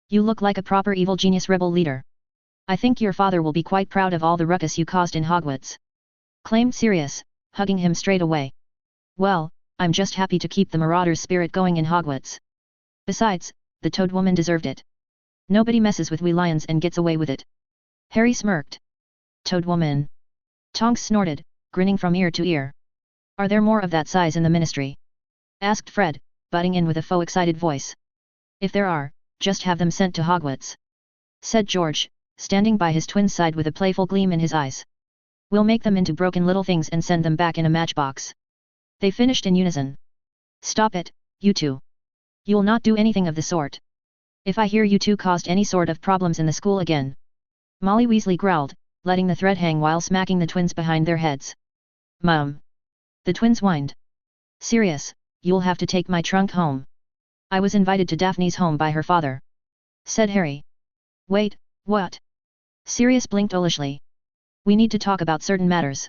You look like a proper evil genius rebel leader. I think your father will be quite proud of all the ruckus you caused in Hogwarts, claimed Sirius, hugging him straight away. Well, I'm just happy to keep the marauder's spirit going in Hogwarts. Besides, the Toad Woman deserved it. Nobody messes with we lions and gets away with it. Harry smirked. Toad Woman. Tonks snorted, grinning from ear to ear. Are there more of that size in the Ministry? Asked Fred, butting in with a faux excited voice. If there are, just have them sent to Hogwarts, said George, standing by his twin's side with a playful gleam in his eyes. We'll make them into broken little things and send them back in a matchbox. They finished in unison. Stop it, you two. You'll not do anything of the sort. If I hear you two caused any sort of problems in the school again. Molly Weasley growled, letting the thread hang while smacking the twins behind their heads. Mum. The twins whined. Sirius, you'll have to take my trunk home. I was invited to Daphne's home by her father, said Harry. Wait, what? Sirius blinked owlishly. We need to talk about certain matters,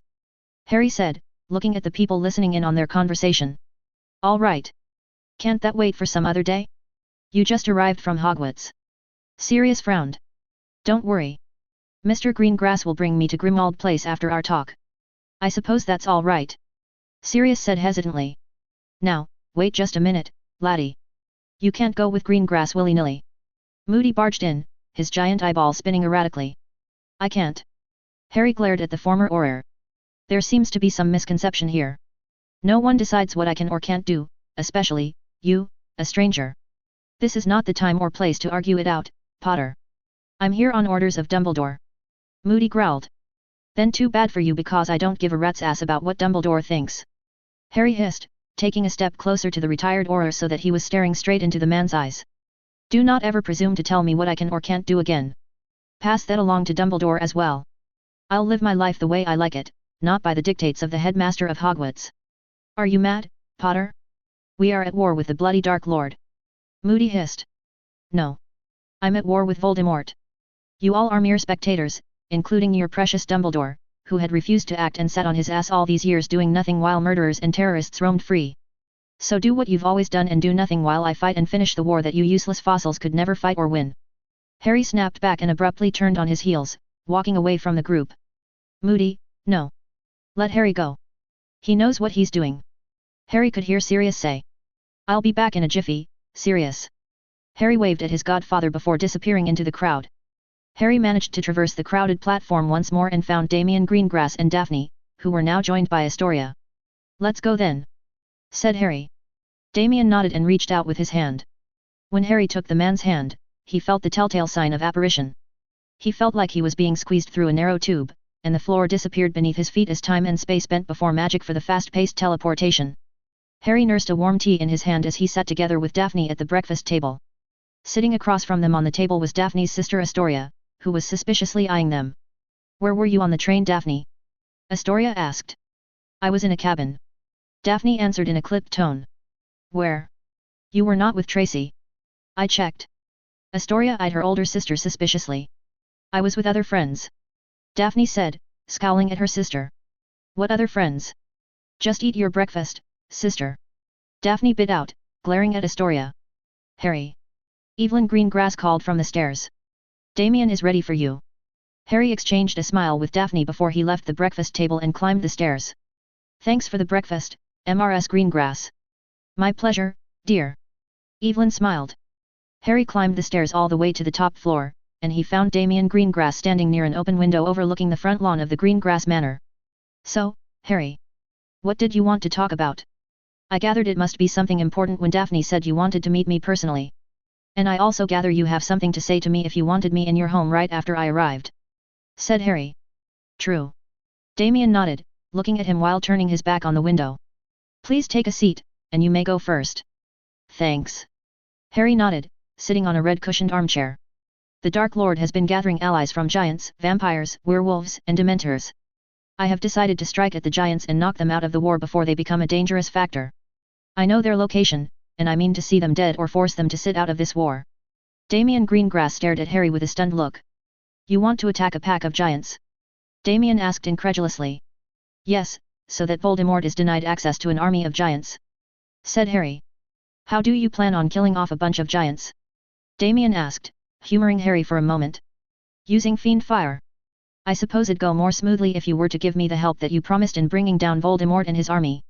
Harry said, looking at the people listening in on their conversation. All right. Can't that wait for some other day? You just arrived from Hogwarts. Sirius frowned. Don't worry. Mr. Greengrass will bring me to Grimmauld Place after our talk. I suppose that's all right, Sirius said hesitantly. Now, wait just a minute, laddie. You can't go with Greengrass willy-nilly. Moody barged in, his giant eyeball spinning erratically. I can't. Harry glared at the former Auror. There seems to be some misconception here. No one decides what I can or can't do, especially, you, a stranger. This is not the time or place to argue it out, Potter. I'm here on orders of Dumbledore. Moody growled. Then too bad for you because I don't give a rat's ass about what Dumbledore thinks. Harry hissed, taking a step closer to the retired Auror so that he was staring straight into the man's eyes. Do not ever presume to tell me what I can or can't do again. Pass that along to Dumbledore as well. I'll live my life the way I like it, not by the dictates of the headmaster of Hogwarts. Are you mad, Potter? We are at war with the bloody Dark Lord. Moody hissed. No. I'm at war with Voldemort. You all are mere spectators, including your precious Dumbledore, who had refused to act and sat on his ass all these years doing nothing while murderers and terrorists roamed free. So do what you've always done and do nothing while I fight and finish the war that you useless fossils could never fight or win. Harry snapped back and abruptly turned on his heels, walking away from the group. Moody, no. Let Harry go. He knows what he's doing. Harry could hear Sirius say. I'll be back in a jiffy, Sirius. Harry waved at his godfather before disappearing into the crowd. Harry managed to traverse the crowded platform once more and found Damian Greengrass and Daphne, who were now joined by Astoria. Let's go then, said Harry. Damian nodded and reached out with his hand. When Harry took the man's hand, he felt the telltale sign of apparition. He felt like he was being squeezed through a narrow tube, and the floor disappeared beneath his feet as time and space bent before magic for the fast-paced teleportation. Harry nursed a warm tea in his hand as he sat together with Daphne at the breakfast table. Sitting across from them on the table was Daphne's sister Astoria, who was suspiciously eyeing them. Where were you on the train, Daphne? Astoria asked. I was in a cabin. Daphne answered in a clipped tone. Where? You were not with Tracy. I checked. Astoria eyed her older sister suspiciously. I was with other friends. Daphne said, scowling at her sister. What other friends? Just eat your breakfast, sister. Daphne bit out, glaring at Astoria. Harry. Evelyn Greengrass called from the stairs. Damian is ready for you. Harry exchanged a smile with Daphne before he left the breakfast table and climbed the stairs. Thanks for the breakfast, Mrs. Greengrass. My pleasure, dear. Evelyn smiled. Harry climbed the stairs all the way to the top floor, and he found Damian Greengrass standing near an open window overlooking the front lawn of the Greengrass Manor. So, Harry. What did you want to talk about? I gathered it must be something important when Daphne said you wanted to meet me personally. And I also gather you have something to say to me if you wanted me in your home right after I arrived. Said Harry. True. Damian nodded, looking at him while turning his back on the window. Please take a seat, and you may go first. Thanks. Harry nodded, sitting on a red-cushioned armchair. The Dark Lord has been gathering allies from giants, vampires, werewolves, and dementors. I have decided to strike at the giants and knock them out of the war before they become a dangerous factor. I know their location, and I mean to see them dead or force them to sit out of this war. Damian Greengrass stared at Harry with a stunned look. You want to attack a pack of giants? Damian asked incredulously. Yes, so that Voldemort is denied access to an army of giants. Said Harry. How do you plan on killing off a bunch of giants? Damian asked, humoring Harry for a moment. Using fiend fire. I suppose it'd go more smoothly if you were to give me the help that you promised in bringing down Voldemort and his army.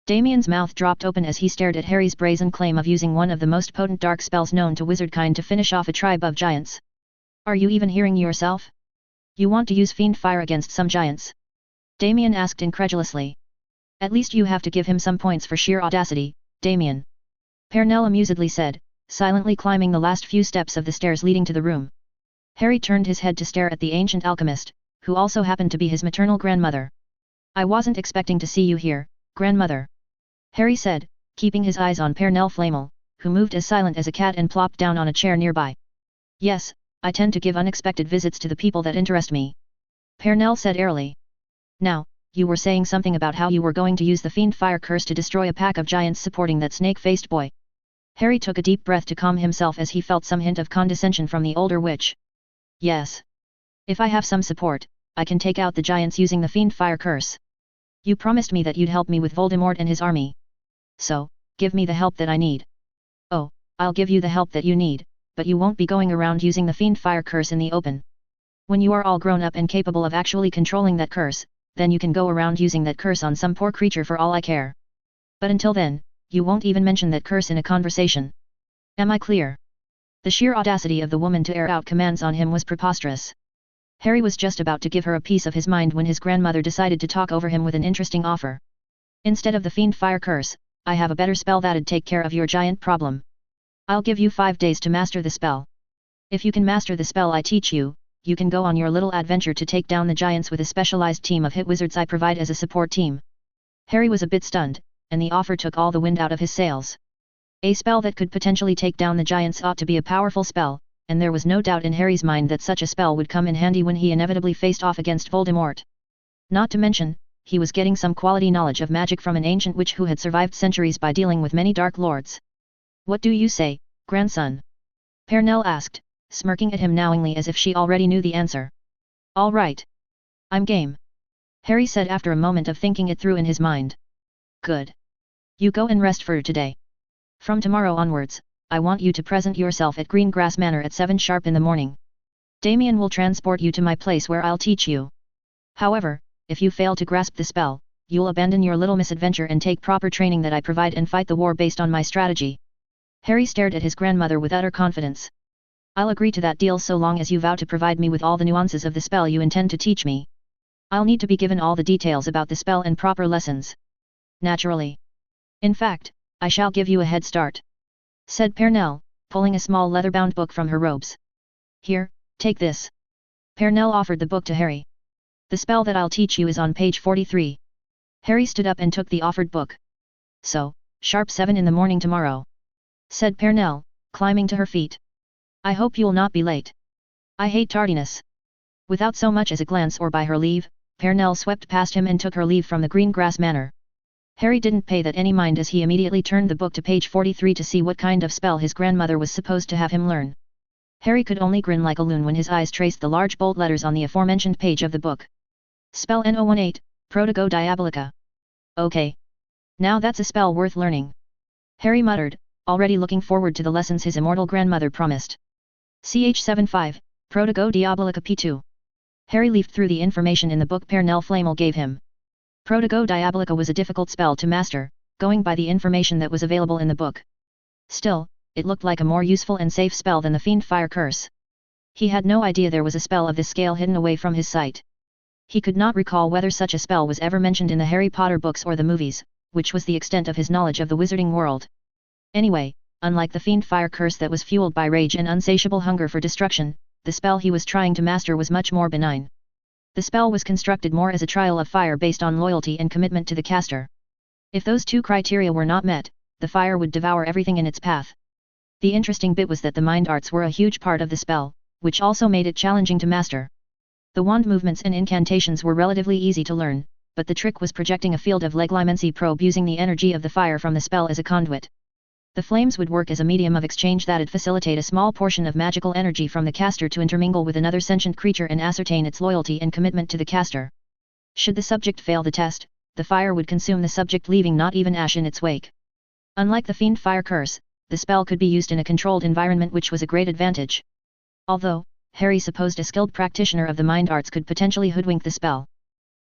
Damian's mouth dropped open as he stared at Harry's brazen claim of using one of the most potent dark spells known to wizardkind to finish off a tribe of giants. Are you even hearing yourself? You want to use fiend fire against some giants? Damian asked incredulously. At least you have to give him some points for sheer audacity, Damian. Pernell amusedly said, silently climbing the last few steps of the stairs leading to the room. Harry turned his head to stare at the ancient alchemist, who also happened to be his maternal grandmother. I wasn't expecting to see you here, grandmother. Harry said, keeping his eyes on Pernell Flamel, who moved as silent as a cat and plopped down on a chair nearby. Yes, I tend to give unexpected visits to the people that interest me. Pernell said airily. Now, you were saying something about how you were going to use the fiend fire curse to destroy a pack of giants supporting that snake-faced boy. Harry took a deep breath to calm himself as he felt some hint of condescension from the older witch. Yes. If I have some support, I can take out the giants using the fiend fire curse. You promised me that you'd help me with Voldemort and his army. So, give me the help that I need. Oh, I'll give you the help that you need, but you won't be going around using the fiend fire curse in the open. When you are all grown up and capable of actually controlling that curse, then you can go around using that curse on some poor creature for all I care. But until then, you won't even mention that curse in a conversation. Am I clear? The sheer audacity of the woman to air out commands on him was preposterous. Harry was just about to give her a piece of his mind when his grandmother decided to talk over him with an interesting offer. Instead of the fiend fire curse, I have a better spell that'd take care of your giant problem. I'll give you 5 days to master the spell. If you can master the spell I teach you, you can go on your little adventure to take down the giants with a specialized team of hit wizards I provide as a support team. Harry was a bit stunned, and the offer took all the wind out of his sails. A spell that could potentially take down the giants ought to be a powerful spell, and there was no doubt in Harry's mind that such a spell would come in handy when he inevitably faced off against Voldemort. Not to mention, he was getting some quality knowledge of magic from an ancient witch who had survived centuries by dealing with many Dark Lords. "What do you say, grandson?" Pernell asked, smirking at him knowingly as if she already knew the answer. "All right. I'm game," Harry said after a moment of thinking it through in his mind. "Good. You go and rest for today. From tomorrow onwards, I want you to present yourself at Green Grass Manor at 7 sharp in the morning. Damien will transport you to my place where I'll teach you. However, if you fail to grasp the spell, you'll abandon your little misadventure and take proper training that I provide and fight the war based on my strategy." Harry stared at his grandmother with utter confidence. "I'll agree to that deal so long as you vow to provide me with all the nuances of the spell you intend to teach me. I'll need to be given all the details about the spell and proper lessons." "Naturally. In fact, I shall give you a head start," said Pernell, pulling a small leather-bound book from her robes. "Here, take this." Pernell offered the book to Harry. "The spell that I'll teach you is on page 43. Harry stood up and took the offered book. "So, sharp 7 in the morning tomorrow," said Pernell, climbing to her feet. "I hope you'll not be late. I hate tardiness." Without so much as a glance or by her leave, Pernell swept past him and took her leave from the Green Grass Manor. Harry didn't pay that any mind as he immediately turned the book to page 43 to see what kind of spell his grandmother was supposed to have him learn. Harry could only grin like a loon when his eyes traced the large bold letters on the aforementioned page of the book. Spell No18, Protego Diabolica. "Okay. Now that's a spell worth learning," Harry muttered, already looking forward to the lessons his immortal grandmother promised. CH75, Protego Diabolica P2. Harry leafed through the information in the book Pernell Flamel gave him. Protego Diabolica was a difficult spell to master, going by the information that was available in the book. Still, it looked like a more useful and safe spell than the Fiend Fire Curse. He had no idea there was a spell of this scale hidden away from his sight. He could not recall whether such a spell was ever mentioned in the Harry Potter books or the movies, which was the extent of his knowledge of the wizarding world. Anyway, unlike the Fiend Fire Curse that was fueled by rage and insatiable hunger for destruction, the spell he was trying to master was much more benign. The spell was constructed more as a trial of fire based on loyalty and commitment to the caster. If those two criteria were not met, the fire would devour everything in its path. The interesting bit was that the mind arts were a huge part of the spell, which also made it challenging to master. The wand movements and incantations were relatively easy to learn, but the trick was projecting a field of legilimency probe using the energy of the fire from the spell as a conduit. The flames would work as a medium of exchange that'd facilitate a small portion of magical energy from the caster to intermingle with another sentient creature and ascertain its loyalty and commitment to the caster. Should the subject fail the test, the fire would consume the subject leaving not even ash in its wake. Unlike the Fiend Fire Curse, the spell could be used in a controlled environment, which was a great advantage. Although, Harry supposed a skilled practitioner of the mind arts could potentially hoodwink the spell.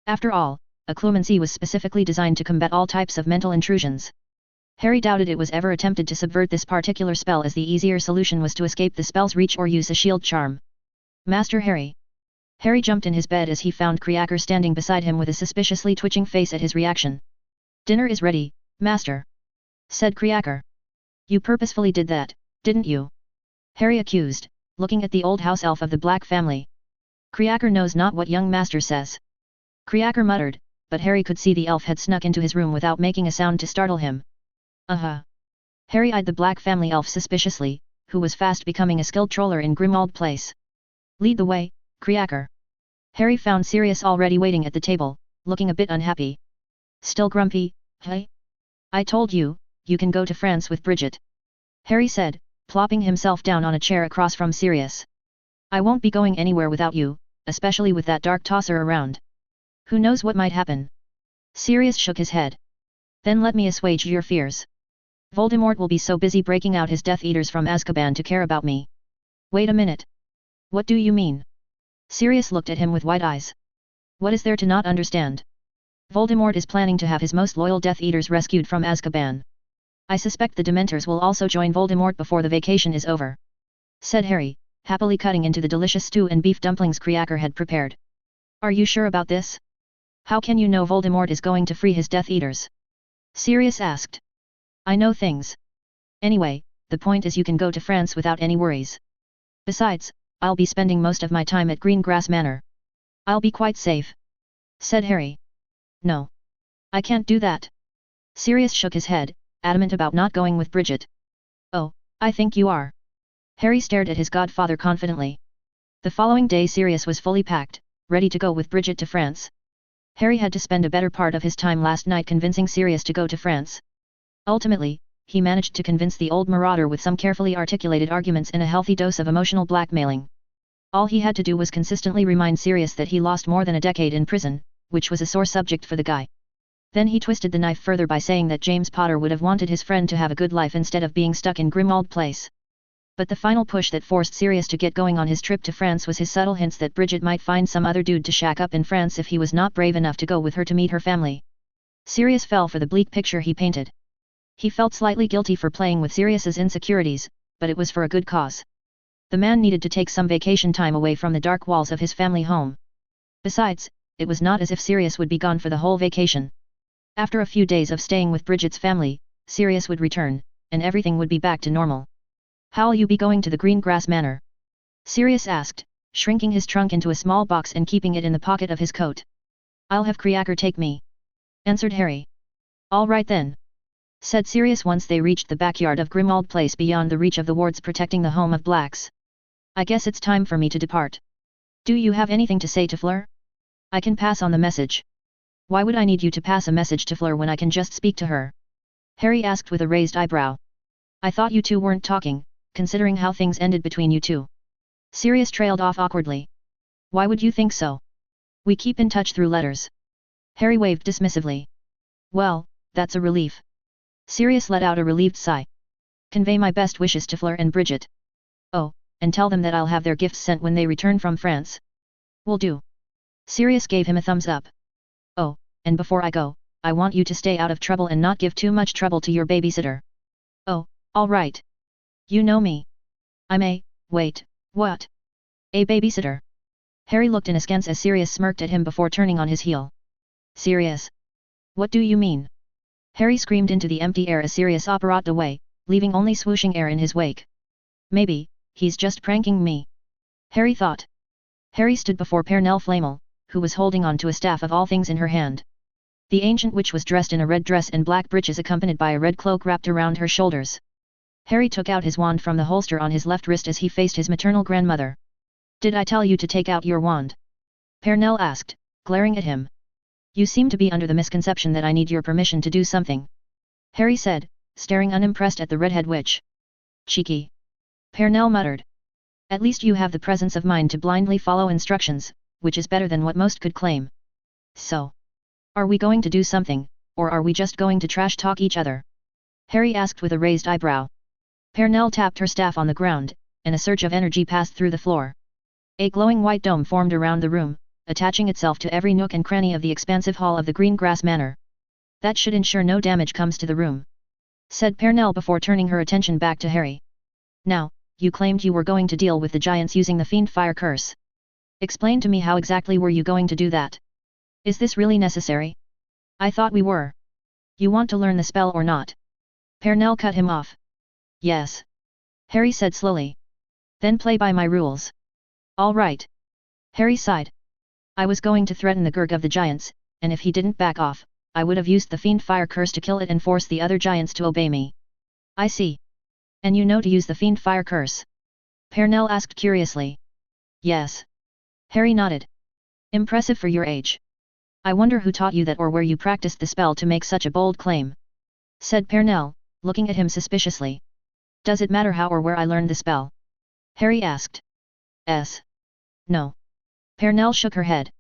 After all, occlumency was specifically designed to combat all types of mental intrusions. Harry doubted it was ever attempted to subvert this particular spell, as the easier solution was to escape the spell's reach or use a shield charm. "Master Harry." Harry jumped in his bed as he found Creaker standing beside him with a suspiciously twitching face at his reaction. "Dinner is ready, Master," said Creaker. "You purposefully did that, didn't you?" Harry accused, looking at the old house elf of the Black family. "Creaker knows not what young Master says." Creaker muttered, but Harry could see the elf had snuck into his room without making a sound to startle him. Harry eyed the Black family elf suspiciously, who was fast becoming a skilled troller in Grimmauld Place. "Lead the way, Creaker." Harry found Sirius already waiting at the table, looking a bit unhappy. "Still grumpy, hey? I told you, you can go to France with Bridget," Harry said, plopping himself down on a chair across from Sirius. "I won't be going anywhere without you, especially with that dark tosser around. Who knows what might happen?" Sirius shook his head. "Then let me assuage your fears. Voldemort will be so busy breaking out his Death Eaters from Azkaban to care about me." "Wait a minute. What do you mean?" Sirius looked at him with wide eyes. "What is there to not understand? Voldemort is planning to have his most loyal Death Eaters rescued from Azkaban. I suspect the Dementors will also join Voldemort before the vacation is over," said Harry, happily cutting into the delicious stew and beef dumplings Creaker had prepared. "Are you sure about this? How can you know Voldemort is going to free his Death Eaters?" Sirius asked. "I know things. Anyway, the point is you can go to France without any worries. Besides, I'll be spending most of my time at Green Grass Manor. I'll be quite safe," said Harry. "No. I can't do that." Sirius shook his head, adamant about not going with Bridget. "Oh, I think you are." Harry stared at his godfather confidently. The following day Sirius was fully packed, ready to go with Bridget to France. Harry had to spend a better part of his time last night convincing Sirius to go to France. Ultimately, he managed to convince the old marauder with some carefully articulated arguments and a healthy dose of emotional blackmailing. All he had to do was consistently remind Sirius that he lost more than a decade in prison, which was a sore subject for the guy. Then he twisted the knife further by saying that James Potter would have wanted his friend to have a good life instead of being stuck in Grimmauld Place. But the final push that forced Sirius to get going on his trip to France was his subtle hints that Bridget might find some other dude to shack up in France if he was not brave enough to go with her to meet her family. Sirius fell for the bleak picture he painted. He felt slightly guilty for playing with Sirius's insecurities, but it was for a good cause. The man needed to take some vacation time away from the dark walls of his family home. Besides, it was not as if Sirius would be gone for the whole vacation. After a few days of staying with Bridget's family, Sirius would return, and everything would be back to normal. "How'll you be going to the Green Grass Manor?" Sirius asked, shrinking his trunk into a small box and keeping it in the pocket of his coat. "I'll have Creaker take me," answered Harry. "All right then," said Sirius once they reached the backyard of Grimmauld Place beyond the reach of the wards protecting the home of Blacks. "I guess it's time for me to depart. Do you have anything to say to Fleur? I can pass on the message." "Why would I need you to pass a message to Fleur when I can just speak to her?" Harry asked with a raised eyebrow. "I thought you two weren't talking, considering how things ended between you two." Sirius trailed off awkwardly. "Why would you think so? We keep in touch through letters." Harry waved dismissively. "Well, that's a relief." Sirius let out a relieved sigh. "Convey my best wishes to Fleur and Bridget. Oh, and tell them that I'll have their gifts sent when they return from France." "Will do." Sirius gave him a thumbs up. "Oh, and before I go, I want you to stay out of trouble and not give too much trouble to your babysitter." "Oh, all right. You know me. Wait, what? A babysitter?" Harry looked in askance as Sirius smirked at him before turning on his heel. "Sirius? What do you mean?" Harry screamed into the empty air as Sirius operated away, leaving only swooshing air in his wake. "Maybe, he's just pranking me," Harry thought. Harry stood before Pernell Flamel, who was holding on to a staff of all things in her hand. The ancient witch was dressed in a red dress and black breeches accompanied by a red cloak wrapped around her shoulders. Harry took out his wand from the holster on his left wrist as he faced his maternal grandmother. "Did I tell you to take out your wand?" Pernell asked, glaring at him. "You seem to be under the misconception that I need your permission to do something," Harry said, staring unimpressed at the redhead witch. "Cheeky," Pernell muttered. "At least you have the presence of mind to blindly follow instructions, which is better than what most could claim. So, are we going to do something, or are we just going to trash talk each other?" Harry asked with a raised eyebrow. Pernell tapped her staff on the ground, and a surge of energy passed through the floor. A glowing white dome formed around the room, attaching itself to every nook and cranny of the expansive hall of the Green Grass Manor. "That should ensure no damage comes to the room," said Pernell before turning her attention back to Harry. "Now, you claimed you were going to deal with the giants using the Fiend Fire Curse. Explain to me how exactly were you going to do that? Is this really necessary? I thought we were. You want to learn the spell or not?" Pernell cut him off. "Yes," Harry said slowly. "Then play by my rules." "All right." Harry sighed. "I was going to threaten the Gurg of the Giants, and if he didn't back off, I would have used the Fiend Fire Curse to kill it and force the other giants to obey me." "I see. And you know to use the Fiend Fire Curse?" Pernell asked curiously. "Yes." Harry nodded. "Impressive for your age. I wonder who taught you that or where you practiced the spell to make such a bold claim," said Pernell, looking at him suspiciously. "Does it matter how or where I learned the spell?" Harry asked. No. Pernell shook her head.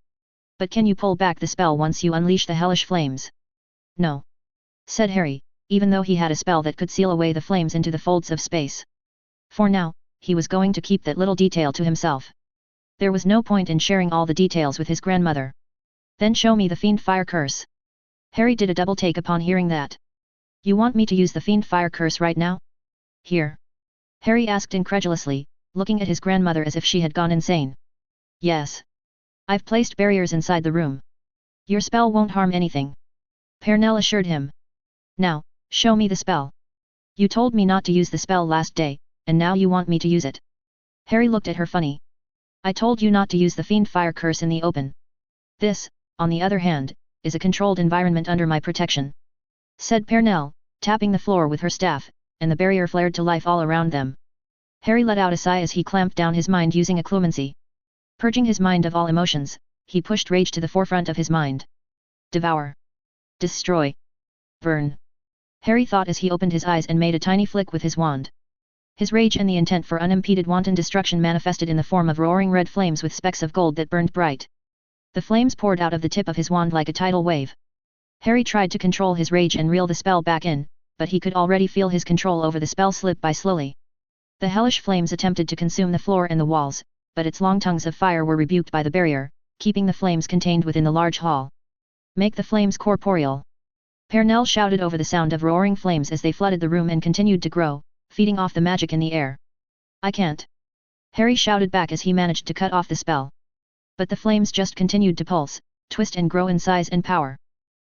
"But can you pull back the spell once you unleash the hellish flames?" "No," said Harry, even though he had a spell that could seal away the flames into the folds of space. For now, he was going to keep that little detail to himself. There was no point in sharing all the details with his grandmother. "Then show me the Fiend Fire Curse." Harry did a double take upon hearing that. "You want me to use the Fiend Fire Curse right now? Here?" Harry asked incredulously, looking at his grandmother as if she had gone insane. "Yes. I've placed barriers inside the room. Your spell won't harm anything," Pernell assured him. "Now, show me the spell. You told me not to use the spell last day, and now you want me to use it." Harry looked at her funny. "I told you not to use the Fiend Fire Curse in the open. This, on the other hand, is a controlled environment under my protection," said Pernell, tapping the floor with her staff, and the barrier flared to life all around them. Harry let out a sigh as he clamped down his mind using occlumency. Purging his mind of all emotions, he pushed rage to the forefront of his mind. Devour. Destroy. Burn. Harry thought as he opened his eyes and made a tiny flick with his wand. His rage and the intent for unimpeded wanton destruction manifested in the form of roaring red flames with specks of gold that burned bright. The flames poured out of the tip of his wand like a tidal wave. Harry tried to control his rage and reel the spell back in, but he could already feel his control over the spell slip by slowly. The hellish flames attempted to consume the floor and the walls, but its long tongues of fire were rebuked by the barrier, keeping the flames contained within the large hall. Make the flames corporeal. Pernell shouted over the sound of roaring flames as they flooded the room and continued to grow, feeding off the magic in the air. I can't. Harry shouted back as he managed to cut off the spell. But the flames just continued to pulse, twist and grow in size and power.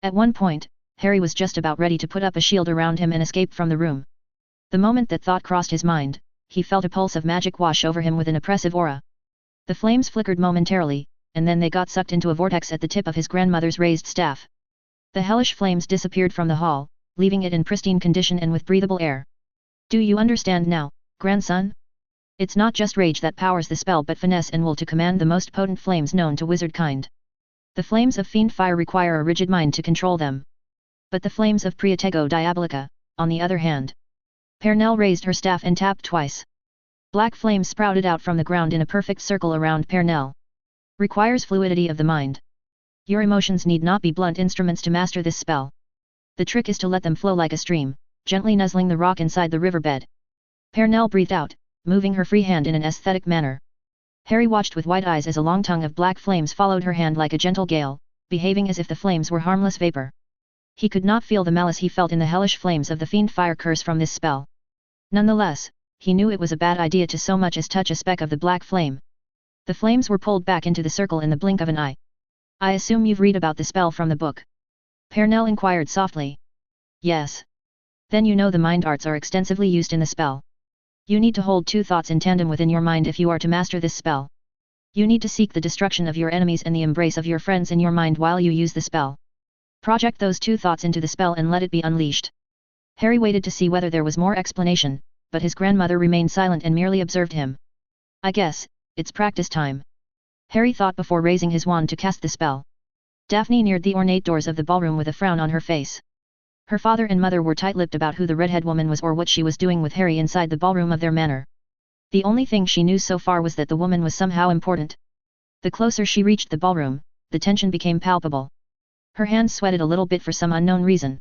At one point, Harry was just about ready to put up a shield around him and escape from the room. The moment that thought crossed his mind, he felt a pulse of magic wash over him with an oppressive aura. The flames flickered momentarily, and then they got sucked into a vortex at the tip of his grandmother's raised staff. The hellish flames disappeared from the hall, leaving it in pristine condition and with breathable air. Do you understand now, grandson? It's not just rage that powers the spell but finesse and will to command the most potent flames known to wizard kind. The flames of fiend fire require a rigid mind to control them. But the flames of Priatego Diabolica, on the other hand. Pernell raised her staff and tapped twice. Black flames sprouted out from the ground in a perfect circle around Pernell. Requires fluidity of the mind. Your emotions need not be blunt instruments to master this spell. The trick is to let them flow like a stream, gently nuzzling the rock inside the riverbed. Pernell breathed out, moving her free hand in an aesthetic manner. Harry watched with wide eyes as a long tongue of black flames followed her hand like a gentle gale, behaving as if the flames were harmless vapor. He could not feel the malice he felt in the hellish flames of the fiend fire curse from this spell. Nonetheless, he knew it was a bad idea to so much as touch a speck of the black flame. The flames were pulled back into the circle in the blink of an eye. I assume you've read about the spell from the book? Pernell inquired softly. Yes. Then you know the mind arts are extensively used in the spell. You need to hold two thoughts in tandem within your mind if you are to master this spell. You need to seek the destruction of your enemies and the embrace of your friends in your mind while you use the spell. Project those two thoughts into the spell and let it be unleashed. Harry waited to see whether there was more explanation, but his grandmother remained silent and merely observed him. I guess, it's practice time. Harry thought before raising his wand to cast the spell. Daphne neared the ornate doors of the ballroom with a frown on her face. Her father and mother were tight-lipped about who the redhead woman was or what she was doing with Harry inside the ballroom of their manor. The only thing she knew so far was that the woman was somehow important. The closer she reached the ballroom, the tension became palpable. Her hands sweated a little bit for some unknown reason.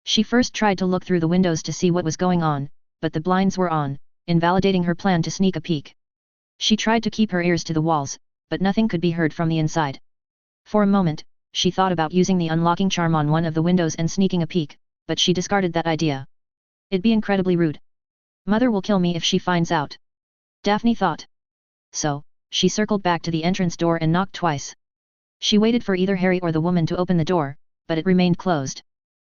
She first tried to look through the windows to see what was going on, but the blinds were on, invalidating her plan to sneak a peek. She tried to keep her ears to the walls, but nothing could be heard from the inside. For a moment, she thought about using the unlocking charm on one of the windows and sneaking a peek, but she discarded that idea. It'd be incredibly rude. Mother will kill me if she finds out. Daphne thought. So, she circled back to the entrance door and knocked twice. She waited for either Harry or the woman to open the door, but it remained closed.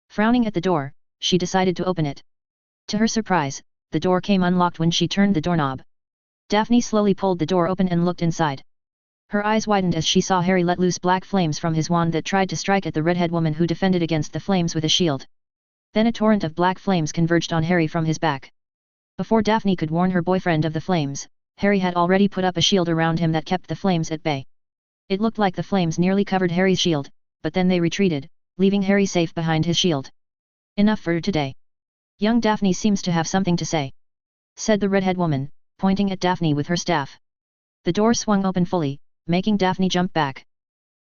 Frowning at the door, she decided to open it. To her surprise, the door came unlocked when she turned the doorknob. Daphne slowly pulled the door open and looked inside. Her eyes widened as she saw Harry let loose black flames from his wand that tried to strike at the redhead woman who defended against the flames with a shield. Then a torrent of black flames converged on Harry from his back. Before Daphne could warn her boyfriend of the flames, Harry had already put up a shield around him that kept the flames at bay. It looked like the flames nearly covered Harry's shield, but then they retreated, leaving Harry safe behind his shield. Enough for today. Young Daphne seems to have something to say, said the redhead woman, pointing at Daphne with her staff. The door swung open fully, making Daphne jump back.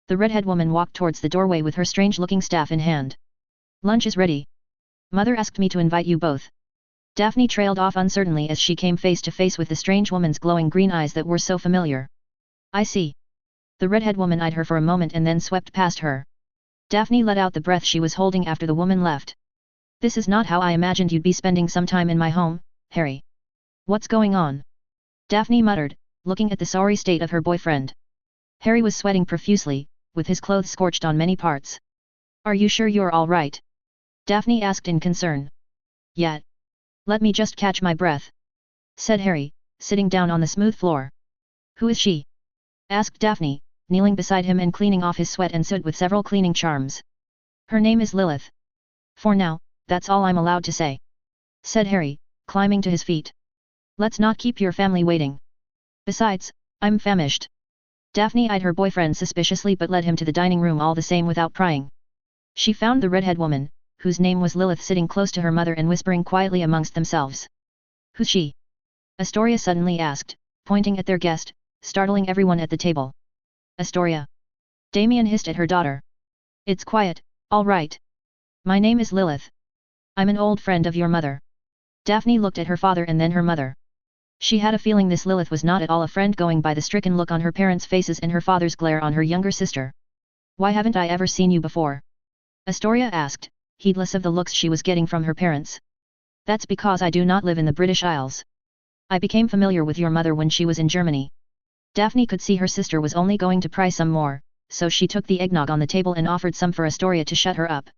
The redhead woman walked towards the doorway with her strange-looking staff in hand. Lunch is ready. Mother asked me to invite you both. Daphne trailed off uncertainly as she came face to face with the strange woman's glowing green eyes that were so familiar. I see. The redhead woman eyed her for a moment and then swept past her. Daphne let out the breath she was holding after the woman left. This is not how I imagined you'd be spending some time in my home, Harry. What's going on? Daphne muttered, looking at the sorry state of her boyfriend. Harry was sweating profusely, with his clothes scorched on many parts. Are you sure you're all right? Daphne asked in concern. Yeah. Let me just catch my breath, said Harry, sitting down on the smooth floor. Who is she? Asked Daphne, kneeling beside him and cleaning off his sweat and soot with several cleaning charms. Her name is Lilith. For now, that's all I'm allowed to say, said Harry, climbing to his feet. Let's not keep your family waiting. Besides, I'm famished. Daphne eyed her boyfriend suspiciously but led him to the dining room all the same without prying. She found the redhead woman, whose name was Lilith, sitting close to her mother and whispering quietly amongst themselves. Who's she? Astoria suddenly asked, pointing at their guest, startling everyone at the table. Astoria. Damien hissed at her daughter. It's quiet, all right. My name is Lilith. I'm an old friend of your mother. Daphne looked at her father and then her mother. She had a feeling this Lilith was not at all a friend, going by the stricken look on her parents' faces and her father's glare on her younger sister. Why haven't I ever seen you before? Astoria asked, heedless of the looks she was getting from her parents. That's because I do not live in the British Isles. I became familiar with your mother when she was in Germany. Daphne could see her sister was only going to pry some more, so she took the eggnog on the table and offered some for Astoria to shut her up.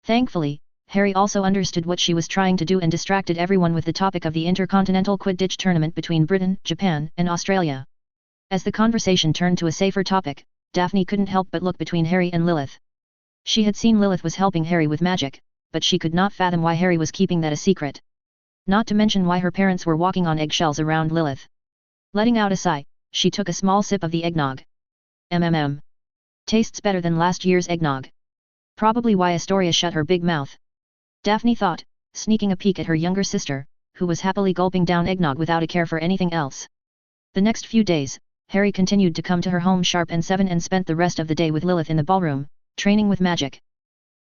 Thankfully, Harry also understood what she was trying to do and distracted everyone with the topic of the Intercontinental Quidditch tournament between Britain, Japan, and Australia. As the conversation turned to a safer topic, Daphne couldn't help but look between Harry and Lilith. She had seen Lilith was helping Harry with magic, but she could not fathom why Harry was keeping that a secret. Not to mention why her parents were walking on eggshells around Lilith. Letting out a sigh, she took a small sip of the eggnog. Tastes better than last year's eggnog. Probably why Astoria shut her big mouth. Daphne thought, sneaking a peek at her younger sister, who was happily gulping down eggnog without a care for anything else. The next few days, Harry continued to come to her home sharp and 7 and spent the rest of the day with Lilith in the ballroom, training with magic.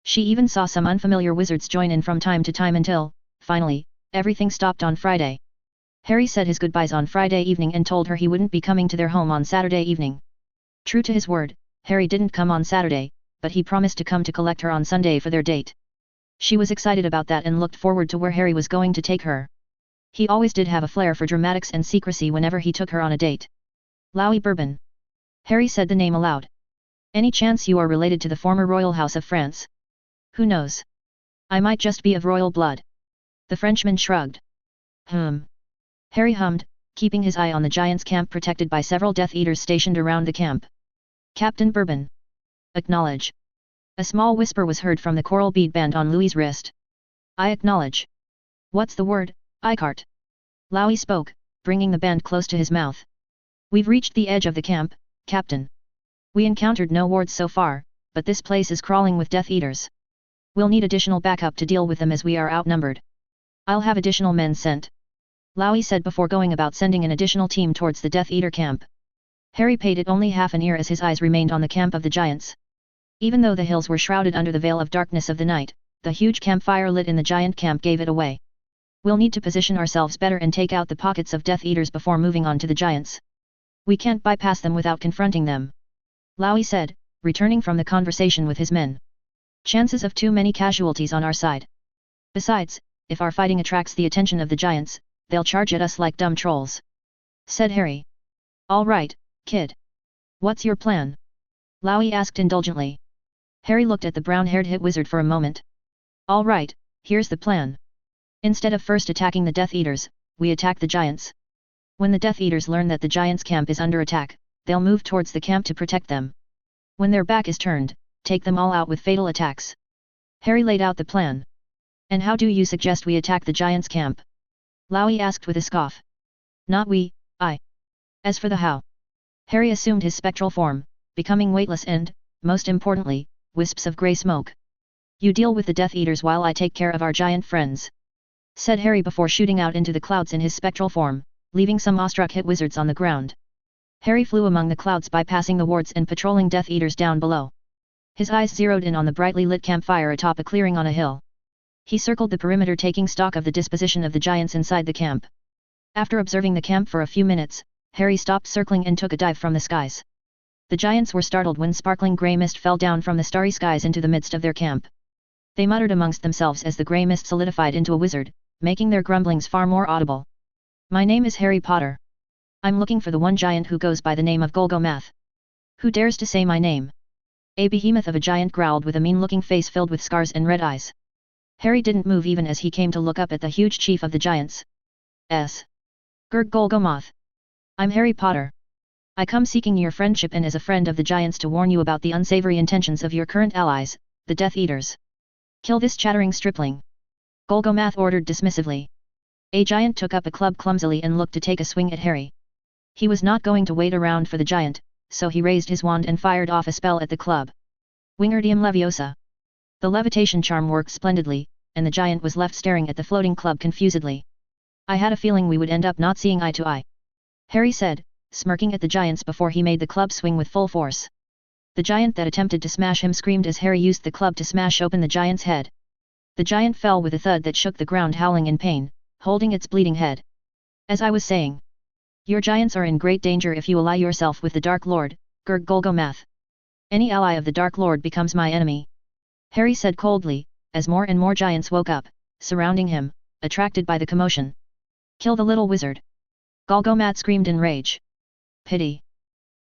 She even saw some unfamiliar wizards join in from time to time until, finally, everything stopped on Friday. Harry said his goodbyes on Friday evening and told her he wouldn't be coming to their home on Saturday evening. True to his word, Harry didn't come on Saturday, but he promised to come to collect her on Sunday for their date. She was excited about that and looked forward to where Harry was going to take her. He always did have a flair for dramatics and secrecy whenever he took her on a date. Louis Bourbon. Harry said the name aloud. Any chance you are related to the former royal house of France? Who knows? I might just be of royal blood. The Frenchman shrugged. Harry hummed, keeping his eye on the giant's camp protected by several Death Eaters stationed around the camp. Captain Bourbon. Acknowledge. A small whisper was heard from the coral bead band on Louis's wrist. I acknowledge. What's the word, Icart? Louis spoke, bringing the band close to his mouth. We've reached the edge of the camp, Captain. We encountered no wards so far, but this place is crawling with Death Eaters. We'll need additional backup to deal with them as we are outnumbered. I'll have additional men sent. Louis said before going about sending an additional team towards the Death Eater camp. Harry paid it only half an ear as his eyes remained on the camp of the giants. Even though the hills were shrouded under the veil of darkness of the night, the huge campfire lit in the giant camp gave it away. We'll need to position ourselves better and take out the pockets of Death Eaters before moving on to the giants. We can't bypass them without confronting them. Louis said, returning from the conversation with his men. Chances of too many casualties on our side. Besides, if our fighting attracts the attention of the giants, they'll charge at us like dumb trolls. Said Harry. All right, kid. What's your plan? Louis asked indulgently. Harry looked at the brown-haired hit wizard for a moment. All right, here's the plan. Instead of first attacking the Death Eaters, we attack the giants. When the Death Eaters learn that the giants' camp is under attack, they'll move towards the camp to protect them. When their back is turned, take them all out with fatal attacks. Harry laid out the plan. And how do you suggest we attack the giants' camp? Louis asked with a scoff. Not we, I. As for the how. Harry assumed his spectral form, becoming weightless and, most importantly, wisps of grey smoke. You deal with the Death Eaters while I take care of our giant friends. Said Harry before shooting out into the clouds in his spectral form, leaving some awestruck hit wizards on the ground. Harry flew among the clouds bypassing the wards and patrolling Death Eaters down below. His eyes zeroed in on the brightly lit campfire atop a clearing on a hill. He circled the perimeter taking stock of the disposition of the giants inside the camp. After observing the camp for a few minutes, Harry stopped circling and took a dive from the skies. The giants were startled when sparkling grey mist fell down from the starry skies into the midst of their camp. They muttered amongst themselves as the grey mist solidified into a wizard, making their grumblings far more audible. My name is Harry Potter. I'm looking for the one giant who goes by the name of Golgomath. Who dares to say my name? A behemoth of a giant growled with a mean-looking face filled with scars and red eyes. Harry didn't move even as he came to look up at the huge chief of the giants. Gurg Golgomath. I'm Harry Potter. I come seeking your friendship and as a friend of the giants to warn you about the unsavory intentions of your current allies, the Death Eaters. Kill this chattering stripling. Golgomath ordered dismissively. A giant took up a club clumsily and looked to take a swing at Harry. He was not going to wait around for the giant, so he raised his wand and fired off a spell at the club. Wingardium Leviosa. The levitation charm worked splendidly, and the giant was left staring at the floating club confusedly. I had a feeling we would end up not seeing eye to eye, Harry said, smirking at the giants before he made the club swing with full force. The giant that attempted to smash him screamed as Harry used the club to smash open the giant's head. The giant fell with a thud that shook the ground, howling in pain, holding its bleeding head. As I was saying, your giants are in great danger if you ally yourself with the Dark Lord, gurgled Golgomath. Any ally of the Dark Lord becomes my enemy, Harry said coldly, as more and more giants woke up, surrounding him, attracted by the commotion. Kill the little wizard! Golgomath screamed in rage. Pity!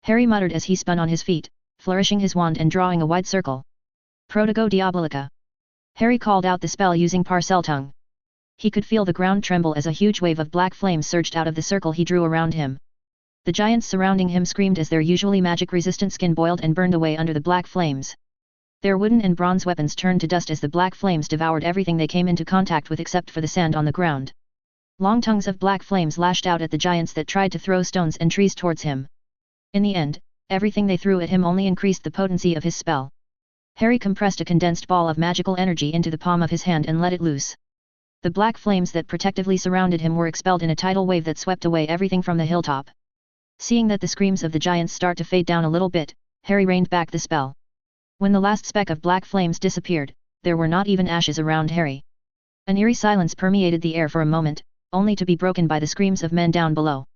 Harry muttered as he spun on his feet, flourishing his wand and drawing a wide circle. Protego Diabolica! Harry called out the spell using Parseltongue. He could feel the ground tremble as a huge wave of black flames surged out of the circle he drew around him. The giants surrounding him screamed as their usually magic-resistant skin boiled and burned away under the black flames. Their wooden and bronze weapons turned to dust as the black flames devoured everything they came into contact with except for the sand on the ground. Long tongues of black flames lashed out at the giants that tried to throw stones and trees towards him. In the end, everything they threw at him only increased the potency of his spell. Harry compressed a condensed ball of magical energy into the palm of his hand and let it loose. The black flames that protectively surrounded him were expelled in a tidal wave that swept away everything from the hilltop. Seeing that the screams of the giants start to fade down a little bit, Harry reined back the spell. When the last speck of black flames disappeared, there were not even ashes around Harry. An eerie silence permeated the air for a moment, only to be broken by the screams of men down below.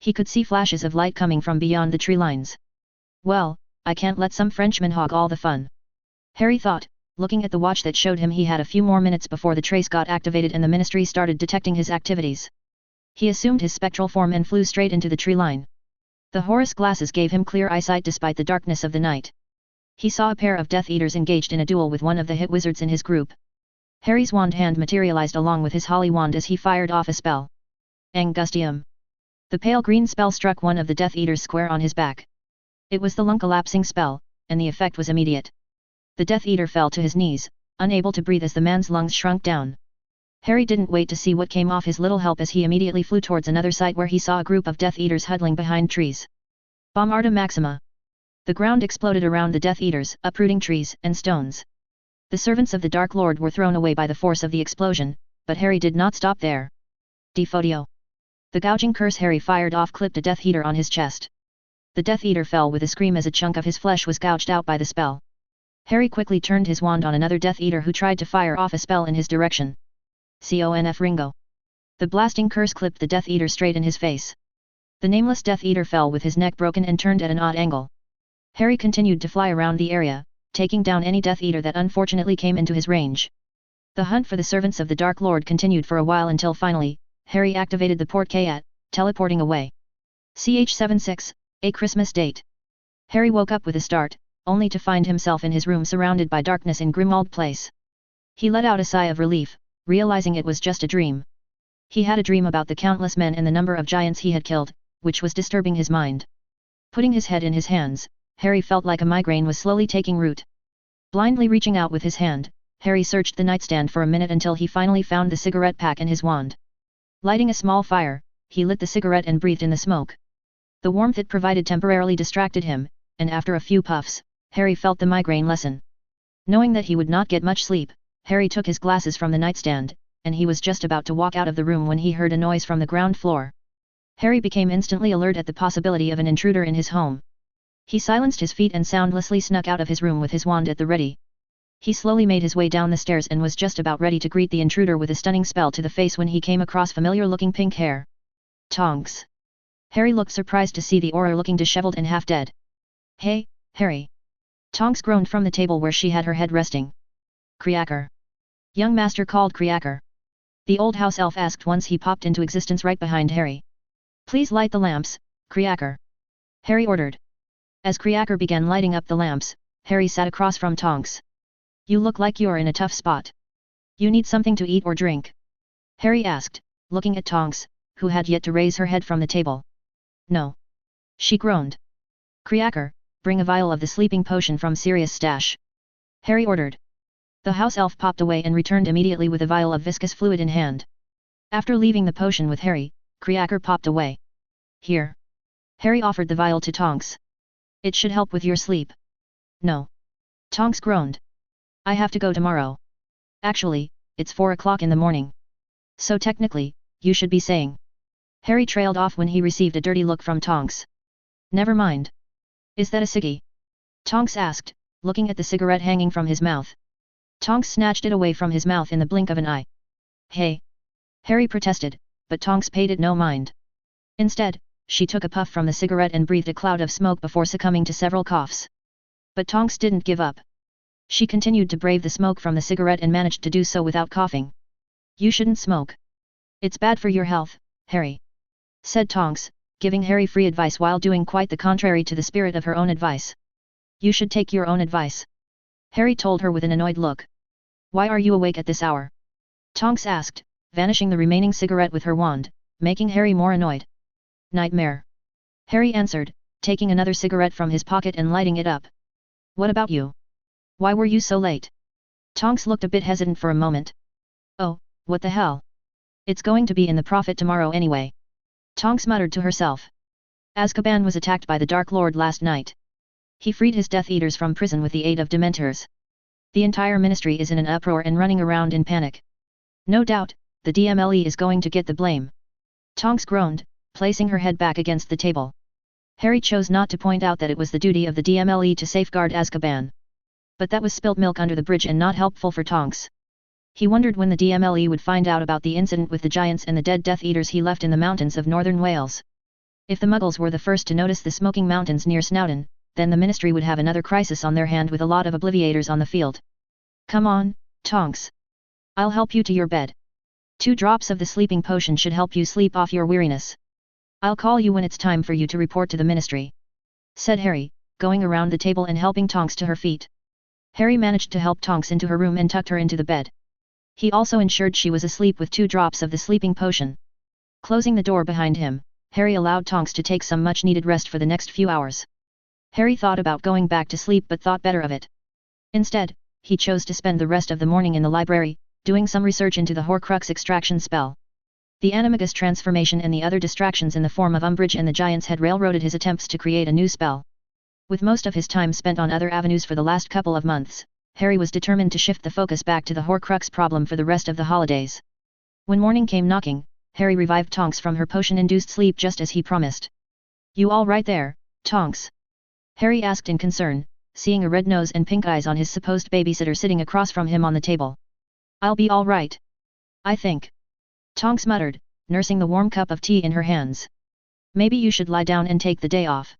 He could see flashes of light coming from beyond the tree lines. Well, I can't let some Frenchman hog all the fun, Harry thought, looking at the watch that showed him he had a few more minutes before the trace got activated and the Ministry started detecting his activities. He assumed his spectral form and flew straight into the tree line. The Horus glasses gave him clear eyesight despite the darkness of the night. He saw a pair of Death Eaters engaged in a duel with one of the hit wizards in his group. Harry's wand hand materialized along with his holly wand as he fired off a spell. Angustium. The pale green spell struck one of the Death Eaters square on his back. It was the lung-collapsing spell, and the effect was immediate. The Death Eater fell to his knees, unable to breathe as the man's lungs shrunk down. Harry didn't wait to see what came off his little help as he immediately flew towards another site where he saw a group of Death Eaters huddling behind trees. Bombarda Maxima. The ground exploded around the Death Eaters, uprooting trees and stones. The servants of the Dark Lord were thrown away by the force of the explosion, but Harry did not stop there. Defodio. The gouging curse Harry fired off clipped a Death Eater on his chest. The Death Eater fell with a scream as a chunk of his flesh was gouged out by the spell. Harry quickly turned his wand on another Death Eater who tried to fire off a spell in his direction. Conf Ringo. The blasting curse clipped the Death Eater straight in his face. The nameless Death Eater fell with his neck broken and turned at an odd angle. Harry continued to fly around the area, taking down any Death Eater that unfortunately came into his range. The hunt for the servants of the Dark Lord continued for a while until finally, Harry activated the portkayat, teleporting away. CH76, a Christmas date. Harry woke up with a start, only to find himself in his room surrounded by darkness in Grimmauld Place. He let out a sigh of relief, realizing it was just a dream. He had a dream about the countless men and the number of giants he had killed, which was disturbing his mind. Putting his head in his hands, Harry felt like a migraine was slowly taking root. Blindly reaching out with his hand, Harry searched the nightstand for a minute until he finally found the cigarette pack in his wand. Lighting a small fire, he lit the cigarette and breathed in the smoke. The warmth it provided temporarily distracted him, and after a few puffs, Harry felt the migraine lessen. Knowing that he would not get much sleep, Harry took his glasses from the nightstand, and he was just about to walk out of the room when he heard a noise from the ground floor. Harry became instantly alert at the possibility of an intruder in his home. He silenced his feet and soundlessly snuck out of his room with his wand at the ready. He slowly made his way down the stairs and was just about ready to greet the intruder with a stunning spell to the face when he came across familiar-looking pink hair. Tonks. Harry looked surprised to see the Auror looking disheveled and half-dead. Hey, Harry. Tonks groaned from the table where she had her head resting. Creaker. Young master called Creaker. The old house elf asked once he popped into existence right behind Harry. Please light the lamps, Creaker. Harry ordered. As Creaker began lighting up the lamps, Harry sat across from Tonks. You look like you're in a tough spot. You need something to eat or drink? Harry asked, looking at Tonks, who had yet to raise her head from the table. No. She groaned. Creaker, bring a vial of the sleeping potion from Sirius' stash. Harry ordered. The house elf popped away and returned immediately with a vial of viscous fluid in hand. After leaving the potion with Harry, Kreaker popped away. Here. Harry offered the vial to Tonks. It should help with your sleep. No. Tonks groaned. I have to go tomorrow. Actually, it's 4 o'clock in the morning. So technically, you should be saying. Harry trailed off when he received a dirty look from Tonks. Never mind. Is that a ciggy? Tonks asked, looking at the cigarette hanging from his mouth. Tonks snatched it away from his mouth in the blink of an eye. Hey! Harry protested, but Tonks paid it no mind. Instead, she took a puff from the cigarette and breathed a cloud of smoke before succumbing to several coughs. But Tonks didn't give up. She continued to brave the smoke from the cigarette and managed to do so without coughing. You shouldn't smoke. It's bad for your health, Harry. Said Tonks, giving Harry free advice while doing quite the contrary to the spirit of her own advice. You should take your own advice. Harry told her with an annoyed look. Why are you awake at this hour? Tonks asked, vanishing the remaining cigarette with her wand, making Harry more annoyed. Nightmare. Harry answered, taking another cigarette from his pocket and lighting it up. What about you? Why were you so late? Tonks looked a bit hesitant for a moment. Oh, what the hell? It's going to be in the Prophet tomorrow anyway. Tonks muttered to herself. Azkaban was attacked by the Dark Lord last night. He freed his Death Eaters from prison with the aid of Dementors. The entire ministry is in an uproar and running around in panic. No doubt, the DMLE is going to get the blame. Tonks groaned, placing her head back against the table. Harry chose not to point out that it was the duty of the DMLE to safeguard Azkaban. But that was spilt milk under the bridge and not helpful for Tonks. He wondered when the DMLE would find out about the incident with the giants and the dead Death Eaters he left in the mountains of northern Wales. If the Muggles were the first to notice the smoking mountains near Snowdon, then the Ministry would have another crisis on their hand with a lot of Obliviators on the field. Come on, Tonks. I'll help you to your bed. 2 drops of the sleeping potion should help you sleep off your weariness. I'll call you when it's time for you to report to the Ministry. Said Harry, going around the table and helping Tonks to her feet. Harry managed to help Tonks into her room and tucked her into the bed. He also ensured she was asleep with 2 drops of the sleeping potion. Closing the door behind him, Harry allowed Tonks to take some much-needed rest for the next few hours. Harry thought about going back to sleep but thought better of it. Instead, he chose to spend the rest of the morning in the library, doing some research into the Horcrux extraction spell. The Animagus transformation and the other distractions in the form of Umbridge and the Giants had railroaded his attempts to create a new spell. With most of his time spent on other avenues for the last couple of months, Harry was determined to shift the focus back to the Horcrux problem for the rest of the holidays. When morning came knocking, Harry revived Tonks from her potion-induced sleep just as he promised. You all right there, Tonks? Harry asked in concern, seeing a red nose and pink eyes on his supposed babysitter sitting across from him on the table. I'll be all right. I think. Tonks muttered, nursing the warm cup of tea in her hands. Maybe you should lie down and take the day off.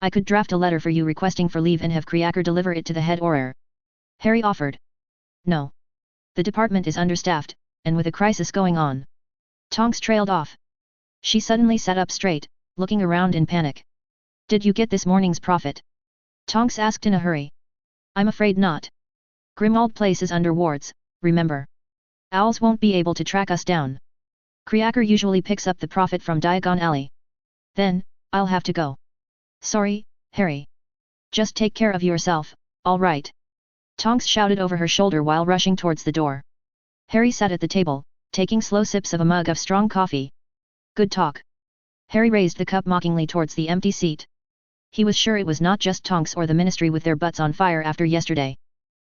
I could draft a letter for you requesting for leave and have Kreaker deliver it to the head Auror. Harry offered. No. The department is understaffed, and with a crisis going on. Tonks trailed off. She suddenly sat up straight, looking around in panic. Did you get this morning's Prophet? Tonks asked in a hurry. I'm afraid not. Grimmauld Place is under wards, remember. Owls won't be able to track us down. Kreaker usually picks up the Prophet from Diagon Alley. Then, I'll have to go. Sorry, Harry. Just take care of yourself, all right? Tonks shouted over her shoulder while rushing towards the door. Harry sat at the table, taking slow sips of a mug of strong coffee. Good talk. Harry raised the cup mockingly towards the empty seat. He was sure it was not just Tonks or the Ministry with their butts on fire after yesterday.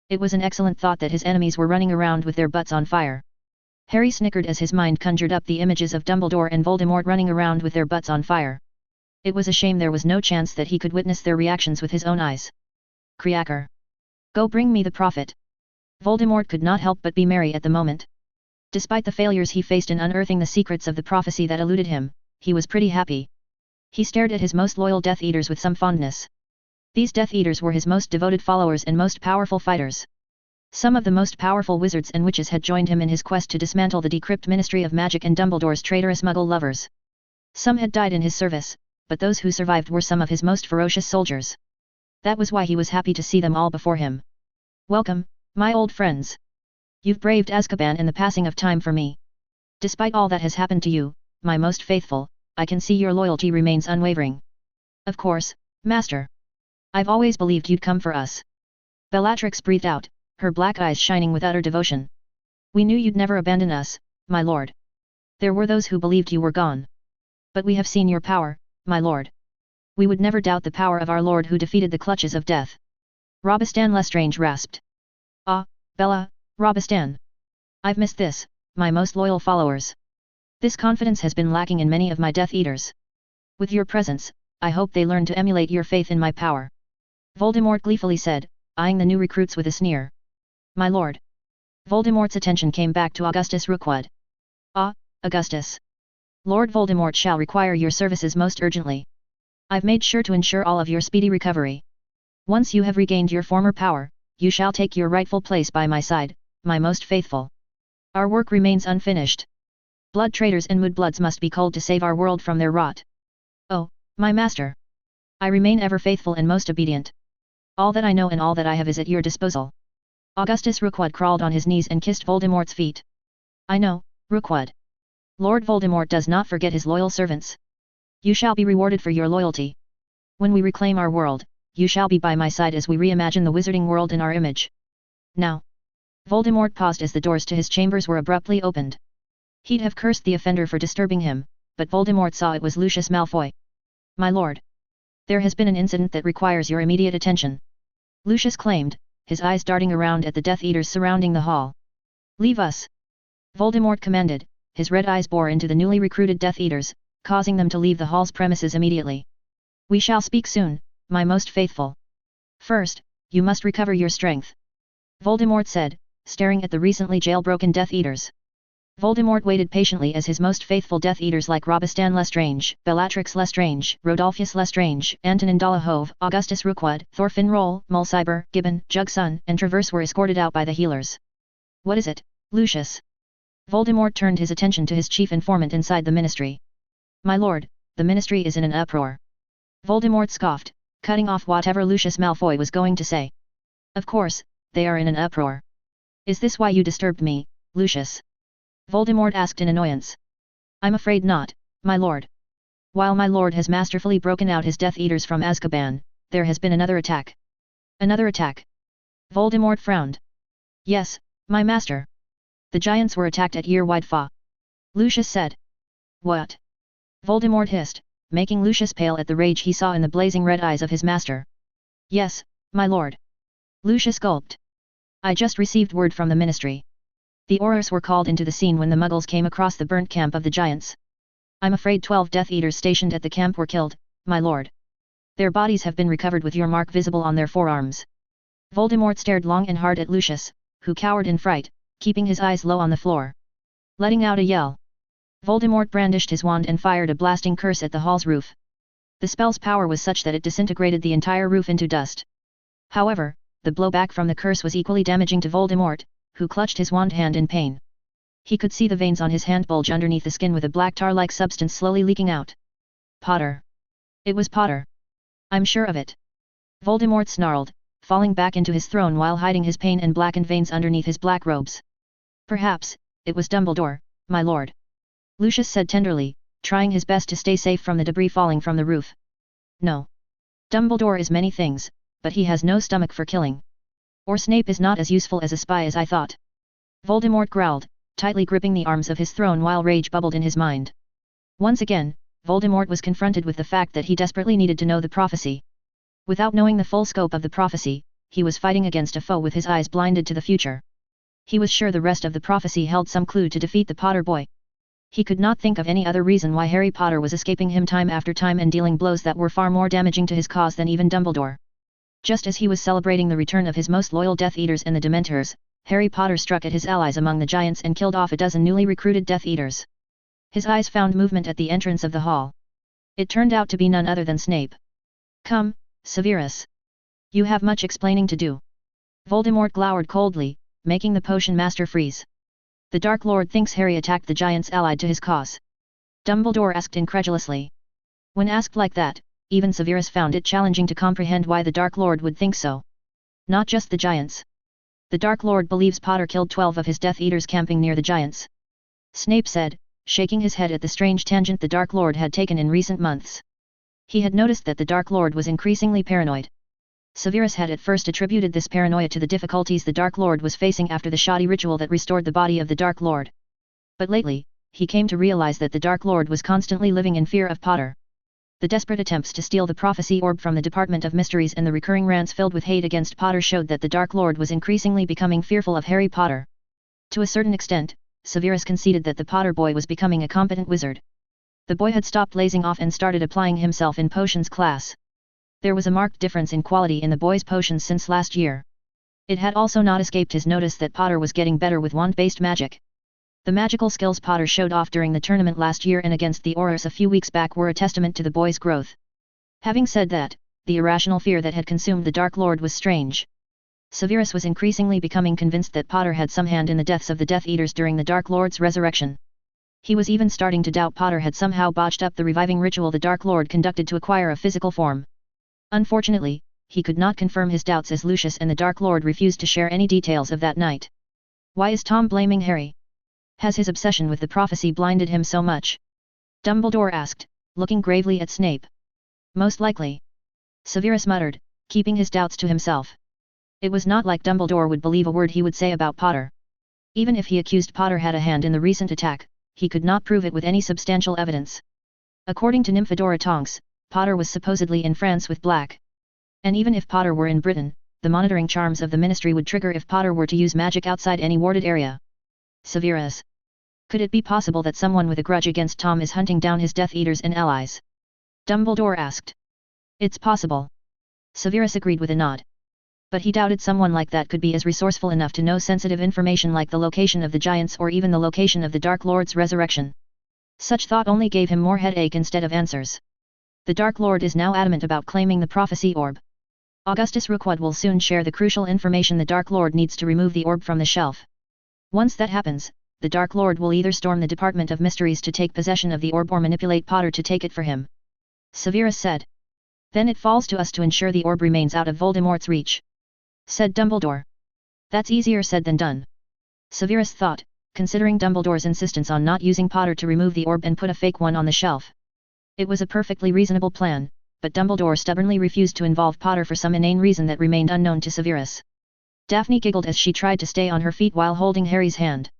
It was an excellent thought that his enemies were running around with their butts on fire. Harry snickered as his mind conjured up the images of Dumbledore and Voldemort running around with their butts on fire. It was a shame there was no chance that he could witness their reactions with his own eyes. Kreaker. Go bring me the Prophet. Voldemort could not help but be merry at the moment. Despite the failures he faced in unearthing the secrets of the prophecy that eluded him, he was pretty happy. He stared at his most loyal Death Eaters with some fondness. These Death Eaters were his most devoted followers and most powerful fighters. Some of the most powerful wizards and witches had joined him in his quest to dismantle the decrypt Ministry of Magic and Dumbledore's traitorous Muggle lovers. Some had died in his service, but those who survived were some of his most ferocious soldiers. That was why he was happy to see them all before him. Welcome, my old friends. You've braved Azkaban and the passing of time for me. Despite all that has happened to you, my most faithful, I can see your loyalty remains unwavering. Of course, Master. I've always believed you'd come for us. Bellatrix breathed out, her black eyes shining with utter devotion. We knew you'd never abandon us, my lord. There were those who believed you were gone. But we have seen your power, my lord. We would never doubt the power of our lord who defeated the clutches of death. Robistan Lestrange rasped. Ah, Bella, Robistan. I've missed this, my most loyal followers. This confidence has been lacking in many of my Death Eaters. With your presence, I hope they learn to emulate your faith in my power. Voldemort gleefully said, eyeing the new recruits with a sneer. My lord. Voldemort's attention came back to Augustus Rookwood. Ah, Augustus. Lord Voldemort shall require your services most urgently. I've made sure to ensure all of your speedy recovery. Once you have regained your former power, you shall take your rightful place by my side, my most faithful. Our work remains unfinished. Blood traitors and mudbloods must be culled to save our world from their rot. Oh, my master. I remain ever faithful and most obedient. All that I know and all that I have is at your disposal. Augustus Rookwood crawled on his knees and kissed Voldemort's feet. I know, Rookwood. Lord Voldemort does not forget his loyal servants. You shall be rewarded for your loyalty. When we reclaim our world, you shall be by my side as we reimagine the wizarding world in our image. Now. Voldemort paused as the doors to his chambers were abruptly opened. He'd have cursed the offender for disturbing him, but Voldemort saw it was Lucius Malfoy. My lord. There has been an incident that requires your immediate attention. Lucius claimed, his eyes darting around at the Death Eaters surrounding the hall. Leave us. Voldemort commanded, his red eyes bore into the newly recruited Death Eaters, causing them to leave the hall's premises immediately. We shall speak soon, my most faithful. First, you must recover your strength. Voldemort said, staring at the recently jailbroken Death Eaters. Voldemort waited patiently as his most faithful Death Eaters like Robistan Lestrange, Bellatrix Lestrange, Rodolphus Lestrange, Antonin Dolohov, Augustus Rookwood, Thorfinn Roll, Mulciber, Gibbon, Jugsun, and Traverse were escorted out by the healers. What is it, Lucius? Voldemort turned his attention to his chief informant inside the ministry. My lord, the ministry is in an uproar. Voldemort scoffed, cutting off whatever Lucius Malfoy was going to say. Of course, they are in an uproar. Is this why you disturbed me, Lucius? Voldemort asked in annoyance. I'm afraid not, my lord. While my lord has masterfully broken out his Death Eaters from Azkaban, there has been another attack. Another attack? Voldemort frowned. Yes, my master. The giants were attacked at Year-Wide Fa. Lucius said. What? Voldemort hissed, making Lucius pale at the rage he saw in the blazing red eyes of his master. Yes, my lord. Lucius gulped. I just received word from the ministry. The Aurors were called into the scene when the Muggles came across the burnt camp of the giants. I'm afraid 12 Death Eaters stationed at the camp were killed, my lord. Their bodies have been recovered with your mark visible on their forearms. Voldemort stared long and hard at Lucius, who cowered in fright, keeping his eyes low on the floor. Letting out a yell. Voldemort brandished his wand and fired a blasting curse at the hall's roof. The spell's power was such that it disintegrated the entire roof into dust. However, the blowback from the curse was equally damaging to Voldemort, who clutched his wand hand in pain. He could see the veins on his hand bulge underneath the skin with a black tar-like substance slowly leaking out. Potter. It was Potter. I'm sure of it. Voldemort snarled, falling back into his throne while hiding his pain and blackened veins underneath his black robes. Perhaps, it was Dumbledore, my lord. Lucius said tenderly, trying his best to stay safe from the debris falling from the roof. No. Dumbledore is many things, but he has no stomach for killing. Or Snape is not as useful as a spy as I thought. Voldemort growled, tightly gripping the arms of his throne while rage bubbled in his mind. Once again, Voldemort was confronted with the fact that he desperately needed to know the prophecy. Without knowing the full scope of the prophecy, he was fighting against a foe with his eyes blinded to the future. He was sure the rest of the prophecy held some clue to defeat the Potter boy. He could not think of any other reason why Harry Potter was escaping him time after time and dealing blows that were far more damaging to his cause than even Dumbledore. Just as he was celebrating the return of his most loyal Death Eaters and the Dementors, Harry Potter struck at his allies among the giants and killed off a dozen newly recruited Death Eaters. His eyes found movement at the entrance of the hall. It turned out to be none other than Snape. Come, Severus. You have much explaining to do. Voldemort glowered coldly, making the potion master freeze. The Dark Lord thinks Harry attacked the giants allied to his cause. Dumbledore asked incredulously. When asked like that, even Severus found it challenging to comprehend why the Dark Lord would think so. Not just the giants. The Dark Lord believes Potter killed 12 of his Death Eaters camping near the giants. Snape said, shaking his head at the strange tangent the Dark Lord had taken in recent months. He had noticed that the Dark Lord was increasingly paranoid. Severus had at first attributed this paranoia to the difficulties the Dark Lord was facing after the shoddy ritual that restored the body of the Dark Lord. But lately, he came to realize that the Dark Lord was constantly living in fear of Potter. The desperate attempts to steal the prophecy orb from the Department of Mysteries and the recurring rants filled with hate against Potter showed that the Dark Lord was increasingly becoming fearful of Harry Potter. To a certain extent, Severus conceded that the Potter boy was becoming a competent wizard. The boy had stopped lazing off and started applying himself in potions class. There was a marked difference in quality in the boy's potions since last year. It had also not escaped his notice that Potter was getting better with wand-based magic. The magical skills Potter showed off during the tournament last year and against the Aurors a few weeks back were a testament to the boy's growth. Having said that, the irrational fear that had consumed the Dark Lord was strange. Severus was increasingly becoming convinced that Potter had some hand in the deaths of the Death Eaters during the Dark Lord's resurrection. He was even starting to doubt Potter had somehow botched up the reviving ritual the Dark Lord conducted to acquire a physical form. Unfortunately, he could not confirm his doubts as Lucius and the Dark Lord refused to share any details of that night. Why is Tom blaming Harry? Has his obsession with the prophecy blinded him so much? Dumbledore asked, looking gravely at Snape. Most likely. Severus muttered, keeping his doubts to himself. It was not like Dumbledore would believe a word he would say about Potter. Even if he accused Potter had a hand in the recent attack, he could not prove it with any substantial evidence. According to Nymphadora Tonks, Potter was supposedly in France with Black. And even if Potter were in Britain, the monitoring charms of the Ministry would trigger if Potter were to use magic outside any warded area. Severus. Could it be possible that someone with a grudge against Tom is hunting down his Death Eaters and allies? Dumbledore asked. It's possible. Severus agreed with a nod. But he doubted someone like that could be as resourceful enough to know sensitive information like the location of the giants or even the location of the Dark Lord's resurrection. Such thought only gave him more headache instead of answers. The Dark Lord is now adamant about claiming the prophecy orb. Augustus Rookwood will soon share the crucial information the Dark Lord needs to remove the orb from the shelf. Once that happens, the Dark Lord will either storm the Department of Mysteries to take possession of the orb or manipulate Potter to take it for him. Severus said. Then it falls to us to ensure the orb remains out of Voldemort's reach, said Dumbledore. That's easier said than done. Severus thought, considering Dumbledore's insistence on not using Potter to remove the orb and put a fake one on the shelf. It was a perfectly reasonable plan, but Dumbledore stubbornly refused to involve Potter for some inane reason that remained unknown to Severus. Daphne giggled as she tried to stay on her feet while holding Harry's hand.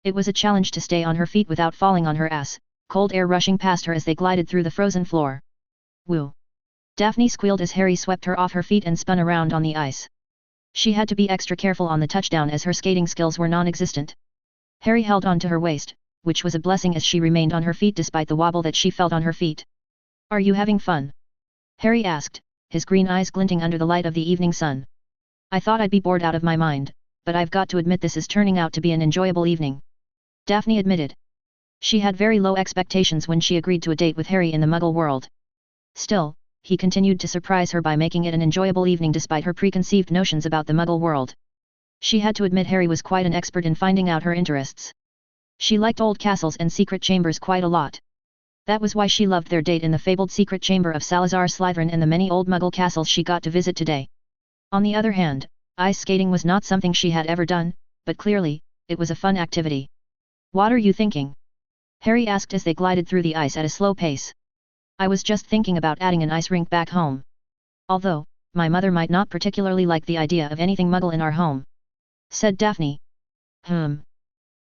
It was a challenge to stay on her feet without falling on her ass, cold air rushing past her as they glided through the frozen floor. Woo! Daphne squealed as Harry swept her off her feet and spun around on the ice. She had to be extra careful on the touchdown as her skating skills were non-existent. Harry held on to her waist, which was a blessing as she remained on her feet despite the wobble that she felt on her feet. Are you having fun? Harry asked, his green eyes glinting under the light of the evening sun. I thought I'd be bored out of my mind, but I've got to admit this is turning out to be an enjoyable evening. Daphne admitted. She had very low expectations when she agreed to a date with Harry in the Muggle world. Still, he continued to surprise her by making it an enjoyable evening despite her preconceived notions about the Muggle world. She had to admit Harry was quite an expert in finding out her interests. She liked old castles and secret chambers quite a lot. That was why she loved their date in the fabled secret chamber of Salazar Slytherin and the many old Muggle castles she got to visit today. On the other hand, ice skating was not something she had ever done, but clearly, it was a fun activity. What are you thinking? Harry asked as they glided through the ice at a slow pace. I was just thinking about adding an ice rink back home. Although, my mother might not particularly like the idea of anything Muggle in our home, said Daphne.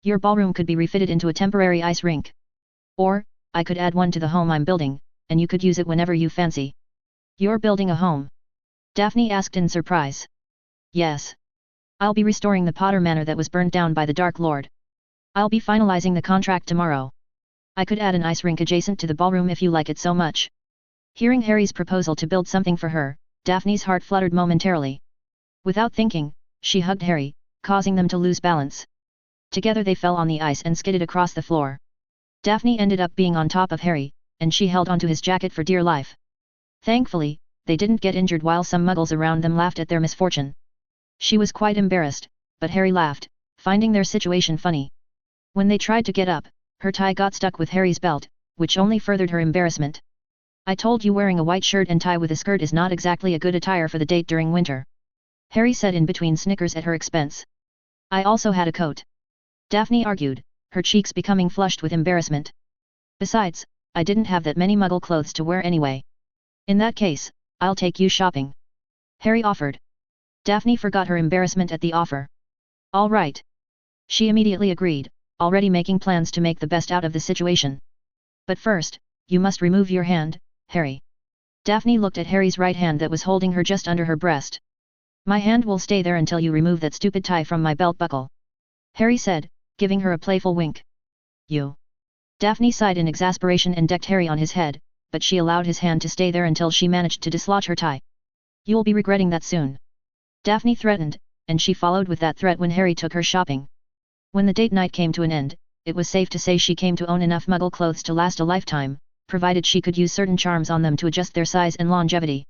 Your ballroom could be refitted into a temporary ice rink. Or, I could add one to the home I'm building, and you could use it whenever you fancy. You're building a home? Daphne asked in surprise. Yes. I'll be restoring the Potter Manor that was burned down by the Dark Lord. I'll be finalizing the contract tomorrow. I could add an ice rink adjacent to the ballroom if you like it so much. Hearing Harry's proposal to build something for her, Daphne's heart fluttered momentarily. Without thinking, she hugged Harry, causing them to lose balance. Together they fell on the ice and skidded across the floor. Daphne ended up being on top of Harry, and she held onto his jacket for dear life. Thankfully, they didn't get injured while some muggles around them laughed at their misfortune. She was quite embarrassed, but Harry laughed, finding their situation funny. When they tried to get up, her tie got stuck with Harry's belt, which only furthered her embarrassment. I told you wearing a white shirt and tie with a skirt is not exactly a good attire for the date during winter, Harry said in between snickers at her expense. I also had a coat, Daphne argued, her cheeks becoming flushed with embarrassment. Besides, I didn't have that many Muggle clothes to wear anyway. In that case, I'll take you shopping, Harry offered. Daphne forgot her embarrassment at the offer. All right. She immediately agreed, already making plans to make the best out of the situation. But first, you must remove your hand, Harry. Daphne looked at Harry's right hand that was holding her just under her breast. My hand will stay there until you remove that stupid tie from my belt buckle. Harry said, giving her a playful wink. You. Daphne sighed in exasperation and decked Harry on his head, but she allowed his hand to stay there until she managed to dislodge her tie. You'll be regretting that soon. Daphne threatened, and she followed with that threat when Harry took her shopping. When the date night came to an end, it was safe to say she came to own enough Muggle clothes to last a lifetime, provided she could use certain charms on them to adjust their size and longevity.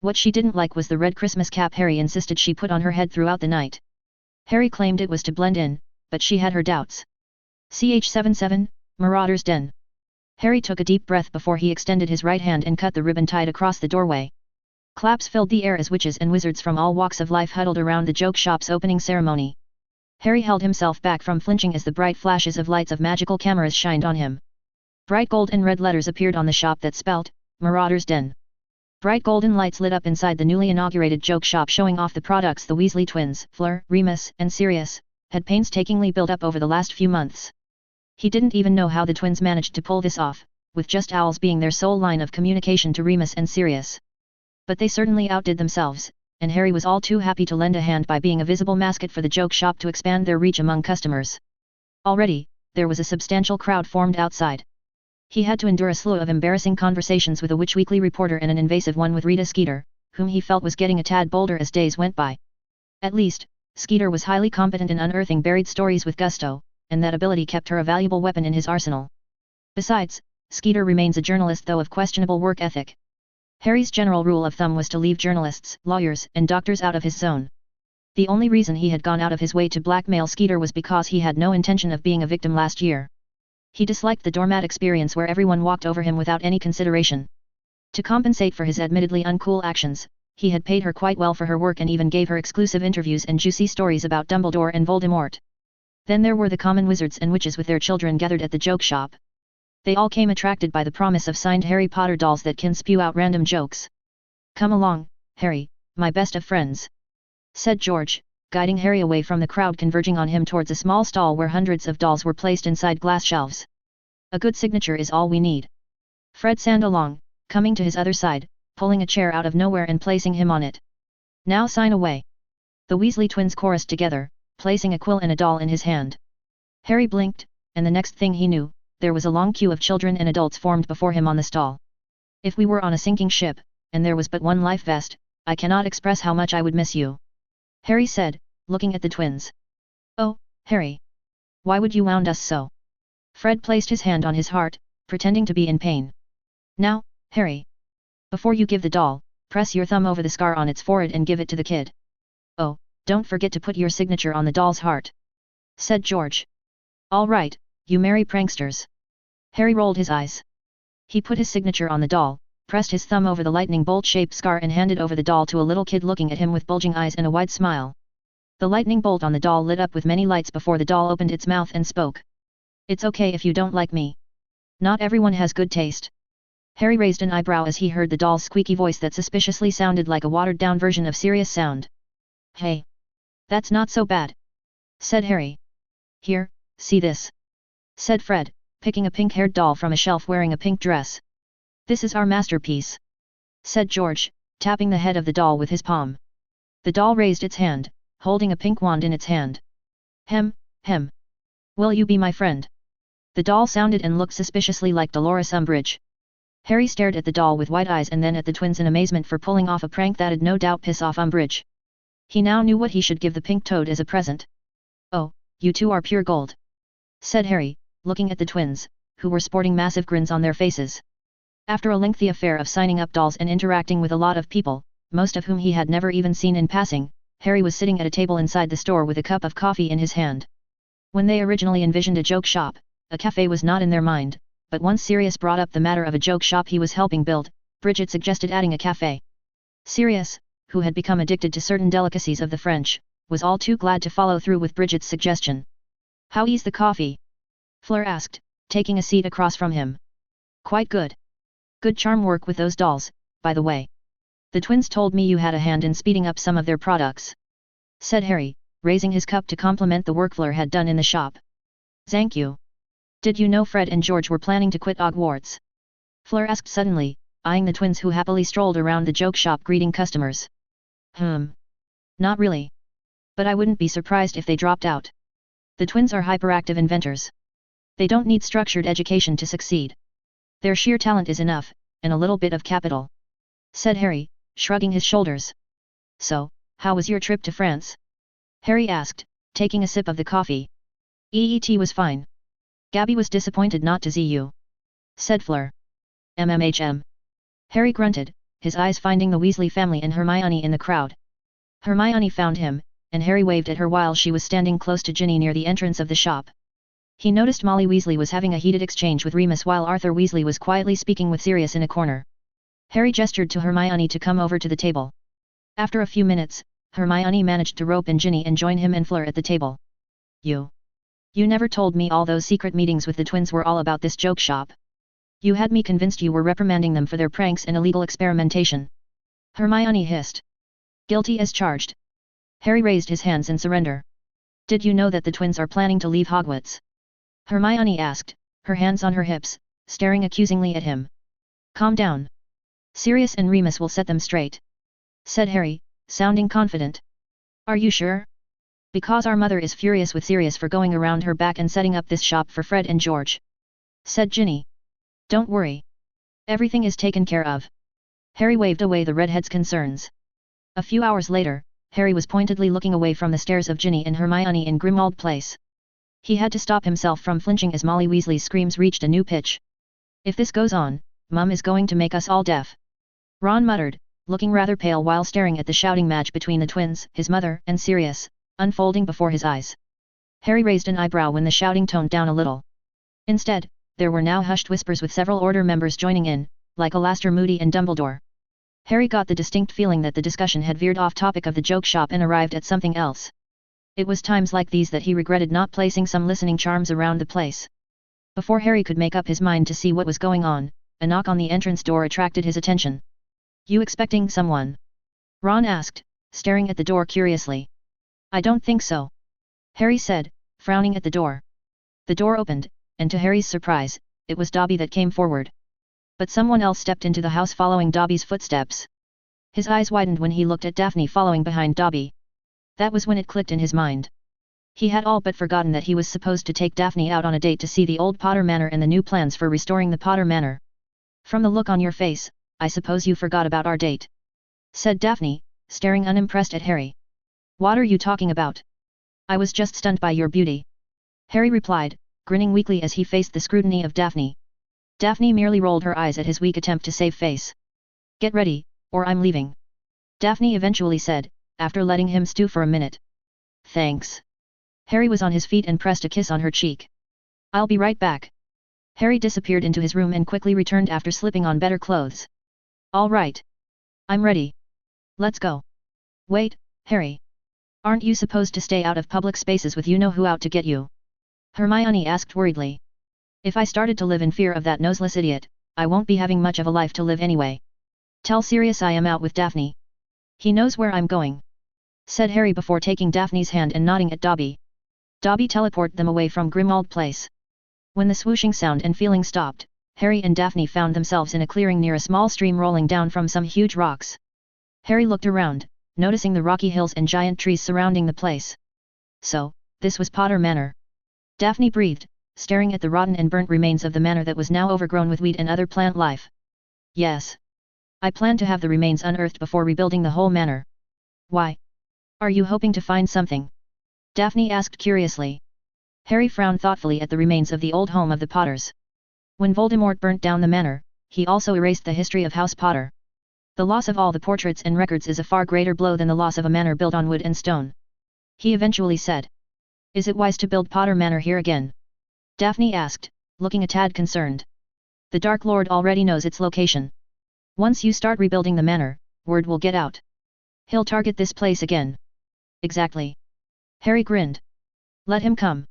What she didn't like was the red Christmas cap Harry insisted she put on her head throughout the night. Harry claimed it was to blend in, but she had her doubts. CH-77, Marauder's Den. Harry took a deep breath before he extended his right hand and cut the ribbon tied across the doorway. Claps filled the air as witches and wizards from all walks of life huddled around the joke shop's opening ceremony. Harry held himself back from flinching as the bright flashes of lights of magical cameras shined on him. Bright gold and red letters appeared on the shop that spelt, Marauder's Den. Bright golden lights lit up inside the newly inaugurated joke shop showing off the products the Weasley twins, Fleur, Remus, and Sirius, had painstakingly built up over the last few months. He didn't even know how the twins managed to pull this off, with just owls being their sole line of communication to Remus and Sirius. But they certainly outdid themselves, and Harry was all too happy to lend a hand by being a visible mascot for the joke shop to expand their reach among customers. Already, there was a substantial crowd formed outside. He had to endure a slew of embarrassing conversations with a Witch Weekly reporter and an invasive one with Rita Skeeter, whom he felt was getting a tad bolder as days went by. At least, Skeeter was highly competent in unearthing buried stories with gusto, and that ability kept her a valuable weapon in his arsenal. Besides, Skeeter remains a journalist though of questionable work ethic. Harry's general rule of thumb was to leave journalists, lawyers, and doctors out of his zone. The only reason he had gone out of his way to blackmail Skeeter was because he had no intention of being a victim last year. He disliked the doormat experience where everyone walked over him without any consideration. To compensate for his admittedly uncool actions, he had paid her quite well for her work and even gave her exclusive interviews and juicy stories about Dumbledore and Voldemort. Then there were the common wizards and witches with their children gathered at the joke shop. They all came attracted by the promise of signed Harry Potter dolls that can spew out random jokes. Come along, Harry, my best of friends, said George, guiding Harry away from the crowd converging on him towards a small stall where hundreds of dolls were placed inside glass shelves. A good signature is all we need. Fred sand along, coming to his other side, pulling a chair out of nowhere and placing him on it. Now sign away. The Weasley twins chorused together, placing a quill and a doll in his hand. Harry blinked, and the next thing he knew, there was a long queue of children and adults formed before him on the stall. If we were on a sinking ship, and there was but one life vest, I cannot express how much I would miss you, Harry said, looking at the twins. Oh, Harry. Why would you wound us so? Fred placed his hand on his heart, pretending to be in pain. Now, Harry. Before you give the doll, press your thumb over the scar on its forehead and give it to the kid. Oh, don't forget to put your signature on the doll's heart, said George. All right, you merry pranksters. Harry rolled his eyes. He put his signature on the doll, pressed his thumb over the lightning bolt-shaped scar and handed over the doll to a little kid looking at him with bulging eyes and a wide smile. The lightning bolt on the doll lit up with many lights before the doll opened its mouth and spoke. It's okay if you don't like me. Not everyone has good taste. Harry raised an eyebrow as he heard the doll's squeaky voice that suspiciously sounded like a watered-down version of Sirius sound. Hey. That's not so bad, said Harry. Here, see this, said Fred, picking a pink-haired doll from a shelf wearing a pink dress. This is our masterpiece, said George, tapping the head of the doll with his palm. The doll raised its hand, holding a pink wand in its hand. Hem. Will you be my friend? The doll sounded and looked suspiciously like Dolores Umbridge. Harry stared at the doll with wide eyes and then at the twins in amazement for pulling off a prank that'd no doubt piss off Umbridge. He now knew what he should give the pink toad as a present. Oh, you two are pure gold, said Harry, looking at the twins, who were sporting massive grins on their faces. After a lengthy affair of signing up dolls and interacting with a lot of people, most of whom he had never even seen in passing, Harry was sitting at a table inside the store with a cup of coffee in his hand. When they originally envisioned a joke shop, a cafe was not in their mind, but once Sirius brought up the matter of a joke shop he was helping build, Bridget suggested adding a cafe. Sirius, who had become addicted to certain delicacies of the French, was all too glad to follow through with Bridget's suggestion. How is the coffee? Fleur asked, taking a seat across from him. Quite good. Good charm work with those dolls, by the way. The twins told me you had a hand in speeding up some of their products, said Harry, raising his cup to compliment the work Fleur had done in the shop. Thank you. Did you know Fred and George were planning to quit Hogwarts? Fleur asked suddenly, eyeing the twins who happily strolled around the joke shop greeting customers. Not really. But I wouldn't be surprised if they dropped out. The twins are hyperactive inventors. They don't need structured education to succeed. Their sheer talent is enough, and a little bit of capital," said Harry, shrugging his shoulders. "So, how was your trip to France?" Harry asked, taking a sip of the coffee. "EET was fine. Gabby was disappointed not to see you," said Fleur. "MMHM." Harry grunted, his eyes finding the Weasley family and Hermione in the crowd. Hermione found him, and Harry waved at her while she was standing close to Ginny near the entrance of the shop. He noticed Molly Weasley was having a heated exchange with Remus while Arthur Weasley was quietly speaking with Sirius in a corner. Harry gestured to Hermione to come over to the table. After a few minutes, Hermione managed to rope in Ginny and join him and Fleur at the table. You never told me all those secret meetings with the twins were all about this joke shop. You had me convinced you were reprimanding them for their pranks and illegal experimentation." Hermione hissed. "Guilty as charged." Harry raised his hands in surrender. "Did you know that the twins are planning to leave Hogwarts?" Hermione asked, her hands on her hips, staring accusingly at him. "Calm down. Sirius and Remus will set them straight," said Harry, sounding confident. "Are you sure?" "Because our mother is furious with Sirius for going around her back and setting up this shop for Fred and George," said Ginny. "Don't worry. Everything is taken care of." Harry waved away the redhead's concerns. A few hours later, Harry was pointedly looking away from the stares of Ginny and Hermione in Grimmauld Place. He had to stop himself from flinching as Molly Weasley's screams reached a new pitch. "If this goes on, Mum is going to make us all deaf," Ron muttered, looking rather pale while staring at the shouting match between the twins, his mother, and Sirius, unfolding before his eyes. Harry raised an eyebrow when the shouting toned down a little. Instead, there were now hushed whispers with several Order members joining in, like Alastor Moody and Dumbledore. Harry got the distinct feeling that the discussion had veered off topic of the joke shop and arrived at something else. It was times like these that he regretted not placing some listening charms around the place. Before Harry could make up his mind to see what was going on, a knock on the entrance door attracted his attention. "You expecting someone?" Ron asked, staring at the door curiously. "I don't think so," Harry said, frowning at the door. The door opened, and to Harry's surprise, it was Dobby that came forward. But someone else stepped into the house following Dobby's footsteps. His eyes widened when he looked at Daphne following behind Dobby. That was when it clicked in his mind. He had all but forgotten that he was supposed to take Daphne out on a date to see the old Potter Manor and the new plans for restoring the Potter Manor. "From the look on your face, I suppose you forgot about our date," said Daphne, staring unimpressed at Harry. "What are you talking about? I was just stunned by your beauty," Harry replied, grinning weakly as he faced the scrutiny of Daphne. Daphne merely rolled her eyes at his weak attempt to save face. "Get ready, or I'm leaving," Daphne eventually said, after letting him stew for a minute. "Thanks." Harry was on his feet and pressed a kiss on her cheek. "I'll be right back." Harry disappeared into his room and quickly returned after slipping on better clothes. "All right. I'm ready. Let's go." "Wait, Harry. Aren't you supposed to stay out of public spaces with you-know-who out to get you?" Hermione asked worriedly. "If I started to live in fear of that noseless idiot, I won't be having much of a life to live anyway. Tell Sirius I am out with Daphne. He knows where I'm going," said Harry before taking Daphne's hand and nodding at Dobby. Dobby teleported them away from Grimmauld Place. When the swooshing sound and feeling stopped, Harry and Daphne found themselves in a clearing near a small stream rolling down from some huge rocks. Harry looked around, noticing the rocky hills and giant trees surrounding the place. So, this was Potter Manor. Daphne breathed, staring at the rotten and burnt remains of the manor that was now overgrown with weed and other plant life. "Yes. I plan to have the remains unearthed before rebuilding the whole manor." "Why? Are you hoping to find something?" Daphne asked curiously. Harry frowned thoughtfully at the remains of the old home of the Potters. When Voldemort burnt down the manor, he also erased the history of House Potter. The loss of all the portraits and records is a far greater blow than the loss of a manor built on wood and stone. He eventually said. "Is it wise to build Potter Manor here again?" Daphne asked, looking a tad concerned. "The Dark Lord already knows its location. Once you start rebuilding the manor, word will get out. He'll target this place again." "Exactly." Harry grinned. "Let him come.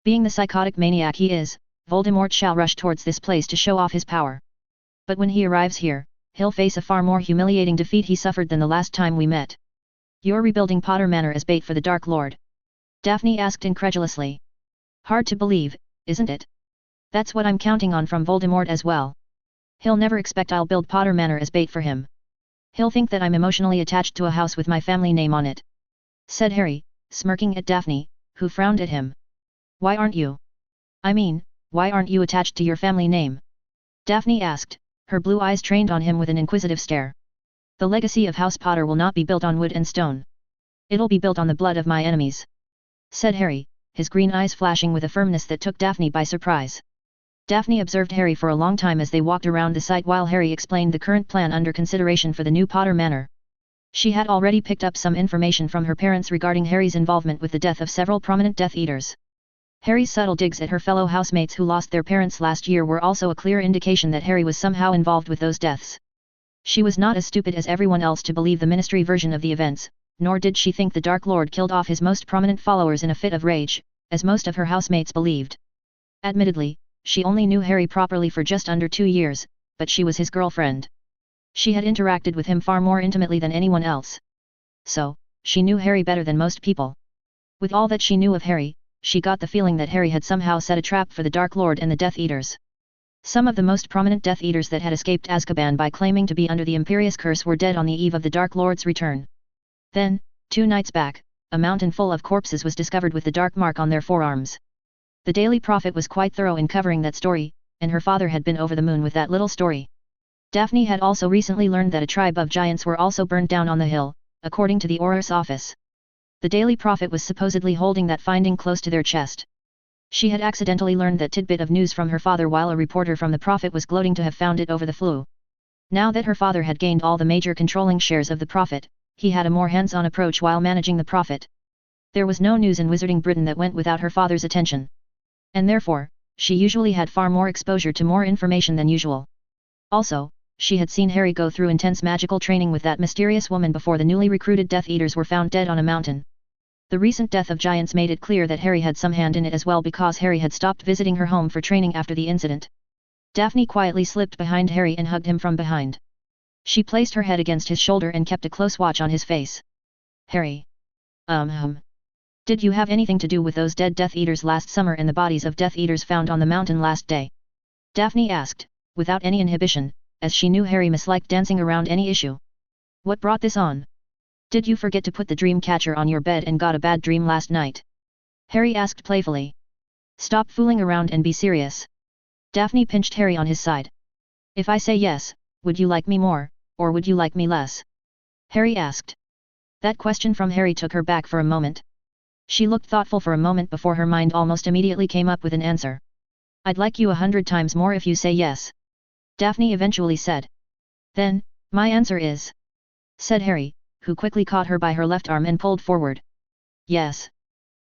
Being the psychotic maniac he is, Voldemort shall rush towards this place to show off his power. But when he arrives here, he'll face a far more humiliating defeat he suffered than the last time we met." "You're rebuilding Potter Manor as bait for the Dark Lord?" Daphne asked incredulously. Hard to believe, isn't it? That's what I'm counting on from Voldemort as well. He'll never expect I'll build Potter Manor as bait for him. He'll think that I'm emotionally attached to a house with my family name on it," said Harry, smirking at Daphne, who frowned at him. "Why aren't you? I mean, why aren't you attached to your family name?" Daphne asked, her blue eyes trained on him with an inquisitive stare. "The legacy of House Potter will not be built on wood and stone. It'll be built on the blood of my enemies," said Harry, his green eyes flashing with a firmness that took Daphne by surprise. Daphne observed Harry for a long time as they walked around the site while Harry explained the current plan under consideration for the new Potter Manor. She had already picked up some information from her parents regarding Harry's involvement with the death of several prominent Death Eaters. Harry's subtle digs at her fellow housemates who lost their parents last year were also a clear indication that Harry was somehow involved with those deaths. She was not as stupid as everyone else to believe the Ministry version of the events, nor did she think the Dark Lord killed off his most prominent followers in a fit of rage, as most of her housemates believed. Admittedly, she only knew Harry properly for just under 2 years, but she was his girlfriend. She had interacted with him far more intimately than anyone else. So, she knew Harry better than most people. With all that she knew of Harry, she got the feeling that Harry had somehow set a trap for the Dark Lord and the Death Eaters. Some of the most prominent Death Eaters that had escaped Azkaban by claiming to be under the Imperious Curse were dead on the eve of the Dark Lord's return. Then, 2 nights back, a mountain full of corpses was discovered with the dark mark on their forearms. The Daily Prophet was quite thorough in covering that story, and her father had been over the moon with that little story. Daphne had also recently learned that a tribe of giants were also burned down on the hill, according to the Auror's office. The Daily Prophet was supposedly holding that finding close to their chest. She had accidentally learned that tidbit of news from her father while a reporter from the Prophet was gloating to have found it over the flu. Now that her father had gained all the major controlling shares of the Prophet, he had a more hands-on approach while managing the Prophet. There was no news in Wizarding Britain that went without her father's attention. And therefore, she usually had far more exposure to more information than usual. Also, she had seen Harry go through intense magical training with that mysterious woman before the newly recruited Death Eaters were found dead on a mountain. The recent death of giants made it clear that Harry had some hand in it as well because Harry had stopped visiting her home for training after the incident. Daphne quietly slipped behind Harry and hugged him from behind. She placed her head against his shoulder and kept a close watch on his face. "Harry. Did you have anything to do with those dead Death Eaters last summer and the bodies of Death Eaters found on the mountain last day?" Daphne asked, without any inhibition, as she knew Harry misliked dancing around any issue. "What brought this on? Did you forget to put the dream catcher on your bed and got a bad dream last night?" Harry asked playfully. "Stop fooling around and be serious." Daphne pinched Harry on his side. "If I say yes, would you like me more, or would you like me less?" Harry asked. That question from Harry took her back for a moment. She looked thoughtful for a moment before her mind almost immediately came up with an answer. "I'd like you 100 times more if you say yes," Daphne eventually said. "Then, my answer is," said Harry, who quickly caught her by her left arm and pulled forward. "Yes."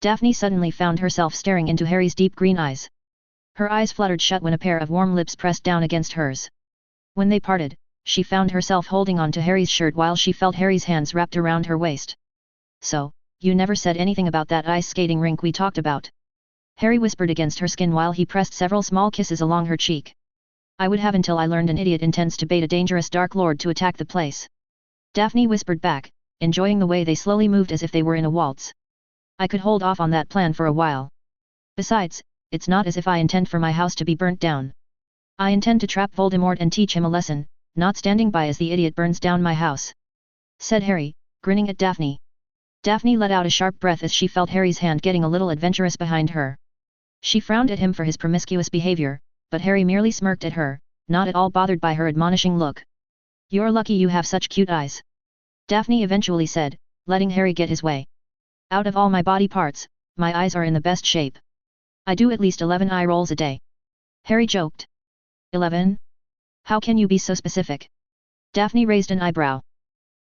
Daphne suddenly found herself staring into Harry's deep green eyes. Her eyes fluttered shut when a pair of warm lips pressed down against hers. When they parted, she found herself holding on to Harry's shirt while she felt Harry's hands wrapped around her waist. "So, you never said anything about that ice skating rink we talked about?" Harry whispered against her skin while he pressed several small kisses along her cheek. "I would have until I learned an idiot intends to bait a dangerous Dark Lord to attack the place." Daphne whispered back, enjoying the way they slowly moved as if they were in a waltz. "I could hold off on that plan for a while. Besides, it's not as if I intend for my house to be burnt down. I intend to trap Voldemort and teach him a lesson, not standing by as the idiot burns down my house," said Harry, grinning at Daphne. Daphne let out a sharp breath as she felt Harry's hand getting a little adventurous behind her. She frowned at him for his promiscuous behavior, but Harry merely smirked at her, not at all bothered by her admonishing look. "You're lucky you have such cute eyes," Daphne eventually said, letting Harry get his way. "Out of all my body parts, my eyes are in the best shape. I do at least 11 eye rolls a day." Harry joked. 11? How can you be so specific?" Daphne raised an eyebrow.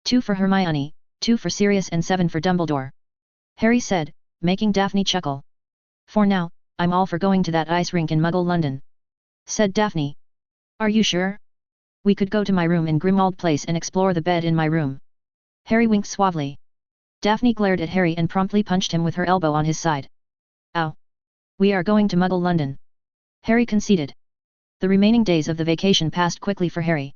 2 for Hermione, 2 for Sirius and 7 for Dumbledore," Harry said, making Daphne chuckle. "For now, I'm all for going to that ice rink in Muggle London," said Daphne. "Are you sure? We could go to my room in Grimmauld Place and explore the bed in my room." Harry winked suavely. Daphne glared at Harry and promptly punched him with her elbow on his side. "Ow! We are going to Muggle London," Harry conceded. The remaining days of the vacation passed quickly for Harry.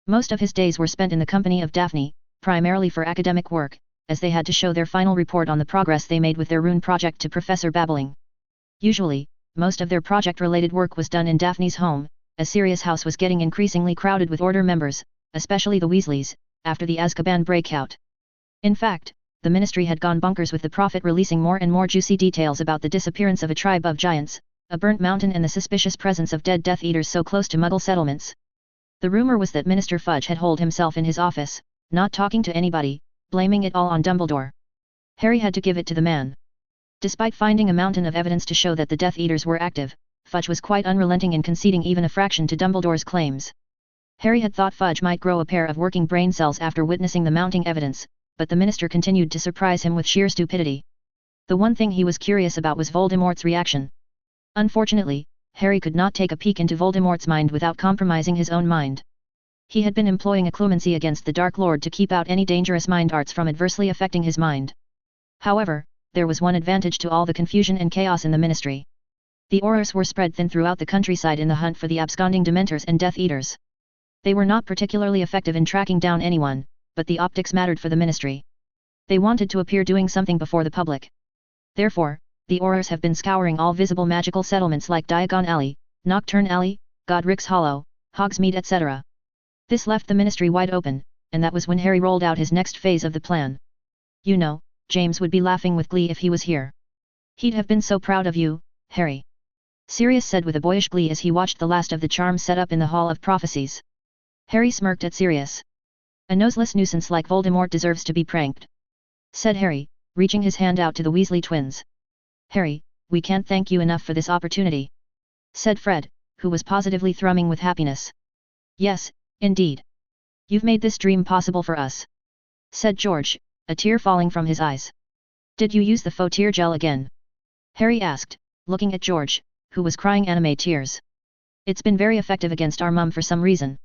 Most of his days were spent in the company of Daphne, primarily for academic work, as they had to show their final report on the progress they made with their rune project to Professor Babbling. Usually, most of their project-related work was done in Daphne's home, as Sirius' house was getting increasingly crowded with Order members, especially the Weasleys, after the Azkaban breakout. In fact, the Ministry had gone bonkers with the Prophet releasing more and more juicy details about the disappearance of a tribe of giants, a burnt mountain and the suspicious presence of dead Death Eaters so close to Muggle settlements. The rumor was that Minister Fudge had holed himself in his office, not talking to anybody, blaming it all on Dumbledore. Harry had to give it to the man. Despite finding a mountain of evidence to show that the Death Eaters were active, Fudge was quite unrelenting in conceding even a fraction to Dumbledore's claims. Harry had thought Fudge might grow a pair of working brain cells after witnessing the mounting evidence, but the minister continued to surprise him with sheer stupidity. The one thing he was curious about was Voldemort's reaction. Unfortunately, Harry could not take a peek into Voldemort's mind without compromising his own mind. He had been employing a clemency against the Dark Lord to keep out any dangerous mind arts from adversely affecting his mind. However, there was one advantage to all the confusion and chaos in the Ministry. The Aurors were spread thin throughout the countryside in the hunt for the absconding Dementors and Death Eaters. They were not particularly effective in tracking down anyone, but the optics mattered for the Ministry. They wanted to appear doing something before the public. Therefore, the Aurors have been scouring all visible magical settlements like Diagon Alley, Nocturne Alley, Godric's Hollow, Hogsmeade etc. This left the Ministry wide open, and that was when Harry rolled out his next phase of the plan. You know, James would be laughing with glee if he was here. He'd have been so proud of you, Harry. Sirius said with a boyish glee as he watched the last of the charms set up in the Hall of Prophecies. Harry smirked at Sirius. A noseless nuisance like Voldemort deserves to be pranked, said Harry, reaching his hand out to the Weasley twins. Harry, we can't thank you enough for this opportunity, said Fred, who was positively thrumming with happiness. Yes, indeed. You've made this dream possible for us, said George, a tear falling from his eyes. Did you use the faux tear gel again? Harry asked, looking at George, who was crying anime tears. It's been very effective against our mum for some reason.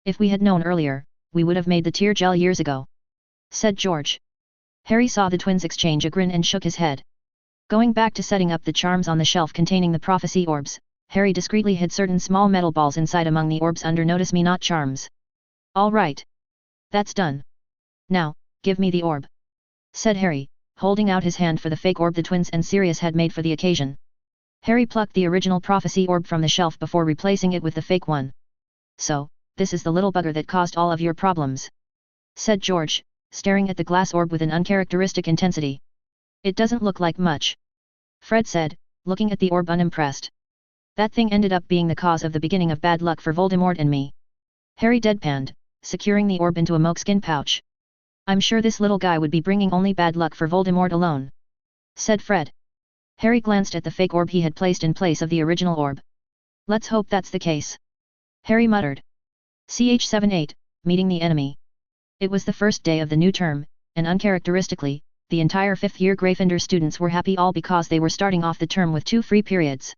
If we had known earlier, we would have made the tear gel years ago, said George. Harry saw the twins exchange a grin and shook his head. Going back to setting up the charms on the shelf containing the prophecy orbs, Harry discreetly hid certain small metal balls inside among the orbs under Notice Me Not charms. All right. That's done. Now, give me the orb, said Harry, holding out his hand for the fake orb the twins and Sirius had made for the occasion. Harry plucked the original prophecy orb from the shelf before replacing it with the fake one. So, this is the little bugger that caused all of your problems, said George, staring at the glass orb with an uncharacteristic intensity. It doesn't look like much, Fred said, looking at the orb unimpressed. That thing ended up being the cause of the beginning of bad luck for Voldemort and me. Harry deadpanned, securing the orb into a moleskin pouch. I'm sure this little guy would be bringing only bad luck for Voldemort alone, said Fred. Harry glanced at the fake orb he had placed in place of the original orb. Let's hope that's the case, Harry muttered. CH-78, meeting the enemy. It was the first day of the new term, and uncharacteristically, the entire fifth-year Gryffindor students were happy all because they were starting off the term with 2 free periods.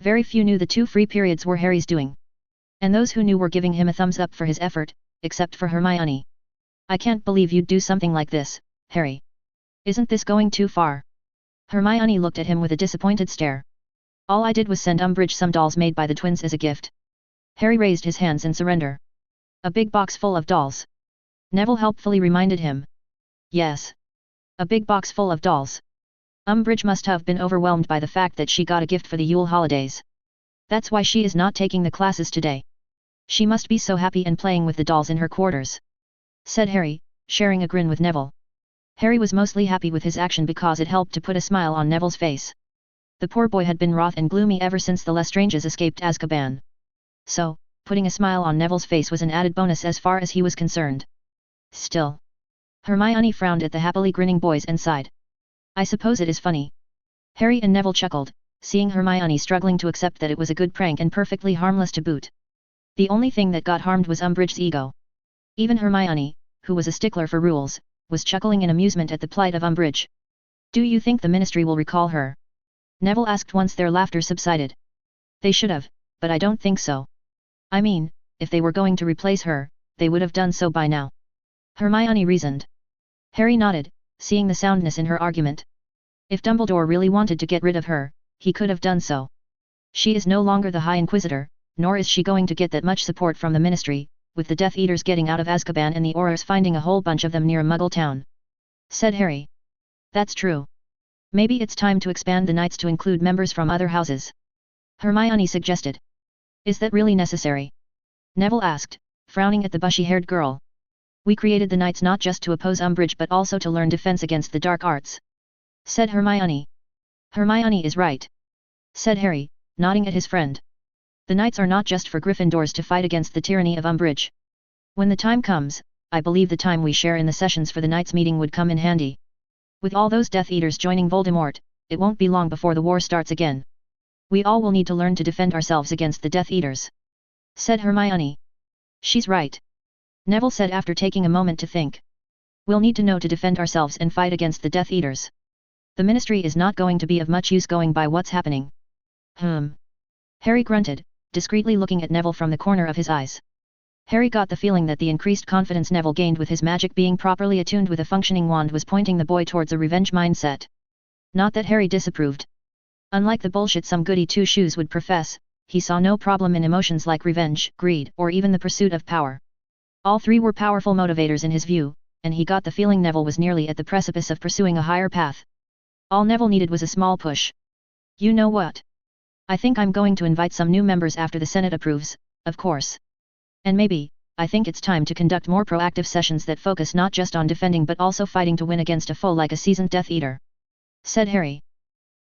Very few knew the 2 free periods were Harry's doing. And those who knew were giving him a thumbs up for his effort, except for Hermione. I can't believe you'd do something like this, Harry. Isn't this going too far? Hermione looked at him with a disappointed stare. All I did was send Umbridge some dolls made by the twins as a gift. Harry raised his hands in surrender. A big box full of dolls. Neville helpfully reminded him. Yes. A big box full of dolls. Umbridge must have been overwhelmed by the fact that she got a gift for the Yule holidays. That's why she is not taking the classes today. She must be so happy and playing with the dolls in her quarters, said Harry, sharing a grin with Neville. Harry was mostly happy with his action because it helped to put a smile on Neville's face. The poor boy had been wroth and gloomy ever since the Lestranges escaped Azkaban. So, putting a smile on Neville's face was an added bonus as far as he was concerned. Still, Hermione frowned at the happily grinning boys and sighed. I suppose it is funny. Harry and Neville chuckled, seeing Hermione struggling to accept that it was a good prank and perfectly harmless to boot. The only thing that got harmed was Umbridge's ego. Even Hermione, who was a stickler for rules, was chuckling in amusement at the plight of Umbridge. Do you think the Ministry will recall her? Neville asked once their laughter subsided. They should have, but I don't think so. I mean, if they were going to replace her, they would have done so by now, Hermione reasoned. Harry nodded, seeing the soundness in her argument. If Dumbledore really wanted to get rid of her, he could have done so. She is no longer the High Inquisitor, nor is she going to get that much support from the Ministry, with the Death Eaters getting out of Azkaban and the Aurors finding a whole bunch of them near a Muggle town, said Harry. That's true. Maybe it's time to expand the knights to include members from other houses. Hermione suggested. Is that really necessary? Neville asked, frowning at the bushy-haired girl. We created the knights not just to oppose Umbridge but also to learn defense against the dark arts, said Hermione. Hermione is right, said Harry, nodding at his friend. The knights are not just for Gryffindors to fight against the tyranny of Umbridge. When the time comes, I believe the time we share in the sessions for the Knights meeting would come in handy. With all those Death Eaters joining Voldemort, it won't be long before the war starts again. We all will need to learn to defend ourselves against the Death Eaters, said Hermione. She's right, Neville said after taking a moment to think. We'll need to know to defend ourselves and fight against the Death Eaters. The Ministry is not going to be of much use going by what's happening. Harry grunted, discreetly looking at Neville from the corner of his eyes. Harry got the feeling that the increased confidence Neville gained with his magic being properly attuned with a functioning wand was pointing the boy towards a revenge mindset. Not that Harry disapproved. Unlike the bullshit some goody two-shoes would profess, he saw no problem in emotions like revenge, greed, or even the pursuit of power. All three were powerful motivators in his view, and he got the feeling Neville was nearly at the precipice of pursuing a higher path. All Neville needed was a small push. You know what? I think I'm going to invite some new members after the Senate approves, of course. And maybe, I think it's time to conduct more proactive sessions that focus not just on defending but also fighting to win against a foe like a seasoned Death Eater, said Harry.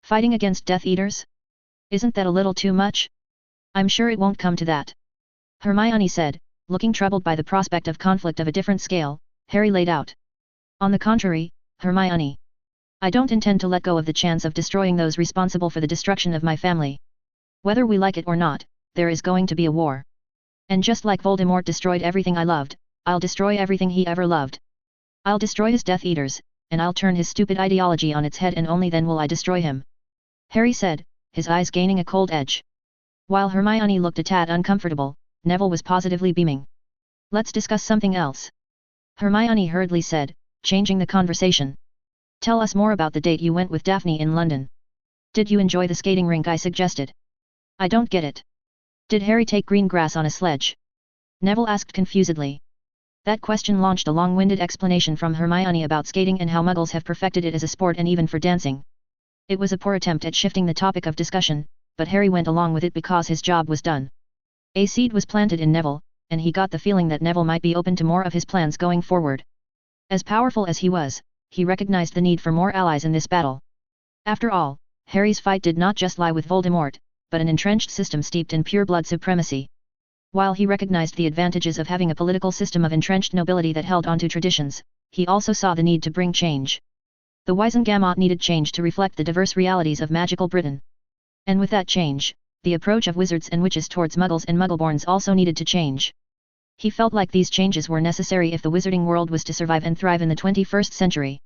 Fighting against Death Eaters? Isn't that a little too much? I'm sure it won't come to that, Hermione said, looking troubled by the prospect of conflict of a different scale. Harry laid out. On the contrary, Hermione. I don't intend to let go of the chance of destroying those responsible for the destruction of my family. Whether we like it or not, there is going to be a war. And just like Voldemort destroyed everything I loved, I'll destroy everything he ever loved. I'll destroy his Death Eaters, and I'll turn his stupid ideology on its head and only then will I destroy him, Harry said, his eyes gaining a cold edge. While Hermione looked a tad uncomfortable, Neville was positively beaming. Let's discuss something else, Hermione hurriedly said, changing the conversation. Tell us more about the date you went with Daphne in London. Did you enjoy the skating rink I suggested? I don't get it. Did Harry take green grass on a sledge? Neville asked confusedly. That question launched a long-winded explanation from Hermione about skating and how Muggles have perfected it as a sport and even for dancing. It was a poor attempt at shifting the topic of discussion, but Harry went along with it because his job was done. A seed was planted in Neville, and he got the feeling that Neville might be open to more of his plans going forward. As powerful as he was, he recognized the need for more allies in this battle. After all, Harry's fight did not just lie with Voldemort, but an entrenched system steeped in pure blood supremacy. While he recognized the advantages of having a political system of entrenched nobility that held onto traditions, he also saw the need to bring change. The Wizengamot needed change to reflect the diverse realities of magical Britain. And with that change, the approach of wizards and witches towards Muggles and Muggleborns also needed to change. He felt like these changes were necessary if the wizarding world was to survive and thrive in the 21st century.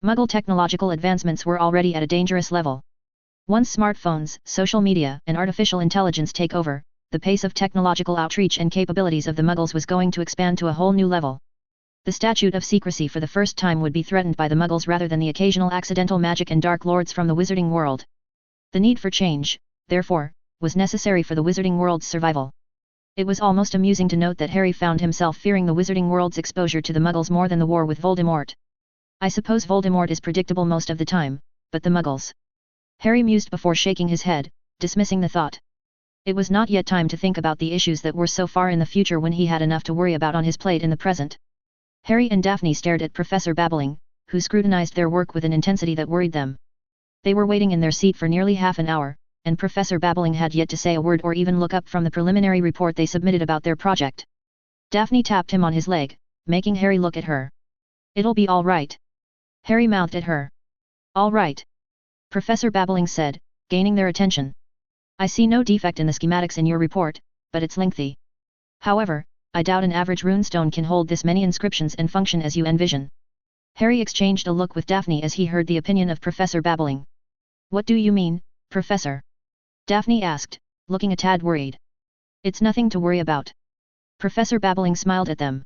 Muggle technological advancements were already at a dangerous level. Once smartphones, social media, and artificial intelligence take over, the pace of technological outreach and capabilities of the Muggles was going to expand to a whole new level. The statute of secrecy for the first time would be threatened by the Muggles rather than the occasional accidental magic and dark lords from the wizarding world. The need for change, therefore, was necessary for the wizarding world's survival. It was almost amusing to note that Harry found himself fearing the wizarding world's exposure to the Muggles more than the war with Voldemort. I suppose Voldemort is predictable most of the time, but the Muggles... Harry mused before shaking his head, dismissing the thought. It was not yet time to think about the issues that were so far in the future when he had enough to worry about on his plate in the present. Harry and Daphne stared at Professor Babbling, who scrutinized their work with an intensity that worried them. They were waiting in their seat for nearly half an hour, and Professor Babbling had yet to say a word or even look up from the preliminary report they submitted about their project. Daphne tapped him on his leg, making Harry look at her. It'll be all right. Harry mouthed at her. All right. Professor Babbling said, gaining their attention. I see no defect in the schematics in your report, but it's lengthy. However, I doubt an average runestone can hold this many inscriptions and function as you envision. Harry exchanged a look with Daphne as he heard the opinion of Professor Babbling. What do you mean, Professor? Daphne asked, looking a tad worried. It's nothing to worry about. Professor Babbling smiled at them.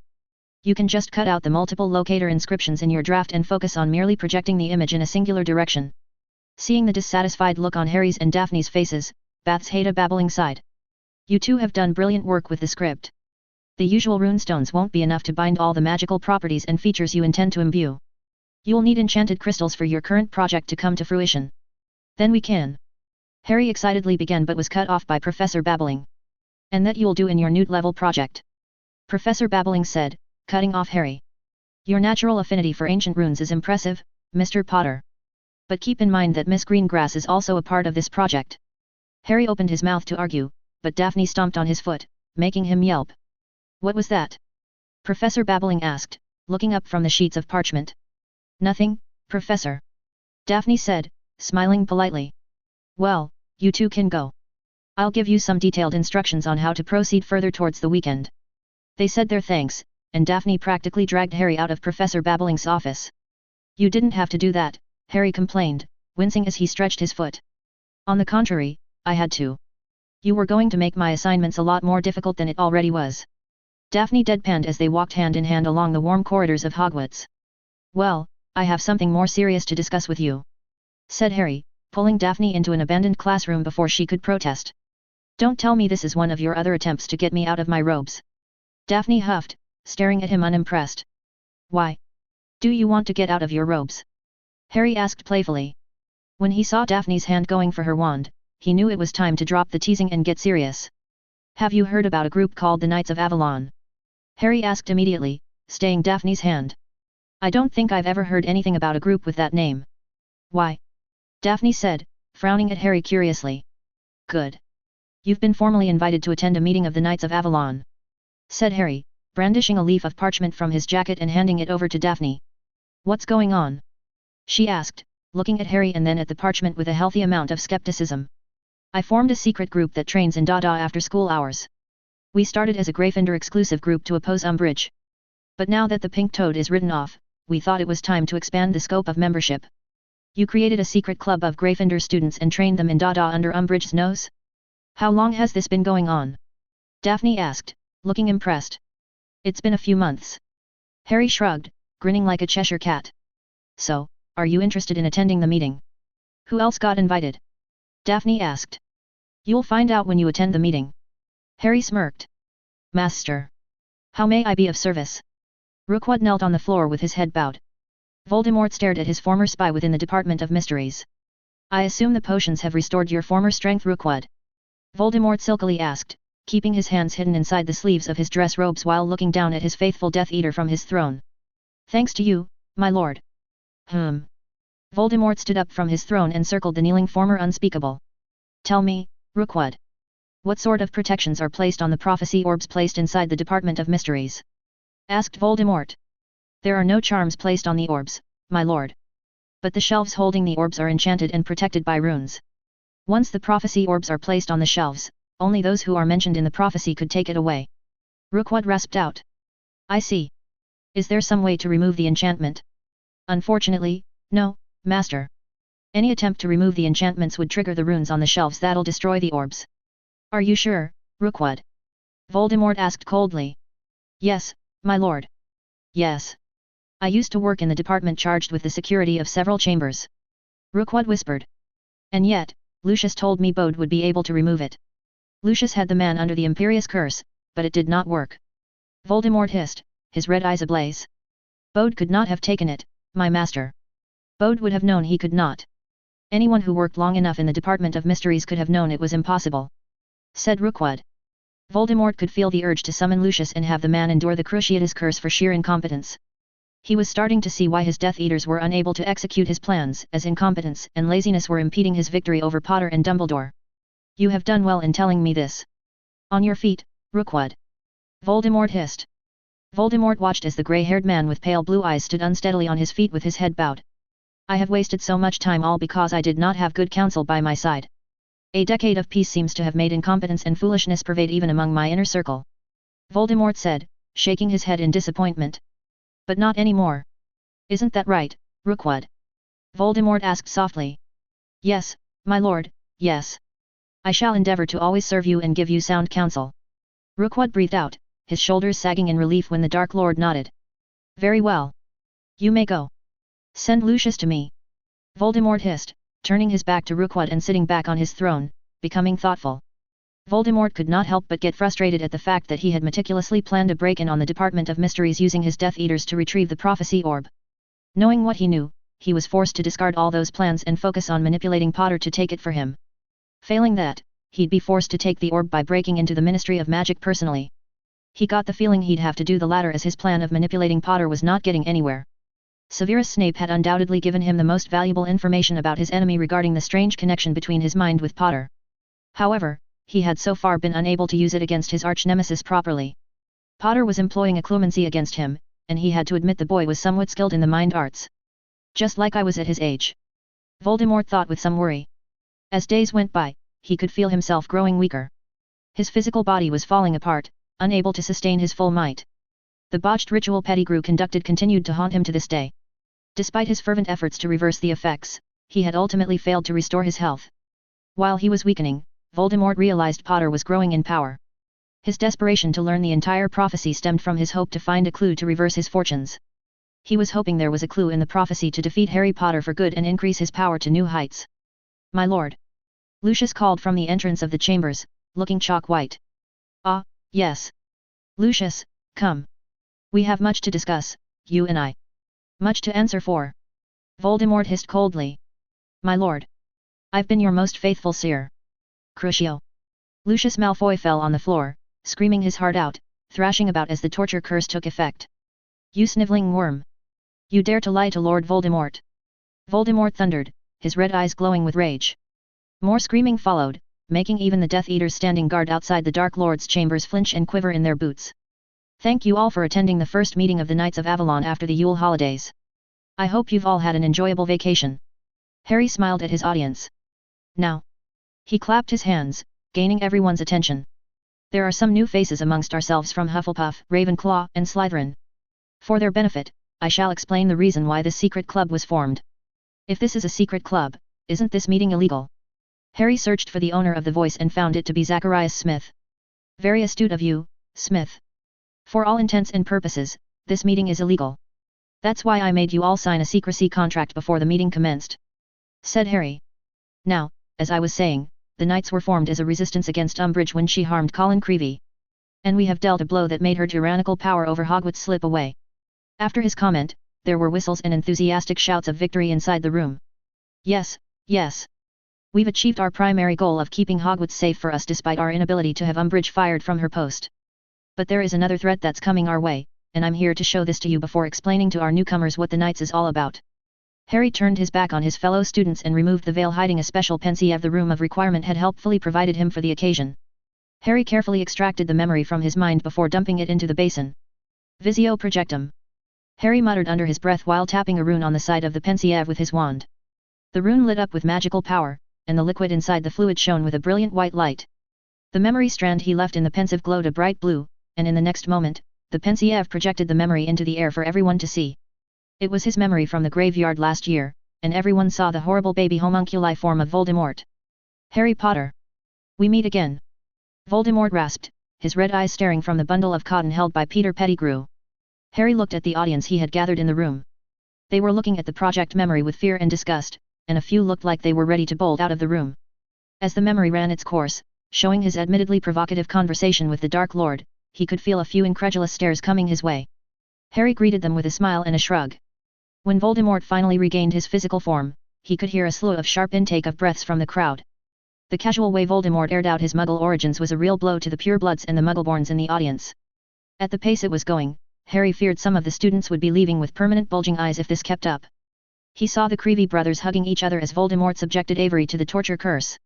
You can just cut out the multiple locator inscriptions in your draft and focus on merely projecting the image in a singular direction. Seeing the dissatisfied look on Harry's and Daphne's faces, Bathsheba Babbling sighed. You two have done brilliant work with the script. The usual runestones won't be enough to bind all the magical properties and features you intend to imbue. You'll need enchanted crystals for your current project to come to fruition. Then we can. Harry excitedly began but was cut off by Professor Babbling. And that you'll do in your Newt level project. Professor Babbling said, cutting off Harry. Your natural affinity for ancient runes is impressive, Mr. Potter. But keep in mind that Miss Greengrass is also a part of this project. Harry opened his mouth to argue, but Daphne stomped on his foot, making him yelp. What was that? Professor Babbling asked, looking up from the sheets of parchment. Nothing, Professor. Daphne said, smiling politely. Well, you two can go. I'll give you some detailed instructions on how to proceed further towards the weekend. They said their thanks, and Daphne practically dragged Harry out of Professor Babbling's office. You didn't have to do that, Harry complained, wincing as he stretched his foot. On the contrary, I had to. You were going to make my assignments a lot more difficult than it already was. Daphne deadpanned as they walked hand in hand along the warm corridors of Hogwarts. Well, I have something more serious to discuss with you, said Harry, pulling Daphne into an abandoned classroom before she could protest. Don't tell me this is one of your other attempts to get me out of my robes. Daphne huffed, staring at him unimpressed. Why? Do you want to get out of your robes? Harry asked playfully. When he saw Daphne's hand going for her wand, he knew it was time to drop the teasing and get serious. Have you heard about a group called the Knights of Avalon? Harry asked immediately, staying Daphne's hand. I don't think I've ever heard anything about a group with that name. Why? Daphne said, frowning at Harry curiously. Good. You've been formally invited to attend a meeting of the Knights of Avalon, said Harry, brandishing a leaf of parchment from his jacket and handing it over to Daphne. What's going on? She asked, looking at Harry and then at the parchment with a healthy amount of skepticism. I formed a secret group that trains in Dada after school hours. We started as a Gryffindor exclusive group to oppose Umbridge. But now that the pink toad is written off, we thought it was time to expand the scope of membership. You created a secret club of Gryffindor students and trained them in Dada under Umbridge's nose? How long has this been going on? Daphne asked, looking impressed. It's been a few months. Harry shrugged, grinning like a Cheshire cat. So, are you interested in attending the meeting? Who else got invited? Daphne asked. You'll find out when you attend the meeting. Harry smirked. Master. How may I be of service? Rookwood knelt on the floor with his head bowed. Voldemort stared at his former spy within the Department of Mysteries. I assume the potions have restored your former strength, Rookwood? Voldemort silkily asked, keeping his hands hidden inside the sleeves of his dress robes while looking down at his faithful Death Eater from his throne. Thanks to you, my lord. Voldemort stood up from his throne and circled the kneeling former unspeakable. Tell me, Rookwood. What sort of protections are placed on the prophecy orbs placed inside the Department of Mysteries? Asked Voldemort. There are no charms placed on the orbs, my lord. But the shelves holding the orbs are enchanted and protected by runes. Once the prophecy orbs are placed on the shelves, only those who are mentioned in the prophecy could take it away. Rookwood rasped out. I see. Is there some way to remove the enchantment? Unfortunately, no, master. Any attempt to remove the enchantments would trigger the runes on the shelves that'll destroy the orbs. Are you sure, Rookwood? Voldemort asked coldly. Yes, my lord. Yes. I used to work in the department charged with the security of several chambers. Rookwood whispered. And yet, Lucius told me Bode would be able to remove it. Lucius had the man under the Imperious Curse, but it did not work. Voldemort hissed, his red eyes ablaze. Bode could not have taken it, my master. Bode would have known he could not. Anyone who worked long enough in the Department of Mysteries could have known it was impossible, said Rookwood. Voldemort could feel the urge to summon Lucius and have the man endure the Cruciatus Curse for sheer incompetence. He was starting to see why his Death Eaters were unable to execute his plans, as incompetence and laziness were impeding his victory over Potter and Dumbledore. You have done well in telling me this. On your feet, Rookwood. Voldemort hissed. Voldemort watched as the grey-haired man with pale blue eyes stood unsteadily on his feet with his head bowed. I have wasted so much time all because I did not have good counsel by my side. A decade of peace seems to have made incompetence and foolishness pervade even among my inner circle. Voldemort said, shaking his head in disappointment. But not anymore. Isn't that right, Rookwood? Voldemort asked softly. Yes, my lord, yes. I shall endeavour to always serve you and give you sound counsel. Rookwood breathed out, his shoulders sagging in relief when the Dark Lord nodded. Very well. You may go. Send Lucius to me. Voldemort hissed, turning his back to Rookwood and sitting back on his throne, becoming thoughtful. Voldemort could not help but get frustrated at the fact that he had meticulously planned a break-in on the Department of Mysteries using his Death Eaters to retrieve the prophecy orb. Knowing what he knew, he was forced to discard all those plans and focus on manipulating Potter to take it for him. Failing that, he'd be forced to take the orb by breaking into the Ministry of Magic personally. He got the feeling he'd have to do the latter as his plan of manipulating Potter was not getting anywhere. Severus Snape had undoubtedly given him the most valuable information about his enemy regarding the strange connection between his mind with Potter. However, he had so far been unable to use it against his arch-nemesis properly. Potter was employing a clemency against him, and he had to admit the boy was somewhat skilled in the mind arts. Just like I was at his age. Voldemort thought with some worry. As days went by, he could feel himself growing weaker. His physical body was falling apart, unable to sustain his full might. The botched ritual Pettigrew conducted continued to haunt him to this day. Despite his fervent efforts to reverse the effects, he had ultimately failed to restore his health. While he was weakening, Voldemort realized Potter was growing in power. His desperation to learn the entire prophecy stemmed from his hope to find a clue to reverse his fortunes. He was hoping there was a clue in the prophecy to defeat Harry Potter for good and increase his power to new heights. "My lord!" Lucius called from the entrance of the chambers, looking chalk-white. "Ah, yes. Lucius, come. We have much to discuss, you and I. Much to answer for." Voldemort hissed coldly. "My lord. I've been your most faithful seer." Crucio. Lucius Malfoy fell on the floor, screaming his heart out, thrashing about as the torture curse took effect. "You sniveling worm! You dare to lie to Lord Voldemort!" Voldemort thundered, his red eyes glowing with rage. More screaming followed, making even the Death Eaters standing guard outside the Dark Lord's chambers flinch and quiver in their boots. "Thank you all for attending the first meeting of the Knights of Avalon after the Yule holidays. I hope you've all had an enjoyable vacation." Harry smiled at his audience. "Now." He clapped his hands, gaining everyone's attention. "There are some new faces amongst ourselves from Hufflepuff, Ravenclaw, and Slytherin. For their benefit, I shall explain the reason why this secret club was formed. If this is a secret club, isn't this meeting illegal?" Harry searched for the owner of the voice and found it to be Zacharias Smith. "Very astute of you, Smith. For all intents and purposes, this meeting is illegal. That's why I made you all sign a secrecy contract before the meeting commenced," said Harry. "Now, as I was saying, the Knights were formed as a resistance against Umbridge when she harmed Colin Creevey. And we have dealt a blow that made her tyrannical power over Hogwarts slip away." After his comment, there were whistles and enthusiastic shouts of victory inside the room. "Yes, yes. We've achieved our primary goal of keeping Hogwarts safe for us despite our inability to have Umbridge fired from her post. But there is another threat that's coming our way, and I'm here to show this to you before explaining to our newcomers what the Knights is all about." Harry turned his back on his fellow students and removed the veil hiding a special pensieve the room of requirement had helpfully provided him for the occasion. Harry carefully extracted the memory from his mind before dumping it into the basin. "Visio projectum." Harry muttered under his breath while tapping a rune on the side of the pensieve with his wand. The rune lit up with magical power, and the liquid inside the fluid shone with a brilliant white light. The memory strand he left in the pensieve glowed a bright blue, and in the next moment, the pensieve projected the memory into the air for everyone to see. It was his memory from the graveyard last year, and everyone saw the horrible baby homunculi form of Voldemort. "Harry Potter! We meet again!" Voldemort rasped, his red eyes staring from the bundle of cotton held by Peter Pettigrew. Harry looked at the audience he had gathered in the room. They were looking at the project memory with fear and disgust, and a few looked like they were ready to bolt out of the room. As the memory ran its course, showing his admittedly provocative conversation with the Dark Lord, he could feel a few incredulous stares coming his way. Harry greeted them with a smile and a shrug. When Voldemort finally regained his physical form, he could hear a slew of sharp intake of breaths from the crowd. The casual way Voldemort aired out his Muggle origins was a real blow to the purebloods and the Muggleborns in the audience. At the pace it was going, Harry feared some of the students would be leaving with permanent bulging eyes if this kept up. He saw the Creevey brothers hugging each other as Voldemort subjected Avery to the torture curse.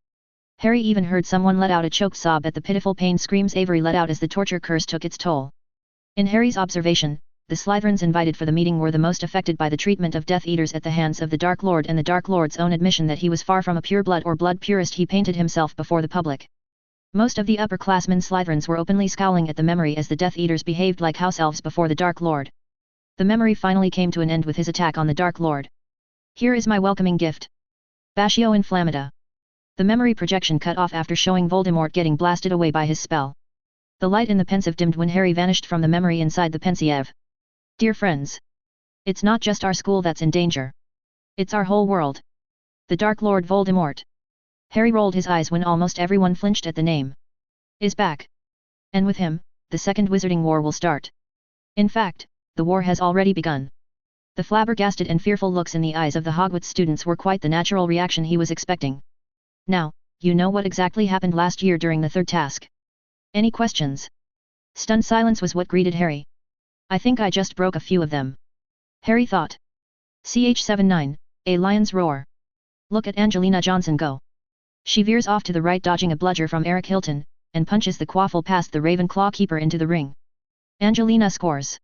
Harry even heard someone let out a choked sob at the pitiful pain screams Avery let out as the torture curse took its toll. In Harry's observation, the Slytherins invited for the meeting were the most affected by the treatment of Death Eaters at the hands of the Dark Lord, and the Dark Lord's own admission that he was far from a pureblood or blood purist he painted himself before the public. Most of the upperclassmen Slytherins were openly scowling at the memory as the Death Eaters behaved like house elves before the Dark Lord. The memory finally came to an end with his attack on the Dark Lord. "Here is my welcoming gift. Bascio Inflammata." The memory projection cut off after showing Voldemort getting blasted away by his spell. The light in the pensieve dimmed when Harry vanished from the memory inside the pensieve. "Dear friends. It's not just our school that's in danger. It's our whole world. The Dark Lord Voldemort." Harry rolled his eyes when almost everyone flinched at the name. "Is back. And with him, the Second Wizarding War will start. In fact, the war has already begun." The flabbergasted and fearful looks in the eyes of the Hogwarts students were quite the natural reaction he was expecting. Now, you know what exactly happened last year during the third task. Any questions? Stunned silence was what greeted Harry. I think I just broke a few of them. Harry thought. CH79, a lion's roar. Look at Angelina Johnson go. She veers off to the right dodging a bludger from Eric Hilton, and punches the quaffle past the Ravenclaw keeper into the ring. Angelina scores.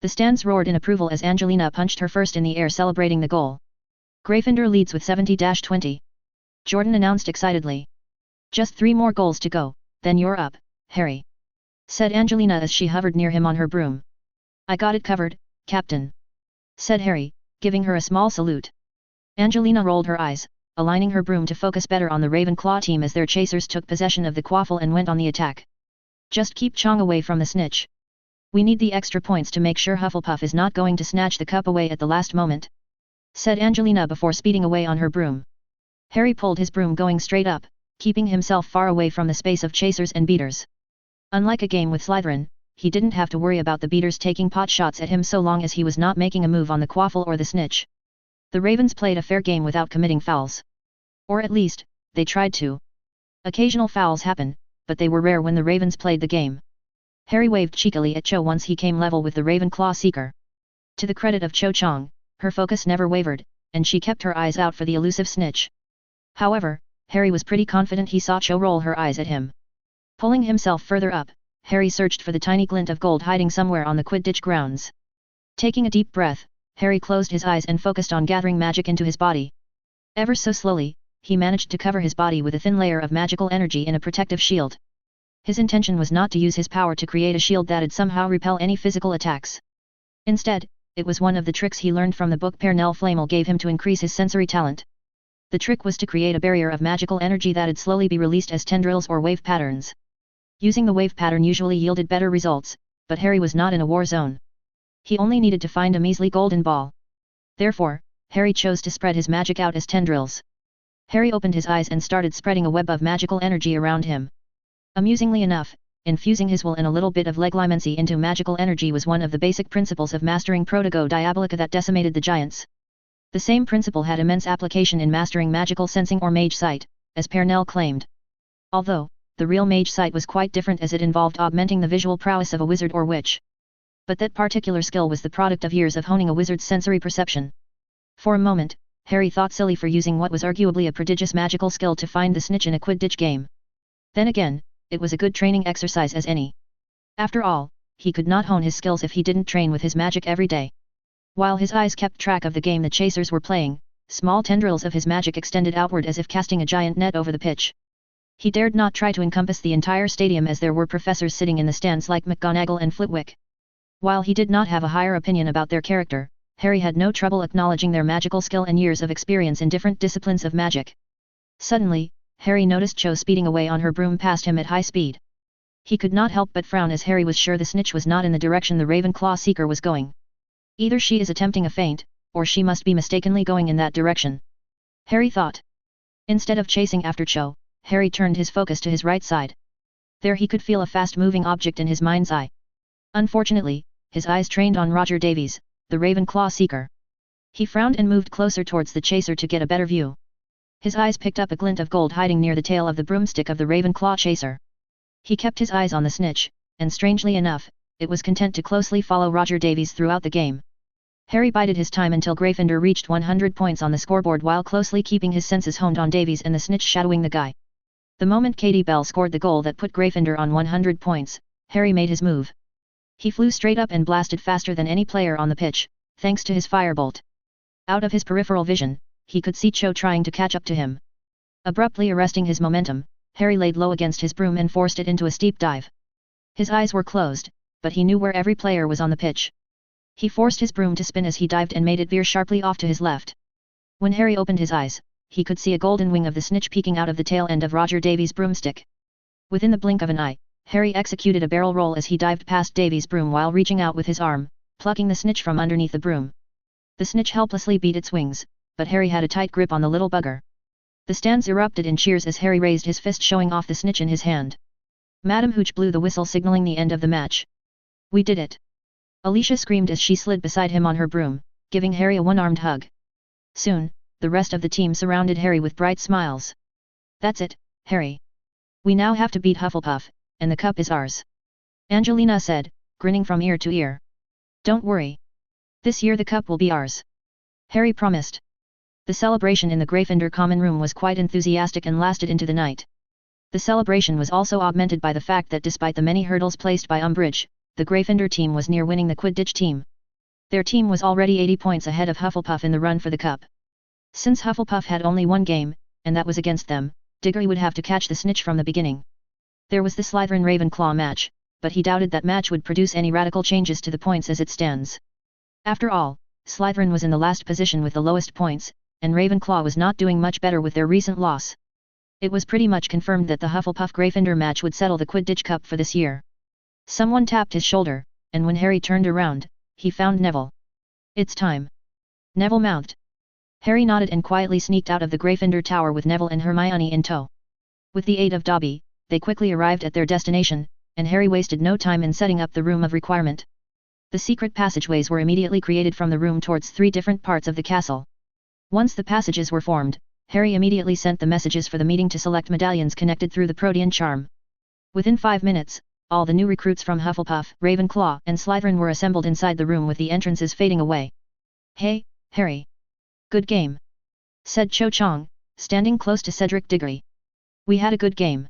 The stands roared in approval as Angelina punched her first in the air celebrating the goal. Gryffindor leads with 70-20. Jordan announced excitedly. Just 3 more goals to go, then you're up, Harry. Said Angelina as she hovered near him on her broom. I got it covered, Captain. Said Harry, giving her a small salute. Angelina rolled her eyes, aligning her broom to focus better on the Ravenclaw team as their chasers took possession of the quaffle and went on the attack. Just keep Chong away from the snitch. We need the extra points to make sure Hufflepuff is not going to snatch the cup away at the last moment. Said Angelina before speeding away on her broom. Harry pulled his broom going straight up, keeping himself far away from the space of chasers and beaters. Unlike a game with Slytherin, he didn't have to worry about the beaters taking pot shots at him so long as he was not making a move on the quaffle or the snitch. The Ravens played a fair game without committing fouls. Or at least, they tried to. Occasional fouls happen, but they were rare when the Ravens played the game. Harry waved cheekily at Cho once he came level with the Ravenclaw seeker. To the credit of Cho Chang, her focus never wavered, and she kept her eyes out for the elusive snitch. However, Harry was pretty confident he saw Cho roll her eyes at him. Pulling himself further up, Harry searched for the tiny glint of gold hiding somewhere on the Quidditch grounds. Taking a deep breath, Harry closed his eyes and focused on gathering magic into his body. Ever so slowly, he managed to cover his body with a thin layer of magical energy in a protective shield. His intention was not to use his power to create a shield that'd somehow repel any physical attacks. Instead, it was one of the tricks he learned from the book Parnell Flamel gave him to increase his sensory talent. The trick was to create a barrier of magical energy that'd slowly be released as tendrils or wave patterns. Using the wave pattern usually yielded better results, but Harry was not in a war zone. He only needed to find a measly golden ball. Therefore, Harry chose to spread his magic out as tendrils. Harry opened his eyes and started spreading a web of magical energy around him. Amusingly enough, infusing his will and a little bit of legilimency into magical energy was one of the basic principles of mastering Protego Diabolica that decimated the giants. The same principle had immense application in mastering magical sensing or mage sight, as Parnell claimed. Although, the real mage sight was quite different as it involved augmenting the visual prowess of a wizard or witch. But that particular skill was the product of years of honing a wizard's sensory perception. For a moment, Harry thought silly for using what was arguably a prodigious magical skill to find the snitch in a Quidditch game. Then again, it was a good training exercise as any. After all, he could not hone his skills if he didn't train with his magic every day. While his eyes kept track of the game the chasers were playing, small tendrils of his magic extended outward as if casting a giant net over the pitch. He dared not try to encompass the entire stadium as there were professors sitting in the stands like McGonagall and Flitwick. While he did not have a higher opinion about their character, Harry had no trouble acknowledging their magical skill and years of experience in different disciplines of magic. Suddenly, Harry noticed Cho speeding away on her broom past him at high speed. He could not help but frown as Harry was sure the snitch was not in the direction the Ravenclaw seeker was going. Either she is attempting a feint, or she must be mistakenly going in that direction. Harry thought. Instead of chasing after Cho, Harry turned his focus to his right side. There he could feel a fast-moving object in his mind's eye. Unfortunately, his eyes trained on Roger Davies, the Ravenclaw seeker. He frowned and moved closer towards the chaser to get a better view. His eyes picked up a glint of gold hiding near the tail of the broomstick of the Ravenclaw chaser. He kept his eyes on the snitch, and strangely enough, it was content to closely follow Roger Davies throughout the game. Harry bided his time until Gryffindor reached 100 points on the scoreboard while closely keeping his senses honed on Davies and the snitch shadowing the guy. The moment Katie Bell scored the goal that put Gryffindor on 100 points, Harry made his move. He flew straight up and blasted faster than any player on the pitch, thanks to his firebolt. Out of his peripheral vision, he could see Cho trying to catch up to him. Abruptly arresting his momentum, Harry laid low against his broom and forced it into a steep dive. His eyes were closed, but he knew where every player was on the pitch. He forced his broom to spin as he dived and made it veer sharply off to his left. When Harry opened his eyes, he could see a golden wing of the snitch peeking out of the tail end of Roger Davies' broomstick. Within the blink of an eye, Harry executed a barrel roll as he dived past Davies' broom while reaching out with his arm, plucking the snitch from underneath the broom. The snitch helplessly beat its wings, but Harry had a tight grip on the little bugger. The stands erupted in cheers as Harry raised his fist showing off the snitch in his hand. Madam Hooch blew the whistle signaling the end of the match. "We did it!" Alicia screamed as she slid beside him on her broom, giving Harry a one-armed hug. Soon, the rest of the team surrounded Harry with bright smiles. That's it, Harry. We now have to beat Hufflepuff, and the cup is ours. Angelina said, grinning from ear to ear. Don't worry. This year the cup will be ours. Harry promised. The celebration in the Gryffindor common room was quite enthusiastic and lasted into the night. The celebration was also augmented by the fact that despite the many hurdles placed by Umbridge, the Gryffindor team was near winning the Quidditch team. Their team was already 80 points ahead of Hufflepuff in the run for the cup. Since Hufflepuff had only one game, and that was against them, Diggory would have to catch the snitch from the beginning. There was the Slytherin-Ravenclaw match, but he doubted that match would produce any radical changes to the points as it stands. After all, Slytherin was in the last position with the lowest points, and Ravenclaw was not doing much better with their recent loss. It was pretty much confirmed that the Hufflepuff-Gryffindor match would settle the Quidditch Cup for this year. Someone tapped his shoulder, and when Harry turned around, he found Neville. It's time. Neville mouthed. Harry nodded and quietly sneaked out of the Gryffindor Tower with Neville and Hermione in tow. With the aid of Dobby, they quickly arrived at their destination, and Harry wasted no time in setting up the Room of Requirement. The secret passageways were immediately created from the room towards 3 different parts of the castle. Once the passages were formed, Harry immediately sent the messages for the meeting to select medallions connected through the Protean charm. Within 5 minutes, all the new recruits from Hufflepuff, Ravenclaw, and Slytherin were assembled inside the room with the entrances fading away. Hey, Harry. Good game. Said Cho Chang, standing close to Cedric Diggory. We had a good game.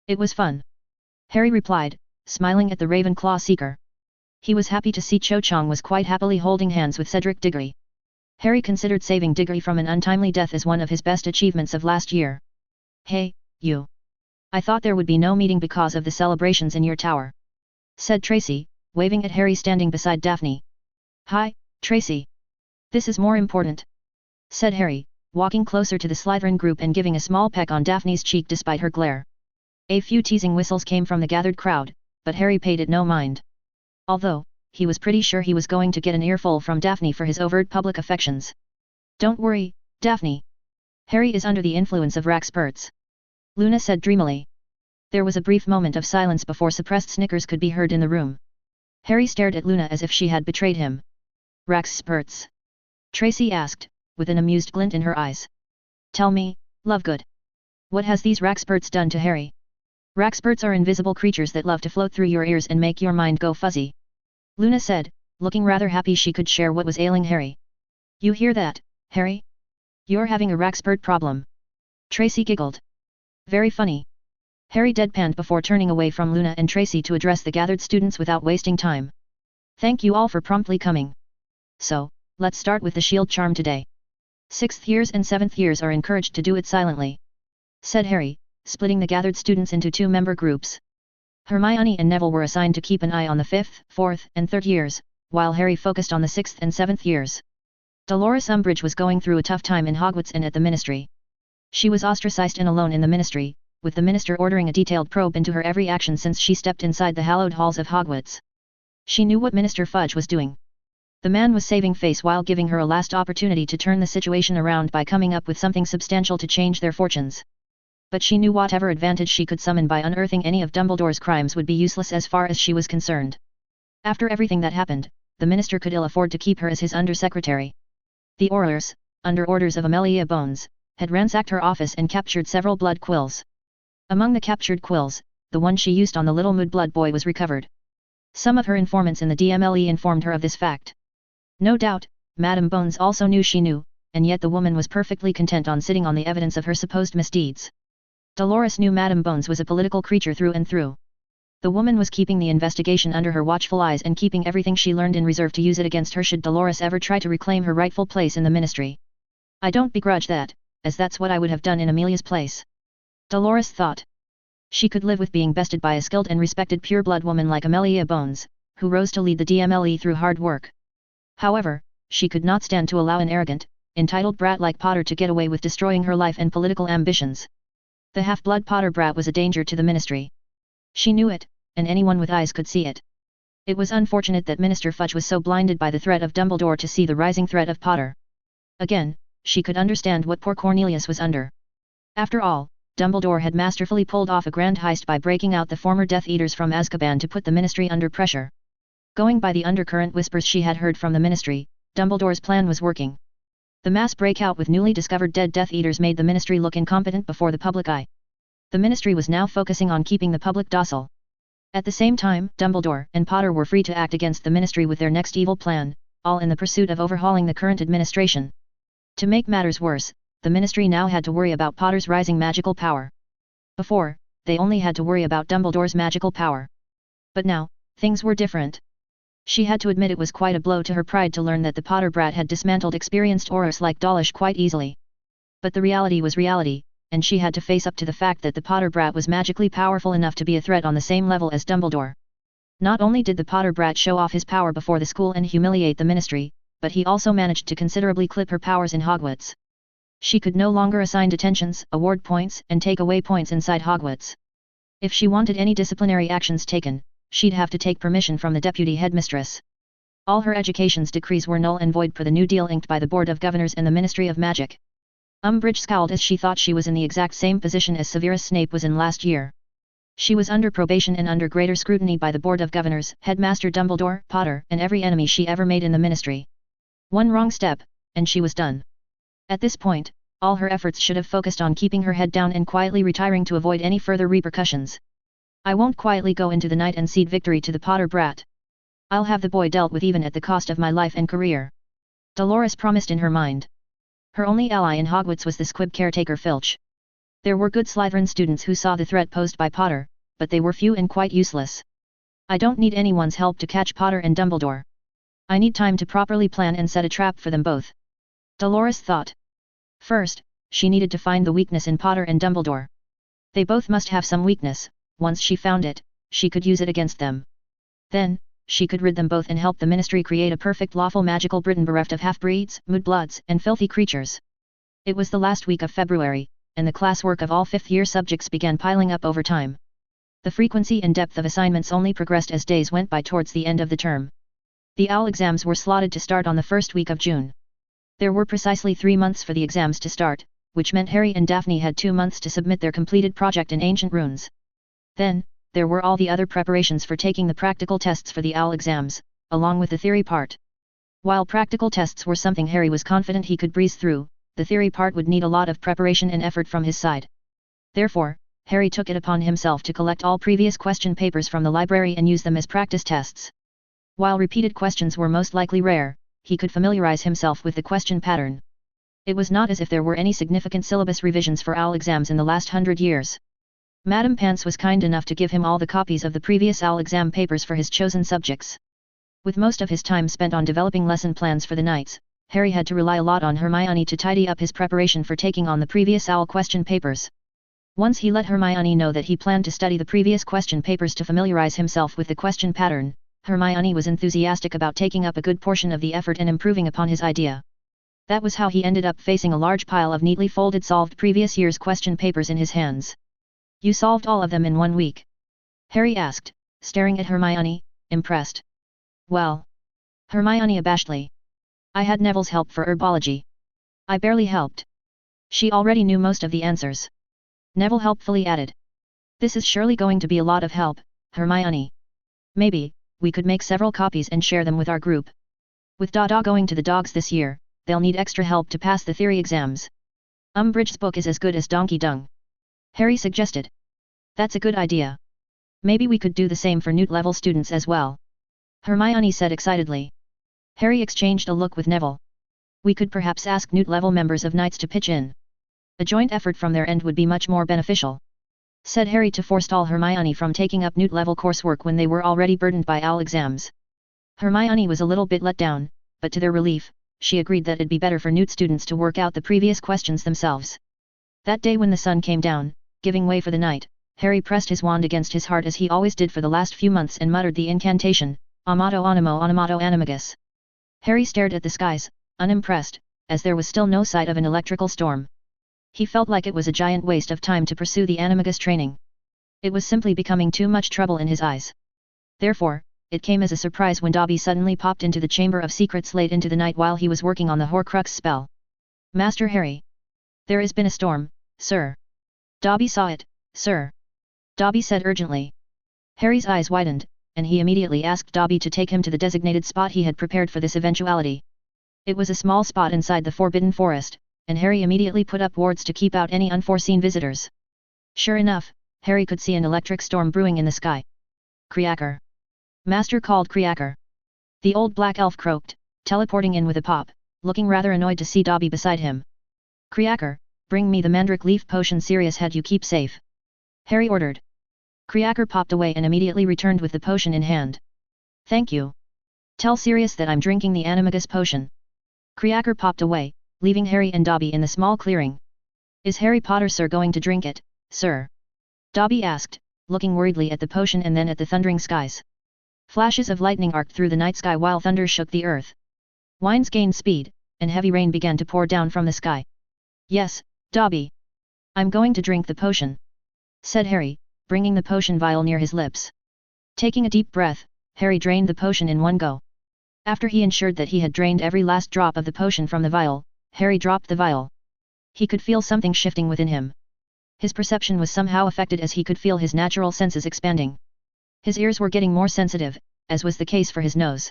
It was fun. Harry replied, smiling at the Ravenclaw seeker. He was happy to see Cho Chang was quite happily holding hands with Cedric Diggory. Harry considered saving Diggory from an untimely death as one of his best achievements of last year. Hey, you. I thought there would be no meeting because of the celebrations in your tower. Said Tracy, waving at Harry standing beside Daphne. Hi, Tracy. This is more important. Said Harry, walking closer to the Slytherin group and giving a small peck on Daphne's cheek despite her glare. A few teasing whistles came from the gathered crowd, but Harry paid it no mind. Although, he was pretty sure he was going to get an earful from Daphne for his overt public affections. Don't worry, Daphne. Harry is under the influence of Raxperts. Luna said dreamily. There was a brief moment of silence before suppressed snickers could be heard in the room. Harry stared at Luna as if she had betrayed him. Raxperts? Tracy asked, with an amused glint in her eyes. Tell me, Lovegood. What has these Raxperts done to Harry? Raxperts are invisible creatures that love to float through your ears and make your mind go fuzzy. Luna said, looking rather happy she could share what was ailing Harry. You hear that, Harry? You're having a Raxpert problem. Tracy giggled. Very funny. Harry deadpanned before turning away from Luna and Tracy to address the gathered students without wasting time. Thank you all for promptly coming. So, let's start with the shield charm today. 6th years and 7th years are encouraged to do it silently. Said Harry, splitting the gathered students into 2 member groups. Hermione and Neville were assigned to keep an eye on the 5th, 4th, and 3rd years, while Harry focused on the 6th and 7th years. Dolores Umbridge was going through a tough time in Hogwarts and at the Ministry. She was ostracized and alone in the Ministry, with the Minister ordering a detailed probe into her every action since she stepped inside the hallowed halls of Hogwarts. She knew what Minister Fudge was doing. The man was saving face while giving her a last opportunity to turn the situation around by coming up with something substantial to change their fortunes. But she knew whatever advantage she could summon by unearthing any of Dumbledore's crimes would be useless as far as she was concerned. After everything that happened, the minister could ill afford to keep her as his undersecretary. The Aurors, under orders of Amelia Bones, had ransacked her office and captured several blood quills. Among the captured quills, the one she used on the little Mudblood boy was recovered. Some of her informants in the DMLE informed her of this fact. No doubt, Madame Bones also knew she knew, and yet the woman was perfectly content on sitting on the evidence of her supposed misdeeds. Dolores knew Madame Bones was a political creature through and through. The woman was keeping the investigation under her watchful eyes and keeping everything she learned in reserve to use it against her should Dolores ever try to reclaim her rightful place in the ministry. I don't begrudge that, as that's what I would have done in Amelia's place. Dolores thought. She could live with being bested by a skilled and respected pure-blood woman like Amelia Bones, who rose to lead the DMLE through hard work. However, she could not stand to allow an arrogant, entitled brat like Potter to get away with destroying her life and political ambitions. The half-blood Potter brat was a danger to the ministry. She knew it, and anyone with eyes could see it. It was unfortunate that Minister Fudge was so blinded by the threat of Dumbledore to see the rising threat of Potter. Again, she could understand what poor Cornelius was under. After all, Dumbledore had masterfully pulled off a grand heist by breaking out the former Death Eaters from Azkaban to put the ministry under pressure. Going by the undercurrent whispers she had heard from the ministry, Dumbledore's plan was working. The mass breakout with newly discovered dead Death Eaters made the Ministry look incompetent before the public eye. The Ministry was now focusing on keeping the public docile. At the same time, Dumbledore and Potter were free to act against the Ministry with their next evil plan, all in the pursuit of overhauling the current administration. To make matters worse, the Ministry now had to worry about Potter's rising magical power. Before, they only had to worry about Dumbledore's magical power. But now, things were different. She had to admit it was quite a blow to her pride to learn that the Potter brat had dismantled experienced Aurors like Dawlish quite easily. But the reality was reality, and she had to face up to the fact that the Potter brat was magically powerful enough to be a threat on the same level as Dumbledore. Not only did the Potter brat show off his power before the school and humiliate the Ministry, but he also managed to considerably clip her powers in Hogwarts. She could no longer assign detentions, award points, and take away points inside Hogwarts. If she wanted any disciplinary actions taken, she'd have to take permission from the deputy headmistress. All her education's decrees were null and void per the new deal inked by the Board of Governors and the Ministry of Magic. Umbridge scowled as she thought she was in the exact same position as Severus Snape was in last year. She was under probation and under greater scrutiny by the Board of Governors, Headmaster Dumbledore, Potter, and every enemy she ever made in the Ministry. One wrong step, and she was done. At this point, all her efforts should have focused on keeping her head down and quietly retiring to avoid any further repercussions. I won't quietly go into the night and cede victory to the Potter brat. I'll have the boy dealt with even at the cost of my life and career. Dolores promised in her mind. Her only ally in Hogwarts was the squib caretaker Filch. There were good Slytherin students who saw the threat posed by Potter, but they were few and quite useless. I don't need anyone's help to catch Potter and Dumbledore. I need time to properly plan and set a trap for them both. Dolores thought. First, she needed to find the weakness in Potter and Dumbledore. They both must have some weakness. Once she found it, she could use it against them. Then, she could rid them both and help the Ministry create a perfect lawful magical Britain bereft of half-breeds, mudbloods, and filthy creatures. It was the last week of February, and the classwork of all fifth-year subjects began piling up over time. The frequency and depth of assignments only progressed as days went by towards the end of the term. The OWL exams were slotted to start on the first week of June. There were precisely 3 months for the exams to start, which meant Harry and Daphne had 2 months to submit their completed project in Ancient Runes. Then, there were all the other preparations for taking the practical tests for the OWL exams, along with the theory part. While practical tests were something Harry was confident he could breeze through, the theory part would need a lot of preparation and effort from his side. Therefore, Harry took it upon himself to collect all previous question papers from the library and use them as practice tests. While repeated questions were most likely rare, he could familiarize himself with the question pattern. It was not as if there were any significant syllabus revisions for OWL exams in the last 100 years. Madame Pants was kind enough to give him all the copies of the previous OWL exam papers for his chosen subjects. With most of his time spent on developing lesson plans for the nights, Harry had to rely a lot on Hermione to tidy up his preparation for taking on the previous OWL question papers. Once he let Hermione know that he planned to study the previous question papers to familiarize himself with the question pattern, Hermione was enthusiastic about taking up a good portion of the effort and improving upon his idea. That was how he ended up facing a large pile of neatly folded solved previous year's question papers in his hands. You solved all of them in 1 week? Harry asked, staring at Hermione, impressed. Well. Hermione abashedly. I had Neville's help for herbology. I barely helped. She already knew most of the answers. Neville helpfully added. This is surely going to be a lot of help, Hermione. Maybe, we could make several copies and share them with our group. With Dada going to the dogs this year, they'll need extra help to pass the theory exams. Umbridge's book is as good as Donkey Dung. Harry suggested. That's a good idea. Maybe we could do the same for Newt-level students as well. Hermione said excitedly. Harry exchanged a look with Neville. We could perhaps ask Newt-level members of Knights to pitch in. A joint effort from their end would be much more beneficial, said Harry to forestall Hermione from taking up Newt-level coursework when they were already burdened by OWL exams. Hermione was a little bit let down, but to their relief, she agreed that it'd be better for Newt students to work out the previous questions themselves. That day when the sun came down, giving way for the night, Harry pressed his wand against his heart as he always did for the last few months and muttered the incantation, Amato Animo Animato Animagus. Harry stared at the skies, unimpressed, as there was still no sight of an electrical storm. He felt like it was a giant waste of time to pursue the Animagus training. It was simply becoming too much trouble in his eyes. Therefore, it came as a surprise when Dobby suddenly popped into the Chamber of Secrets late into the night while he was working on the Horcrux spell. Master Harry. There has been a storm, sir. Dobby saw it, sir. Dobby said urgently. Harry's eyes widened, and he immediately asked Dobby to take him to the designated spot he had prepared for this eventuality. It was a small spot inside the forbidden forest, and Harry immediately put up wards to keep out any unforeseen visitors. Sure enough, Harry could see an electric storm brewing in the sky. Creaker! Master called Creaker. The old black elf croaked, teleporting in with a pop, looking rather annoyed to see Dobby beside him. Creaker, bring me the mandrake leaf potion Sirius had you keep safe. Harry ordered. Creaker popped away and immediately returned with the potion in hand. Thank you. Tell Sirius that I'm drinking the animagus potion. Creaker popped away, leaving Harry and Dobby in the small clearing. Is Harry Potter sir going to drink it, sir? Dobby asked, looking worriedly at the potion and then at the thundering skies. Flashes of lightning arced through the night sky while thunder shook the earth. Winds gained speed, and heavy rain began to pour down from the sky. Yes, Dobby. I'm going to drink the potion, said Harry, bringing the potion vial near his lips. Taking a deep breath, Harry drained the potion in one go. After he ensured that he had drained every last drop of the potion from the vial, Harry dropped the vial. He could feel something shifting within him. His perception was somehow affected as he could feel his natural senses expanding. His ears were getting more sensitive, as was the case for his nose.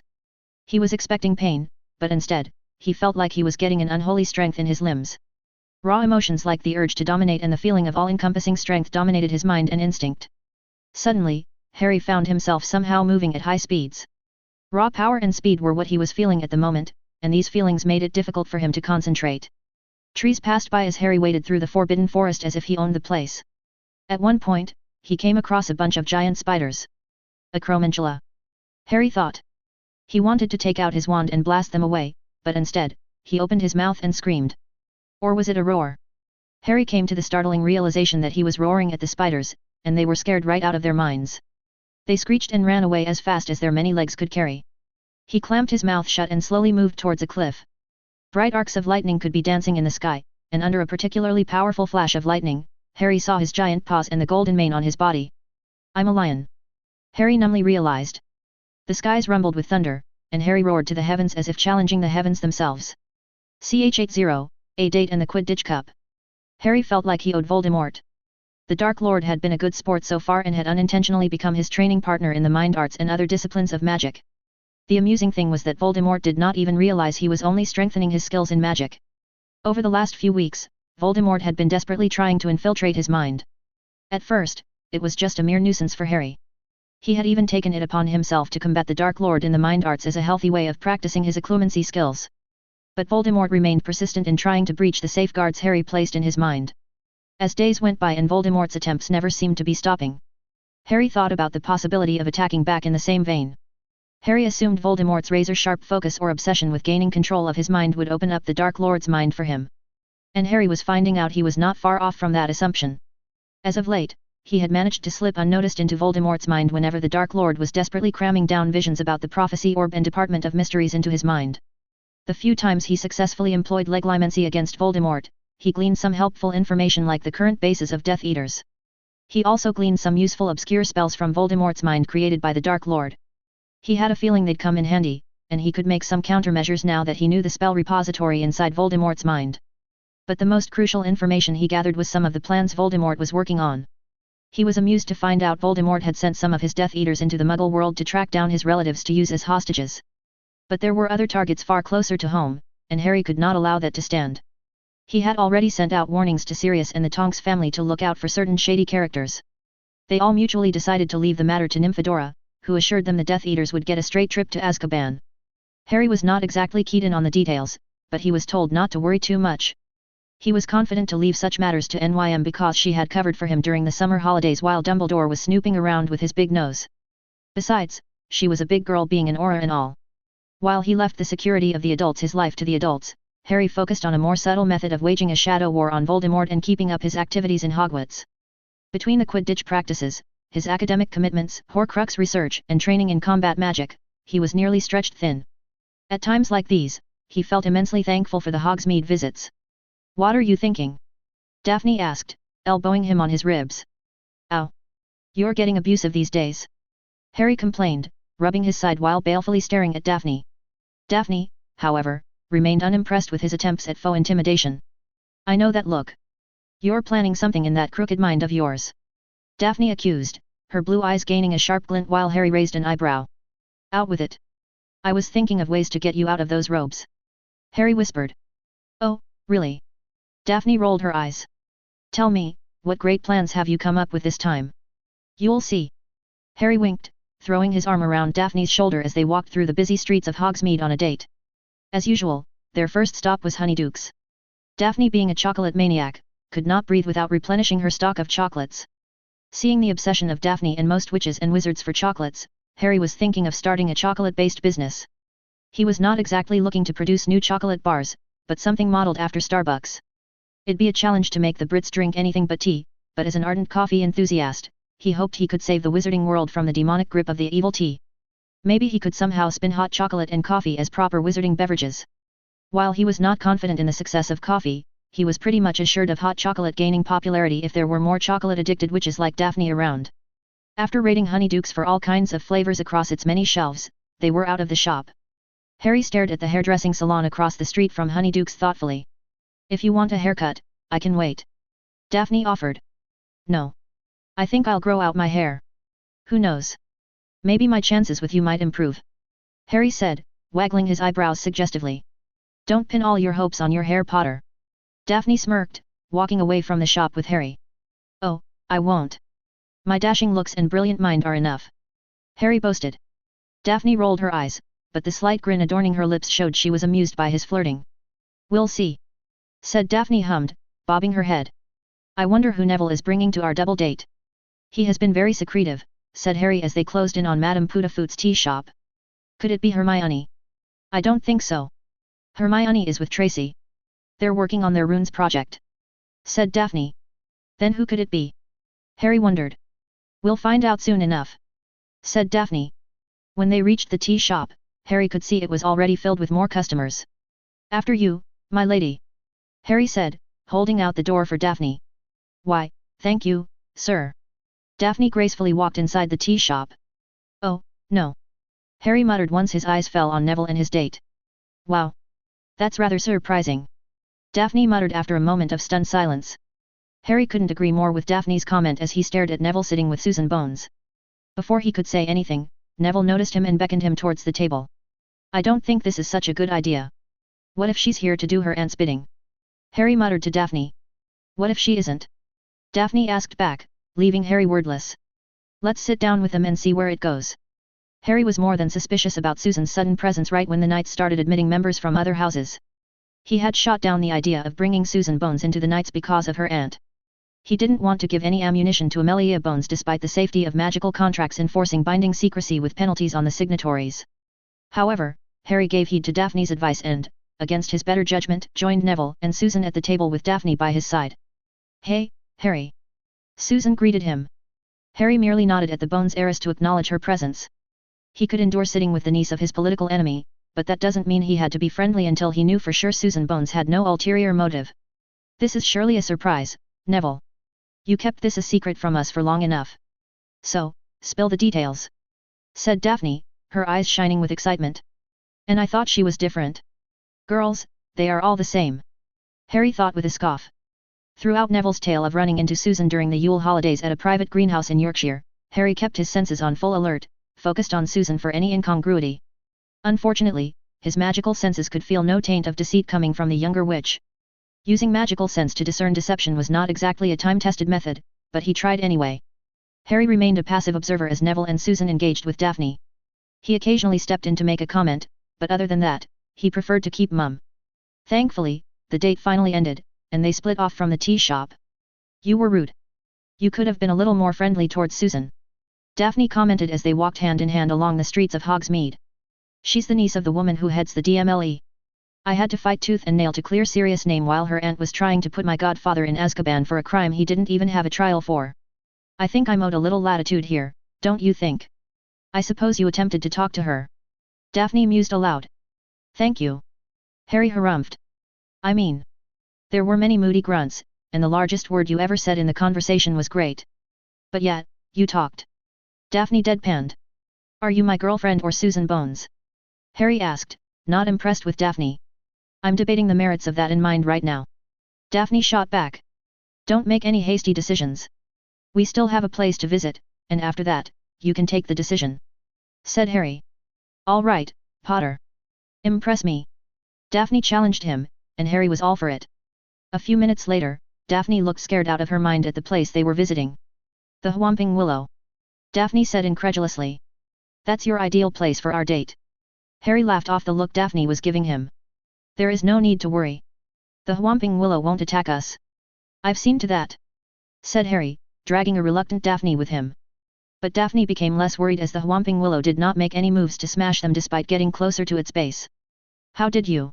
He was expecting pain, but instead, he felt like he was getting an unholy strength in his limbs. Raw emotions like the urge to dominate and the feeling of all-encompassing strength dominated his mind and instinct. Suddenly, Harry found himself somehow moving at high speeds. Raw power and speed were what he was feeling at the moment, and these feelings made it difficult for him to concentrate. Trees passed by as Harry waded through the forbidden forest as if he owned the place. At one point, he came across a bunch of giant spiders. A Acromantula. Harry thought. He wanted to take out his wand and blast them away, but instead, he opened his mouth and screamed. Or was it a roar? Harry came to the startling realization that he was roaring at the spiders, and they were scared right out of their minds. They screeched and ran away as fast as their many legs could carry. He clamped his mouth shut and slowly moved towards a cliff. Bright arcs of lightning could be dancing in the sky, and under a particularly powerful flash of lightning, Harry saw his giant paws and the golden mane on his body. I'm a lion. Harry numbly realized. The skies rumbled with thunder, and Harry roared to the heavens as if challenging the heavens themselves. CH80, a date and the Quidditch Cup. Harry felt like he owed Voldemort. The Dark Lord had been a good sport so far and had unintentionally become his training partner in the mind arts and other disciplines of magic. The amusing thing was that Voldemort did not even realize he was only strengthening his skills in magic. Over the last few weeks, Voldemort had been desperately trying to infiltrate his mind. At first, it was just a mere nuisance for Harry. He had even taken it upon himself to combat the Dark Lord in the mind arts as a healthy way of practicing his occlumency skills. But Voldemort remained persistent in trying to breach the safeguards Harry placed in his mind. As days went by and Voldemort's attempts never seemed to be stopping, Harry thought about the possibility of attacking back in the same vein. Harry assumed Voldemort's razor-sharp focus or obsession with gaining control of his mind would open up the Dark Lord's mind for him. And Harry was finding out he was not far off from that assumption. As of late, he had managed to slip unnoticed into Voldemort's mind whenever the Dark Lord was desperately cramming down visions about the Prophecy Orb and Department of Mysteries into his mind. The few times he successfully employed legilimency against Voldemort, he gleaned some helpful information like the current bases of Death Eaters. He also gleaned some useful obscure spells from Voldemort's mind created by the Dark Lord. He had a feeling they'd come in handy, and he could make some countermeasures now that he knew the spell repository inside Voldemort's mind. But the most crucial information he gathered was some of the plans Voldemort was working on. He was amused to find out Voldemort had sent some of his Death Eaters into the Muggle world to track down his relatives to use as hostages. But there were other targets far closer to home, and Harry could not allow that to stand. He had already sent out warnings to Sirius and the Tonks family to look out for certain shady characters. They all mutually decided to leave the matter to Nymphadora, who assured them the Death Eaters would get a straight trip to Azkaban. Harry was not exactly keyed in on the details, but he was told not to worry too much. He was confident to leave such matters to Nym because she had covered for him during the summer holidays while Dumbledore was snooping around with his big nose. Besides, she was a big girl being an aura and all. While he left the security of the adults his life to the adults, Harry focused on a more subtle method of waging a shadow war on Voldemort and keeping up his activities in Hogwarts. Between the Quidditch practices, his academic commitments, Horcrux research, and training in combat magic, he was nearly stretched thin. At times like these, he felt immensely thankful for the Hogsmeade visits. "What are you thinking?" Daphne asked, elbowing him on his ribs. "Ow! You're getting abusive these days," Harry complained, rubbing his side while balefully staring at Daphne. Daphne, however, remained unimpressed with his attempts at faux intimidation. "I know that look. You're planning something in that crooked mind of yours," Daphne accused, her blue eyes gaining a sharp glint while Harry raised an eyebrow. "Out with it. I was thinking of ways to get you out of those robes." Harry whispered. Oh, really? Daphne rolled her eyes. Tell me, what great plans have you come up with this time? You'll see. Harry winked, throwing his arm around Daphne's shoulder as they walked through the busy streets of Hogsmeade on a date. As usual, their first stop was Honeydukes. Daphne, being a chocolate maniac, could not breathe without replenishing her stock of chocolates. Seeing the obsession of Daphne and most witches and wizards for chocolates, Harry was thinking of starting a chocolate-based business. He was not exactly looking to produce new chocolate bars, but something modeled after Starbucks. It'd be a challenge to make the Brits drink anything but tea, but as an ardent coffee enthusiast, he hoped he could save the wizarding world from the demonic grip of the evil tea. Maybe he could somehow spin hot chocolate and coffee as proper wizarding beverages. While he was not confident in the success of coffee, he was pretty much assured of hot chocolate gaining popularity if there were more chocolate-addicted witches like Daphne around. After raiding Honeydukes for all kinds of flavors across its many shelves, they were out of the shop. Harry stared at the hairdressing salon across the street from Honeydukes thoughtfully. If you want a haircut, I can wait. Daphne offered. No. I think I'll grow out my hair. Who knows? Maybe my chances with you might improve. Harry said, waggling his eyebrows suggestively. Don't pin all your hopes on your hair, Potter. Daphne smirked, walking away from the shop with Harry. Oh, I won't. My dashing looks and brilliant mind are enough. Harry boasted. Daphne rolled her eyes, but the slight grin adorning her lips showed she was amused by his flirting. We'll see. Said Daphne, hummed, bobbing her head. I wonder who Neville is bringing to our double date. He has been very secretive, said Harry as they closed in on Madame Putafoot's tea shop. Could it be Hermione? I don't think so. Hermione is with Tracy. They're working on their runes project. Said Daphne. Then who could it be? Harry wondered. We'll find out soon enough. Said Daphne. When they reached the tea shop, Harry could see it was already filled with more customers. After you, my lady. Harry said, holding out the door for Daphne. Why, thank you, sir. Daphne gracefully walked inside the tea shop. Oh, no. Harry muttered once his eyes fell on Neville and his date. Wow. That's rather surprising. Daphne muttered after a moment of stunned silence. Harry couldn't agree more with Daphne's comment as he stared at Neville sitting with Susan Bones. Before he could say anything, Neville noticed him and beckoned him towards the table. I don't think this is such a good idea. What if she's here to do her aunt's bidding? Harry muttered to Daphne. What if she isn't? Daphne asked back, leaving Harry wordless. Let's sit down with them and see where it goes. Harry was more than suspicious about Susan's sudden presence right when the Knights started admitting members from other houses. He had shot down the idea of bringing Susan Bones into the Knights because of her aunt. He didn't want to give any ammunition to Amelia Bones despite the safety of magical contracts enforcing binding secrecy with penalties on the signatories. However, Harry gave heed to Daphne's advice and, against his better judgment, joined Neville and Susan at the table with Daphne by his side. Hey, Harry. Susan greeted him. Harry merely nodded at the Bones heiress to acknowledge her presence. He could endure sitting with the niece of his political enemy, but that doesn't mean he had to be friendly until he knew for sure Susan Bones had no ulterior motive. This is surely a surprise, Neville. You kept this a secret from us for long enough. So, spill the details. Said Daphne, her eyes shining with excitement. And I thought she was different. Girls, they are all the same. Harry thought with a scoff. Throughout Neville's tale of running into Susan during the Yule holidays at a private greenhouse in Yorkshire, Harry kept his senses on full alert, focused on Susan for any incongruity. Unfortunately, his magical senses could feel no taint of deceit coming from the younger witch. Using magical sense to discern deception was not exactly a time-tested method, but he tried anyway. Harry remained a passive observer as Neville and Susan engaged with Daphne. He occasionally stepped in to make a comment, but other than that, he preferred to keep mum. Thankfully, the date finally ended, and they split off from the tea shop. You were rude. You could have been a little more friendly towards Susan. Daphne commented as they walked hand in hand along the streets of Hogsmeade. She's the niece of the woman who heads the DMLE. I had to fight tooth and nail to clear Sirius' name while her aunt was trying to put my godfather in Azkaban for a crime he didn't even have a trial for. I think I'm owed a little latitude here, don't you think? I suppose you attempted to talk to her. Daphne mused aloud. Thank you. Harry harumphed. I mean. There were many moody grunts, and the largest word you ever said in the conversation was great. But yet, you talked. Daphne deadpanned. Are you my girlfriend or Susan Bones? Harry asked, not impressed with Daphne. I'm debating the merits of that in mind right now. Daphne shot back. Don't make any hasty decisions. We still have a place to visit, and after that, you can take the decision. Said Harry. All right, Potter. Impress me. Daphne challenged him, and Harry was all for it. A few minutes later, Daphne looked scared out of her mind at the place they were visiting. The Whomping Willow. Daphne said incredulously. That's your ideal place for our date. Harry laughed off the look Daphne was giving him. There is no need to worry. The Whomping Willow won't attack us. I've seen to that, said Harry, dragging a reluctant Daphne with him. But Daphne became less worried as the Whomping Willow did not make any moves to smash them despite getting closer to its base. How did you?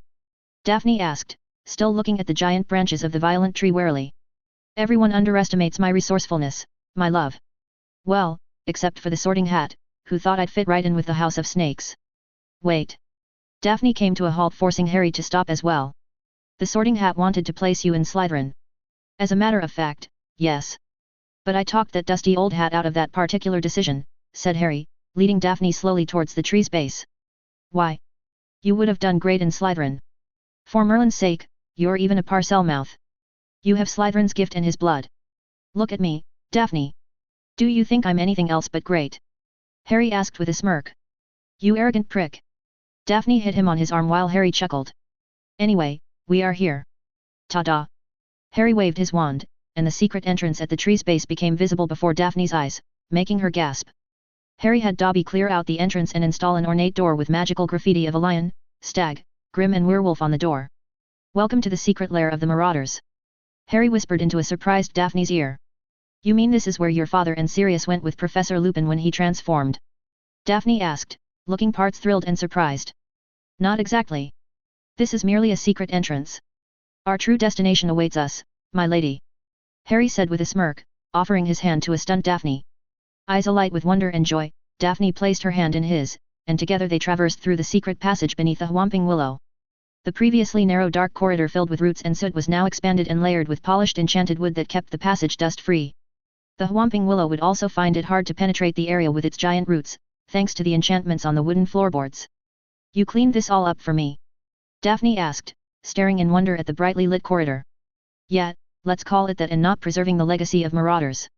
Daphne asked, still looking at the giant branches of the violent tree warily. Everyone underestimates my resourcefulness, my love. Well, except for the Sorting Hat, who thought I'd fit right in with the House of Snakes. Wait. Daphne came to a halt, forcing Harry to stop as well. The Sorting Hat wanted to place you in Slytherin. As a matter of fact, yes. But I talked that dusty old hat out of that particular decision, said Harry, leading Daphne slowly towards the tree's base. Why? You would have done great in Slytherin. For Merlin's sake, you're even a Parselmouth. You have Slytherin's gift in his blood. Look at me, Daphne. Do you think I'm anything else but great? Harry asked with a smirk. You arrogant prick. Daphne hit him on his arm while Harry chuckled. Anyway, we are here. Ta-da. Harry waved his wand, and the secret entrance at the tree's base became visible before Daphne's eyes, making her gasp. Harry had Dobby clear out the entrance and install an ornate door with magical graffiti of a lion, stag, grim and werewolf on the door. Welcome to the secret lair of the Marauders. Harry whispered into a surprised Daphne's ear. You mean this is where your father and Sirius went with Professor Lupin when he transformed? Daphne asked, looking parts thrilled and surprised. Not exactly. This is merely a secret entrance. Our true destination awaits us, my lady. Harry said with a smirk, offering his hand to a stunned Daphne. Eyes alight with wonder and joy, Daphne placed her hand in his, and together they traversed through the secret passage beneath the Whomping Willow. The previously narrow dark corridor filled with roots and soot was now expanded and layered with polished enchanted wood that kept the passage dust-free. The Whomping Willow would also find it hard to penetrate the area with its giant roots, thanks to the enchantments on the wooden floorboards. You cleaned this all up for me? Daphne asked, staring in wonder at the brightly lit corridor. Yeah, let's call it that, and not preserving the legacy of Marauders.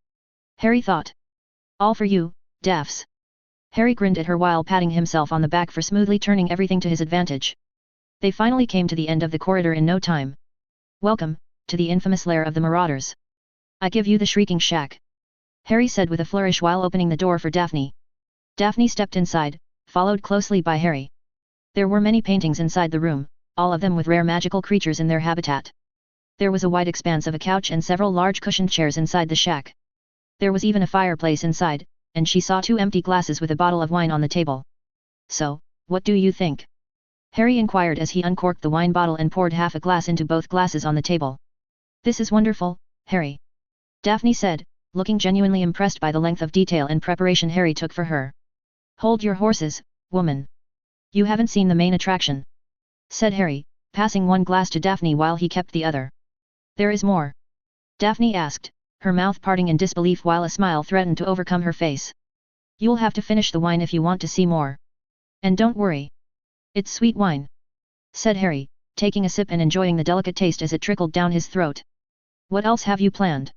Harry thought. All for you, Daphs. Harry grinned at her while patting himself on the back for smoothly turning everything to his advantage. They finally came to the end of the corridor in no time. Welcome, to the infamous lair of the Marauders. I give you the Shrieking Shack. Harry said with a flourish while opening the door for Daphne. Daphne stepped inside, followed closely by Harry. There were many paintings inside the room, all of them with rare magical creatures in their habitat. There was a wide expanse of a couch and several large cushioned chairs inside the shack. There was even a fireplace inside, and she saw 2 empty glasses with a bottle of wine on the table. So, what do you think? Harry inquired as he uncorked the wine bottle and poured half a glass into both glasses on the table. This is wonderful, Harry. Daphne said, looking genuinely impressed by the length of detail and preparation Harry took for her. Hold your horses, woman. You haven't seen the main attraction, said Harry, passing one glass to Daphne while he kept the other. There is more? Daphne asked, her mouth parting in disbelief while a smile threatened to overcome her face. You'll have to finish the wine if you want to see more. And don't worry. It's sweet wine, said Harry, taking a sip and enjoying the delicate taste as it trickled down his throat. What else have you planned?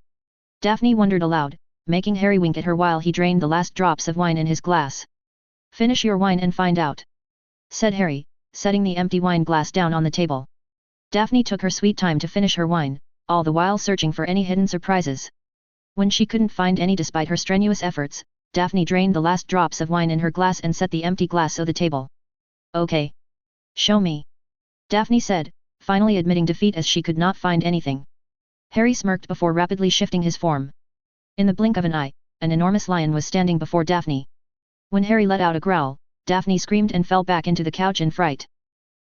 Daphne wondered aloud, making Harry wink at her while he drained the last drops of wine in his glass. Finish your wine and find out, said Harry, setting the empty wine glass down on the table. Daphne took her sweet time to finish her wine, all the while searching for any hidden surprises. When she couldn't find any despite her strenuous efforts, Daphne drained the last drops of wine in her glass and set the empty glass on the table. Okay. Show me. Daphne said, finally admitting defeat as she could not find anything. Harry smirked before rapidly shifting his form. In the blink of an eye, an enormous lion was standing before Daphne. When Harry let out a growl, Daphne screamed and fell back into the couch in fright.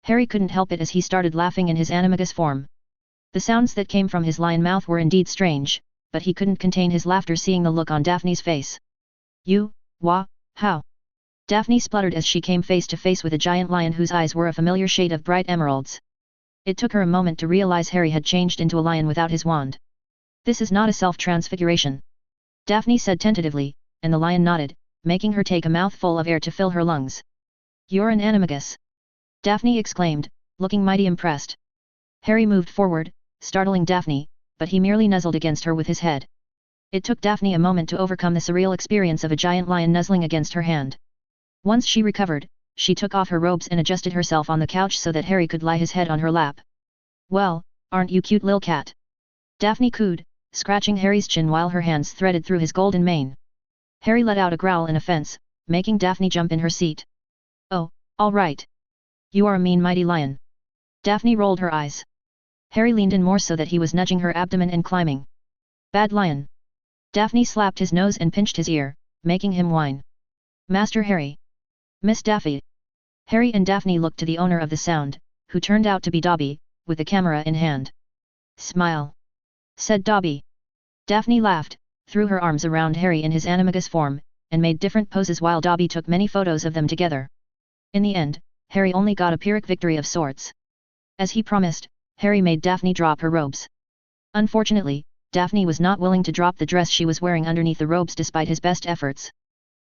Harry couldn't help it as he started laughing in his animagus form. The sounds that came from his lion mouth were indeed strange, but he couldn't contain his laughter seeing the look on Daphne's face. You, how? Daphne spluttered as she came face to face with a giant lion whose eyes were a familiar shade of bright emeralds. It took her a moment to realize Harry had changed into a lion without his wand. This is not a self-transfiguration, Daphne said tentatively, and the lion nodded, making her take a mouthful of air to fill her lungs. You're an animagus, Daphne exclaimed, looking mighty impressed. Harry moved forward, startling Daphne, but he merely nuzzled against her with his head. It took Daphne a moment to overcome the surreal experience of a giant lion nuzzling against her hand. Once she recovered, she took off her robes and adjusted herself on the couch so that Harry could lie his head on her lap. "Well, aren't you cute lil cat?" Daphne cooed, scratching Harry's chin while her hands threaded through his golden mane. Harry let out a growl in offense, making Daphne jump in her seat. "Oh, all right. You are a mean mighty lion." Daphne rolled her eyes. Harry leaned in more so that he was nudging her abdomen and climbing. "Bad lion." Daphne slapped his nose and pinched his ear, making him whine. "Master Harry." "Miss Daffy." Harry and Daphne looked to the owner of the sound, who turned out to be Dobby, with the camera in hand. "Smile," said Dobby. Daphne laughed, threw her arms around Harry in his animagus form, and made different poses while Dobby took many photos of them together. In the end, Harry only got a Pyrrhic victory of sorts. As he promised, Harry made Daphne drop her robes. Unfortunately, Daphne was not willing to drop the dress she was wearing underneath the robes despite his best efforts.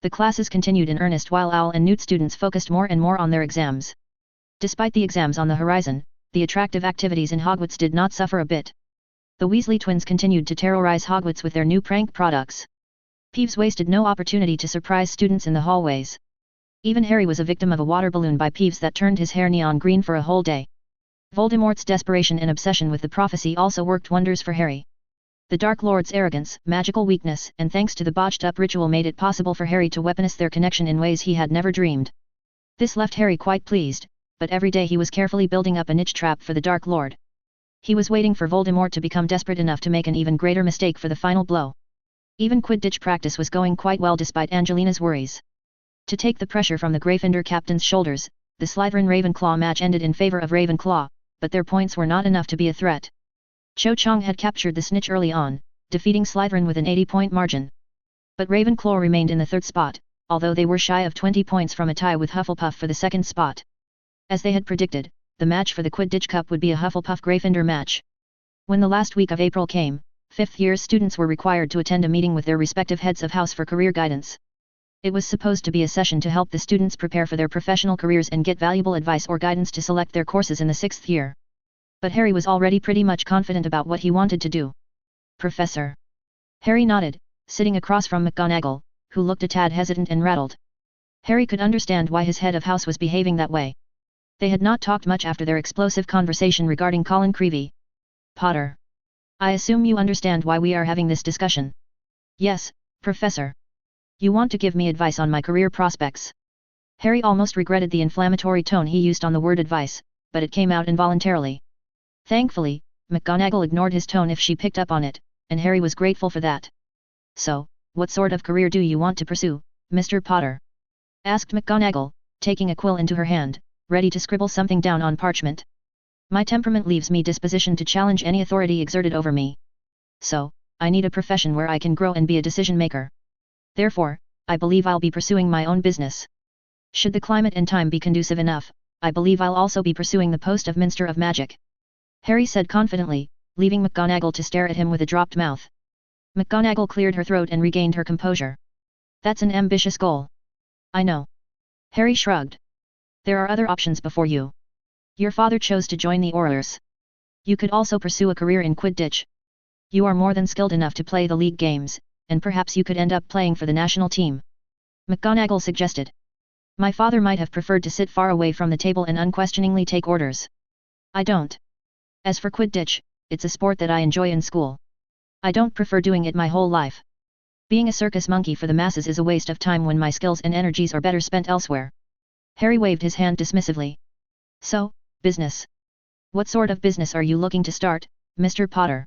The classes continued in earnest while Owl and Newt students focused more and more on their exams. Despite the exams on the horizon, the attractive activities in Hogwarts did not suffer a bit. The Weasley twins continued to terrorize Hogwarts with their new prank products. Peeves wasted no opportunity to surprise students in the hallways. Even Harry was a victim of a water balloon by Peeves that turned his hair neon green for a whole day. Voldemort's desperation and obsession with the prophecy also worked wonders for Harry. The Dark Lord's arrogance, magical weakness, and thanks to the botched-up ritual made it possible for Harry to weaponize their connection in ways he had never dreamed. This left Harry quite pleased, but every day he was carefully building up a niche trap for the Dark Lord. He was waiting for Voldemort to become desperate enough to make an even greater mistake for the final blow. Even Quidditch practice was going quite well despite Angelina's worries. To take the pressure from the Gryffindor captain's shoulders, the Slytherin-Ravenclaw match ended in favor of Ravenclaw, but their points were not enough to be a threat. Cho Chang had captured the snitch early on, defeating Slytherin with an 80-point margin. But Ravenclaw remained in the third spot, although they were shy of 20 points from a tie with Hufflepuff for the second spot. As they had predicted, the match for the Quidditch Cup would be a Hufflepuff-Gryffindor match. When the last week of April came, fifth-year students were required to attend a meeting with their respective heads of house for career guidance. It was supposed to be a session to help the students prepare for their professional careers and get valuable advice or guidance to select their courses in the sixth year. But Harry was already pretty much confident about what he wanted to do. "Professor." Harry nodded, sitting across from McGonagall, who looked a tad hesitant and rattled. Harry could understand why his head of house was behaving that way. They had not talked much after their explosive conversation regarding Colin Creevey. "Potter. I assume you understand why we are having this discussion." "Yes, Professor. You want to give me advice on my career prospects." Harry almost regretted the inflammatory tone he used on the word advice, but it came out involuntarily. Thankfully, McGonagall ignored his tone if she picked up on it, and Harry was grateful for that. "So, what sort of career do you want to pursue, Mr. Potter?" asked McGonagall, taking a quill into her hand, ready to scribble something down on parchment. "My temperament leaves me disposition to challenge any authority exerted over me. So, I need a profession where I can grow and be a decision-maker. Therefore, I believe I'll be pursuing my own business. Should the climate and time be conducive enough, I believe I'll also be pursuing the post of Minister of Magic," Harry said confidently, leaving McGonagall to stare at him with a dropped mouth. McGonagall cleared her throat and regained her composure. "That's an ambitious goal." "I know." Harry shrugged. "There are other options before you. Your father chose to join the Aurors. You could also pursue a career in Quidditch. You are more than skilled enough to play the league games, and perhaps you could end up playing for the national team," McGonagall suggested. "My father might have preferred to sit far away from the table and unquestioningly take orders. I don't. As for Quidditch, it's a sport that I enjoy in school. I don't prefer doing it my whole life. Being a circus monkey for the masses is a waste of time when my skills and energies are better spent elsewhere." Harry waved his hand dismissively. "So, business. What sort of business are you looking to start, Mr. Potter?"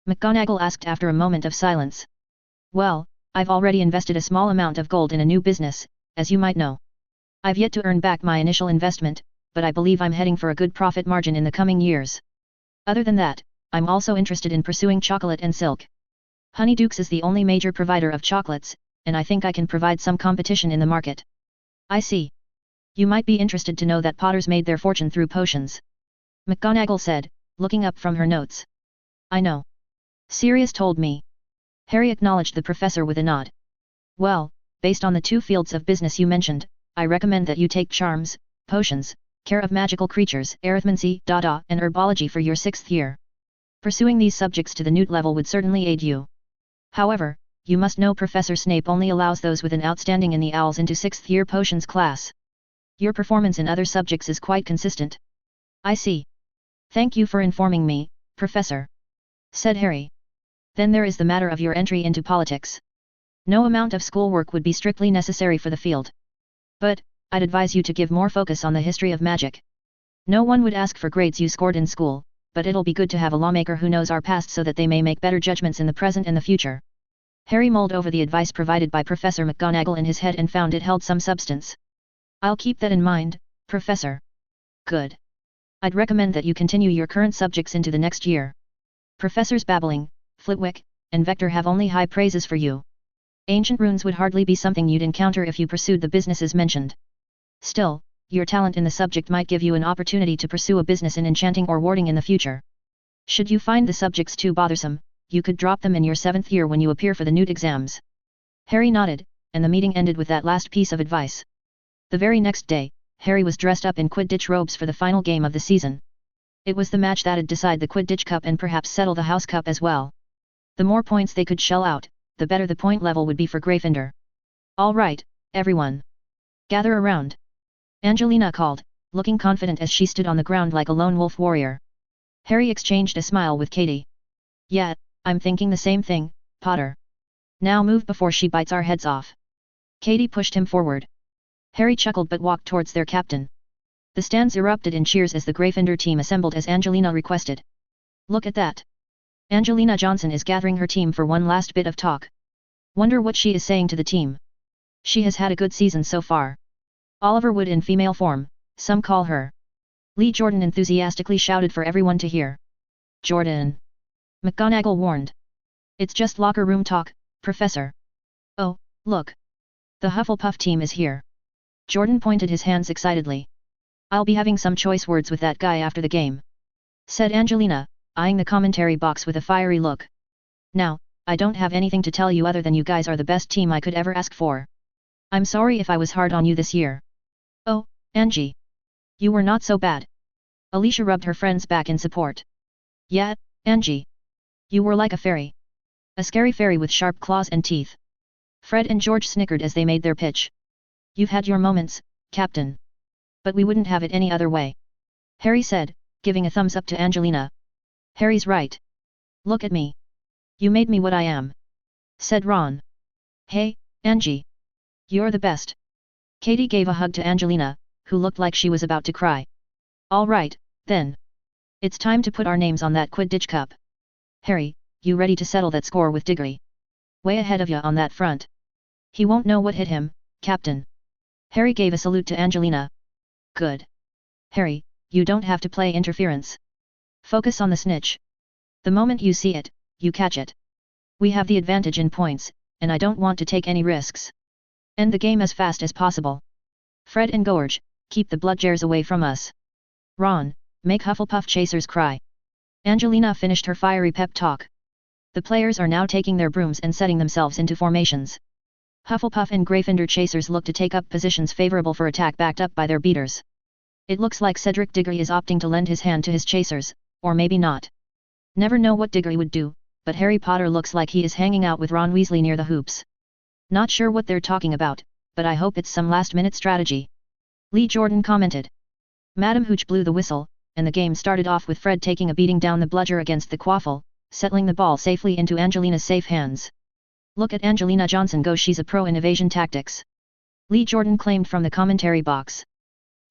McGonagall asked after a moment of silence. "Well, I've already invested a small amount of gold in a new business, as you might know. I've yet to earn back my initial investment, but I believe I'm heading for a good profit margin in the coming years. Other than that, I'm also interested in pursuing chocolate and silk. Honeydukes is the only major provider of chocolates, and I think I can provide some competition in the market." "I see. You might be interested to know that Potters made their fortune through potions," McGonagall said, looking up from her notes. "I know. Sirius told me." Harry acknowledged the professor with a nod. "Well, based on the two fields of business you mentioned, I recommend that you take charms, potions, care of magical creatures, arithmancy, and herbology for your sixth year. Pursuing these subjects to the Newt level would certainly aid you. However, you must know Professor Snape only allows those with an outstanding in the Owls into sixth year potions class. Your performance in other subjects is quite consistent. I see. Thank you for informing me, Professor, said Harry. Then there is the matter of your entry into politics. No amount of schoolwork would be strictly necessary for the field. But, I'd advise you to give more focus on the history of magic. No one would ask for grades you scored in school, but it'll be good to have a lawmaker who knows our past so that they may make better judgments in the present and the future. Harry mulled over the advice provided by Professor McGonagall in his head and found it held some substance. I'll keep that in mind, Professor. Good. I'd recommend that you continue your current subjects into the next year. Professors Babbling, Flitwick, and Vector have only high praises for you. Ancient runes would hardly be something you'd encounter if you pursued the businesses mentioned. Still, your talent in the subject might give you an opportunity to pursue a business in enchanting or warding in the future. Should you find the subjects too bothersome, you could drop them in your 7th year when you appear for the NEWT exams. Harry nodded, and the meeting ended with that last piece of advice. The very next day, Harry was dressed up in Quidditch robes for the final game of the season. It was the match that'd decide the Quidditch Cup and perhaps settle the House Cup as well. The more points they could shell out, the better the point level would be for Gryffindor. All right, everyone. Gather around. Angelina called, looking confident as she stood on the ground like a lone wolf warrior. Harry exchanged a smile with Katie. Yeah, I'm thinking the same thing, Potter. Now move before she bites our heads off. Katie pushed him forward. Harry chuckled but walked towards their captain. The stands erupted in cheers as the Gryffindor team assembled as Angelina requested. Look at that. Angelina Johnson is gathering her team for one last bit of talk. Wonder what she is saying to the team. She has had a good season so far. Oliver Wood in female form, some call her. Lee Jordan enthusiastically shouted for everyone to hear. Jordan. McGonagall warned. It's just locker room talk, Professor. Oh, look. The Hufflepuff team is here. Jordan pointed his hands excitedly. I'll be having some choice words with that guy after the game, said Angelina, eyeing the commentary box with a fiery look. Now, I don't have anything to tell you other than you guys are the best team I could ever ask for. I'm sorry if I was hard on you this year. Oh, Angie. You were not so bad. Alicia rubbed her friend's back in support. Yeah, Angie. You were like a fairy. A scary fairy with sharp claws and teeth. Fred and George snickered as they made their pitch. You've had your moments, Captain. But we wouldn't have it any other way. Harry said, giving a thumbs up to Angelina. Harry's right. Look at me. You made me what I am, said Ron. Hey, Angie. You're the best. Katie gave a hug to Angelina, who looked like she was about to cry. All right, then. It's time to put our names on that Quidditch Cup. Harry, you ready to settle that score with Diggory? Way ahead of ya on that front. He won't know what hit him, Captain. Harry gave a salute to Angelina. Good. Harry, you don't have to play interference. Focus on the snitch. The moment you see it, you catch it. We have the advantage in points, and I don't want to take any risks. End the game as fast as possible. Fred and George, keep the Bludgers away from us. Ron, make Hufflepuff chasers cry. Angelina finished her fiery pep talk. The players are now taking their brooms and setting themselves into formations. Hufflepuff and Gryffindor chasers look to take up positions favorable for attack backed up by their beaters. It looks like Cedric Diggory is opting to lend his hand to his chasers, or maybe not. Never know what Diggory would do, but Harry Potter looks like he is hanging out with Ron Weasley near the hoops. Not sure what they're talking about, but I hope it's some last-minute strategy. Lee Jordan commented. Madam Hooch blew the whistle, and the game started off with Fred taking a beating down the bludger against the quaffle, settling the ball safely into Angelina's safe hands. Look at Angelina Johnson go, she's a pro in evasion tactics. Lee Jordan claimed from the commentary box.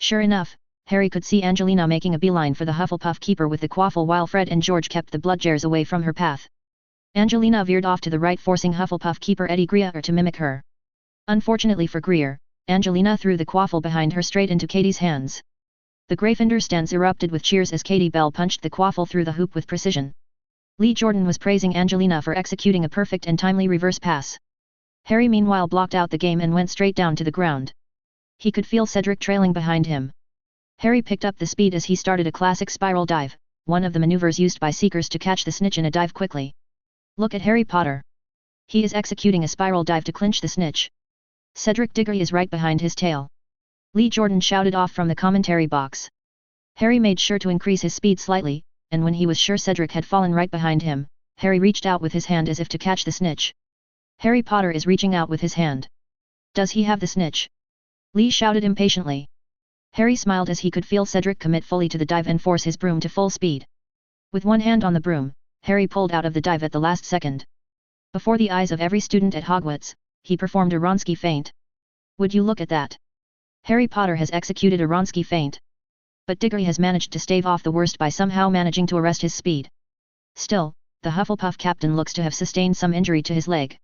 Sure enough, Harry could see Angelina making a beeline for the Hufflepuff keeper with the quaffle while Fred and George kept the Bludgers away from her path. Angelina veered off to the right, forcing Hufflepuff keeper Eddie Greer to mimic her. Unfortunately for Greer, Angelina threw the quaffle behind her straight into Katie's hands. The Gryffindor stands erupted with cheers as Katie Bell punched the quaffle through the hoop with precision. Lee Jordan was praising Angelina for executing a perfect and timely reverse pass. Harry meanwhile blocked out the game and went straight down to the ground. He could feel Cedric trailing behind him. Harry picked up the speed as he started a classic spiral dive, one of the maneuvers used by seekers to catch the snitch in a dive quickly. Look at Harry Potter. He is executing a spiral dive to clinch the snitch. Cedric Diggory is right behind his tail. Lee Jordan shouted off from the commentary box. Harry made sure to increase his speed slightly, and when he was sure Cedric had fallen right behind him, Harry reached out with his hand as if to catch the snitch. Harry Potter is reaching out with his hand. Does he have the snitch? Lee shouted impatiently. Harry smiled as he could feel Cedric commit fully to the dive and force his broom to full speed. With one hand on the broom, Harry pulled out of the dive at the last second. Before the eyes of every student at Hogwarts, he performed a Wronski feint. Would you look at that? Harry Potter has executed a Wronski feint. But Diggory has managed to stave off the worst by somehow managing to arrest his speed. Still, the Hufflepuff captain looks to have sustained some injury to his leg.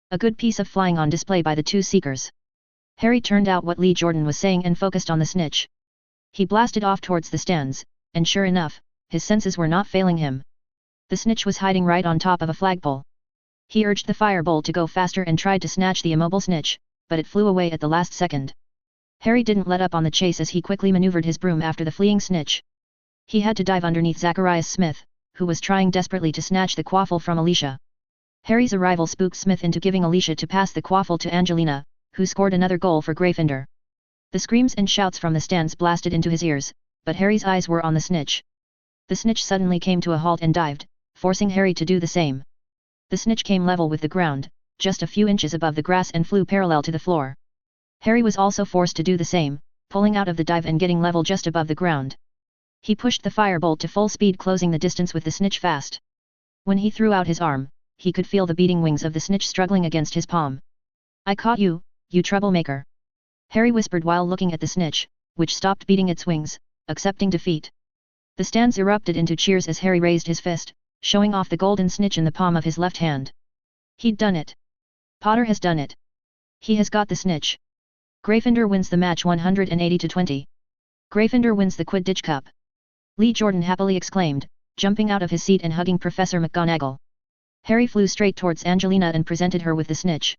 A good piece of flying on display by the two seekers. Harry turned out what Lee Jordan was saying and focused on the snitch. He blasted off towards the stands, and sure enough, his senses were not failing him. The snitch was hiding right on top of a flagpole. He urged the firebolt to go faster and tried to snatch the immobile snitch, but it flew away at the last second. Harry didn't let up on the chase as he quickly maneuvered his broom after the fleeing snitch. He had to dive underneath Zacharias Smith, who was trying desperately to snatch the quaffle from Alicia. Harry's arrival spooked Smith into giving Alicia to pass the quaffle to Angelina, who scored another goal for Gryffindor. The screams and shouts from the stands blasted into his ears, but Harry's eyes were on the snitch. The snitch suddenly came to a halt and dived, forcing Harry to do the same. The snitch came level with the ground, just a few inches above the grass and flew parallel to the floor. Harry was also forced to do the same, pulling out of the dive and getting level just above the ground. He pushed the firebolt to full speed, closing the distance with the snitch fast. When he threw out his arm, he could feel the beating wings of the snitch struggling against his palm. "I caught you, you troublemaker," Harry whispered while looking at the snitch, which stopped beating its wings, accepting defeat. The stands erupted into cheers as Harry raised his fist, showing off the golden snitch in the palm of his left hand. He'd done it. Potter has done it. He has got the snitch. Gryffindor wins the match 180-20. Gryffindor wins the Quidditch Cup. Lee Jordan happily exclaimed, jumping out of his seat and hugging Professor McGonagall. Harry flew straight towards Angelina and presented her with the snitch.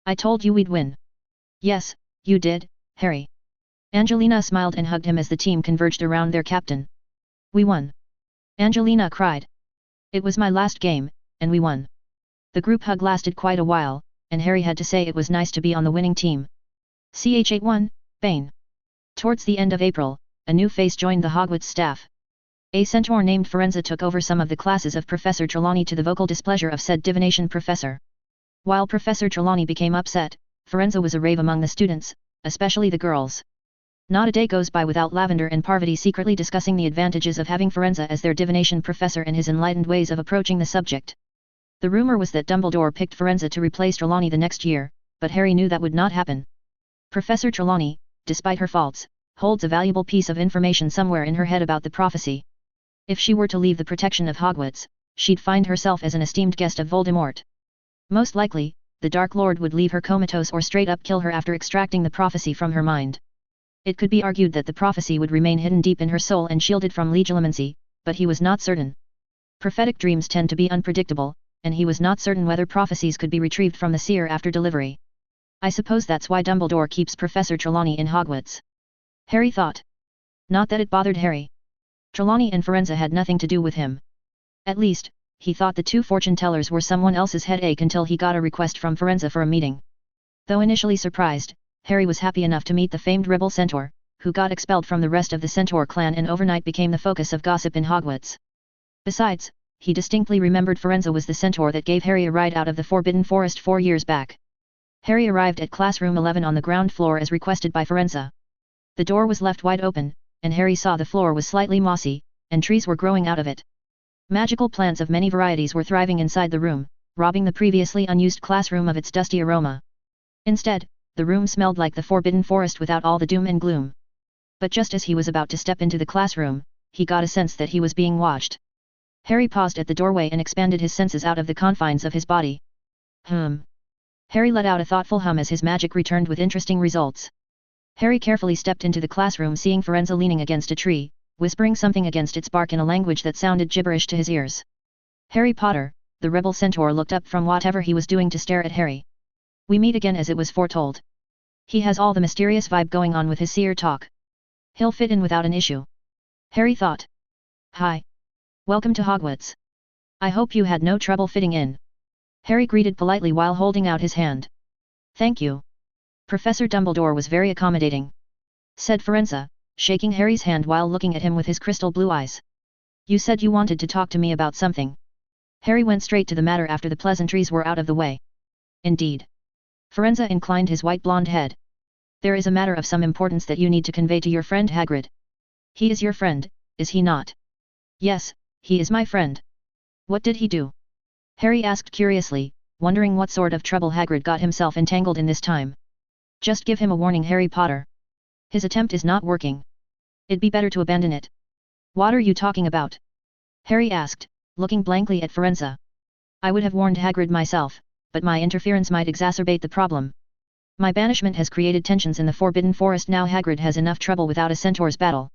"I told you we'd win." "Yes, you did, Harry." Angelina smiled and hugged him as the team converged around their captain. "We won!" Angelina cried. "It was my last game, and we won." The group hug lasted quite a while, and Harry had to say it was nice to be on the winning team. Ch81, Bane. Towards the end of April, a new face joined the Hogwarts staff. A centaur named Firenze took over some of the classes of Professor Trelawney to the vocal displeasure of said divination professor. While Professor Trelawney became upset, Firenze was a rave among the students, especially the girls. Not a day goes by without Lavender and Parvati secretly discussing the advantages of having Firenze as their divination professor and his enlightened ways of approaching the subject. The rumor was that Dumbledore picked Firenze to replace Trelawney the next year, but Harry knew that would not happen. Professor Trelawney, despite her faults, holds a valuable piece of information somewhere in her head about the prophecy. If she were to leave the protection of Hogwarts, she'd find herself as an esteemed guest of Voldemort. Most likely, the Dark Lord would leave her comatose or straight up kill her after extracting the prophecy from her mind. It could be argued that the prophecy would remain hidden deep in her soul and shielded from legilimency, but he was not certain. Prophetic dreams tend to be unpredictable, and he was not certain whether prophecies could be retrieved from the seer after delivery. I suppose that's why Dumbledore keeps Professor Trelawney in Hogwarts. Harry thought. Not that it bothered Harry. Trelawney and Firenze had nothing to do with him. At least, he thought the two fortune-tellers were someone else's headache until he got a request from Firenze for a meeting. Though initially surprised, Harry was happy enough to meet the famed rebel centaur, who got expelled from the rest of the centaur clan and overnight became the focus of gossip in Hogwarts. Besides, he distinctly remembered Firenze was the centaur that gave Harry a ride out of the Forbidden Forest 4 years back. Harry arrived at classroom 11 on the ground floor as requested by Firenze. The door was left wide open, and Harry saw the floor was slightly mossy, and trees were growing out of it. Magical plants of many varieties were thriving inside the room, robbing the previously unused classroom of its dusty aroma. Instead, the room smelled like the Forbidden Forest without all the doom and gloom. But just as he was about to step into the classroom, he got a sense that he was being watched. Harry paused at the doorway and expanded his senses out of the confines of his body. Harry let out a thoughtful hum as his magic returned with interesting results. Harry carefully stepped into the classroom, seeing Firenze leaning against a tree, whispering something against its bark in a language that sounded gibberish to his ears. Harry Potter, the rebel centaur looked up from whatever he was doing to stare at Harry. "We meet again as it was foretold." He has all the mysterious vibe going on with his seer talk. He'll fit in without an issue. Harry thought. "Hi. Welcome to Hogwarts. I hope you had no trouble fitting in." Harry greeted politely while holding out his hand. "Thank you. Professor Dumbledore was very accommodating," said Firenze, shaking Harry's hand while looking at him with his crystal blue eyes. "You said you wanted to talk to me about something." Harry went straight to the matter after the pleasantries were out of the way. "Indeed." Firenze inclined his white blonde head. There is a matter of some importance that you need to convey to your friend Hagrid. He is your friend, is he not? Yes, he is my friend. What did he do? Harry asked curiously, wondering what sort of trouble Hagrid got himself entangled in this time. Just give him a warning, Harry Potter. His attempt is not working. It'd be better to abandon it. What are you talking about? Harry asked, looking blankly at Firenze. I would have warned Hagrid myself, but my interference might exacerbate the problem. My banishment has created tensions in the Forbidden Forest. Now Hagrid has enough trouble without a centaur's battle.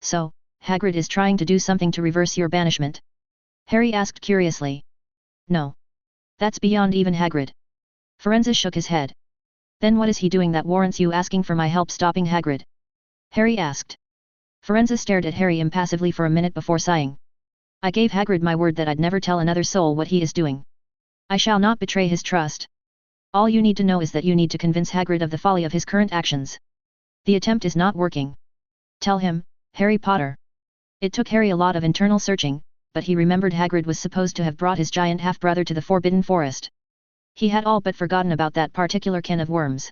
So, Hagrid is trying to do something to reverse your banishment? Harry asked curiously. No. That's beyond even Hagrid. Firenze shook his head. Then what is he doing that warrants you asking for my help stopping Hagrid? Harry asked. Firenze stared at Harry impassively for a minute before sighing. I gave Hagrid my word that I'd never tell another soul what he is doing. I shall not betray his trust. All you need to know is that you need to convince Hagrid of the folly of his current actions. The attempt is not working. Tell him, Harry Potter. It took Harry a lot of internal searching, but he remembered Hagrid was supposed to have brought his giant half-brother to the Forbidden Forest. He had all but forgotten about that particular can of worms.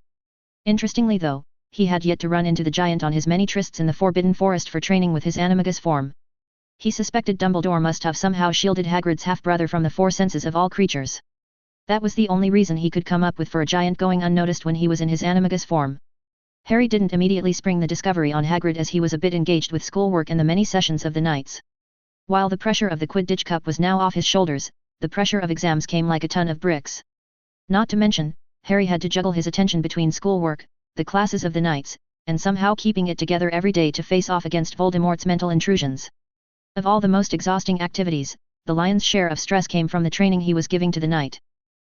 Interestingly though, he had yet to run into the giant on his many trysts in the Forbidden Forest for training with his animagus form. He suspected Dumbledore must have somehow shielded Hagrid's half-brother from the four senses of all creatures. That was the only reason he could come up with for a giant going unnoticed when he was in his animagus form. Harry didn't immediately spring the discovery on Hagrid as he was a bit engaged with schoolwork and the many sessions of the nights. While the pressure of the Quidditch Cup was now off his shoulders, the pressure of exams came like a ton of bricks. Not to mention, Harry had to juggle his attention between schoolwork, the classes of the nights, and somehow keeping it together every day to face off against Voldemort's mental intrusions. Of all the most exhausting activities, the lion's share of stress came from the training he was giving to the knight.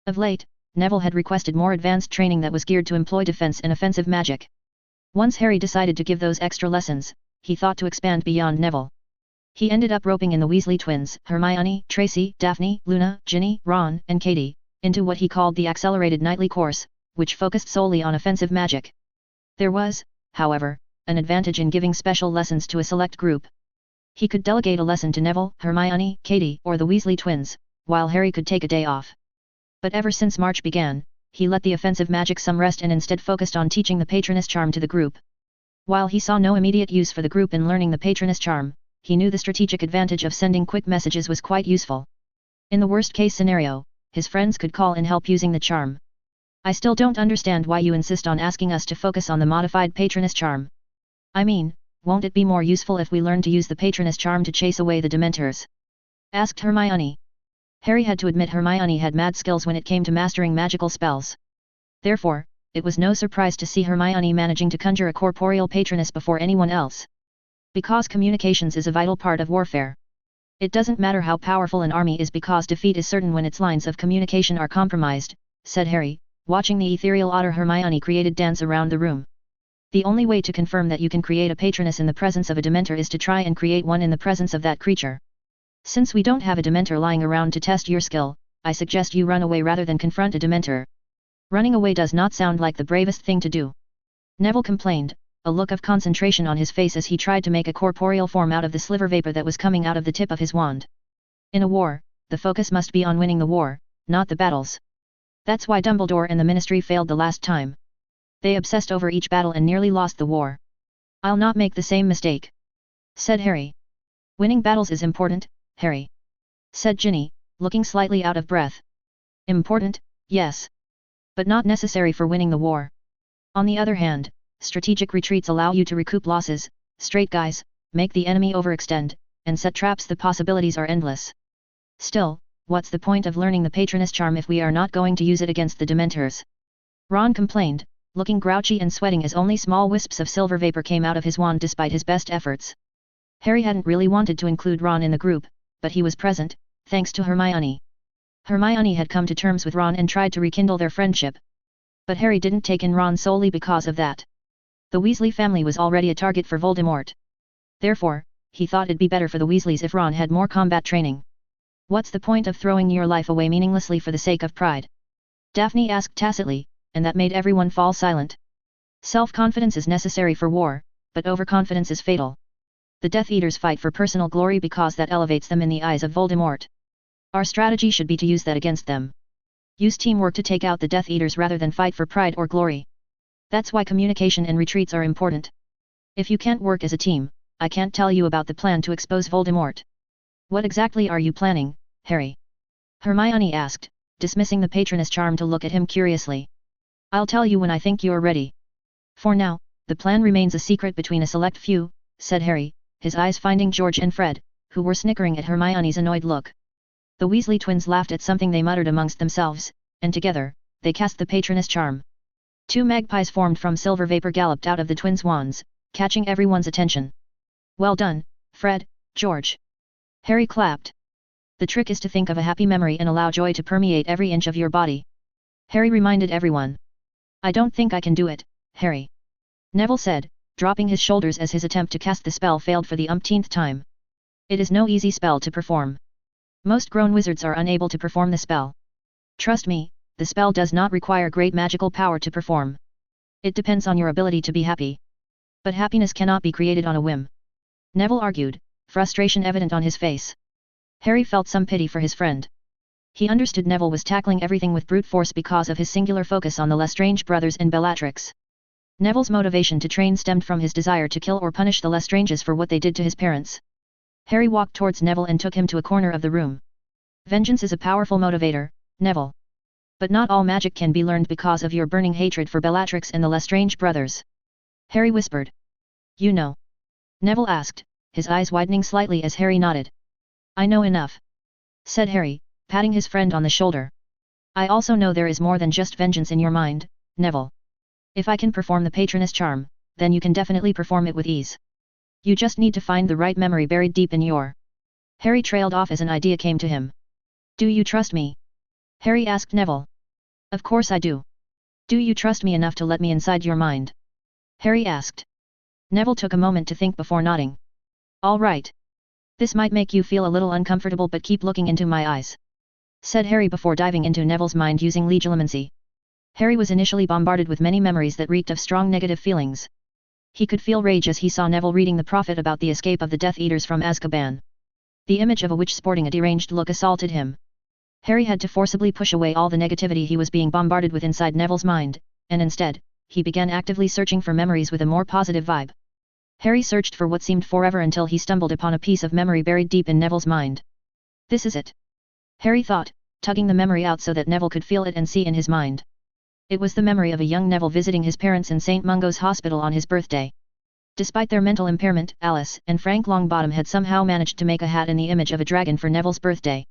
Of late, Neville had requested more advanced training that was geared to employ defense and offensive magic. Once Harry decided to give those extra lessons, he thought to expand beyond Neville. He ended up roping in the Weasley twins, Hermione, Tracy, Daphne, Luna, Ginny, Ron, and Katie, into what he called the accelerated nightly course, which focused solely on offensive magic. There was, however, an advantage in giving special lessons to a select group. He could delegate a lesson to Neville, Hermione, Katie, or the Weasley twins, while Harry could take a day off. But ever since March began, he let the offensive magic some rest and instead focused on teaching the Patronus charm to the group. While he saw no immediate use for the group in learning the Patronus charm, he knew the strategic advantage of sending quick messages was quite useful. In the worst-case scenario, his friends could call in help using the charm. I still don't understand why you insist on asking us to focus on the modified Patronus charm. I mean, won't it be more useful if we learn to use the Patronus charm to chase away the Dementors? Asked Hermione. Harry had to admit Hermione had mad skills when it came to mastering magical spells. Therefore, it was no surprise to see Hermione managing to conjure a corporeal Patronus before anyone else. Because communications is a vital part of warfare. It doesn't matter how powerful an army is because defeat is certain when its lines of communication are compromised, said Harry, watching the ethereal otter Hermione created dance around the room. The only way to confirm that you can create a Patronus in the presence of a Dementor is to try and create one in the presence of that creature. Since we don't have a Dementor lying around to test your skill, I suggest you run away rather than confront a Dementor. Running away does not sound like the bravest thing to do. Neville complained, a look of concentration on his face as he tried to make a corporeal form out of the sliver vapor that was coming out of the tip of his wand. In a war, the focus must be on winning the war, not the battles. That's why Dumbledore and the Ministry failed the last time. They obsessed over each battle and nearly lost the war. I'll not make the same mistake, said Harry. Winning battles is important, Harry, said Ginny, looking slightly out of breath. Important, yes. But not necessary for winning the war. On the other hand, strategic retreats allow you to recoup losses, straight guys, make the enemy overextend, and set traps. The possibilities are endless. Still, what's the point of learning the Patronus charm if we are not going to use it against the Dementors? Ron complained, looking grouchy and sweating as only small wisps of silver vapor came out of his wand despite his best efforts. Harry hadn't really wanted to include Ron in the group, but he was present, thanks to Hermione. Hermione had come to terms with Ron and tried to rekindle their friendship. But Harry didn't take in Ron solely because of that. The Weasley family was already a target for Voldemort. Therefore, he thought it'd be better for the Weasleys if Ron had more combat training. What's the point of throwing your life away meaninglessly for the sake of pride? Daphne asked tacitly, and that made everyone fall silent. Self-confidence is necessary for war, but overconfidence is fatal. The Death Eaters fight for personal glory because that elevates them in the eyes of Voldemort. Our strategy should be to use that against them. Use teamwork to take out the Death Eaters rather than fight for pride or glory. That's why communication and retreats are important. If you can't work as a team, I can't tell you about the plan to expose Voldemort. What exactly are you planning, Harry? Hermione asked, dismissing the patroness charm to look at him curiously. I'll tell you when I think you're ready. For now, the plan remains a secret between a select few, said Harry, his eyes finding George and Fred, who were snickering at Hermione's annoyed look. The Weasley twins laughed at something they muttered amongst themselves, and together, they cast the patroness charm. 2 magpies formed from silver vapor galloped out of the twins' wands, catching everyone's attention. Well done, Fred, George. Harry clapped. The trick is to think of a happy memory and allow joy to permeate every inch of your body. Harry reminded everyone. I don't think I can do it, Harry. Neville said, dropping his shoulders as his attempt to cast the spell failed for the umpteenth time. It is no easy spell to perform. Most grown wizards are unable to perform the spell. Trust me, the spell does not require great magical power to perform. It depends on your ability to be happy. But happiness cannot be created on a whim. Neville argued, frustration evident on his face. Harry felt some pity for his friend. He understood Neville was tackling everything with brute force because of his singular focus on the Lestrange brothers and Bellatrix. Neville's motivation to train stemmed from his desire to kill or punish the Lestranges for what they did to his parents. Harry walked towards Neville and took him to a corner of the room. Vengeance is a powerful motivator, Neville. But not all magic can be learned because of your burning hatred for Bellatrix and the Lestrange brothers. Harry whispered. You know. Neville asked, his eyes widening slightly as Harry nodded. I know enough. Said Harry, patting his friend on the shoulder. I also know there is more than just vengeance in your mind, Neville. If I can perform the patroness charm, then you can definitely perform it with ease. You just need to find the right memory buried deep in your... Harry trailed off as an idea came to him. Do you trust me? Harry asked Neville. Of course I do. Do you trust me enough to let me inside your mind? Harry asked. Neville took a moment to think before nodding. All right. This might make you feel a little uncomfortable, but keep looking into my eyes. Said Harry before diving into Neville's mind using legilimency. Harry was initially bombarded with many memories that reeked of strong negative feelings. He could feel rage as he saw Neville reading the prophet about the escape of the Death Eaters from Azkaban. The image of a witch sporting a deranged look assaulted him. Harry had to forcibly push away all the negativity he was being bombarded with inside Neville's mind, and instead, he began actively searching for memories with a more positive vibe. Harry searched for what seemed forever until he stumbled upon a piece of memory buried deep in Neville's mind. This is it. Harry thought, tugging the memory out so that Neville could feel it and see in his mind. It was the memory of a young Neville visiting his parents in St. Mungo's Hospital on his birthday. Despite their mental impairment, Alice and Frank Longbottom had somehow managed to make a hat in the image of a dragon for Neville's birthday.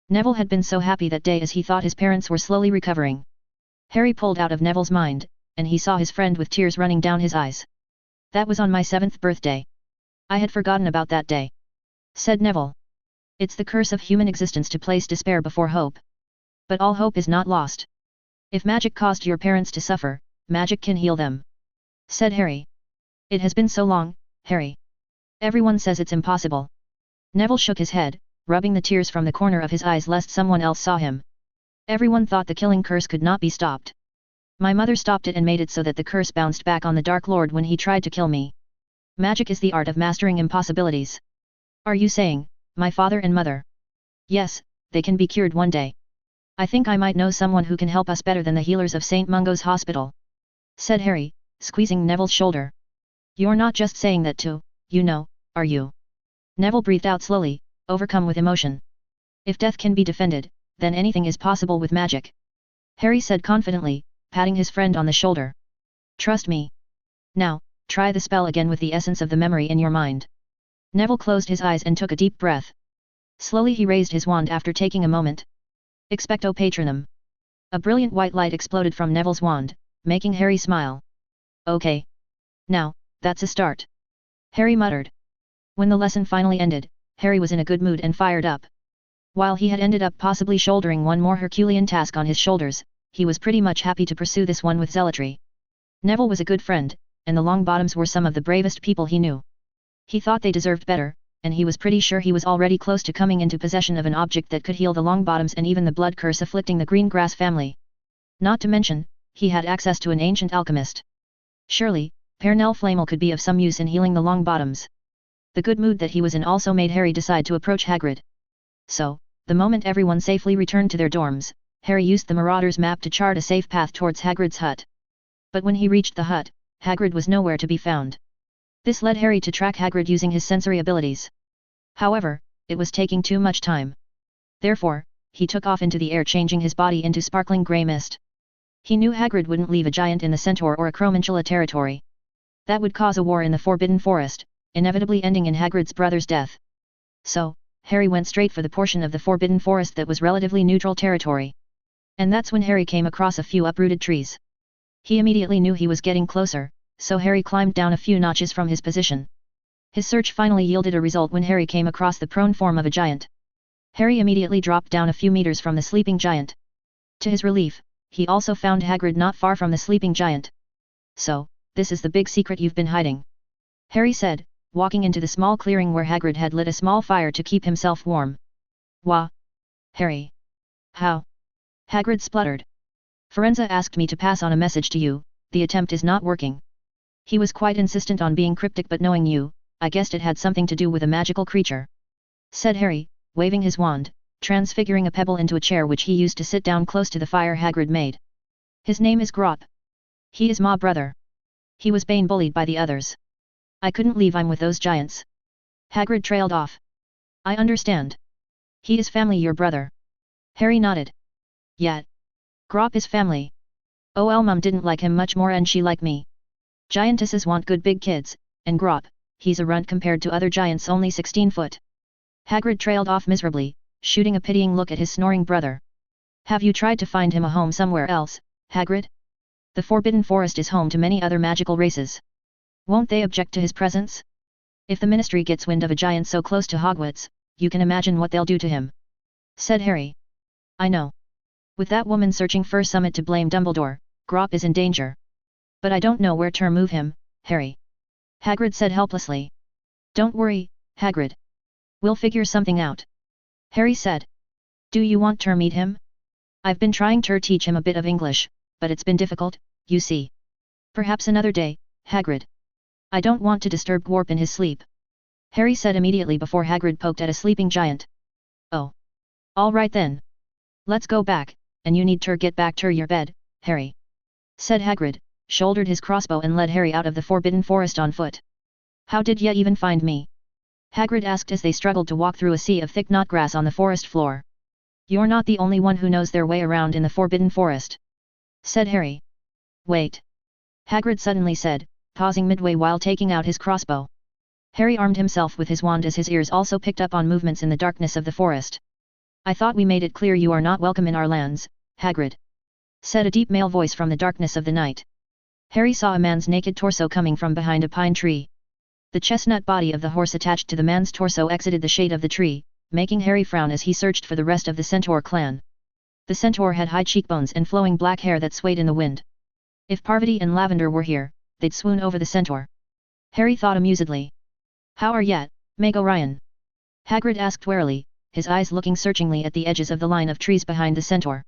Neville had been so happy that day as he thought his parents were slowly recovering. Harry pulled out of Neville's mind, and he saw his friend with tears running down his eyes. That was on my 7th birthday. I had forgotten about that day. Said Neville. It's the curse of human existence to place despair before hope. But all hope is not lost. If magic caused your parents to suffer, magic can heal them. Said Harry. It has been so long, Harry. Everyone says it's impossible. Neville shook his head, rubbing the tears from the corner of his eyes lest someone else saw him. Everyone thought the killing curse could not be stopped. My mother stopped it and made it so that the curse bounced back on the Dark Lord when he tried to kill me. Magic is the art of mastering impossibilities. Are you saying, my father and mother? Yes, they can be cured one day. I think I might know someone who can help us better than the healers of St. Mungo's Hospital. Said Harry, squeezing Neville's shoulder. You're not just saying that to, you know, are you? Neville breathed out slowly, overcome with emotion. If death can be defended, then anything is possible with magic. Harry said confidently, patting his friend on the shoulder. Trust me. Now, try the spell again with the essence of the memory in your mind. Neville closed his eyes and took a deep breath. Slowly he raised his wand after taking a moment. Expecto Patronum. A brilliant white light exploded from Neville's wand, making Harry smile. Okay. Now, that's a start. Harry muttered. When the lesson finally ended, Harry was in a good mood and fired up. While he had ended up possibly shouldering one more Herculean task on his shoulders, he was pretty much happy to pursue this one with zealotry. Neville was a good friend, and the Longbottoms were some of the bravest people he knew. He thought they deserved better, and he was pretty sure he was already close to coming into possession of an object that could heal the Longbottoms and even the blood curse afflicting the Greengrass family. Not to mention, he had access to an ancient alchemist. Surely, Pernell Flamel could be of some use in healing the Longbottoms. The good mood that he was in also made Harry decide to approach Hagrid. So, the moment everyone safely returned to their dorms, Harry used the Marauder's map to chart a safe path towards Hagrid's hut. But when he reached the hut, Hagrid was nowhere to be found. This led Harry to track Hagrid using his sensory abilities. However, it was taking too much time. Therefore, he took off into the air, changing his body into sparkling grey mist. He knew Hagrid wouldn't leave a giant in the Centaur or a Cromantula territory. That would cause a war in the Forbidden Forest, inevitably ending in Hagrid's brother's death. So, Harry went straight for the portion of the Forbidden Forest that was relatively neutral territory. And that's when Harry came across a few uprooted trees. He immediately knew he was getting closer, so Harry climbed down a few notches from his position. His search finally yielded a result when Harry came across the prone form of a giant. Harry immediately dropped down a few meters from the sleeping giant. To his relief, he also found Hagrid not far from the sleeping giant. "So, this is the big secret you've been hiding," Harry said, walking into the small clearing where Hagrid had lit a small fire to keep himself warm. "Wah! Harry! How?" Hagrid spluttered. "Firenze asked me to pass on a message to you, the attempt is not working." He was quite insistent on being cryptic, but knowing you, I guessed it had something to do with a magical creature, said Harry, waving his wand, transfiguring a pebble into a chair which he used to sit down close to the fire Hagrid made. "His name is Grop. He is my brother. He was Bane bullied by the others. I couldn't leave him with those giants." Hagrid trailed off. "I understand. He is family, your brother." Harry nodded. "Yet. Grop is family. OL Mum didn't like him much more and she like me. Giantesses want good big kids, and Grop, he's a runt compared to other giants only 16 foot. Hagrid trailed off miserably, shooting a pitying look at his snoring brother. "Have you tried to find him a home somewhere else, Hagrid? The Forbidden Forest is home to many other magical races. Won't they object to his presence? If the Ministry gets wind of a giant so close to Hogwarts, you can imagine what they'll do to him," said Harry. "I know. With that woman searching for Summit to blame Dumbledore, Grop is in danger. But I don't know where to move him, Harry," Hagrid said helplessly. "Don't worry, Hagrid. We'll figure something out," Harry said. "Do you want to meet him? I've been trying to teach him a bit of English, but it's been difficult, you see. Perhaps another day, Hagrid. I don't want to disturb Gwarp in his sleep," Harry said immediately before Hagrid poked at a sleeping giant. "Oh. All right then. Let's go back, and you need to get back to your bed, Harry," said Hagrid, shouldered his crossbow and led Harry out of the Forbidden Forest on foot. "How did ya even find me?" Hagrid asked as they struggled to walk through a sea of thick knot grass on the forest floor. "You're not the only one who knows their way around in the Forbidden Forest," said Harry. "Wait," Hagrid suddenly said, pausing midway while taking out his crossbow. Harry armed himself with his wand as his ears also picked up on movements in the darkness of the forest. "I thought we made it clear you are not welcome in our lands, Hagrid," said a deep male voice from the darkness of the night. Harry saw a man's naked torso coming from behind a pine tree. The chestnut body of the horse attached to the man's torso exited the shade of the tree, making Harry frown as he searched for the rest of the Centaur clan. The Centaur had high cheekbones and flowing black hair that swayed in the wind. If Parvati and Lavender were here, they'd swoon over the Centaur. Harry thought amusedly. "How are yet, Meg O'Ryan?" Hagrid asked warily, his eyes looking searchingly at the edges of the line of trees behind the Centaur.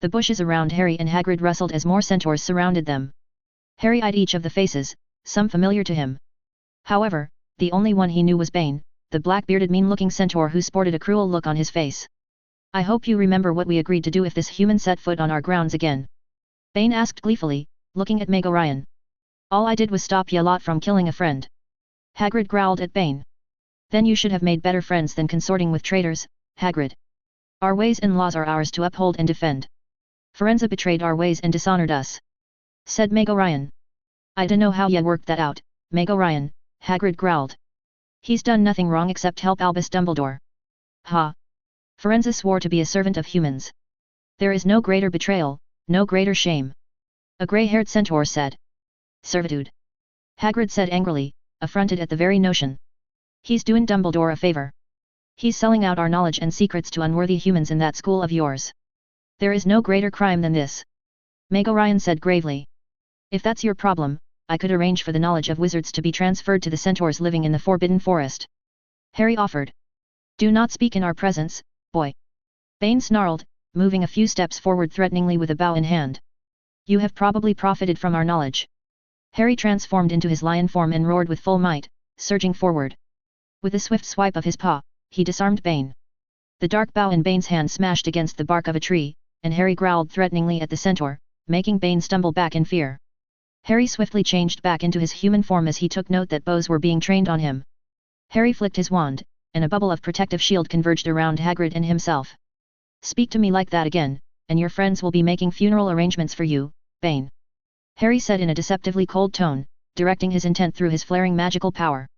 The bushes around Harry and Hagrid rustled as more Centaurs surrounded them. Harry eyed each of the faces, some familiar to him. However, the only one he knew was Bane, the black-bearded mean-looking Centaur who sported a cruel look on his face. "I hope you remember what we agreed to do if this human set foot on our grounds again," Bane asked gleefully, looking at Meg O'Ryan. "All I did was stop ya lot from killing a friend." Hagrid growled at Bane. "Then you should have made better friends than consorting with traitors, Hagrid. Our ways and laws are ours to uphold and defend. Firenze betrayed our ways and dishonored us," said Meg O'Ryan. "I dunno how ya worked that out, Meg O'Ryan," Hagrid growled. "He's done nothing wrong except help Albus Dumbledore." "Ha! Firenze swore to be a servant of humans. There is no greater betrayal, no greater shame," a grey-haired Centaur said. "Servitude," Hagrid said angrily, affronted at the very notion. "He's doing Dumbledore a favour. He's selling out our knowledge and secrets to unworthy humans in that school of yours. There is no greater crime than this," Meg O'Ryan said gravely. "If that's your problem, I could arrange for the knowledge of wizards to be transferred to the Centaurs living in the Forbidden Forest," Harry offered. "Do not speak in our presence, boy," Bane snarled, moving a few steps forward threateningly with a bow in hand. "You have probably profited from our knowledge." Harry transformed into his lion form and roared with full might, surging forward. With a swift swipe of his paw, he disarmed Bane. The dark bow in Bane's hand smashed against the bark of a tree, and Harry growled threateningly at the Centaur, making Bane stumble back in fear. Harry swiftly changed back into his human form as he took note that bows were being trained on him. Harry flicked his wand, and a bubble of protective shield converged around Hagrid and himself. "Speak to me like that again, and your friends will be making funeral arrangements for you, Bane," Harry said in a deceptively cold tone, directing his intent through his flaring magical power.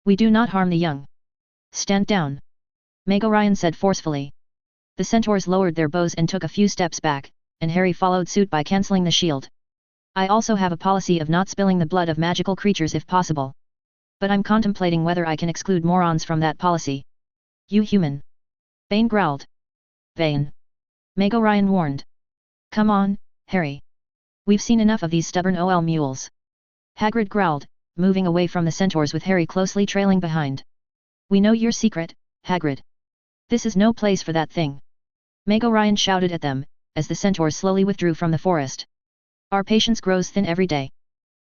"We do not harm the young. Stand down," Meg Orion said forcefully. The centaurs lowered their bows and took a few steps back, and Harry followed suit by cancelling the shield. "I also have a policy of not spilling the blood of magical creatures if possible. But I'm contemplating whether I can exclude morons from that policy." "You human!" Bane growled. "Bane!" Meg Orion warned. "Come on, Harry. We've seen enough of these stubborn OL mules." Hagrid growled, moving away from the centaurs with Harry closely trailing behind. "We know your secret, Hagrid. This is no place for that thing." Meg Orion shouted at them, as the centaurs slowly withdrew from the forest. "Our patience grows thin every day.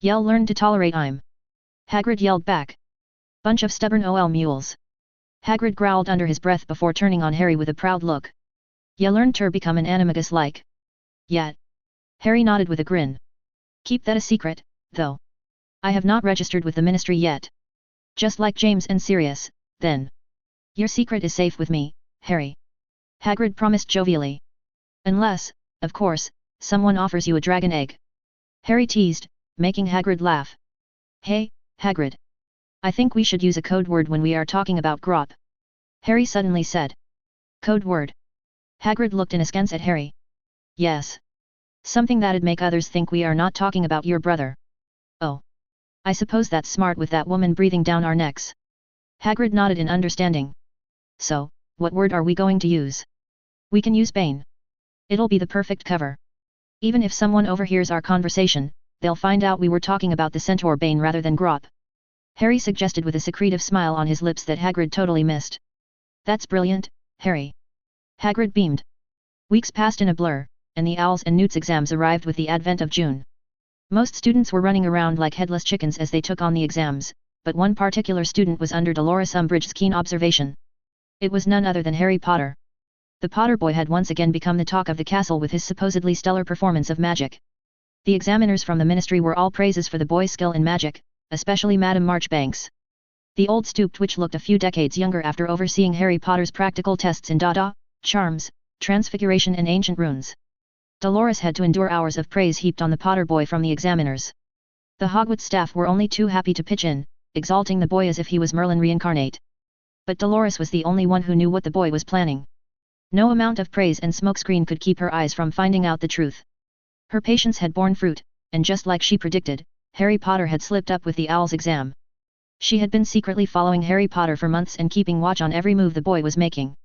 You'll learn to tolerate I'm." Hagrid yelled back. "Bunch of stubborn OL mules." Hagrid growled under his breath before turning on Harry with a proud look. "You learned to become an animagus like." "Yet." Harry nodded with a grin. "Keep that a secret, though. I have not registered with the Ministry yet. Just like James and Sirius, then. Your secret is safe with me, Harry," Hagrid promised jovially. "Unless, of course, someone offers you a dragon egg," Harry teased, making Hagrid laugh. "Hey, Hagrid. I think we should use a code word when we are talking about Grop," Harry suddenly said. "Code word?" Hagrid looked in askance at Harry. "Yes. Something that'd make others think we are not talking about your brother." "Oh. I suppose that's smart with that woman breathing down our necks." Hagrid nodded in understanding. "So, what word are we going to use?" "We can use Bane. It'll be the perfect cover. Even if someone overhears our conversation, they'll find out we were talking about the centaur Bane rather than Grop," Harry suggested with a secretive smile on his lips that Hagrid totally missed. "That's brilliant, Harry." Hagrid beamed. Weeks passed in a blur, and the Owls and Newts exams arrived with the advent of June. Most students were running around like headless chickens as they took on the exams, but one particular student was under Dolores Umbridge's keen observation. It was none other than Harry Potter. The Potter boy had once again become the talk of the castle with his supposedly stellar performance of magic. The examiners from the Ministry were all praises for the boy's skill in magic, especially Madame Marchbanks. The old stooped witch looked a few decades younger after overseeing Harry Potter's practical tests in Dada, charms, transfiguration and ancient runes. Dolores had to endure hours of praise heaped on the Potter boy from the examiners. The Hogwarts staff were only too happy to pitch in, exalting the boy as if he was Merlin reincarnate. But Dolores was the only one who knew what the boy was planning. No amount of praise and smokescreen could keep her eyes from finding out the truth. Her patience had borne fruit, and just like she predicted, Harry Potter had slipped up with the Owl's exam. She had been secretly following Harry Potter for months and keeping watch on every move the boy was making.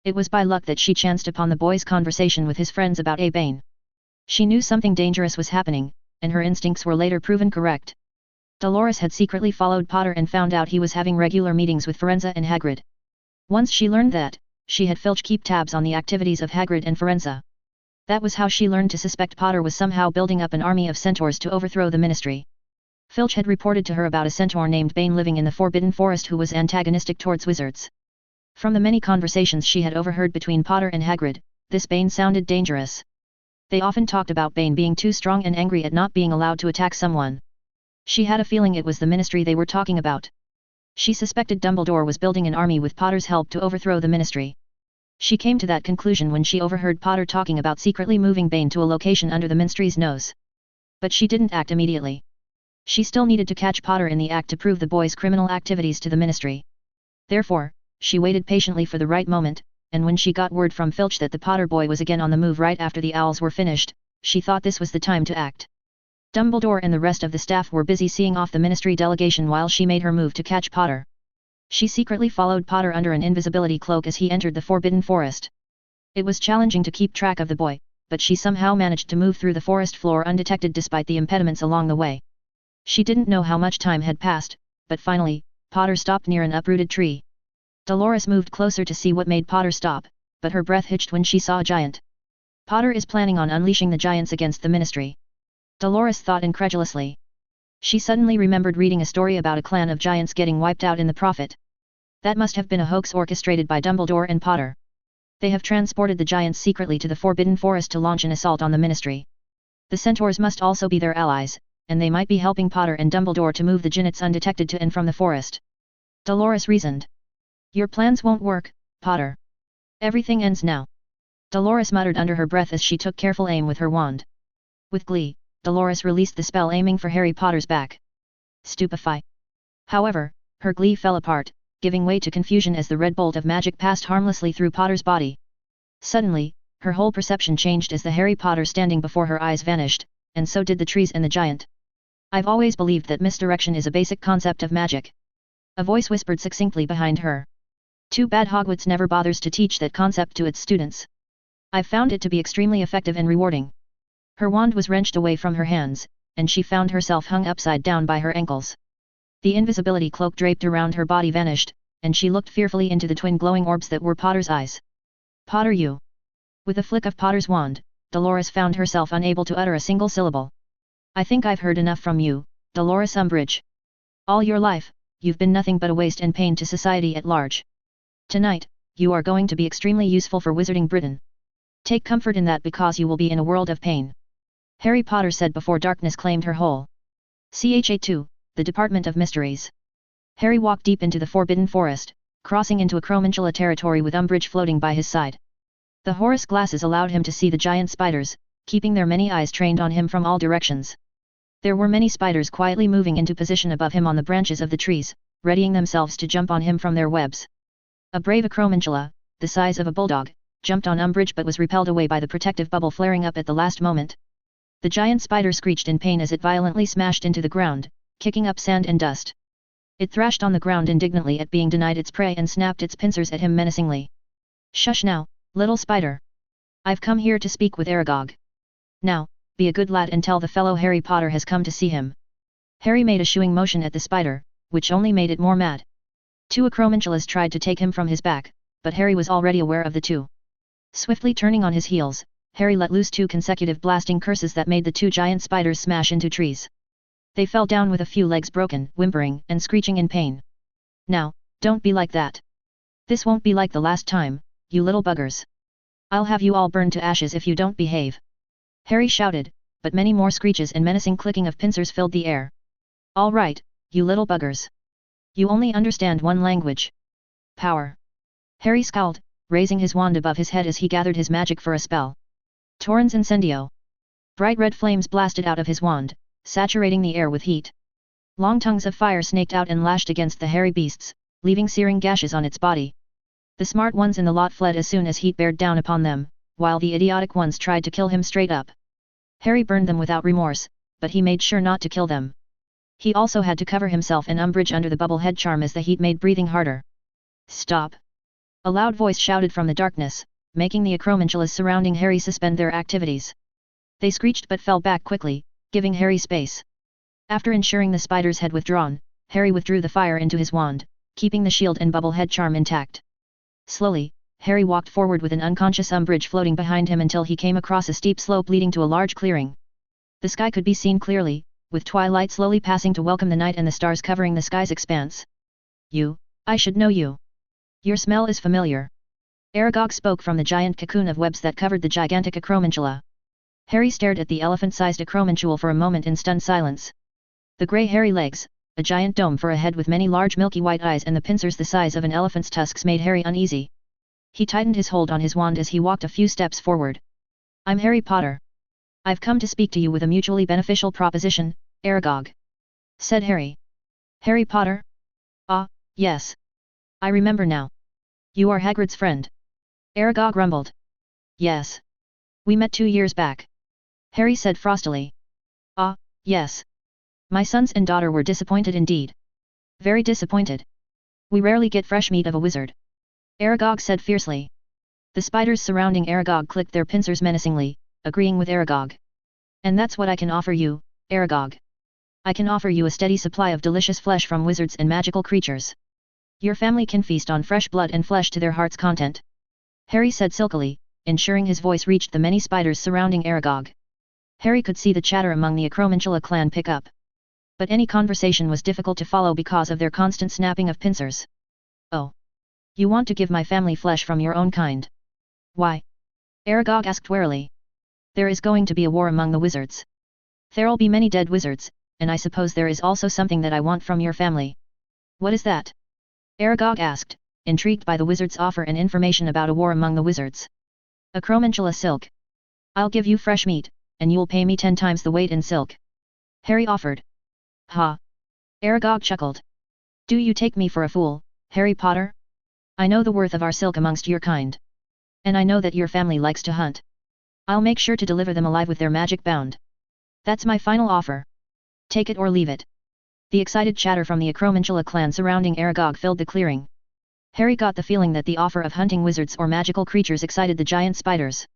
It was by luck that she chanced upon the boy's conversation with his friends about a Bane. She knew something dangerous was happening, and her instincts were later proven correct. Dolores had secretly followed Potter and found out he was having regular meetings with Firenze and Hagrid. Once she learned that, she had Filch keep tabs on the activities of Hagrid and Firenze. That was how she learned to suspect Potter was somehow building up an army of centaurs to overthrow the Ministry. Filch had reported to her about a centaur named Bane living in the Forbidden Forest who was antagonistic towards wizards. From the many conversations she had overheard between Potter and Hagrid, this Bane sounded dangerous. They often talked about Bane being too strong and angry at not being allowed to attack someone. She had a feeling it was the Ministry they were talking about. She suspected Dumbledore was building an army with Potter's help to overthrow the Ministry. She came to that conclusion when she overheard Potter talking about secretly moving Bane to a location under the Ministry's nose. But she didn't act immediately. She still needed to catch Potter in the act to prove the boy's criminal activities to the Ministry. Therefore, she waited patiently for the right moment, and when she got word from Filch that the Potter boy was again on the move right after the Owls were finished, she thought this was the time to act. Dumbledore and the rest of the staff were busy seeing off the Ministry delegation while she made her move to catch Potter. She secretly followed Potter under an invisibility cloak as he entered the Forbidden Forest. It was challenging to keep track of the boy, but she somehow managed to move through the forest floor undetected despite the impediments along the way. She didn't know how much time had passed, but finally, Potter stopped near an uprooted tree. Dolores moved closer to see what made Potter stop, but her breath hitched when she saw a giant. Potter is planning on unleashing the giants against the Ministry. Dolores thought incredulously. She suddenly remembered reading a story about a clan of giants getting wiped out in the Prophet. That must have been a hoax orchestrated by Dumbledore and Potter. They have transported the giants secretly to the Forbidden Forest to launch an assault on the Ministry. The centaurs must also be their allies, and they might be helping Potter and Dumbledore to move the Jinnits undetected to and from the forest. Dolores reasoned. Your plans won't work, Potter. Everything ends now. Dolores muttered under her breath as she took careful aim with her wand. With glee, Dolores released the spell aiming for Harry Potter's back. Stupefy. However, her glee fell apart, giving way to confusion as the red bolt of magic passed harmlessly through Potter's body. Suddenly, her whole perception changed as the Harry Potter standing before her eyes vanished, and so did the trees and the giant. I've always believed that misdirection is a basic concept of magic. A voice whispered succinctly behind her. Too bad Hogwarts never bothers to teach that concept to its students. I've found it to be extremely effective and rewarding. Her wand was wrenched away from her hands, and she found herself hung upside down by her ankles. The invisibility cloak draped around her body vanished, and she looked fearfully into the twin glowing orbs that were Potter's eyes. Potter, you! With a flick of Potter's wand, Dolores found herself unable to utter a single syllable. I think I've heard enough from you, Dolores Umbridge. All your life, you've been nothing but a waste and pain to society at large. Tonight, you are going to be extremely useful for Wizarding Britain. Take comfort in that because you will be in a world of pain. Harry Potter said before darkness claimed her whole. CHA2, the Department of Mysteries. Harry walked deep into the Forbidden Forest, crossing into Acromantula territory with Umbridge floating by his side. The Horus glasses allowed him to see the giant spiders, keeping their many eyes trained on him from all directions. There were many spiders quietly moving into position above him on the branches of the trees, readying themselves to jump on him from their webs. A brave Acromantula, the size of a bulldog, jumped on Umbridge but was repelled away by the protective bubble flaring up at the last moment. The giant spider screeched in pain as it violently smashed into the ground, kicking up sand and dust. It thrashed on the ground indignantly at being denied its prey and snapped its pincers at him menacingly. Shush now, little spider. I've come here to speak with Aragog. Now, be a good lad and tell the fellow Harry Potter has come to see him. Harry made a shooing motion at the spider, which only made it more mad. Two Acromantulas tried to take him from his back, but Harry was already aware of the two. Swiftly turning on his heels, Harry let loose two consecutive blasting curses that made the two giant spiders smash into trees. They fell down with a few legs broken, whimpering and screeching in pain. Now, don't be like that. This won't be like the last time, you little buggers. I'll have you all burned to ashes if you don't behave. Harry shouted, but many more screeches and menacing clicking of pincers filled the air. All right, you little buggers. You only understand one language. Power. Harry scowled, raising his wand above his head as he gathered his magic for a spell. Torrens Incendio. Bright red flames blasted out of his wand, saturating the air with heat. Long tongues of fire snaked out and lashed against the hairy beasts, leaving searing gashes on its body. The smart ones in the lot fled as soon as heat bared down upon them, while the idiotic ones tried to kill him straight up. Harry burned them without remorse, but he made sure not to kill them. He also had to cover himself and Umbridge under the bubble head charm as the heat made breathing harder. Stop! A loud voice shouted from the darkness, making the Acromantulas surrounding Harry suspend their activities. They screeched but fell back quickly, giving Harry space. After ensuring the spiders had withdrawn, Harry withdrew the fire into his wand, keeping the shield and bubble head charm intact. Slowly, Harry walked forward with an unconscious Umbridge floating behind him until he came across a steep slope leading to a large clearing. The sky could be seen clearly, with twilight slowly passing to welcome the night and the stars covering the sky's expanse. I should know you. Your smell is familiar. Aragog spoke from the giant cocoon of webs that covered the gigantic Acromantula. Harry stared at the elephant-sized Acromantule for a moment in stunned silence. The grey hairy legs, a giant dome for a head with many large milky white eyes and the pincers the size of an elephant's tusks made Harry uneasy. He tightened his hold on his wand as he walked a few steps forward. I'm Harry Potter. I've come to speak to you with a mutually beneficial proposition, Aragog. Said Harry. Harry Potter? Ah, yes. I remember now. You are Hagrid's friend. Aragog rumbled. Yes. We met 2 years back. Harry said frostily. Ah, yes. My sons and daughter were disappointed indeed. Very disappointed. We rarely get fresh meat of a wizard. Aragog said fiercely. The spiders surrounding Aragog clicked their pincers menacingly, agreeing with Aragog. And that's what I can offer you, Aragog. I can offer you a steady supply of delicious flesh from wizards and magical creatures. Your family can feast on fresh blood and flesh to their heart's content. Harry said silkily, ensuring his voice reached the many spiders surrounding Aragog. Harry could see the chatter among the Acromantula clan pick up. But any conversation was difficult to follow because of their constant snapping of pincers. Oh. You want to give my family flesh from your own kind? Why? Aragog asked warily. There is going to be a war among the wizards. There'll be many dead wizards, and I suppose there is also something that I want from your family. What is that? Aragog asked, intrigued by the wizard's offer and information about a war among the wizards. A Acromantula silk. I'll give you fresh meat, and you'll pay me 10 times the weight in silk. Harry offered. Ha! Aragog chuckled. Do you take me for a fool, Harry Potter? I know the worth of our silk amongst your kind. And I know that your family likes to hunt. I'll make sure to deliver them alive with their magic bound. That's my final offer. Take it or leave it. The excited chatter from the Acromantula clan surrounding Aragog filled the clearing. Harry got the feeling that the offer of hunting wizards or magical creatures excited the giant spiders.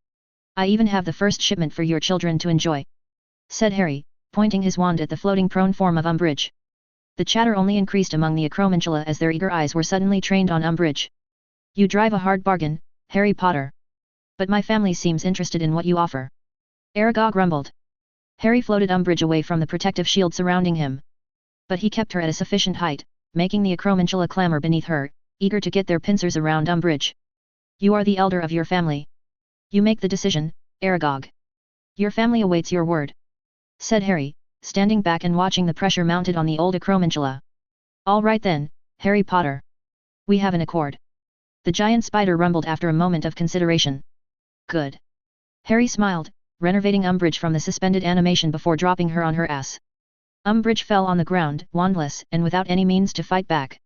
I even have the first shipment for your children to enjoy, said Harry, pointing his wand at the floating prone form of Umbridge. The chatter only increased among the Acromantula as their eager eyes were suddenly trained on Umbridge. You drive a hard bargain, Harry Potter. But my family seems interested in what you offer. Aragog rumbled. Harry floated Umbridge away from the protective shield surrounding him. But he kept her at a sufficient height, making the Acromantula clamor beneath her, eager to get their pincers around Umbridge. You are the elder of your family. You make the decision, Aragog. Your family awaits your word, said Harry, standing back and watching the pressure mounted on the old Acromantula. All right then, Harry Potter. We have an accord. The giant spider rumbled after a moment of consideration. Good. Harry smiled, renovating Umbridge from the suspended animation before dropping her on her ass. Umbridge fell on the ground, wandless and without any means to fight back.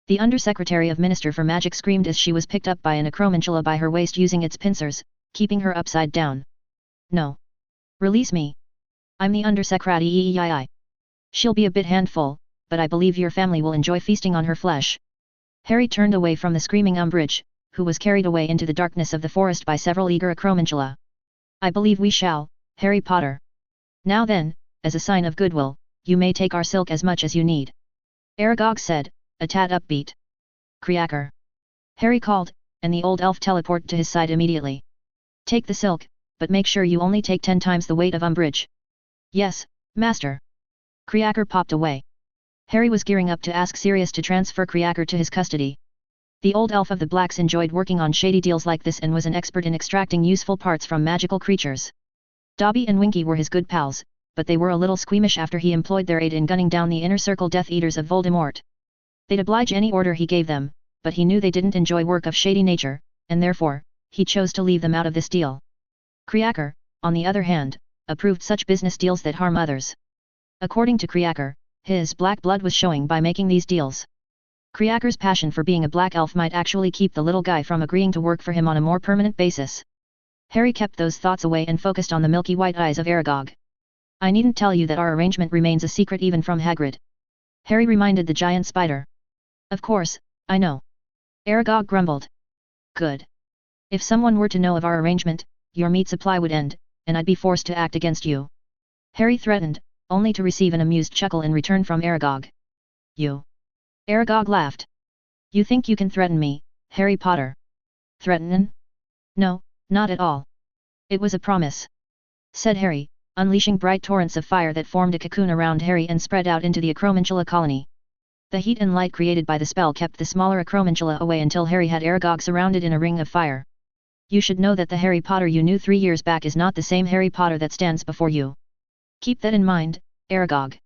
The Undersecretary of Minister for Magic screamed as she was picked up by an Acromantula by her waist using its pincers, keeping her upside down. No. Release me. I'm the Undersecretary. She'll be a bit handful, but I believe your family will enjoy feasting on her flesh. Harry turned away from the screaming Umbridge, who was carried away into the darkness of the forest by several eager Acromantula. I believe we shall, Harry Potter. Now then, as a sign of goodwill, you may take our silk as much as you need. Aragog said, a tad upbeat. Creaker. Harry called, and the old elf teleported to his side immediately. Take the silk, but make sure you only take 10 times the weight of Umbridge. Yes, Master. Creaker popped away. Harry was gearing up to ask Sirius to transfer Creaker to his custody. The old elf of the Blacks enjoyed working on shady deals like this and was an expert in extracting useful parts from magical creatures. Dobby and Winky were his good pals, but they were a little squeamish after he employed their aid in gunning down the inner circle Death Eaters of Voldemort. They'd oblige any order he gave them, but he knew they didn't enjoy work of shady nature, and therefore, he chose to leave them out of this deal. Creaker, on the other hand, approved such business deals that harm others. According to Creaker, his black blood was showing by making these deals. Creaker's passion for being a black elf might actually keep the little guy from agreeing to work for him on a more permanent basis. Harry kept those thoughts away and focused on the milky white eyes of Aragog. I needn't tell you that our arrangement remains a secret even from Hagrid. Harry reminded the giant spider. Of course, I know. Aragog grumbled. Good. If someone were to know of our arrangement, your meat supply would end, and I'd be forced to act against you. Harry threatened, only to receive an amused chuckle in return from Aragog. You. Aragog laughed. You think you can threaten me, Harry Potter? Threaten? No, not at all. It was a promise, said Harry, unleashing bright torrents of fire that formed a cocoon around Harry and spread out into the Acromantula colony. The heat and light created by the spell kept the smaller Acromantula away until Harry had Aragog surrounded in a ring of fire. You should know that the Harry Potter you knew 3 years back is not the same Harry Potter that stands before you. Keep that in mind, Aragog.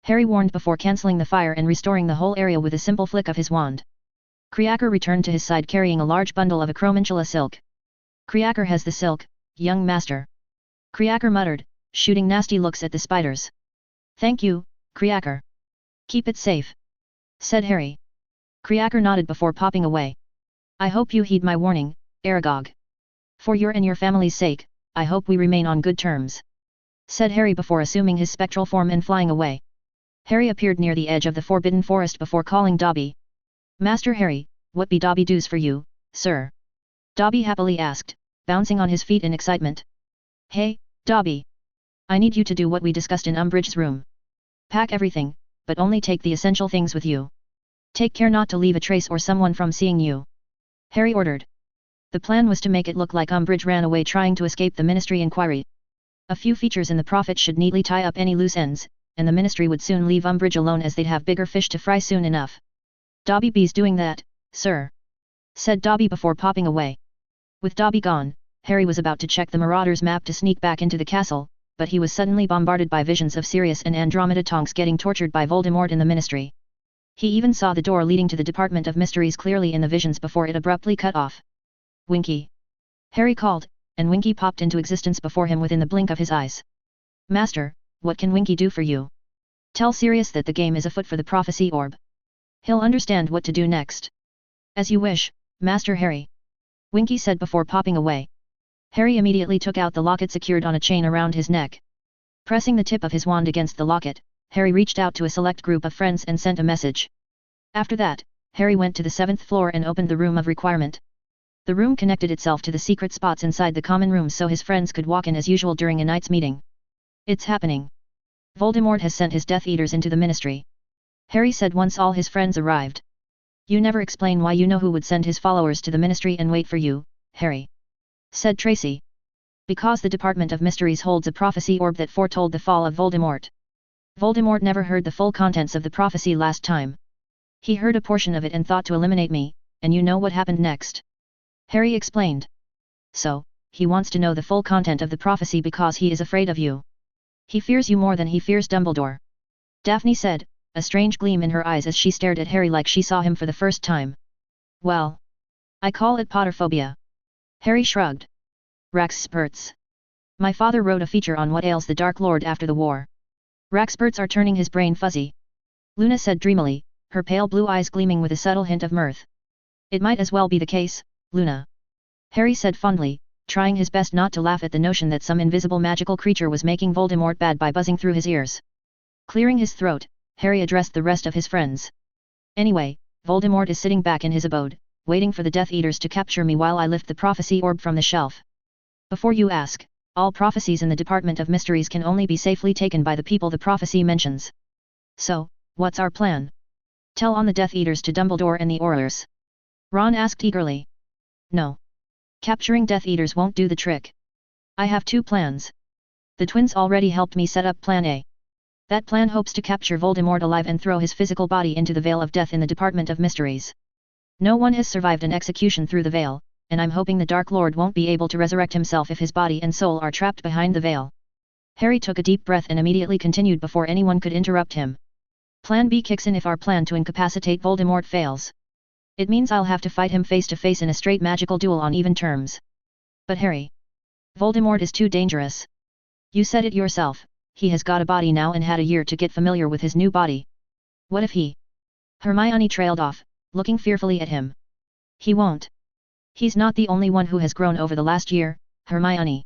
Harry warned before cancelling the fire and restoring the whole area with a simple flick of his wand. Creaker returned to his side carrying a large bundle of Acromantula silk. Creaker has the silk, young master. Creaker muttered, shooting nasty looks at the spiders. Thank you, Creaker. Keep it safe, said Harry. Creaker nodded before popping away. I hope you heed my warning, Aragog. For your and your family's sake, I hope we remain on good terms, said Harry before assuming his spectral form and flying away. Harry appeared near the edge of the Forbidden Forest before calling Dobby. Master Harry, what be Dobby do's for you, sir? Dobby happily asked, bouncing on his feet in excitement. Hey, Dobby. I need you to do what we discussed in Umbridge's room. Pack everything, but only take the essential things with you. Take care not to leave a trace or someone from seeing you, Harry ordered. The plan was to make it look like Umbridge ran away trying to escape the Ministry inquiry. A few features in the Prophet should neatly tie up any loose ends, and the Ministry would soon leave Umbridge alone as they'd have bigger fish to fry soon enough. Dobby B's doing that, sir, said Dobby before popping away. With Dobby gone, Harry was about to check the Marauders' map to sneak back into the castle, but he was suddenly bombarded by visions of Sirius and Andromeda Tonks getting tortured by Voldemort in the Ministry. He even saw the door leading to the Department of Mysteries clearly in the visions before it abruptly cut off. Winky! Harry called, and Winky popped into existence before him within the blink of his eyes. Master, what can Winky do for you? Tell Sirius that the game is afoot for the prophecy orb. He'll understand what to do next. As you wish, Master Harry. Winky said before popping away. Harry immediately took out the locket secured on a chain around his neck. Pressing the tip of his wand against the locket, Harry reached out to a select group of friends and sent a message. After that, Harry went to the 7th floor and opened the room of requirement. The room connected itself to the secret spots inside the common room so his friends could walk in as usual during a night's meeting. It's happening. Voldemort has sent his Death Eaters into the Ministry. Harry said once all his friends arrived. You never explain why you know who would send his followers to the Ministry and wait for you, Harry. Said Tracy. Because the Department of Mysteries holds a prophecy orb that foretold the fall of Voldemort. Voldemort never heard the full contents of the prophecy last time. He heard a portion of it and thought to eliminate me, and you know what happened next. Harry explained. So, he wants to know the full content of the prophecy because he is afraid of you. He fears you more than he fears Dumbledore. Daphne said, a strange gleam in her eyes as she stared at Harry like she saw him for the first time. Well, I call it Potterphobia. Harry shrugged. Raxspurts. My father wrote a feature on what ails the Dark Lord after the war. Raxspurts are turning his brain fuzzy. Luna said dreamily, her pale blue eyes gleaming with a subtle hint of mirth. It might as well be the case, Luna. Harry said fondly, trying his best not to laugh at the notion that some invisible magical creature was making Voldemort bad by buzzing through his ears. Clearing his throat, Harry addressed the rest of his friends. Anyway, Voldemort is sitting back in his abode, waiting for the Death Eaters to capture me while I lift the prophecy orb from the shelf. Before you ask, all prophecies in the Department of Mysteries can only be safely taken by the people the prophecy mentions. So, what's our plan? Tell on the Death Eaters to Dumbledore and the Aurors. Ron asked eagerly. No. Capturing Death Eaters won't do the trick. I have two plans. The twins already helped me set up Plan A. That plan hopes to capture Voldemort alive and throw his physical body into the Veil of Death in the Department of Mysteries. No one has survived an execution through the Veil, and I'm hoping the Dark Lord won't be able to resurrect himself if his body and soul are trapped behind the Veil. Harry took a deep breath and immediately continued before anyone could interrupt him. Plan B kicks in if our plan to incapacitate Voldemort fails. It means I'll have to fight him face to face in a straight magical duel on even terms. But Harry. Voldemort is too dangerous. You said it yourself, he has got a body now and had a year to get familiar with his new body. What if he? Hermione trailed off, looking fearfully at him. He won't. He's not the only one who has grown over the last year, Hermione.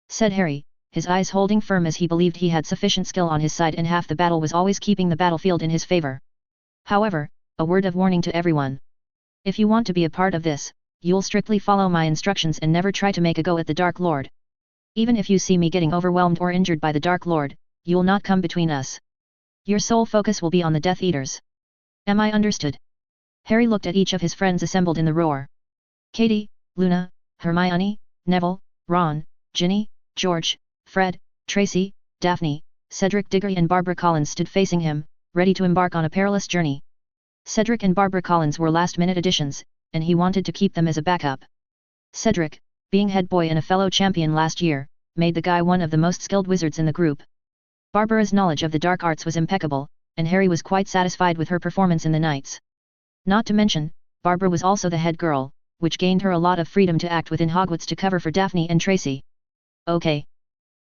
Said Harry, his eyes holding firm as he believed he had sufficient skill on his side and half the battle was always keeping the battlefield in his favor. However, a word of warning to everyone. If you want to be a part of this, you'll strictly follow my instructions and never try to make a go at the Dark Lord. Even if you see me getting overwhelmed or injured by the Dark Lord, you'll not come between us. Your sole focus will be on the Death Eaters. Am I understood? Harry looked at each of his friends assembled in the roar. Katie, Luna, Hermione, Neville, Ron, Ginny, George, Fred, Tracy, Daphne, Cedric Diggory and Barbara Collins stood facing him, ready to embark on a perilous journey. Cedric and Barbara Collins were last-minute additions, and he wanted to keep them as a backup. Cedric, being head boy and a fellow champion last year, made the guy one of the most skilled wizards in the group. Barbara's knowledge of the dark arts was impeccable, and Harry was quite satisfied with her performance in the Knights. Not to mention, Barbara was also the head girl, which gained her a lot of freedom to act within Hogwarts to cover for Daphne and Tracy. Okay.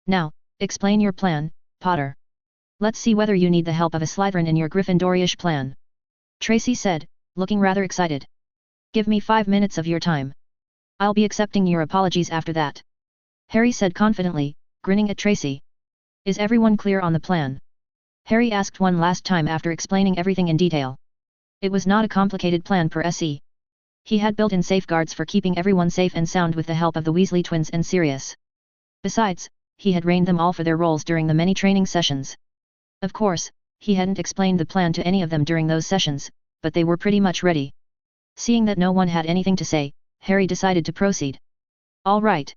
Now, explain your plan, Potter. Let's see whether you need the help of a Slytherin in your Gryffindorish plan. Tracy said, looking rather excited. Give me 5 minutes of your time. I'll be accepting your apologies after that. Harry said confidently, grinning at Tracy. Is everyone clear on the plan? Harry asked one last time after explaining everything in detail. It was not a complicated plan per se. He had built in safeguards for keeping everyone safe and sound with the help of the Weasley twins and Sirius. Besides, he had trained them all for their roles during the many training sessions. Of course, he hadn't explained the plan to any of them during those sessions, but they were pretty much ready. Seeing that no one had anything to say, Harry decided to proceed. All right.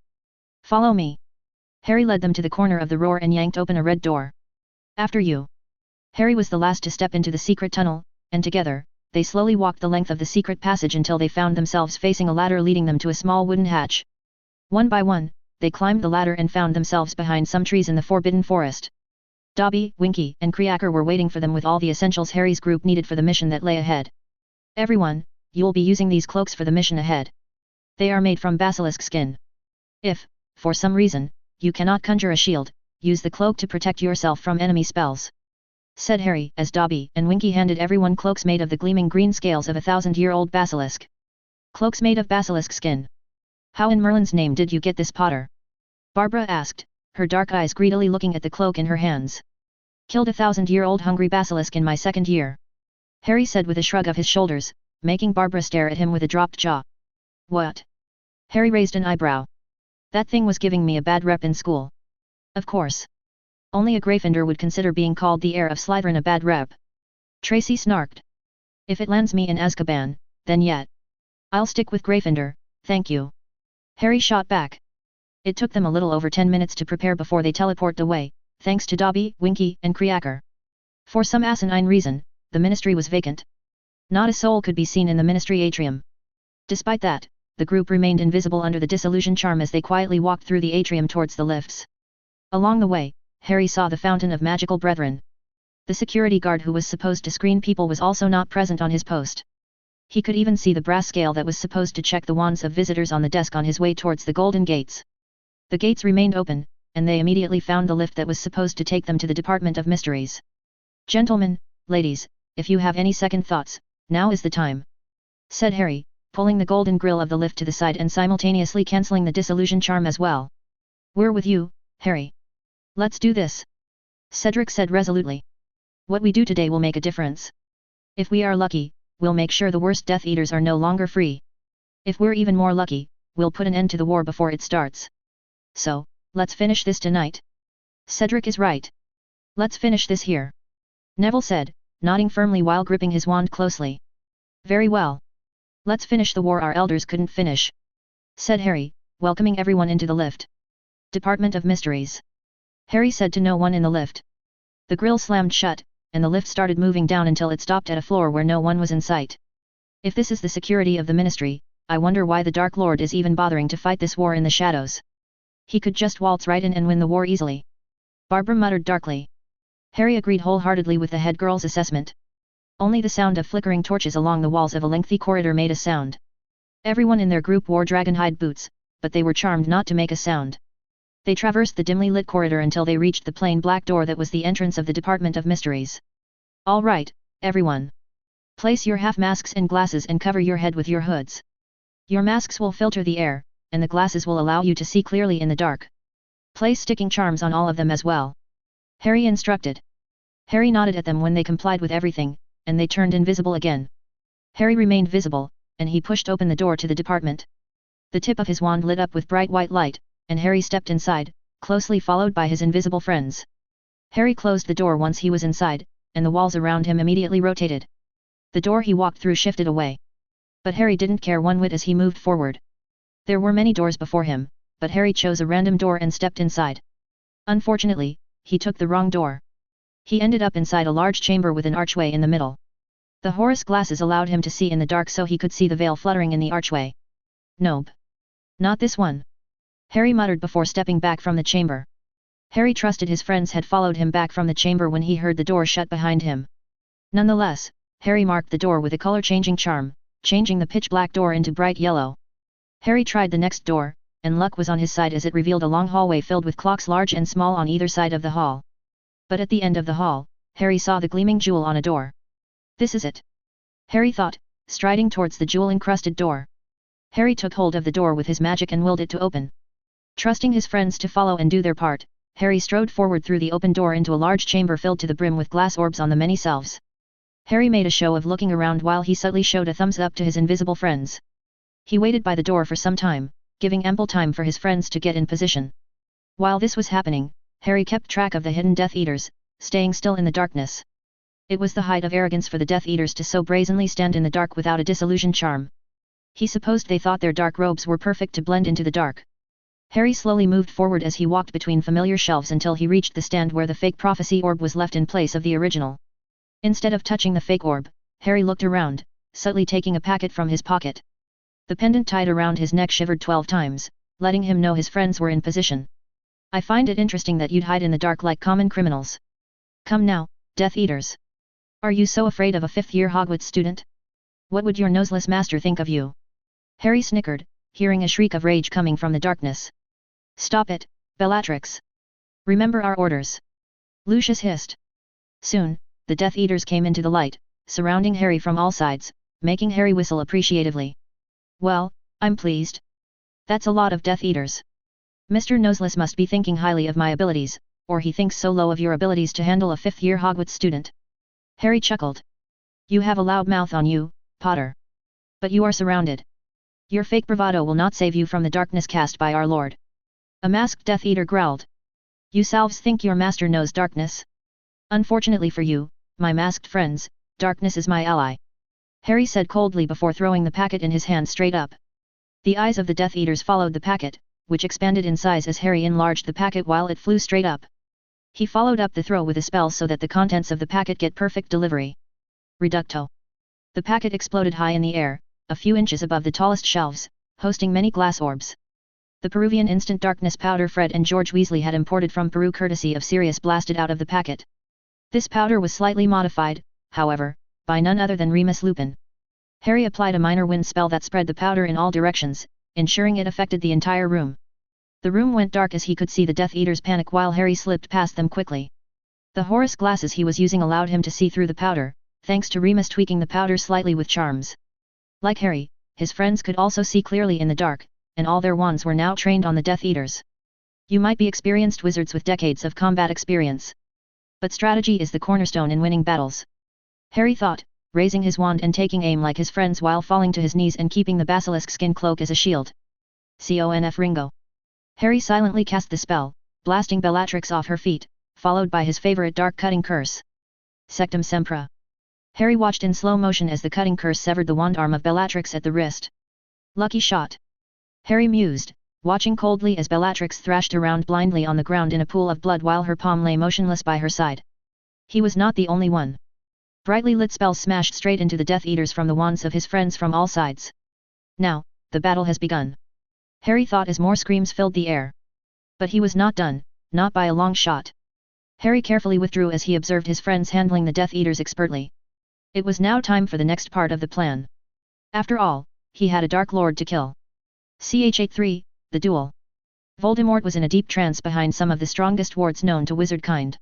Follow me. Harry led them to the corner of the roar and yanked open a red door. After you. Harry was the last to step into the secret tunnel, and together, they slowly walked the length of the secret passage until they found themselves facing a ladder leading them to a small wooden hatch. One by one, they climbed the ladder and found themselves behind some trees in the forbidden forest. Dobby, Winky, and Creaker were waiting for them with all the essentials Harry's group needed for the mission that lay ahead. Everyone, you'll be using these cloaks for the mission ahead. They are made from basilisk skin. If, for some reason, you cannot conjure a shield, use the cloak to protect yourself from enemy spells," said Harry, as Dobby and Winky handed everyone cloaks made of the gleaming green scales of a 1,000-year-old basilisk. "Cloaks made of basilisk skin. How in Merlin's name did you get this, Potter?" Barbara asked, her dark eyes greedily looking at the cloak in her hands. "Killed a 1,000-year-old hungry basilisk in my second year," Harry said with a shrug of his shoulders, making Barbara stare at him with a dropped jaw. "What?" Harry raised an eyebrow. "That thing was giving me a bad rep in school." "Of course. Only a Gryffindor would consider being called the heir of Slytherin a bad rep." Tracy snarked. "If it lands me in Azkaban, then yet. I'll stick with Gryffindor, thank you." Harry shot back. It took them a little over 10 minutes to prepare before they teleported away, thanks to Dobby, Winky, and Creaker. For some asinine reason, the ministry was vacant. Not a soul could be seen in the ministry atrium. Despite that, the group remained invisible under the disillusion charm as they quietly walked through the atrium towards the lifts. Along the way, Harry saw the Fountain of Magical Brethren. The security guard who was supposed to screen people was also not present on his post. He could even see the brass scale that was supposed to check the wands of visitors on the desk on his way towards the Golden Gates. The gates remained open, and they immediately found the lift that was supposed to take them to the Department of Mysteries. "Gentlemen, ladies, if you have any second thoughts, now is the time," said Harry, pulling the golden grill of the lift to the side and simultaneously cancelling the disillusion charm as well. "We're with you, Harry. Let's do this," Cedric said resolutely. "What we do today will make a difference. If we are lucky, we'll make sure the worst Death Eaters are no longer free. If we're even more lucky, we'll put an end to the war before it starts. So, let's finish this tonight." "Cedric is right. Let's finish this here," Neville said, nodding firmly while gripping his wand closely. "Very well. Let's finish the war our elders couldn't finish," said Harry, welcoming everyone into the lift. "Department of Mysteries," Harry said to no one in the lift. The grill slammed shut, and the lift started moving down until it stopped at a floor where no one was in sight. "If this is the security of the Ministry, I wonder why the Dark Lord is even bothering to fight this war in the shadows. He could just waltz right in and win the war easily," Barbara muttered darkly. Harry agreed wholeheartedly with the head girl's assessment. Only the sound of flickering torches along the walls of a lengthy corridor made a sound. Everyone in their group wore dragonhide boots, but they were charmed not to make a sound. They traversed the dimly lit corridor until they reached the plain black door that was the entrance of the Department of Mysteries. "All right, everyone. Place your half masks and glasses and cover your head with your hoods. Your masks will filter the air, and the glasses will allow you to see clearly in the dark. Place sticking charms on all of them as well," Harry instructed. Harry nodded at them when they complied with everything, and they turned invisible again. Harry remained visible, and he pushed open the door to the department. The tip of his wand lit up with bright white light, and Harry stepped inside, closely followed by his invisible friends. Harry closed the door once he was inside, and the walls around him immediately rotated. The door he walked through shifted away. But Harry didn't care one whit as he moved forward. There were many doors before him, but Harry chose a random door and stepped inside. Unfortunately, he took the wrong door. He ended up inside a large chamber with an archway in the middle. The Horus glasses allowed him to see in the dark so he could see the veil fluttering in the archway. "Nope. Not this one," Harry muttered before stepping back from the chamber. Harry trusted his friends had followed him back from the chamber when he heard the door shut behind him. Nonetheless, Harry marked the door with a color-changing charm, changing the pitch-black door into bright yellow. Harry tried the next door, and luck was on his side as it revealed a long hallway filled with clocks large and small on either side of the hall. But at the end of the hall, Harry saw the gleaming jewel on a door. "This is it," Harry thought, striding towards the jewel-encrusted door. Harry took hold of the door with his magic and willed it to open. Trusting his friends to follow and do their part, Harry strode forward through the open door into a large chamber filled to the brim with glass orbs on the many shelves. Harry made a show of looking around while he subtly showed a thumbs up to his invisible friends. He waited by the door for some time, giving ample time for his friends to get in position. While this was happening, Harry kept track of the hidden Death Eaters, staying still in the darkness. It was the height of arrogance for the Death Eaters to so brazenly stand in the dark without a disillusion charm. He supposed they thought their dark robes were perfect to blend into the dark. Harry slowly moved forward as he walked between familiar shelves until he reached the stand where the fake prophecy orb was left in place of the original. Instead of touching the fake orb, Harry looked around, subtly taking a packet from his pocket. The pendant tied around his neck shivered 12 times, letting him know his friends were in position. I find it interesting that you'd hide in the dark like common criminals. Come now, Death Eaters. Are you so afraid of a fifth-year Hogwarts student? What would your noseless master think of you? Harry snickered, hearing a shriek of rage coming from the darkness. Stop it, Bellatrix. Remember our orders. Lucius hissed. Soon, the Death Eaters came into the light, surrounding Harry from all sides, making Harry whistle appreciatively. Well, I'm pleased. That's a lot of Death Eaters. Mr. Noseless must be thinking highly of my abilities, or he thinks so low of your abilities to handle a fifth-year Hogwarts student. Harry chuckled. You have a loud mouth on you, Potter. But you are surrounded. Your fake bravado will not save you from the darkness cast by our Lord. A masked Death Eater growled. You salves think your master knows darkness? Unfortunately for you, my masked friends, darkness is my ally. Harry said coldly before throwing the packet in his hand straight up. The eyes of the Death Eaters followed the packet, which expanded in size as Harry enlarged the packet while it flew straight up. He followed up the throw with a spell so that the contents of the packet get perfect delivery. Reducto. The packet exploded high in the air, a few inches above the tallest shelves, hosting many glass orbs. The Peruvian instant darkness powder Fred and George Weasley had imported from Peru courtesy of Sirius blasted out of the packet. This powder was slightly modified, however, by none other than Remus Lupin. Harry applied a minor wind spell that spread the powder in all directions, ensuring it affected the entire room. The room went dark as he could see the Death Eaters panic while Harry slipped past them quickly. The Horus glasses he was using allowed him to see through the powder, thanks to Remus tweaking the powder slightly with charms. Like Harry, his friends could also see clearly in the dark, and all their wands were now trained on the Death Eaters. You might be experienced wizards with decades of combat experience. But strategy is the cornerstone in winning battles. Harry thought, raising his wand and taking aim like his friends while falling to his knees and keeping the basilisk skin cloak as a shield. Conf Ringo. Harry silently cast the spell, blasting Bellatrix off her feet, followed by his favorite dark cutting curse. Sectum Sempra. Harry watched in slow motion as the cutting curse severed the wand arm of Bellatrix at the wrist. Lucky shot. Harry mused, watching coldly as Bellatrix thrashed around blindly on the ground in a pool of blood while her palm lay motionless by her side. He was not the only one. Brightly lit spells smashed straight into the Death Eaters from the wands of his friends from all sides. Now, the battle has begun. Harry thought as more screams filled the air. But he was not done, not by a long shot. Harry carefully withdrew as he observed his friends handling the Death Eaters expertly. It was now time for the next part of the plan. After all, he had a Dark Lord to kill. Ch83, the duel. Voldemort was in a deep trance behind some of the strongest wards known to wizard kind.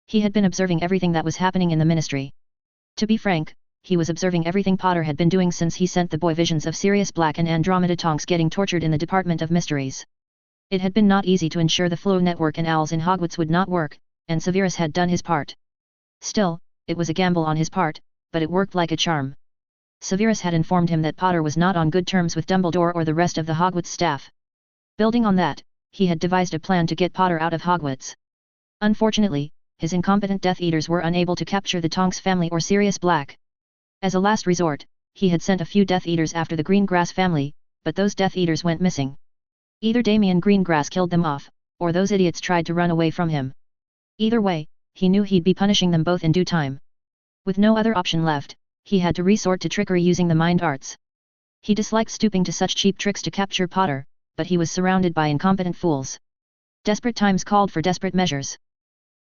He had been observing everything that was happening in the Ministry. To be frank, he was observing everything Potter had been doing since he sent the boy visions of Sirius Black and Andromeda Tonks getting tortured in the Department of Mysteries. It had been not easy to ensure the Flow network and owls in Hogwarts would not work, and Severus had done his part. Still, it was a gamble on his part, but it worked like a charm. Severus had informed him that Potter was not on good terms with Dumbledore or the rest of the Hogwarts staff. Building on that, he had devised a plan to get Potter out of Hogwarts. Unfortunately, his incompetent Death Eaters were unable to capture the Tonks family or Sirius Black. As a last resort, he had sent a few Death Eaters after the Greengrass family, but those Death Eaters went missing. Either Damian Greengrass killed them off, or those idiots tried to run away from him. Either way, he knew he'd be punishing them both in due time. With no other option left, he had to resort to trickery using the mind arts. He disliked stooping to such cheap tricks to capture Potter, but he was surrounded by incompetent fools. Desperate times called for desperate measures.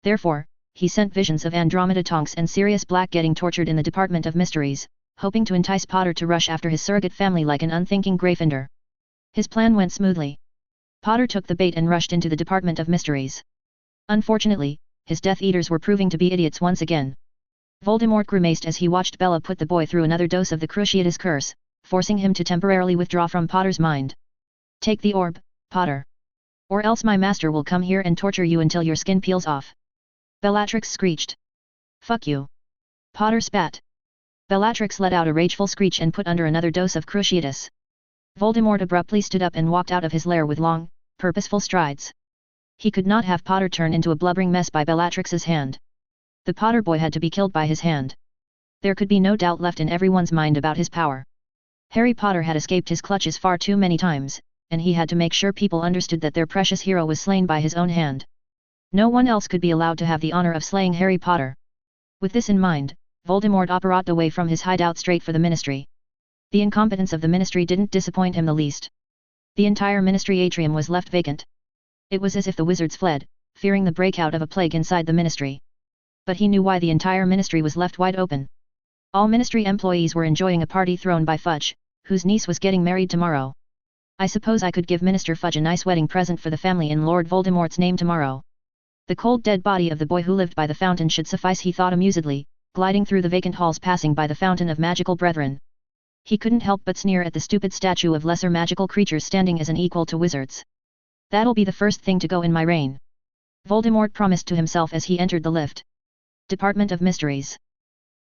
Therefore, he sent visions of Andromeda Tonks and Sirius Black getting tortured in the Department of Mysteries, hoping to entice Potter to rush after his surrogate family like an unthinking Gryffindor. His plan went smoothly. Potter took the bait and rushed into the Department of Mysteries. Unfortunately, his Death Eaters were proving to be idiots once again. Voldemort grimaced as he watched Bella put the boy through another dose of the Cruciatus curse, forcing him to temporarily withdraw from Potter's mind. Take the orb, Potter. Or else my master will come here and torture you until your skin peels off. Bellatrix screeched. Fuck you. Potter spat. Bellatrix let out a rageful screech and put under another dose of Cruciatus. Voldemort abruptly stood up and walked out of his lair with long, purposeful strides. He could not have Potter turn into a blubbering mess by Bellatrix's hand. The Potter boy had to be killed by his hand. There could be no doubt left in everyone's mind about his power. Harry Potter had escaped his clutches far too many times, and he had to make sure people understood that their precious hero was slain by his own hand. No one else could be allowed to have the honor of slaying Harry Potter. With this in mind, Voldemort operated away from his hideout straight for the Ministry. The incompetence of the Ministry didn't disappoint him the least. The entire ministry atrium was left vacant. It was as if the wizards fled, fearing the breakout of a plague inside the ministry. But he knew why the entire ministry was left wide open. All ministry employees were enjoying a party thrown by Fudge, whose niece was getting married tomorrow. I suppose I could give Minister Fudge a nice wedding present for the family in Lord Voldemort's name tomorrow. The cold dead body of the boy who lived by the fountain should suffice, he thought amusedly, gliding through the vacant halls passing by the fountain of magical brethren. He couldn't help but sneer at the stupid statue of lesser magical creatures standing as an equal to wizards. That'll be the first thing to go in my reign, Voldemort promised to himself as he entered the lift. Department of Mysteries.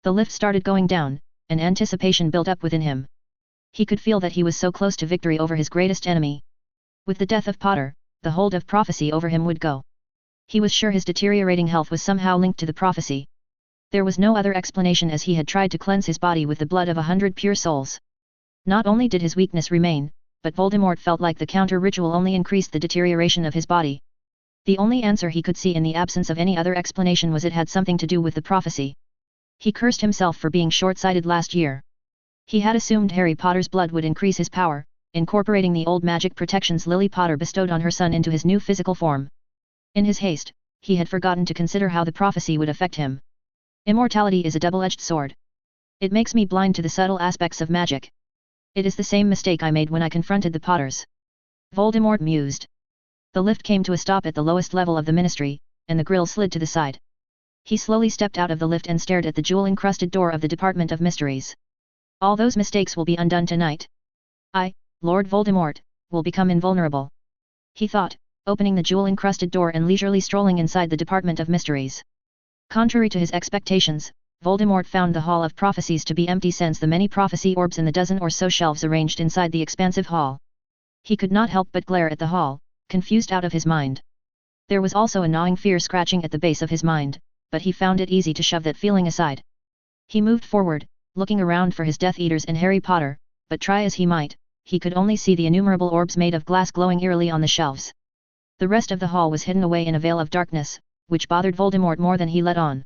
The lift started going down, and anticipation built up within him. He could feel that he was so close to victory over his greatest enemy. With the death of Potter, the hold of prophecy over him would go. He was sure his deteriorating health was somehow linked to the prophecy. There was no other explanation, as he had tried to cleanse his body with the blood of 100 pure souls. Not only did his weakness remain, but Voldemort felt like the counter-ritual only increased the deterioration of his body. The only answer he could see in the absence of any other explanation was it had something to do with the prophecy. He cursed himself for being short-sighted last year. He had assumed Harry Potter's blood would increase his power, incorporating the old magic protections Lily Potter bestowed on her son into his new physical form. In his haste, he had forgotten to consider how the prophecy would affect him. Immortality is a double-edged sword. It makes me blind to the subtle aspects of magic. It is the same mistake I made when I confronted the Potters. Voldemort mused. The lift came to a stop at the lowest level of the ministry, and the grill slid to the side. He slowly stepped out of the lift and stared at the jewel-encrusted door of the Department of Mysteries. All those mistakes will be undone tonight. I, Lord Voldemort, will become invulnerable, he thought, opening the jewel-encrusted door and leisurely strolling inside the Department of Mysteries. Contrary to his expectations, Voldemort found the Hall of Prophecies to be empty since the many prophecy orbs in the dozen or so shelves arranged inside the expansive hall. He could not help but glare at the hall, confused out of his mind. There was also a gnawing fear scratching at the base of his mind, but he found it easy to shove that feeling aside. He moved forward, looking around for his Death Eaters and Harry Potter, but try as he might, he could only see the innumerable orbs made of glass glowing eerily on the shelves. The rest of the hall was hidden away in a veil of darkness, which bothered Voldemort more than he let on.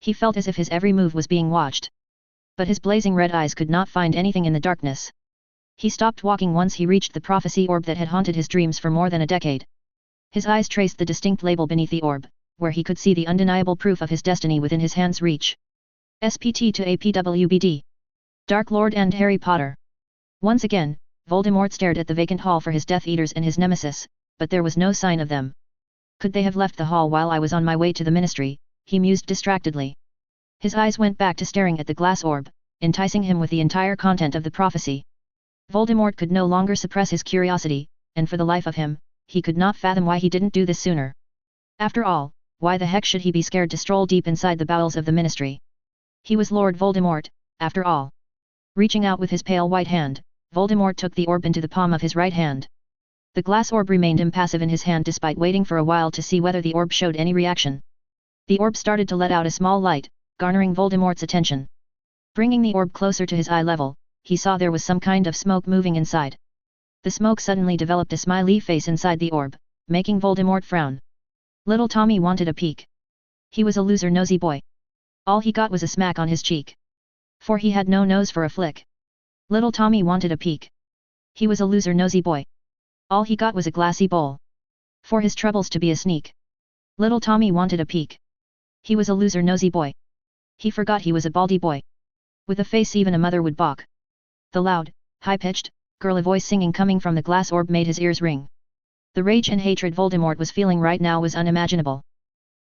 He felt as if his every move was being watched. But his blazing red eyes could not find anything in the darkness. He stopped walking once he reached the prophecy orb that had haunted his dreams for more than a decade. His eyes traced the distinct label beneath the orb, where he could see the undeniable proof of his destiny within his hand's reach. SPT to APWBD. Dark Lord and Harry Potter. Once again, Voldemort stared at the vacant hall for his Death Eaters and his nemesis, but there was no sign of them. Could they have left the hall while I was on my way to the ministry, he mused distractedly. His eyes went back to staring at the glass orb, enticing him with the entire content of the prophecy. Voldemort could no longer suppress his curiosity, and for the life of him, he could not fathom why he didn't do this sooner. After all, why the heck should he be scared to stroll deep inside the bowels of the ministry? He was Lord Voldemort, after all. Reaching out with his pale white hand, Voldemort took the orb into the palm of his right hand. The glass orb remained impassive in his hand despite waiting for a while to see whether the orb showed any reaction. The orb started to let out a small light, garnering Voldemort's attention. Bringing the orb closer to his eye level, he saw there was some kind of smoke moving inside. The smoke suddenly developed a smiley face inside the orb, making Voldemort frown. Little Tommy wanted a peek. He was a loser nosy boy. All he got was a smack on his cheek. For he had no nose for a flick. Little Tommy wanted a peek. He was a loser nosy boy. All he got was a glassy bowl. For his troubles to be a sneak. Little Tommy wanted a peek. He was a loser nosy boy. He forgot he was a baldy boy. With a face even a mother would balk. The loud, high-pitched, girly voice singing coming from the glass orb made his ears ring. The rage and hatred Voldemort was feeling right now was unimaginable.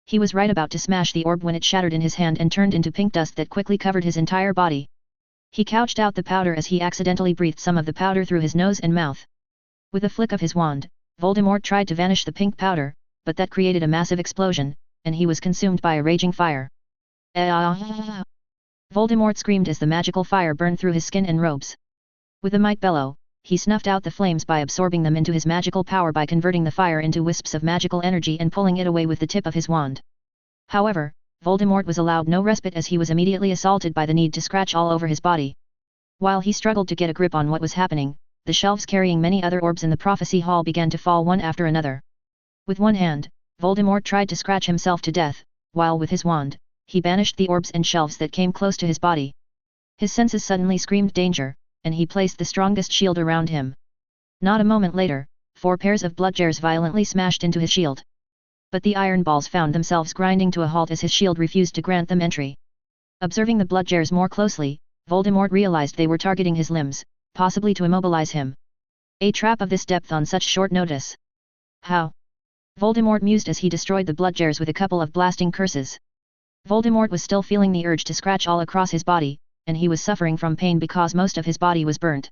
He was right about to smash the orb when it shattered in his hand and turned into pink dust that quickly covered his entire body. He couched out the powder as he accidentally breathed some of the powder through his nose and mouth. With a flick of his wand, Voldemort tried to vanish the pink powder, but that created a massive explosion, and he was consumed by a raging fire. Voldemort screamed as the magical fire burned through his skin and robes. With a might bellow, he snuffed out the flames by absorbing them into his magical power by converting the fire into wisps of magical energy and pulling it away with the tip of his wand. However, Voldemort was allowed no respite as he was immediately assaulted by the need to scratch all over his body. While he struggled to get a grip on what was happening, the shelves carrying many other orbs in the prophecy hall began to fall one after another. With one hand, Voldemort tried to scratch himself to death, while with his wand, he banished the orbs and shelves that came close to his body. His senses suddenly screamed danger, and he placed the strongest shield around him. Not a moment later, 4 pairs of bloodgears violently smashed into his shield. But the iron balls found themselves grinding to a halt as his shield refused to grant them entry. Observing the bloodgears more closely, Voldemort realized they were targeting his limbs, possibly to immobilize him. A trap of this depth on such short notice. How? Voldemort mused as he destroyed the bloodgears with a couple of blasting curses. Voldemort was still feeling the urge to scratch all across his body, and he was suffering from pain because most of his body was burnt.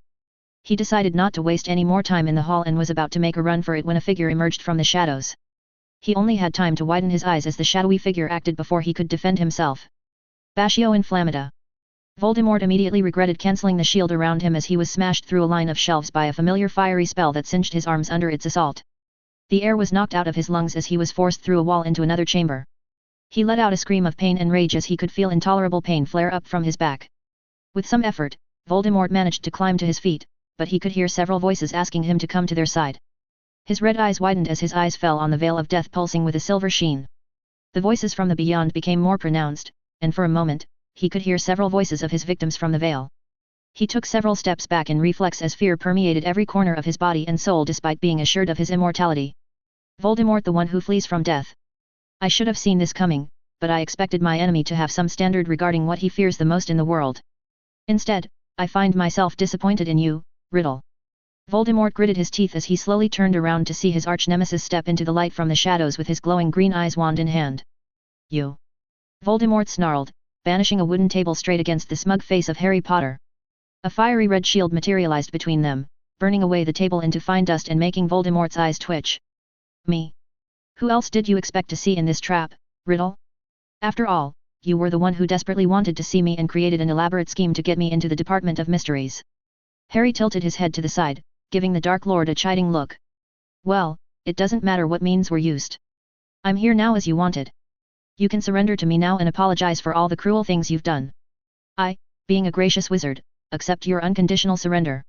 He decided not to waste any more time in the hall and was about to make a run for it when a figure emerged from the shadows. He only had time to widen his eyes as the shadowy figure acted before he could defend himself. Bascio Inflammata. Voldemort immediately regretted cancelling the shield around him as he was smashed through a line of shelves by a familiar fiery spell that singed his arms under its assault. The air was knocked out of his lungs as he was forced through a wall into another chamber. He let out a scream of pain and rage as he could feel intolerable pain flare up from his back. With some effort, Voldemort managed to climb to his feet, but he could hear several voices asking him to come to their side. His red eyes widened as his eyes fell on the veil of death pulsing with a silver sheen. The voices from the beyond became more pronounced, and for a moment, he could hear several voices of his victims from the veil. He took several steps back in reflex as fear permeated every corner of his body and soul despite being assured of his immortality. Voldemort, the one who flees from death. I should have seen this coming, but I expected my enemy to have some standard regarding what he fears the most in the world. Instead, I find myself disappointed in you, Riddle. Voldemort gritted his teeth as he slowly turned around to see his arch-nemesis step into the light from the shadows with his glowing green eyes wand in hand. You! Voldemort snarled, banishing a wooden table straight against the smug face of Harry Potter. A fiery red shield materialized between them, burning away the table into fine dust and making Voldemort's eyes twitch. Me? Who else did you expect to see in this trap, Riddle? After all, you were the one who desperately wanted to see me and created an elaborate scheme to get me into the Department of Mysteries. Harry tilted his head to the side, giving the Dark Lord a chiding look. Well, it doesn't matter what means were used. I'm here now as you wanted. You can surrender to me now and apologize for all the cruel things you've done. I, being a gracious wizard, accept your unconditional surrender.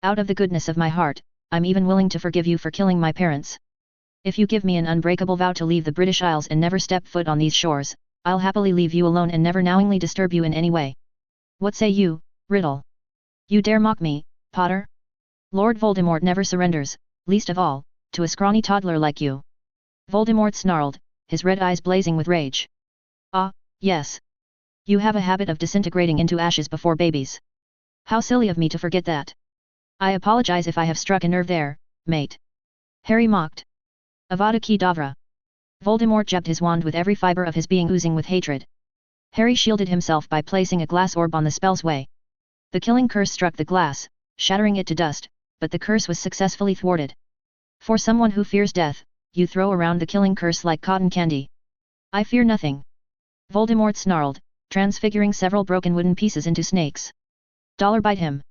Out of the goodness of my heart, I'm even willing to forgive you for killing my parents. If you give me an unbreakable vow to leave the British Isles and never step foot on these shores, I'll happily leave you alone and never knowingly disturb you in any way. What say you, Riddle? You dare mock me, Potter? Lord Voldemort never surrenders, least of all, to a scrawny toddler like you. Voldemort snarled, his red eyes blazing with rage. Ah, yes. You have a habit of disintegrating into ashes before babies. How silly of me to forget that. I apologize if I have struck a nerve there, mate. Harry mocked. Avada Kedavra. Voldemort jabbed his wand with every fiber of his being oozing with hatred. Harry shielded himself by placing a glass orb on the spell's way. The killing curse struck the glass, shattering it to dust, but the curse was successfully thwarted. For someone who fears death, you throw around the killing curse like cotton candy. I fear nothing. Voldemort snarled, transfiguring several broken wooden pieces into snakes. Bite him.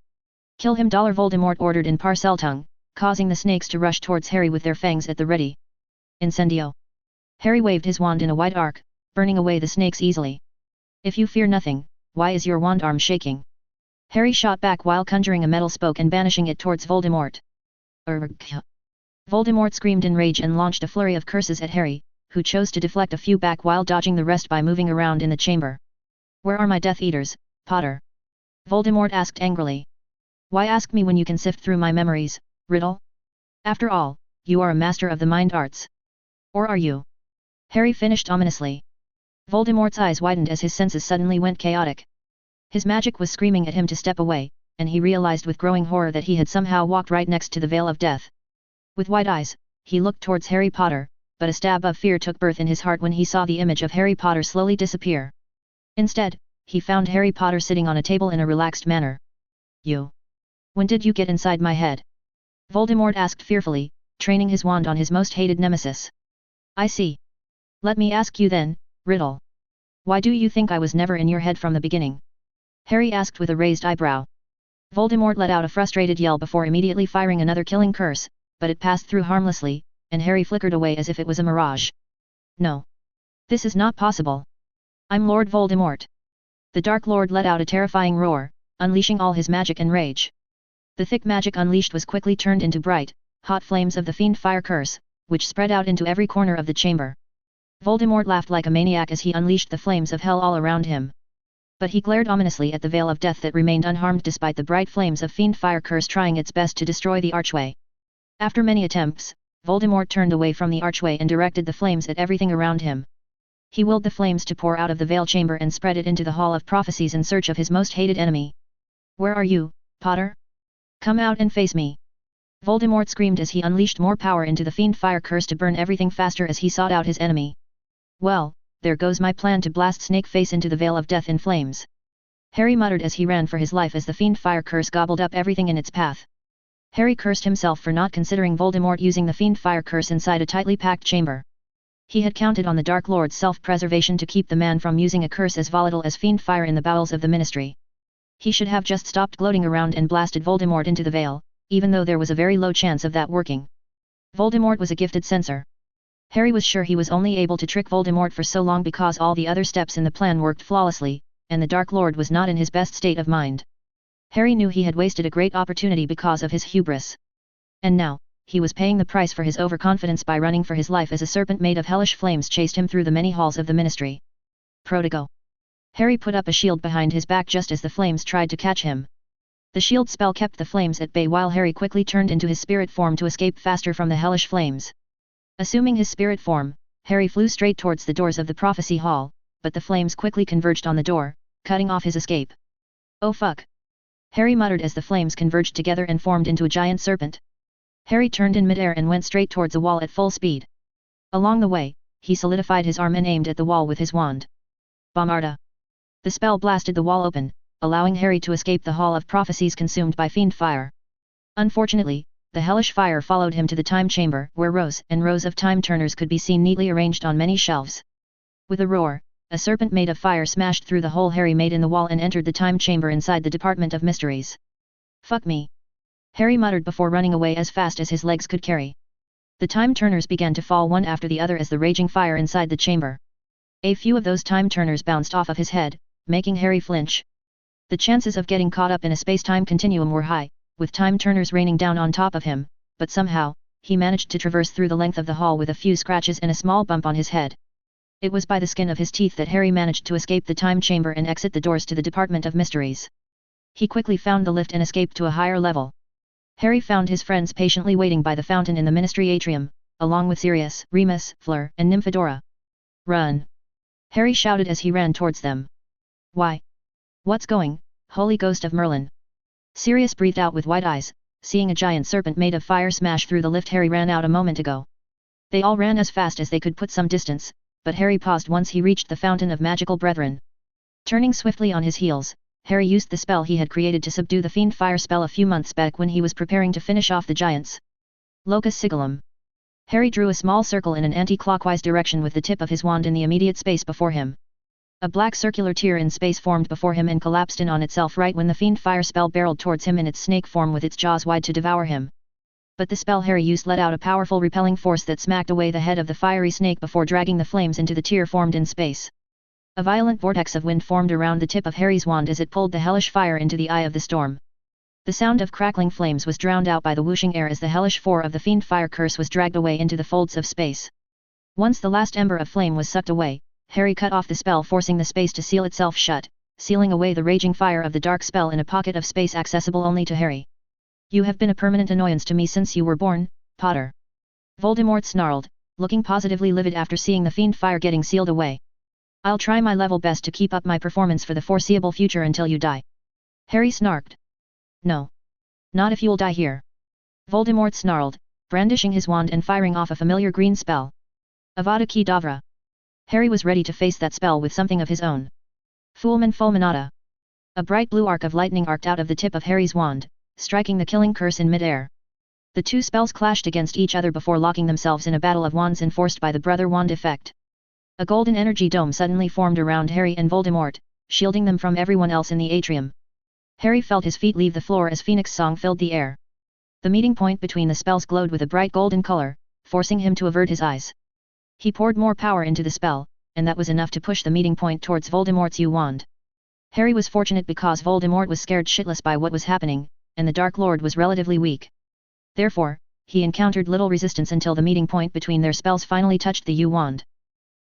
Kill him. Voldemort ordered in Parseltongue, causing the snakes to rush towards Harry with their fangs at the ready. Incendio. Harry waved his wand in a wide arc, burning away the snakes easily. If you fear nothing, why is your wand arm shaking? Harry shot back while conjuring a metal spoke and banishing it towards Voldemort. Voldemort screamed in rage and launched a flurry of curses at Harry, who chose to deflect a few back while dodging the rest by moving around in the chamber. Where are my Death Eaters, Potter? Voldemort asked angrily. Why ask me when you can sift through my memories, Riddle? After all, you are a master of the mind arts. Or are you? Harry finished ominously. Voldemort's eyes widened as his senses suddenly went chaotic. His magic was screaming at him to step away, and he realized with growing horror that he had somehow walked right next to the Veil of Death. With wide eyes, he looked towards Harry Potter, but a stab of fear took birth in his heart when he saw the image of Harry Potter slowly disappear. Instead, he found Harry Potter sitting on a table in a relaxed manner. You? When did you get inside my head? Voldemort asked fearfully, training his wand on his most hated nemesis. I see. Let me ask you then, Riddle. Why do you think I was never in your head from the beginning? Harry asked with a raised eyebrow. Voldemort let out a frustrated yell before immediately firing another killing curse, but it passed through harmlessly, and Harry flickered away as if it was a mirage. No. This is not possible. I'm Lord Voldemort. The Dark Lord let out a terrifying roar, unleashing all his magic and rage. The thick magic unleashed was quickly turned into bright, hot flames of the fiend fire curse, which spread out into every corner of the chamber. Voldemort laughed like a maniac as he unleashed the flames of hell all around him. But he glared ominously at the Veil of Death that remained unharmed despite the bright flames of fiend fire curse trying its best to destroy the archway. After many attempts, Voldemort turned away from the archway and directed the flames at everything around him. He willed the flames to pour out of the veil chamber and spread it into the Hall of Prophecies in search of his most hated enemy. "Where are you, Potter? Come out and face me!" Voldemort screamed as he unleashed more power into the fiend fire curse to burn everything faster as he sought out his enemy. "Well, there goes my plan to blast Snakeface into the Veil of Death in flames," Harry muttered as he ran for his life as the fiend fire curse gobbled up everything in its path. Harry cursed himself for not considering Voldemort using the fiend fire curse inside a tightly packed chamber. He had counted on the Dark Lord's self-preservation to keep the man from using a curse as volatile as fiend fire in the bowels of the Ministry. He should have just stopped gloating around and blasted Voldemort into the veil, even though there was a very low chance of that working. Voldemort was a gifted censor. Harry was sure he was only able to trick Voldemort for so long because all the other steps in the plan worked flawlessly, and the Dark Lord was not in his best state of mind. Harry knew he had wasted a great opportunity because of his hubris. And now, he was paying the price for his overconfidence by running for his life as a serpent made of hellish flames chased him through the many halls of the Ministry. Prodigo. Harry put up a shield behind his back just as the flames tried to catch him. The shield spell kept the flames at bay while Harry quickly turned into his spirit form to escape faster from the hellish flames. Assuming his spirit form, Harry flew straight towards the doors of the prophecy hall, but the flames quickly converged on the door, cutting off his escape. "Oh fuck!" Harry muttered as the flames converged together and formed into a giant serpent. Harry turned in midair and went straight towards a wall at full speed. Along the way, he solidified his arm and aimed at the wall with his wand. Bombarda! The spell blasted the wall open, allowing Harry to escape the Hall of Prophecies consumed by fiend fire. Unfortunately, the hellish fire followed him to the time chamber where rows and rows of time turners could be seen neatly arranged on many shelves. With a roar, a serpent made of fire smashed through the hole Harry made in the wall and entered the time chamber inside the Department of Mysteries. "Fuck me!" Harry muttered before running away as fast as his legs could carry. The time turners began to fall one after the other as the raging fire inside the chamber. A few of those time turners bounced off of his head, making Harry flinch. The chances of getting caught up in a space-time continuum were high, with time turners raining down on top of him, but somehow, he managed to traverse through the length of the hall with a few scratches and a small bump on his head. It was by the skin of his teeth that Harry managed to escape the time chamber and exit the doors to the Department of Mysteries. He quickly found the lift and escaped to a higher level. Harry found his friends patiently waiting by the fountain in the Ministry atrium, along with Sirius, Remus, Fleur, and Nymphadora. "Run!" Harry shouted as he ran towards them. "Why? What's going, Holy Ghost of Merlin?" Sirius breathed out with wide eyes, seeing a giant serpent made of fire smash through the lift Harry ran out a moment ago. They all ran as fast as they could put some distance, but Harry paused once he reached the Fountain of Magical Brethren. Turning swiftly on his heels, Harry used the spell he had created to subdue the fiend fire spell a few months back when he was preparing to finish off the giants. Locus Sigillum. Harry drew a small circle in an anti-clockwise direction with the tip of his wand in the immediate space before him. A black circular tear in space formed before him and collapsed in on itself right when the fiend fire spell barreled towards him in its snake form with its jaws wide to devour him. But the spell Harry used let out a powerful repelling force that smacked away the head of the fiery snake before dragging the flames into the tear formed in space. A violent vortex of wind formed around the tip of Harry's wand as it pulled the hellish fire into the eye of the storm. The sound of crackling flames was drowned out by the whooshing air as the hellish force of the fiend fire curse was dragged away into the folds of space. Once the last ember of flame was sucked away, Harry cut off the spell, forcing the space to seal itself shut, sealing away the raging fire of the dark spell in a pocket of space accessible only to Harry. "You have been a permanent annoyance to me since you were born, Potter." Voldemort snarled, looking positively livid after seeing the fiend fire getting sealed away. "I'll try my level best to keep up my performance for the foreseeable future until you die." Harry snarked. "No. Not if you'll die here." Voldemort snarled, brandishing his wand and firing off a familiar green spell. Avada Kedavra. Harry was ready to face that spell with something of his own. Fulmen Fulminata. A bright blue arc of lightning arced out of the tip of Harry's wand, striking the killing curse in mid-air. The two spells clashed against each other before locking themselves in a battle of wands enforced by the Brother Wand effect. A golden energy dome suddenly formed around Harry and Voldemort, shielding them from everyone else in the atrium. Harry felt his feet leave the floor as Phoenix Song filled the air. The meeting point between the spells glowed with a bright golden color, forcing him to avert his eyes. He poured more power into the spell, and that was enough to push the meeting point towards Voldemort's U-wand. Harry was fortunate because Voldemort was scared shitless by what was happening, and the Dark Lord was relatively weak. Therefore, he encountered little resistance until the meeting point between their spells finally touched the U-wand.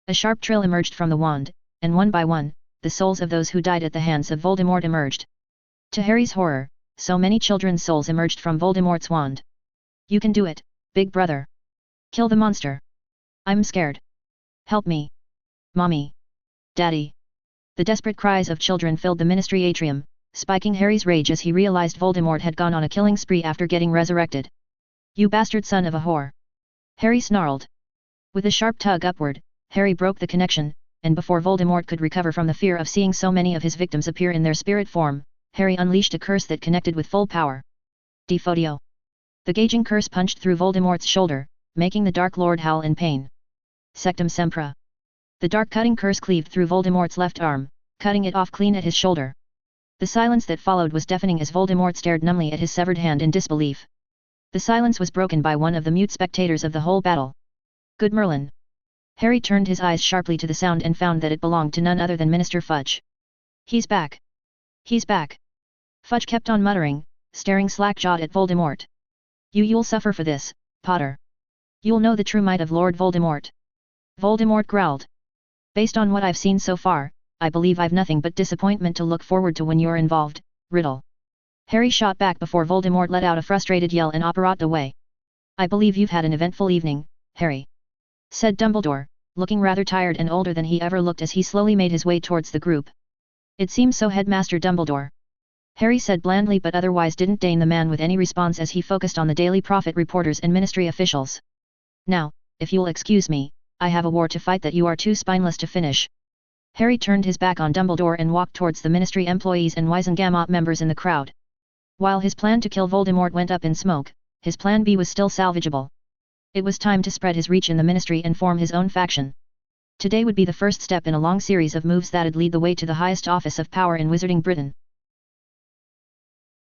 A sharp trill emerged from the wand, and one by one, the souls of those who died at the hands of Voldemort emerged. To Harry's horror, so many children's souls emerged from Voldemort's wand. "You can do it, Big brother. Kill the monster. I'm scared. Help me. Mommy. Daddy. The desperate cries of children filled the ministry atrium, spiking Harry's rage as he realized Voldemort had gone on a killing spree after getting resurrected. You bastard son of a whore! Harry snarled. With a sharp tug upward, Harry broke the connection, and before Voldemort could recover from the fear of seeing so many of his victims appear in their spirit form, Harry unleashed a curse that connected with full power. Defodio. The gauging curse punched through Voldemort's shoulder, making the Dark Lord howl in pain. Sectum Sempra. The dark cutting curse cleaved through Voldemort's left arm, cutting it off clean at his shoulder. The silence that followed was deafening as Voldemort stared numbly at his severed hand in disbelief. The silence was broken by one of the mute spectators of the whole battle. Good Merlin. Harry turned his eyes sharply to the sound and found that it belonged to none other than Minister Fudge. He's back. He's back. Fudge kept on muttering, staring slack-jawed at Voldemort. You'll suffer for this, Potter. You'll know the true might of Lord Voldemort. Voldemort growled. Based on what I've seen so far, I believe I've nothing but disappointment to look forward to when you're involved, Riddle. Harry shot back before Voldemort let out a frustrated yell and operated away. I believe you've had an eventful evening, Harry. Said Dumbledore, looking rather tired and older than he ever looked as he slowly made his way towards the group. It seems so, Headmaster Dumbledore. Harry said blandly, but otherwise didn't deign the man with any response as he focused on the Daily Prophet reporters and ministry officials. Now, if you'll excuse me, I have a war to fight that you are too spineless to finish. Harry turned his back on Dumbledore and walked towards the ministry employees and Wizengamot members in the crowd. While his plan to kill Voldemort went up in smoke, his plan B was still salvageable. It was time to spread his reach in the ministry and form his own faction. Today would be the first step in a long series of moves that'd lead the way to the highest office of power in Wizarding Britain.